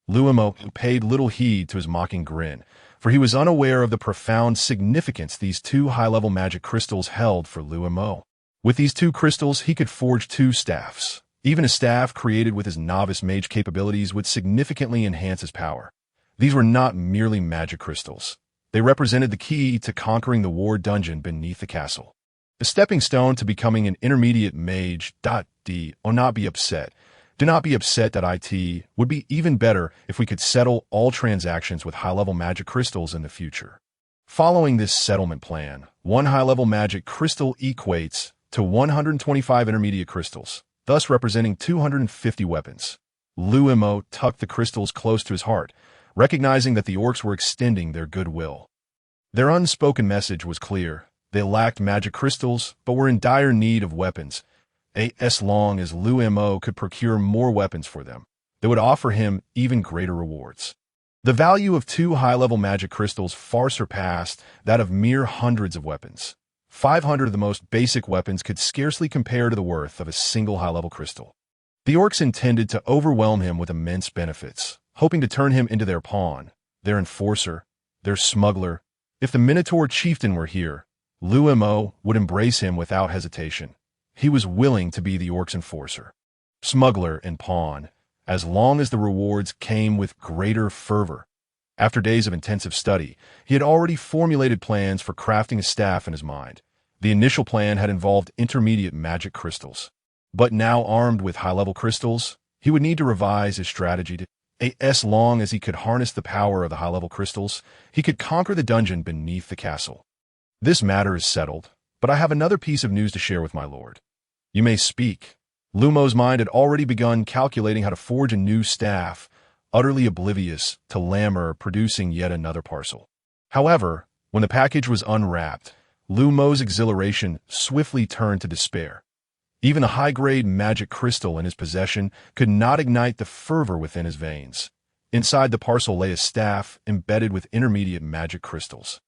Liu Mo paid little heed to his mocking grin, for he was unaware of the profound significance these 2 high-level magic crystals held for Liu Mo. With these 2 crystals, he could forge 2 staffs. Even a staff created with his novice mage capabilities would significantly enhance his power. These were not merely magic crystals. They represented the key to conquering the war dungeon beneath the castle. The stepping stone to becoming an intermediate mage. Do not be upset. Do not be upset. It would be even better if we could settle all transactions with high-level magic crystals in the future. Following this settlement plan, 1 high-level magic crystal equates to 125 intermediate crystals, thus representing 250 weapons. Liu Mo tucked the crystals close to his heart, recognizing that the orcs were extending their goodwill. Their unspoken message was clear. They lacked magic crystals, but were in dire need of weapons. As long as Liu Mo could procure more weapons for them, they would offer him even greater rewards. The value of 2 high-level magic crystals far surpassed that of mere hundreds of weapons. 500 of the most basic weapons could scarcely compare to the worth of a single high-level crystal. The orcs intended to overwhelm him with immense benefits, hoping to turn him into their pawn, their enforcer, their smuggler. If the Minotaur chieftain were here, Liu Mo would embrace him without hesitation. He was willing to be the orcs' enforcer, smuggler, and pawn, as long as the rewards came with greater fervor. After days of intensive study, he had already formulated plans for crafting a staff in his mind. The initial plan had involved intermediate magic crystals. But now armed with high-level crystals, he would need to revise his strategy to as long as he could harness the power of the high-level crystals, he could conquer the dungeon beneath the castle. "This matter is settled, but I have another piece of news to share with my lord." "You may speak." Liu Mo's mind had already begun calculating how to forge a new staff, utterly oblivious to Lammer producing yet another parcel. However, when the package was unwrapped, Liu Mo's exhilaration swiftly turned to despair. Even a high-grade magic crystal in his possession could not ignite the fervor within his veins. Inside the parcel lay a staff embedded with intermediate magic crystals,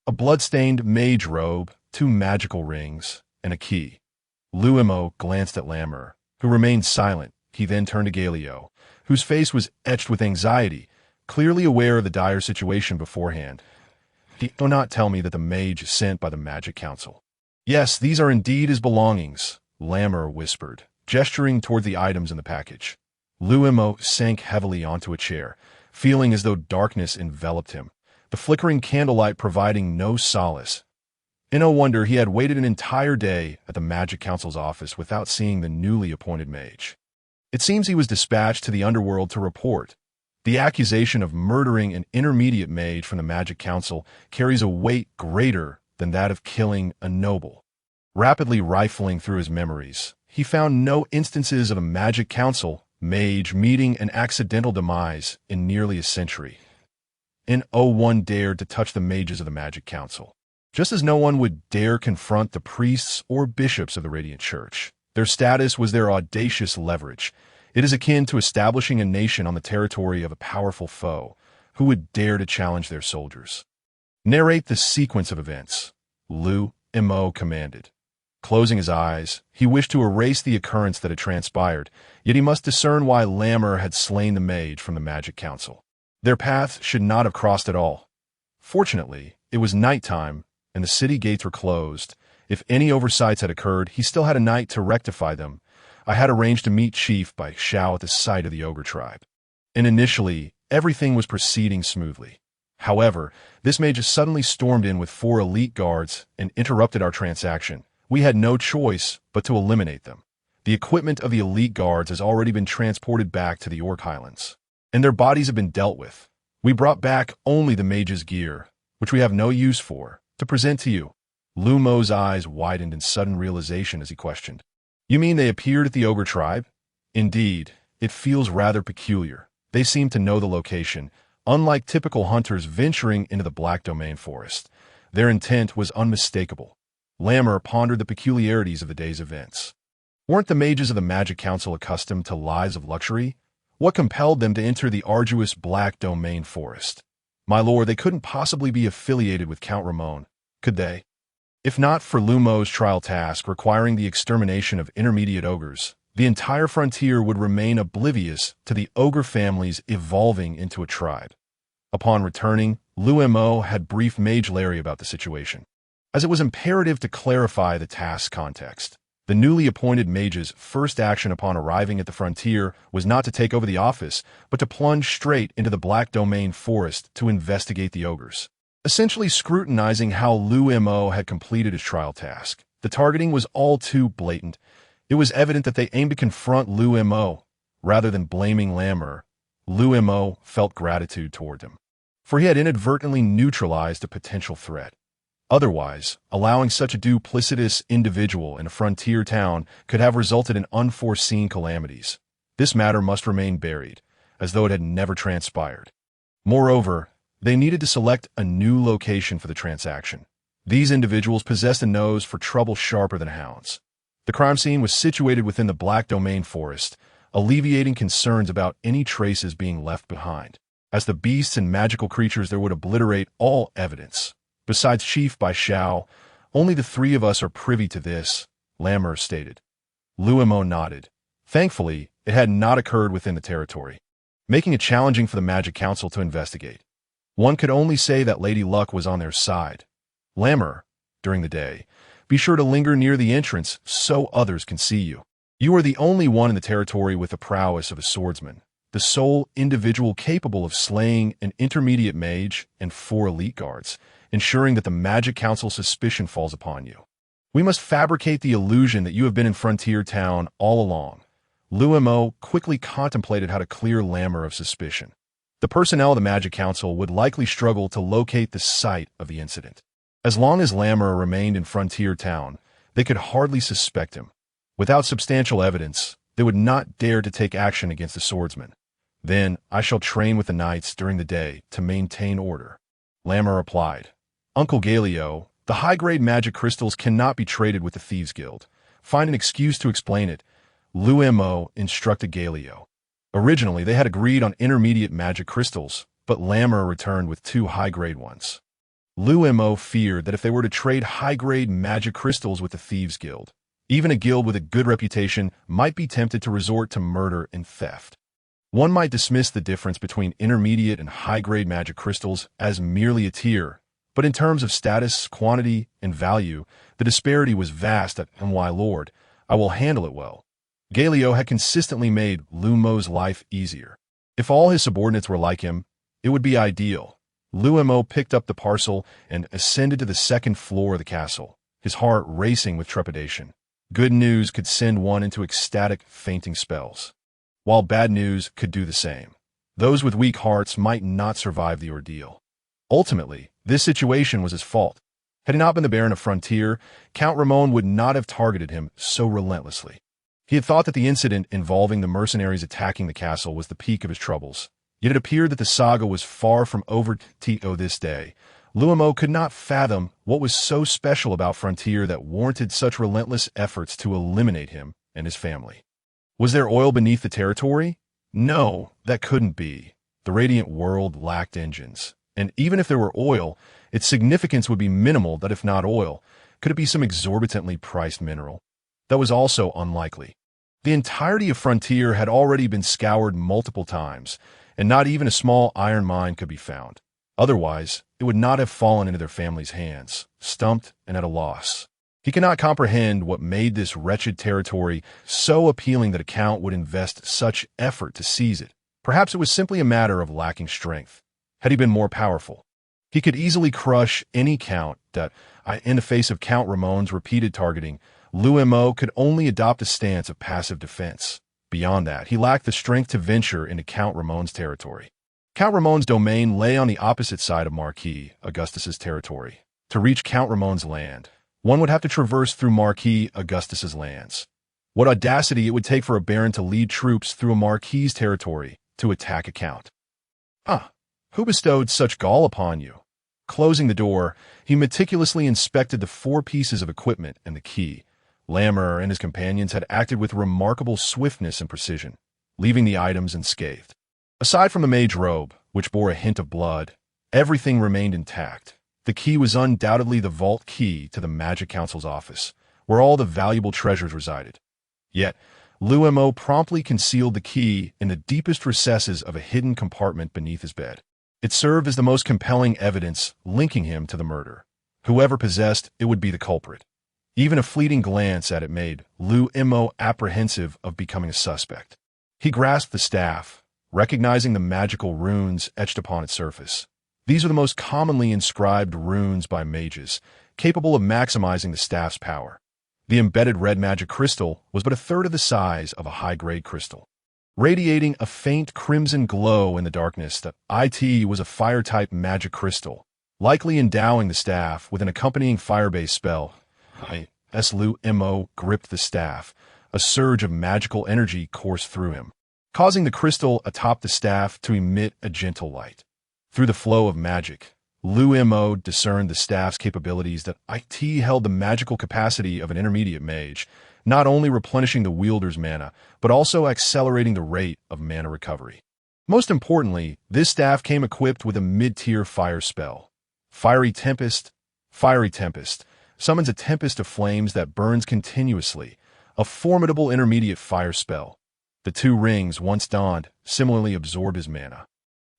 a blood-stained mage robe, 2 magical rings, and a key. Liu Mo glanced at Lammer, who remained silent. He then turned to Galio, whose face was etched with anxiety, clearly aware of the dire situation beforehand. "Do not tell me that the mage is sent by the Magic Council." "Yes, these are indeed his belongings," Lammer whispered, gesturing toward the items in the package. Liu Mo sank heavily onto a chair, feeling as though darkness enveloped him, the flickering candlelight providing no solace. No wonder he had waited an entire day at the Magic Council's office without seeing the newly appointed mage. It seems he was dispatched to the underworld to report. The accusation of murdering an intermediate mage from the Magic Council carries a weight greater than that of killing a noble. Rapidly rifling through his memories, he found no instances of a Magic Council mage meeting an accidental demise in nearly a century. No one dared to touch the mages of the Magic Council, just as no one would dare confront the priests or bishops of the Radiant Church. Their status was their audacious leverage. It is akin to establishing a nation on the territory of a powerful foe. Who would dare to challenge their soldiers? "Narrate the sequence of events," Liu Mo commanded. Closing his eyes, he wished to erase the occurrence that had transpired, yet he must discern why Lammer had slain the mage from the Magic Council. Their paths should not have crossed at all. Fortunately, it was nighttime, and the city gates were closed. If any oversights had occurred, he still had a night to rectify them. I had arranged to meet Chief Bai Shao at the site of the ogre tribe. And initially, everything was proceeding smoothly. However, this mage suddenly stormed in with 4 elite guards and interrupted our transaction. We had no choice but to eliminate them. The equipment of the elite guards has already been transported back to the Orc Highlands, and their bodies have been dealt with. We brought back only the mage's gear, which we have no use for, to present to you. Liu Mo's eyes widened in sudden realization as he questioned. "You mean they appeared at the ogre tribe?" "Indeed, it feels rather peculiar. They seem to know the location, unlike typical hunters venturing into the Black Domain forest. Their intent was unmistakable." Lammer pondered the peculiarities of the day's events. Weren't the mages of the Magic Council accustomed to lives of luxury? What compelled them to enter the arduous Black Domain forest? "My lord, they couldn't possibly be affiliated with Count Ramon, could they? If not for Liu Mo's trial task requiring the extermination of intermediate ogres, the entire frontier would remain oblivious to the ogre families evolving into a tribe." Upon returning, Liu Mo had briefed Mage Larry about the situation, as it was imperative to clarify the task's context. The newly appointed mage's first action upon arriving at the frontier was not to take over the office, but to plunge straight into the Black Domain forest to investigate the ogres. Essentially scrutinizing how Liu Mo had completed his trial task, the targeting was all too blatant. It was evident that they aimed to confront Liu Mo. Rather than blaming Lammer, Liu Mo felt gratitude toward him, for he had inadvertently neutralized a potential threat. Otherwise, allowing such a duplicitous individual in a frontier town could have resulted in unforeseen calamities. This matter must remain buried, as though it had never transpired. Moreover, they needed to select a new location for the transaction. These individuals possessed a nose for trouble sharper than hounds. The crime scene was situated within the Black Domain forest, alleviating concerns about any traces being left behind. As the beasts and magical creatures there would obliterate all evidence. "Besides Chief Bai Shao, only the 3 of us are privy to this," Lammer stated. Liu Mo nodded. Thankfully, it had not occurred within the territory, making it challenging for the Magic Council to investigate. One could only say that Lady Luck was on their side. "Lammer, during the day, be sure to linger near the entrance so others can see you. You are the only one in the territory with the prowess of a swordsman, the sole individual capable of slaying an intermediate mage and 4 elite guards, ensuring that the Magic Council's suspicion falls upon you. We must fabricate the illusion that you have been in Frontier Town all along." Liu Mo quickly contemplated how to clear Lammer of suspicion. The personnel of the Magic Council would likely struggle to locate the site of the incident. As long as Lammer remained in Frontier Town, they could hardly suspect him. Without substantial evidence, they would not dare to take action against the swordsman. Then I shall train with the knights during the day to maintain order. Lammer replied, Uncle Galio, the high-grade magic crystals cannot be traded with the Thieves' Guild. Find an excuse to explain it. Liu Mo instructed Galio. Originally, they had agreed on intermediate magic crystals, but Lammer returned with 2 high-grade ones. Liu Mo feared that if they were to trade high-grade magic crystals with the Thieves' Guild, even a guild with a good reputation might be tempted to resort to murder and theft. One might dismiss the difference between intermediate and high-grade magic crystals as merely a tier, but in terms of status, quantity, and value, the disparity was vast and why, Lord, I will handle it well. Galio had consistently made Liu Mo's life easier. If all his subordinates were like him, it would be ideal. Liu Mo picked up the parcel and ascended to the 2nd floor of the castle, his heart racing with trepidation. Good news could send one into ecstatic, fainting spells, while bad news could do the same. Those with weak hearts might not survive the ordeal. Ultimately, this situation was his fault. Had he not been the Baron of Frontier, Count Ramon would not have targeted him so relentlessly. He had thought that the incident involving the mercenaries attacking the castle was the peak of his troubles. Yet it appeared that the saga was far from over this day. Liu Mo could not fathom what was so special about Frontier that warranted such relentless efforts to eliminate him and his family. Was there oil beneath the territory? No, that couldn't be. The radiant world lacked engines. And even if there were oil, its significance would be minimal that if not oil, could it be some exorbitantly priced mineral? That was also unlikely. The entirety of Frontier had already been scoured multiple times, and not even a small iron mine could be found. Otherwise, it would not have fallen into their family's hands, stumped and at a loss. He cannot comprehend what made this wretched territory so appealing that a count would invest such effort to seize it. Perhaps it was simply a matter of lacking strength. Had he been more powerful, he could easily crush any count that, in the face of Count Ramon's repeated targeting, Liu Mo could only adopt a stance of passive defense. Beyond that, he lacked the strength to venture into Count Ramon's territory. Count Ramon's domain lay on the opposite side of Marquis Augustus's territory. To reach Count Ramon's land, one would have to traverse through Marquis Augustus's lands. What audacity it would take for a baron to lead troops through a Marquis's territory to attack a count. Who bestowed such gall upon you? Closing the door, he meticulously inspected the 4 pieces of equipment and the key. Lammer and his companions had acted with remarkable swiftness and precision, leaving the items unscathed. Aside from the mage robe, which bore a hint of blood, everything remained intact. The key was undoubtedly the vault key to the Magic Council's office, where all the valuable treasures resided. Yet, Liu Mo promptly concealed the key in the deepest recesses of a hidden compartment beneath his bed. It served as the most compelling evidence linking him to the murder. Whoever possessed it would be the culprit. Even a fleeting glance at it made Liu Mo apprehensive of becoming a suspect. He grasped the staff, recognizing the magical runes etched upon its surface. These are the most commonly inscribed runes by mages, capable of maximizing the staff's power. The embedded red magic crystal was but a third of the size of a high-grade crystal. Radiating a faint crimson glow in the darkness, the IT was a fire-type magic crystal, likely endowing the staff with an accompanying fire-based spell. As Liu Mo gripped the staff, a surge of magical energy coursed through him, causing the crystal atop the staff to emit a gentle light. Through the flow of magic, Liu Mo discerned the staff's capabilities that IT held the magical capacity of an intermediate mage, not only replenishing the wielder's mana, but also accelerating the rate of mana recovery. Most importantly, this staff came equipped with a mid-tier fire spell. Fiery Tempest summons a tempest of flames that burns continuously, a formidable intermediate fire spell. The 2 rings, once donned, similarly absorbed his mana,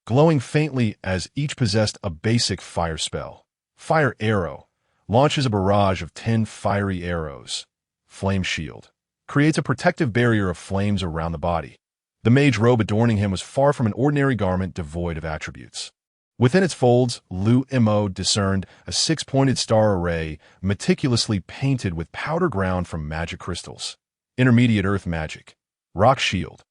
glowing faintly as each possessed a basic fire spell. Fire Arrow launches a barrage of 10 fiery arrows. Flame Shield creates a protective barrier of flames around the body. The mage robe adorning him was far from an ordinary garment devoid of attributes. Within its folds, Liu Mo discerned a 6-pointed star array meticulously painted with powder ground from magic crystals. Intermediate earth magic. Rock Shield.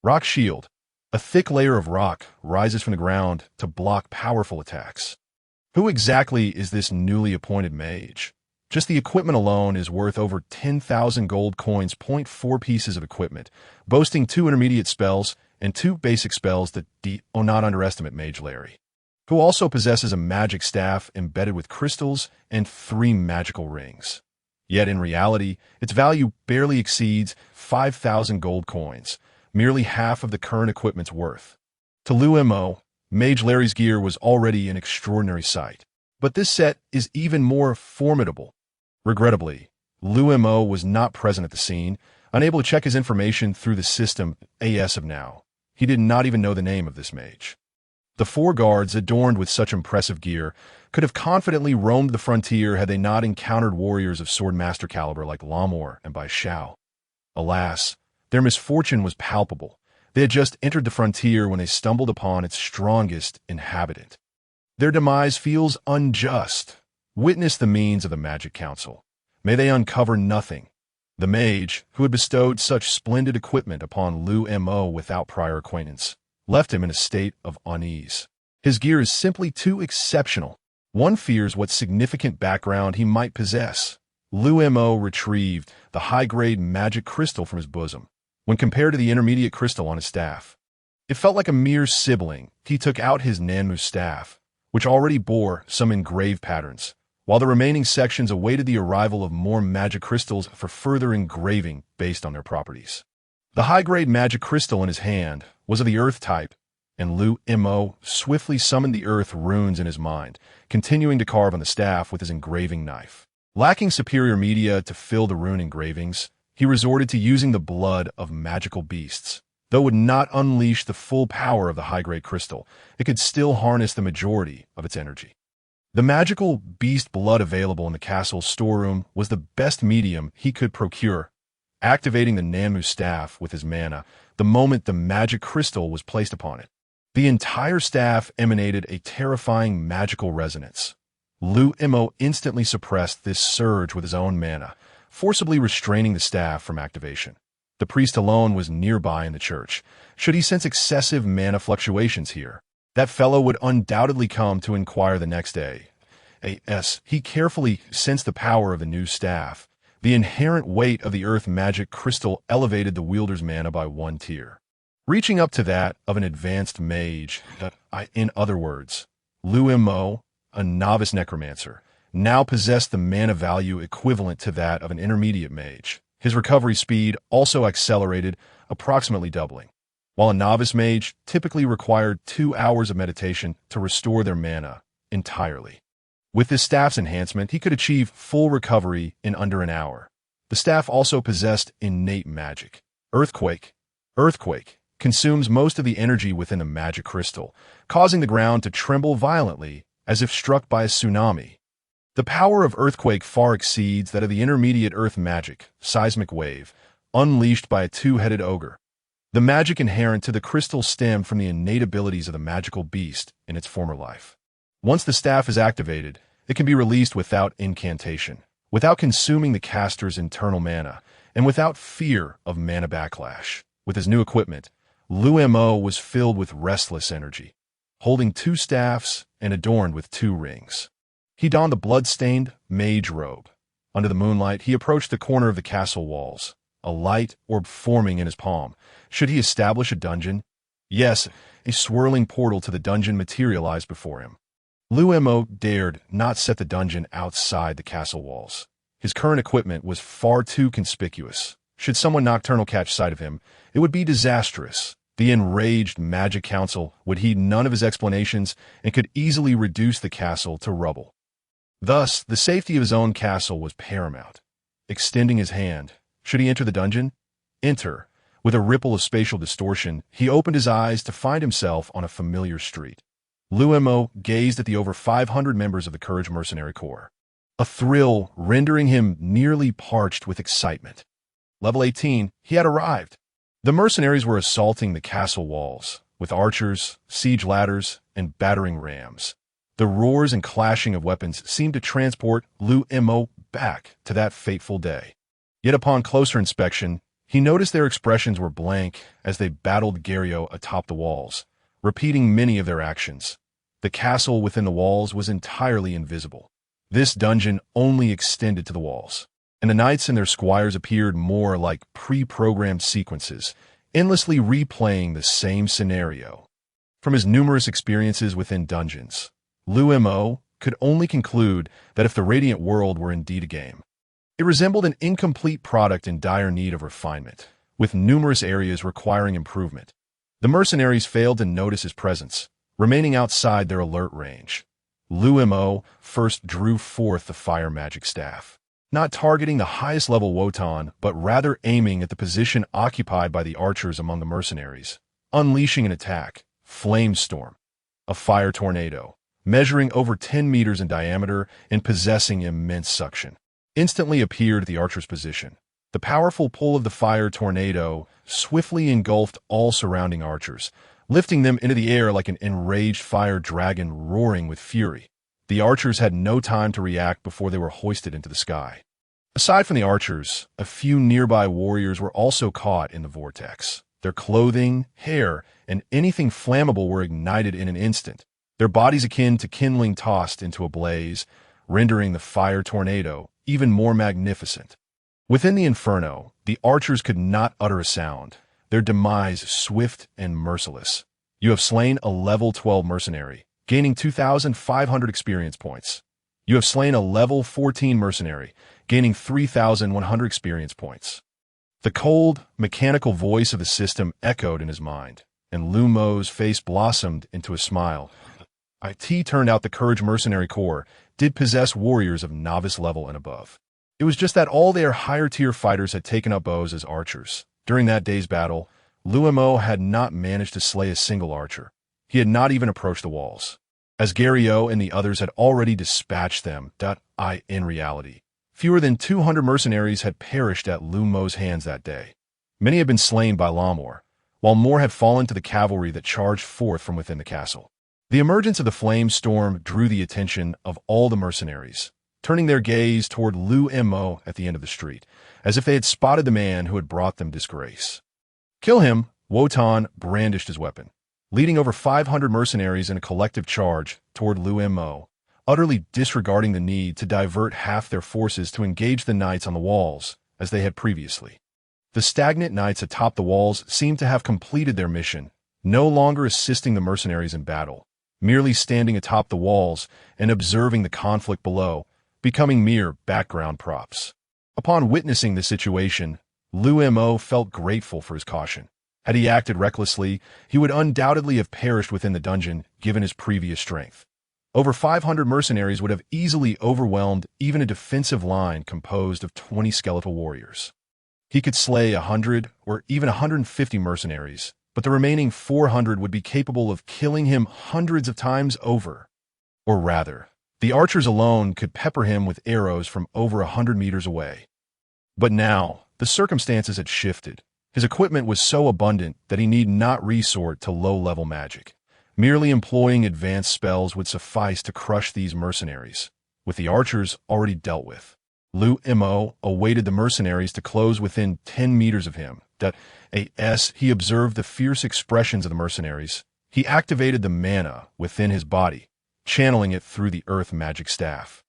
Rock Shield. A thick layer of rock rises from the ground to block powerful attacks. Who exactly is this newly appointed mage? Just the equipment alone is worth over 10,000 gold coins. 4 pieces of equipment, boasting 2 intermediate spells, and 2 basic spells that do not underestimate Mage Larry, who also possesses a magic staff embedded with crystals and 3 magical rings. Yet in reality, its value barely exceeds 5,000 gold coins, merely half of the current equipment's worth. To Liu Mo, Mage Larry's gear was already an extraordinary sight. But this set is even more formidable. Regrettably, Liu Mo was not present at the scene, unable to check his information through the system as of now. He did not even know the name of this mage. The 4 guards, adorned with such impressive gear, could have confidently roamed the frontier had they not encountered warriors of swordmaster caliber like Liu Mo and Bai Xiao. Alas, their misfortune was palpable. They had just entered the frontier when they stumbled upon its strongest inhabitant. Their demise feels unjust. Witness the means of the Magic Council. May they uncover nothing. The mage, who had bestowed such splendid equipment upon Liu Mo without prior acquaintance, left him in a state of unease. His gear is simply too exceptional. One fears what significant background he might possess. Liu Mo retrieved the high-grade magic crystal from his bosom. When compared to the intermediate crystal on his staff, it felt like a mere sibling. He took out his Nanmu staff, which already bore some engraved patterns, while the remaining sections awaited the arrival of more magic crystals for further engraving based on their properties. The high-grade magic crystal in his hand was of the earth type, and Liu Mo swiftly summoned the earth runes in his mind, continuing to carve on the staff with his engraving knife. Lacking superior media to fill the rune engravings, he resorted to using the blood of magical beasts. Though it would not unleash the full power of the high-grade crystal, it could still harness the majority of its energy. The magical beast blood available in the castle's storeroom was the best medium he could procure, activating the Nanmu staff with his mana the moment the magic crystal was placed upon it. The entire staff emanated a terrifying magical resonance. Liu Mo instantly suppressed this surge with his own mana, forcibly restraining the staff from activation. The priest alone was nearby in the church. Should he sense excessive mana fluctuations here, that fellow would undoubtedly come to inquire the next day. He carefully sensed the power of the new staff. The inherent weight of the earth magic crystal elevated the wielder's mana by 1 tier, reaching up to that of an advanced mage. In other words, Liu Mo, a novice necromancer, now possessed the mana value equivalent to that of an intermediate mage. His recovery speed also accelerated, approximately doubling. While a novice mage typically required 2 hours of meditation to restore their mana entirely. With this staff's enhancement, he could achieve full recovery in under an hour. The staff also possessed innate magic. Earthquake consumes most of the energy within the magic crystal, causing the ground to tremble violently as if struck by a tsunami. The power of Earthquake far exceeds that of the intermediate earth magic, Seismic Wave, unleashed by a 2-headed ogre. The magic inherent to the crystal stemmed from the innate abilities of the magical beast in its former life. Once the staff is activated, it can be released without incantation, without consuming the caster's internal mana, and without fear of mana backlash. With his new equipment, Liu Mo was filled with restless energy, holding 2 staffs and adorned with 2 rings. He donned the blood-stained mage robe. Under the moonlight, he approached the corner of the castle walls, a light orb forming in his palm. Should he establish a dungeon? Yes, a swirling portal to the dungeon materialized before him. Liu Mo dared not set the dungeon outside the castle walls. His current equipment was far too conspicuous. Should someone nocturnal catch sight of him, it would be disastrous. The enraged Magic Council would heed none of his explanations and could easily reduce the castle to rubble. Thus, the safety of his own castle was paramount. Extending his hand, should he enter the dungeon? Enter. With a ripple of spatial distortion, he opened his eyes to find himself on a familiar street. Liu Mo gazed at the over 500 members of the Courage Mercenary Corps, a thrill rendering him nearly parched with excitement. Level 18, he had arrived. The mercenaries were assaulting the castle walls, with archers, siege ladders, and battering rams. The roars and clashing of weapons seemed to transport Liu Mo back to that fateful day. Yet upon closer inspection, he noticed their expressions were blank as they battled Gario atop the walls, repeating many of their actions. The castle within the walls was entirely invisible. This dungeon only extended to the walls, and the knights and their squires appeared more like pre-programmed sequences, endlessly replaying the same scenario. From his numerous experiences within dungeons, Liu Mo could only conclude that if the Radiant World were indeed a game, it resembled an incomplete product in dire need of refinement, with numerous areas requiring improvement. The mercenaries failed to notice his presence, remaining outside their alert range. Liu Mo first drew forth the fire magic staff, not targeting the highest level Wotan, but rather aiming at the position occupied by the archers among the mercenaries, unleashing an attack, Flame Storm, a fire tornado, measuring over 10 meters in diameter and possessing immense suction, instantly appeared at the archer's position. The powerful pull of the fire tornado swiftly engulfed all surrounding archers, lifting them into the air like an enraged fire dragon roaring with fury. The archers had no time to react before they were hoisted into the sky. Aside from the archers, a few nearby warriors were also caught in the vortex. Their clothing, hair, and anything flammable were ignited in an instant, their bodies akin to kindling tossed into a blaze, rendering the fire tornado even more magnificent. Within the inferno, the archers could not utter a sound, their demise swift and merciless. You have slain a level 12 mercenary, gaining 2,500 experience points. You have slain a level 14 mercenary, gaining 3,100 experience points. The cold, mechanical voice of the system echoed in his mind, and Liu Mo's face blossomed into a smile. It turned out the Courage Mercenary Corps did possess warriors of novice level and above. It was just that all their higher-tier fighters had taken up bows as archers. During that day's battle, Liu Mo had not managed to slay a single archer. He had not even approached the walls, as Gario and the others had already dispatched them. In reality, fewer than 200 mercenaries had perished at Liu Mo's hands that day. Many had been slain by Lamor, while more had fallen to the cavalry that charged forth from within the castle. The emergence of the flame storm drew the attention of all the mercenaries, turning their gaze toward Liu Mo at the end of the street, as if they had spotted the man who had brought them disgrace. Kill him, Wotan brandished his weapon, leading over 500 mercenaries in a collective charge toward Liu Mo, utterly disregarding the need to divert half their forces to engage the knights on the walls, as they had previously. The stagnant knights atop the walls seemed to have completed their mission, no longer assisting the mercenaries in battle, merely standing atop the walls and observing the conflict below, becoming mere background props. Upon witnessing the situation, Liu Mo felt grateful for his caution. Had he acted recklessly, he would undoubtedly have perished within the dungeon, given his previous strength. Over 500 mercenaries would have easily overwhelmed even a defensive line composed of 20 skeletal warriors. He could slay 100 or even 150 mercenaries, but the remaining 400 would be capable of killing him hundreds of times over. Or rather, the archers alone could pepper him with arrows from over 100 meters away. But now, the circumstances had shifted. His equipment was so abundant that he need not resort to low-level magic. Merely employing advanced spells would suffice to crush these mercenaries, with the archers already dealt with. Liu Mo awaited the mercenaries to close within 10 meters of him. As he observed the fierce expressions of the mercenaries, he activated the mana within his body, channeling it through the earth magic staff.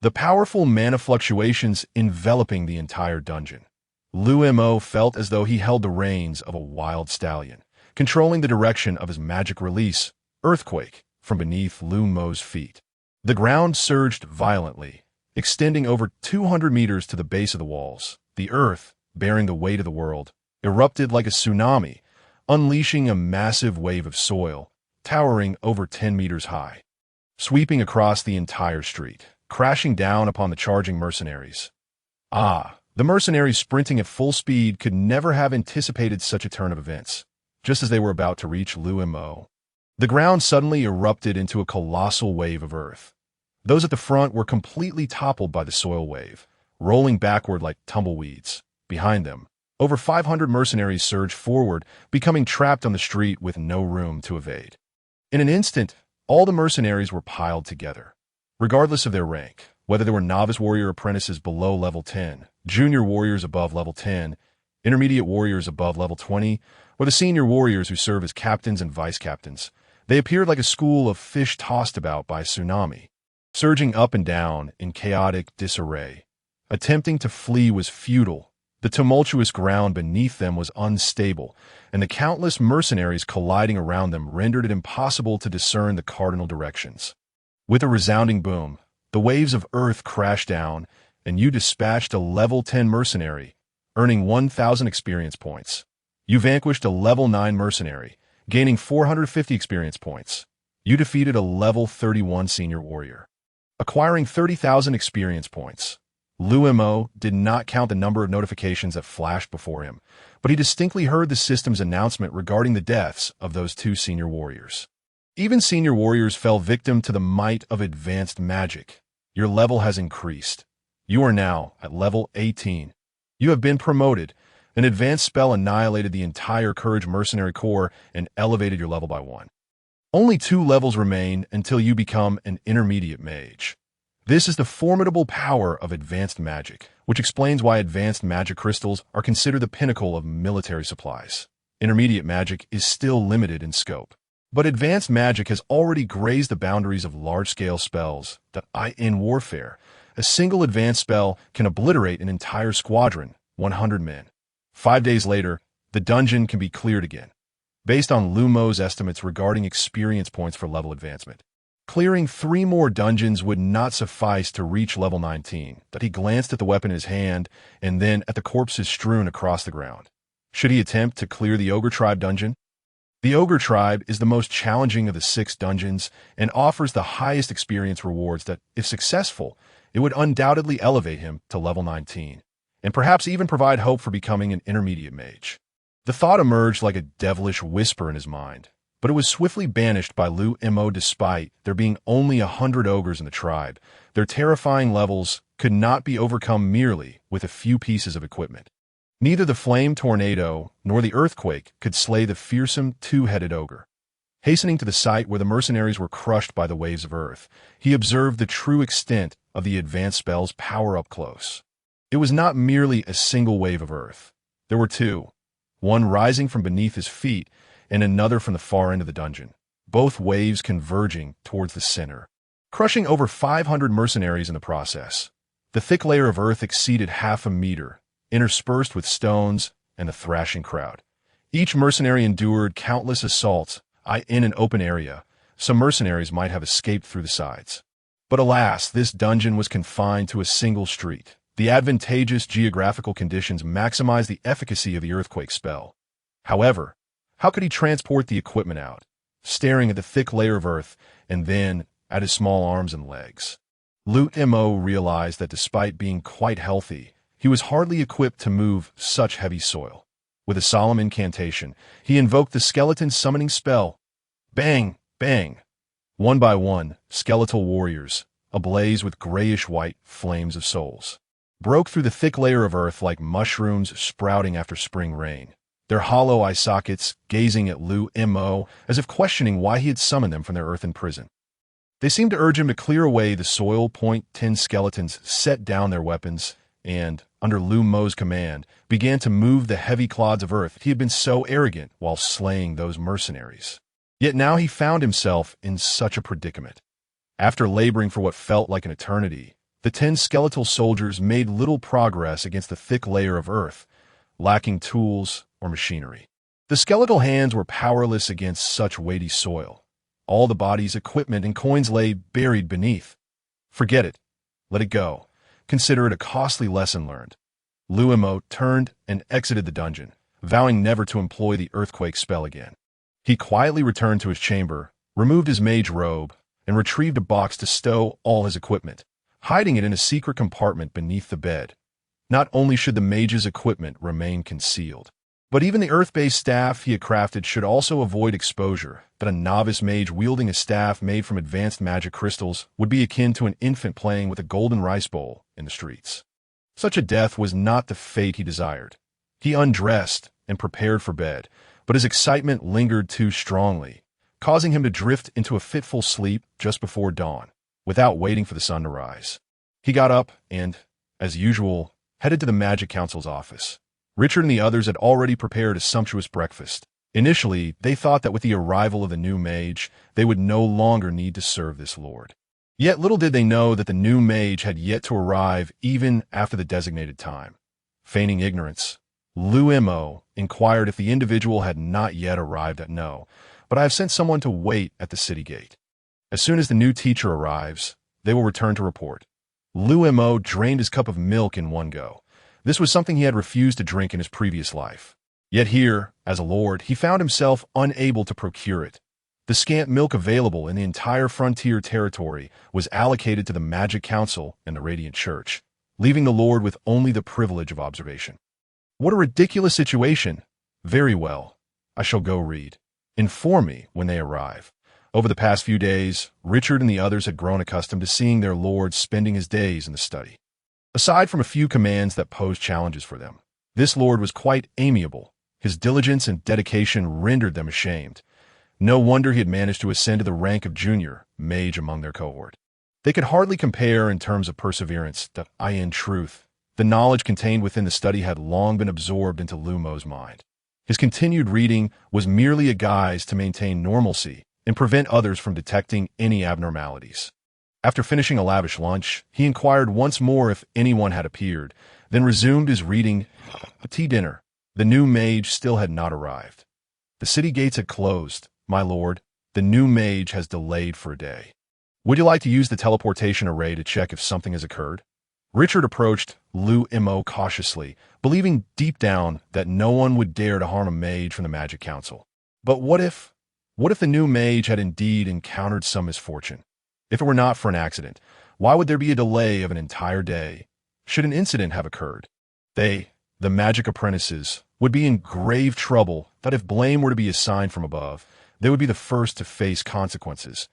The powerful mana fluctuations enveloping the entire dungeon. Liu Mo felt as though he held the reins of a wild stallion, controlling the direction of his magic release, Earthquake, from beneath Liu Mo's feet. The ground surged violently, extending over 200 meters to the base of the walls. The earth, bearing the weight of the world, erupted like a tsunami, unleashing a massive wave of soil, towering over 10 meters high, sweeping across the entire street, crashing down upon the charging mercenaries. The mercenaries sprinting at full speed could never have anticipated such a turn of events. Just as they were about to reach Liu Mo, the ground suddenly erupted into a colossal wave of earth. Those at the front were completely toppled by the soil wave, rolling backward like tumbleweeds. Behind them, over 500 mercenaries surged forward, becoming trapped on the street with no room to evade. In an instant, all the mercenaries were piled together. Regardless of their rank, whether they were novice warrior apprentices below level 10, junior warriors above level 10, intermediate warriors above level 20, or the senior warriors who serve as captains and vice-captains, they appeared like a school of fish tossed about by a tsunami, surging up and down in chaotic disarray. Attempting to flee was futile. The tumultuous ground beneath them was unstable, and the countless mercenaries colliding around them rendered it impossible to discern the cardinal directions. With a resounding boom, the waves of earth crashed down, and you dispatched a level 10 mercenary, earning 1,000 experience points. You vanquished a level 9 mercenary, gaining 450 experience points. You defeated a level 31 senior warrior, acquiring 30,000 experience points. Liu Mo did not count the number of notifications that flashed before him, but he distinctly heard the system's announcement regarding the deaths of those 2 senior warriors. Even senior warriors fell victim to the might of advanced magic. Your level has increased. You are now at level 18. You have been promoted. An advanced spell annihilated the entire Courage Mercenary Corps and elevated your level by 1. Only 2 levels remain until you become an intermediate mage. This is the formidable power of advanced magic, which explains why advanced magic crystals are considered the pinnacle of military supplies. Intermediate magic is still limited in scope, but advanced magic has already grazed the boundaries of large-scale spells. In warfare, a single advanced spell can obliterate an entire squadron, 100 men. 5 days later, the dungeon can be cleared again, based on Liu Mo's estimates regarding experience points for level advancement. Clearing 3 more dungeons would not suffice to reach level 19. He glanced at the weapon in his hand and then at the corpses strewn across the ground. Should he attempt to clear the Ogre Tribe dungeon? The Ogre Tribe is the most challenging of the 6 dungeons and offers the highest experience rewards that, if successful, it would undoubtedly elevate him to level 19, and perhaps even provide hope for becoming an intermediate mage. The thought emerged like a devilish whisper in his mind, but it was swiftly banished by Liu Mo. Despite there being only 100 ogres in the tribe, their terrifying levels could not be overcome merely with a few pieces of equipment. Neither the flame tornado nor the earthquake could slay the fearsome 2-headed ogre. Hastening to the site where the mercenaries were crushed by the waves of earth, he observed the true extent of the advanced spell's power up close. It was not merely a single wave of earth. There were 2, one rising from beneath his feet and another from the far end of the dungeon, both waves converging towards the center, crushing over 500 mercenaries in the process. The thick layer of earth exceeded half a meter, interspersed with stones and a thrashing crowd. Each mercenary endured countless assaults. In an open area, some mercenaries might have escaped through the sides. But alas, this dungeon was confined to a single street. The advantageous geographical conditions maximized the efficacy of the earthquake spell. However, how could he transport the equipment out? Staring at the thick layer of earth, and then at his small arms and legs. Liu Mo realized that despite being quite healthy, he was hardly equipped to move such heavy soil. With a solemn incantation, he invoked the skeleton summoning spell. Bang! Bang! One by one, skeletal warriors, ablaze with grayish-white flames of souls, broke through the thick layer of earth like mushrooms sprouting after spring rain, their hollow eye sockets gazing at Liu Mo as if questioning why he had summoned them from their earthen prison. They seemed to urge him to clear away the soil. 10 skeletons set down their weapons and, under Liu Mo's command, began to move the heavy clods of earth. He had been so arrogant while slaying those mercenaries. Yet now he found himself in such a predicament. After laboring for what felt like an eternity, the 10 skeletal soldiers made little progress against the thick layer of earth, lacking tools or machinery. The skeletal hands were powerless against such weighty soil. All the body's equipment and coins lay buried beneath. Forget it. Let it go. Consider it a costly lesson learned. Liu Mo turned and exited the dungeon, vowing never to employ the earthquake spell again. He quietly returned to his chamber, removed his mage robe, and retrieved a box to stow all his equipment, hiding it in a secret compartment beneath the bed. Not only should the mage's equipment remain concealed, but even the earth-based staff he had crafted should also avoid exposure. That a novice mage wielding a staff made from advanced magic crystals would be akin to an infant playing with a golden rice bowl in the streets. Such a death was not the fate he desired. He undressed and prepared for bed, but his excitement lingered too strongly, causing him to drift into a fitful sleep just before dawn, without waiting for the sun to rise. He got up and, as usual, headed to the Magic Council's office. Richard and the others had already prepared a sumptuous breakfast. Initially, they thought that with the arrival of the new mage, they would no longer need to serve this lord. Yet little did they know that the new mage had yet to arrive even after the designated time. Feigning ignorance, Liu Mo inquired if the individual had not yet arrived at no, but I have sent someone to wait at the city gate. As soon as the new teacher arrives, they will return to report. Liu Mo drained his cup of milk in one go. This was something he had refused to drink in his previous life. Yet here, as a lord, he found himself unable to procure it. The scant milk available in the entire frontier territory was allocated to the Magic Council and the Radiant Church, leaving the lord with only the privilege of observation. What a ridiculous situation! Very well. I shall go read. Inform me when they arrive. Over the past few days, Richard and the others had grown accustomed to seeing their lord spending his days in the study. Aside from a few commands that posed challenges for them, this lord was quite amiable. His diligence and dedication rendered them ashamed. No wonder he had managed to ascend to the rank of junior mage among their cohort. They could hardly compare in terms of perseverance, in truth. The knowledge contained within the study had long been absorbed into Liu Mo's mind. His continued reading was merely a guise to maintain normalcy and prevent others from detecting any abnormalities. After finishing a lavish lunch, he inquired once more if anyone had appeared, then resumed his reading. A tea dinner. The new mage still had not arrived. The city gates had closed. My lord, the new mage has delayed for a day. Would you like to use the teleportation array to check if something has occurred? Richard approached Liu Mo cautiously, believing deep down that no one would dare to harm a mage from the Magic Council. But what if the new mage had indeed encountered some misfortune? If it were not for an accident, why would there be a delay of an entire day? Should an incident have occurred, they, the magic apprentices, would be in grave trouble that if blame were to be assigned from above, they would be the first to face consequences.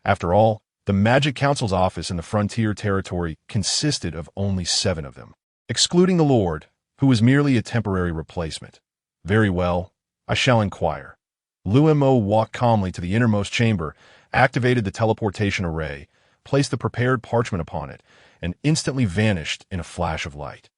After all, the Magic Council's office in the frontier territory consisted of only 7 of them, excluding the Lord, who was merely a temporary replacement. Very well, I shall inquire. Liu Mo walked calmly to the innermost chamber, activated the teleportation array, placed the prepared parchment upon it, and instantly vanished in a flash of light.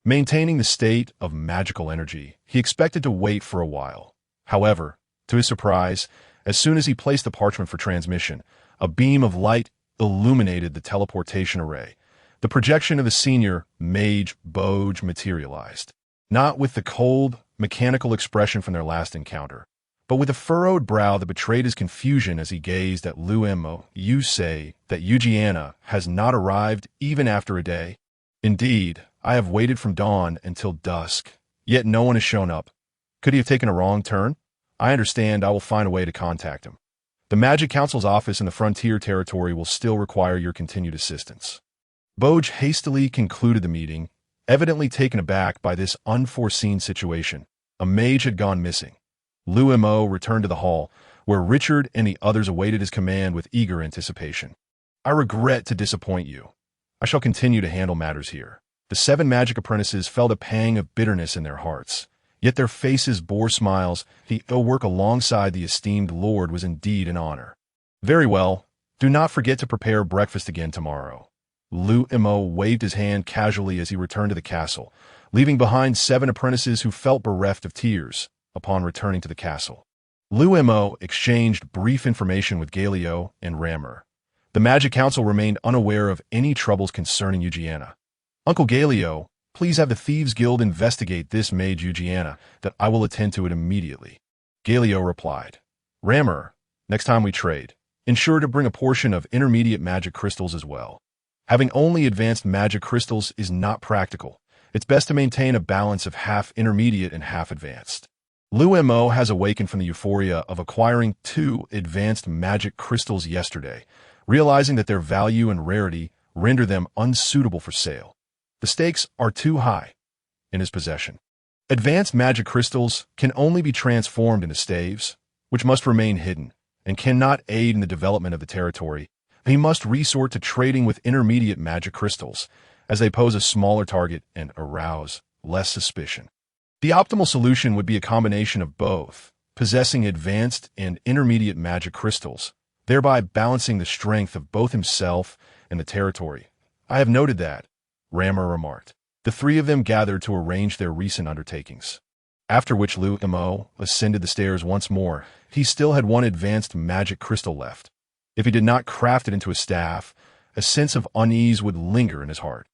Maintaining the state of magical energy, he expected to wait for a while. However, to his surprise, as soon as he placed the parchment for transmission, a beam of light illuminated the teleportation array. The projection of the senior mage Boge materialized, not with the cold, mechanical expression from their last encounter, but with a furrowed brow that betrayed his confusion as he gazed at Liu Mo. You say that Eugenia has not arrived even after a day? Indeed, I have waited from dawn until dusk, yet no one has shown up. Could he have taken a wrong turn? I understand. I will find a way to contact him. The Magic Council's office in the frontier territory will still require your continued assistance. Boge hastily concluded the meeting, evidently taken aback by this unforeseen situation. A mage had gone missing. Liu Mo returned to the hall, where Richard and the others awaited his command with eager anticipation. I regret to disappoint you. I shall continue to handle matters here. The 7 magic apprentices felt a pang of bitterness in their hearts. Yet their faces bore smiles. The work alongside the esteemed lord was indeed an honor. Very well. Do not forget to prepare breakfast again tomorrow. Liu Mo waved his hand casually as he returned to the castle, leaving behind 7 apprentices who felt bereft of tears upon returning to the castle. Liu Mo exchanged brief information with Galio and Rammer. The Magic Council remained unaware of any troubles concerning Eugenia. Uncle Galio, please have the Thieves Guild investigate this mage Eugenia, that I will attend to it immediately. Galio replied. Rammer, next time we trade, ensure to bring a portion of intermediate magic crystals as well. Having only advanced magic crystals is not practical. It's best to maintain a balance of half intermediate and half advanced. Liu Mo has awakened from the euphoria of acquiring 2 advanced magic crystals yesterday, realizing that their value and rarity render them unsuitable for sale. The stakes are too high in his possession. Advanced magic crystals can only be transformed into staves, which must remain hidden and cannot aid in the development of the territory. He must resort to trading with intermediate magic crystals, as they pose a smaller target and arouse less suspicion. The optimal solution would be a combination of both, possessing advanced and intermediate magic crystals, thereby balancing the strength of both himself and the territory. I have noted that, Rammer remarked. The 3 of them gathered to arrange their recent undertakings. After which Liu Mo ascended the stairs once more. He still had 1 advanced magic crystal left. If he did not craft it into a staff, a sense of unease would linger in his heart.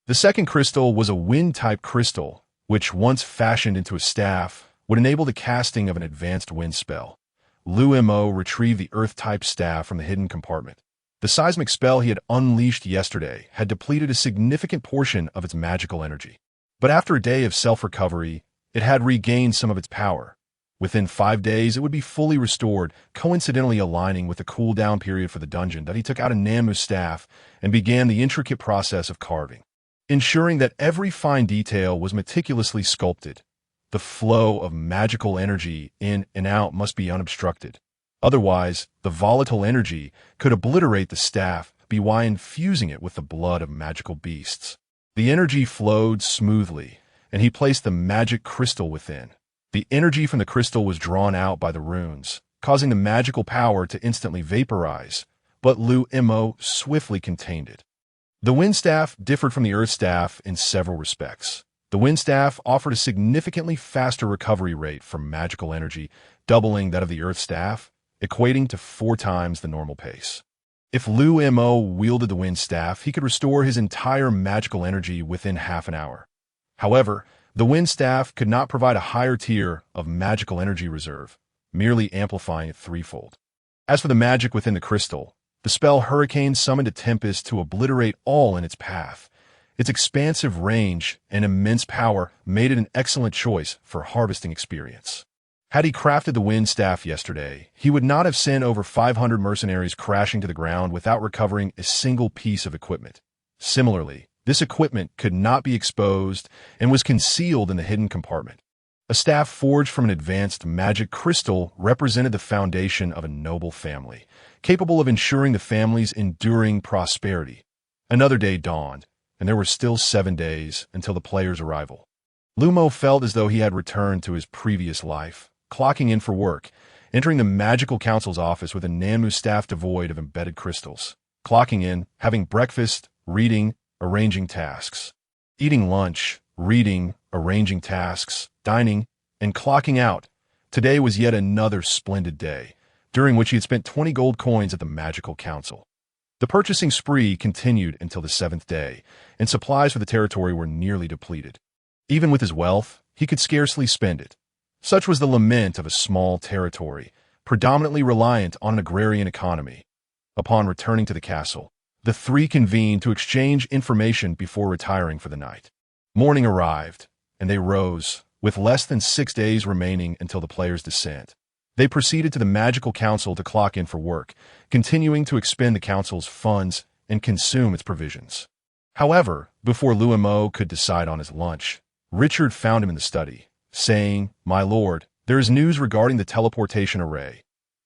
The second crystal was a wind-type crystal, which, once fashioned into a staff, would enable the casting of an advanced wind spell. Liu Mo retrieved the earth-type staff from the hidden compartment. The seismic spell he had unleashed yesterday had depleted a significant portion of its magical energy. But after a day of self-recovery, it had regained some of its power. Within 5 days, it would be fully restored, coincidentally aligning with the cool-down period for the dungeon that he took out a Namu staff and began the intricate process of carving, ensuring that every fine detail was meticulously sculpted. The flow of magical energy in and out must be unobstructed. Otherwise, the volatile energy could obliterate the staff by infusing it with the blood of magical beasts. The energy flowed smoothly, and he placed the magic crystal within. The energy from the crystal was drawn out by the runes, causing the magical power to instantly vaporize, but Liu Mo swiftly contained it. The wind staff differed from the earth staff in several respects. The wind staff offered a significantly faster recovery rate from magical energy, doubling that of the earth staff, equating to 4 times the normal pace. If Liu Mo wielded the wind staff, he could restore his entire magical energy within half an hour. However, the wind staff could not provide a higher tier of magical energy reserve, merely amplifying it threefold. As for the magic within the crystal, the spell Hurricane summoned a tempest to obliterate all in its path. Its expansive range and immense power made it an excellent choice for harvesting experience. Had he crafted the wind staff yesterday, he would not have sent over 500 mercenaries crashing to the ground without recovering a single piece of equipment. Similarly, this equipment could not be exposed and was concealed in the hidden compartment. A staff forged from an advanced magic crystal represented the foundation of a noble family, capable of ensuring the family's enduring prosperity. Another day dawned, and there were still 7 days until the player's arrival. Liu Mo felt as though he had returned to his previous life, clocking in for work, entering the Magical Council's office with a Namu staff devoid of embedded crystals, clocking in, having breakfast, reading, arranging tasks, eating lunch, reading, arranging tasks, dining, and clocking out. Today was yet another splendid day, during which he had spent 20 gold coins at the Magical Council. The purchasing spree continued until the 7th day, and supplies for the territory were nearly depleted. Even with his wealth, he could scarcely spend it. Such was the lament of a small territory, predominantly reliant on an agrarian economy. Upon returning to the castle, the three convened to exchange information before retiring for the night. Morning arrived, and they rose, with less than 6 days remaining until the player's descent. They proceeded to the Magical Council to clock in for work, continuing to expend the council's funds and consume its provisions. However, before Liu Mo could decide on his lunch, Richard found him in the study, saying, "My lord, there is news regarding the teleportation array."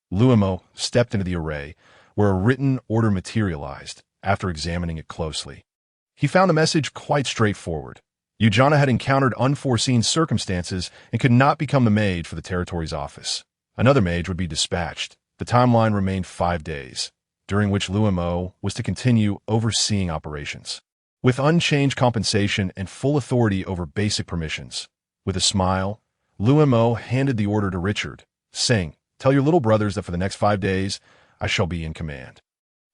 Liu Mo stepped into the array, where a written order materialized. After examining it closely, he found the message quite straightforward. Eugenia had encountered unforeseen circumstances and could not become the maid for the territory's office. Another mage would be dispatched. The timeline remained 5 days, during which Liu Mo was to continue overseeing operations, with unchanged compensation and full authority over basic permissions. With a smile, Liu Mo handed the order to Richard, saying, "Tell your little brothers that for the next 5 days, I shall be in command."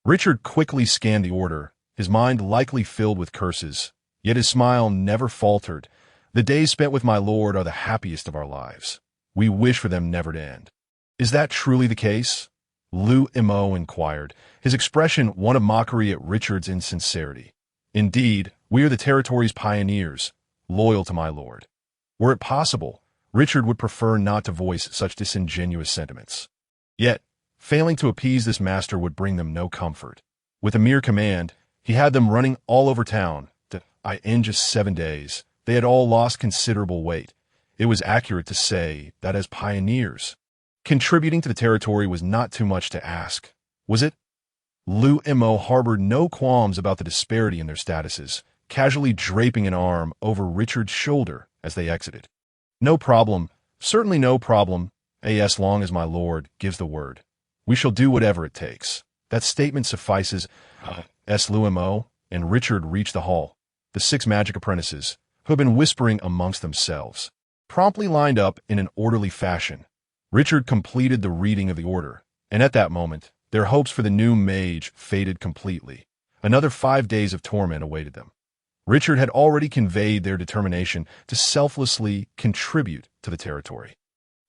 Richard quickly scanned the order, his mind likely filled with curses, yet his smile never faltered. "The days spent with my lord are the happiest of our lives. We wish for them never to end." "Is that truly the case?" Liu Mo inquired, his expression one of mockery at Richard's insincerity. "Indeed, we are the territory's pioneers, loyal to my lord." Were it possible, Richard would prefer not to voice such disingenuous sentiments. Yet, failing to appease this master would bring them no comfort. With a mere command, he had them running all over town. In just 7 days, they had all lost considerable weight. It was accurate to say that as pioneers, contributing to the territory was not too much to ask, was it? Liu Mo harbored no qualms about the disparity in their statuses, casually draping an arm over Richard's shoulder as they exited. "No problem, certainly no problem, as long as my lord gives the word. We shall do whatever it takes." That statement suffices. Liu Mo and Richard reached the hall. The 6 magic apprentices, who had been whispering amongst themselves, promptly lined up in an orderly fashion. Richard completed the reading of the order, and at that moment, their hopes for the new mage faded completely. Another 5 days of torment awaited them. Richard had already conveyed their determination to selflessly contribute to the territory.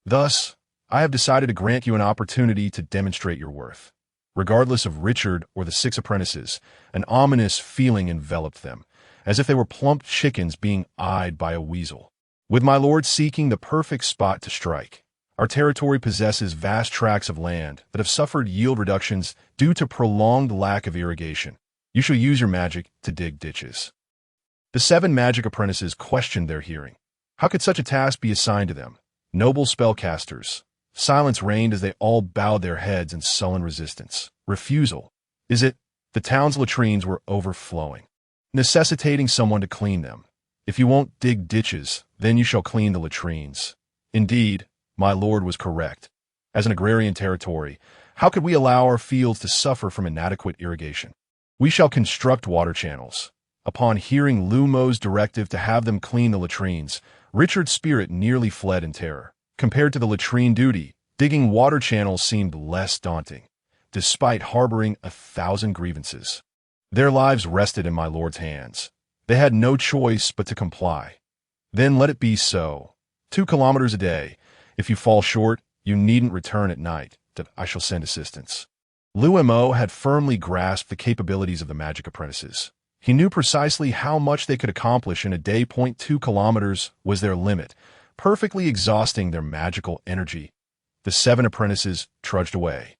Thus, I have decided to grant you an opportunity to demonstrate your worth. Regardless of Richard or the 6 apprentices, an ominous feeling enveloped them, as if they were plump chickens being eyed by a weasel. With my lord seeking the perfect spot to strike, our territory possesses vast tracts of land that have suffered yield reductions due to prolonged lack of irrigation. You shall use your magic to dig ditches. The 7 magic apprentices questioned their hearing. How could such a task be assigned to them? Noble spellcasters. Silence reigned as they all bowed their heads in sullen resistance. Refusal. Is it? The town's latrines were overflowing, necessitating someone to clean them. If you won't dig ditches, then you shall clean the latrines. Indeed, my lord was correct. As an agrarian territory, how could we allow our fields to suffer from inadequate irrigation? We shall construct water channels. Upon hearing Liu Mo's directive to have them clean the latrines, Richard's spirit nearly fled in terror. Compared to the latrine duty, digging water channels seemed less daunting, despite harboring 1,000 grievances. Their lives rested in my lord's hands. They had no choice but to comply. Then let it be so. 2 kilometers a day. If you fall short, you needn't return at night. I shall send assistance. Liu Mo had firmly grasped the capabilities of the magic apprentices. He knew precisely how much they could accomplish in a day. 2 kilometers was their limit, perfectly exhausting their magical energy. The 7 apprentices trudged away.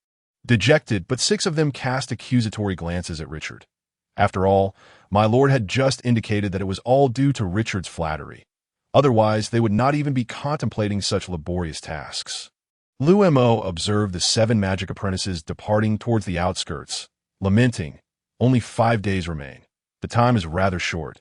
Dejected, but 6 of them cast accusatory glances at Richard. After all, my lord had just indicated that it was all due to Richard's flattery. Otherwise, they would not even be contemplating such laborious tasks. Liu Mo observed the 7 magic apprentices departing towards the outskirts, lamenting, only 5 days remain. The time is rather short.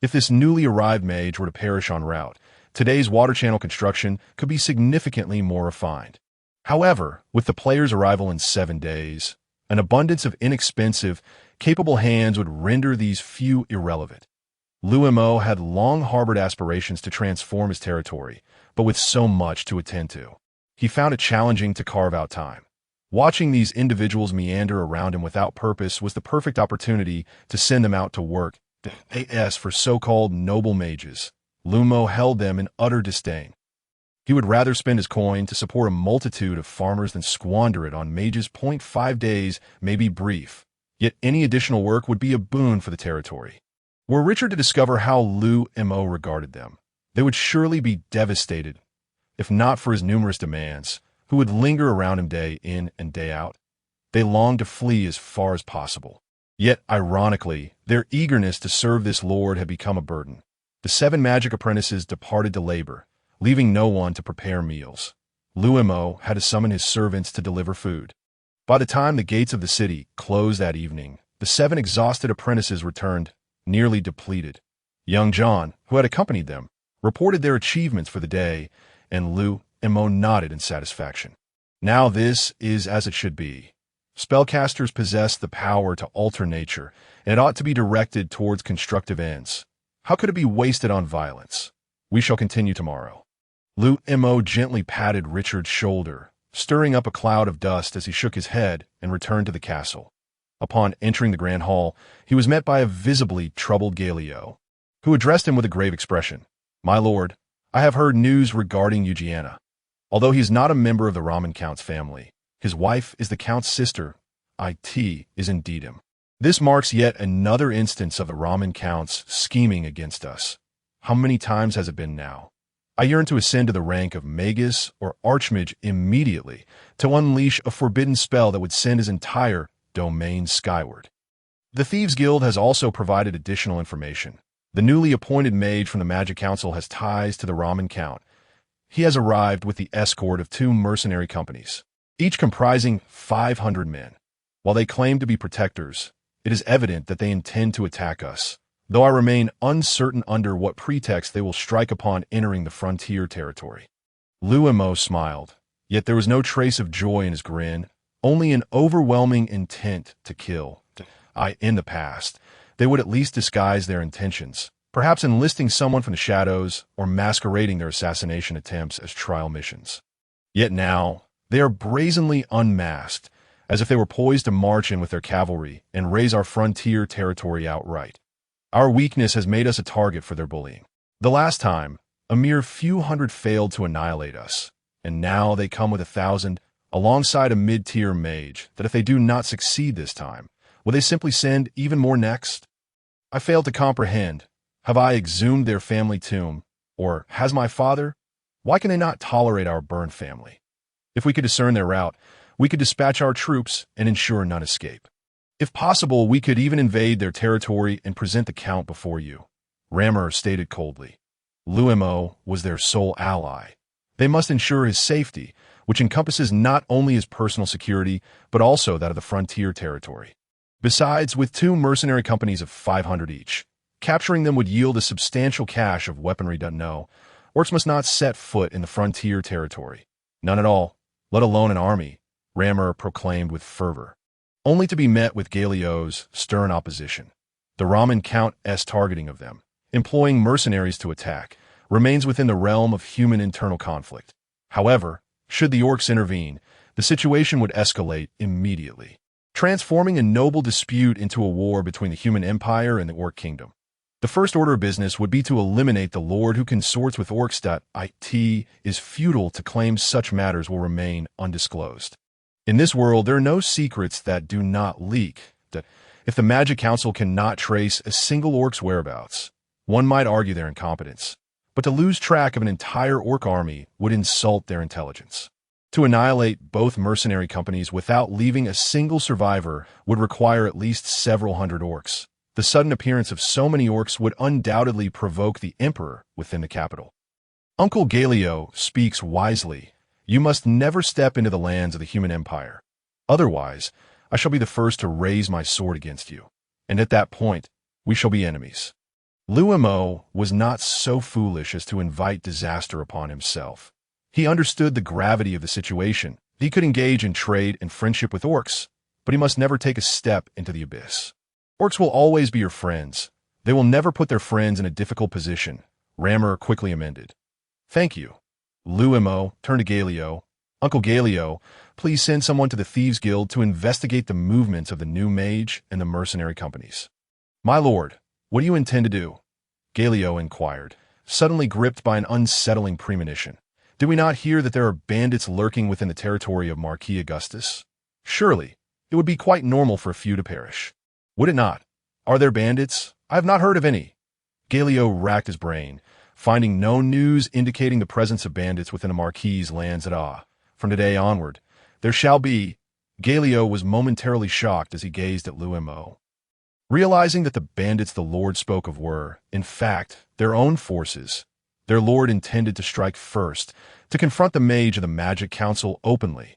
If this newly arrived mage were to perish en route, today's water channel construction could be significantly more refined. However, with the player's arrival in 7 days, an abundance of inexpensive, capable hands would render these few irrelevant. Liu Mo had long harbored aspirations to transform his territory, but with so much to attend to, he found it challenging to carve out time. Watching these individuals meander around him without purpose was the perfect opportunity to send them out to work. As for so-called noble mages, Liu Mo held them in utter disdain. He would rather spend his coin to support a multitude of farmers than squander it on mages. 5 days may be brief, yet any additional work would be a boon for the territory. Were Richard to discover how Liu Mo regarded them, they would surely be devastated. If not for his numerous demands, who would linger around him day in and day out? They longed to flee as far as possible. Yet, ironically, their eagerness to serve this lord had become a burden. The 7 magic apprentices departed to labor, leaving no one to prepare meals. Liu Mo had to summon his servants to deliver food. By the time the gates of the city closed that evening, the 7 exhausted apprentices returned, nearly depleted. Young John, who had accompanied them, reported their achievements for the day, and Liu Mo nodded in satisfaction. Now this is as it should be. Spellcasters possess the power to alter nature, and it ought to be directed towards constructive ends. How could it be wasted on violence? We shall continue tomorrow. Liu Mo gently patted Richard's shoulder, stirring up a cloud of dust as he shook his head and returned to the castle. Upon entering the grand hall, he was met by a visibly troubled Galileo, who addressed him with a grave expression. My lord, I have heard news regarding Eugenia. Although he is not a member of the Raman Count's family, his wife is the Count's sister. It is indeed him. This marks yet another instance of the Raman Count's scheming against us. How many times has it been now? I yearn to ascend to the rank of Magus or Archmage immediately, to unleash a forbidden spell that would send his entire domain skyward. The Thieves' Guild has also provided additional information. The newly appointed mage from the Magic Council has ties to the Raman Count. He has arrived with the escort of 2 mercenary companies, each comprising 500 men. While they claim to be protectors, it is evident that they intend to attack us, though I remain uncertain under what pretext they will strike upon entering the frontier territory. Liu Mo smiled, yet there was no trace of joy in his grin, only an overwhelming intent to kill. In the past, they would at least disguise their intentions, perhaps enlisting someone from the shadows or masquerading their assassination attempts as trial missions. Yet now, they are brazenly unmasked, as if they were poised to march in with their cavalry and raise our frontier territory outright. Our weakness has made us a target for their bullying. The last time, a mere few hundred failed to annihilate us, and now they come with 1,000, alongside a mid-tier mage, that if they do not succeed this time, will they simply send even more next? I fail to comprehend. Have I exhumed their family tomb? Or has my father? Why can they not tolerate our burned family? If we could discern their route, we could dispatch our troops and ensure none escape. If possible, we could even invade their territory and present the count before you. Rammer stated coldly. Liu Mo was their sole ally. They must ensure his safety, which encompasses not only his personal security, but also that of the frontier territory. Besides, with 2 mercenary companies of 500 each, capturing them would yield a substantial cache of weaponry. No, orcs must not set foot in the frontier territory. None at all, let alone an army, Rammer proclaimed with fervor, only to be met with Galio's stern opposition. The Raman Count's targeting of them, employing mercenaries to attack, remains within the realm of human internal conflict. However, should the orcs intervene, the situation would escalate immediately, transforming a noble dispute into a war between the human empire and the orc kingdom. The first order of business would be to eliminate the lord who consorts with orcs. It is futile to claim such matters will remain undisclosed. In this world, there are no secrets that do not leak. That if the Magic Council cannot trace a single orc's whereabouts, one might argue their incompetence. But to lose track of an entire orc army would insult their intelligence. To annihilate both mercenary companies without leaving a single survivor would require at least several hundred orcs. The sudden appearance of so many orcs would undoubtedly provoke the emperor within the capital. Uncle Galio speaks wisely. You must never step into the lands of the human empire. Otherwise, I shall be the first to raise my sword against you. And at that point, we shall be enemies. Liu Mo was not so foolish as to invite disaster upon himself. He understood the gravity of the situation. He could engage in trade and friendship with orcs, but he must never take a step into the abyss. Orcs will always be your friends. They will never put their friends in a difficult position, Rammer quickly amended. Thank you. Liu Mo turned to Galio. Uncle Galio, please send someone to the Thieves' Guild to investigate the movements of the new mage and the mercenary companies. My lord, what do you intend to do? Galio inquired, suddenly gripped by an unsettling premonition. Did we not hear that there are bandits lurking within the territory of Marquis Augustus? Surely, it would be quite normal for a few to perish. Would it not? Are there bandits? I have not heard of any. Galio racked his brain, finding no news indicating the presence of bandits within a Marquis's lands at all. From today onward, there shall be. Galio was momentarily shocked as he gazed at Liu Mo. Realizing that the bandits the Lord spoke of were, in fact, their own forces, their Lord intended to strike first, to confront the mage of the Magic Council openly.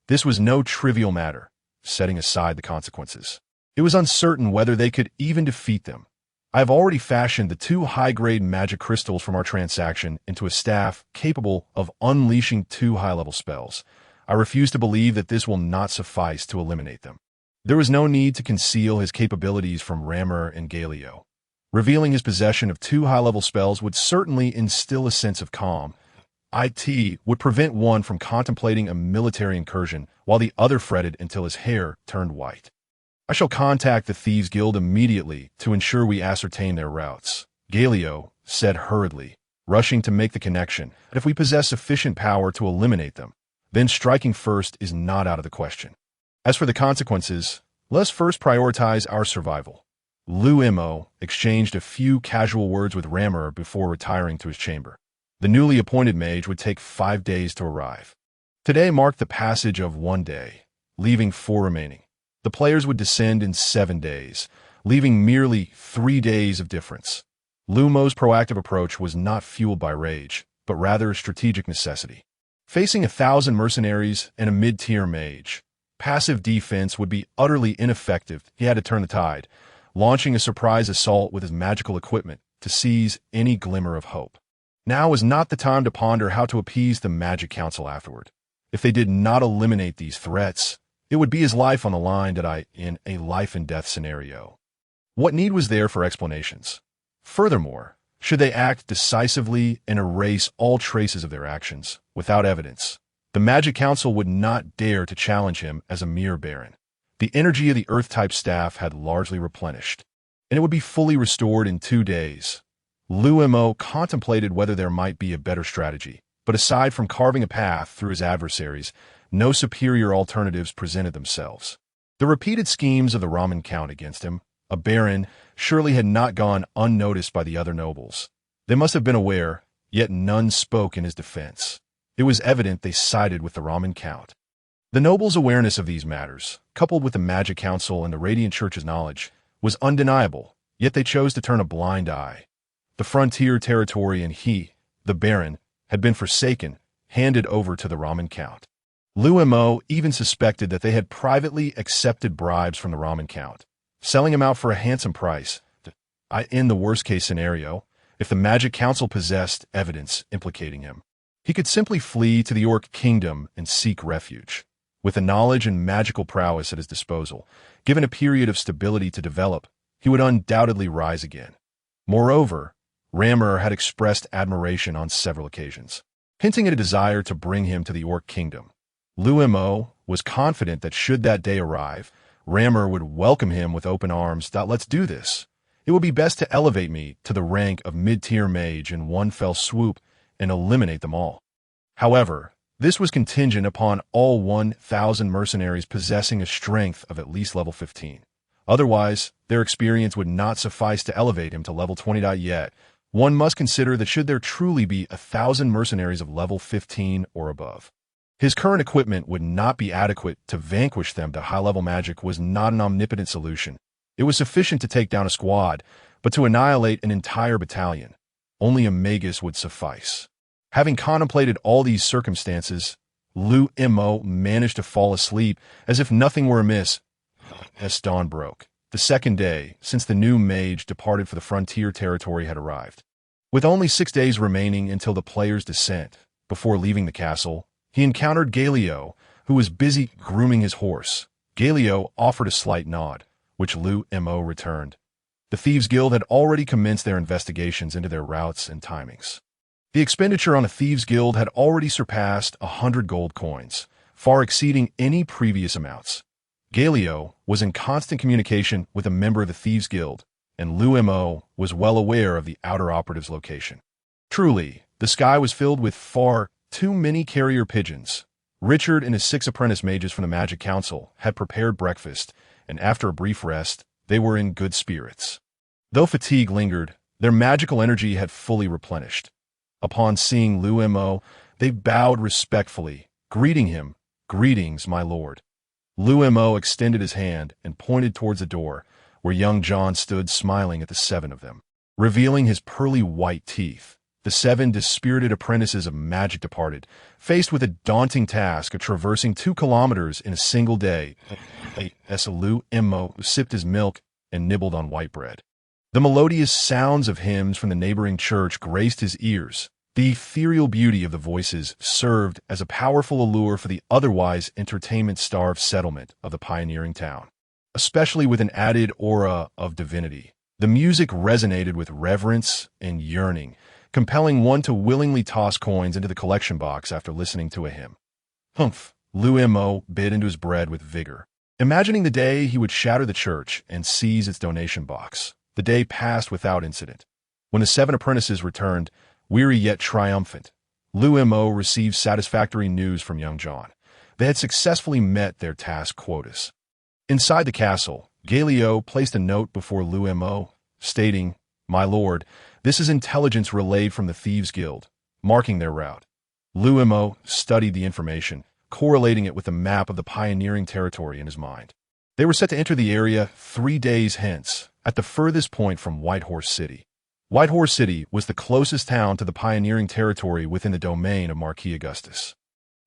This was no trivial matter, setting aside the consequences. It was uncertain whether they could even defeat them. I have already fashioned the 2 high-grade magic crystals from our transaction into a staff capable of unleashing 2 high-level spells. I refuse to believe that this will not suffice to eliminate them. There was no need to conceal his capabilities from Rammer and Galio. Revealing his possession of 2 high-level spells would certainly instill a sense of calm. It would prevent one from contemplating a military incursion, while the other fretted until his hair turned white. I shall contact the Thieves' Guild immediately to ensure we ascertain their routes, Galio said hurriedly, rushing to make the connection. If we possess sufficient power to eliminate them, then striking first is not out of the question. As for the consequences, let us first prioritize our survival. Liu Mo exchanged a few casual words with Rammer before retiring to his chamber. The newly appointed mage would take 5 days to arrive. Today marked the passage of 1 day, leaving 4 remaining. The players would descend in 7 days, leaving merely 3 days of difference. Liu Mo's proactive approach was not fueled by rage, but rather strategic necessity. Facing 1,000 mercenaries and a mid-tier mage, passive defense would be utterly ineffective. He had to turn the tide, launching a surprise assault with his magical equipment to seize any glimmer of hope. Now was not the time to ponder how to appease the Magic Council afterward. If they did not eliminate these threats, it would be his life on the line in a life-and-death scenario. What need was there for explanations? Furthermore, should they act decisively and erase all traces of their actions, without evidence, the Magic Council would not dare to challenge him as a mere baron. The energy of the Earth-type staff had largely replenished. and it would be fully restored in 2 days. Liu Mo contemplated whether there might be a better strategy, but aside from carving a path through his adversaries, no superior alternatives presented themselves. The repeated schemes of the Ramen Count against him, a baron, surely had not gone unnoticed by the other nobles. They must have been aware, yet none spoke in his defense. It was evident they sided with the Ramen Count. The nobles' awareness of these matters, coupled with the Magic Council and the Radiant Church's knowledge, was undeniable, yet they chose to turn a blind eye. The frontier territory and he, the baron, had been forsaken, handed over to the Ramen Count. Liu Mo even suspected that they had privately accepted bribes from the Ramen Count, selling him out for a handsome price. In the worst-case scenario, if the Magic Council possessed evidence implicating him, he could simply flee to the Orc Kingdom and seek refuge. With the knowledge and magical prowess at his disposal, given a period of stability to develop, he would undoubtedly rise again. Moreover, Rammer had expressed admiration on several occasions, hinting at a desire to bring him to the Orc Kingdom. Liu Mo was confident that should that day arrive, Rammer would welcome him with open arms. Let's do this. It would be best to elevate me to the rank of mid-tier mage in one fell swoop and eliminate them all. However, this was contingent upon all 1,000 mercenaries possessing a strength of at least level 15. Otherwise, their experience would not suffice to elevate him to level 20. Yet, one must consider that should there truly be 1,000 mercenaries of level 15 or above, his current equipment would not be adequate to vanquish them. The high-level magic was not an omnipotent solution. It was sufficient to take down a squad, but to annihilate an entire battalion, only a magus would suffice. Having contemplated all these circumstances, Liu Mo managed to fall asleep as if nothing were amiss as dawn broke. The second day since the new mage departed for the frontier territory had arrived. With only 6 days remaining until the player's descent, before leaving the castle, he encountered Galio, who was busy grooming his horse. Galio offered a slight nod, which Liu Mo returned. The Thieves' Guild had already commenced their investigations into their routes and timings. The expenditure on a Thieves' Guild had already surpassed 100 gold coins, far exceeding any previous amounts. Galio was in constant communication with a member of the Thieves' Guild, and Liu Mo was well aware of the outer operative's location. Truly, the sky was filled with far too many carrier pigeons. Richard and his 6 apprentice mages from the Magic Council had prepared breakfast, and after a brief rest, they were in good spirits. Though fatigue lingered, their magical energy had fully replenished. Upon seeing Liu Mo, they bowed respectfully, greeting him, "Greetings, my lord." Liu Mo extended his hand and pointed towards the door, where young John stood smiling at the 7 of them. Revealing his pearly white teeth, the 7 dispirited apprentices of magic departed, faced with a daunting task of traversing 2 kilometers in a single day. Liu Mo sipped his milk and nibbled on white bread. The melodious sounds of hymns from the neighboring church graced his ears. The ethereal beauty of the voices served as a powerful allure for the otherwise entertainment-starved settlement of the pioneering town. Especially with an added aura of divinity, the music resonated with reverence and yearning, compelling one to willingly toss coins into the collection box after listening to a hymn. Humph! Liu Mo bit into his bread with vigor, imagining the day he would shatter the church and seize its donation box. The day passed without incident. When the 7 apprentices returned, weary yet triumphant, Liu Mo received satisfactory news from young John. They had successfully met their task quotas. Inside the castle, Galio placed a note before Liu Mo, stating, "My lord, this is intelligence relayed from the Thieves' Guild, marking their route." Liu Mo studied the information, correlating it with the map of the pioneering territory in his mind. They were set to enter the area 3 days hence, at the furthest point from Whitehorse City. Whitehorse City was the closest town to the pioneering territory within the domain of Marquis Augustus,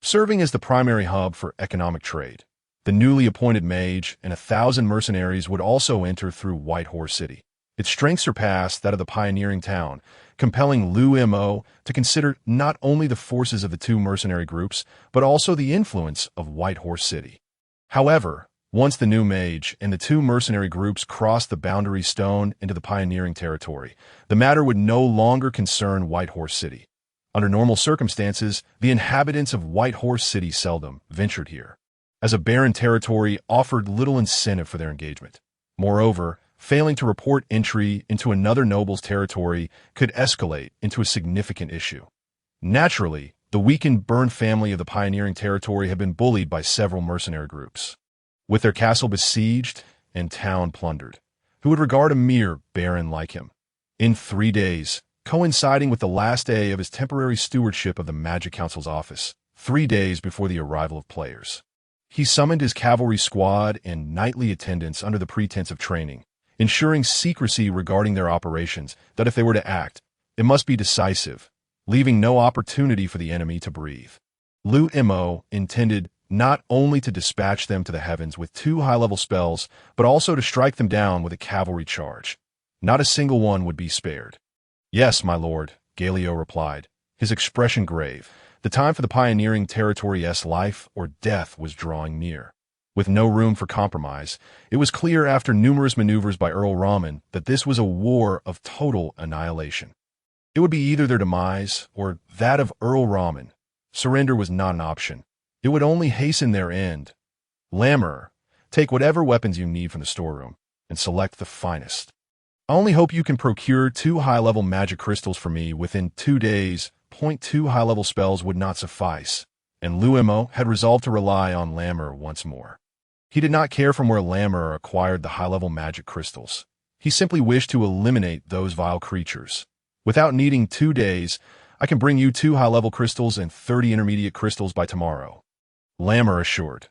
serving as the primary hub for economic trade. The newly appointed mage and 1,000 mercenaries would also enter through Whitehorse City. Its strength surpassed that of the pioneering town, compelling Liu Mo to consider not only the forces of the 2 mercenary groups, but also the influence of Whitehorse City. However, once the new mage and the 2 mercenary groups crossed the boundary stone into the pioneering territory, the matter would no longer concern Whitehorse City. Under normal circumstances, the inhabitants of Whitehorse City seldom ventured here, as a barren territory offered little incentive for their engagement. Moreover, Failing to report entry into another noble's territory could escalate into a significant issue. Naturally, the weakened Byrne family of the pioneering territory had been bullied by several mercenary groups. With their castle besieged and town plundered, who would regard a mere baron like him? In 3 days, coinciding with the last day of his temporary stewardship of the Magic Council's office, 3 days before the arrival of players, he summoned his cavalry squad and knightly attendants under the pretense of training, ensuring secrecy regarding their operations, that if they were to act, it must be decisive, leaving no opportunity for the enemy to breathe. Liu Mo intended not only to dispatch them to the heavens with 2 high-level spells, but also to strike them down with a cavalry charge. Not a single one would be spared. "Yes, my lord," Galio replied, his expression grave. The time for the pioneering territory's life or death was drawing near. With no room for compromise, it was clear after numerous maneuvers by Earl Raman that this was a war of total annihilation. It would be either their demise or that of Earl Raman. Surrender was not an option. It would only hasten their end. "Lammer, take whatever weapons you need from the storeroom and select the finest. I only hope you can procure 2 high-level magic crystals for me within 2 days. 2 high-level spells would not suffice," and Liu Mo had resolved to rely on Lammer once more. He did not care from where Lammer acquired the high-level magic crystals. He simply wished to eliminate those vile creatures. "Without needing 2 days, I can bring you 2 high-level crystals and 30 intermediate crystals by tomorrow," Lammer assured.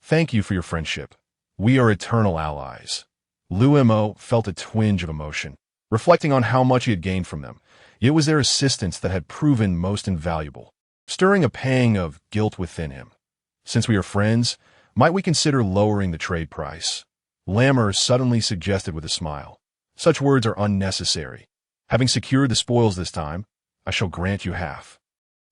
"Thank you for your friendship. We are eternal allies." Liu Mo felt a twinge of emotion, reflecting on how much he had gained from them. It was their assistance that had proven most invaluable, stirring a pang of guilt within him. "Since we are friends, might we consider lowering the trade price?" Lammer suddenly suggested with a smile. "Such words are unnecessary. Having secured the spoils this time, I shall grant you half.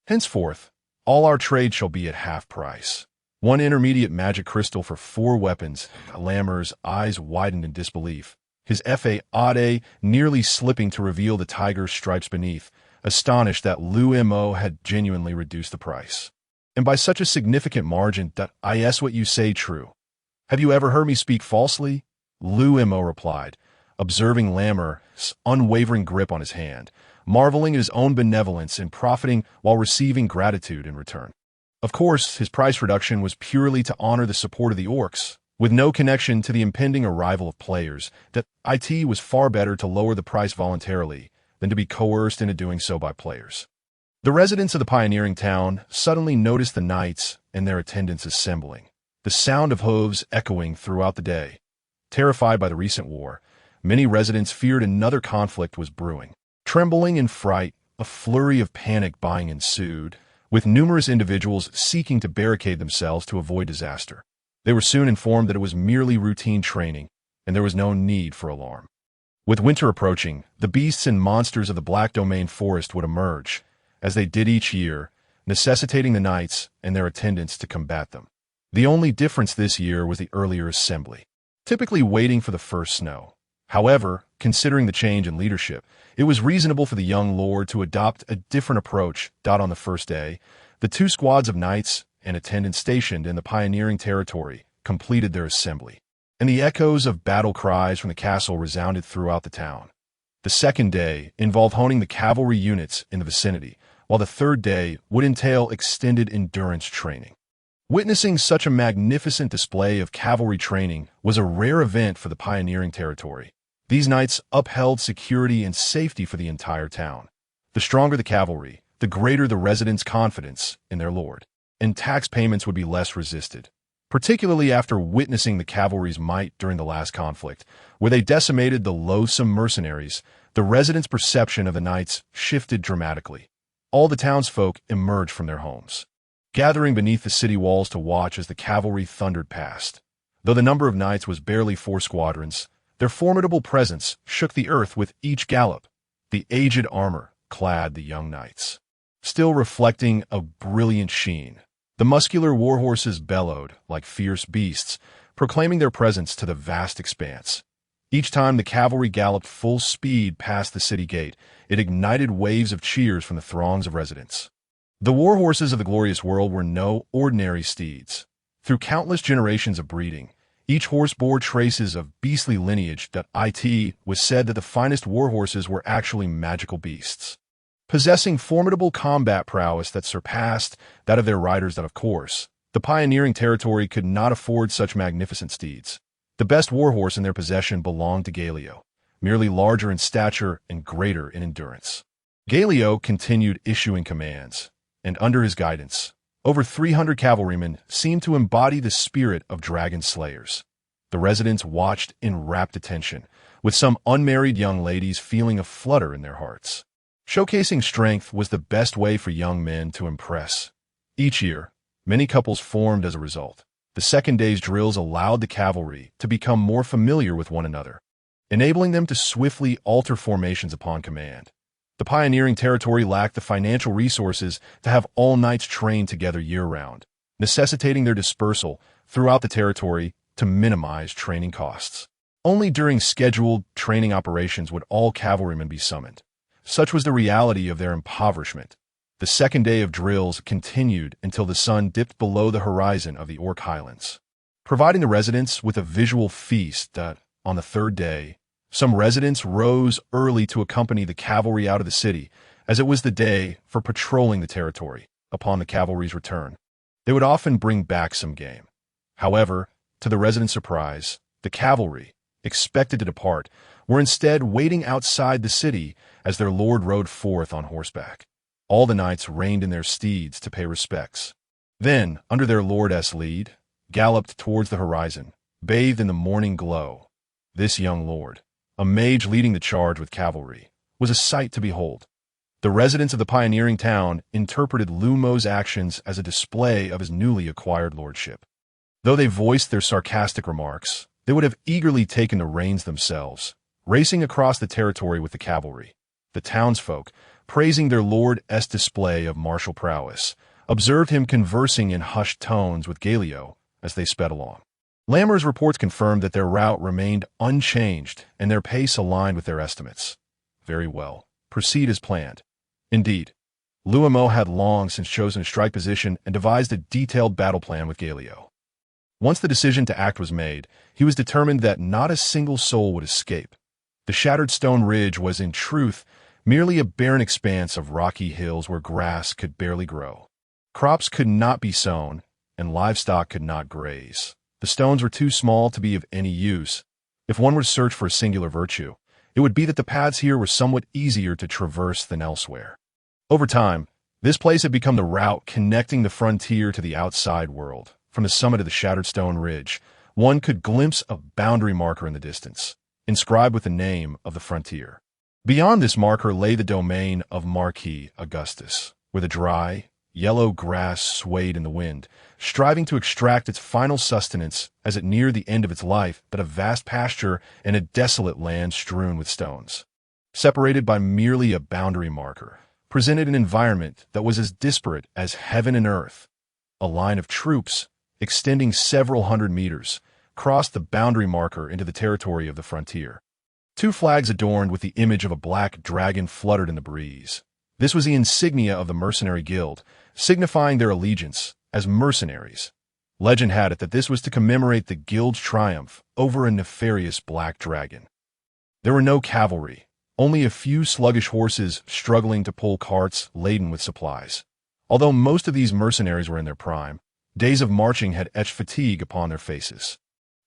Henceforth, all our trade shall be at half price. 1 intermediate magic crystal for 4 weapons." Lammer's eyes widened in disbelief, his fa nearly slipping to reveal the tiger's stripes beneath, astonished that Liu Mo had genuinely reduced the price. "And by such a significant margin that is what you say true. Have you ever heard me speak falsely?" Liu Mo replied, observing Lammer's unwavering grip on his hand, marveling at his own benevolence and profiting while receiving gratitude in return. Of course, his price reduction was purely to honor the support of the orcs, with no connection to the impending arrival of players. That it was far better to lower the price voluntarily than to be coerced into doing so by players. The residents of the pioneering town suddenly noticed the knights and their attendants assembling, the sound of hooves echoing throughout the day. Terrified by the recent war, many residents feared another conflict was brewing. Trembling in fright, a flurry of panic buying ensued, with numerous individuals seeking to barricade themselves to avoid disaster. They were soon informed that it was merely routine training, and there was no need for alarm. With winter approaching, the beasts and monsters of the Black Domain forest would emerge, as they did each year, necessitating the knights and their attendants to combat them. The only difference this year was the earlier assembly, typically waiting for the first snow. However, considering the change in leadership, it was reasonable for the young lord to adopt a different approach. On the first day, the 2 squads of knights and attendants stationed in the pioneering territory completed their assembly, and the echoes of battle cries from the castle resounded throughout the town. The second day involved honing the cavalry units in the vicinity, while the third day would entail extended endurance training. Witnessing such a magnificent display of cavalry training was a rare event for the pioneering territory. These knights upheld security and safety for the entire town. The stronger the cavalry, the greater the residents' confidence in their lord, and tax payments would be less resisted, particularly after witnessing the cavalry's might during the last conflict, where they decimated the loathsome mercenaries. The residents' perception of the knights shifted dramatically. All the townsfolk emerged from their homes, gathering beneath the city walls to watch as the cavalry thundered past. Though the number of knights was barely 4 squadrons, their formidable presence shook the earth with each gallop. The aged armor clad the young knights, still reflecting a brilliant sheen. The muscular warhorses bellowed like fierce beasts, proclaiming their presence to the vast expanse. Each time the cavalry galloped full speed past the city gate, it ignited waves of cheers from the throngs of residents. The warhorses of the glorious world were no ordinary steeds. Through countless generations of breeding, Each horse bore traces of beastly lineage. It was said that the finest warhorses were actually magical beasts, possessing formidable combat prowess that surpassed that of their riders. Of course, the pioneering territory could not afford such magnificent steeds. The best warhorse in their possession belonged to Galio, merely larger in stature and greater in endurance. Galio continued issuing commands, and under his guidance, over 300 cavalrymen seemed to embody the spirit of dragon slayers. The residents watched in rapt attention, with some unmarried young ladies feeling a flutter in their hearts. Showcasing strength was the best way for young men to impress. Each year, many couples formed as a result. The second day's drills allowed the cavalry to become more familiar with one another, enabling them to swiftly alter formations upon command. The pioneering territory lacked the financial resources to have all knights trained together year-round, necessitating their dispersal throughout the territory to minimize training costs. Only during scheduled training operations would all cavalrymen be summoned. Such was the reality of their impoverishment. The second day of drills continued until the sun dipped below the horizon of the Orc Highlands, providing the residents with a visual feast. On the third day, some residents rose early to accompany the cavalry out of the city, as it was the day for patrolling the territory. Upon the cavalry's return, they would often bring back some game. However, to the residents' surprise, the cavalry, expected to depart, were instead waiting outside the city as their lord rode forth on horseback. All the knights reined in their steeds to pay respects. Then, under their lord's lead, galloped towards the horizon, bathed in the morning glow. This young lord, a mage leading the charge with cavalry, was a sight to behold. The residents of the pioneering town interpreted Liu Mo's actions as a display of his newly acquired lordship. Though they voiced their sarcastic remarks, they would have eagerly taken the reins themselves, racing across the territory with the cavalry. The townsfolk, praising their lord's display of martial prowess, observed him conversing in hushed tones with Galio as they sped along. Lammer's reports confirmed that their route remained unchanged and their pace aligned with their estimates. Very well. Proceed as planned. Indeed, Liu Mo had long since chosen a strike position and devised a detailed battle plan with Galio. Once the decision to act was made, he was determined that not a single soul would escape. The shattered stone ridge was, in truth, merely a barren expanse of rocky hills where grass could barely grow. Crops could not be sown, and livestock could not graze. The stones were too small to be of any use. If one were to search for a singular virtue, it would be that the paths here were somewhat easier to traverse than elsewhere. Over time, this place had become the route connecting the frontier to the outside world. From the summit of the shattered stone ridge, one could glimpse a boundary marker in the distance, inscribed with the name of the frontier. Beyond this marker lay the domain of Marquis Augustus, where the dry, yellow grass swayed in the wind, striving to extract its final sustenance as it neared the end of its life, but a vast pasture and a desolate land strewn with stones, separated by merely a boundary marker, presented an environment that was as disparate as heaven and earth. A line of troops, extending several hundred meters, crossed the boundary marker into the territory of the frontier. Two flags adorned with the image of a black dragon fluttered in the breeze. This was the insignia of the mercenary guild, signifying their allegiance as mercenaries. Legend had it that this was to commemorate the guild's triumph over a nefarious black dragon. There were no cavalry, only a few sluggish horses struggling to pull carts laden with supplies. Although most of these mercenaries were in their prime, days of marching had etched fatigue upon their faces.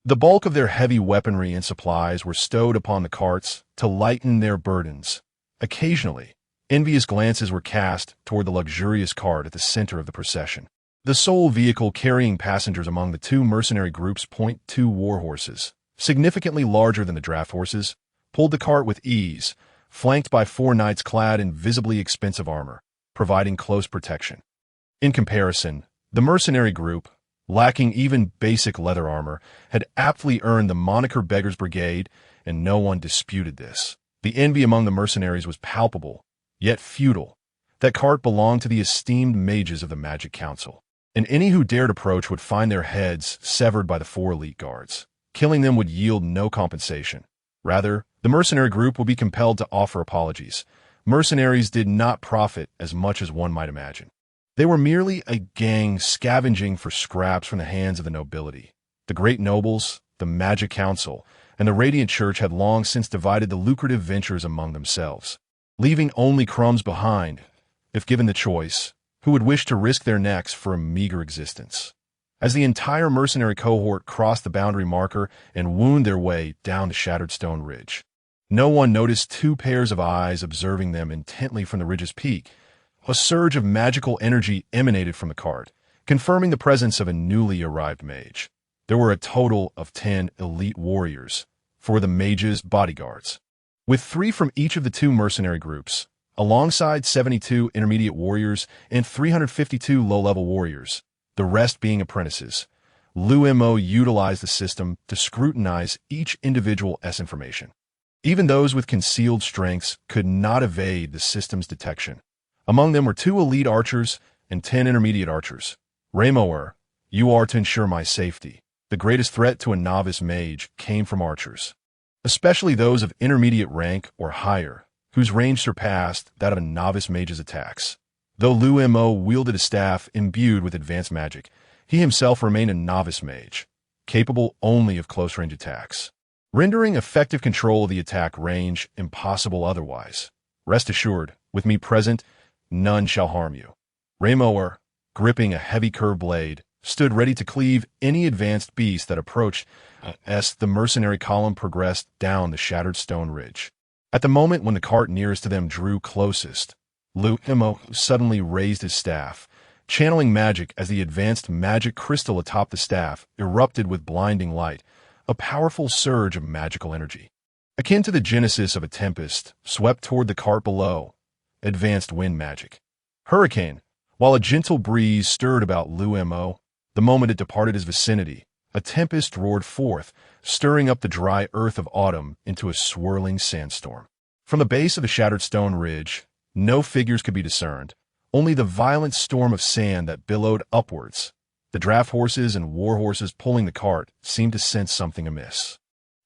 The bulk of their heavy weaponry and supplies were stowed upon the carts to lighten their burdens. Occasionally, envious glances were cast toward the luxurious cart at the center of the procession. The sole vehicle carrying passengers among the two mercenary groups, .2 war horses, significantly larger than the draft horses, pulled the cart with ease, flanked by 4 knights clad in visibly expensive armor, providing close protection. In comparison, the mercenary group, lacking even basic leather armor, had aptly earned the moniker Beggar's Brigade, and no one disputed this. The envy among the mercenaries was palpable, yet futile. That cart belonged to the esteemed mages of the Magic Council, and any who dared approach would find their heads severed by the 4 elite guards. Killing them would yield no compensation. Rather, the mercenary group would be compelled to offer apologies. Mercenaries did not profit as much as one might imagine. They were merely a gang scavenging for scraps from the hands of the nobility. The great nobles, the Magic Council, and the Radiant Church had long since divided the lucrative ventures among themselves, leaving only crumbs behind, if given the choice, who would wish to risk their necks for a meager existence. As the entire mercenary cohort crossed the boundary marker and wound their way down the shattered stone ridge, no one noticed two pairs of eyes observing them intently from the ridge's peak. A surge of magical energy emanated from the cart, confirming the presence of a newly arrived mage. There were a total of 10 elite warriors, for the mage's bodyguards, with 3 from each of the 2 mercenary groups, alongside 72 intermediate warriors and 352 low-level warriors, the rest being apprentices. Liu Mo utilized the system to scrutinize each individual S information. Even those with concealed strengths could not evade the system's detection. Among them were 2 elite archers and 10 intermediate archers. Raymoer, you are to ensure my safety. The greatest threat to a novice mage came from archers, especially those of intermediate rank or higher, whose range surpassed that of a novice mage's attacks. Though Liu Mo wielded a staff imbued with advanced magic, he himself remained a novice mage, capable only of close-range attacks, rendering effective control of the attack range impossible otherwise. Rest assured, with me present, none shall harm you. Raymoer, gripping a heavy curved blade, stood ready to cleave any advanced beast that approached as the mercenary column progressed down the shattered stone ridge. At the moment when the cart nearest to them drew closest, Liu Mo suddenly raised his staff, channeling magic as the advanced magic crystal atop the staff erupted with blinding light, a powerful surge of magical energy. Akin to the genesis of a tempest, swept toward the cart below, advanced wind magic. Hurricane, while a gentle breeze stirred about Liu Mo, the moment it departed his vicinity, a tempest roared forth, stirring up the dry earth of autumn into a swirling sandstorm. From the base of the shattered stone ridge, no figures could be discerned, only the violent storm of sand that billowed upwards. The draft horses and war horses pulling the cart seemed to sense something amiss.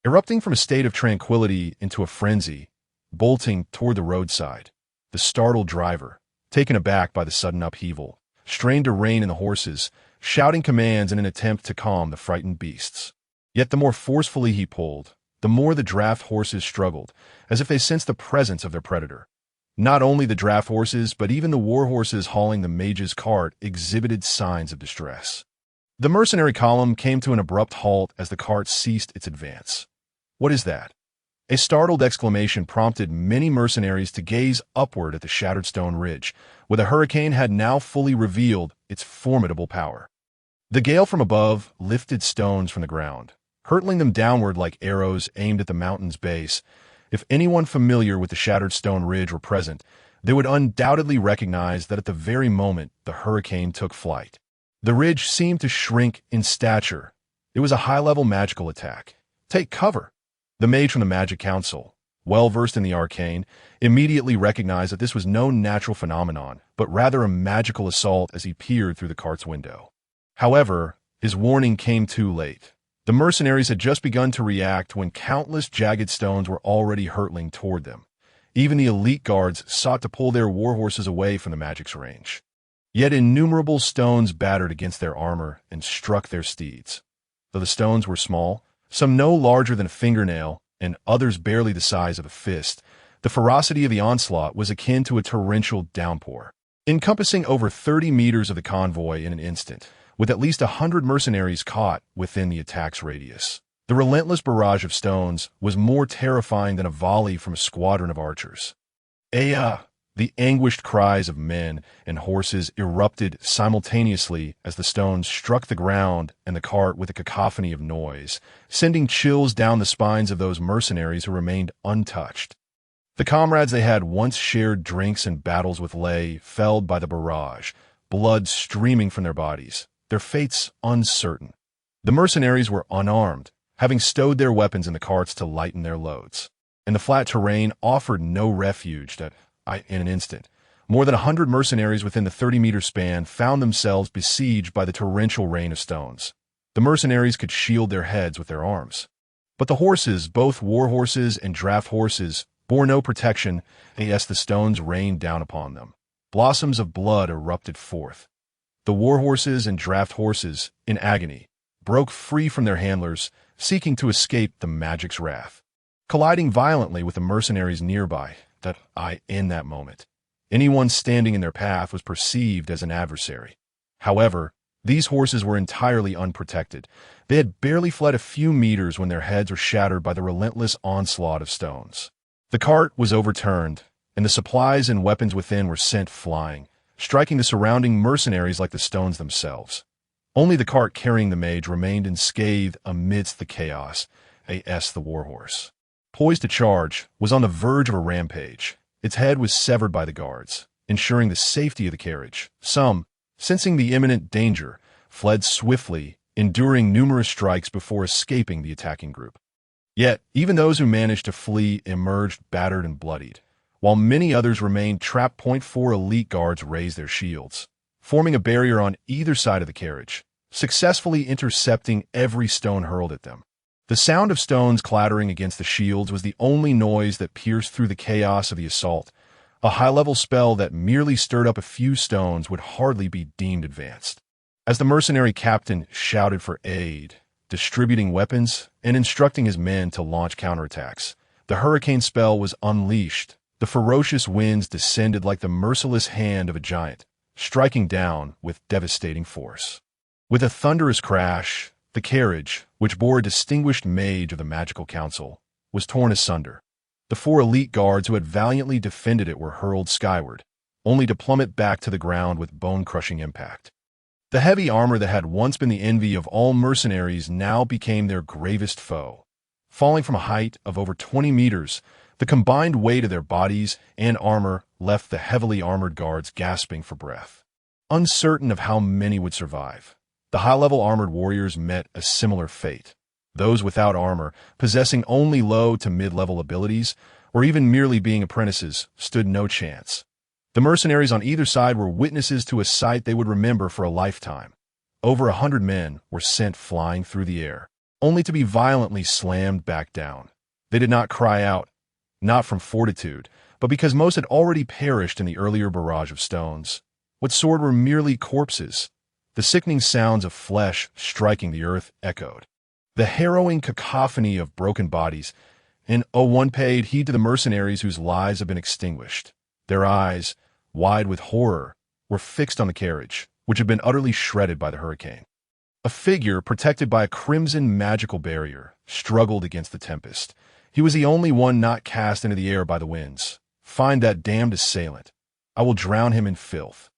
Erupting from a state of tranquility into a frenzy, bolting toward the roadside, the startled driver, taken aback by the sudden upheaval, strained to rein in the horses, shouting commands in an attempt to calm the frightened beasts. Yet the more forcefully he pulled, the more the draft horses struggled, as if they sensed the presence of their predator. Not only the draft horses, but even the war horses hauling the mage's cart exhibited signs of distress. The mercenary column came to an abrupt halt as the cart ceased its advance. "What is that?" A startled exclamation prompted many mercenaries to gaze upward at the shattered stone ridge, where the hurricane had now fully revealed its formidable power. The gale from above lifted stones from the ground, hurtling them downward like arrows aimed at the mountain's base. If anyone familiar with the shattered stone ridge were present, they would undoubtedly recognize that at the very moment the hurricane took flight, the ridge seemed to shrink in stature. It was a high-level magical attack. "Take cover!" The mage from the Magic Council, well-versed in the arcane, immediately recognized that this was no natural phenomenon, but rather a magical assault as he peered through the cart's window. However, his warning came too late. The mercenaries had just begun to react when countless jagged stones were already hurtling toward them. Even the elite guards sought to pull their war horses away from the magic's range. Yet innumerable stones battered against their armor and struck their steeds. Though the stones were small, some no larger than a fingernail and others barely the size of a fist, the ferocity of the onslaught was akin to a torrential downpour, encompassing over 30 meters of the convoy in an instant, with at least 100 mercenaries caught within the attack's radius. The relentless barrage of stones was more terrifying than a volley from a squadron of archers. "Aya!" The anguished cries of men and horses erupted simultaneously as the stones struck the ground and the cart with a cacophony of noise, sending chills down the spines of those mercenaries who remained untouched. The comrades they had once shared drinks and battles with lay felled by the barrage, blood streaming from their bodies, their fates uncertain. The mercenaries were unarmed, having stowed their weapons in the carts to lighten their loads, and the flat terrain offered no refuge in an instant. More than 100 mercenaries within the 30-meter span found themselves besieged by the torrential rain of stones. The mercenaries could shield their heads with their arms, but the horses, both war horses and draft horses, bore no protection as the stones rained down upon them. Blossoms of blood erupted forth. The war horses and draft horses, in agony, broke free from their handlers, seeking to escape the magic's wrath. Colliding violently with the mercenaries nearby, in that moment, anyone standing in their path was perceived as an adversary. However, these horses were entirely unprotected. They had barely fled a few meters when their heads were shattered by the relentless onslaught of stones. The cart was overturned, and the supplies and weapons within were sent flying, striking the surrounding mercenaries like the stones themselves. Only the cart carrying the mage remained unscathed amidst the chaos. The warhorse, poised to charge, was on the verge of a rampage. Its head was severed by the guards, ensuring the safety of the carriage. Some, sensing the imminent danger, fled swiftly, enduring numerous strikes before escaping the attacking group. Yet, even those who managed to flee emerged battered and bloodied, while many others remained trapped. 4 elite guards raised their shields, forming a barrier on either side of the carriage, successfully intercepting every stone hurled at them. The sound of stones clattering against the shields was the only noise that pierced through the chaos of the assault. A high-level spell that merely stirred up a few stones would hardly be deemed advanced. As the mercenary captain shouted for aid, distributing weapons and instructing his men to launch counterattacks, the hurricane spell was unleashed. The ferocious winds descended like the merciless hand of a giant, striking down with devastating force. With a thunderous crash, the carriage, which bore a distinguished mage of the Magical Council, was torn asunder. The 4 elite guards who had valiantly defended it were hurled skyward, only to plummet back to the ground with bone-crushing impact. The heavy armor that had once been the envy of all mercenaries now became their gravest foe. Falling from a height of over 20 meters, the combined weight of their bodies and armor left the heavily armored guards gasping for breath. Uncertain of how many would survive, the high-level armored warriors met a similar fate. Those without armor, possessing only low to mid-level abilities, or even merely being apprentices, stood no chance. The mercenaries on either side were witnesses to a sight they would remember for a lifetime. Over 100 men were sent flying through the air, only to be violently slammed back down. They did not cry out, not from fortitude, but because most had already perished in the earlier barrage of stones. What soared were merely corpses. The sickening sounds of flesh striking the earth echoed. The harrowing cacophony of broken bodies, and one paid heed to the mercenaries whose lives had been extinguished. Their eyes, wide with horror, were fixed on the carriage, which had been utterly shredded by the hurricane. A figure, protected by a crimson magical barrier, struggled against the tempest. He was the only one not cast into the air by the winds. "Find that damned assailant. I will drown him in filth."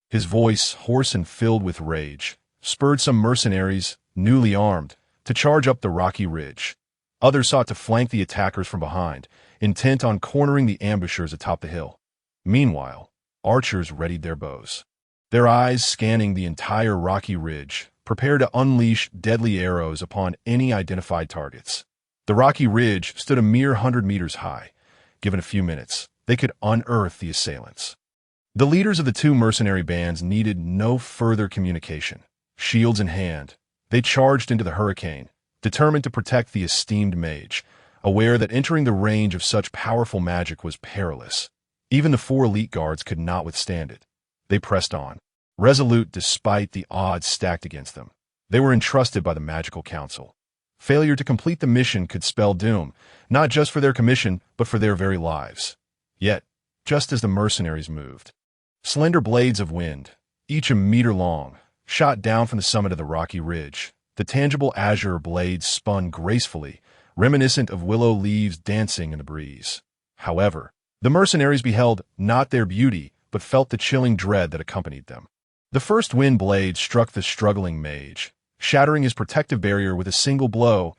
His voice, hoarse and filled with rage, spurred some mercenaries, newly armed, to charge up the rocky ridge. Others sought to flank the attackers from behind, intent on cornering the ambushers atop the hill. Meanwhile, archers readied their bows, their eyes scanning the entire rocky ridge, prepared to unleash deadly arrows upon any identified targets. The rocky ridge stood a mere 100 meters high. Given a few minutes, they could unearth the assailants. The leaders of the 2 mercenary bands needed no further communication. Shields in hand, they charged into the hurricane, determined to protect the esteemed mage, aware that entering the range of such powerful magic was perilous. Even the 4 elite guards could not withstand it. They pressed on, resolute despite the odds stacked against them. They were entrusted by the Magical Council. Failure to complete the mission could spell doom, not just for their commission, but for their very lives. Yet, just as the mercenaries moved, slender blades of wind, each a meter long, shot down from the summit of the rocky ridge. The tangible azure blades spun gracefully, reminiscent of willow leaves dancing in the breeze. However, the mercenaries beheld not their beauty, but felt the chilling dread that accompanied them. The first wind blade struck the struggling mage, shattering his protective barrier with a single blow,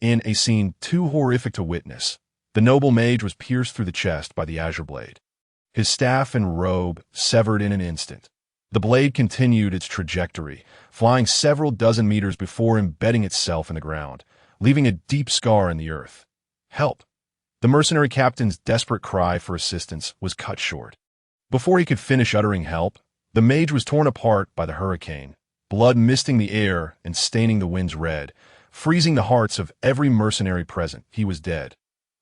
in a scene too horrific to witness. The noble mage was pierced through the chest by the azure blade. His staff and robe severed in an instant. The blade continued its trajectory, flying several dozen meters before embedding itself in the ground, leaving a deep scar in the earth. Help! The mercenary captain's desperate cry for assistance was cut short. Before he could finish uttering help, the mage was torn apart by the hurricane, blood misting the air and staining the winds red, freezing the hearts of every mercenary present. He was dead.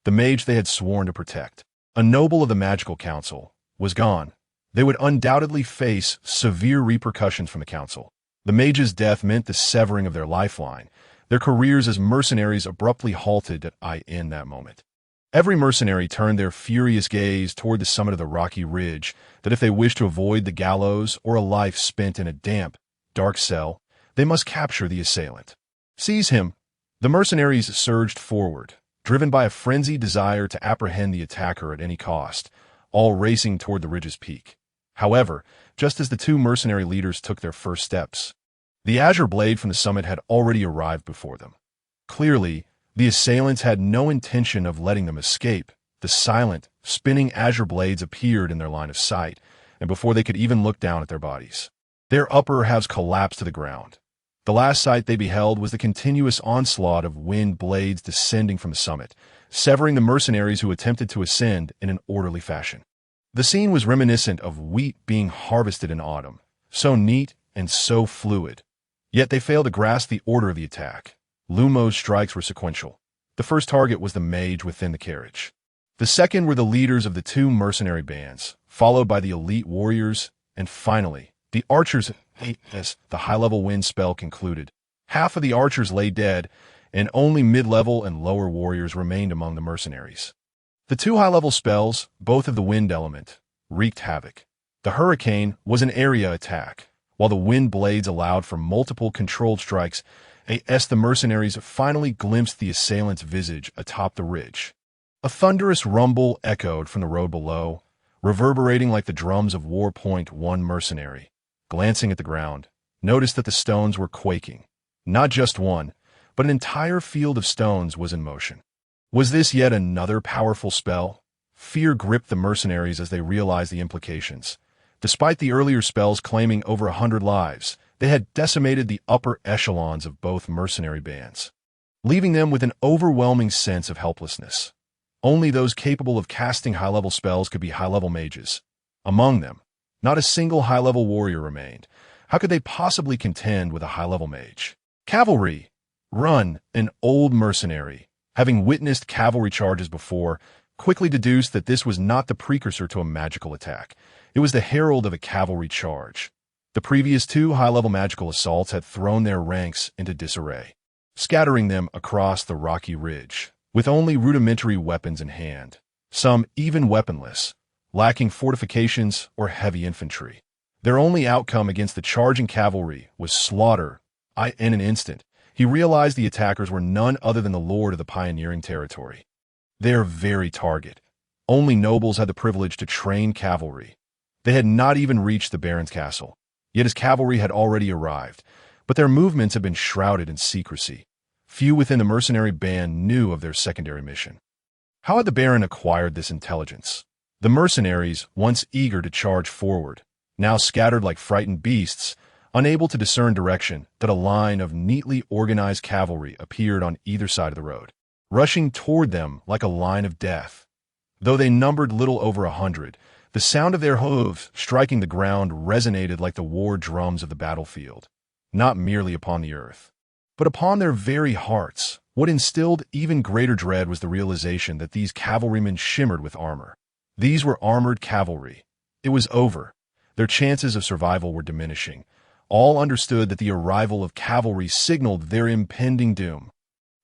The mage they had sworn to protect, a noble of the Magical Council, was gone. They would undoubtedly face severe repercussions from the council. The mage's death meant the severing of their lifeline, Their careers as mercenaries abruptly halted in that moment. Every mercenary turned their furious gaze toward the summit of the rocky ridge, that if they wished to avoid the gallows or a life spent in a damp, dark cell, they must capture the assailant. Seize him! The mercenaries surged forward, driven by a frenzied desire to apprehend the attacker at any cost, all racing toward the ridge's peak. However, just as the two mercenary leaders took their first steps, the azure blade from the summit had already arrived before them. Clearly, the assailants had no intention of letting them escape. The silent, spinning azure blades appeared in their line of sight, and before they could even look down at their bodies, their upper halves collapsed to the ground. The last sight they beheld was the continuous onslaught of wind blades descending from the summit, severing the mercenaries who attempted to ascend in an orderly fashion. The scene was reminiscent of wheat being harvested in autumn, so neat and so fluid. Yet they failed to grasp the order of the attack. Liu Mo's strikes were sequential. The first target was the mage within the carriage. The second were the leaders of the two mercenary bands, followed by the elite warriors, and finally, the archers. As the high-level wind spell concluded, half of the archers lay dead, and only mid-level and lower warriors remained among the mercenaries. The two high-level spells, both of the wind element, wreaked havoc. The hurricane was an area attack, while the wind blades allowed for multiple controlled strikes. As the mercenaries finally glimpsed the assailant's visage atop the ridge, a thunderous rumble echoed from the road below, reverberating like the drums of war. One mercenary, glancing at the ground, noticed that the stones were quaking. Not just one, but an entire field of stones was in motion. Was this yet another powerful spell? Fear gripped the mercenaries as they realized the implications. Despite the earlier spells claiming over 100 lives, they had decimated the upper echelons of both mercenary bands, leaving them with an overwhelming sense of helplessness. Only those capable of casting high-level spells could be high-level mages. Among them, not a single high-level warrior remained. How could they possibly contend with a high-level mage? Cavalry! Run! An old mercenary, having witnessed cavalry charges before, quickly deduced that this was not the precursor to a magical attack. It was the herald of a cavalry charge. The previous two high-level magical assaults had thrown their ranks into disarray, scattering them across the rocky ridge, with only rudimentary weapons in hand, some even weaponless, lacking fortifications or heavy infantry. Their only outcome against the charging cavalry was slaughter. In an instant, he realized the attackers were none other than the lord of the pioneering territory. Their very target. Only nobles had the privilege to train cavalry. They had not even reached the baron's castle, yet his cavalry had already arrived, but their movements had been shrouded in secrecy. Few within the mercenary band knew of their secondary mission. How had the baron acquired this intelligence? The mercenaries, once eager to charge forward, now scattered like frightened beasts, unable to discern direction, that a line of neatly organized cavalry appeared on either side of the road, rushing toward them like a line of death. Though they numbered little over 100, the sound of their hooves striking the ground resonated like the war drums of the battlefield, not merely upon the earth, but upon their very hearts. What instilled even greater dread was the realization that these cavalrymen shimmered with armor. These were armored cavalry. It was over. Their chances of survival were diminishing. All understood that the arrival of cavalry signaled their impending doom.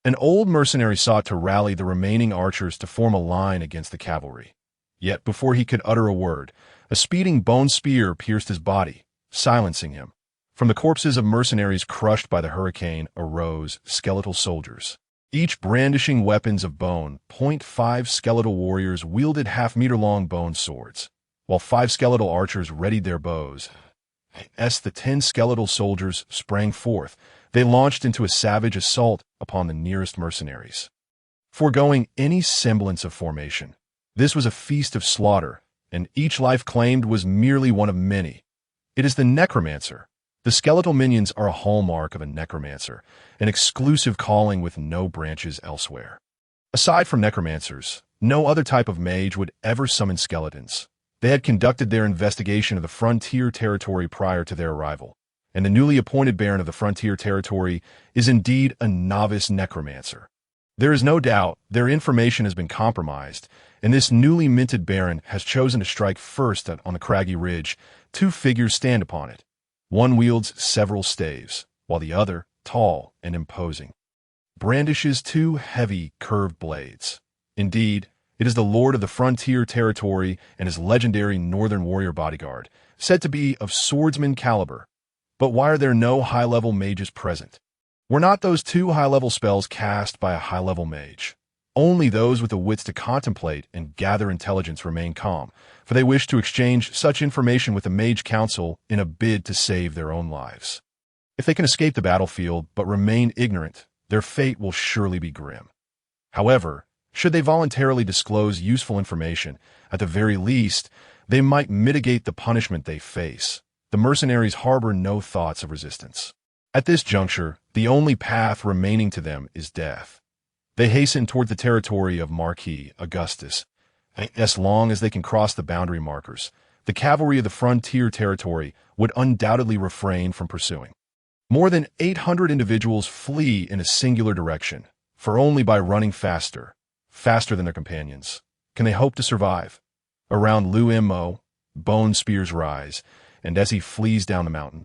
An old mercenary sought to rally the remaining archers to form a line against the cavalry. Yet before he could utter a word, a speeding bone spear pierced his body, silencing him. From the corpses of mercenaries crushed by the hurricane arose skeletal soldiers, each brandishing weapons of bone. 5 skeletal warriors wielded half-meter-long bone swords, while 5 skeletal archers readied their bows. As the 10 skeletal soldiers sprang forth, they launched into a savage assault upon the nearest mercenaries. Foregoing any semblance of formation, this was a feast of slaughter, and each life claimed was merely one of many. It is the Necromancer. The skeletal minions are a hallmark of a Necromancer, an exclusive calling with no branches elsewhere. Aside from Necromancers, no other type of mage would ever summon skeletons. They had conducted their investigation of the frontier territory prior to their arrival, and the newly appointed Baron of the frontier territory is indeed a novice Necromancer. There is no doubt their information has been compromised, and this newly minted Baron has chosen to strike first on the craggy ridge. 2 figures stand upon it. One wields several staves, while the other, tall and imposing, brandishes two heavy, curved blades. Indeed, it is the lord of the frontier territory and his legendary northern warrior bodyguard, said to be of swordsman caliber. But why are there no high-level mages present? Were not those two high-level spells cast by a high-level mage? Only those with the wits to contemplate and gather intelligence remain calm, for they wish to exchange such information with the Mage Council in a bid to save their own lives. If they can escape the battlefield but remain ignorant, their fate will surely be grim. However, should they voluntarily disclose useful information, at the very least, they might mitigate the punishment they face. The mercenaries harbor no thoughts of resistance. At this juncture, the only path remaining to them is death. They hasten toward the territory of Marquis Augustus. As long as they can cross the boundary markers, the cavalry of the frontier territory would undoubtedly refrain from pursuing. More than 800 individuals flee in a singular direction, for only by running faster than their companions, can they hope to survive. Around Liu Mo, bone spears rise, and as he flees down the mountain,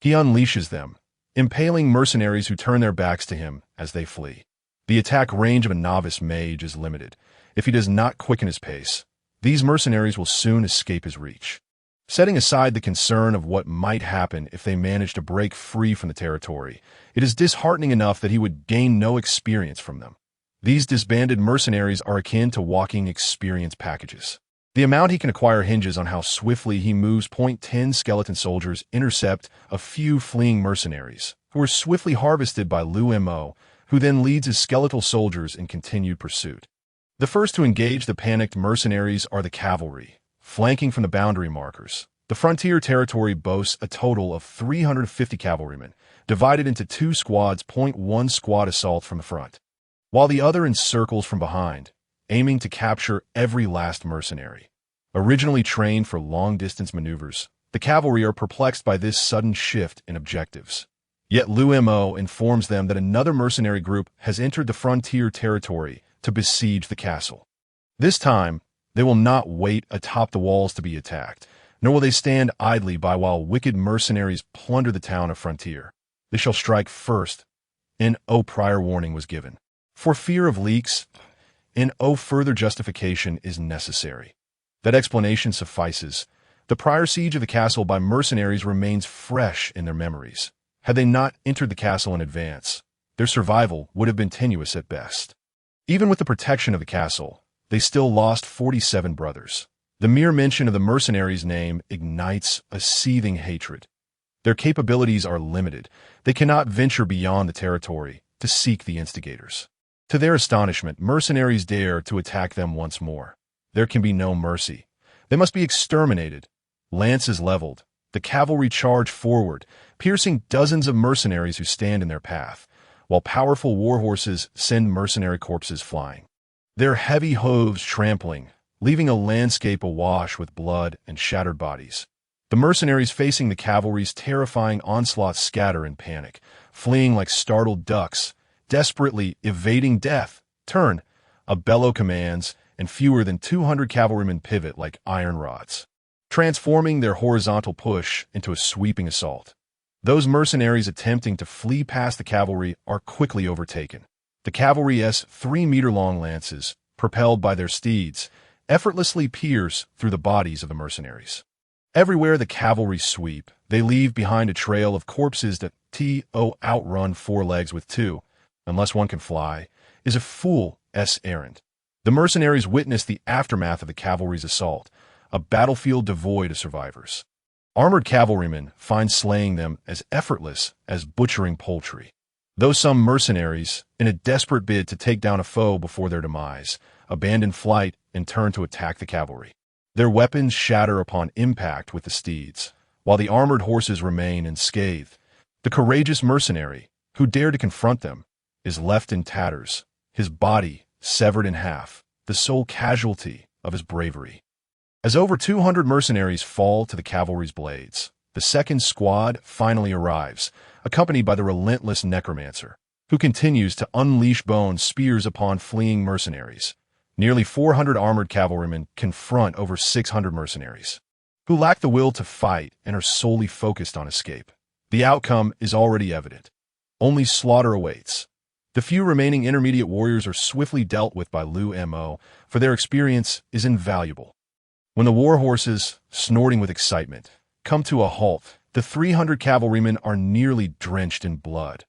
he unleashes them, impaling mercenaries who turn their backs to him as they flee. The attack range of a novice mage is limited. If he does not quicken his pace, these mercenaries will soon escape his reach. Setting aside the concern of what might happen if they manage to break free from the territory, it is disheartening enough that he would gain no experience from them. These disbanded mercenaries are akin to walking experience packages. The amount he can acquire hinges on how swiftly he moves. 10 skeleton soldiers intercept a few fleeing mercenaries, who are swiftly harvested by Liu Mo, who then leads his skeletal soldiers in continued pursuit. The first to engage the panicked mercenaries are the cavalry, flanking from the boundary markers. The frontier territory boasts a total of 350 cavalrymen, divided into two squads. 1 squad assaults from the front, while the other encircles from behind, aiming to capture every last mercenary. Originally trained for long-distance maneuvers, the cavalry are perplexed by this sudden shift in objectives. Yet Liu Mo informs them that another mercenary group has entered the frontier territory to besiege the castle. This time, they will not wait atop the walls to be attacked, nor will they stand idly by while wicked mercenaries plunder the town of frontier. They shall strike first. Prior warning was given. For fear of leaks, further justification is necessary. That explanation suffices. The prior siege of the castle by mercenaries remains fresh in their memories. Had they not entered the castle in advance, their survival would have been tenuous at best. Even with the protection of the castle, they still lost 47 brothers. The mere mention of the mercenaries' name ignites a seething hatred. Their capabilities are limited. They cannot venture beyond the territory to seek the instigators. To their astonishment, mercenaries dare to attack them once more. There can be no mercy. They must be exterminated. Lances leveled, the cavalry charge forward, piercing dozens of mercenaries who stand in their path, while powerful war horses send mercenary corpses flying, their heavy hooves trampling, leaving a landscape awash with blood and shattered bodies. The mercenaries facing the cavalry's terrifying onslaught scatter in panic, fleeing like startled ducks, desperately evading death. Turn, a bellow commands, and fewer than 200 cavalrymen pivot like iron rods, transforming their horizontal push into a sweeping assault. Those mercenaries attempting to flee past the cavalry are quickly overtaken. The cavalry's 3-meter-long lances, propelled by their steeds, effortlessly pierce through the bodies of the mercenaries. Everywhere the cavalry sweep, they leave behind a trail of corpses that outrun 4 legs with 2, unless one can fly, is a fool's errand. The mercenaries witness the aftermath of the cavalry's assault, a battlefield devoid of survivors. Armored cavalrymen find slaying them as effortless as butchering poultry. Though some mercenaries, in a desperate bid to take down a foe before their demise, abandon flight and turn to attack the cavalry. Their weapons shatter upon impact with the steeds, while the armored horses remain unscathed. The courageous mercenary, who dared to confront them, is left in tatters, his body severed in half, the sole casualty of his bravery. As over 200 mercenaries fall to the cavalry's blades, the second squad finally arrives, accompanied by the relentless Necromancer, who continues to unleash bone spears upon fleeing mercenaries. Nearly 400 armored cavalrymen confront over 600 mercenaries, who lack the will to fight and are solely focused on escape. The outcome is already evident. Only slaughter awaits. The few remaining intermediate warriors are swiftly dealt with by Liu Mo, for their experience is invaluable. When the war horses, snorting with excitement, come to a halt, the 300 cavalrymen are nearly drenched in blood.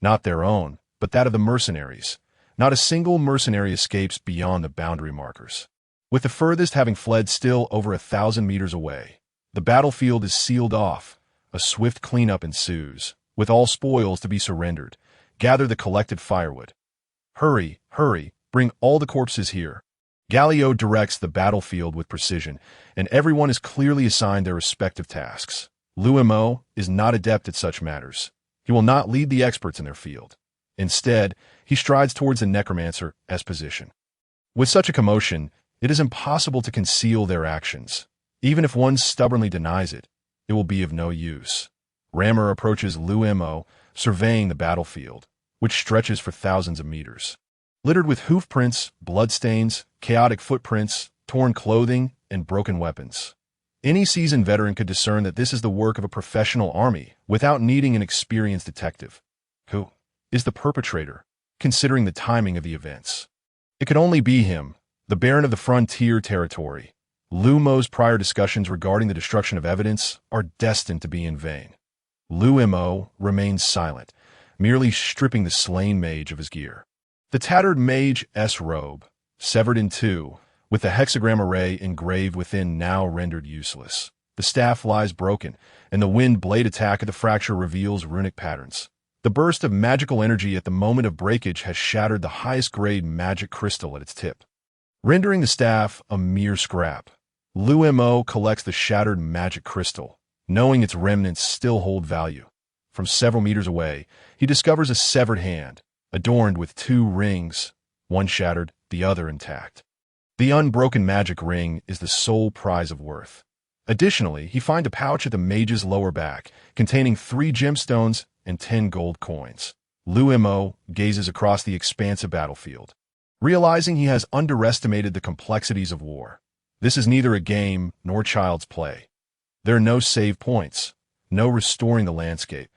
Not their own, but that of the mercenaries. Not a single mercenary escapes beyond the boundary markers. With the furthest having fled still over 1,000 meters away, the battlefield is sealed off. A swift cleanup ensues, with all spoils to be surrendered. Gather the collected firewood. Hurry, hurry, bring all the corpses here. Galileo directs the battlefield with precision, and everyone is clearly assigned their respective tasks. Liu Mo is not adept at such matters. He will not lead the experts in their field. Instead, he strides towards the Necromancer's position. With such a commotion, it is impossible to conceal their actions. Even if one stubbornly denies it, it will be of no use. Rammer approaches Liu Mo, surveying the battlefield, which stretches for thousands of meters. Littered with hoof prints, bloodstains, chaotic footprints, torn clothing, and broken weapons. Any seasoned veteran could discern that this is the work of a professional army without needing an experienced detective. Who is the perpetrator, considering the timing of the events? It could only be him, the Baron of the Frontier Territory. Liu Mo's prior discussions regarding the destruction of evidence are destined to be in vain. Liu Mo remains silent, merely stripping the slain mage of his gear. The tattered mage's robe, severed in two, with the hexagram array engraved within now rendered useless. The staff lies broken, and the wind blade attack of the fracture reveals runic patterns. The burst of magical energy at the moment of breakage has shattered the highest grade magic crystal at its tip, rendering the staff a mere scrap. Liu Mo collects the shattered magic crystal, knowing its remnants still hold value. From several meters away, he discovers a severed hand, adorned with two rings, one shattered, the other intact. The unbroken magic ring is the sole prize of worth. Additionally, he finds a pouch at the mage's lower back, containing 3 gemstones and 10 gold coins. Liu Mo gazes across the expansive battlefield, realizing he has underestimated the complexities of war. This is neither a game nor child's play. There are no save points, no restoring the landscape.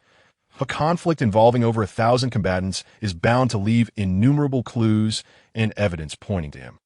A conflict involving over 1,000 combatants is bound to leave innumerable clues and evidence pointing to him.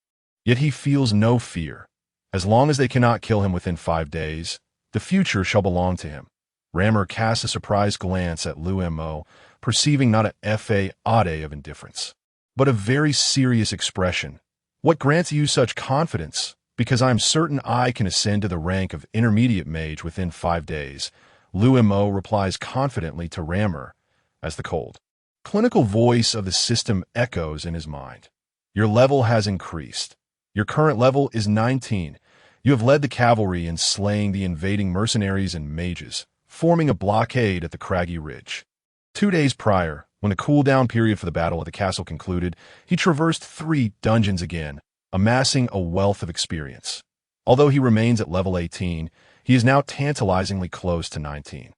Yet he feels no fear. As long as they cannot kill him within 5 days, the future shall belong to him. Rammer casts a surprised glance at Liu Mo, perceiving not a facade of indifference, but a very serious expression. What grants you such confidence? Because I am certain I can ascend to the rank of intermediate mage within 5 days. Liu Mo replies confidently to Rammer, as the cold, clinical voice of the system echoes in his mind. Your level has increased. Your current level is 19. You have led the cavalry in slaying the invading mercenaries and mages, forming a blockade at the craggy ridge. 2 days prior, when the cool-down period for the battle at the castle concluded, he traversed 3 dungeons again, amassing a wealth of experience. Although he remains at level 18, he is now tantalizingly close to 19.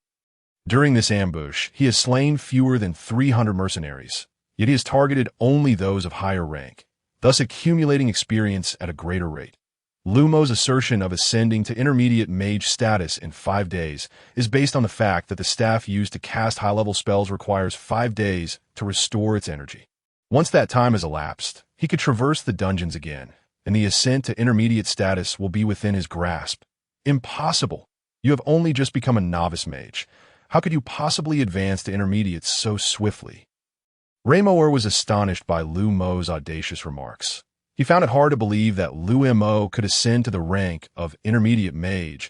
During this ambush, he has slain fewer than 300 mercenaries, yet he has targeted only those of higher rank, thus accumulating experience at a greater rate. Liu Mo's assertion of ascending to intermediate mage status in 5 days is based on the fact that the staff used to cast high-level spells requires 5 days to restore its energy. Once that time has elapsed, he could traverse the dungeons again, and the ascent to intermediate status will be within his grasp. Impossible! You have only just become a novice mage. How could you possibly advance to intermediate so swiftly? Rammer was astonished by Liu Mo's audacious remarks. He found it hard to believe that Liu Mo could ascend to the rank of intermediate mage.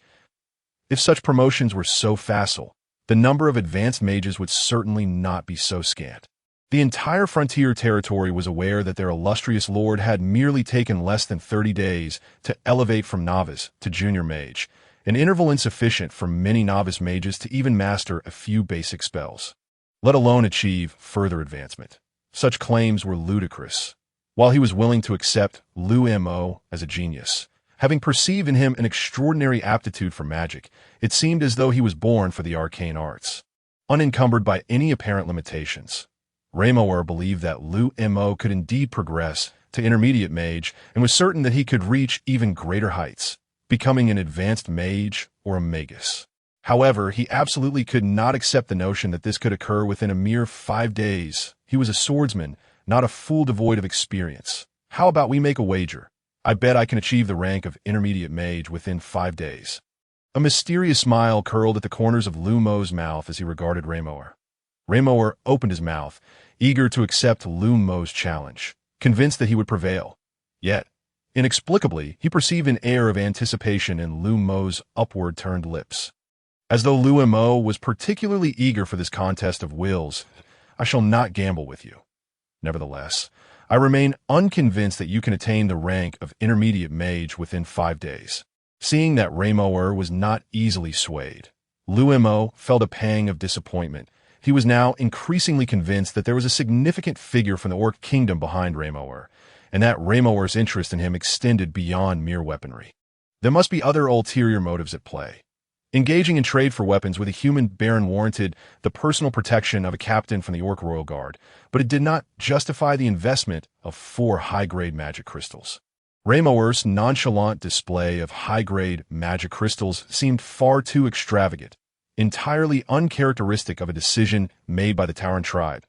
If such promotions were so facile, the number of advanced mages would certainly not be so scant. The entire frontier territory was aware that their illustrious lord had merely taken less than 30 days to elevate from novice to junior mage, an interval insufficient for many novice mages to even master a few basic spells, let alone achieve further advancement. Such claims were ludicrous. While he was willing to accept Liu Mo as a genius, having perceived in him an extraordinary aptitude for magic, it seemed as though he was born for the arcane arts, unencumbered by any apparent limitations. Rammer believed that Liu Mo could indeed progress to intermediate mage and was certain that he could reach even greater heights, becoming an advanced mage or a magus. However, he absolutely could not accept the notion that this could occur within a mere 5 days. He was a swordsman, not a fool devoid of experience. How about we make a wager? I bet I can achieve the rank of intermediate mage within 5 days. A mysterious smile curled at the corners of Liu Mo's mouth as he regarded Raymower. Raymower opened his mouth, eager to accept Liu Mo's challenge, convinced that he would prevail. Yet, inexplicably, he perceived an air of anticipation in Liu Mo's upward-turned lips. As though Liu Mo was particularly eager for this contest of wills, I shall not gamble with you. Nevertheless, I remain unconvinced that you can attain the rank of intermediate mage within 5 days. Seeing that Raymower was not easily swayed, Liu Mo felt a pang of disappointment. He was now increasingly convinced that there was a significant figure from the Orc kingdom behind Raymower, and that Raymower's interest in him extended beyond mere weaponry. There must be other ulterior motives at play. Engaging in trade for weapons with a human baron warranted the personal protection of a captain from the Orc Royal Guard, but it did not justify the investment of 4 high-grade magic crystals. Raymower's nonchalant display of high-grade magic crystals seemed far too extravagant, entirely uncharacteristic of a decision made by the Tauren tribe.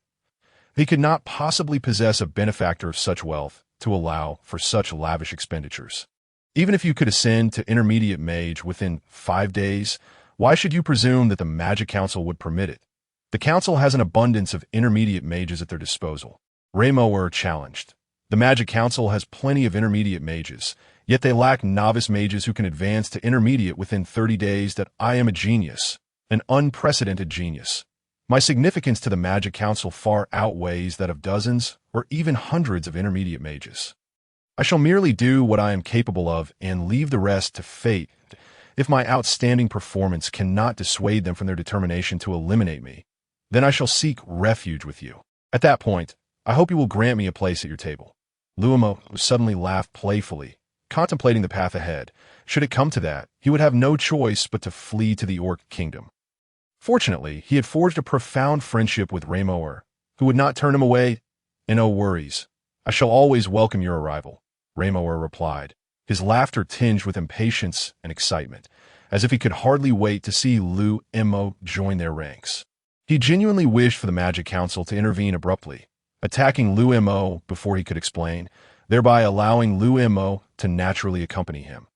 He could not possibly possess a benefactor of such wealth to allow for such lavish expenditures. Even if you could ascend to intermediate mage within 5 days, why should you presume that the Magic Council would permit it? The Council has an abundance of intermediate mages at their disposal. Raymower challenged. The Magic Council has plenty of intermediate mages, yet they lack novice mages who can advance to intermediate within 30 days. That I am a genius, an unprecedented genius. My significance to the Magic Council far outweighs that of dozens or even hundreds of intermediate mages. I shall merely do what I am capable of and leave the rest to fate. If my outstanding performance cannot dissuade them from their determination to eliminate me, then I shall seek refuge with you. At that point, I hope you will grant me a place at your table. Liu Mo suddenly laughed playfully, contemplating the path ahead. Should it come to that, he would have no choice but to flee to the Orc kingdom. Fortunately, he had forged a profound friendship with Raymower, who would not turn him away. And no worries. I shall always welcome your arrival, Raymower replied, his laughter tinged with impatience and excitement, as if he could hardly wait to see Liu Mo join their ranks. He genuinely wished for the Magic Council to intervene abruptly, attacking Liu Mo before he could explain, thereby allowing Liu Mo to naturally accompany him.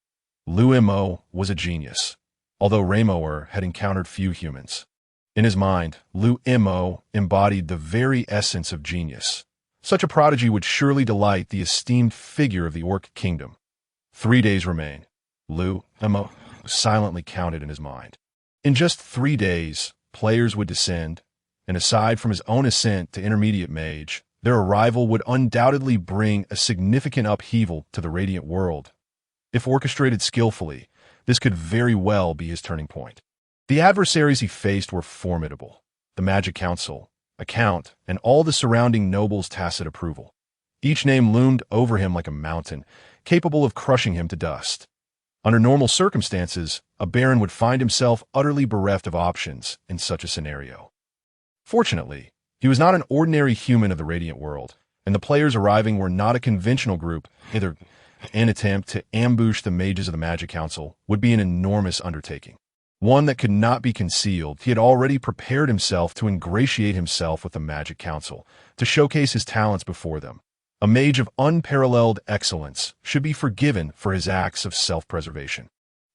Liu Mo was a genius, although Raymower had encountered few humans. In his mind, Liu Mo embodied the very essence of genius. Such a prodigy would surely delight the esteemed figure of the Orc kingdom. 3 days remain. Liu Mo silently counted in his mind. In just 3 days, players would descend, and aside from his own ascent to intermediate mage, their arrival would undoubtedly bring a significant upheaval to the Radiant world. If orchestrated skillfully, this could very well be his turning point. The adversaries he faced were formidable. The Magic Council, a count, and all the surrounding nobles' tacit approval. Each name loomed over him like a mountain, capable of crushing him to dust. Under normal circumstances, a baron would find himself utterly bereft of options in such a scenario. Fortunately, he was not an ordinary human of the Radiant world, and the players arriving were not a conventional group. Either an attempt to ambush the mages of the Magic Council would be an enormous undertaking, one that could not be concealed. He had already prepared himself to ingratiate himself with the Magic Council, to showcase his talents before them. A mage of unparalleled excellence should be forgiven for his acts of self-preservation.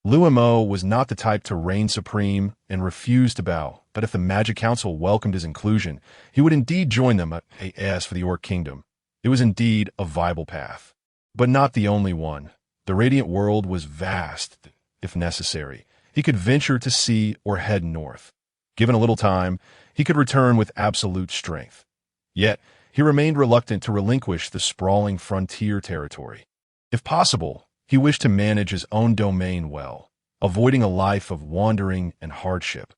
Liu Mo was not the type to reign supreme and refuse to bow, but if the Magic Council welcomed his inclusion, he would indeed join them. As for the Orc Kingdom, it was indeed a viable path, but not the only one. The Radiant world was vast. If necessary, he could venture to sea or head north. Given a little time, he could return with absolute strength. Yet, he remained reluctant to relinquish the sprawling frontier territory. If possible, he wished to manage his own domain well, avoiding a life of wandering and hardship.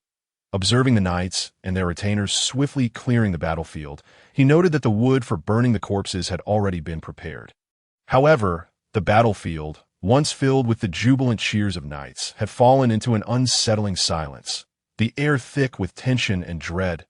Observing the knights and their retainers swiftly clearing the battlefield, he noted that the wood for burning the corpses had already been prepared. However, the battlefield, once filled with the jubilant cheers of knights, had fallen into an unsettling silence, the air thick with tension and dread.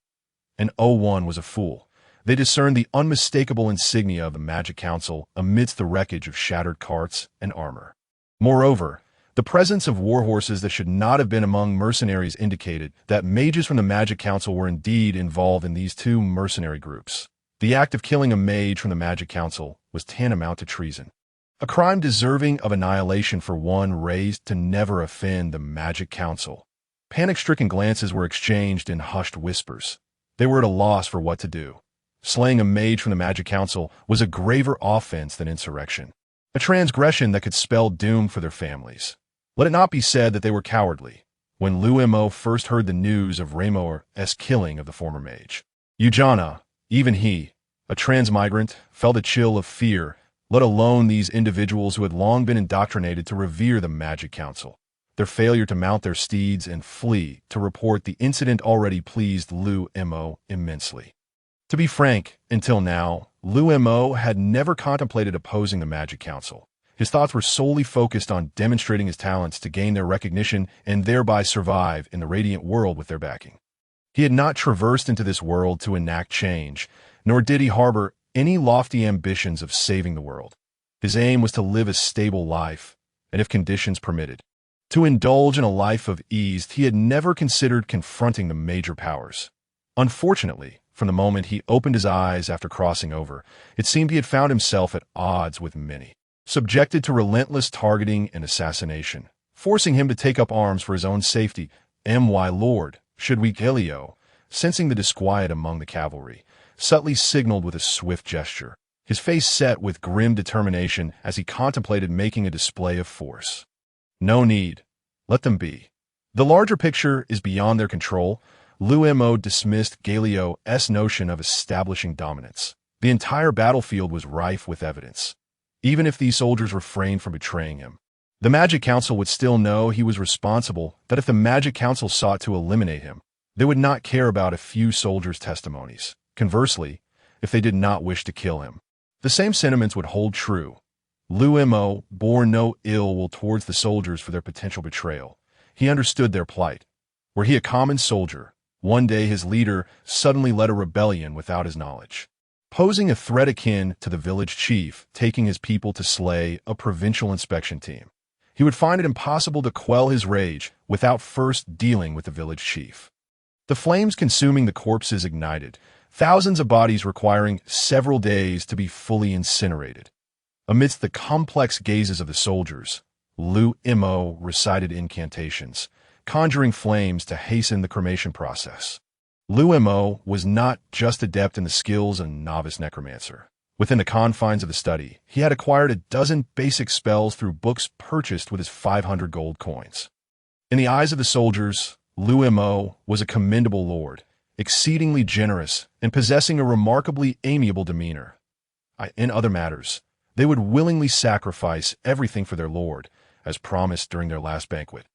And one was a fool. They discerned the unmistakable insignia of the Magic Council amidst the wreckage of shattered carts and armor. Moreover, the presence of warhorses that should not have been among mercenaries indicated that mages from the Magic Council were indeed involved in these two mercenary groups. The act of killing a mage from the Magic Council was tantamount to treason. A crime deserving of annihilation for one raised to never offend the Magic Council. Panic-stricken glances were exchanged in hushed whispers. They were at a loss for what to do. Slaying a mage from the Magic Council was a graver offense than insurrection. A transgression that could spell doom for their families. Let it not be said that they were cowardly. When Liu Mo first heard the news of Raymor's killing of the former mage, Eugena, even he, a transmigrant, felt a chill of fear, let alone these individuals who had long been indoctrinated to revere the Magic Council. Their failure to mount their steeds and flee to report the incident already pleased Liu Mo immensely. To be frank, until now, Liu Mo had never contemplated opposing the Magic Council. His thoughts were solely focused on demonstrating his talents to gain their recognition and thereby survive in the radiant world with their backing. He had not traversed into this world to enact change, nor did he harbor any lofty ambitions of saving the world. His aim was to live a stable life, and if conditions permitted, to indulge in a life of ease. He had never considered confronting the major powers. Unfortunately, from the moment he opened his eyes after crossing over, it seemed he had found himself at odds with many, subjected to relentless targeting and assassination, forcing him to take up arms for his own safety. My lord, should we kill you? Sensing the disquiet among the cavalry, subtly signaled with a swift gesture, his face set with grim determination as he contemplated making a display of force. No need. Let them be. The larger picture is beyond their control. Liu Mo dismissed Galio's notion of establishing dominance. The entire battlefield was rife with evidence. Even if these soldiers refrained from betraying him, the Magic Council would still know he was responsible, that if the Magic Council sought to eliminate him, they would not care about a few soldiers' testimonies. Conversely, if they did not wish to kill him, the same sentiments would hold true. Liu Mo bore no ill will towards the soldiers for their potential betrayal. He understood their plight. Were he a common soldier, one day his leader suddenly led a rebellion without his knowledge, posing a threat akin to the village chief taking his people to slay a provincial inspection team. He would find it impossible to quell his rage without first dealing with the village chief. The flames consuming the corpses ignited, thousands of bodies requiring several days to be fully incinerated. Amidst the complex gazes of the soldiers, Liu Mo recited incantations, conjuring flames to hasten the cremation process. Liu Mo was not just adept in the skills of a novice necromancer. Within the confines of the study, he had acquired a dozen basic spells through books purchased with his 500 gold coins. In the eyes of the soldiers, Liu Mo was a commendable lord, exceedingly generous and possessing a remarkably amiable demeanor. In other matters, they would willingly sacrifice everything for their lord, as promised during their last banquet.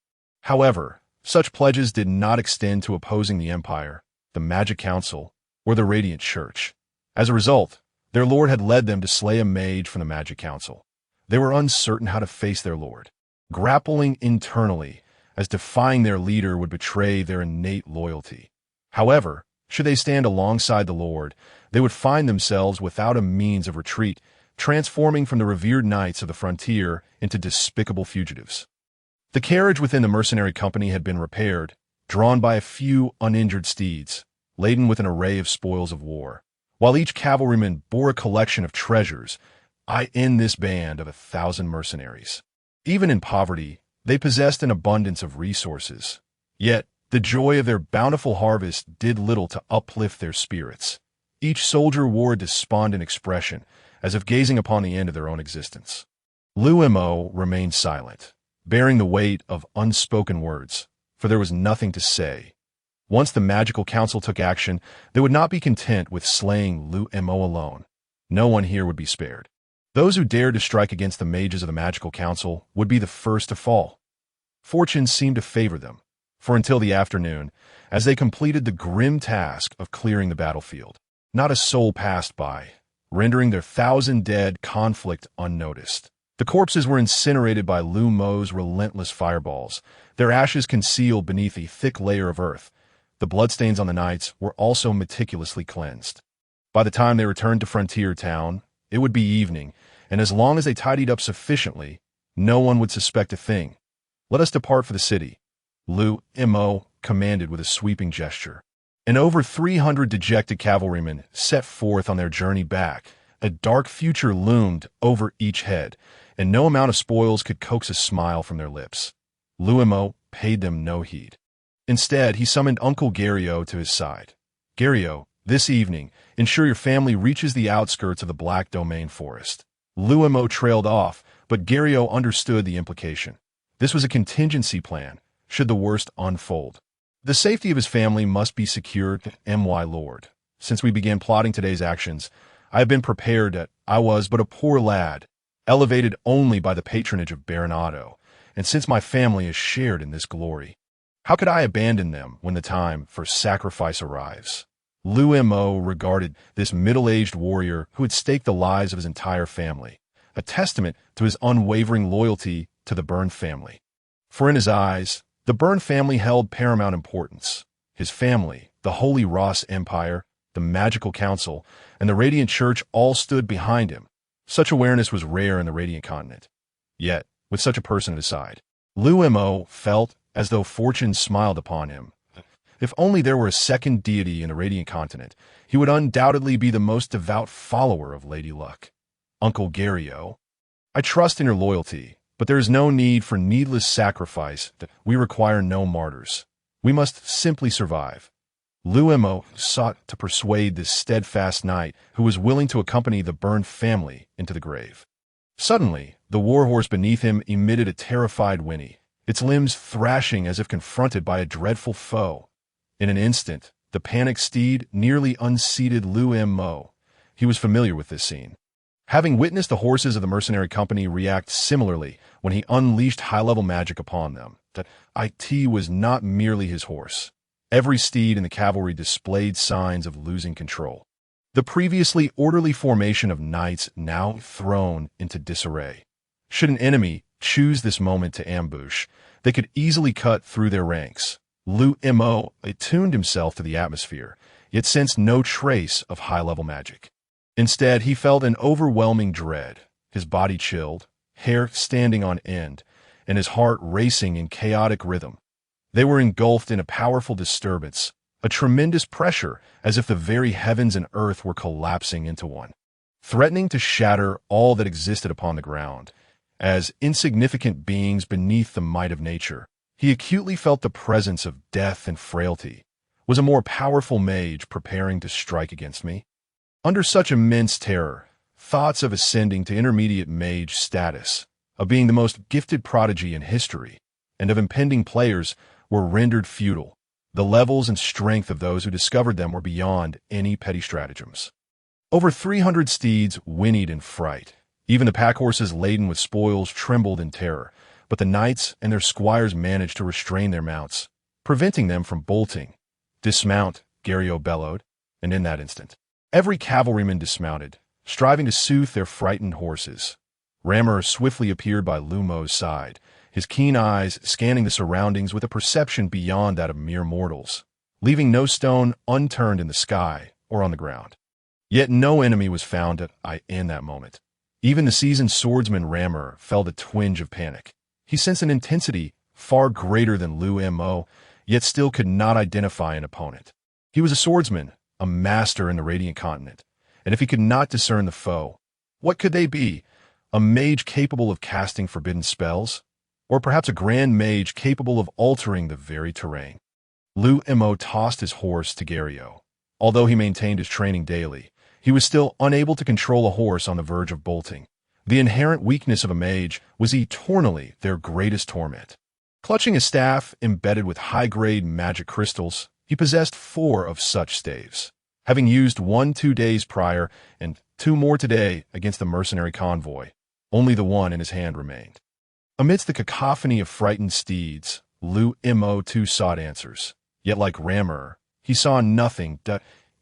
However, such pledges did not extend to opposing the Empire, the Magic Council, or the Radiant Church. As a result, their lord had led them to slay a mage from the Magic Council. They were uncertain how to face their lord, grappling internally, as defying their leader would betray their innate loyalty. However, should they stand alongside the Lord, they would find themselves without a means of retreat, transforming from the revered knights of the frontier into despicable fugitives. The carriage within the mercenary company had been repaired, drawn by a few uninjured steeds, laden with an array of spoils of war, while each cavalryman bore a collection of treasures. In this band of 1,000 mercenaries, even in poverty, they possessed an abundance of resources. Yet, the joy of their bountiful harvest did little to uplift their spirits. Each soldier wore a despondent expression, as if gazing upon the end of their own existence. Liu Mo remained silent, bearing the weight of unspoken words, for there was nothing to say. Once the Magical Council took action, they would not be content with slaying Liu Mo alone. No one here would be spared. Those who dared to strike against the mages of the Magical Council would be the first to fall. Fortune seemed to favor them, for until the afternoon, as they completed the grim task of clearing the battlefield, not a soul passed by, rendering their 1,000 dead conflict unnoticed. The corpses were incinerated by Liu Mo's relentless fireballs, their ashes concealed beneath a thick layer of earth. The bloodstains on the knights were also meticulously cleansed. By the time they returned to Frontier Town, it would be evening, and as long as they tidied up sufficiently, no one would suspect a thing. Let us depart for the city, Liu Mo commanded with a sweeping gesture. And over 300 dejected cavalrymen set forth on their journey back. A dark future loomed over each head, and no amount of spoils could coax a smile from their lips. Liu Mo paid them no heed. Instead, he summoned Uncle Gario to his side. Gario, this evening, ensure your family reaches the outskirts of the Black Domain forest. Liu Mo trailed off, but Gario understood the implication. This was a contingency plan, should the worst unfold. The safety of his family must be secured, my lord. Since we began plotting today's actions, I have been prepared that I was but a poor lad, elevated only by the patronage of Baron Otto, and since my family is shared in this glory, how could I abandon them when the time for sacrifice arrives? Liu Mo regarded this middle-aged warrior who had staked the lives of his entire family, a testament to his unwavering loyalty to the Byrne family. For in his eyes, the Byrne family held paramount importance. His family, the Holy Ross Empire, the Magical Council, and the Radiant Church all stood behind him. Such awareness was rare in the Radiant Continent. Yet, with such a person at his side, Liu Mo felt as though fortune smiled upon him. If only there were a second deity in the Radiant Continent, he would undoubtedly be the most devout follower of Lady Luck. Uncle Gario, I trust in your loyalty, but there is no need for needless sacrifice. We require no martyrs. We must simply survive. Liu Mo sought to persuade this steadfast knight who was willing to accompany the Byrne family into the grave. Suddenly, the warhorse beneath him emitted a terrified whinny, its limbs thrashing as if confronted by a dreadful foe. In an instant, the panicked steed nearly unseated Liu Mo. He was familiar with this scene, having witnessed the horses of the mercenary company react similarly when he unleashed high-level magic upon them. That it was not merely his horse. Every steed in the cavalry displayed signs of losing control. The previously orderly formation of knights now thrown into disarray. Should an enemy choose this moment to ambush, they could easily cut through their ranks. Liu Mo attuned himself to the atmosphere, yet sensed no trace of high-level magic. Instead, he felt an overwhelming dread, his body chilled, hair standing on end, and his heart racing in chaotic rhythm. They were engulfed in a powerful disturbance, a tremendous pressure as if the very heavens and earth were collapsing into one, threatening to shatter all that existed upon the ground. As insignificant beings beneath the might of nature, he acutely felt the presence of death and frailty. Was a more powerful mage preparing to strike against me? Under such immense terror, thoughts of ascending to intermediate mage status, of being the most gifted prodigy in history, and of impending players were rendered futile. The levels and strength of those who discovered them were beyond any petty stratagems. Over 300 steeds whinnied in fright. Even the pack horses laden with spoils trembled in terror, but the knights and their squires managed to restrain their mounts, preventing them from bolting. Dismount, Gario bellowed, and in that instant, every cavalryman dismounted, striving to soothe their frightened horses. Rammer swiftly appeared by Liu Mo's side, his keen eyes scanning the surroundings with a perception beyond that of mere mortals, leaving no stone unturned in the sky or on the ground. Yet no enemy was found in that moment. Even the seasoned swordsman Rammer felt a twinge of panic. He sensed an intensity far greater than Liu Mo, yet still could not identify an opponent. He was a swordsman, a master in the Radiant Continent, and if he could not discern the foe, what could they be? A mage capable of casting forbidden spells? Or perhaps a grand mage capable of altering the very terrain? Liu Mo tossed his horse to Gario. Although he maintained his training daily, he was still unable to control a horse on the verge of bolting. The inherent weakness of a mage was eternally their greatest torment. Clutching a staff embedded with high-grade magic crystals, he possessed 4 of such staves, having used 1 2 days prior and 2 more today against the mercenary convoy. Only the one in his hand remained. Amidst the cacophony of frightened steeds, Liu Mo too sought answers. Yet like Rammer, he saw nothing.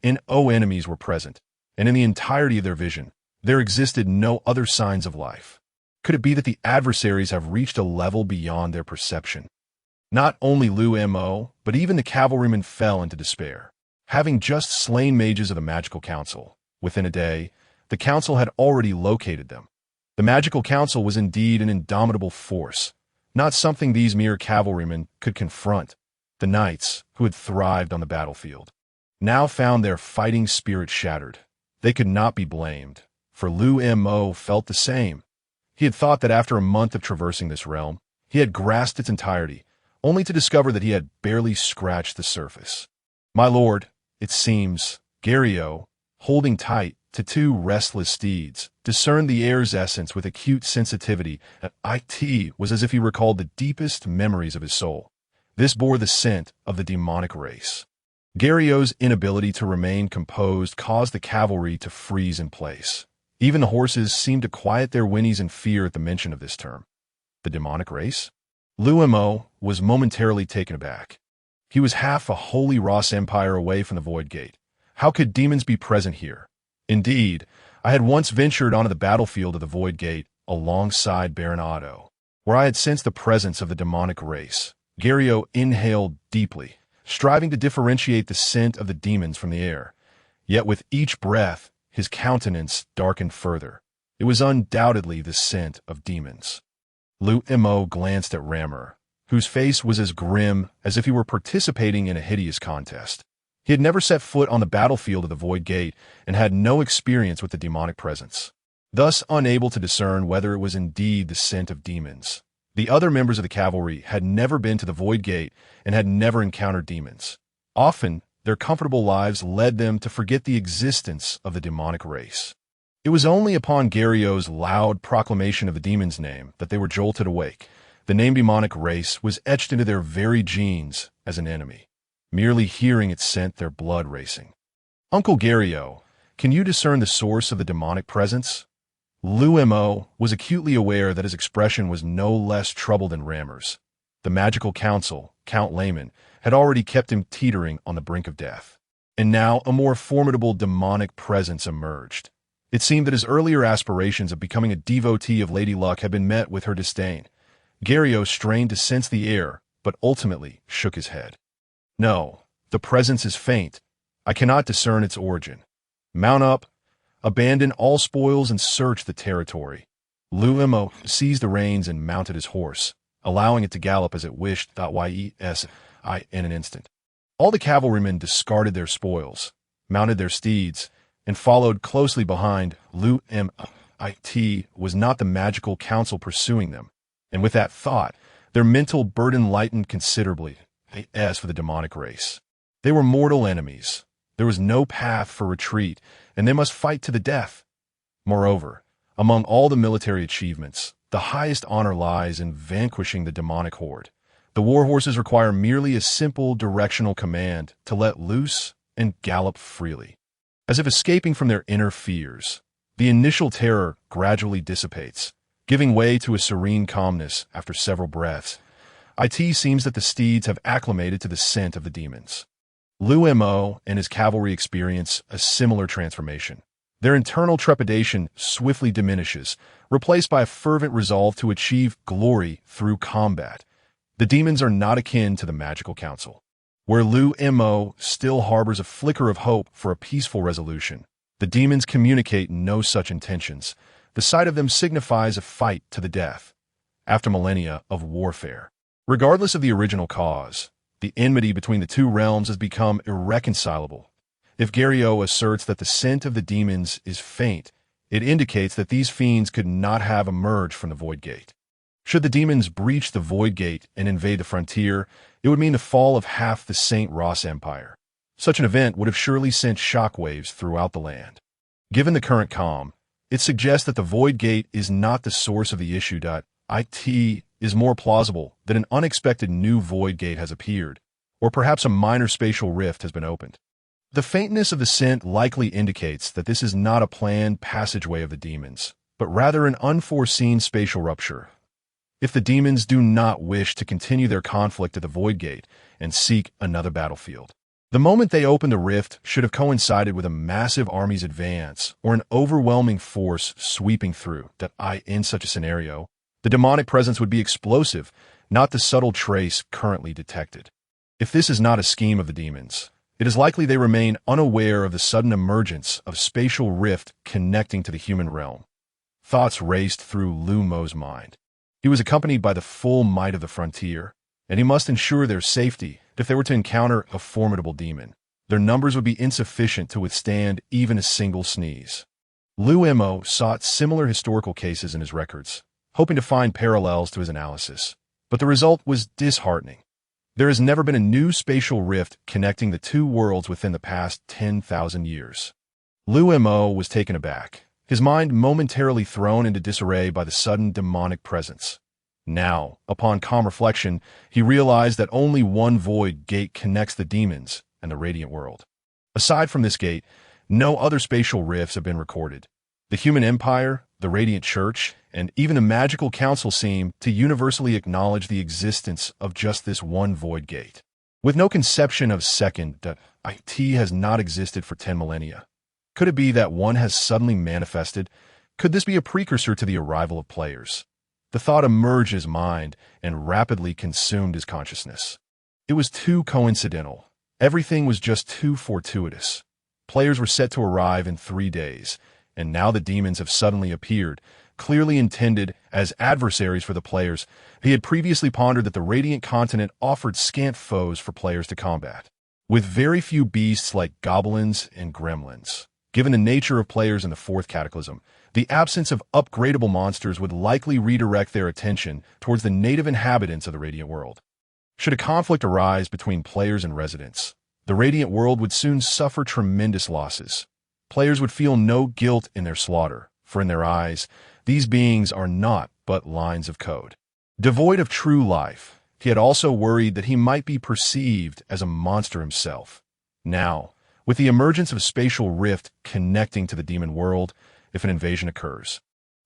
No enemies were present, and in the entirety of their vision, there existed no other signs of life. Could it be that the adversaries have reached a level beyond their perception? Not only Liu Mo, but even the cavalrymen fell into despair. Having just slain mages of the Magical Council, within a day, the council had already located them. The Magical Council was indeed an indomitable force, not something these mere cavalrymen could confront. The knights, who had thrived on the battlefield, now found their fighting spirit shattered. They could not be blamed, for Liu Mo felt the same. He had thought that after a month of traversing this realm, he had grasped its entirety, only to discover that he had barely scratched the surface. My lord, it seems, Gario, holding tight to two restless steeds, discerned the air's essence with acute sensitivity, and it was as if he recalled the deepest memories of his soul. This bore the scent of the demonic race. Gario's inability to remain composed caused the cavalry to freeze in place. Even the horses seemed to quiet their whinnies in fear at the mention of this term. The demonic race? Liu Mo was momentarily taken aback. He was half a holy Ross Empire away from the Void Gate. How could demons be present here? Indeed, I had once ventured onto the battlefield of the Void Gate alongside Baron Otto, where I had sensed the presence of the demonic race. Gario inhaled deeply, striving to differentiate the scent of the demons from the air. Yet with each breath, his countenance darkened further. It was undoubtedly the scent of demons. Liu Mo glanced at Rammer, whose face was as grim as if he were participating in a hideous contest. He had never set foot on the battlefield of the Void Gate and had no experience with the demonic presence, thus unable to discern whether it was indeed the scent of demons. The other members of the cavalry had never been to the Void Gate and had never encountered demons. Often, their comfortable lives led them to forget the existence of the demonic race. It was only upon Gario's loud proclamation of the demon's name that they were jolted awake. The name demonic race was etched into their very genes as an enemy. Merely hearing it sent their blood racing. Uncle Gario, can you discern the source of the demonic presence? Liu Mo was acutely aware that his expression was no less troubled than Rammer's. The magical council, Count Layman, had already kept him teetering on the brink of death. And now a more formidable demonic presence emerged. It seemed that his earlier aspirations of becoming a devotee of Lady Luck had been met with her disdain. Gario strained to sense the air, but ultimately shook his head. No, the presence is faint. I cannot discern its origin. Mount up, abandon all spoils and search the territory. Liu Mo seized the reins and mounted his horse, allowing it to gallop as it wished. Yes, in an instant. All the cavalrymen discarded their spoils, mounted their steeds, and followed closely behind. Liu Mo was not the magical council pursuing them, and with that thought, their mental burden lightened considerably. As for the demonic race, they were mortal enemies. There was no path for retreat, and they must fight to the death. Moreover, among all the military achievements, the highest honor lies in vanquishing the demonic horde. The war horses require merely a simple directional command to let loose and gallop freely. As if escaping from their inner fears, the initial terror gradually dissipates, giving way to a serene calmness after several breaths. It seems that the steeds have acclimated to the scent of the demons. Liu Mo and his cavalry experience a similar transformation. Their internal trepidation swiftly diminishes, replaced by a fervent resolve to achieve glory through combat. The demons are not akin to the magical council, where Liu Mo still harbors a flicker of hope for a peaceful resolution. The demons communicate no such intentions. The sight of them signifies a fight to the death, after millennia of warfare. Regardless of the original cause, the enmity between the two realms has become irreconcilable. If Gario asserts that the scent of the demons is faint, it indicates that these fiends could not have emerged from the Void Gate. Should the demons breach the Void Gate and invade the frontier, it would mean the fall of half the St. Ross Empire. Such an event would have surely sent shockwaves throughout the land. Given the current calm, it suggests that the Void Gate is not the source of the issue. It is more plausible that an unexpected new Void Gate has appeared, or perhaps a minor spatial rift has been opened. The faintness of the scent likely indicates that this is not a planned passageway of the demons, but rather an unforeseen spatial rupture. If the demons do not wish to continue their conflict at the Void Gate and seek another battlefield, the moment they open the rift should have coincided with a massive army's advance or an overwhelming force sweeping through. In such a scenario, the demonic presence would be explosive, not the subtle trace currently detected. If this is not a scheme of the demons, it is likely they remain unaware of the sudden emergence of spatial rift connecting to the human realm. Thoughts raced through Liu Mo's mind. He was accompanied by the full might of the frontier, and he must ensure their safety if they were to encounter a formidable demon. Their numbers would be insufficient to withstand even a single sneeze. Liu Mo sought similar historical cases in his records, hoping to find parallels to his analysis. But the result was disheartening. There has never been a new spatial rift connecting the two worlds within the past 10,000 years. Liu Mo was taken aback, his mind momentarily thrown into disarray by the sudden demonic presence. Now, upon calm reflection, he realized that only one void gate connects the demons and the radiant world. Aside from this gate, no other spatial rifts have been recorded. The human empire, the radiant church, and even the magical council seem to universally acknowledge the existence of just this one void gate. With no conception of second, it has not existed for 10 millennia. Could it be that one has suddenly manifested? Could this be a precursor to the arrival of players? The thought emerged his mind and rapidly consumed his consciousness. It was too coincidental. Everything was just too fortuitous. Players were set to arrive in 3 days, and now the demons have suddenly appeared, clearly intended as adversaries for the players. He had previously pondered that the Radiant Continent offered scant foes for players to combat, with very few beasts like goblins and gremlins. Given the nature of players in the Fourth Cataclysm, the absence of upgradable monsters would likely redirect their attention towards the native inhabitants of the Radiant World. Should a conflict arise between players and residents, the Radiant World would soon suffer tremendous losses. Players would feel no guilt in their slaughter, for in their eyes, these beings are naught but lines of code. Devoid of true life, he had also worried that he might be perceived as a monster himself. Now, with the emergence of a spatial rift connecting to the demon world, if an invasion occurs,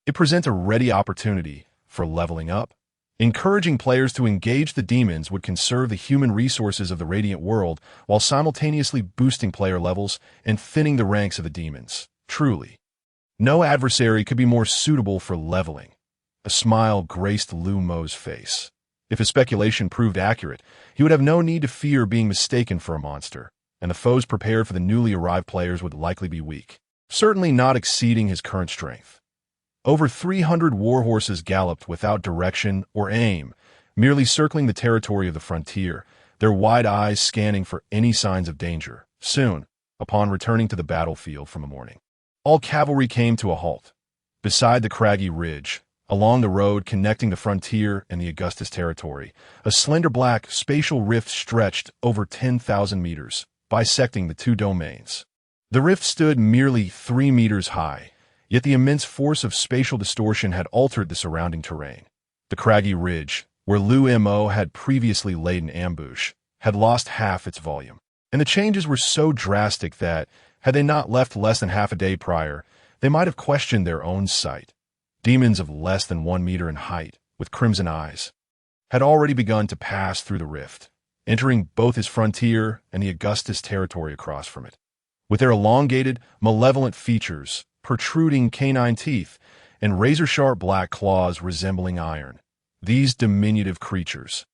it presents a ready opportunity for leveling up. Encouraging players to engage the demons would conserve the human resources of the Radiant World while simultaneously boosting player levels and thinning the ranks of the demons. Truly, no adversary could be more suitable for leveling. A smile graced Liu Mo's face. If his speculation proved accurate, he would have no need to fear being mistaken for a monster, and the foes prepared for the newly arrived players would likely be weak, certainly not exceeding his current strength. Over 300 warhorses galloped without direction or aim, merely circling the territory of the frontier, their wide eyes scanning for any signs of danger. Soon, upon returning to the battlefield from the morning, all cavalry came to a halt. Beside the craggy ridge, along the road connecting the frontier and the Augustus territory, a slender black spatial rift stretched over 10,000 meters, bisecting the two domains. The rift stood merely 3 meters high, yet the immense force of spatial distortion had altered the surrounding terrain. The craggy ridge, where Liu Mo had previously laid an ambush, had lost half its volume. And the changes were so drastic that, had they not left less than half a day prior, they might have questioned their own sight. Demons of less than 1 meter in height, with crimson eyes, had already begun to pass through the rift, entering both his frontier and the Augustus territory across from it. With their elongated, malevolent features, protruding canine teeth, and razor-sharp black claws resembling iron, these diminutive creatures,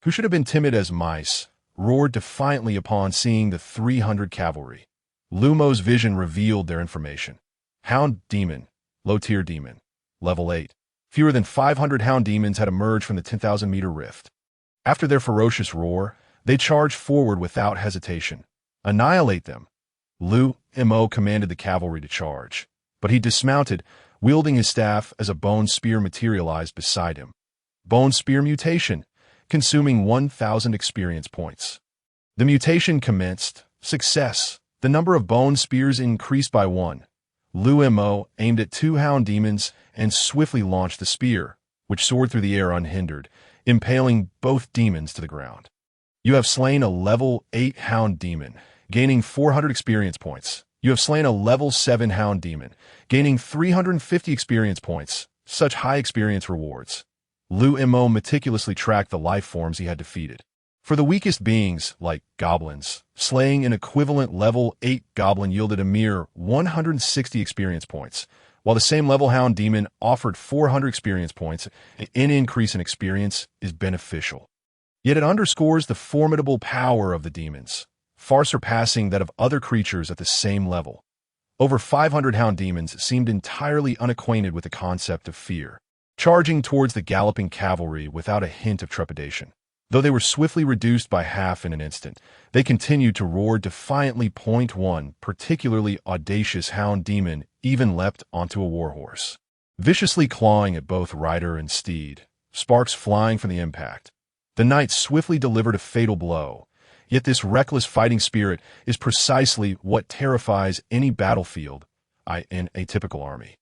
who should have been timid as mice, roared defiantly upon seeing the 300 cavalry. Liu Mo's vision revealed their information. Hound Demon, Low-Tier Demon, Level 8. Fewer than 500 Hound Demons had emerged from the 10,000-meter rift. After their ferocious roar, they charged forward without hesitation. Annihilate them. Liu Mo commanded the cavalry to charge, but he dismounted, wielding his staff as a bone spear materialized beside him. Bone spear mutation, consuming 1,000 experience points. The mutation commenced. Success. The number of bone spears increased by 1. Liu Mo aimed at 2 hound demons and swiftly launched the spear, which soared through the air unhindered, impaling both demons to the ground. You have slain a level 8 hound demon, gaining 400 experience points. You have slain a level 7 hound demon, gaining 350 experience points. Such high experience rewards. Liu Mo meticulously tracked the life forms he had defeated. For the weakest beings, like goblins, slaying an equivalent level 8 goblin yielded a mere 160 experience points, while the same level hound demon offered 400 experience points. An increase in experience is beneficial. Yet it underscores the formidable power of the demons, far surpassing that of other creatures at the same level. Over 500 hound demons seemed entirely unacquainted with the concept of fear, charging towards the galloping cavalry without a hint of trepidation. Though they were swiftly reduced by half in an instant, they continued to roar defiantly. One particularly audacious hound demon even leapt onto a warhorse, viciously clawing at both rider and steed, sparks flying from the impact. The knight swiftly delivered a fatal blow, yet this reckless fighting spirit is precisely what terrifies any battlefield in a typical army.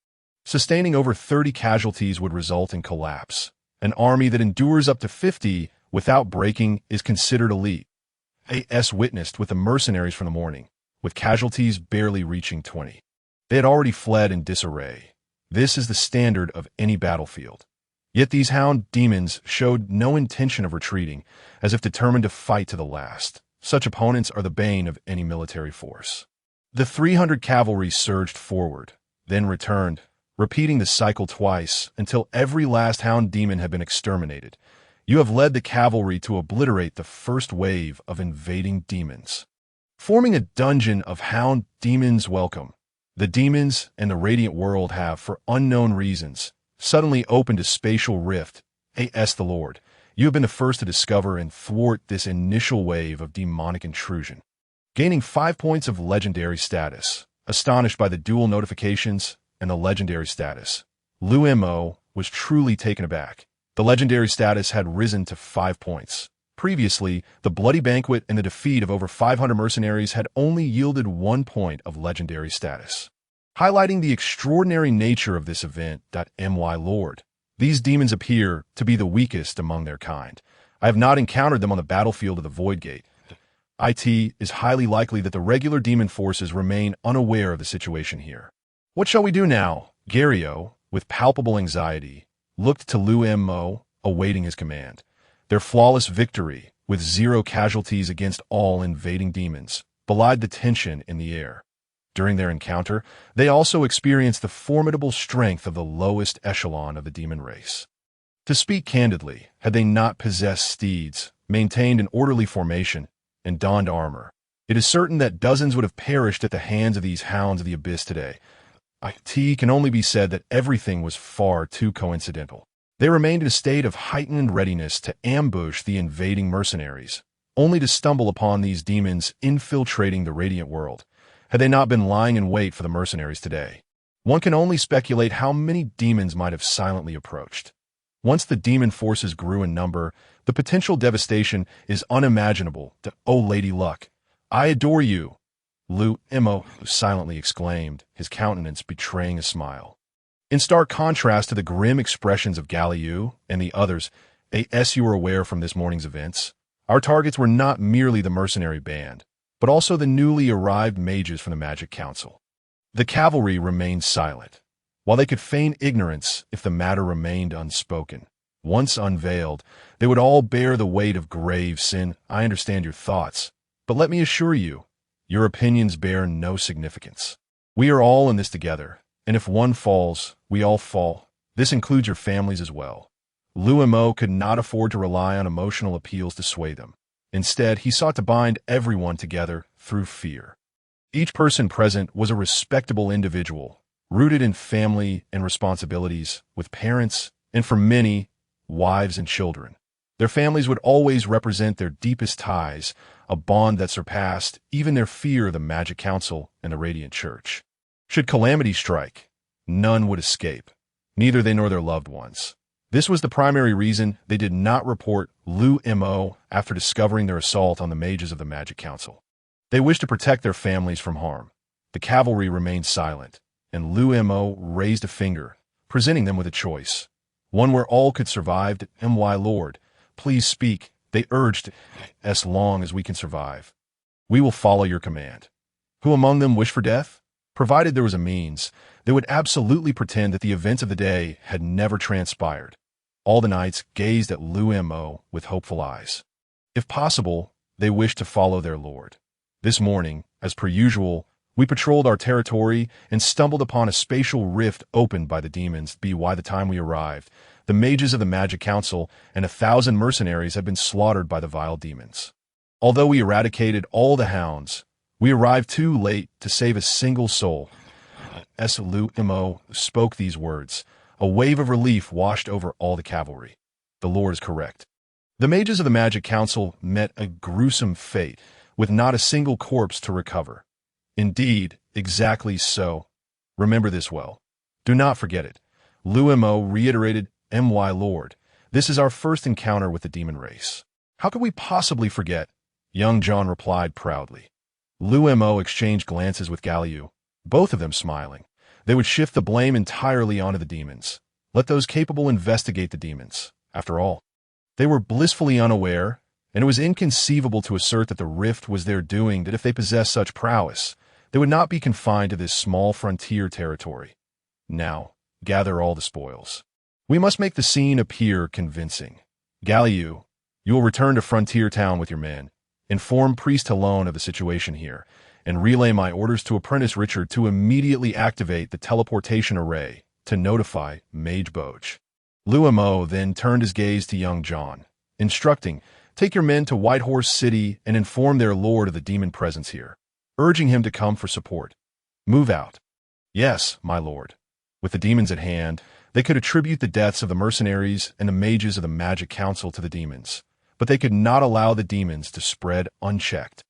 Sustaining over 30 casualties would result in collapse. An army that endures up to 50 without breaking is considered elite. AS witnessed with the mercenaries from the morning, with casualties barely reaching 20. They had already fled in disarray. This is the standard of any battlefield. Yet these hound demons showed no intention of retreating, as if determined to fight to the last. Such opponents are the bane of any military force. The 300 cavalry surged forward, then returned, repeating the cycle twice until every last hound demon had been exterminated. You have led the cavalry to obliterate the first wave of invading demons. Forming a dungeon of hound demons. Welcome. The demons and the radiant world have, for unknown reasons, suddenly opened a spatial rift. AS the Lord, you have been the first to discover and thwart this initial wave of demonic intrusion. Gaining 5 points of legendary status, astonished by the dual notifications and the legendary status, Liu Mo was truly taken aback. The legendary status had risen to 5 points. Previously, the bloody banquet and the defeat of over 500 mercenaries had only yielded 1 point of legendary status. Highlighting the extraordinary nature of this event. My Lord, these demons appear to be the weakest among their kind. I have not encountered them on the battlefield of the Void Gate. It is highly likely that the regular demon forces remain unaware of the situation here. What shall we do now? Gario, with palpable anxiety, looked to Liu Mo, awaiting his command. Their flawless victory, with 0 casualties against all invading demons, belied the tension in the air. During their encounter, they also experienced the formidable strength of the lowest echelon of the demon race. To speak candidly, had they not possessed steeds, maintained an orderly formation, and donned armor, it is certain that dozens would have perished at the hands of these hounds of the abyss today. It can only be said that everything was far too coincidental. They remained in a state of heightened readiness to ambush the invading mercenaries, only to stumble upon these demons infiltrating the radiant world. Had they not been lying in wait for the mercenaries today, one can only speculate how many demons might have silently approached. Once the demon forces grew in number, the potential devastation is unimaginable. Oh, Lady Luck, I adore you, Liu Mo silently exclaimed, his countenance betraying a smile. In stark contrast to the grim expressions of Galliu and the others, as you were aware from this morning's events, our targets were not merely the mercenary band, but also the newly arrived mages from the Magic Council. The cavalry remained silent, while they could feign ignorance if the matter remained unspoken. Once unveiled, they would all bear the weight of grave sin. I understand your thoughts, but let me assure you, your opinions bear no significance. We are all in this together, and if one falls, we all fall. This includes your families as well. Liu Mo could not afford to rely on emotional appeals to sway them. Instead, he sought to bind everyone together through fear. Each person present was a respectable individual, rooted in family and responsibilities, with parents, and for many, wives and children. Their families would always represent their deepest ties, a bond that surpassed even their fear of the Magic Council and the Radiant Church. Should calamity strike, none would escape, neither they nor their loved ones. This was the primary reason they did not report Liu Mo after discovering their assault on the mages of the Magic Council. They wished to protect their families from harm. The cavalry remained silent, and Liu Mo raised a finger, presenting them with a choice. One where all could survive. My Lord, please speak, they urged, as long as we can survive. We will follow your command. Who among them wish for death? Provided there was a means, they would absolutely pretend that the events of the day had never transpired. All the knights gazed at Liu Mo with hopeful eyes. If possible, they wished to follow their lord. This morning, as per usual, we patrolled our territory and stumbled upon a spatial rift opened by the demons. By the time we arrived, the mages of the Magic Council and 1,000 mercenaries had been slaughtered by the vile demons. Although we eradicated all the hounds, we arrived too late to save a single soul. As Liu Mo spoke these words, a wave of relief washed over all the cavalry. The Lord is correct. The mages of the Magic Council met a gruesome fate, with not a single corpse to recover. Indeed, exactly so. Remember this well. Do not forget it. Liu Mo reiterated, "My lord, this is our first encounter with the demon race. How could we possibly forget?" Young John replied proudly. Liu Mo exchanged glances with Liu, both of them smiling. They would shift the blame entirely onto the demons. Let those capable investigate the demons. After all, they were blissfully unaware, and it was inconceivable to assert that the rift was their doing, that if they possessed such prowess, they would not be confined to this small frontier territory. Now, gather all the spoils. We must make the scene appear convincing. Liu, you will return to Frontier Town with your men. Inform Priest Helone of the situation here, and relay my orders to Apprentice Richard to immediately activate the teleportation array to notify Mage Boge. Liu Mo then turned his gaze to young John, instructing, "Take your men to Whitehorse City and inform their lord of the demon presence here," urging him to come for support. "Move out." "Yes, my lord." With the demons at hand, they could attribute the deaths of the mercenaries and the mages of the Magic Council to the demons, but they could not allow the demons to spread unchecked.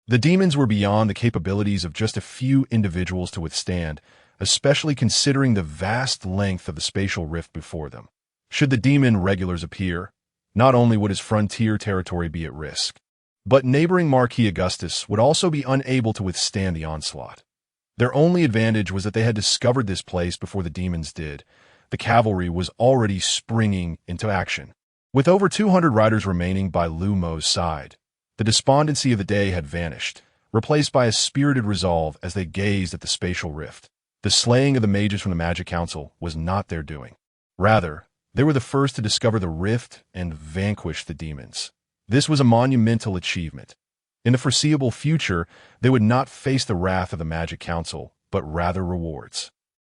The demons were beyond the capabilities of just a few individuals to withstand, especially considering the vast length of the spatial rift before them. Should the demon regulars appear, not only would his frontier territory be at risk, but neighboring Marquis Augustus would also be unable to withstand the onslaught. Their only advantage was that they had discovered this place before the demons did. The cavalry was already springing into action. With over 200 riders remaining by Liu Mo's side, the despondency of the day had vanished, replaced by a spirited resolve as they gazed at the spatial rift. The slaying of the mages from the Magic Council was not their doing. Rather, they were the first to discover the rift and vanquish the demons. This was a monumental achievement. In the foreseeable future, they would not face the wrath of the Magic Council, but rather rewards.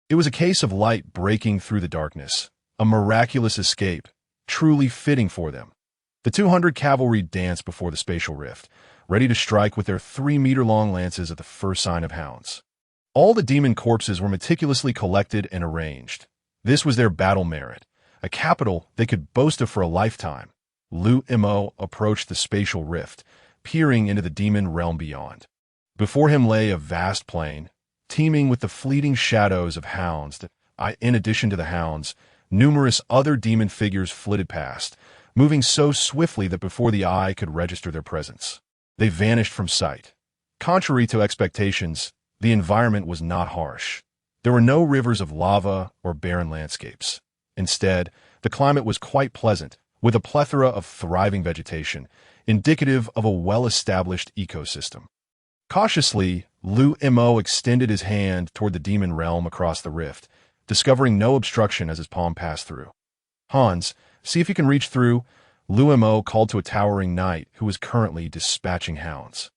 It was a case of light breaking through the darkness, a miraculous escape, truly fitting for them. The 200 cavalry danced before the spatial rift, ready to strike with their 3-meter-long lances at the first sign of hounds. All the demon corpses were meticulously collected and arranged. This was their battle merit, a capital they could boast of for a lifetime. Liu Mo approached the spatial rift, peering into the demon realm beyond. Before him lay a vast plain, teeming with the fleeting shadows of hounds. In addition to the hounds, numerous other demon figures flitted past, moving so swiftly that before the eye could register their presence, they vanished from sight. Contrary to expectations, the environment was not harsh. There were no rivers of lava or barren landscapes. Instead, the climate was quite pleasant, with a plethora of thriving vegetation, indicative of a well-established ecosystem. Cautiously, Liu Mo extended his hand toward the demon realm across the rift, discovering no obstruction as his palm passed through. "Hans, see if you can reach through," Liu Mo called to a towering knight who was currently dispatching hounds.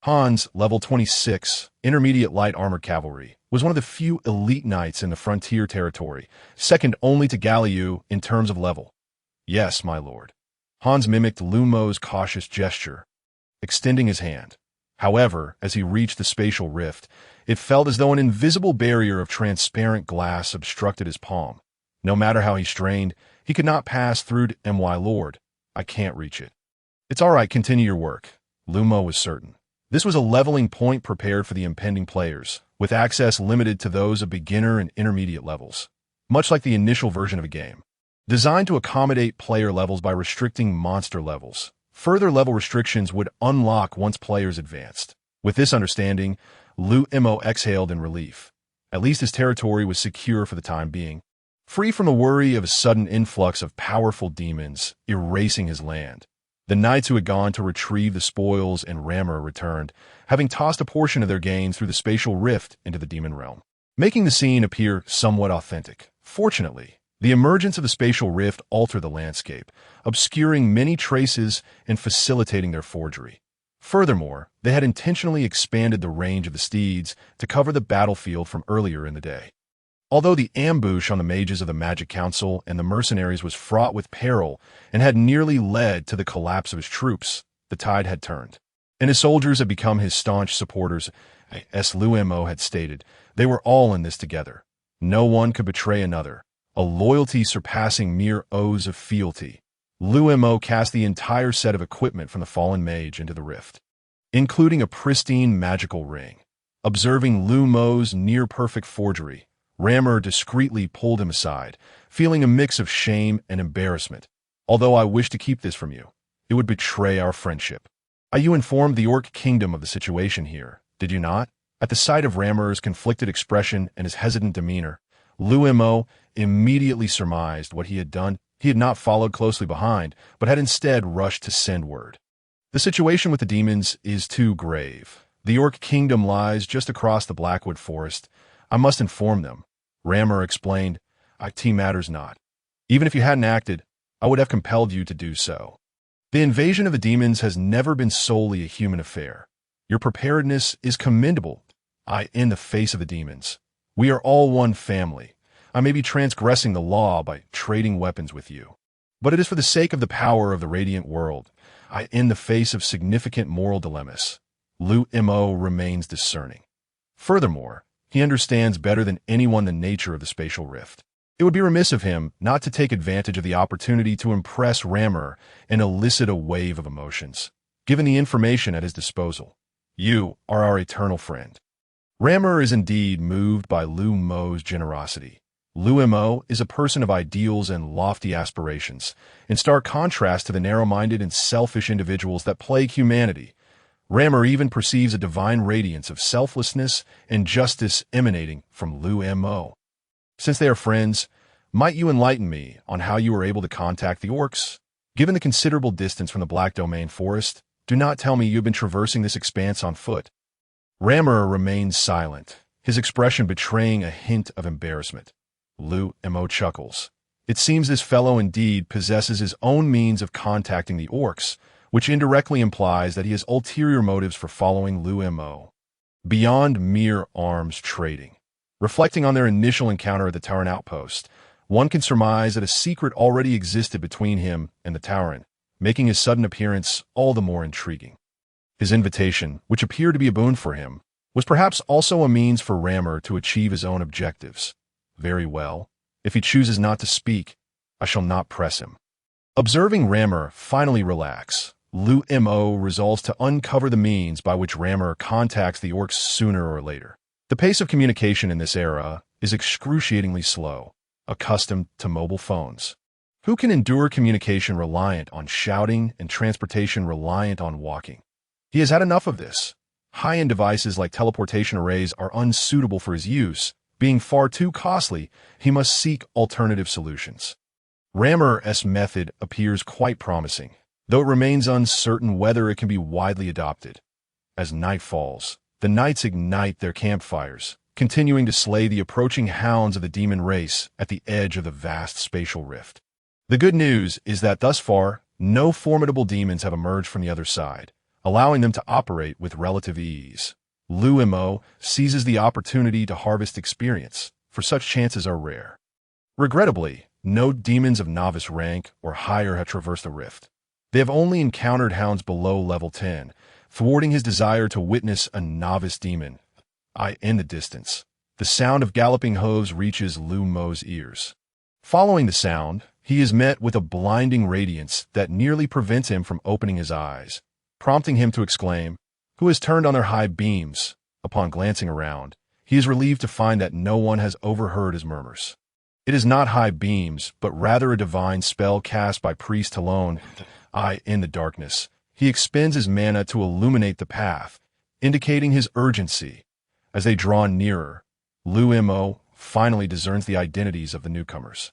Hans, level 26, intermediate light armored cavalry, was one of the few elite knights in the frontier territory, second only to Liu in terms of level. "Yes, my lord." Hans mimicked Liu Mo's cautious gesture, extending his hand. However, as he reached the spatial rift, it felt as though an invisible barrier of transparent glass obstructed his palm. No matter how he strained, he could not pass through to "My lord, I can't reach it." "It's all right, continue your work," Liu Mo was certain. This was a leveling point prepared for the impending players, with access limited to those of beginner and intermediate levels, much like the initial version of a game. Designed to accommodate player levels by restricting monster levels, further level restrictions would unlock once players advanced. With this understanding, Liu Mo exhaled in relief. At least his territory was secure for the time being, free from the worry of a sudden influx of powerful demons erasing his land. The knights who had gone to retrieve the spoils and rammer returned, having tossed a portion of their gains through the spatial rift into the demon realm, making the scene appear somewhat authentic. Fortunately, the emergence of the spatial rift altered the landscape, obscuring many traces and facilitating their forgery. Furthermore, they had intentionally expanded the range of the steeds to cover the battlefield from earlier in the day. Although the ambush on the mages of the Magic Council and the mercenaries was fraught with peril and had nearly led to the collapse of his troops, the tide had turned, and his soldiers had become his staunch supporters. As Liu Mo had stated, they were all in this together. No one could betray another, a loyalty surpassing mere oaths of fealty. Liu Mo cast the entire set of equipment from the fallen mage into the rift, including a pristine magical ring. Observing Liu Mo's near-perfect forgery, Rammer discreetly pulled him aside, feeling a mix of shame and embarrassment. Although I wish to keep this from you, it would betray our friendship. You informed the Orc Kingdom of the situation here, did you not? At the sight of Rammer's conflicted expression and his hesitant demeanor, Liu Mo immediately surmised what he had done. He had not followed closely behind, but had instead rushed to send word. The situation with the demons is too grave. The Orc Kingdom lies just across the Blackwood Forest. I must inform them. Rammer explained, "It matters not. Even if you hadn't acted, I would have compelled you to do so. The invasion of the demons has never been solely a human affair. Your preparedness is commendable. In the face of the demons. We are all one family. I may be transgressing the law by trading weapons with you, but it is for the sake of the power of the radiant world. In the face of significant moral dilemmas, Liu Mo remains discerning. Furthermore, he understands better than anyone the nature of the spatial rift. It would be remiss of him not to take advantage of the opportunity to impress Rammer and elicit a wave of emotions. Given the information at his disposal, you are our eternal friend." Rammer is indeed moved by Liu Mo's generosity. Liu Mo is a person of ideals and lofty aspirations, in stark contrast to the narrow-minded and selfish individuals that plague humanity. Rammer even perceives a divine radiance of selflessness and justice emanating from Liu Mo. Since they are friends, might you enlighten me on how you were able to contact the orcs? Given the considerable distance from the Black Domain Forest, do not tell me you've been traversing this expanse on foot. Rammer remains silent, his expression betraying a hint of embarrassment. Liu Mo chuckles. It seems this fellow indeed possesses his own means of contacting the orcs, which indirectly implies that he has ulterior motives for following Liu Mo. Beyond mere arms trading. Reflecting on their initial encounter at the Tauren outpost, one can surmise that a secret already existed between him and the Tauren, making his sudden appearance all the more intriguing. His invitation, which appeared to be a boon for him, was perhaps also a means for Rammer to achieve his own objectives. Very well. If he chooses not to speak, I shall not press him. Observing Rammer finally relax, Liu Mo resolves to uncover the means by which Rammer contacts the orcs sooner or later. The pace of communication in this era is excruciatingly slow, accustomed to mobile phones. Who can endure communication reliant on shouting and transportation reliant on walking? He has had enough of this. High-end devices like teleportation arrays are unsuitable for his use. Being far too costly, he must seek alternative solutions. Rammer's method appears quite promising, though it remains uncertain whether it can be widely adopted. As night falls, the knights ignite their campfires, continuing to slay the approaching hounds of the demon race at the edge of the vast spatial rift. The good news is that thus far, no formidable demons have emerged from the other side, allowing them to operate with relative ease. Liu Mo seizes the opportunity to harvest experience, for such chances are rare. Regrettably, no demons of novice rank or higher have traversed the rift. They have only encountered hounds below level 10, thwarting his desire to witness a novice demon. In the distance, the sound of galloping hooves reaches Liu Mo's ears. Following the sound, he is met with a blinding radiance that nearly prevents him from opening his eyes, prompting him to exclaim, "Who has turned on their high beams?" Upon glancing around, he is relieved to find that no one has overheard his murmurs. It is not high beams, but rather a divine spell cast by Priest Talon. In the darkness, he expends his mana to illuminate the path, indicating his urgency. As they draw nearer, Liu Mo finally discerns the identities of the newcomers.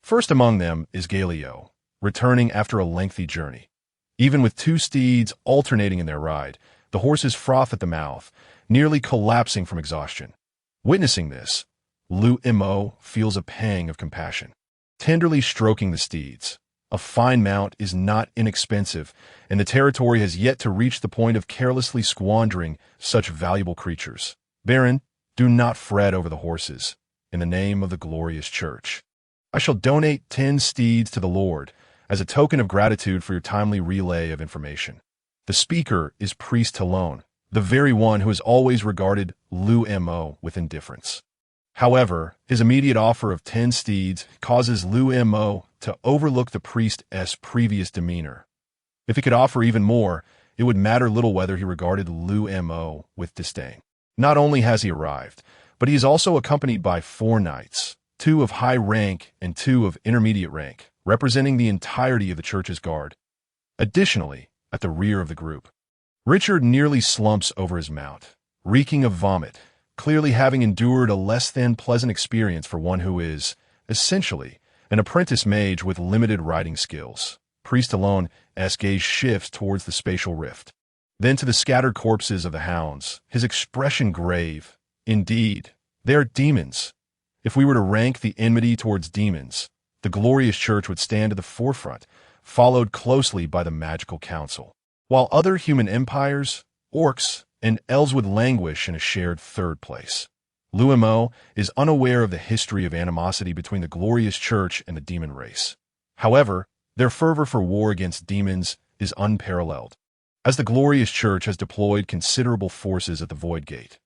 First among them is Galio, returning after a lengthy journey. Even with two steeds alternating in their ride, the horses froth at the mouth, nearly collapsing from exhaustion. Witnessing this, Liu Mo feels a pang of compassion. Tenderly stroking the steeds, a fine mount is not inexpensive, and the territory has yet to reach the point of carelessly squandering such valuable creatures. Baron, do not fret over the horses, in the name of the glorious church. I shall donate 10 steeds to the Lord as a token of gratitude for your timely relay of information. The speaker is Priest Talon, the very one who has always regarded Liu Mo with indifference. However, his immediate offer of 10 steeds causes Liu Mo to overlook the priest's previous demeanor. If he could offer even more, it would matter little whether he regarded Liu Mo with disdain. Not only has he arrived, but he is also accompanied by 4 knights, 2 of high rank and 2 of intermediate rank, representing the entirety of the church's guard. Additionally, at the rear of the group, Richard nearly slumps over his mount, reeking of vomit, clearly having endured a less than pleasant experience for one who is, essentially, an apprentice mage with limited riding skills. Priest Alone's gaze shifts towards the spatial rift, then to the scattered corpses of the hounds, his expression grave. Indeed, they are demons. If we were to rank the enmity towards demons, the glorious church would stand at the forefront, followed closely by the magical council, while other human empires, orcs, and elves would languish in a shared third place. Liu Mo is unaware of the history of animosity between the glorious church and the demon race. However, their fervor for war against demons is unparalleled, as the glorious church has deployed considerable forces at the Void Gate.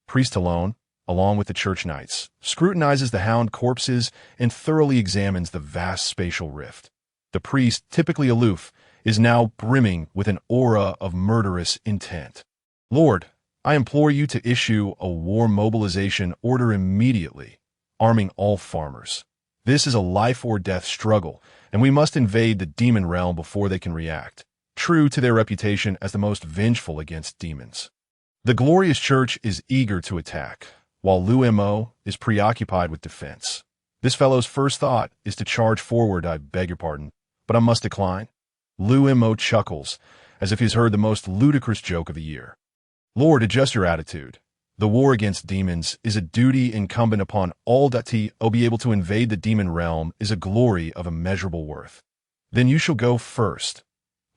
Priest Alone, along with the church knights, scrutinizes the hound corpses and thoroughly examines the vast spatial rift. The priest, typically aloof, is now brimming with an aura of murderous intent. Lord, I implore you to issue a war mobilization order immediately, arming all farmers. This is a life-or-death struggle, and we must invade the demon realm before they can react, true to their reputation as the most vengeful against demons. The glorious church is eager to attack, while Liu Mo is preoccupied with defense. This fellow's first thought is to charge forward. I beg your pardon, but I must decline. Liu Mo chuckles, as if he's heard the most ludicrous joke of the year. Lord, adjust your attitude. The war against demons is a duty incumbent upon all that be able to invade the demon realm is a glory of immeasurable worth. Then you shall go first.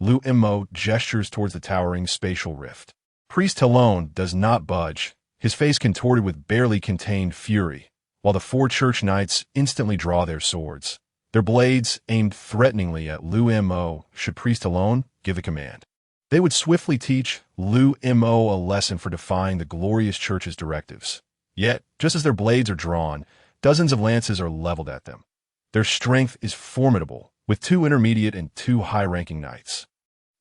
Liu Mo gestures towards the towering spatial rift. Priest Alone does not budge, his face contorted with barely contained fury, while the 4 church knights instantly draw their swords, their blades aimed threateningly at Liu Mo should Priest Alone give a command. They would swiftly teach Liu Mo a lesson for defying the glorious church's directives. Yet, just as their blades are drawn, dozens of lances are leveled at them. Their strength is formidable, with 2 intermediate and 2 high-ranking knights.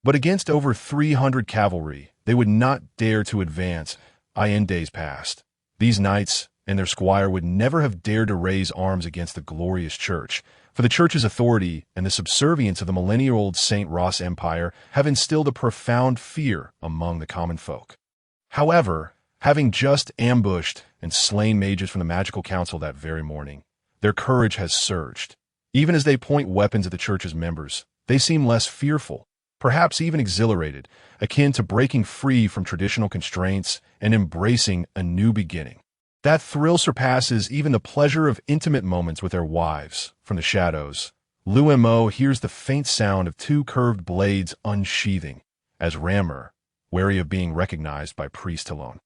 But against over 300 cavalry, they would not dare to advance in days past. These knights and their squire would never have dared to raise arms against the glorious church, for the church's authority and the subservience of the millennial-old St. Ross Empire have instilled a profound fear among the common folk. However, having just ambushed and slain mages from the magical council that very morning, their courage has surged. Even as they point weapons at the church's members, they seem less fearful, perhaps even exhilarated, akin to breaking free from traditional constraints and embracing a new beginning. That thrill surpasses even the pleasure of intimate moments with their wives. From the shadows, Liu Mo hears the faint sound of 2 curved blades unsheathing, as Rammer, wary of being recognized by Priest Alone,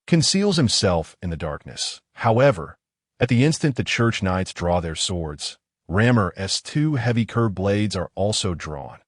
conceals himself in the darkness. However, at the instant the church knights draw their swords, Rammer's 2 heavy curved blades are also drawn.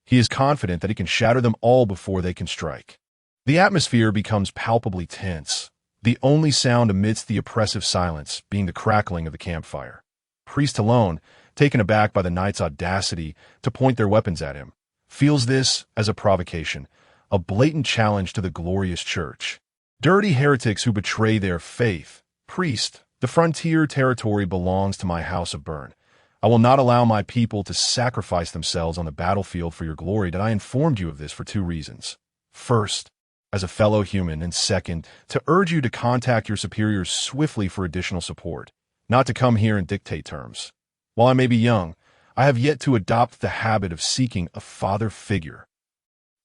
He is confident that he can shatter them all before they can strike. The atmosphere becomes palpably tense, the only sound amidst the oppressive silence being the crackling of the campfire. Priest Alone, taken aback by the knight's audacity to point their weapons at him, feels this as a provocation, a blatant challenge to the glorious church. Dirty heretics who betray their faith. Priest, the frontier territory belongs to my house of Bern. I will not allow my people to sacrifice themselves on the battlefield for your glory. That I informed you of this for 2 reasons. First, as a fellow human, and second, to urge you to contact your superiors swiftly for additional support, not to come here and dictate terms. While I may be young, I have yet to adopt the habit of seeking a father figure.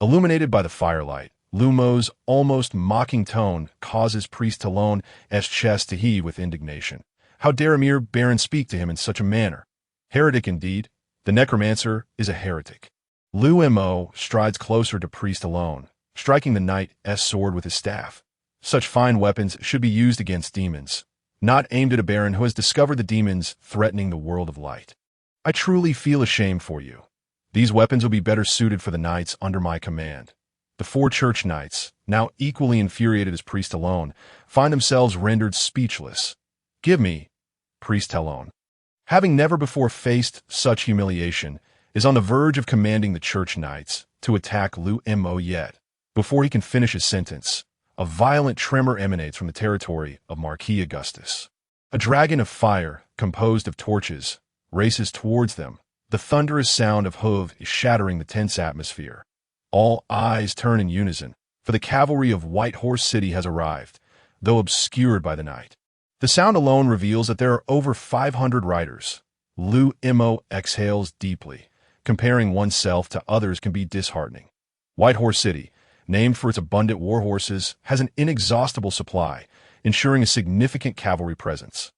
Illuminated by the firelight, Liu Mo's almost mocking tone causes Priest Alone's chest to heave with indignation. How dare a mere baron speak to him in such a manner? Heretic indeed. The Necromancer is a heretic. Liu Mo strides closer to Priest Alone, striking the knight's sword with his staff. Such fine weapons should be used against demons, not aimed at a baron who has discovered the demons threatening the world of light. I truly feel ashamed for you. These weapons will be better suited for the knights under my command. The 4 church knights, now equally infuriated as Priest Alone, find themselves rendered speechless. Give me, Priest Talon, having never before faced such humiliation, is on the verge of commanding the church knights to attack Liu Mo yet. Before he can finish his sentence, a violent tremor emanates from the territory of Marquis Augustus. A dragon of fire, composed of torches, races towards them. The thunderous sound of hoof is shattering the tense atmosphere. All eyes turn in unison, for the cavalry of White Horse City has arrived, though obscured by the night. The sound alone reveals that there are over 500 riders. Liu Mo exhales deeply. Comparing oneself to others can be disheartening. White Horse City, named for its abundant war horses, has an inexhaustible supply, ensuring a significant cavalry presence.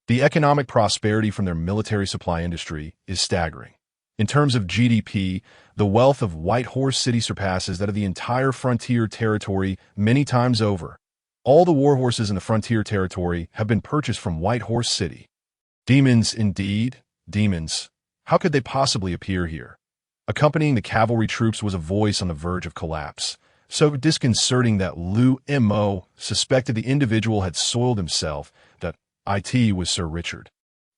The economic prosperity from their military supply industry is staggering. In terms of GDP, the wealth of White Horse City surpasses that of the entire frontier territory many times over. All the war horses in the frontier territory have been purchased from White Horse City. Demons indeed, demons. How could they possibly appear here? Accompanying the cavalry troops was a voice on the verge of collapse, so disconcerting that Liu Mo suspected the individual had soiled himself, that it was Sir Richard.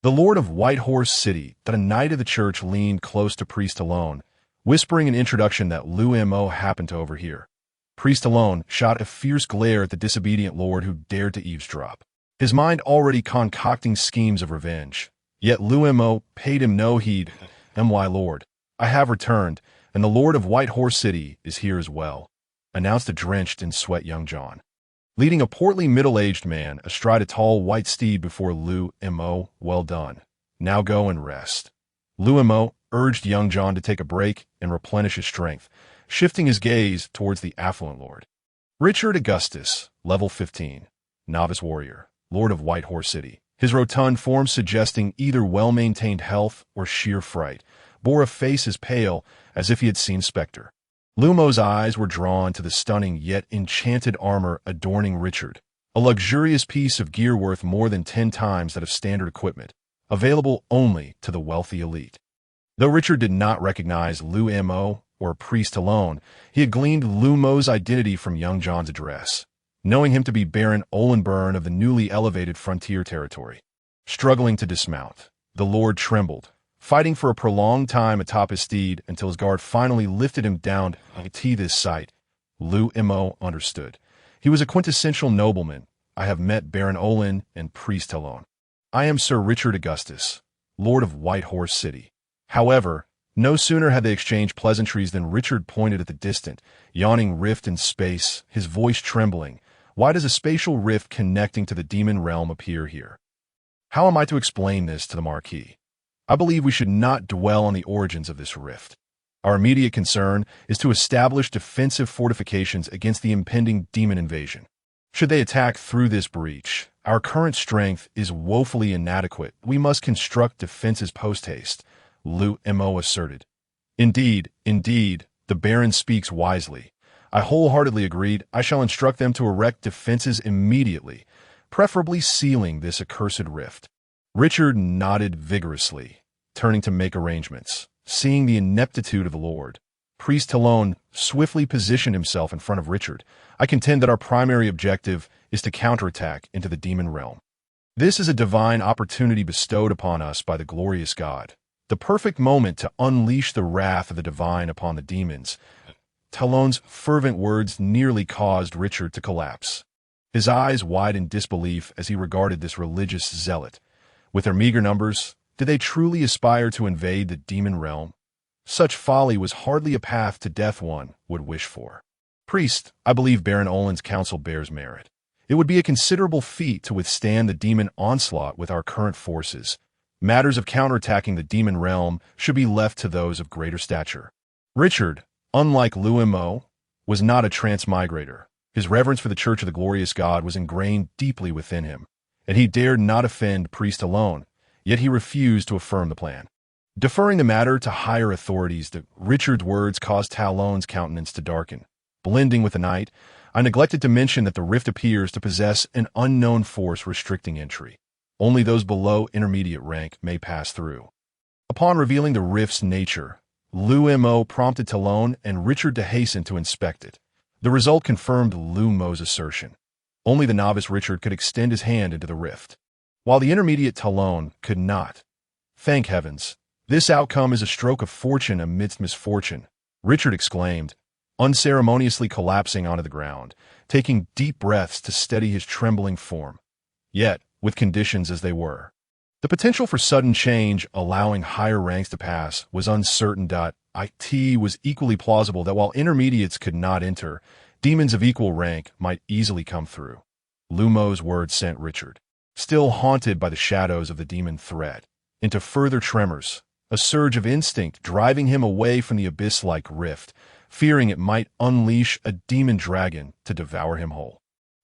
The Lord of White Horse City, that a knight of the church leaned close to Priest Talon, whispering an introduction that Liu Mo happened to overhear. Priest Talon shot a fierce glare at the disobedient lord who dared to eavesdrop, his mind already concocting schemes of revenge. Yet Liu Mo paid him no heed. "My lord, I have returned, and the Lord of White Horse City is here as well," announced a drenched in sweat young John, leading a portly middle-aged man astride a tall white steed before Liu Mo. "Well done. Now go and rest." Liu Mo urged young John to take a break and replenish his strength, shifting his gaze towards the affluent lord. Richard Augustus, level 15, novice warrior, Lord of White Horse City. His rotund form, suggesting either well-maintained health or sheer fright, bore a face as pale as if he had seen specter. Liu Mo's eyes were drawn to the stunning yet enchanted armor adorning Richard, a luxurious piece of gear worth more than 10 times that of standard equipment, available only to the wealthy elite. Though Richard did not recognize Liu Mo or Priest alone, he had gleaned Liu Mo's identity from young John's address, knowing him to be Baron Olenburn of the newly elevated frontier territory. Struggling to dismount, the lord trembled, fighting for a prolonged time atop his steed until his guard finally lifted him down to this sight. Liu Mo understood. He was a quintessential nobleman. "I have met Baron Olen and Priest Talon. I am Sir Richard Augustus, Lord of White Horse City." However, no sooner had they exchanged pleasantries than Richard pointed at the distant, yawning rift in space, his voice trembling. "Why does a spatial rift connecting to the demon realm appear here? How am I to explain this to the Marquis? I believe we should not dwell on the origins of this rift. Our immediate concern is to establish defensive fortifications against the impending demon invasion. Should they attack through this breach, our current strength is woefully inadequate. We must construct defenses post-haste," Liu Mo asserted. Indeed, the Baron speaks wisely. I wholeheartedly agreed. I shall instruct them to erect defenses immediately, preferably sealing this accursed rift. Richard nodded vigorously, turning to make arrangements. Seeing the ineptitude of the lord, Priest Talon swiftly positioned himself in front of Richard. "I contend that our primary objective is to counterattack into the demon realm. This is a divine opportunity bestowed upon us by the glorious God. The perfect moment to unleash the wrath of the divine upon the demons." Talon's fervent words nearly caused Richard to collapse. His eyes wide in disbelief as he regarded this religious zealot. With their meager numbers, did they truly aspire to invade the demon realm? Such folly was hardly a path to death one would wish for. "Priest, I believe Baron Olen's counsel bears merit. It would be a considerable feat to withstand the demon onslaught with our current forces. Matters of counterattacking the demon realm should be left to those of greater stature." Richard, unlike Liu Mo, was not a transmigrator. His reverence for the Church of the Glorious God was ingrained deeply within him, and he dared not offend Priest alone, yet he refused to affirm the plan. Deferring the matter to higher authorities, Richard's words caused Talon's countenance to darken. Blending with the night, I neglected to mention that the rift appears to possess an unknown force restricting entry. Only those below intermediate rank may pass through. Upon revealing the rift's nature, Liu Mo prompted Talon and Richard to hasten to inspect it. The result confirmed Liu Mo's assertion. Only the novice Richard could extend his hand into the rift. while the intermediate Talon could not. Thank heavens. This outcome is a stroke of fortune amidst misfortune, Richard exclaimed, unceremoniously collapsing onto the ground, taking deep breaths to steady his trembling form. Yet, with conditions as they were, the potential for sudden change allowing higher ranks to pass was uncertain. It was equally plausible that while intermediates could not enter, demons of equal rank might easily come through. Liu Mo's words sent Richard, still haunted by the shadows of the demon threat, into further tremors, a surge of instinct driving him away from the abyss-like rift, fearing it might unleash a demon dragon to devour him whole.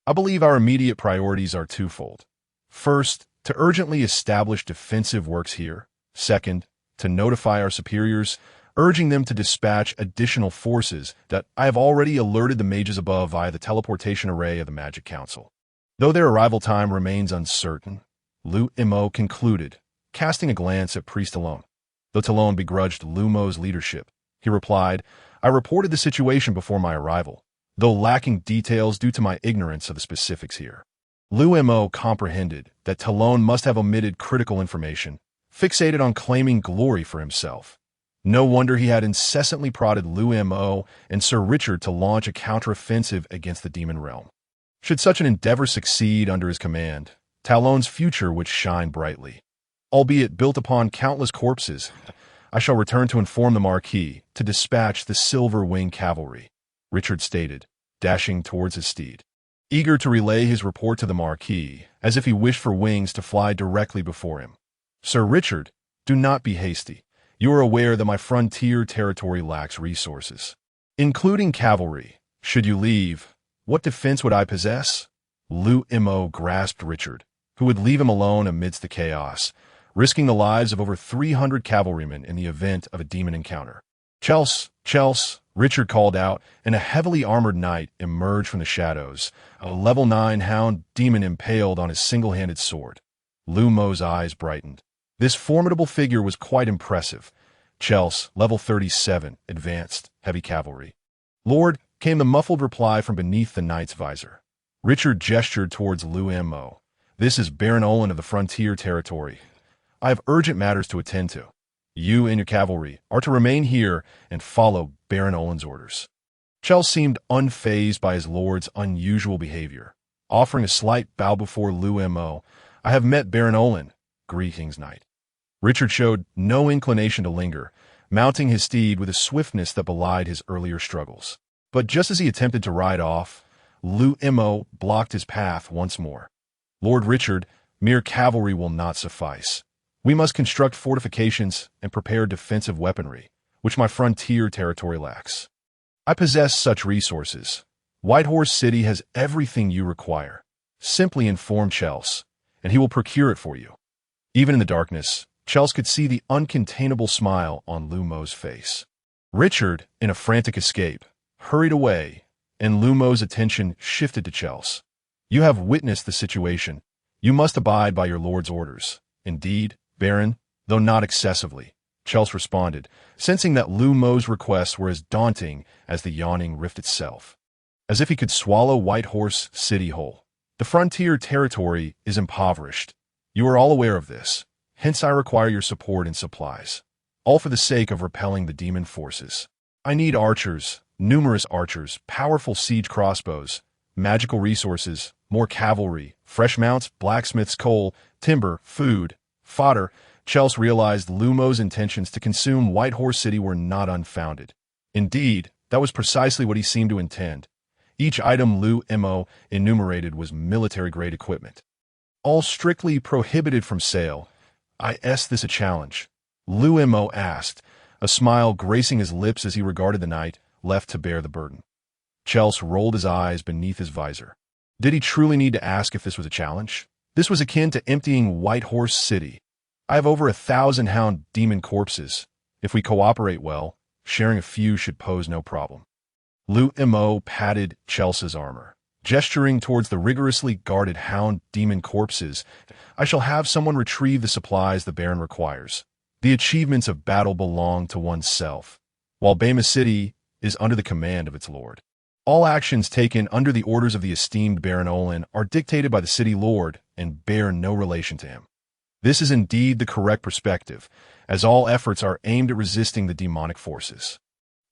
I believe our immediate priorities are twofold. First, to urgently establish defensive works here. Second, to notify our superiors, urging them to dispatch additional forces that I have already alerted the mages above via the teleportation array of the Magic Council. Though their arrival time remains uncertain, Liu Mo concluded, casting a glance at Priest Talon. Though Talon begrudged Liu Mo's leadership, he replied, I reported the situation before my arrival, though lacking details due to my ignorance of the specifics here. Liu Mo comprehended that Talon must have omitted critical information, fixated on claiming glory for himself. No wonder he had incessantly prodded Liu Mo and Sir Richard to launch a counteroffensive against the demon realm. Should such an endeavor succeed under his command, Talon's future would shine brightly. Albeit built upon countless corpses, I shall return to inform the Marquis to dispatch the Silver Wing Cavalry, Richard stated, dashing towards his steed, eager to relay his report to the Marquis, as if he wished for wings to fly directly before him. Sir Richard, do not be hasty. You are aware that my frontier territory lacks resources, including cavalry. Should you leave, what defense would I possess? Liu Mo grasped Richard, who would leave him alone amidst the chaos, risking the lives of over 300 cavalrymen in the event of a demon encounter. Chelsea, Richard called out, and a heavily armored knight emerged from the shadows, a level 9 hound demon impaled on his single-handed sword. Liu Mo's eyes brightened. This formidable figure was quite impressive. Chelsea, level 37, advanced, heavy cavalry. Lord, came the muffled reply from beneath the knight's visor. Richard gestured towards Liu Mo. This is Baron Olin of the Frontier Territory. I have urgent matters to attend to. You and your cavalry are to remain here and follow Baron Olin's orders. Chelsea seemed unfazed by his lord's unusual behavior, offering a slight bow before Liu Mo. I have met Baron Olin. Greetings, knight. Richard showed no inclination to linger, mounting his steed with a swiftness that belied his earlier struggles. But just as he attempted to ride off, Liu Mo blocked his path once more. Lord Richard, mere cavalry will not suffice. We must construct fortifications and prepare defensive weaponry, which my frontier territory lacks. I possess such resources. Whitehorse City has everything you require. Simply inform Chelsea, and he will procure it for you. Even in the darkness, Chelsea could see the uncontainable smile on Liu Mo's face. Richard, in a frantic escape, hurried away, and Liu Mo's attention shifted to Chelsea. You have witnessed the situation. You must abide by your lord's orders. Indeed, Baron, though not excessively, Chelsea responded, sensing that Liu Mo's requests were as daunting as the yawning rift itself. As if he could swallow Whitehorse City whole. The frontier territory is impoverished. You are all aware of this. Hence I require your support and supplies. All for the sake of repelling the demon forces. I need archers, numerous archers, powerful siege crossbows, magical resources, more cavalry, fresh mounts, blacksmith's coal, timber, food, fodder. Chelsea realized Liu Mo's intentions to consume Whitehorse City were not unfounded. Indeed, that was precisely what he seemed to intend. Each item Liu Mo enumerated was military-grade equipment. All strictly prohibited from sale. Is this a challenge? Liu Mo asked, a smile gracing his lips as he regarded the knight, left to bear the burden. Chelsea rolled his eyes beneath his visor. Did he truly need to ask if this was a challenge? This was akin to emptying Whitehorse City. I have over 1,000 hound demon corpses. If we cooperate well, sharing a few should pose no problem. Liu Mo patted Chelsea's armor, gesturing towards the rigorously guarded hound demon corpses. I shall have someone retrieve the supplies the Baron requires. The achievements of battle belong to oneself, while Bama City is under the command of its lord. All actions taken under the orders of the esteemed Baron Olin are dictated by the city lord and bear no relation to him. This is indeed the correct perspective, as all efforts are aimed at resisting the demonic forces.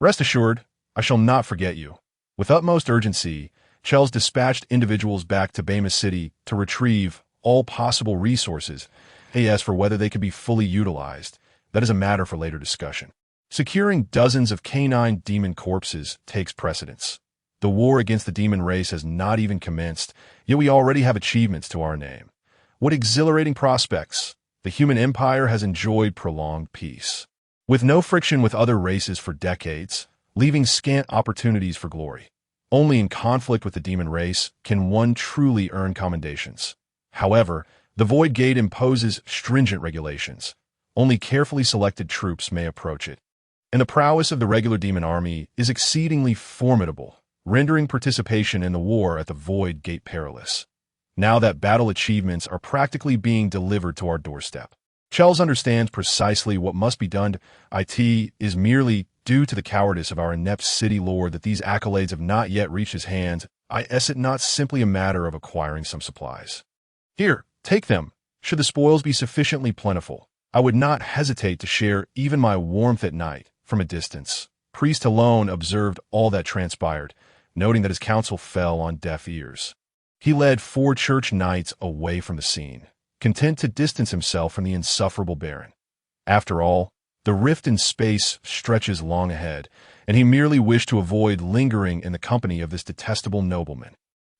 Rest assured, I shall not forget you. With utmost urgency, Chels dispatched individuals back to Bama City to retrieve all possible resources. As for whether they could be fully utilized, that is a matter for later discussion. Securing dozens of canine demon corpses takes precedence. The war against the demon race has not even commenced, yet we already have achievements to our name. What exhilarating prospects! The human empire has enjoyed prolonged peace, with no friction with other races for decades, leaving scant opportunities for glory. Only in conflict with the demon race can one truly earn commendations. However, the Void Gate imposes stringent regulations. Only carefully selected troops may approach it. And the prowess of the regular demon army is exceedingly formidable, rendering participation in the war at the Void Gate perilous. Now that battle achievements are practically being delivered to our doorstep, Chels understands precisely what must be done. It is merely due to the cowardice of our inept city lord that these accolades have not yet reached his hands. Is it not simply a matter of acquiring some supplies? Here, take them. Should the spoils be sufficiently plentiful, I would not hesitate to share even my warmth at night from a distance. Priest alone observed all that transpired, noting that his counsel fell on deaf ears. He led 4 church knights away from the scene, content to distance himself from the insufferable Baron. After all, the rift in space stretches long ahead, and he merely wished to avoid lingering in the company of this detestable nobleman.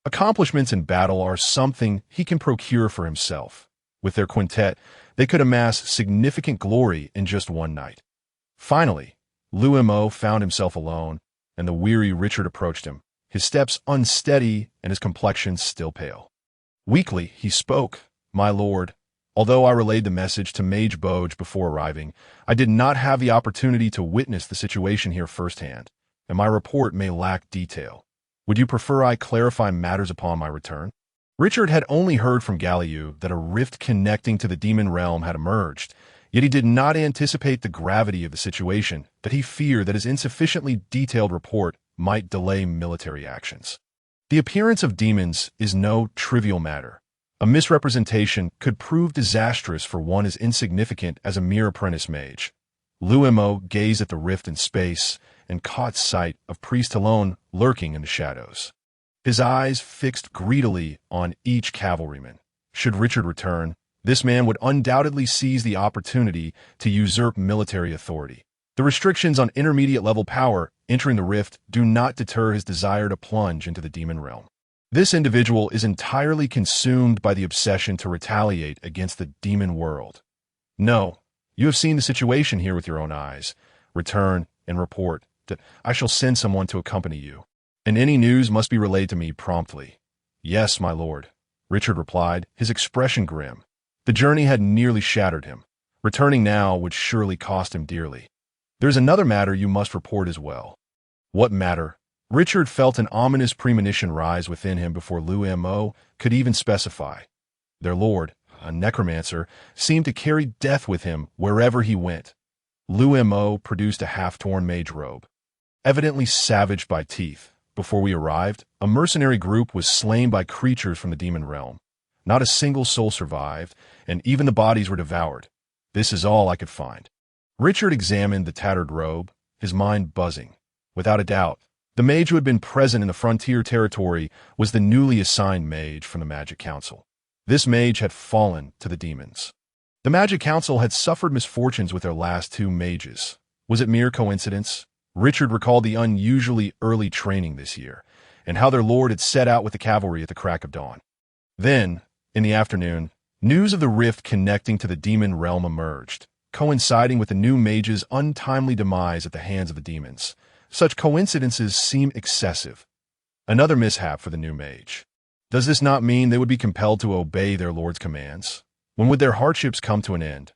Accomplishments in battle are something he can procure for himself. With their quintet, they could amass significant glory in just one night. Finally, Liu Mo found himself alone, and the weary Richard approached him, his steps unsteady and his complexion still pale. Weakly, he spoke, "My lord, although I relayed the message to Mage Boge before arriving, I did not have the opportunity to witness the situation here firsthand, and my report may lack detail. Would you prefer I clarify matters upon my return?" Richard had only heard from Galliu that a rift connecting to the demon realm had emerged, yet he did not anticipate the gravity of the situation, that he feared that his insufficiently detailed report might delay military actions. The appearance of demons is no trivial matter. A misrepresentation could prove disastrous for one as insignificant as a mere apprentice mage. Liu Mo gazed at the rift in space and caught sight of Priest alone lurking in the shadows. His eyes fixed greedily on each cavalryman. Should Richard return, this man would undoubtedly seize the opportunity to usurp military authority. The restrictions on intermediate-level power entering the rift do not deter his desire to plunge into the demon realm. This individual is entirely consumed by the obsession to retaliate against the demon world. No, you have seen the situation here with your own eyes. Return and report. I shall send someone to accompany you, and any news must be relayed to me promptly. Yes, my lord, Richard replied, his expression grim. The journey had nearly shattered him. Returning now would surely cost him dearly. There's another matter you must report as well. What matter? Richard felt an ominous premonition rise within him before Liu Mo could even specify. Their lord, a necromancer, seemed to carry death with him wherever he went. Liu Mo produced a half-torn mage robe. Evidently savaged by teeth, before we arrived, a mercenary group was slain by creatures from the demon realm. Not a single soul survived, and even the bodies were devoured. This is all I could find. Richard examined the tattered robe, his mind buzzing. Without a doubt, the mage who had been present in the frontier territory was the newly assigned mage from the Magic Council. This mage had fallen to the demons. The Magic Council had suffered misfortunes with their last 2 mages. Was it mere coincidence? Richard recalled the unusually early training this year, and how their lord had set out with the cavalry at the crack of dawn. Then, in the afternoon, news of the rift connecting to the demon realm emerged, coinciding with the new mage's untimely demise at the hands of the demons. Such coincidences seem excessive. Another mishap for the new mage. Does this not mean they would be compelled to obey their lord's commands? When would their hardships come to an end?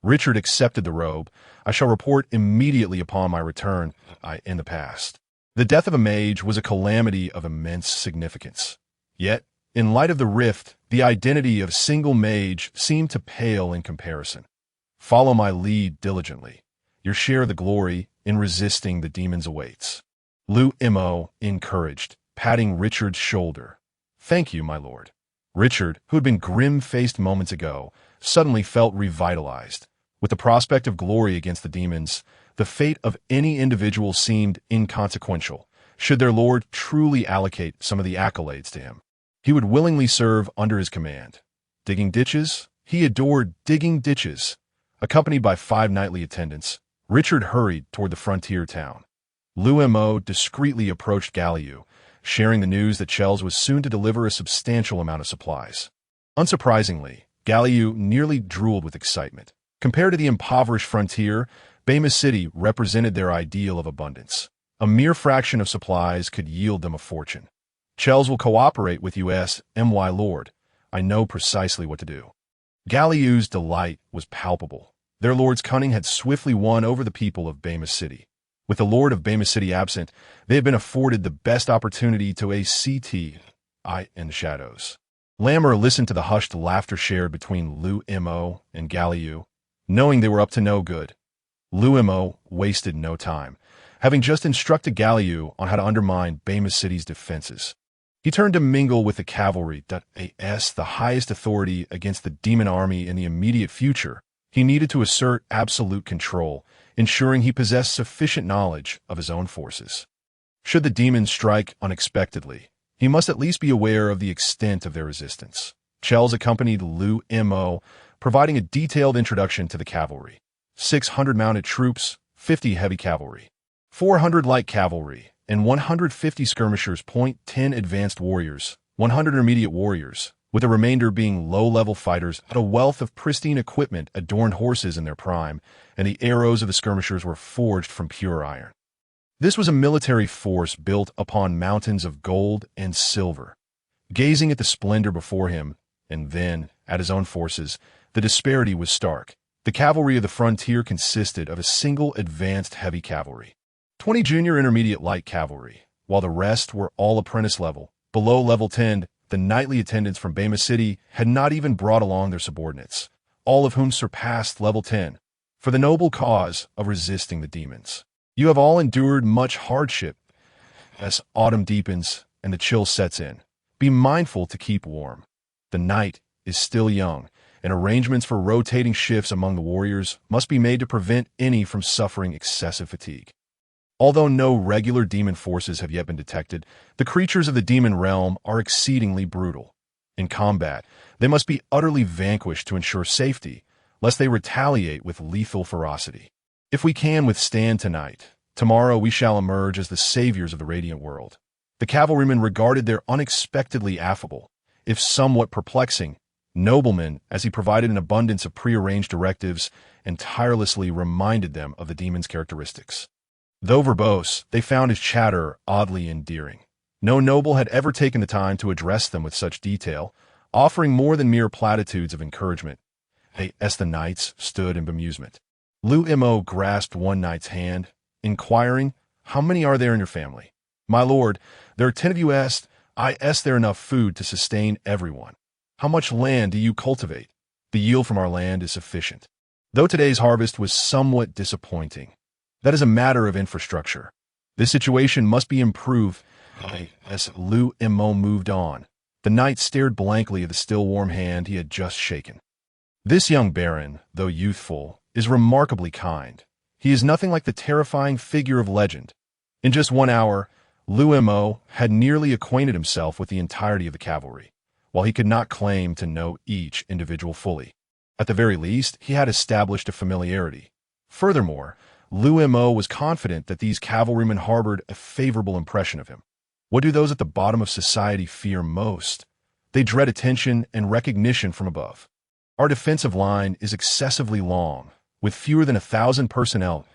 Richard accepted the robe. I shall report immediately upon my return in the past. The death of a mage was a calamity of immense significance. Yet, in light of the rift, the identity of a single mage seemed to pale in comparison. Follow my lead diligently. Your share of the glory in resisting the demons awaits. Liu Mo encouraged, patting Richard's shoulder. Thank you, my lord. Richard, who had been grim-faced moments ago, suddenly felt revitalized. With the prospect of glory against the demons, the fate of any individual seemed inconsequential, should their lord truly allocate some of the accolades to him. He would willingly serve under his command. Digging ditches? He adored digging ditches. Accompanied by 5 knightly attendants, Richard hurried toward the frontier town. Liu Mo discreetly approached Galliu, sharing the news that Chelles was soon to deliver a substantial amount of supplies. Unsurprisingly, Galliu nearly drooled with excitement. Compared to the impoverished frontier, Bema City represented their ideal of abundance. A mere fraction of supplies could yield them a fortune. Chelles will cooperate with us, my lord. I know precisely what to do. Galliu's delight was palpable. Their lord's cunning had swiftly won over the people of Bema City. With the lord of Bema City absent, they had been afforded the best opportunity to in the shadows. Lammer listened to the hushed laughter shared between Liu Mo and Galliu, knowing they were up to no good. Liu Mo wasted no time, having just instructed Galliu on how to undermine Bema City's defenses. He turned to mingle with the cavalry, the highest authority against the demon army in the immediate future. He needed to assert absolute control, ensuring he possessed sufficient knowledge of his own forces. Should the demons strike unexpectedly, he must at least be aware of the extent of their resistance. Chelles accompanied Liu Mo, providing a detailed introduction to the cavalry. 600 mounted troops, 50 heavy cavalry, 400 light cavalry, and 150 skirmishers. 10 advanced warriors, 100 intermediate warriors, with the remainder being low-level fighters, had a wealth of pristine equipment, adorned horses in their prime, and the arrows of the skirmishers were forged from pure iron. This was a military force built upon mountains of gold and silver. Gazing at the splendor before him, and then at his own forces, the disparity was stark. The cavalry of the frontier consisted of a single advanced heavy cavalry, 20 junior intermediate light cavalry, while the rest were all apprentice level. Below level 10, the knightly attendants from Bema City had not even brought along their subordinates, all of whom surpassed level 10, for the noble cause of resisting the demons. You have all endured much hardship. As autumn deepens and the chill sets in, be mindful to keep warm. The night is still young, and arrangements for rotating shifts among the warriors must be made to prevent any from suffering excessive fatigue. Although no regular demon forces have yet been detected, the creatures of the demon realm are exceedingly brutal. In combat, they must be utterly vanquished to ensure safety, lest they retaliate with lethal ferocity. If we can withstand tonight, tomorrow we shall emerge as the saviors of the radiant world. The cavalrymen regarded their unexpectedly affable, if somewhat perplexing, nobleman as he provided an abundance of prearranged directives and tirelessly reminded them of the demon's characteristics. Though verbose, they found his chatter oddly endearing. No noble had ever taken the time to address them with such detail, offering more than mere platitudes of encouragement. The knights stood in bemusement. Liu Mo grasped one knight's hand, inquiring, "How many are there in your family?" "My lord, there are 10 of you. Is there enough food to sustain everyone?" "How much land do you cultivate?" "The yield from our land is sufficient, though today's harvest was somewhat disappointing. That is a matter of infrastructure. This situation must be improved." As Liu Mo moved on, the knight stared blankly at the still warm hand he had just shaken. "This young baron, though youthful, is remarkably kind. He is nothing like the terrifying figure of legend." In just 1 hour, Liu Mo had nearly acquainted himself with the entirety of the cavalry, while he could not claim to know each individual fully. At the very least, he had established a familiarity. Furthermore, Liu Mo was confident that these cavalrymen harbored a favorable impression of him. What do those at the bottom of society fear most? They dread attention and recognition from above. Our defensive line is excessively long, with fewer than 1,000 personnel.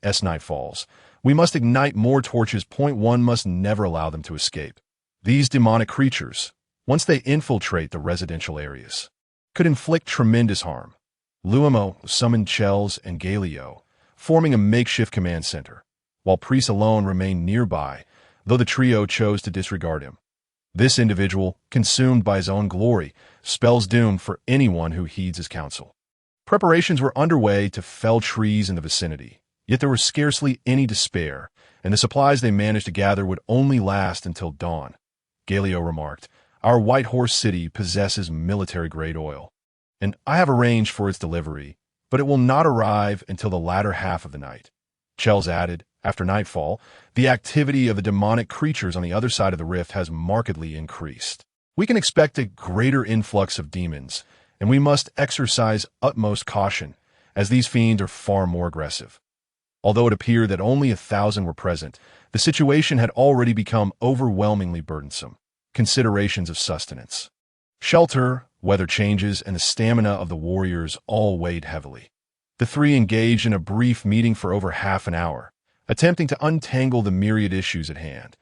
As night falls, we must ignite more torches. One must never allow them to escape. These demonic creatures, once they infiltrate the residential areas, could inflict tremendous harm. Liu Mo summoned Chelles and Galliu, forming a makeshift command center, while Priest alone remained nearby, though the trio chose to disregard him. This individual, consumed by his own glory, spells doom for anyone who heeds his counsel. Preparations were underway to fell trees in the vicinity, yet there was scarcely any despair, and the supplies they managed to gather would only last until dawn. Galliu remarked, Our White Horse City possesses military-grade oil, and I have arranged for its delivery, but it will not arrive until the latter half of the night. Chels added, after nightfall, the activity of the demonic creatures on the other side of the rift has markedly increased. We can expect a greater influx of demons, and we must exercise utmost caution, as these fiends are far more aggressive. Although it appeared that only 1,000 were present, the situation had already become overwhelmingly burdensome. Considerations of sustenance, shelter, weather changes, and the stamina of the warriors all weighed heavily. The three engaged in a brief meeting for over half an hour, attempting to untangle the myriad issues at hand.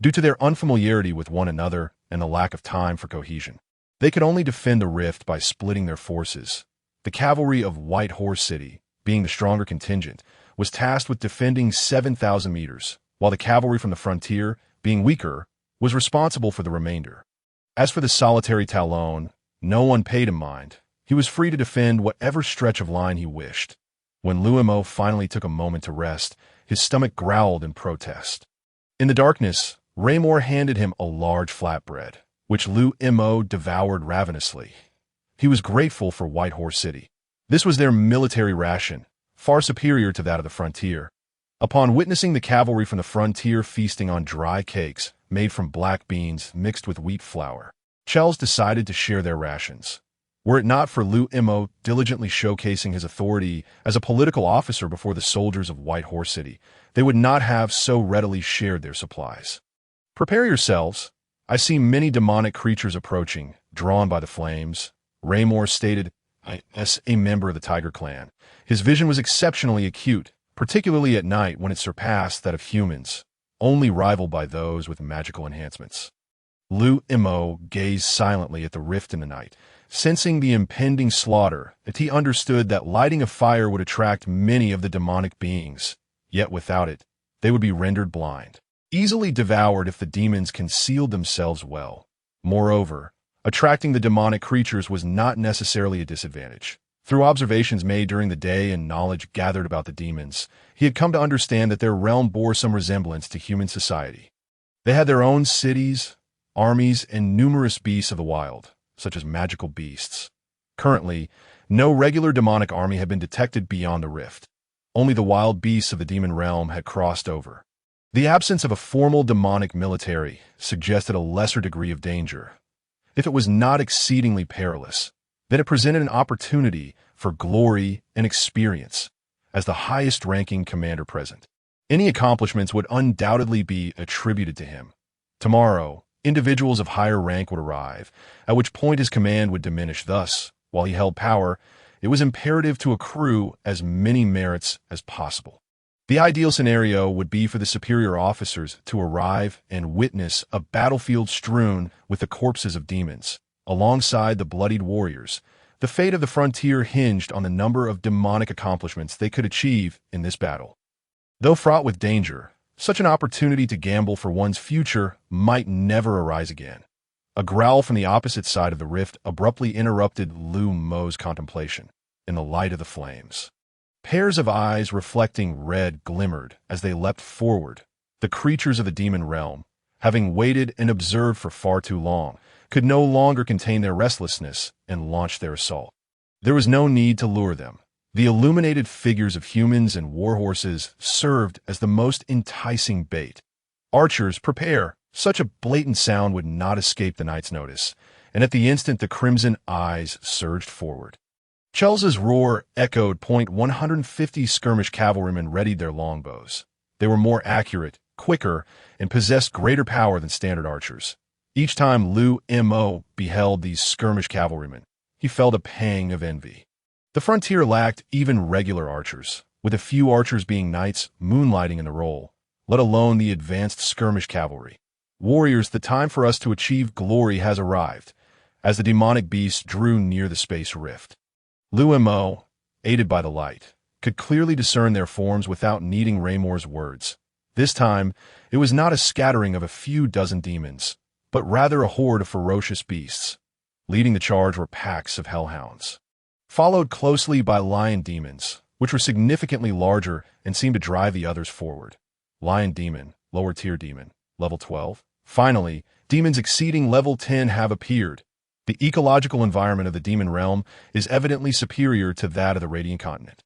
Due to their unfamiliarity with one another and the lack of time for cohesion, they could only defend the rift by splitting their forces. The cavalry of White Horse City, being the stronger contingent, was tasked with defending 7,000 meters, while the cavalry from the frontier, being weaker, was responsible for the remainder. As for the solitary Talon, no one paid him mind. He was free to defend whatever stretch of line he wished. When Liu Mo finally took a moment to rest, his stomach growled in protest. In the darkness, Raymore handed him a large flatbread, which Liu Mo devoured ravenously. He was grateful for White Horse City. This was their military ration, far superior to that of the frontier. Upon witnessing the cavalry from the frontier feasting on dry cakes made from black beans mixed with wheat flour, Chels decided to share their rations. Were it not for Liu Mo diligently showcasing his authority as a political officer before the soldiers of White Horse City, they would not have so readily shared their supplies. Prepare yourselves. I see many demonic creatures approaching, drawn by the flames, Raymore stated, as a member of the Tiger Clan. His vision was exceptionally acute, particularly at night when it surpassed that of humans, only rivaled by those with magical enhancements. Liu Mo gazed silently at the rift in the night, sensing the impending slaughter, as he understood that lighting a fire would attract many of the demonic beings, yet without it, they would be rendered blind, easily devoured if the demons concealed themselves well. Moreover, attracting the demonic creatures was not necessarily a disadvantage. Through observations made during the day and knowledge gathered about the demons, he had come to understand that their realm bore some resemblance to human society. They had their own cities, armies, and numerous beasts of the wild, such as magical beasts. Currently, no regular demonic army had been detected beyond the rift. Only the wild beasts of the demon realm had crossed over. The absence of a formal demonic military suggested a lesser degree of danger. If it was not exceedingly perilous, then it presented an opportunity for glory and experience as the highest-ranking commander present. Any accomplishments would undoubtedly be attributed to him. Tomorrow, individuals of higher rank would arrive, at which point his command would diminish. Thus, while he held power, it was imperative to accrue as many merits as possible. The ideal scenario would be for the superior officers to arrive and witness a battlefield strewn with the corpses of demons, alongside the bloodied warriors. The fate of the frontier hinged on the number of demonic accomplishments they could achieve in this battle. Though fraught with danger, such an opportunity to gamble for one's future might never arise again. A growl from the opposite side of the rift abruptly interrupted Liu Mo's contemplation. In the light of the flames, pairs of eyes reflecting red glimmered as they leapt forward. The creatures of the demon realm, having waited and observed for far too long, could no longer contain their restlessness and launched their assault. There was no need to lure them. The illuminated figures of humans and warhorses served as the most enticing bait. Archers, prepare! Such a blatant sound would not escape the knight's notice, and at the instant the crimson eyes surged forward. Chels's roar echoed. 150 skirmish cavalrymen readied their longbows. They were more accurate, quicker, and possessed greater power than standard archers. Each time Liu Mo beheld these skirmish cavalrymen, he felt a pang of envy. The frontier lacked even regular archers, with a few archers being knights moonlighting in the role, let alone the advanced skirmish cavalry. Warriors, the time for us to achieve glory has arrived, as the demonic beasts drew near the space rift. Liu Mo, aided by the light, could clearly discern their forms without needing Raymore's words. This time, it was not a scattering of a few dozen demons, but rather a horde of ferocious beasts. Leading the charge were packs of hellhounds, followed closely by lion demons, which were significantly larger and seemed to drive the others forward. Lion demon, lower tier demon, level 12. Finally, Demons exceeding level 10 have appeared. The ecological environment of the demon realm is evidently superior to that of the Radiant Continent.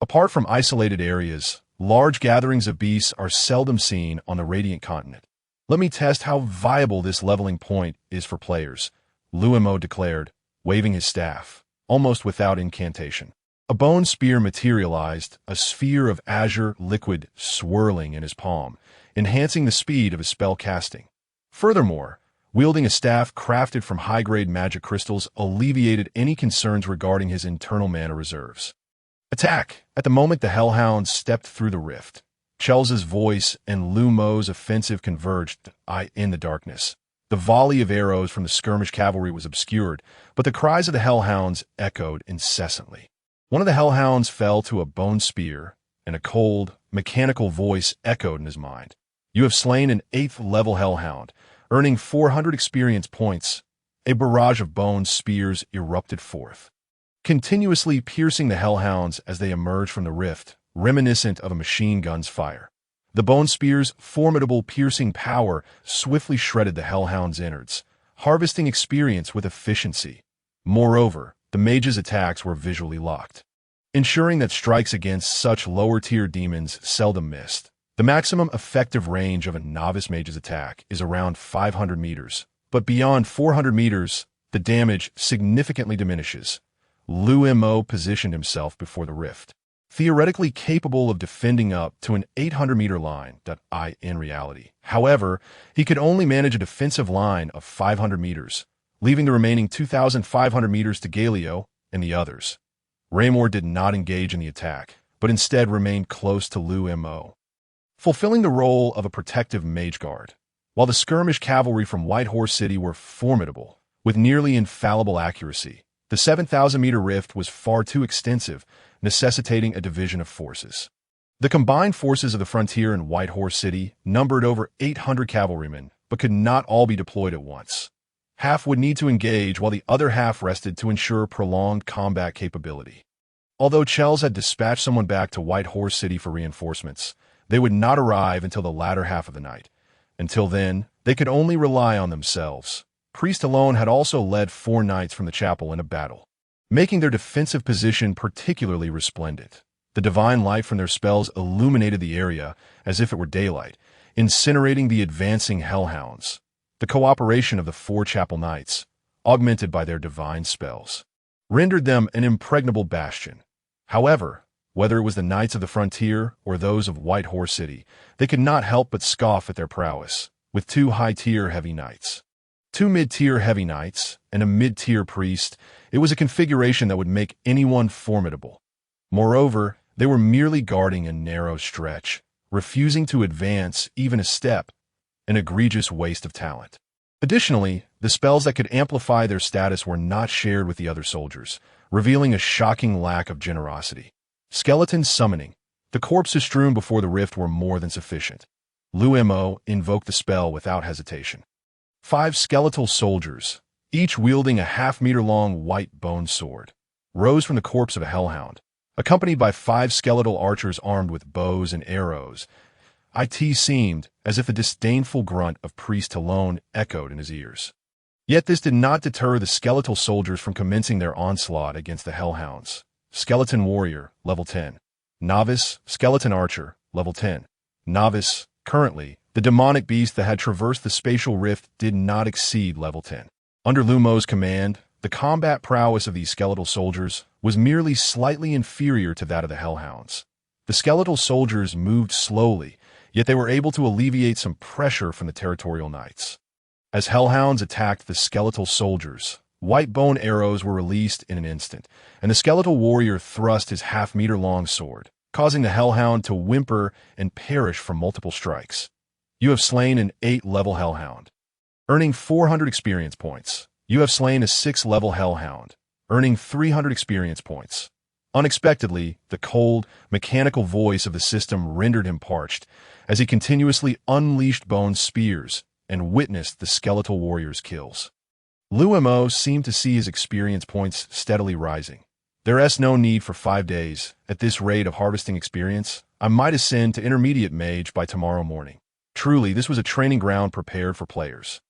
Apart from isolated areas, large gatherings of beasts are seldom seen on the Radiant Continent. Let me test how viable this leveling point is for players, Liu Mo declared, waving his staff, almost without incantation. A bone spear materialized, a sphere of azure liquid swirling in his palm, enhancing the speed of his spell casting. Furthermore, wielding a staff crafted from high-grade magic crystals alleviated any concerns regarding his internal mana reserves. Attack! At the moment the Hellhounds stepped through the rift, Chell's voice and Liu Mo's offensive converged in the darkness. The volley of arrows from the skirmish cavalry was obscured, but the cries of the Hellhounds echoed incessantly. One of the Hellhounds fell to a bone spear, and a cold, mechanical voice echoed in his mind. You have slain an 8th-level Hellhound, earning 400 experience points. A barrage of bone spears erupted forth, continuously piercing the Hellhounds as they emerged from the rift, reminiscent of a machine gun's fire. The bone spear's formidable piercing power swiftly shredded the Hellhound's innards, harvesting experience with efficiency. Moreover, the mage's attacks were visually locked, ensuring that strikes against such lower-tier demons seldom missed. The maximum effective range of a novice mage's attack is around 500 meters, but beyond 400 meters, the damage significantly diminishes. Liu Mo positioned himself before the rift, theoretically capable of defending up to an 800-meter line. In reality, however, he could only manage a defensive line of 500 meters, leaving the remaining 2,500 meters to Galio and the others. Raymore did not engage in the attack, but instead remained close to Liu Mo, fulfilling the role of a protective mage guard. While the skirmish cavalry from Whitehorse City were formidable, with nearly infallible accuracy, the 7,000-meter rift was far too extensive, necessitating a division of forces. The combined forces of the frontier and Whitehorse City numbered over 800 cavalrymen, but could not all be deployed at once. Half would need to engage while the other half rested to ensure prolonged combat capability. Although Chell's had dispatched someone back to Whitehorse City for reinforcements, they would not arrive until the latter half of the night. Until then, they could only rely on themselves. Priest alone had also led 4 knights from the chapel in a battle, making their defensive position particularly resplendent. The divine light from their spells illuminated the area as if it were daylight, incinerating the advancing hellhounds. The cooperation of the 4 chapel knights, augmented by their divine spells, rendered them an impregnable bastion. However, whether it was the knights of the frontier or those of Whitehorse City, they could not help but scoff at their prowess, with 2 high-tier heavy knights, 2 mid-tier heavy knights, and a mid-tier priest. It was a configuration that would make anyone formidable. Moreover, they were merely guarding a narrow stretch, refusing to advance even a step, an egregious waste of talent. Additionally, the spells that could amplify their status were not shared with the other soldiers, revealing a shocking lack of generosity. Skeleton summoning. The corpses strewn before the rift were more than sufficient. Liu Mo invoked the spell without hesitation. 5 skeletal soldiers, each wielding a half-meter-long white bone sword, rose from the corpse of a hellhound, accompanied by 5 skeletal archers armed with bows and arrows. It seemed as if the disdainful grunt of Priest alone echoed in his ears. Yet this did not deter the skeletal soldiers from commencing their onslaught against the hellhounds. Skeleton warrior, level 10. Novice, skeleton archer, level 10. Novice, currently, the demonic beast that had traversed the spatial rift did not exceed level 10. Under Liu Mo's command, the combat prowess of these skeletal soldiers was merely slightly inferior to that of the hellhounds. The skeletal soldiers moved slowly, yet they were able to alleviate some pressure from the territorial knights. As hellhounds attacked the skeletal soldiers, white bone arrows were released in an instant, and the skeletal warrior thrust his half-meter-long sword, causing the hellhound to whimper and perish from multiple strikes. You have slain an 8-level hellhound, earning 400 experience points. You have slain a 6-level hellhound, earning 300 experience points. Unexpectedly, the cold, mechanical voice of the system rendered him parched, as he continuously unleashed bone spears and witnessed the skeletal warrior's kills. Liu Mo seemed to see his experience points steadily rising. There's no need for 5 days. At this rate of harvesting experience, I might ascend to intermediate mage by tomorrow morning. Truly, this was a training ground prepared for players.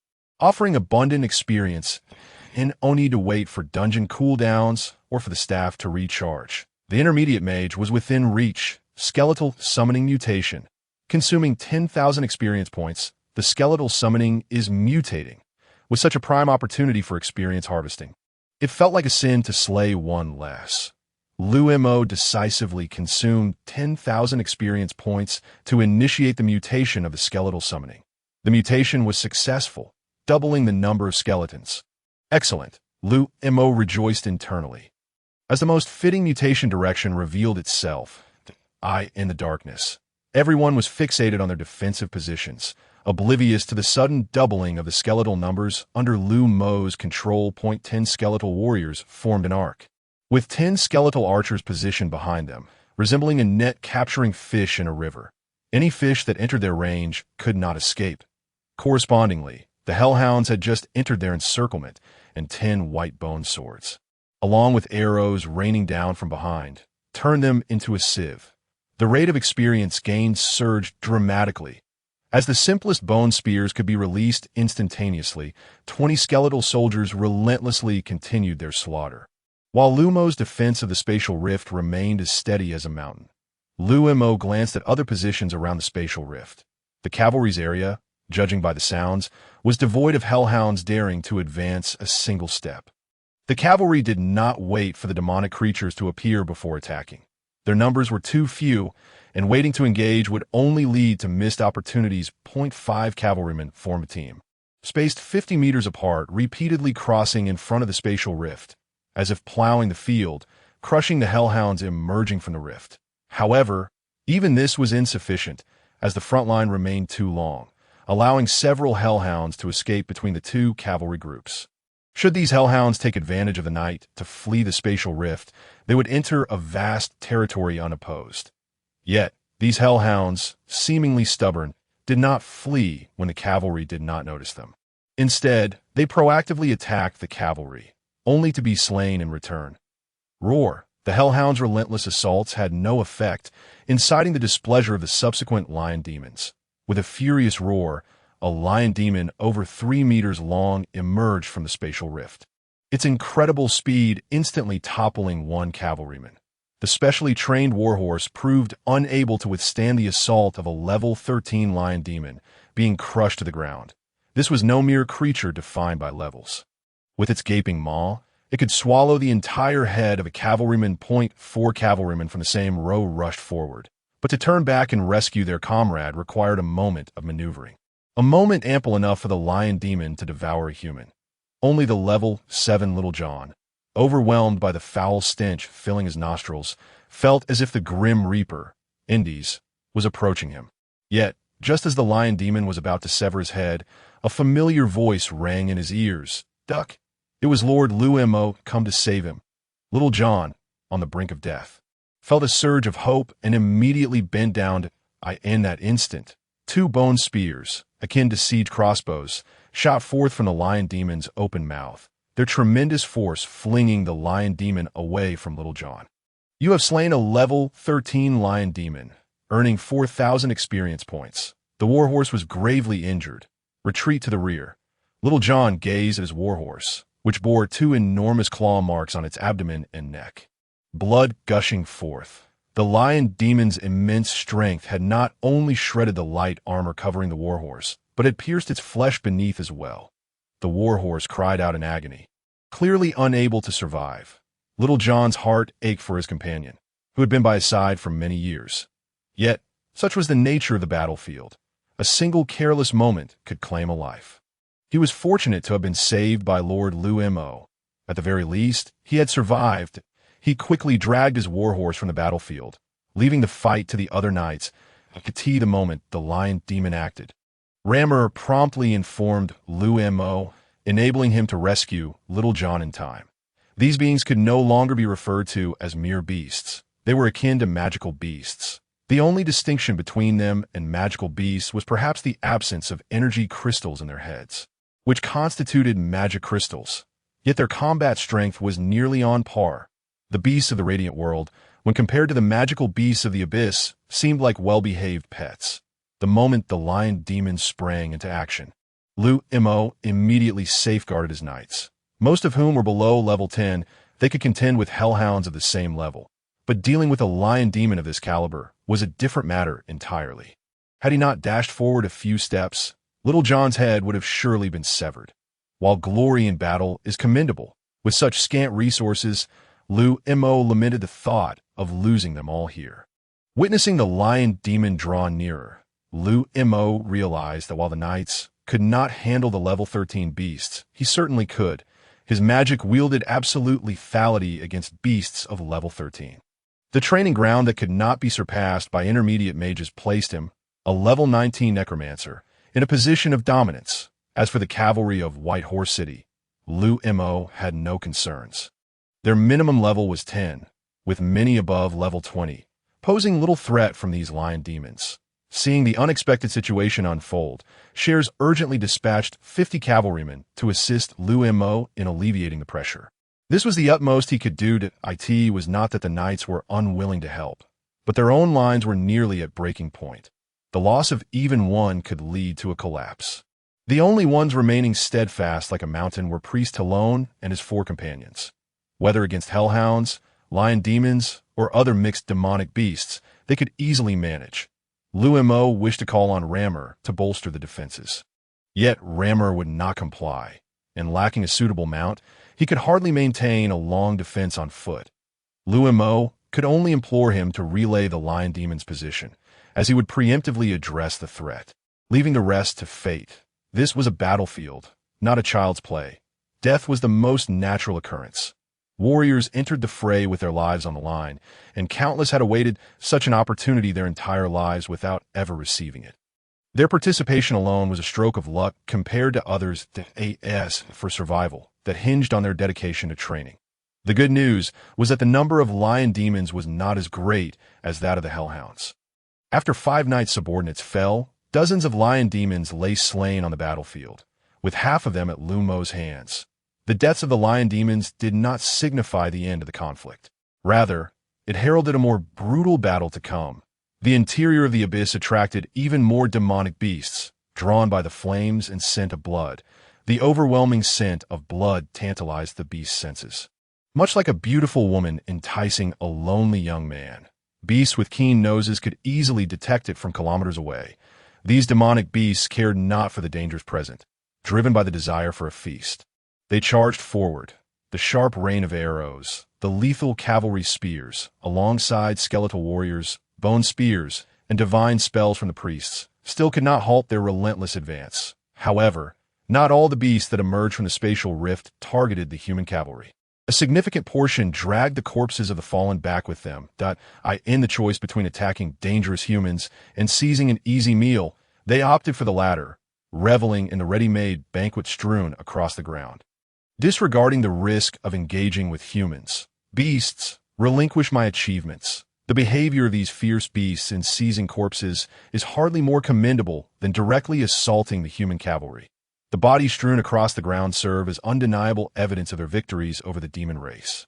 offering abundant experience and no need to wait for dungeon cooldowns or for the staff to recharge. The intermediate mage was within reach, skeletal summoning mutation. Consuming 10,000 experience points, the skeletal summoning is mutating, with such a prime opportunity for experience harvesting. It felt like a sin to slay one less. Liu Mo decisively consumed 10,000 experience points to initiate the mutation of the skeletal summoning. The mutation was successful, doubling the number of skeletons. Excellent, Liu Mo rejoiced internally. As the most fitting mutation direction revealed itself, the eye in the darkness, everyone was fixated on their defensive positions, oblivious to the sudden doubling of the skeletal numbers under Liu Mo's control. 10 skeletal warriors formed an arc, with 10 skeletal archers positioned behind them, resembling a net capturing fish in a river. Any fish that entered their range could not escape. Correspondingly, the hellhounds had just entered their encirclement, and 10 white bone swords, along with arrows raining down from behind, turned them into a sieve. The rate of experience gained surged dramatically. As the simplest bone spears could be released instantaneously, 20 skeletal soldiers relentlessly continued their slaughter. While Liu Mo's defense of the spatial rift remained as steady as a mountain, Liu Mo glanced at other positions around the spatial rift. The cavalry's area, judging by the sounds, was devoid of hellhounds daring to advance a single step. The cavalry did not wait for the demonic creatures to appear before attacking. Their numbers were too few, and waiting to engage would only lead to missed opportunities. 5 cavalrymen formed a team, spaced 50 meters apart, repeatedly crossing in front of the spatial rift, as if plowing the field, crushing the hellhounds emerging from the rift. However, even this was insufficient, as the front line remained too long, allowing several hellhounds to escape between the two cavalry groups. Should these hellhounds take advantage of the night to flee the spatial rift, they would enter a vast territory unopposed. Yet, these hellhounds, seemingly stubborn, did not flee when the cavalry did not notice them. Instead, they proactively attacked the cavalry, only to be slain in return. Roar! The hellhounds' relentless assaults had no effect, inciting the displeasure of the subsequent lion demons. With a furious roar, a lion demon over 3 meters long emerged from the spatial rift, its incredible speed instantly toppling one cavalryman. The specially trained warhorse proved unable to withstand the assault of a level 13 lion demon, being crushed to the ground. This was no mere creature defined by levels. With its gaping maw, it could swallow the entire head of a cavalryman. 4 cavalrymen from the same row rushed forward, but to turn back and rescue their comrade required a moment of maneuvering. A moment ample enough for the lion demon to devour a human. Only the level 7 Little John, overwhelmed by the foul stench filling his nostrils, felt as if the grim reaper, Indies, was approaching him. Yet, just as the lion demon was about to sever his head, a familiar voice rang in his ears. Duck! It was Lord Liu Mo come to save him. Little John, on the brink of death, felt a surge of hope and immediately bent down. In that instant, 2 bone spears, akin to siege crossbows, shot forth from the lion demon's open mouth, their tremendous force flinging the lion demon away from Little John. You have slain a level 13 lion demon, earning 4,000 experience points. The warhorse was gravely injured. Retreat to the rear. Little John gazed at his warhorse, which bore 2 enormous claw marks on its abdomen and neck. Blood gushing forth. The lion demon's immense strength had not only shredded the light armor covering the warhorse, but had pierced its flesh beneath as well. The warhorse cried out in agony, clearly unable to survive. Little John's heart ached for his companion, who had been by his side for many years. Yet, such was the nature of the battlefield. A single careless moment could claim a life. He was fortunate to have been saved by Lord Liu Mo. At the very least, he had survived. He quickly dragged his warhorse from the battlefield, leaving the fight to the other knights. To see the moment the lion demon acted, Rammer promptly informed Liu Mo, enabling him to rescue Little John in time. These beings could no longer be referred to as mere beasts. They were akin to magical beasts. The only distinction between them and magical beasts was perhaps the absence of energy crystals in their heads, which constituted magic crystals. Yet their combat strength was nearly on par. The beasts of the radiant world, when compared to the magical beasts of the abyss, seemed like well-behaved pets. The moment the lion demon sprang into action, Liu Mo immediately safeguarded his knights. Most of whom were below level 10, they could contend with hellhounds of the same level. But dealing with a lion demon of this caliber was a different matter entirely. Had he not dashed forward a few steps, Little John's head would have surely been severed. While glory in battle is commendable, with such scant resources, Liu Mo lamented the thought of losing them all here. Witnessing the lion demon draw nearer, Liu Mo realized that while the knights could not handle the level 13 beasts, he certainly could. His magic wielded absolute lethality against beasts of level 13. The training ground that could not be surpassed by intermediate mages placed him, a level 19 necromancer, in a position of dominance. As for the cavalry of White Horse City, Liu Mo had no concerns. Their minimum level was 10, with many above level 20, posing little threat from these lion demons. Seeing the unexpected situation unfold, Shares urgently dispatched 50 cavalrymen to assist Liu Mo in alleviating the pressure. This was the utmost he could do. It was not that the knights were unwilling to help, but their own lines were nearly at breaking point. The loss of even one could lead to a collapse. The only ones remaining steadfast like a mountain were Priest Talon and his 4 companions. Whether against hellhounds, lion demons, or other mixed demonic beasts, they could easily manage. Liu Mo wished to call on Rammer to bolster the defenses. Yet Rammer would not comply, and lacking a suitable mount, he could hardly maintain a long defense on foot. Liu Mo could only implore him to relay the lion demon's position, as he would preemptively address the threat, leaving the rest to fate. This was a battlefield, not a child's play. Death was the most natural occurrence. Warriors entered the fray with their lives on the line, and countless had awaited such an opportunity their entire lives without ever receiving it. Their participation alone was a stroke of luck compared to others for survival that hinged on their dedication to training. The good news was that the number of lion demons was not as great as that of the hellhounds. After 5 knights' subordinates fell, dozens of lion demons lay slain on the battlefield, with half of them at Liu Mo's hands. The deaths of the lion demons did not signify the end of the conflict. Rather, it heralded a more brutal battle to come. The interior of the abyss attracted even more demonic beasts, drawn by the flames and scent of blood. The overwhelming scent of blood tantalized the beast's senses. Much like a beautiful woman enticing a lonely young man, beasts with keen noses could easily detect it from kilometers away. These demonic beasts cared not for the dangers present, driven by the desire for a feast. They charged forward, the sharp rain of arrows, the lethal cavalry spears, alongside skeletal warriors, bone spears, and divine spells from the priests, still could not halt their relentless advance. However, not all the beasts that emerged from the spatial rift targeted the human cavalry. A significant portion dragged the corpses of the fallen back with them. In the choice between attacking dangerous humans and seizing an easy meal, they opted for the latter, reveling in the ready-made banquet strewn across the ground. Disregarding the risk of engaging with humans, beasts, relinquish my achievements. The behavior of these fierce beasts in seizing corpses is hardly more commendable than directly assaulting the human cavalry. The bodies strewn across the ground serve as undeniable evidence of their victories over the demon race.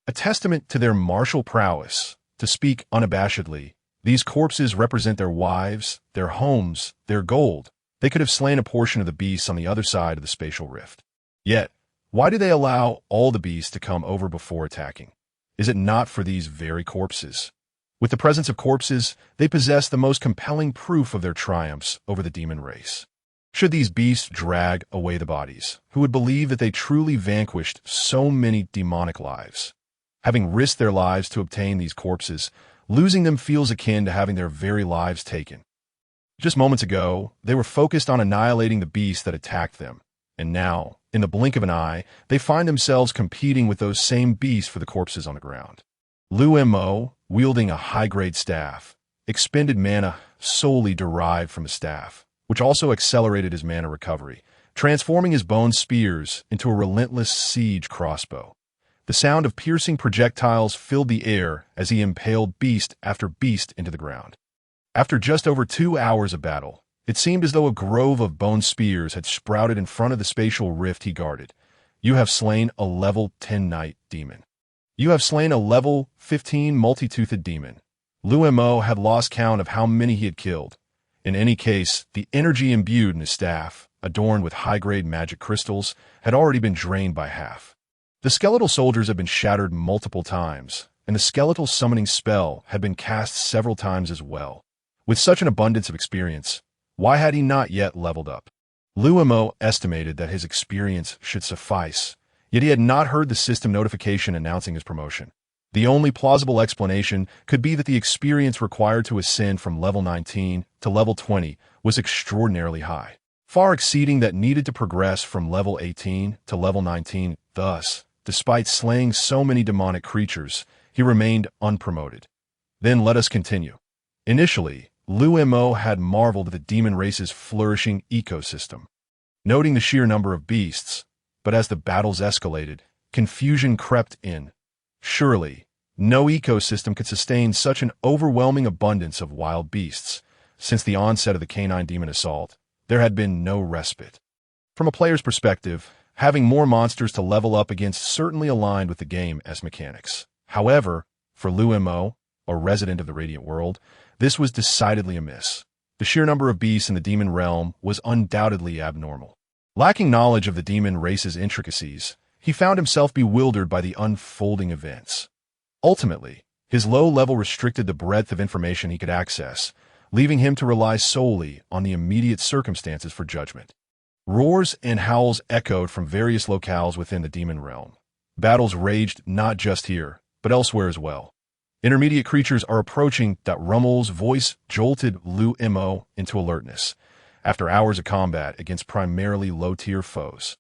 A testament to their martial prowess, to speak unabashedly, these corpses represent their wives, their homes, their gold. They could have slain a portion of the beasts on the other side of the spatial rift. Yet, why do they allow all the beasts to come over before attacking? Is it not for these very corpses? With the presence of corpses, they possess the most compelling proof of their triumphs over the demon race. Should these beasts drag away the bodies, who would believe that they truly vanquished so many demonic lives? Having risked their lives to obtain these corpses, losing them feels akin to having their very lives taken. Just moments ago, they were focused on annihilating the beasts that attacked them, and now, in the blink of an eye, they find themselves competing with those same beasts for the corpses on the ground. Liu Mo, wielding a high-grade staff, expended mana solely derived from a staff, which also accelerated his mana recovery, transforming his bone spears into a relentless siege crossbow. The sound of piercing projectiles filled the air as he impaled beast after beast into the ground. After just over 2 hours of battle, it seemed as though a grove of bone spears had sprouted in front of the spatial rift he guarded. You have slain a level 10 knight demon. You have slain a level 15 multi-toothed demon. Liu Mo had lost count of how many he had killed. In any case, the energy imbued in his staff, adorned with high-grade magic crystals, had already been drained by half. The skeletal soldiers had been shattered multiple times, and the skeletal summoning spell had been cast several times as well. With such an abundance of experience, why had he not yet leveled up? Liu Mo estimated that his experience should suffice, yet he had not heard the system notification announcing his promotion. The only plausible explanation could be that the experience required to ascend from level 19 to level 20 was extraordinarily high, far exceeding that needed to progress from level 18 to level 19. Thus, despite slaying so many demonic creatures, he remained unpromoted. Then let us continue. Initially, Liu Mo had marveled at the demon race's flourishing ecosystem, noting the sheer number of beasts, but as the battles escalated, confusion crept in. Surely, no ecosystem could sustain such an overwhelming abundance of wild beasts. Since the onset of the canine demon assault, there had been no respite. From a player's perspective, having more monsters to level up against certainly aligned with the game's mechanics. However, for Liu Mo, a resident of the Radiant World, this was decidedly amiss. The sheer number of beasts in the demon realm was undoubtedly abnormal. Lacking knowledge of the demon race's intricacies, he found himself bewildered by the unfolding events. Ultimately, his low level restricted the breadth of information he could access, leaving him to rely solely on the immediate circumstances for judgment. Roars and howls echoed from various locales within the demon realm. Battles raged not just here, but elsewhere as well. Intermediate creatures are approaching. Rummel's voice jolted Liu Mo into alertness, after hours of combat against primarily low-tier foes.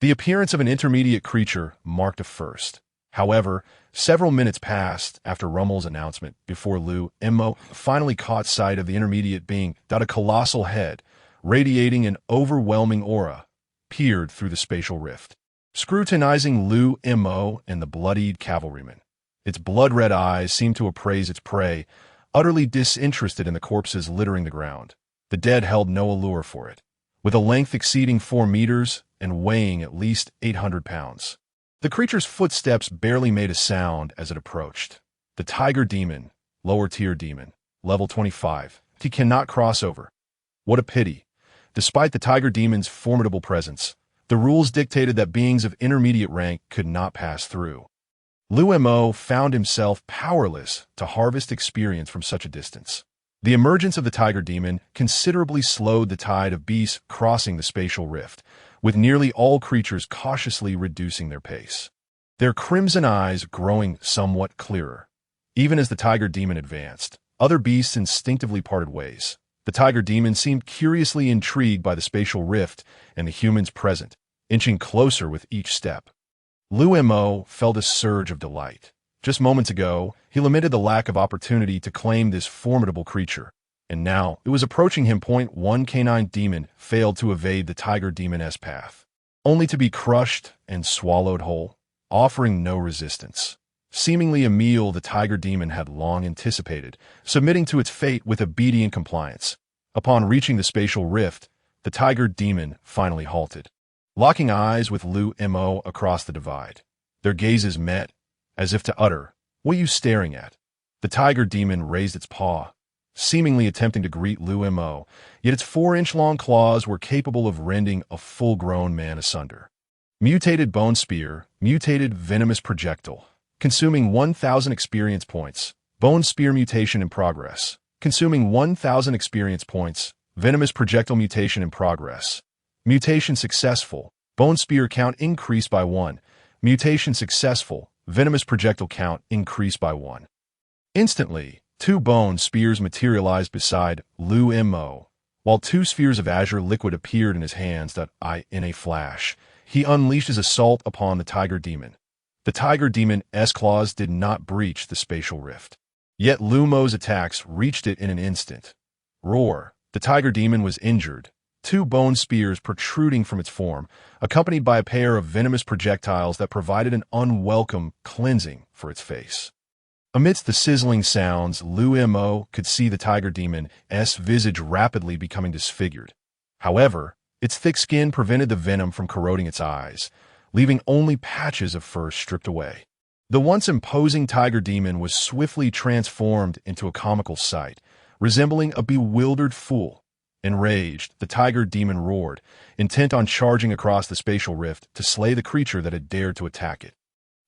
The appearance of an intermediate creature marked a first. However, several minutes passed after Rummel's announcement before Liu Mo finally caught sight of the intermediate being. A colossal head, radiating an overwhelming aura, peered through the spatial rift, scrutinizing Liu Mo and the bloodied cavalryman. Its blood-red eyes seemed to appraise its prey, utterly disinterested in the corpses littering the ground. The dead held no allure for it, with a length exceeding 4 meters and weighing at least 800 pounds. The creature's footsteps barely made a sound as it approached. The tiger demon, lower-tier demon, level 25. He cannot cross over. What a pity. Despite the tiger demon's formidable presence, the rules dictated that beings of intermediate rank could not pass through. Liu Mo found himself powerless to harvest experience from such a distance. The emergence of the tiger demon considerably slowed the tide of beasts crossing the spatial rift, with nearly all creatures cautiously reducing their pace, their crimson eyes growing somewhat clearer. Even as the tiger demon advanced, other beasts instinctively parted ways. The tiger demon seemed curiously intrigued by the spatial rift and the humans present, inching closer with each step. Liu Mo felt a surge of delight. Just moments ago, he lamented the lack of opportunity to claim this formidable creature, and now it was approaching him. One canine demon failed to evade the tiger demon's path, only to be crushed and swallowed whole, offering no resistance. Seemingly a meal the tiger demon had long anticipated, submitting to its fate with obedient compliance. Upon reaching the spatial rift, the tiger demon finally halted, locking eyes with Liu Mo across the divide. Their gazes met, as if to utter, "What are you staring at?" The tiger demon raised its paw, seemingly attempting to greet Liu Mo, yet its 4-inch-long claws were capable of rending a full-grown man asunder. Mutated bone spear, mutated venomous projectile, consuming 1,000 experience points. Bone spear mutation in progress, consuming 1,000 experience points. Venomous projectile mutation in progress. Mutation successful. Bone spear count increased by 1. Mutation successful. Venomous projectile count increased by 1. Instantly, 2 bone spears materialized beside Liu Mo, while 2 spheres of azure liquid appeared in his hands. In a flash, he unleashed his assault upon the tiger demon. The tiger demon's claws did not breach the spatial rift, yet Liu Mo's attacks reached it in an instant. Roar! The tiger demon was injured, 2 bone spears protruding from its form, accompanied by a pair of venomous projectiles that provided an unwelcome cleansing for its face. Amidst the sizzling sounds, Liu Mo could see the tiger demon's visage rapidly becoming disfigured. However, its thick skin prevented the venom from corroding its eyes, leaving only patches of fur stripped away. The once imposing tiger demon was swiftly transformed into a comical sight, resembling a bewildered fool. Enraged, the tiger demon roared, intent on charging across the spatial rift to slay the creature that had dared to attack it.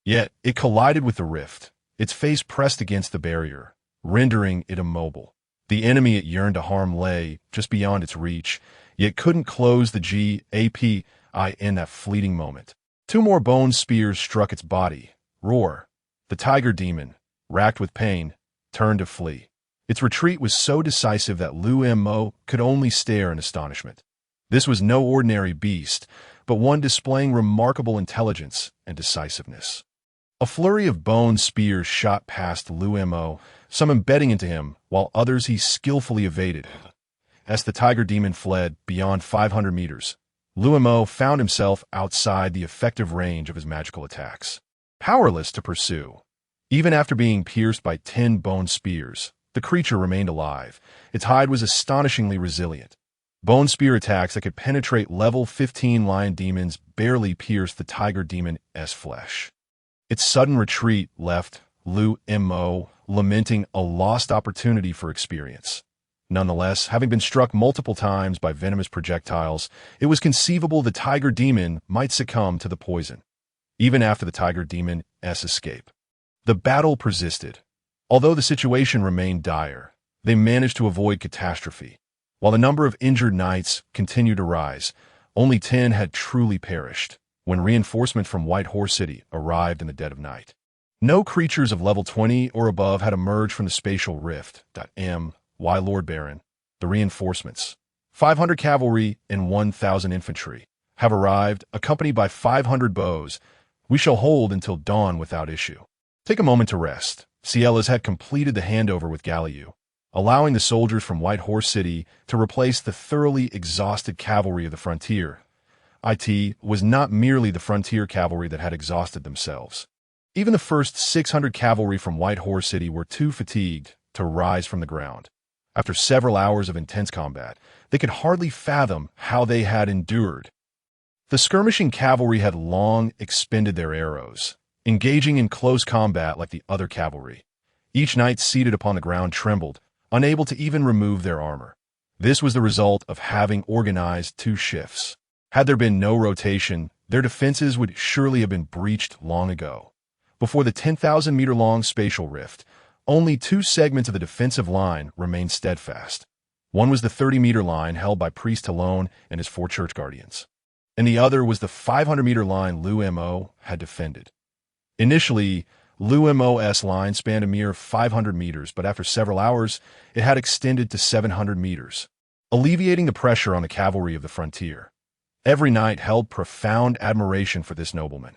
Yet, it collided with the rift, its face pressed against the barrier, rendering it immobile. The enemy it yearned to harm lay just beyond its reach, yet couldn't close the gap in that fleeting moment. Two more bone spears struck its body. Roar. The tiger demon, racked with pain, turned to flee. Its retreat was so decisive that Liu Mo could only stare in astonishment. This was no ordinary beast, but one displaying remarkable intelligence and decisiveness. A flurry of bone spears shot past Liu Mo, some embedding into him, while others he skillfully evaded. As the tiger demon fled beyond 500 meters, Liu Mo found himself outside the effective range of his magical attacks. Powerless to pursue. Even after being pierced by 10 bone spears, the creature remained alive. Its hide was astonishingly resilient. Bone spear attacks that could penetrate level 15 lion demons barely pierced the tiger demon's flesh. Its sudden retreat left Liu Mo lamenting a lost opportunity for experience. Nonetheless, having been struck multiple times by venomous projectiles, it was conceivable the tiger demon might succumb to the poison, even after the tiger demon's escape. The battle persisted. Although the situation remained dire, they managed to avoid catastrophe. While the number of injured knights continued to rise, only 10 had truly perished when reinforcement from White Horse City arrived in the dead of night. No creatures of level 20 or above had emerged from the spatial rift. Why, Lord Baron, the reinforcements, 500 cavalry and 1,000 infantry, have arrived, accompanied by 500 bows. We shall hold until dawn without issue. Take a moment to rest. Cielas had completed the handover with Galliu, allowing the soldiers from White Horse City to replace the thoroughly exhausted cavalry of the frontier. It was not merely the frontier cavalry that had exhausted themselves. Even the first 600 cavalry from White Horse City were too fatigued to rise from the ground. After several hours of intense combat, they could hardly fathom how they had endured. The skirmishing cavalry had long expended their arrows, engaging in close combat like the other cavalry. Each knight seated upon the ground trembled, unable to even remove their armor. This was the result of having organized 2 shifts. Had there been no rotation, their defenses would surely have been breached long ago. Before the 10,000-meter-long spatial rift, only 2 segments of the defensive line remained steadfast. One was the 30-meter line held by Priest Talon and his 4 church guardians, and the other was the 500-meter line Liu Mo had defended. Initially, Liu Mo's line spanned a mere 500 meters, but after several hours, it had extended to 700 meters, alleviating the pressure on the cavalry of the frontier. Every knight held profound admiration for this nobleman.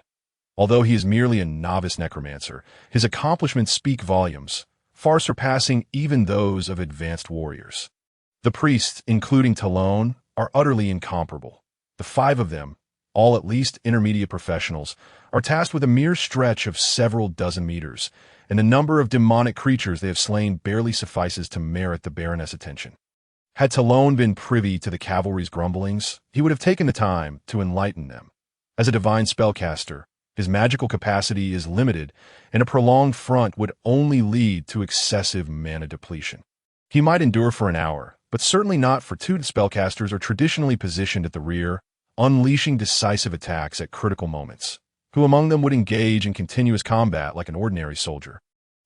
Although he is merely a novice necromancer, his accomplishments speak volumes, far surpassing even those of advanced warriors. The priests, including Talon, are utterly incomparable. The 5 of them, all at least intermediate professionals, are tasked with a mere stretch of several dozen meters, and the number of demonic creatures they have slain barely suffices to merit the Baroness' attention. Had Talon been privy to the cavalry's grumblings, he would have taken the time to enlighten them. As a divine spellcaster, his magical capacity is limited, and a prolonged front would only lead to excessive mana depletion. He might endure for an hour, but certainly not for 2 spellcasters are traditionally positioned at the rear, unleashing decisive attacks at critical moments. Who among them would engage in continuous combat like an ordinary soldier?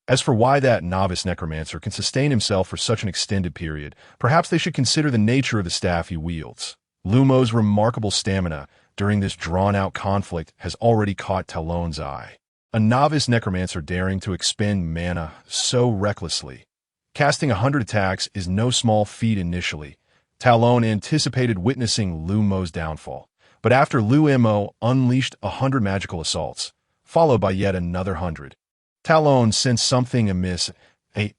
As for why that novice necromancer can sustain himself for such an extended period, perhaps they should consider the nature of the staff he wields. Liu Mo's remarkable stamina during this drawn-out conflict has already caught Talon's eye. A novice necromancer daring to expend mana so recklessly. Casting 100 attacks is no small feat initially. Talon anticipated witnessing Liu Mo's downfall, but after Liu Mo unleashed 100 magical assaults, followed by yet another 100, Talon sensed something amiss. A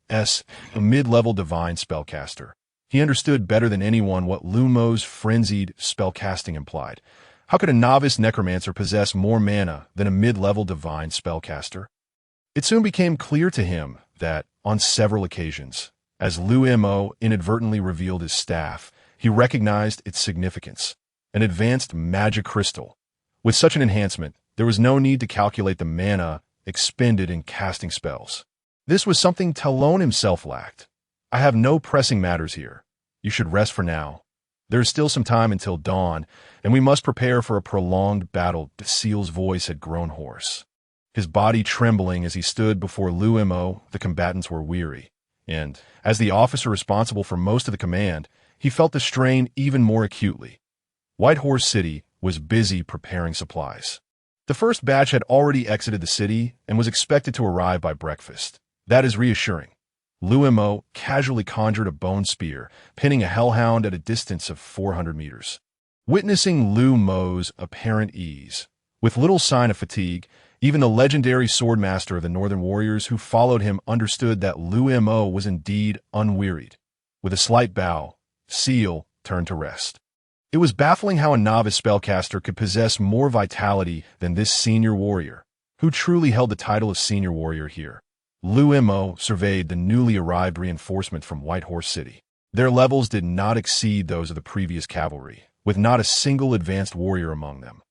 mid-level divine spellcaster. He understood better than anyone what Liu Mo's frenzied spellcasting implied. How could a novice necromancer possess more mana than a mid-level divine spellcaster? It soon became clear to him that, on several occasions, as Liu Mo inadvertently revealed his staff, he recognized its significance. An advanced magic crystal. With such an enhancement, there was no need to calculate the mana expended in casting spells. This was something Talon himself lacked. I have no pressing matters here. You should rest for now. There is still some time until dawn, and we must prepare for a prolonged battle. Seal's voice had grown hoarse, his body trembling as he stood before Liu Mo. The combatants were weary, and, as the officer responsible for most of the command, he felt the strain even more acutely. White Horse City was busy preparing supplies. The first batch had already exited the city and was expected to arrive by breakfast. That is reassuring. Liu Mo casually conjured a bone spear, pinning a hellhound at a distance of 400 meters. Witnessing Liu Mo's apparent ease, with little sign of fatigue, even the legendary swordmaster of the Northern Warriors who followed him understood that Liu Mo was indeed unwearied. With a slight bow, Seal turned to rest. It was baffling how a novice spellcaster could possess more vitality than this senior warrior, who truly held the title of senior warrior here. Liu Mo surveyed the newly arrived reinforcement from White Horse City. Their levels did not exceed those of the previous cavalry, with not a single advanced warrior among them.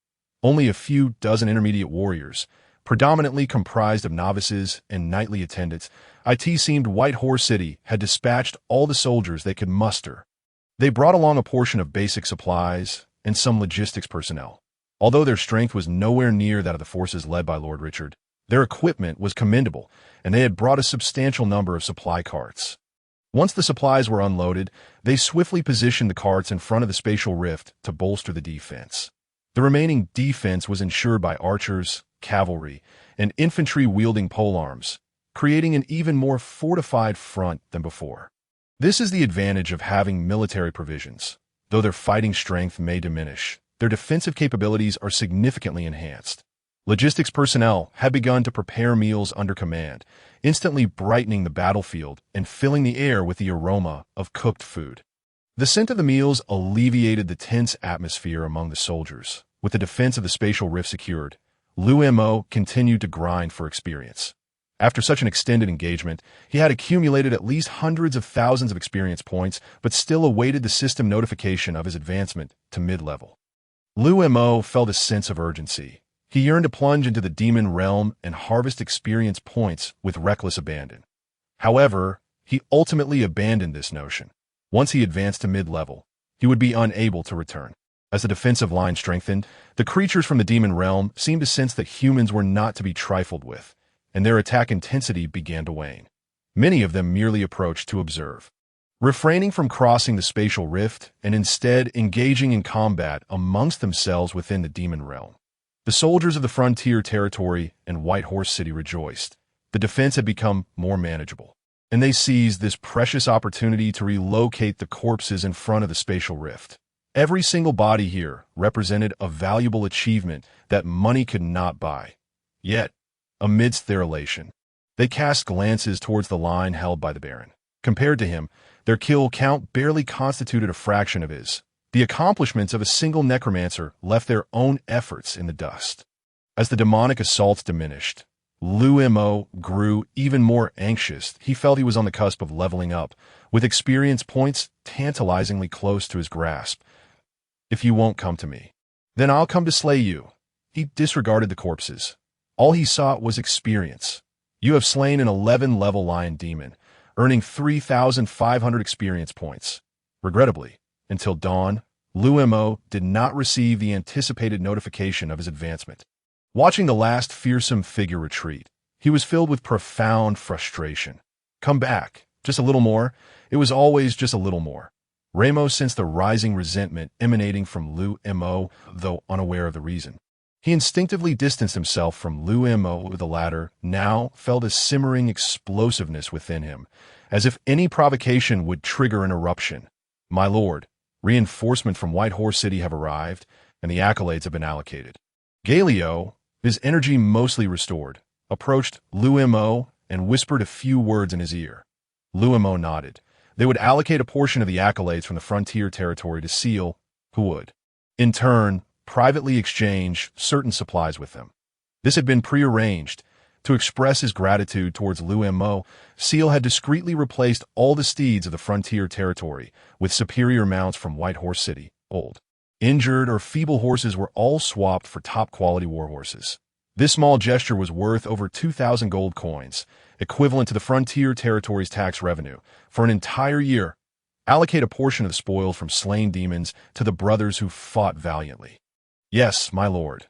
Only a few dozen intermediate warriors, predominantly comprised of novices and knightly attendants. It seemed White Horse City had dispatched all the soldiers they could muster. They brought along a portion of basic supplies and some logistics personnel. Although their strength was nowhere near that of the forces led by Lord Richard, their equipment was commendable, and they had brought a substantial number of supply carts. Once the supplies were unloaded, they swiftly positioned the carts in front of the spatial rift to bolster the defense. The remaining defense was ensured by archers, cavalry, and infantry wielding polearms, creating an even more fortified front than before. This is the advantage of having military provisions. Though their fighting strength may diminish, their defensive capabilities are significantly enhanced. Logistics personnel had begun to prepare meals under command, instantly brightening the battlefield and filling the air with the aroma of cooked food. The scent of the meals alleviated the tense atmosphere among the soldiers. With the defense of the spatial rift secured, Liu Mo continued to grind for experience. After such an extended engagement, he had accumulated at least hundreds of thousands of experience points, but still awaited the system notification of his advancement to mid-level. Liu Mo felt a sense of urgency. He yearned to plunge into the demon realm and harvest experience points with reckless abandon. However, he ultimately abandoned this notion. Once he advanced to mid-level, he would be unable to return. As the defensive line strengthened, the creatures from the demon realm seemed to sense that humans were not to be trifled with, and their attack intensity began to wane. Many of them merely approached to observe, refraining from crossing the spatial rift and instead engaging in combat amongst themselves within the demon realm. The soldiers of the frontier territory and White Horse City rejoiced. The defense had become more manageable, and they seized this precious opportunity to relocate the corpses in front of the spatial rift. Every single body here represented a valuable achievement that money could not buy. Yet, amidst their elation, they cast glances towards the line held by the Baron. Compared to him, their kill count barely constituted a fraction of his. The accomplishments of a single necromancer left their own efforts in the dust. As the demonic assaults diminished, Liu Mo grew even more anxious. He felt he was on the cusp of leveling up, with experience points tantalizingly close to his grasp. If you won't come to me, then I'll come to slay you. He disregarded the corpses. All he sought was experience. You have slain an 11-level lion demon, earning 3,500 experience points. Regrettably, until dawn, Liu Mo did not receive the anticipated notification of his advancement. Watching the last fearsome figure retreat, he was filled with profound frustration. Come back, just a little more. It was always just a little more. Ramo sensed the rising resentment emanating from Liu Mo, though unaware of the reason. He instinctively distanced himself from Liu Mo. The latter now felt a simmering explosiveness within him, as if any provocation would trigger an eruption. My lord, reinforcement from White Horse City have arrived, and the accolades have been allocated. Galio, his energy mostly restored, approached Liu Mo and whispered a few words in his ear. Liu Mo nodded. They would allocate a portion of the accolades from the frontier territory to Seal, who would, in turn, privately exchange certain supplies with them. This had been prearranged. To express his gratitude towards Liu Mo, Seal had discreetly replaced all the steeds of the frontier territory with superior mounts from White Horse City. Old, injured, or feeble horses were all swapped for top-quality war horses. This small gesture was worth over 2,000 gold coins, equivalent to the frontier territory's tax revenue, for an entire year. Allocate a portion of the spoil from slain demons to the brothers who fought valiantly. Yes, my lord.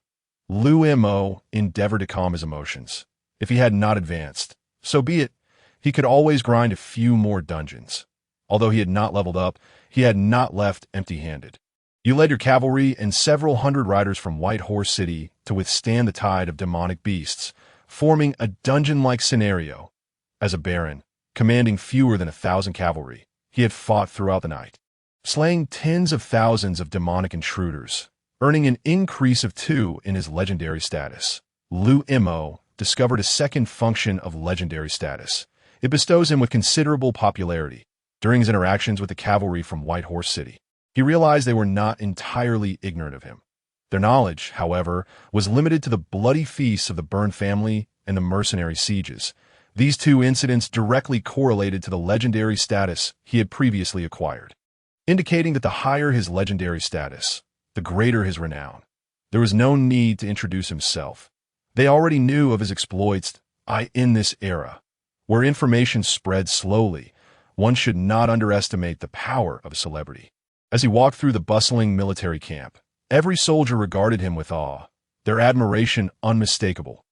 Liu Mo endeavored to calm his emotions. If he had not advanced, so be it. He could always grind a few more dungeons. Although he had not leveled up, he had not left empty-handed. You led your cavalry and several hundred riders from White Horse City to withstand the tide of demonic beasts, forming a dungeon-like scenario. As a baron, commanding fewer than 1,000 cavalry, he had fought throughout the night, slaying tens of thousands of demonic intruders, earning an increase of 2 in his legendary status. Liu Mo discovered a second function of legendary status. It bestows him with considerable popularity. During his interactions with the cavalry from White Horse City, he realized they were not entirely ignorant of him. Their knowledge, however, was limited to the bloody feasts of the Byrne family and the mercenary sieges. These two incidents directly correlated to the legendary status he had previously acquired, indicating that the higher his legendary status, the greater his renown. There was no need to introduce himself. They already knew of his exploits. In this era, where information spread slowly, one should not underestimate the power of a celebrity. As he walked through the bustling military camp, every soldier regarded him with awe, their admiration unmistakable.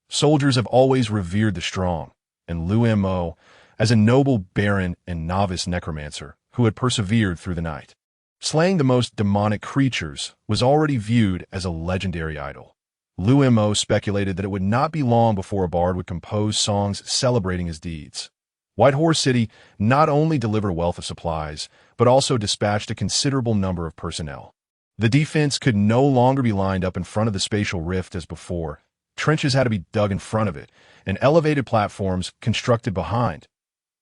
Soldiers have always revered the strong, and Liu Mo, as a noble baron and novice necromancer who had persevered through the night, slaying the most demonic creatures, was already viewed as a legendary idol. Liu Mo speculated that it would not be long before a bard would compose songs celebrating his deeds. White Horse City not only delivered a wealth of supplies, but also dispatched a considerable number of personnel. The defense could no longer be lined up in front of the spatial rift as before. Trenches had to be dug in front of it, and elevated platforms constructed behind.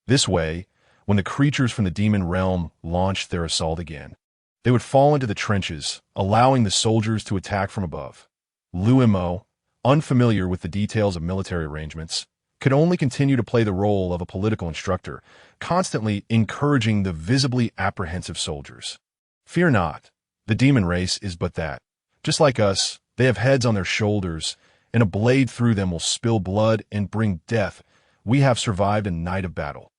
This way, when the creatures from the demon realm launched their assault again, they would fall into the trenches, allowing the soldiers to attack from above. Liu Mo, unfamiliar with the details of military arrangements, could only continue to play the role of a political instructor, constantly encouraging the visibly apprehensive soldiers. Fear not, the demon race is but that. Just like us, they have heads on their shoulders, and a blade through them will spill blood and bring death. We have survived a night of battle.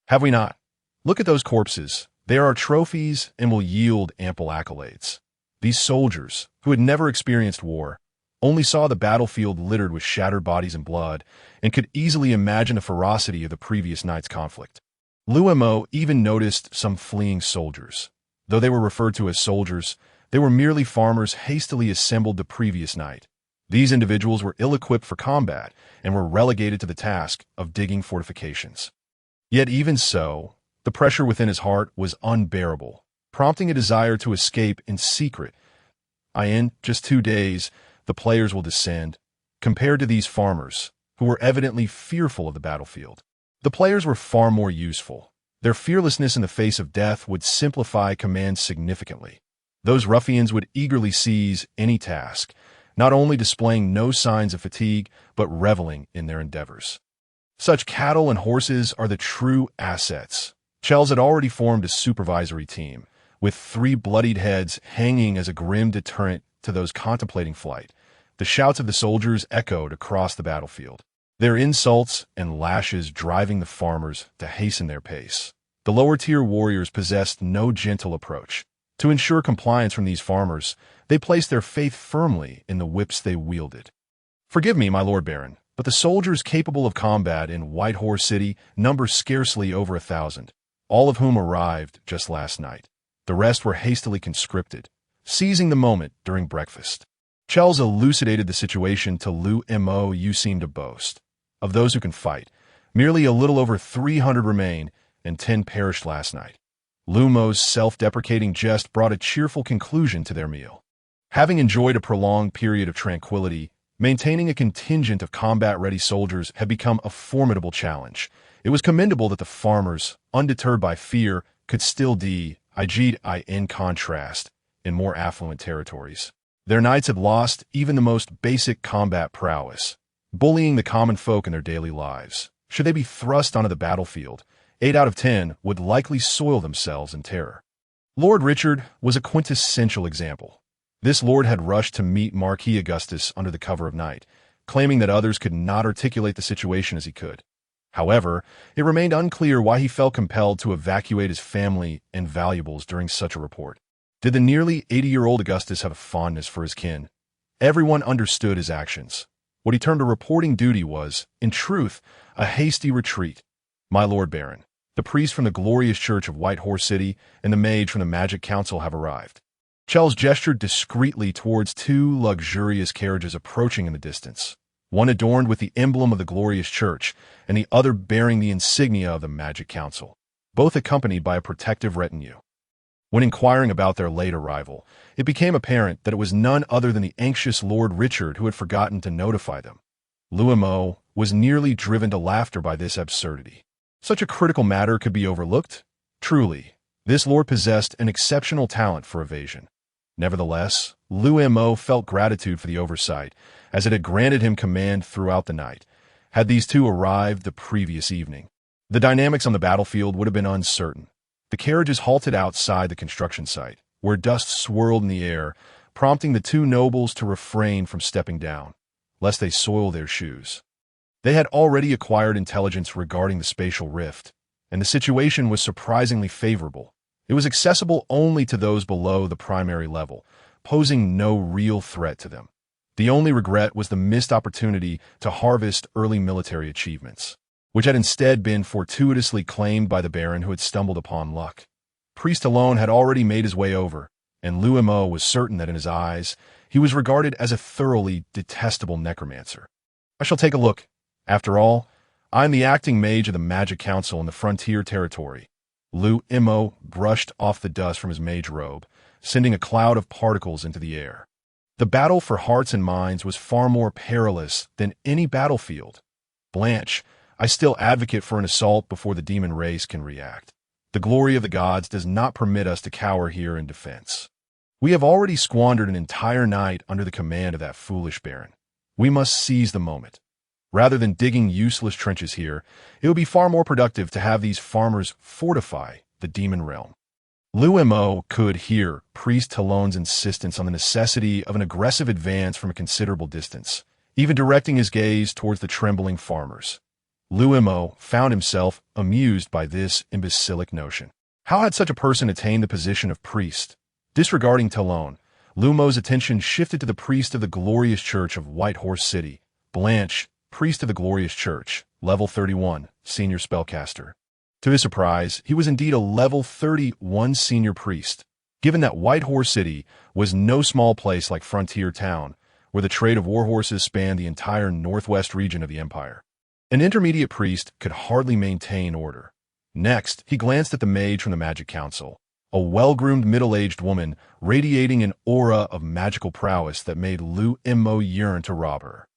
Have we not? Look at those corpses. They are our trophies and will yield ample accolades. These soldiers, who had never experienced war, only saw the battlefield littered with shattered bodies and blood, and could easily imagine the ferocity of the previous night's conflict. Liu Mo even noticed some fleeing soldiers. Though they were referred to as soldiers, they were merely farmers hastily assembled the previous night. These individuals were ill-equipped for combat and were relegated to the task of digging fortifications. Yet even so, the pressure within his heart was unbearable, prompting a desire to escape in secret. In just 2 days, the players will descend. Compared to these farmers, who were evidently fearful of the battlefield, the players were far more useful. Their fearlessness in the face of death would simplify commands significantly. Those ruffians would eagerly seize any task, not only displaying no signs of fatigue, but reveling in their endeavors. Such cattle and horses are the true assets. Chels had already formed a supervisory team, with 3 bloodied heads hanging as a grim deterrent to those contemplating flight. The shouts of the soldiers echoed across the battlefield, their insults and lashes driving the farmers to hasten their pace. The lower-tier warriors possessed no gentle approach. To ensure compliance from these farmers, they placed their faith firmly in the whips they wielded. Forgive me, my lord baron, but the soldiers capable of combat in White Horse City number scarcely over 1,000, all of whom arrived just last night. The rest were hastily conscripted, seizing the moment during breakfast. Chels elucidated the situation to Liu Mo. You seem to boast. Of those who can fight, merely a little over 300 remain, and 10 perished last night. Liu Mo's self-deprecating jest brought a cheerful conclusion to their meal. Having enjoyed a prolonged period of tranquility, maintaining a contingent of combat-ready soldiers had become a formidable challenge. It was commendable that the farmers, undeterred by fear, could still in contrast, in more affluent territories. Their knights had lost even the most basic combat prowess, bullying the common folk in their daily lives. Should they be thrust onto the battlefield, 8 out of 10 would likely soil themselves in terror. Lord Richard was a quintessential example. This lord had rushed to meet Marquis Augustus under the cover of night, claiming that others could not articulate the situation as he could. However, it remained unclear why he felt compelled to evacuate his family and valuables during such a report. Did the nearly 80-year-old Augustus have a fondness for his kin? Everyone understood his actions. What he termed a reporting duty was, in truth, a hasty retreat. My Lord Baron, the priest from the glorious church of White Horse City and the mage from the Magic Council have arrived. Charles gestured discreetly towards two luxurious carriages approaching in the distance, one adorned with the emblem of the glorious church and the other bearing the insignia of the Magic Council, both accompanied by a protective retinue. When inquiring about their late arrival, it became apparent that it was none other than the anxious Lord Richard who had forgotten to notify them. Liu Mo was nearly driven to laughter by this absurdity. Such a critical matter could be overlooked? Truly, this lord possessed an exceptional talent for evasion. Nevertheless, Liu Mo felt gratitude for the oversight, as it had granted him command throughout the night. Had these two arrived the previous evening, the dynamics on the battlefield would have been uncertain. The carriages halted outside the construction site, where dust swirled in the air, prompting the two nobles to refrain from stepping down, lest they soil their shoes. They had already acquired intelligence regarding the spatial rift, and the situation was surprisingly favorable. It was accessible only to those below the primary level, posing no real threat to them. The only regret was the missed opportunity to harvest early military achievements, which had instead been fortuitously claimed by the Baron who had stumbled upon luck. Priest alone had already made his way over, and Liu Mo was certain that in his eyes, he was regarded as a thoroughly detestable necromancer. I shall take a look. After all, I am the acting mage of the Magic Council in the frontier territory. Liu Mo brushed off the dust from his mage robe, sending a cloud of particles into the air. The battle for hearts and minds was far more perilous than any battlefield. Blanche, I still advocate for an assault before the demon race can react. The glory of the gods does not permit us to cower here in defense. We have already squandered an entire night under the command of that foolish Baron. We must seize the moment. Rather than digging useless trenches here, it would be far more productive to have these farmers fortify the demon realm. Liu Mo could hear Priest Talon's insistence on the necessity of an aggressive advance from a considerable distance, even directing his gaze towards the trembling farmers. Liu Mo found himself amused by this imbecilic notion. How had such a person attained the position of priest? Disregarding Talon, Liu Mo's attention shifted to the priest of the glorious church of White Horse City, Blanche, priest of the glorious church, level 31, senior spellcaster. To his surprise, he was indeed a level 31 senior priest, given that White Horse City was no small place like Frontier Town, where the trade of warhorses spanned the entire northwest region of the empire. An intermediate priest could hardly maintain order. Next, he glanced at the mage from the Magic Council, a well-groomed middle-aged woman radiating an aura of magical prowess that made Liu Mo yearn to rob her.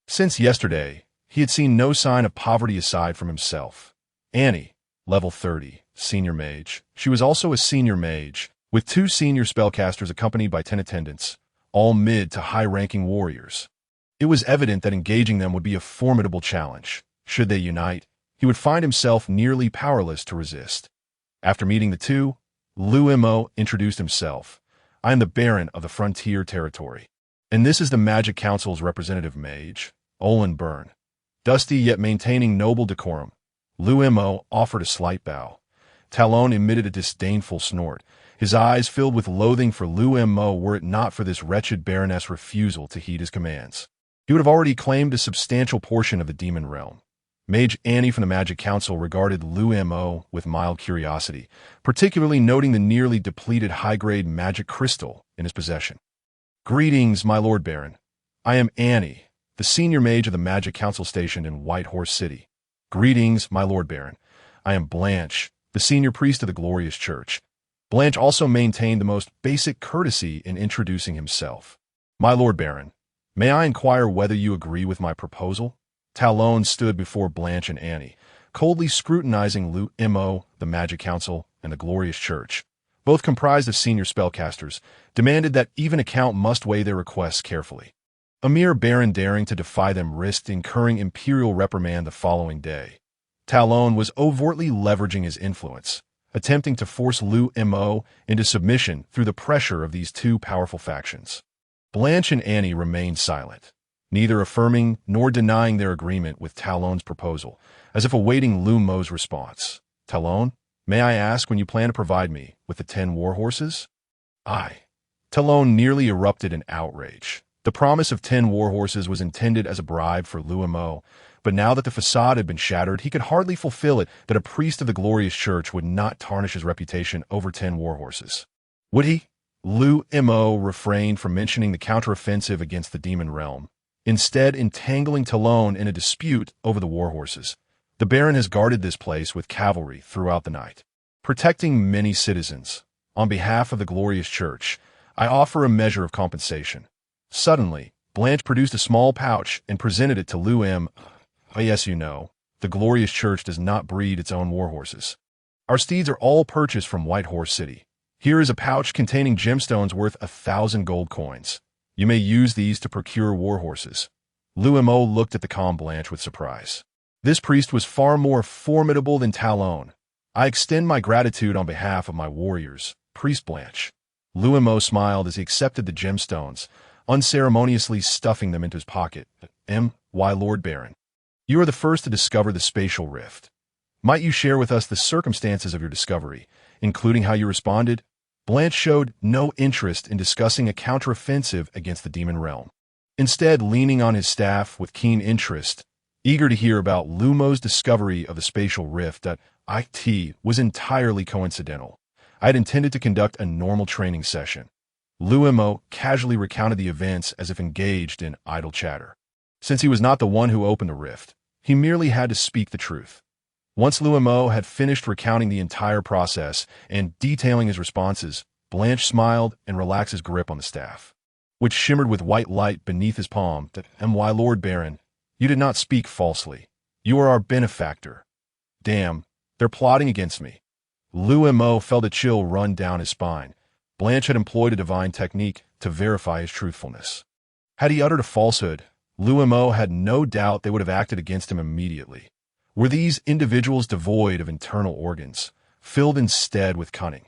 Since yesterday, he had seen no sign of poverty aside from himself. Annie, level 30, senior mage. She was also a senior mage, with 2 senior spellcasters accompanied by 10 attendants, all mid to high-ranking warriors. It was evident that engaging them would be a formidable challenge. Should they unite, he would find himself nearly powerless to resist. After meeting the two, Liu Mo introduced himself. I am the Baron of the Frontier Territory, and this is the Magic Council's representative mage, Olin Byrne. Dusty yet maintaining noble decorum, Liu Mo offered a slight bow. Talon emitted a disdainful snort, his eyes filled with loathing for Liu Mo were it not for this wretched Baroness' refusal to heed his commands. He would have already claimed a substantial portion of the demon realm. Mage Annie from the Magic Council regarded Liu Mo with mild curiosity, particularly noting the nearly depleted high-grade magic crystal in his possession. Greetings, my Lord Baron. I am Annie, the senior mage of the Magic Council stationed in White Horse City. Greetings, my Lord Baron. I am Blanche, the senior priest of the glorious church. Blanche also maintained the most basic courtesy in introducing himself. My Lord Baron, may I inquire whether you agree with my proposal? Talon stood before Blanche and Annie, coldly scrutinizing Liu Mo, the Magic Council, and the glorious church, both comprised of senior spellcasters, demanded that even account must weigh their requests carefully. A mere baron daring to defy them risked incurring imperial reprimand the following day. Talon was overtly leveraging his influence, attempting to force Liu Mo into submission through the pressure of these two powerful factions. Blanche and Annie remained silent. neither affirming nor denying their agreement with Talon's proposal, as if awaiting Liu Mo's response. Talon, may I ask when you plan to provide me with the 10 war horses? Aye. Talon nearly erupted in outrage. The promise of 10 war horses was intended as a bribe for Liu Mo, but now that the facade had been shattered, he could hardly fulfill it that a priest of the glorious church would not tarnish his reputation over 10 war horses. Would he? Liu Mo refrained from mentioning the counteroffensive against the demon realm, instead entangling Talon in a dispute over the war horses. The Baron has guarded this place with cavalry throughout the night, protecting many citizens. On behalf of the glorious church, I offer a measure of compensation. Suddenly, Blanche produced a small pouch and presented it to Liu M. Yes, you know, the glorious church does not breed its own war horses. Our steeds are all purchased from White Horse City. Here is a pouch containing gemstones worth 1,000 gold coins. You may use these to procure war horses. Liu Mo looked at the calm Blanche with surprise. This priest was far more formidable than Talon. I extend my gratitude on behalf of my warriors, Priest Blanche. Liu Mo smiled as he accepted the gemstones, unceremoniously stuffing them into his pocket. Why, Lord Baron, you are the first to discover the spatial rift. Might you share with us the circumstances of your discovery, including how you responded? Blanche showed no interest in discussing a counteroffensive against the demon realm. Instead, leaning on his staff with keen interest, eager to hear about Liu Mo's discovery of the spatial rift that IT was entirely coincidental. I had intended to conduct a normal training session. Liu Mo casually recounted the events as if engaged in idle chatter. Since he was not the one who opened the rift, he merely had to speak the truth. Once Liu Mo had finished recounting the entire process and detailing his responses, Blanche smiled and relaxed his grip on the staff, which shimmered with white light beneath his palm. Why, Lord Baron, you did not speak falsely. You are our benefactor. Damn, they're plotting against me. Liu Mo felt a chill run down his spine. Blanche had employed a divine technique to verify his truthfulness. Had he uttered a falsehood, Liu Mo had no doubt they would have acted against him immediately. Were these individuals devoid of internal organs, filled instead with cunning?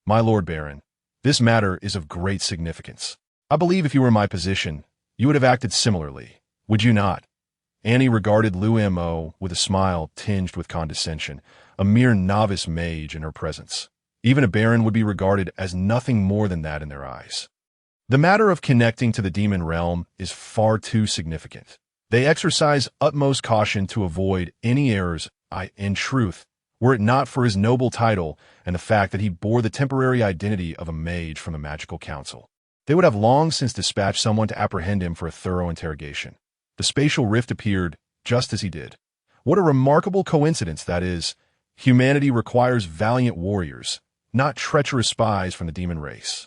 My Lord Baron, this matter is of great significance. I believe if you were in my position, you would have acted similarly, would you not? Annie regarded Liu Mo with a smile tinged with condescension, a mere novice mage in her presence. Even a baron would be regarded as nothing more than that in their eyes. The matter of connecting to the demon realm is far too significant. They exercise utmost caution to avoid any errors. In truth, were it not for his noble title and the fact that he bore the temporary identity of a mage from the magical council, they would have long since dispatched someone to apprehend him for a thorough interrogation. The spatial rift appeared just as he did. What a remarkable coincidence that is. Humanity requires valiant warriors, not treacherous spies from the demon race.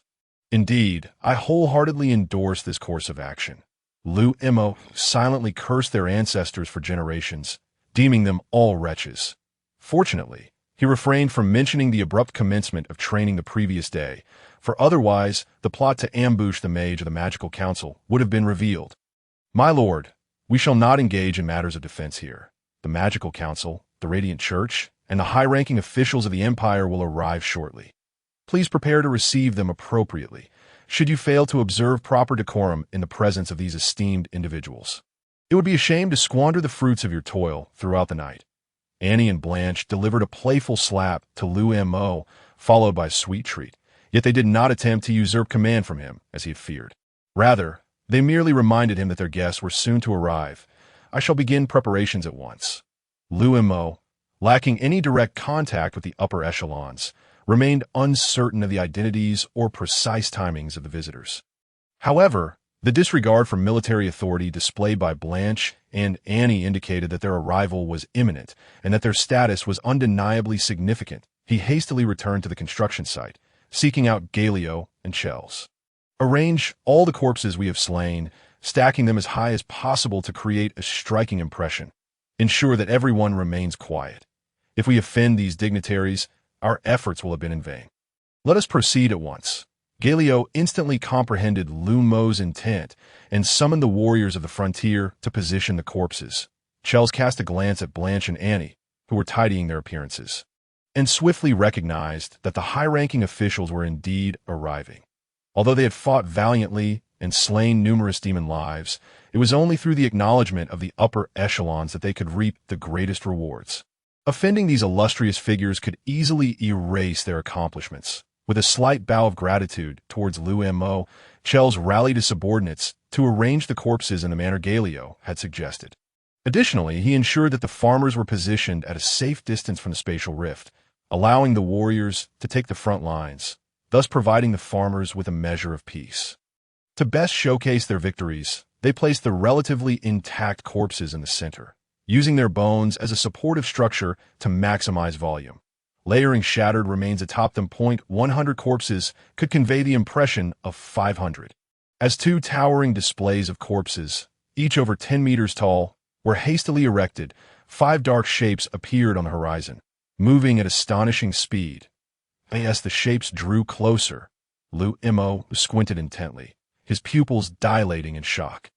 Indeed, I wholeheartedly endorse this course of action. Liu Mo silently cursed their ancestors for generations, deeming them all wretches. Fortunately, he refrained from mentioning the abrupt commencement of training the previous day, for otherwise the plot to ambush the mage of the magical council would have been revealed. My lord, we shall not engage in matters of defense here. The magical council, the radiant church, and the high-ranking officials of the empire will arrive shortly. Please prepare to receive them appropriately, should you fail to observe proper decorum in the presence of these esteemed individuals. It would be a shame to squander the fruits of your toil throughout the night. Annie and Blanche delivered a playful slap to Liu Mo, followed by a sweet treat, yet they did not attempt to usurp command from him, as he had feared. Rather, they merely reminded him that their guests were soon to arrive. I shall begin preparations at once. Liu Mo, lacking any direct contact with the upper echelons, remained uncertain of the identities or precise timings of the visitors. However, the disregard for military authority displayed by Blanche and Annie indicated that their arrival was imminent and that their status was undeniably significant. He hastily returned to the construction site, seeking out Galio and Chels. Arrange all the corpses we have slain, stacking them as high as possible to create a striking impression. Ensure that everyone remains quiet. If we offend these dignitaries, our efforts will have been in vain. Let us proceed at once. Galio instantly comprehended Liu Mo's intent and summoned the warriors of the frontier to position the corpses. Chels cast a glance at Blanche and Annie, who were tidying their appearances, and swiftly recognized that the high-ranking officials were indeed arriving. Although they had fought valiantly and slain numerous demon lives, it was only through the acknowledgement of the upper echelons that they could reap the greatest rewards. Offending these illustrious figures could easily erase their accomplishments. With a slight bow of gratitude towards Liu Mo, Chels rallied his subordinates to arrange the corpses in the manner Galio had suggested. Additionally, he ensured that the farmers were positioned at a safe distance from the spatial rift, allowing the warriors to take the front lines, thus providing the farmers with a measure of peace. To best showcase their victories, they placed the relatively intact corpses in the center, using their bones as a supportive structure to maximize volume. Layering shattered remains atop them. 100 corpses could convey the impression of 500. As two towering displays of corpses, each over 10 meters tall, were hastily erected, 5 dark shapes appeared on the horizon, moving at astonishing speed. As the shapes drew closer, Liu Mo squinted intently, his pupils dilating in shock.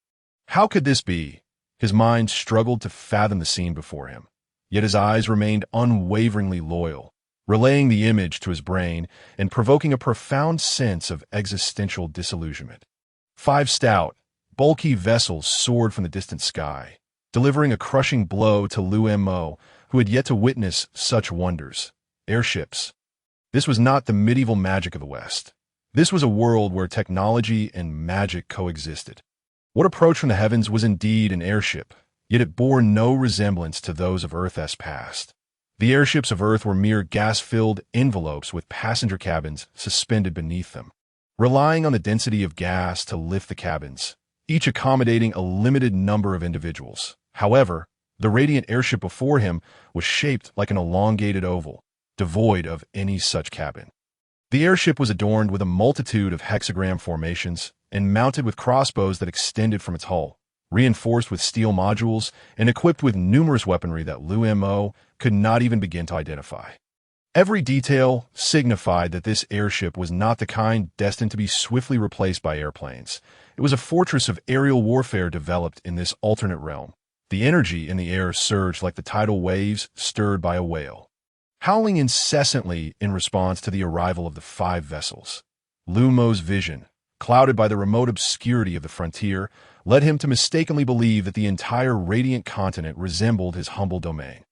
How could this be? His mind struggled to fathom the scene before him, yet his eyes remained unwaveringly loyal, relaying the image to his brain and provoking a profound sense of existential disillusionment. 5 stout, bulky vessels soared from the distant sky, delivering a crushing blow to Liu Mo, who had yet to witness such wonders. Airships. This was not the medieval magic of the West. This was a world where technology and magic coexisted. What approached from the heavens was indeed an airship, yet it bore no resemblance to those of Earth's past. The airships of Earth were mere gas-filled envelopes with passenger cabins suspended beneath them, relying on the density of gas to lift the cabins, each accommodating a limited number of individuals. However, the radiant airship before him was shaped like an elongated oval, devoid of any such cabin. The airship was adorned with a multitude of hexagram formations and mounted with crossbows that extended from its hull, reinforced with steel modules and equipped with numerous weaponry that Liu Mo could not even begin to identify. Every detail signified that this airship was not the kind destined to be swiftly replaced by airplanes. It was a fortress of aerial warfare developed in this alternate realm. The energy in the air surged like the tidal waves stirred by a whale, howling incessantly in response to the arrival of the 5 vessels. Liu Mo's vision, clouded by the remote obscurity of the frontier, led him to mistakenly believe that the entire radiant continent resembled his humble domain.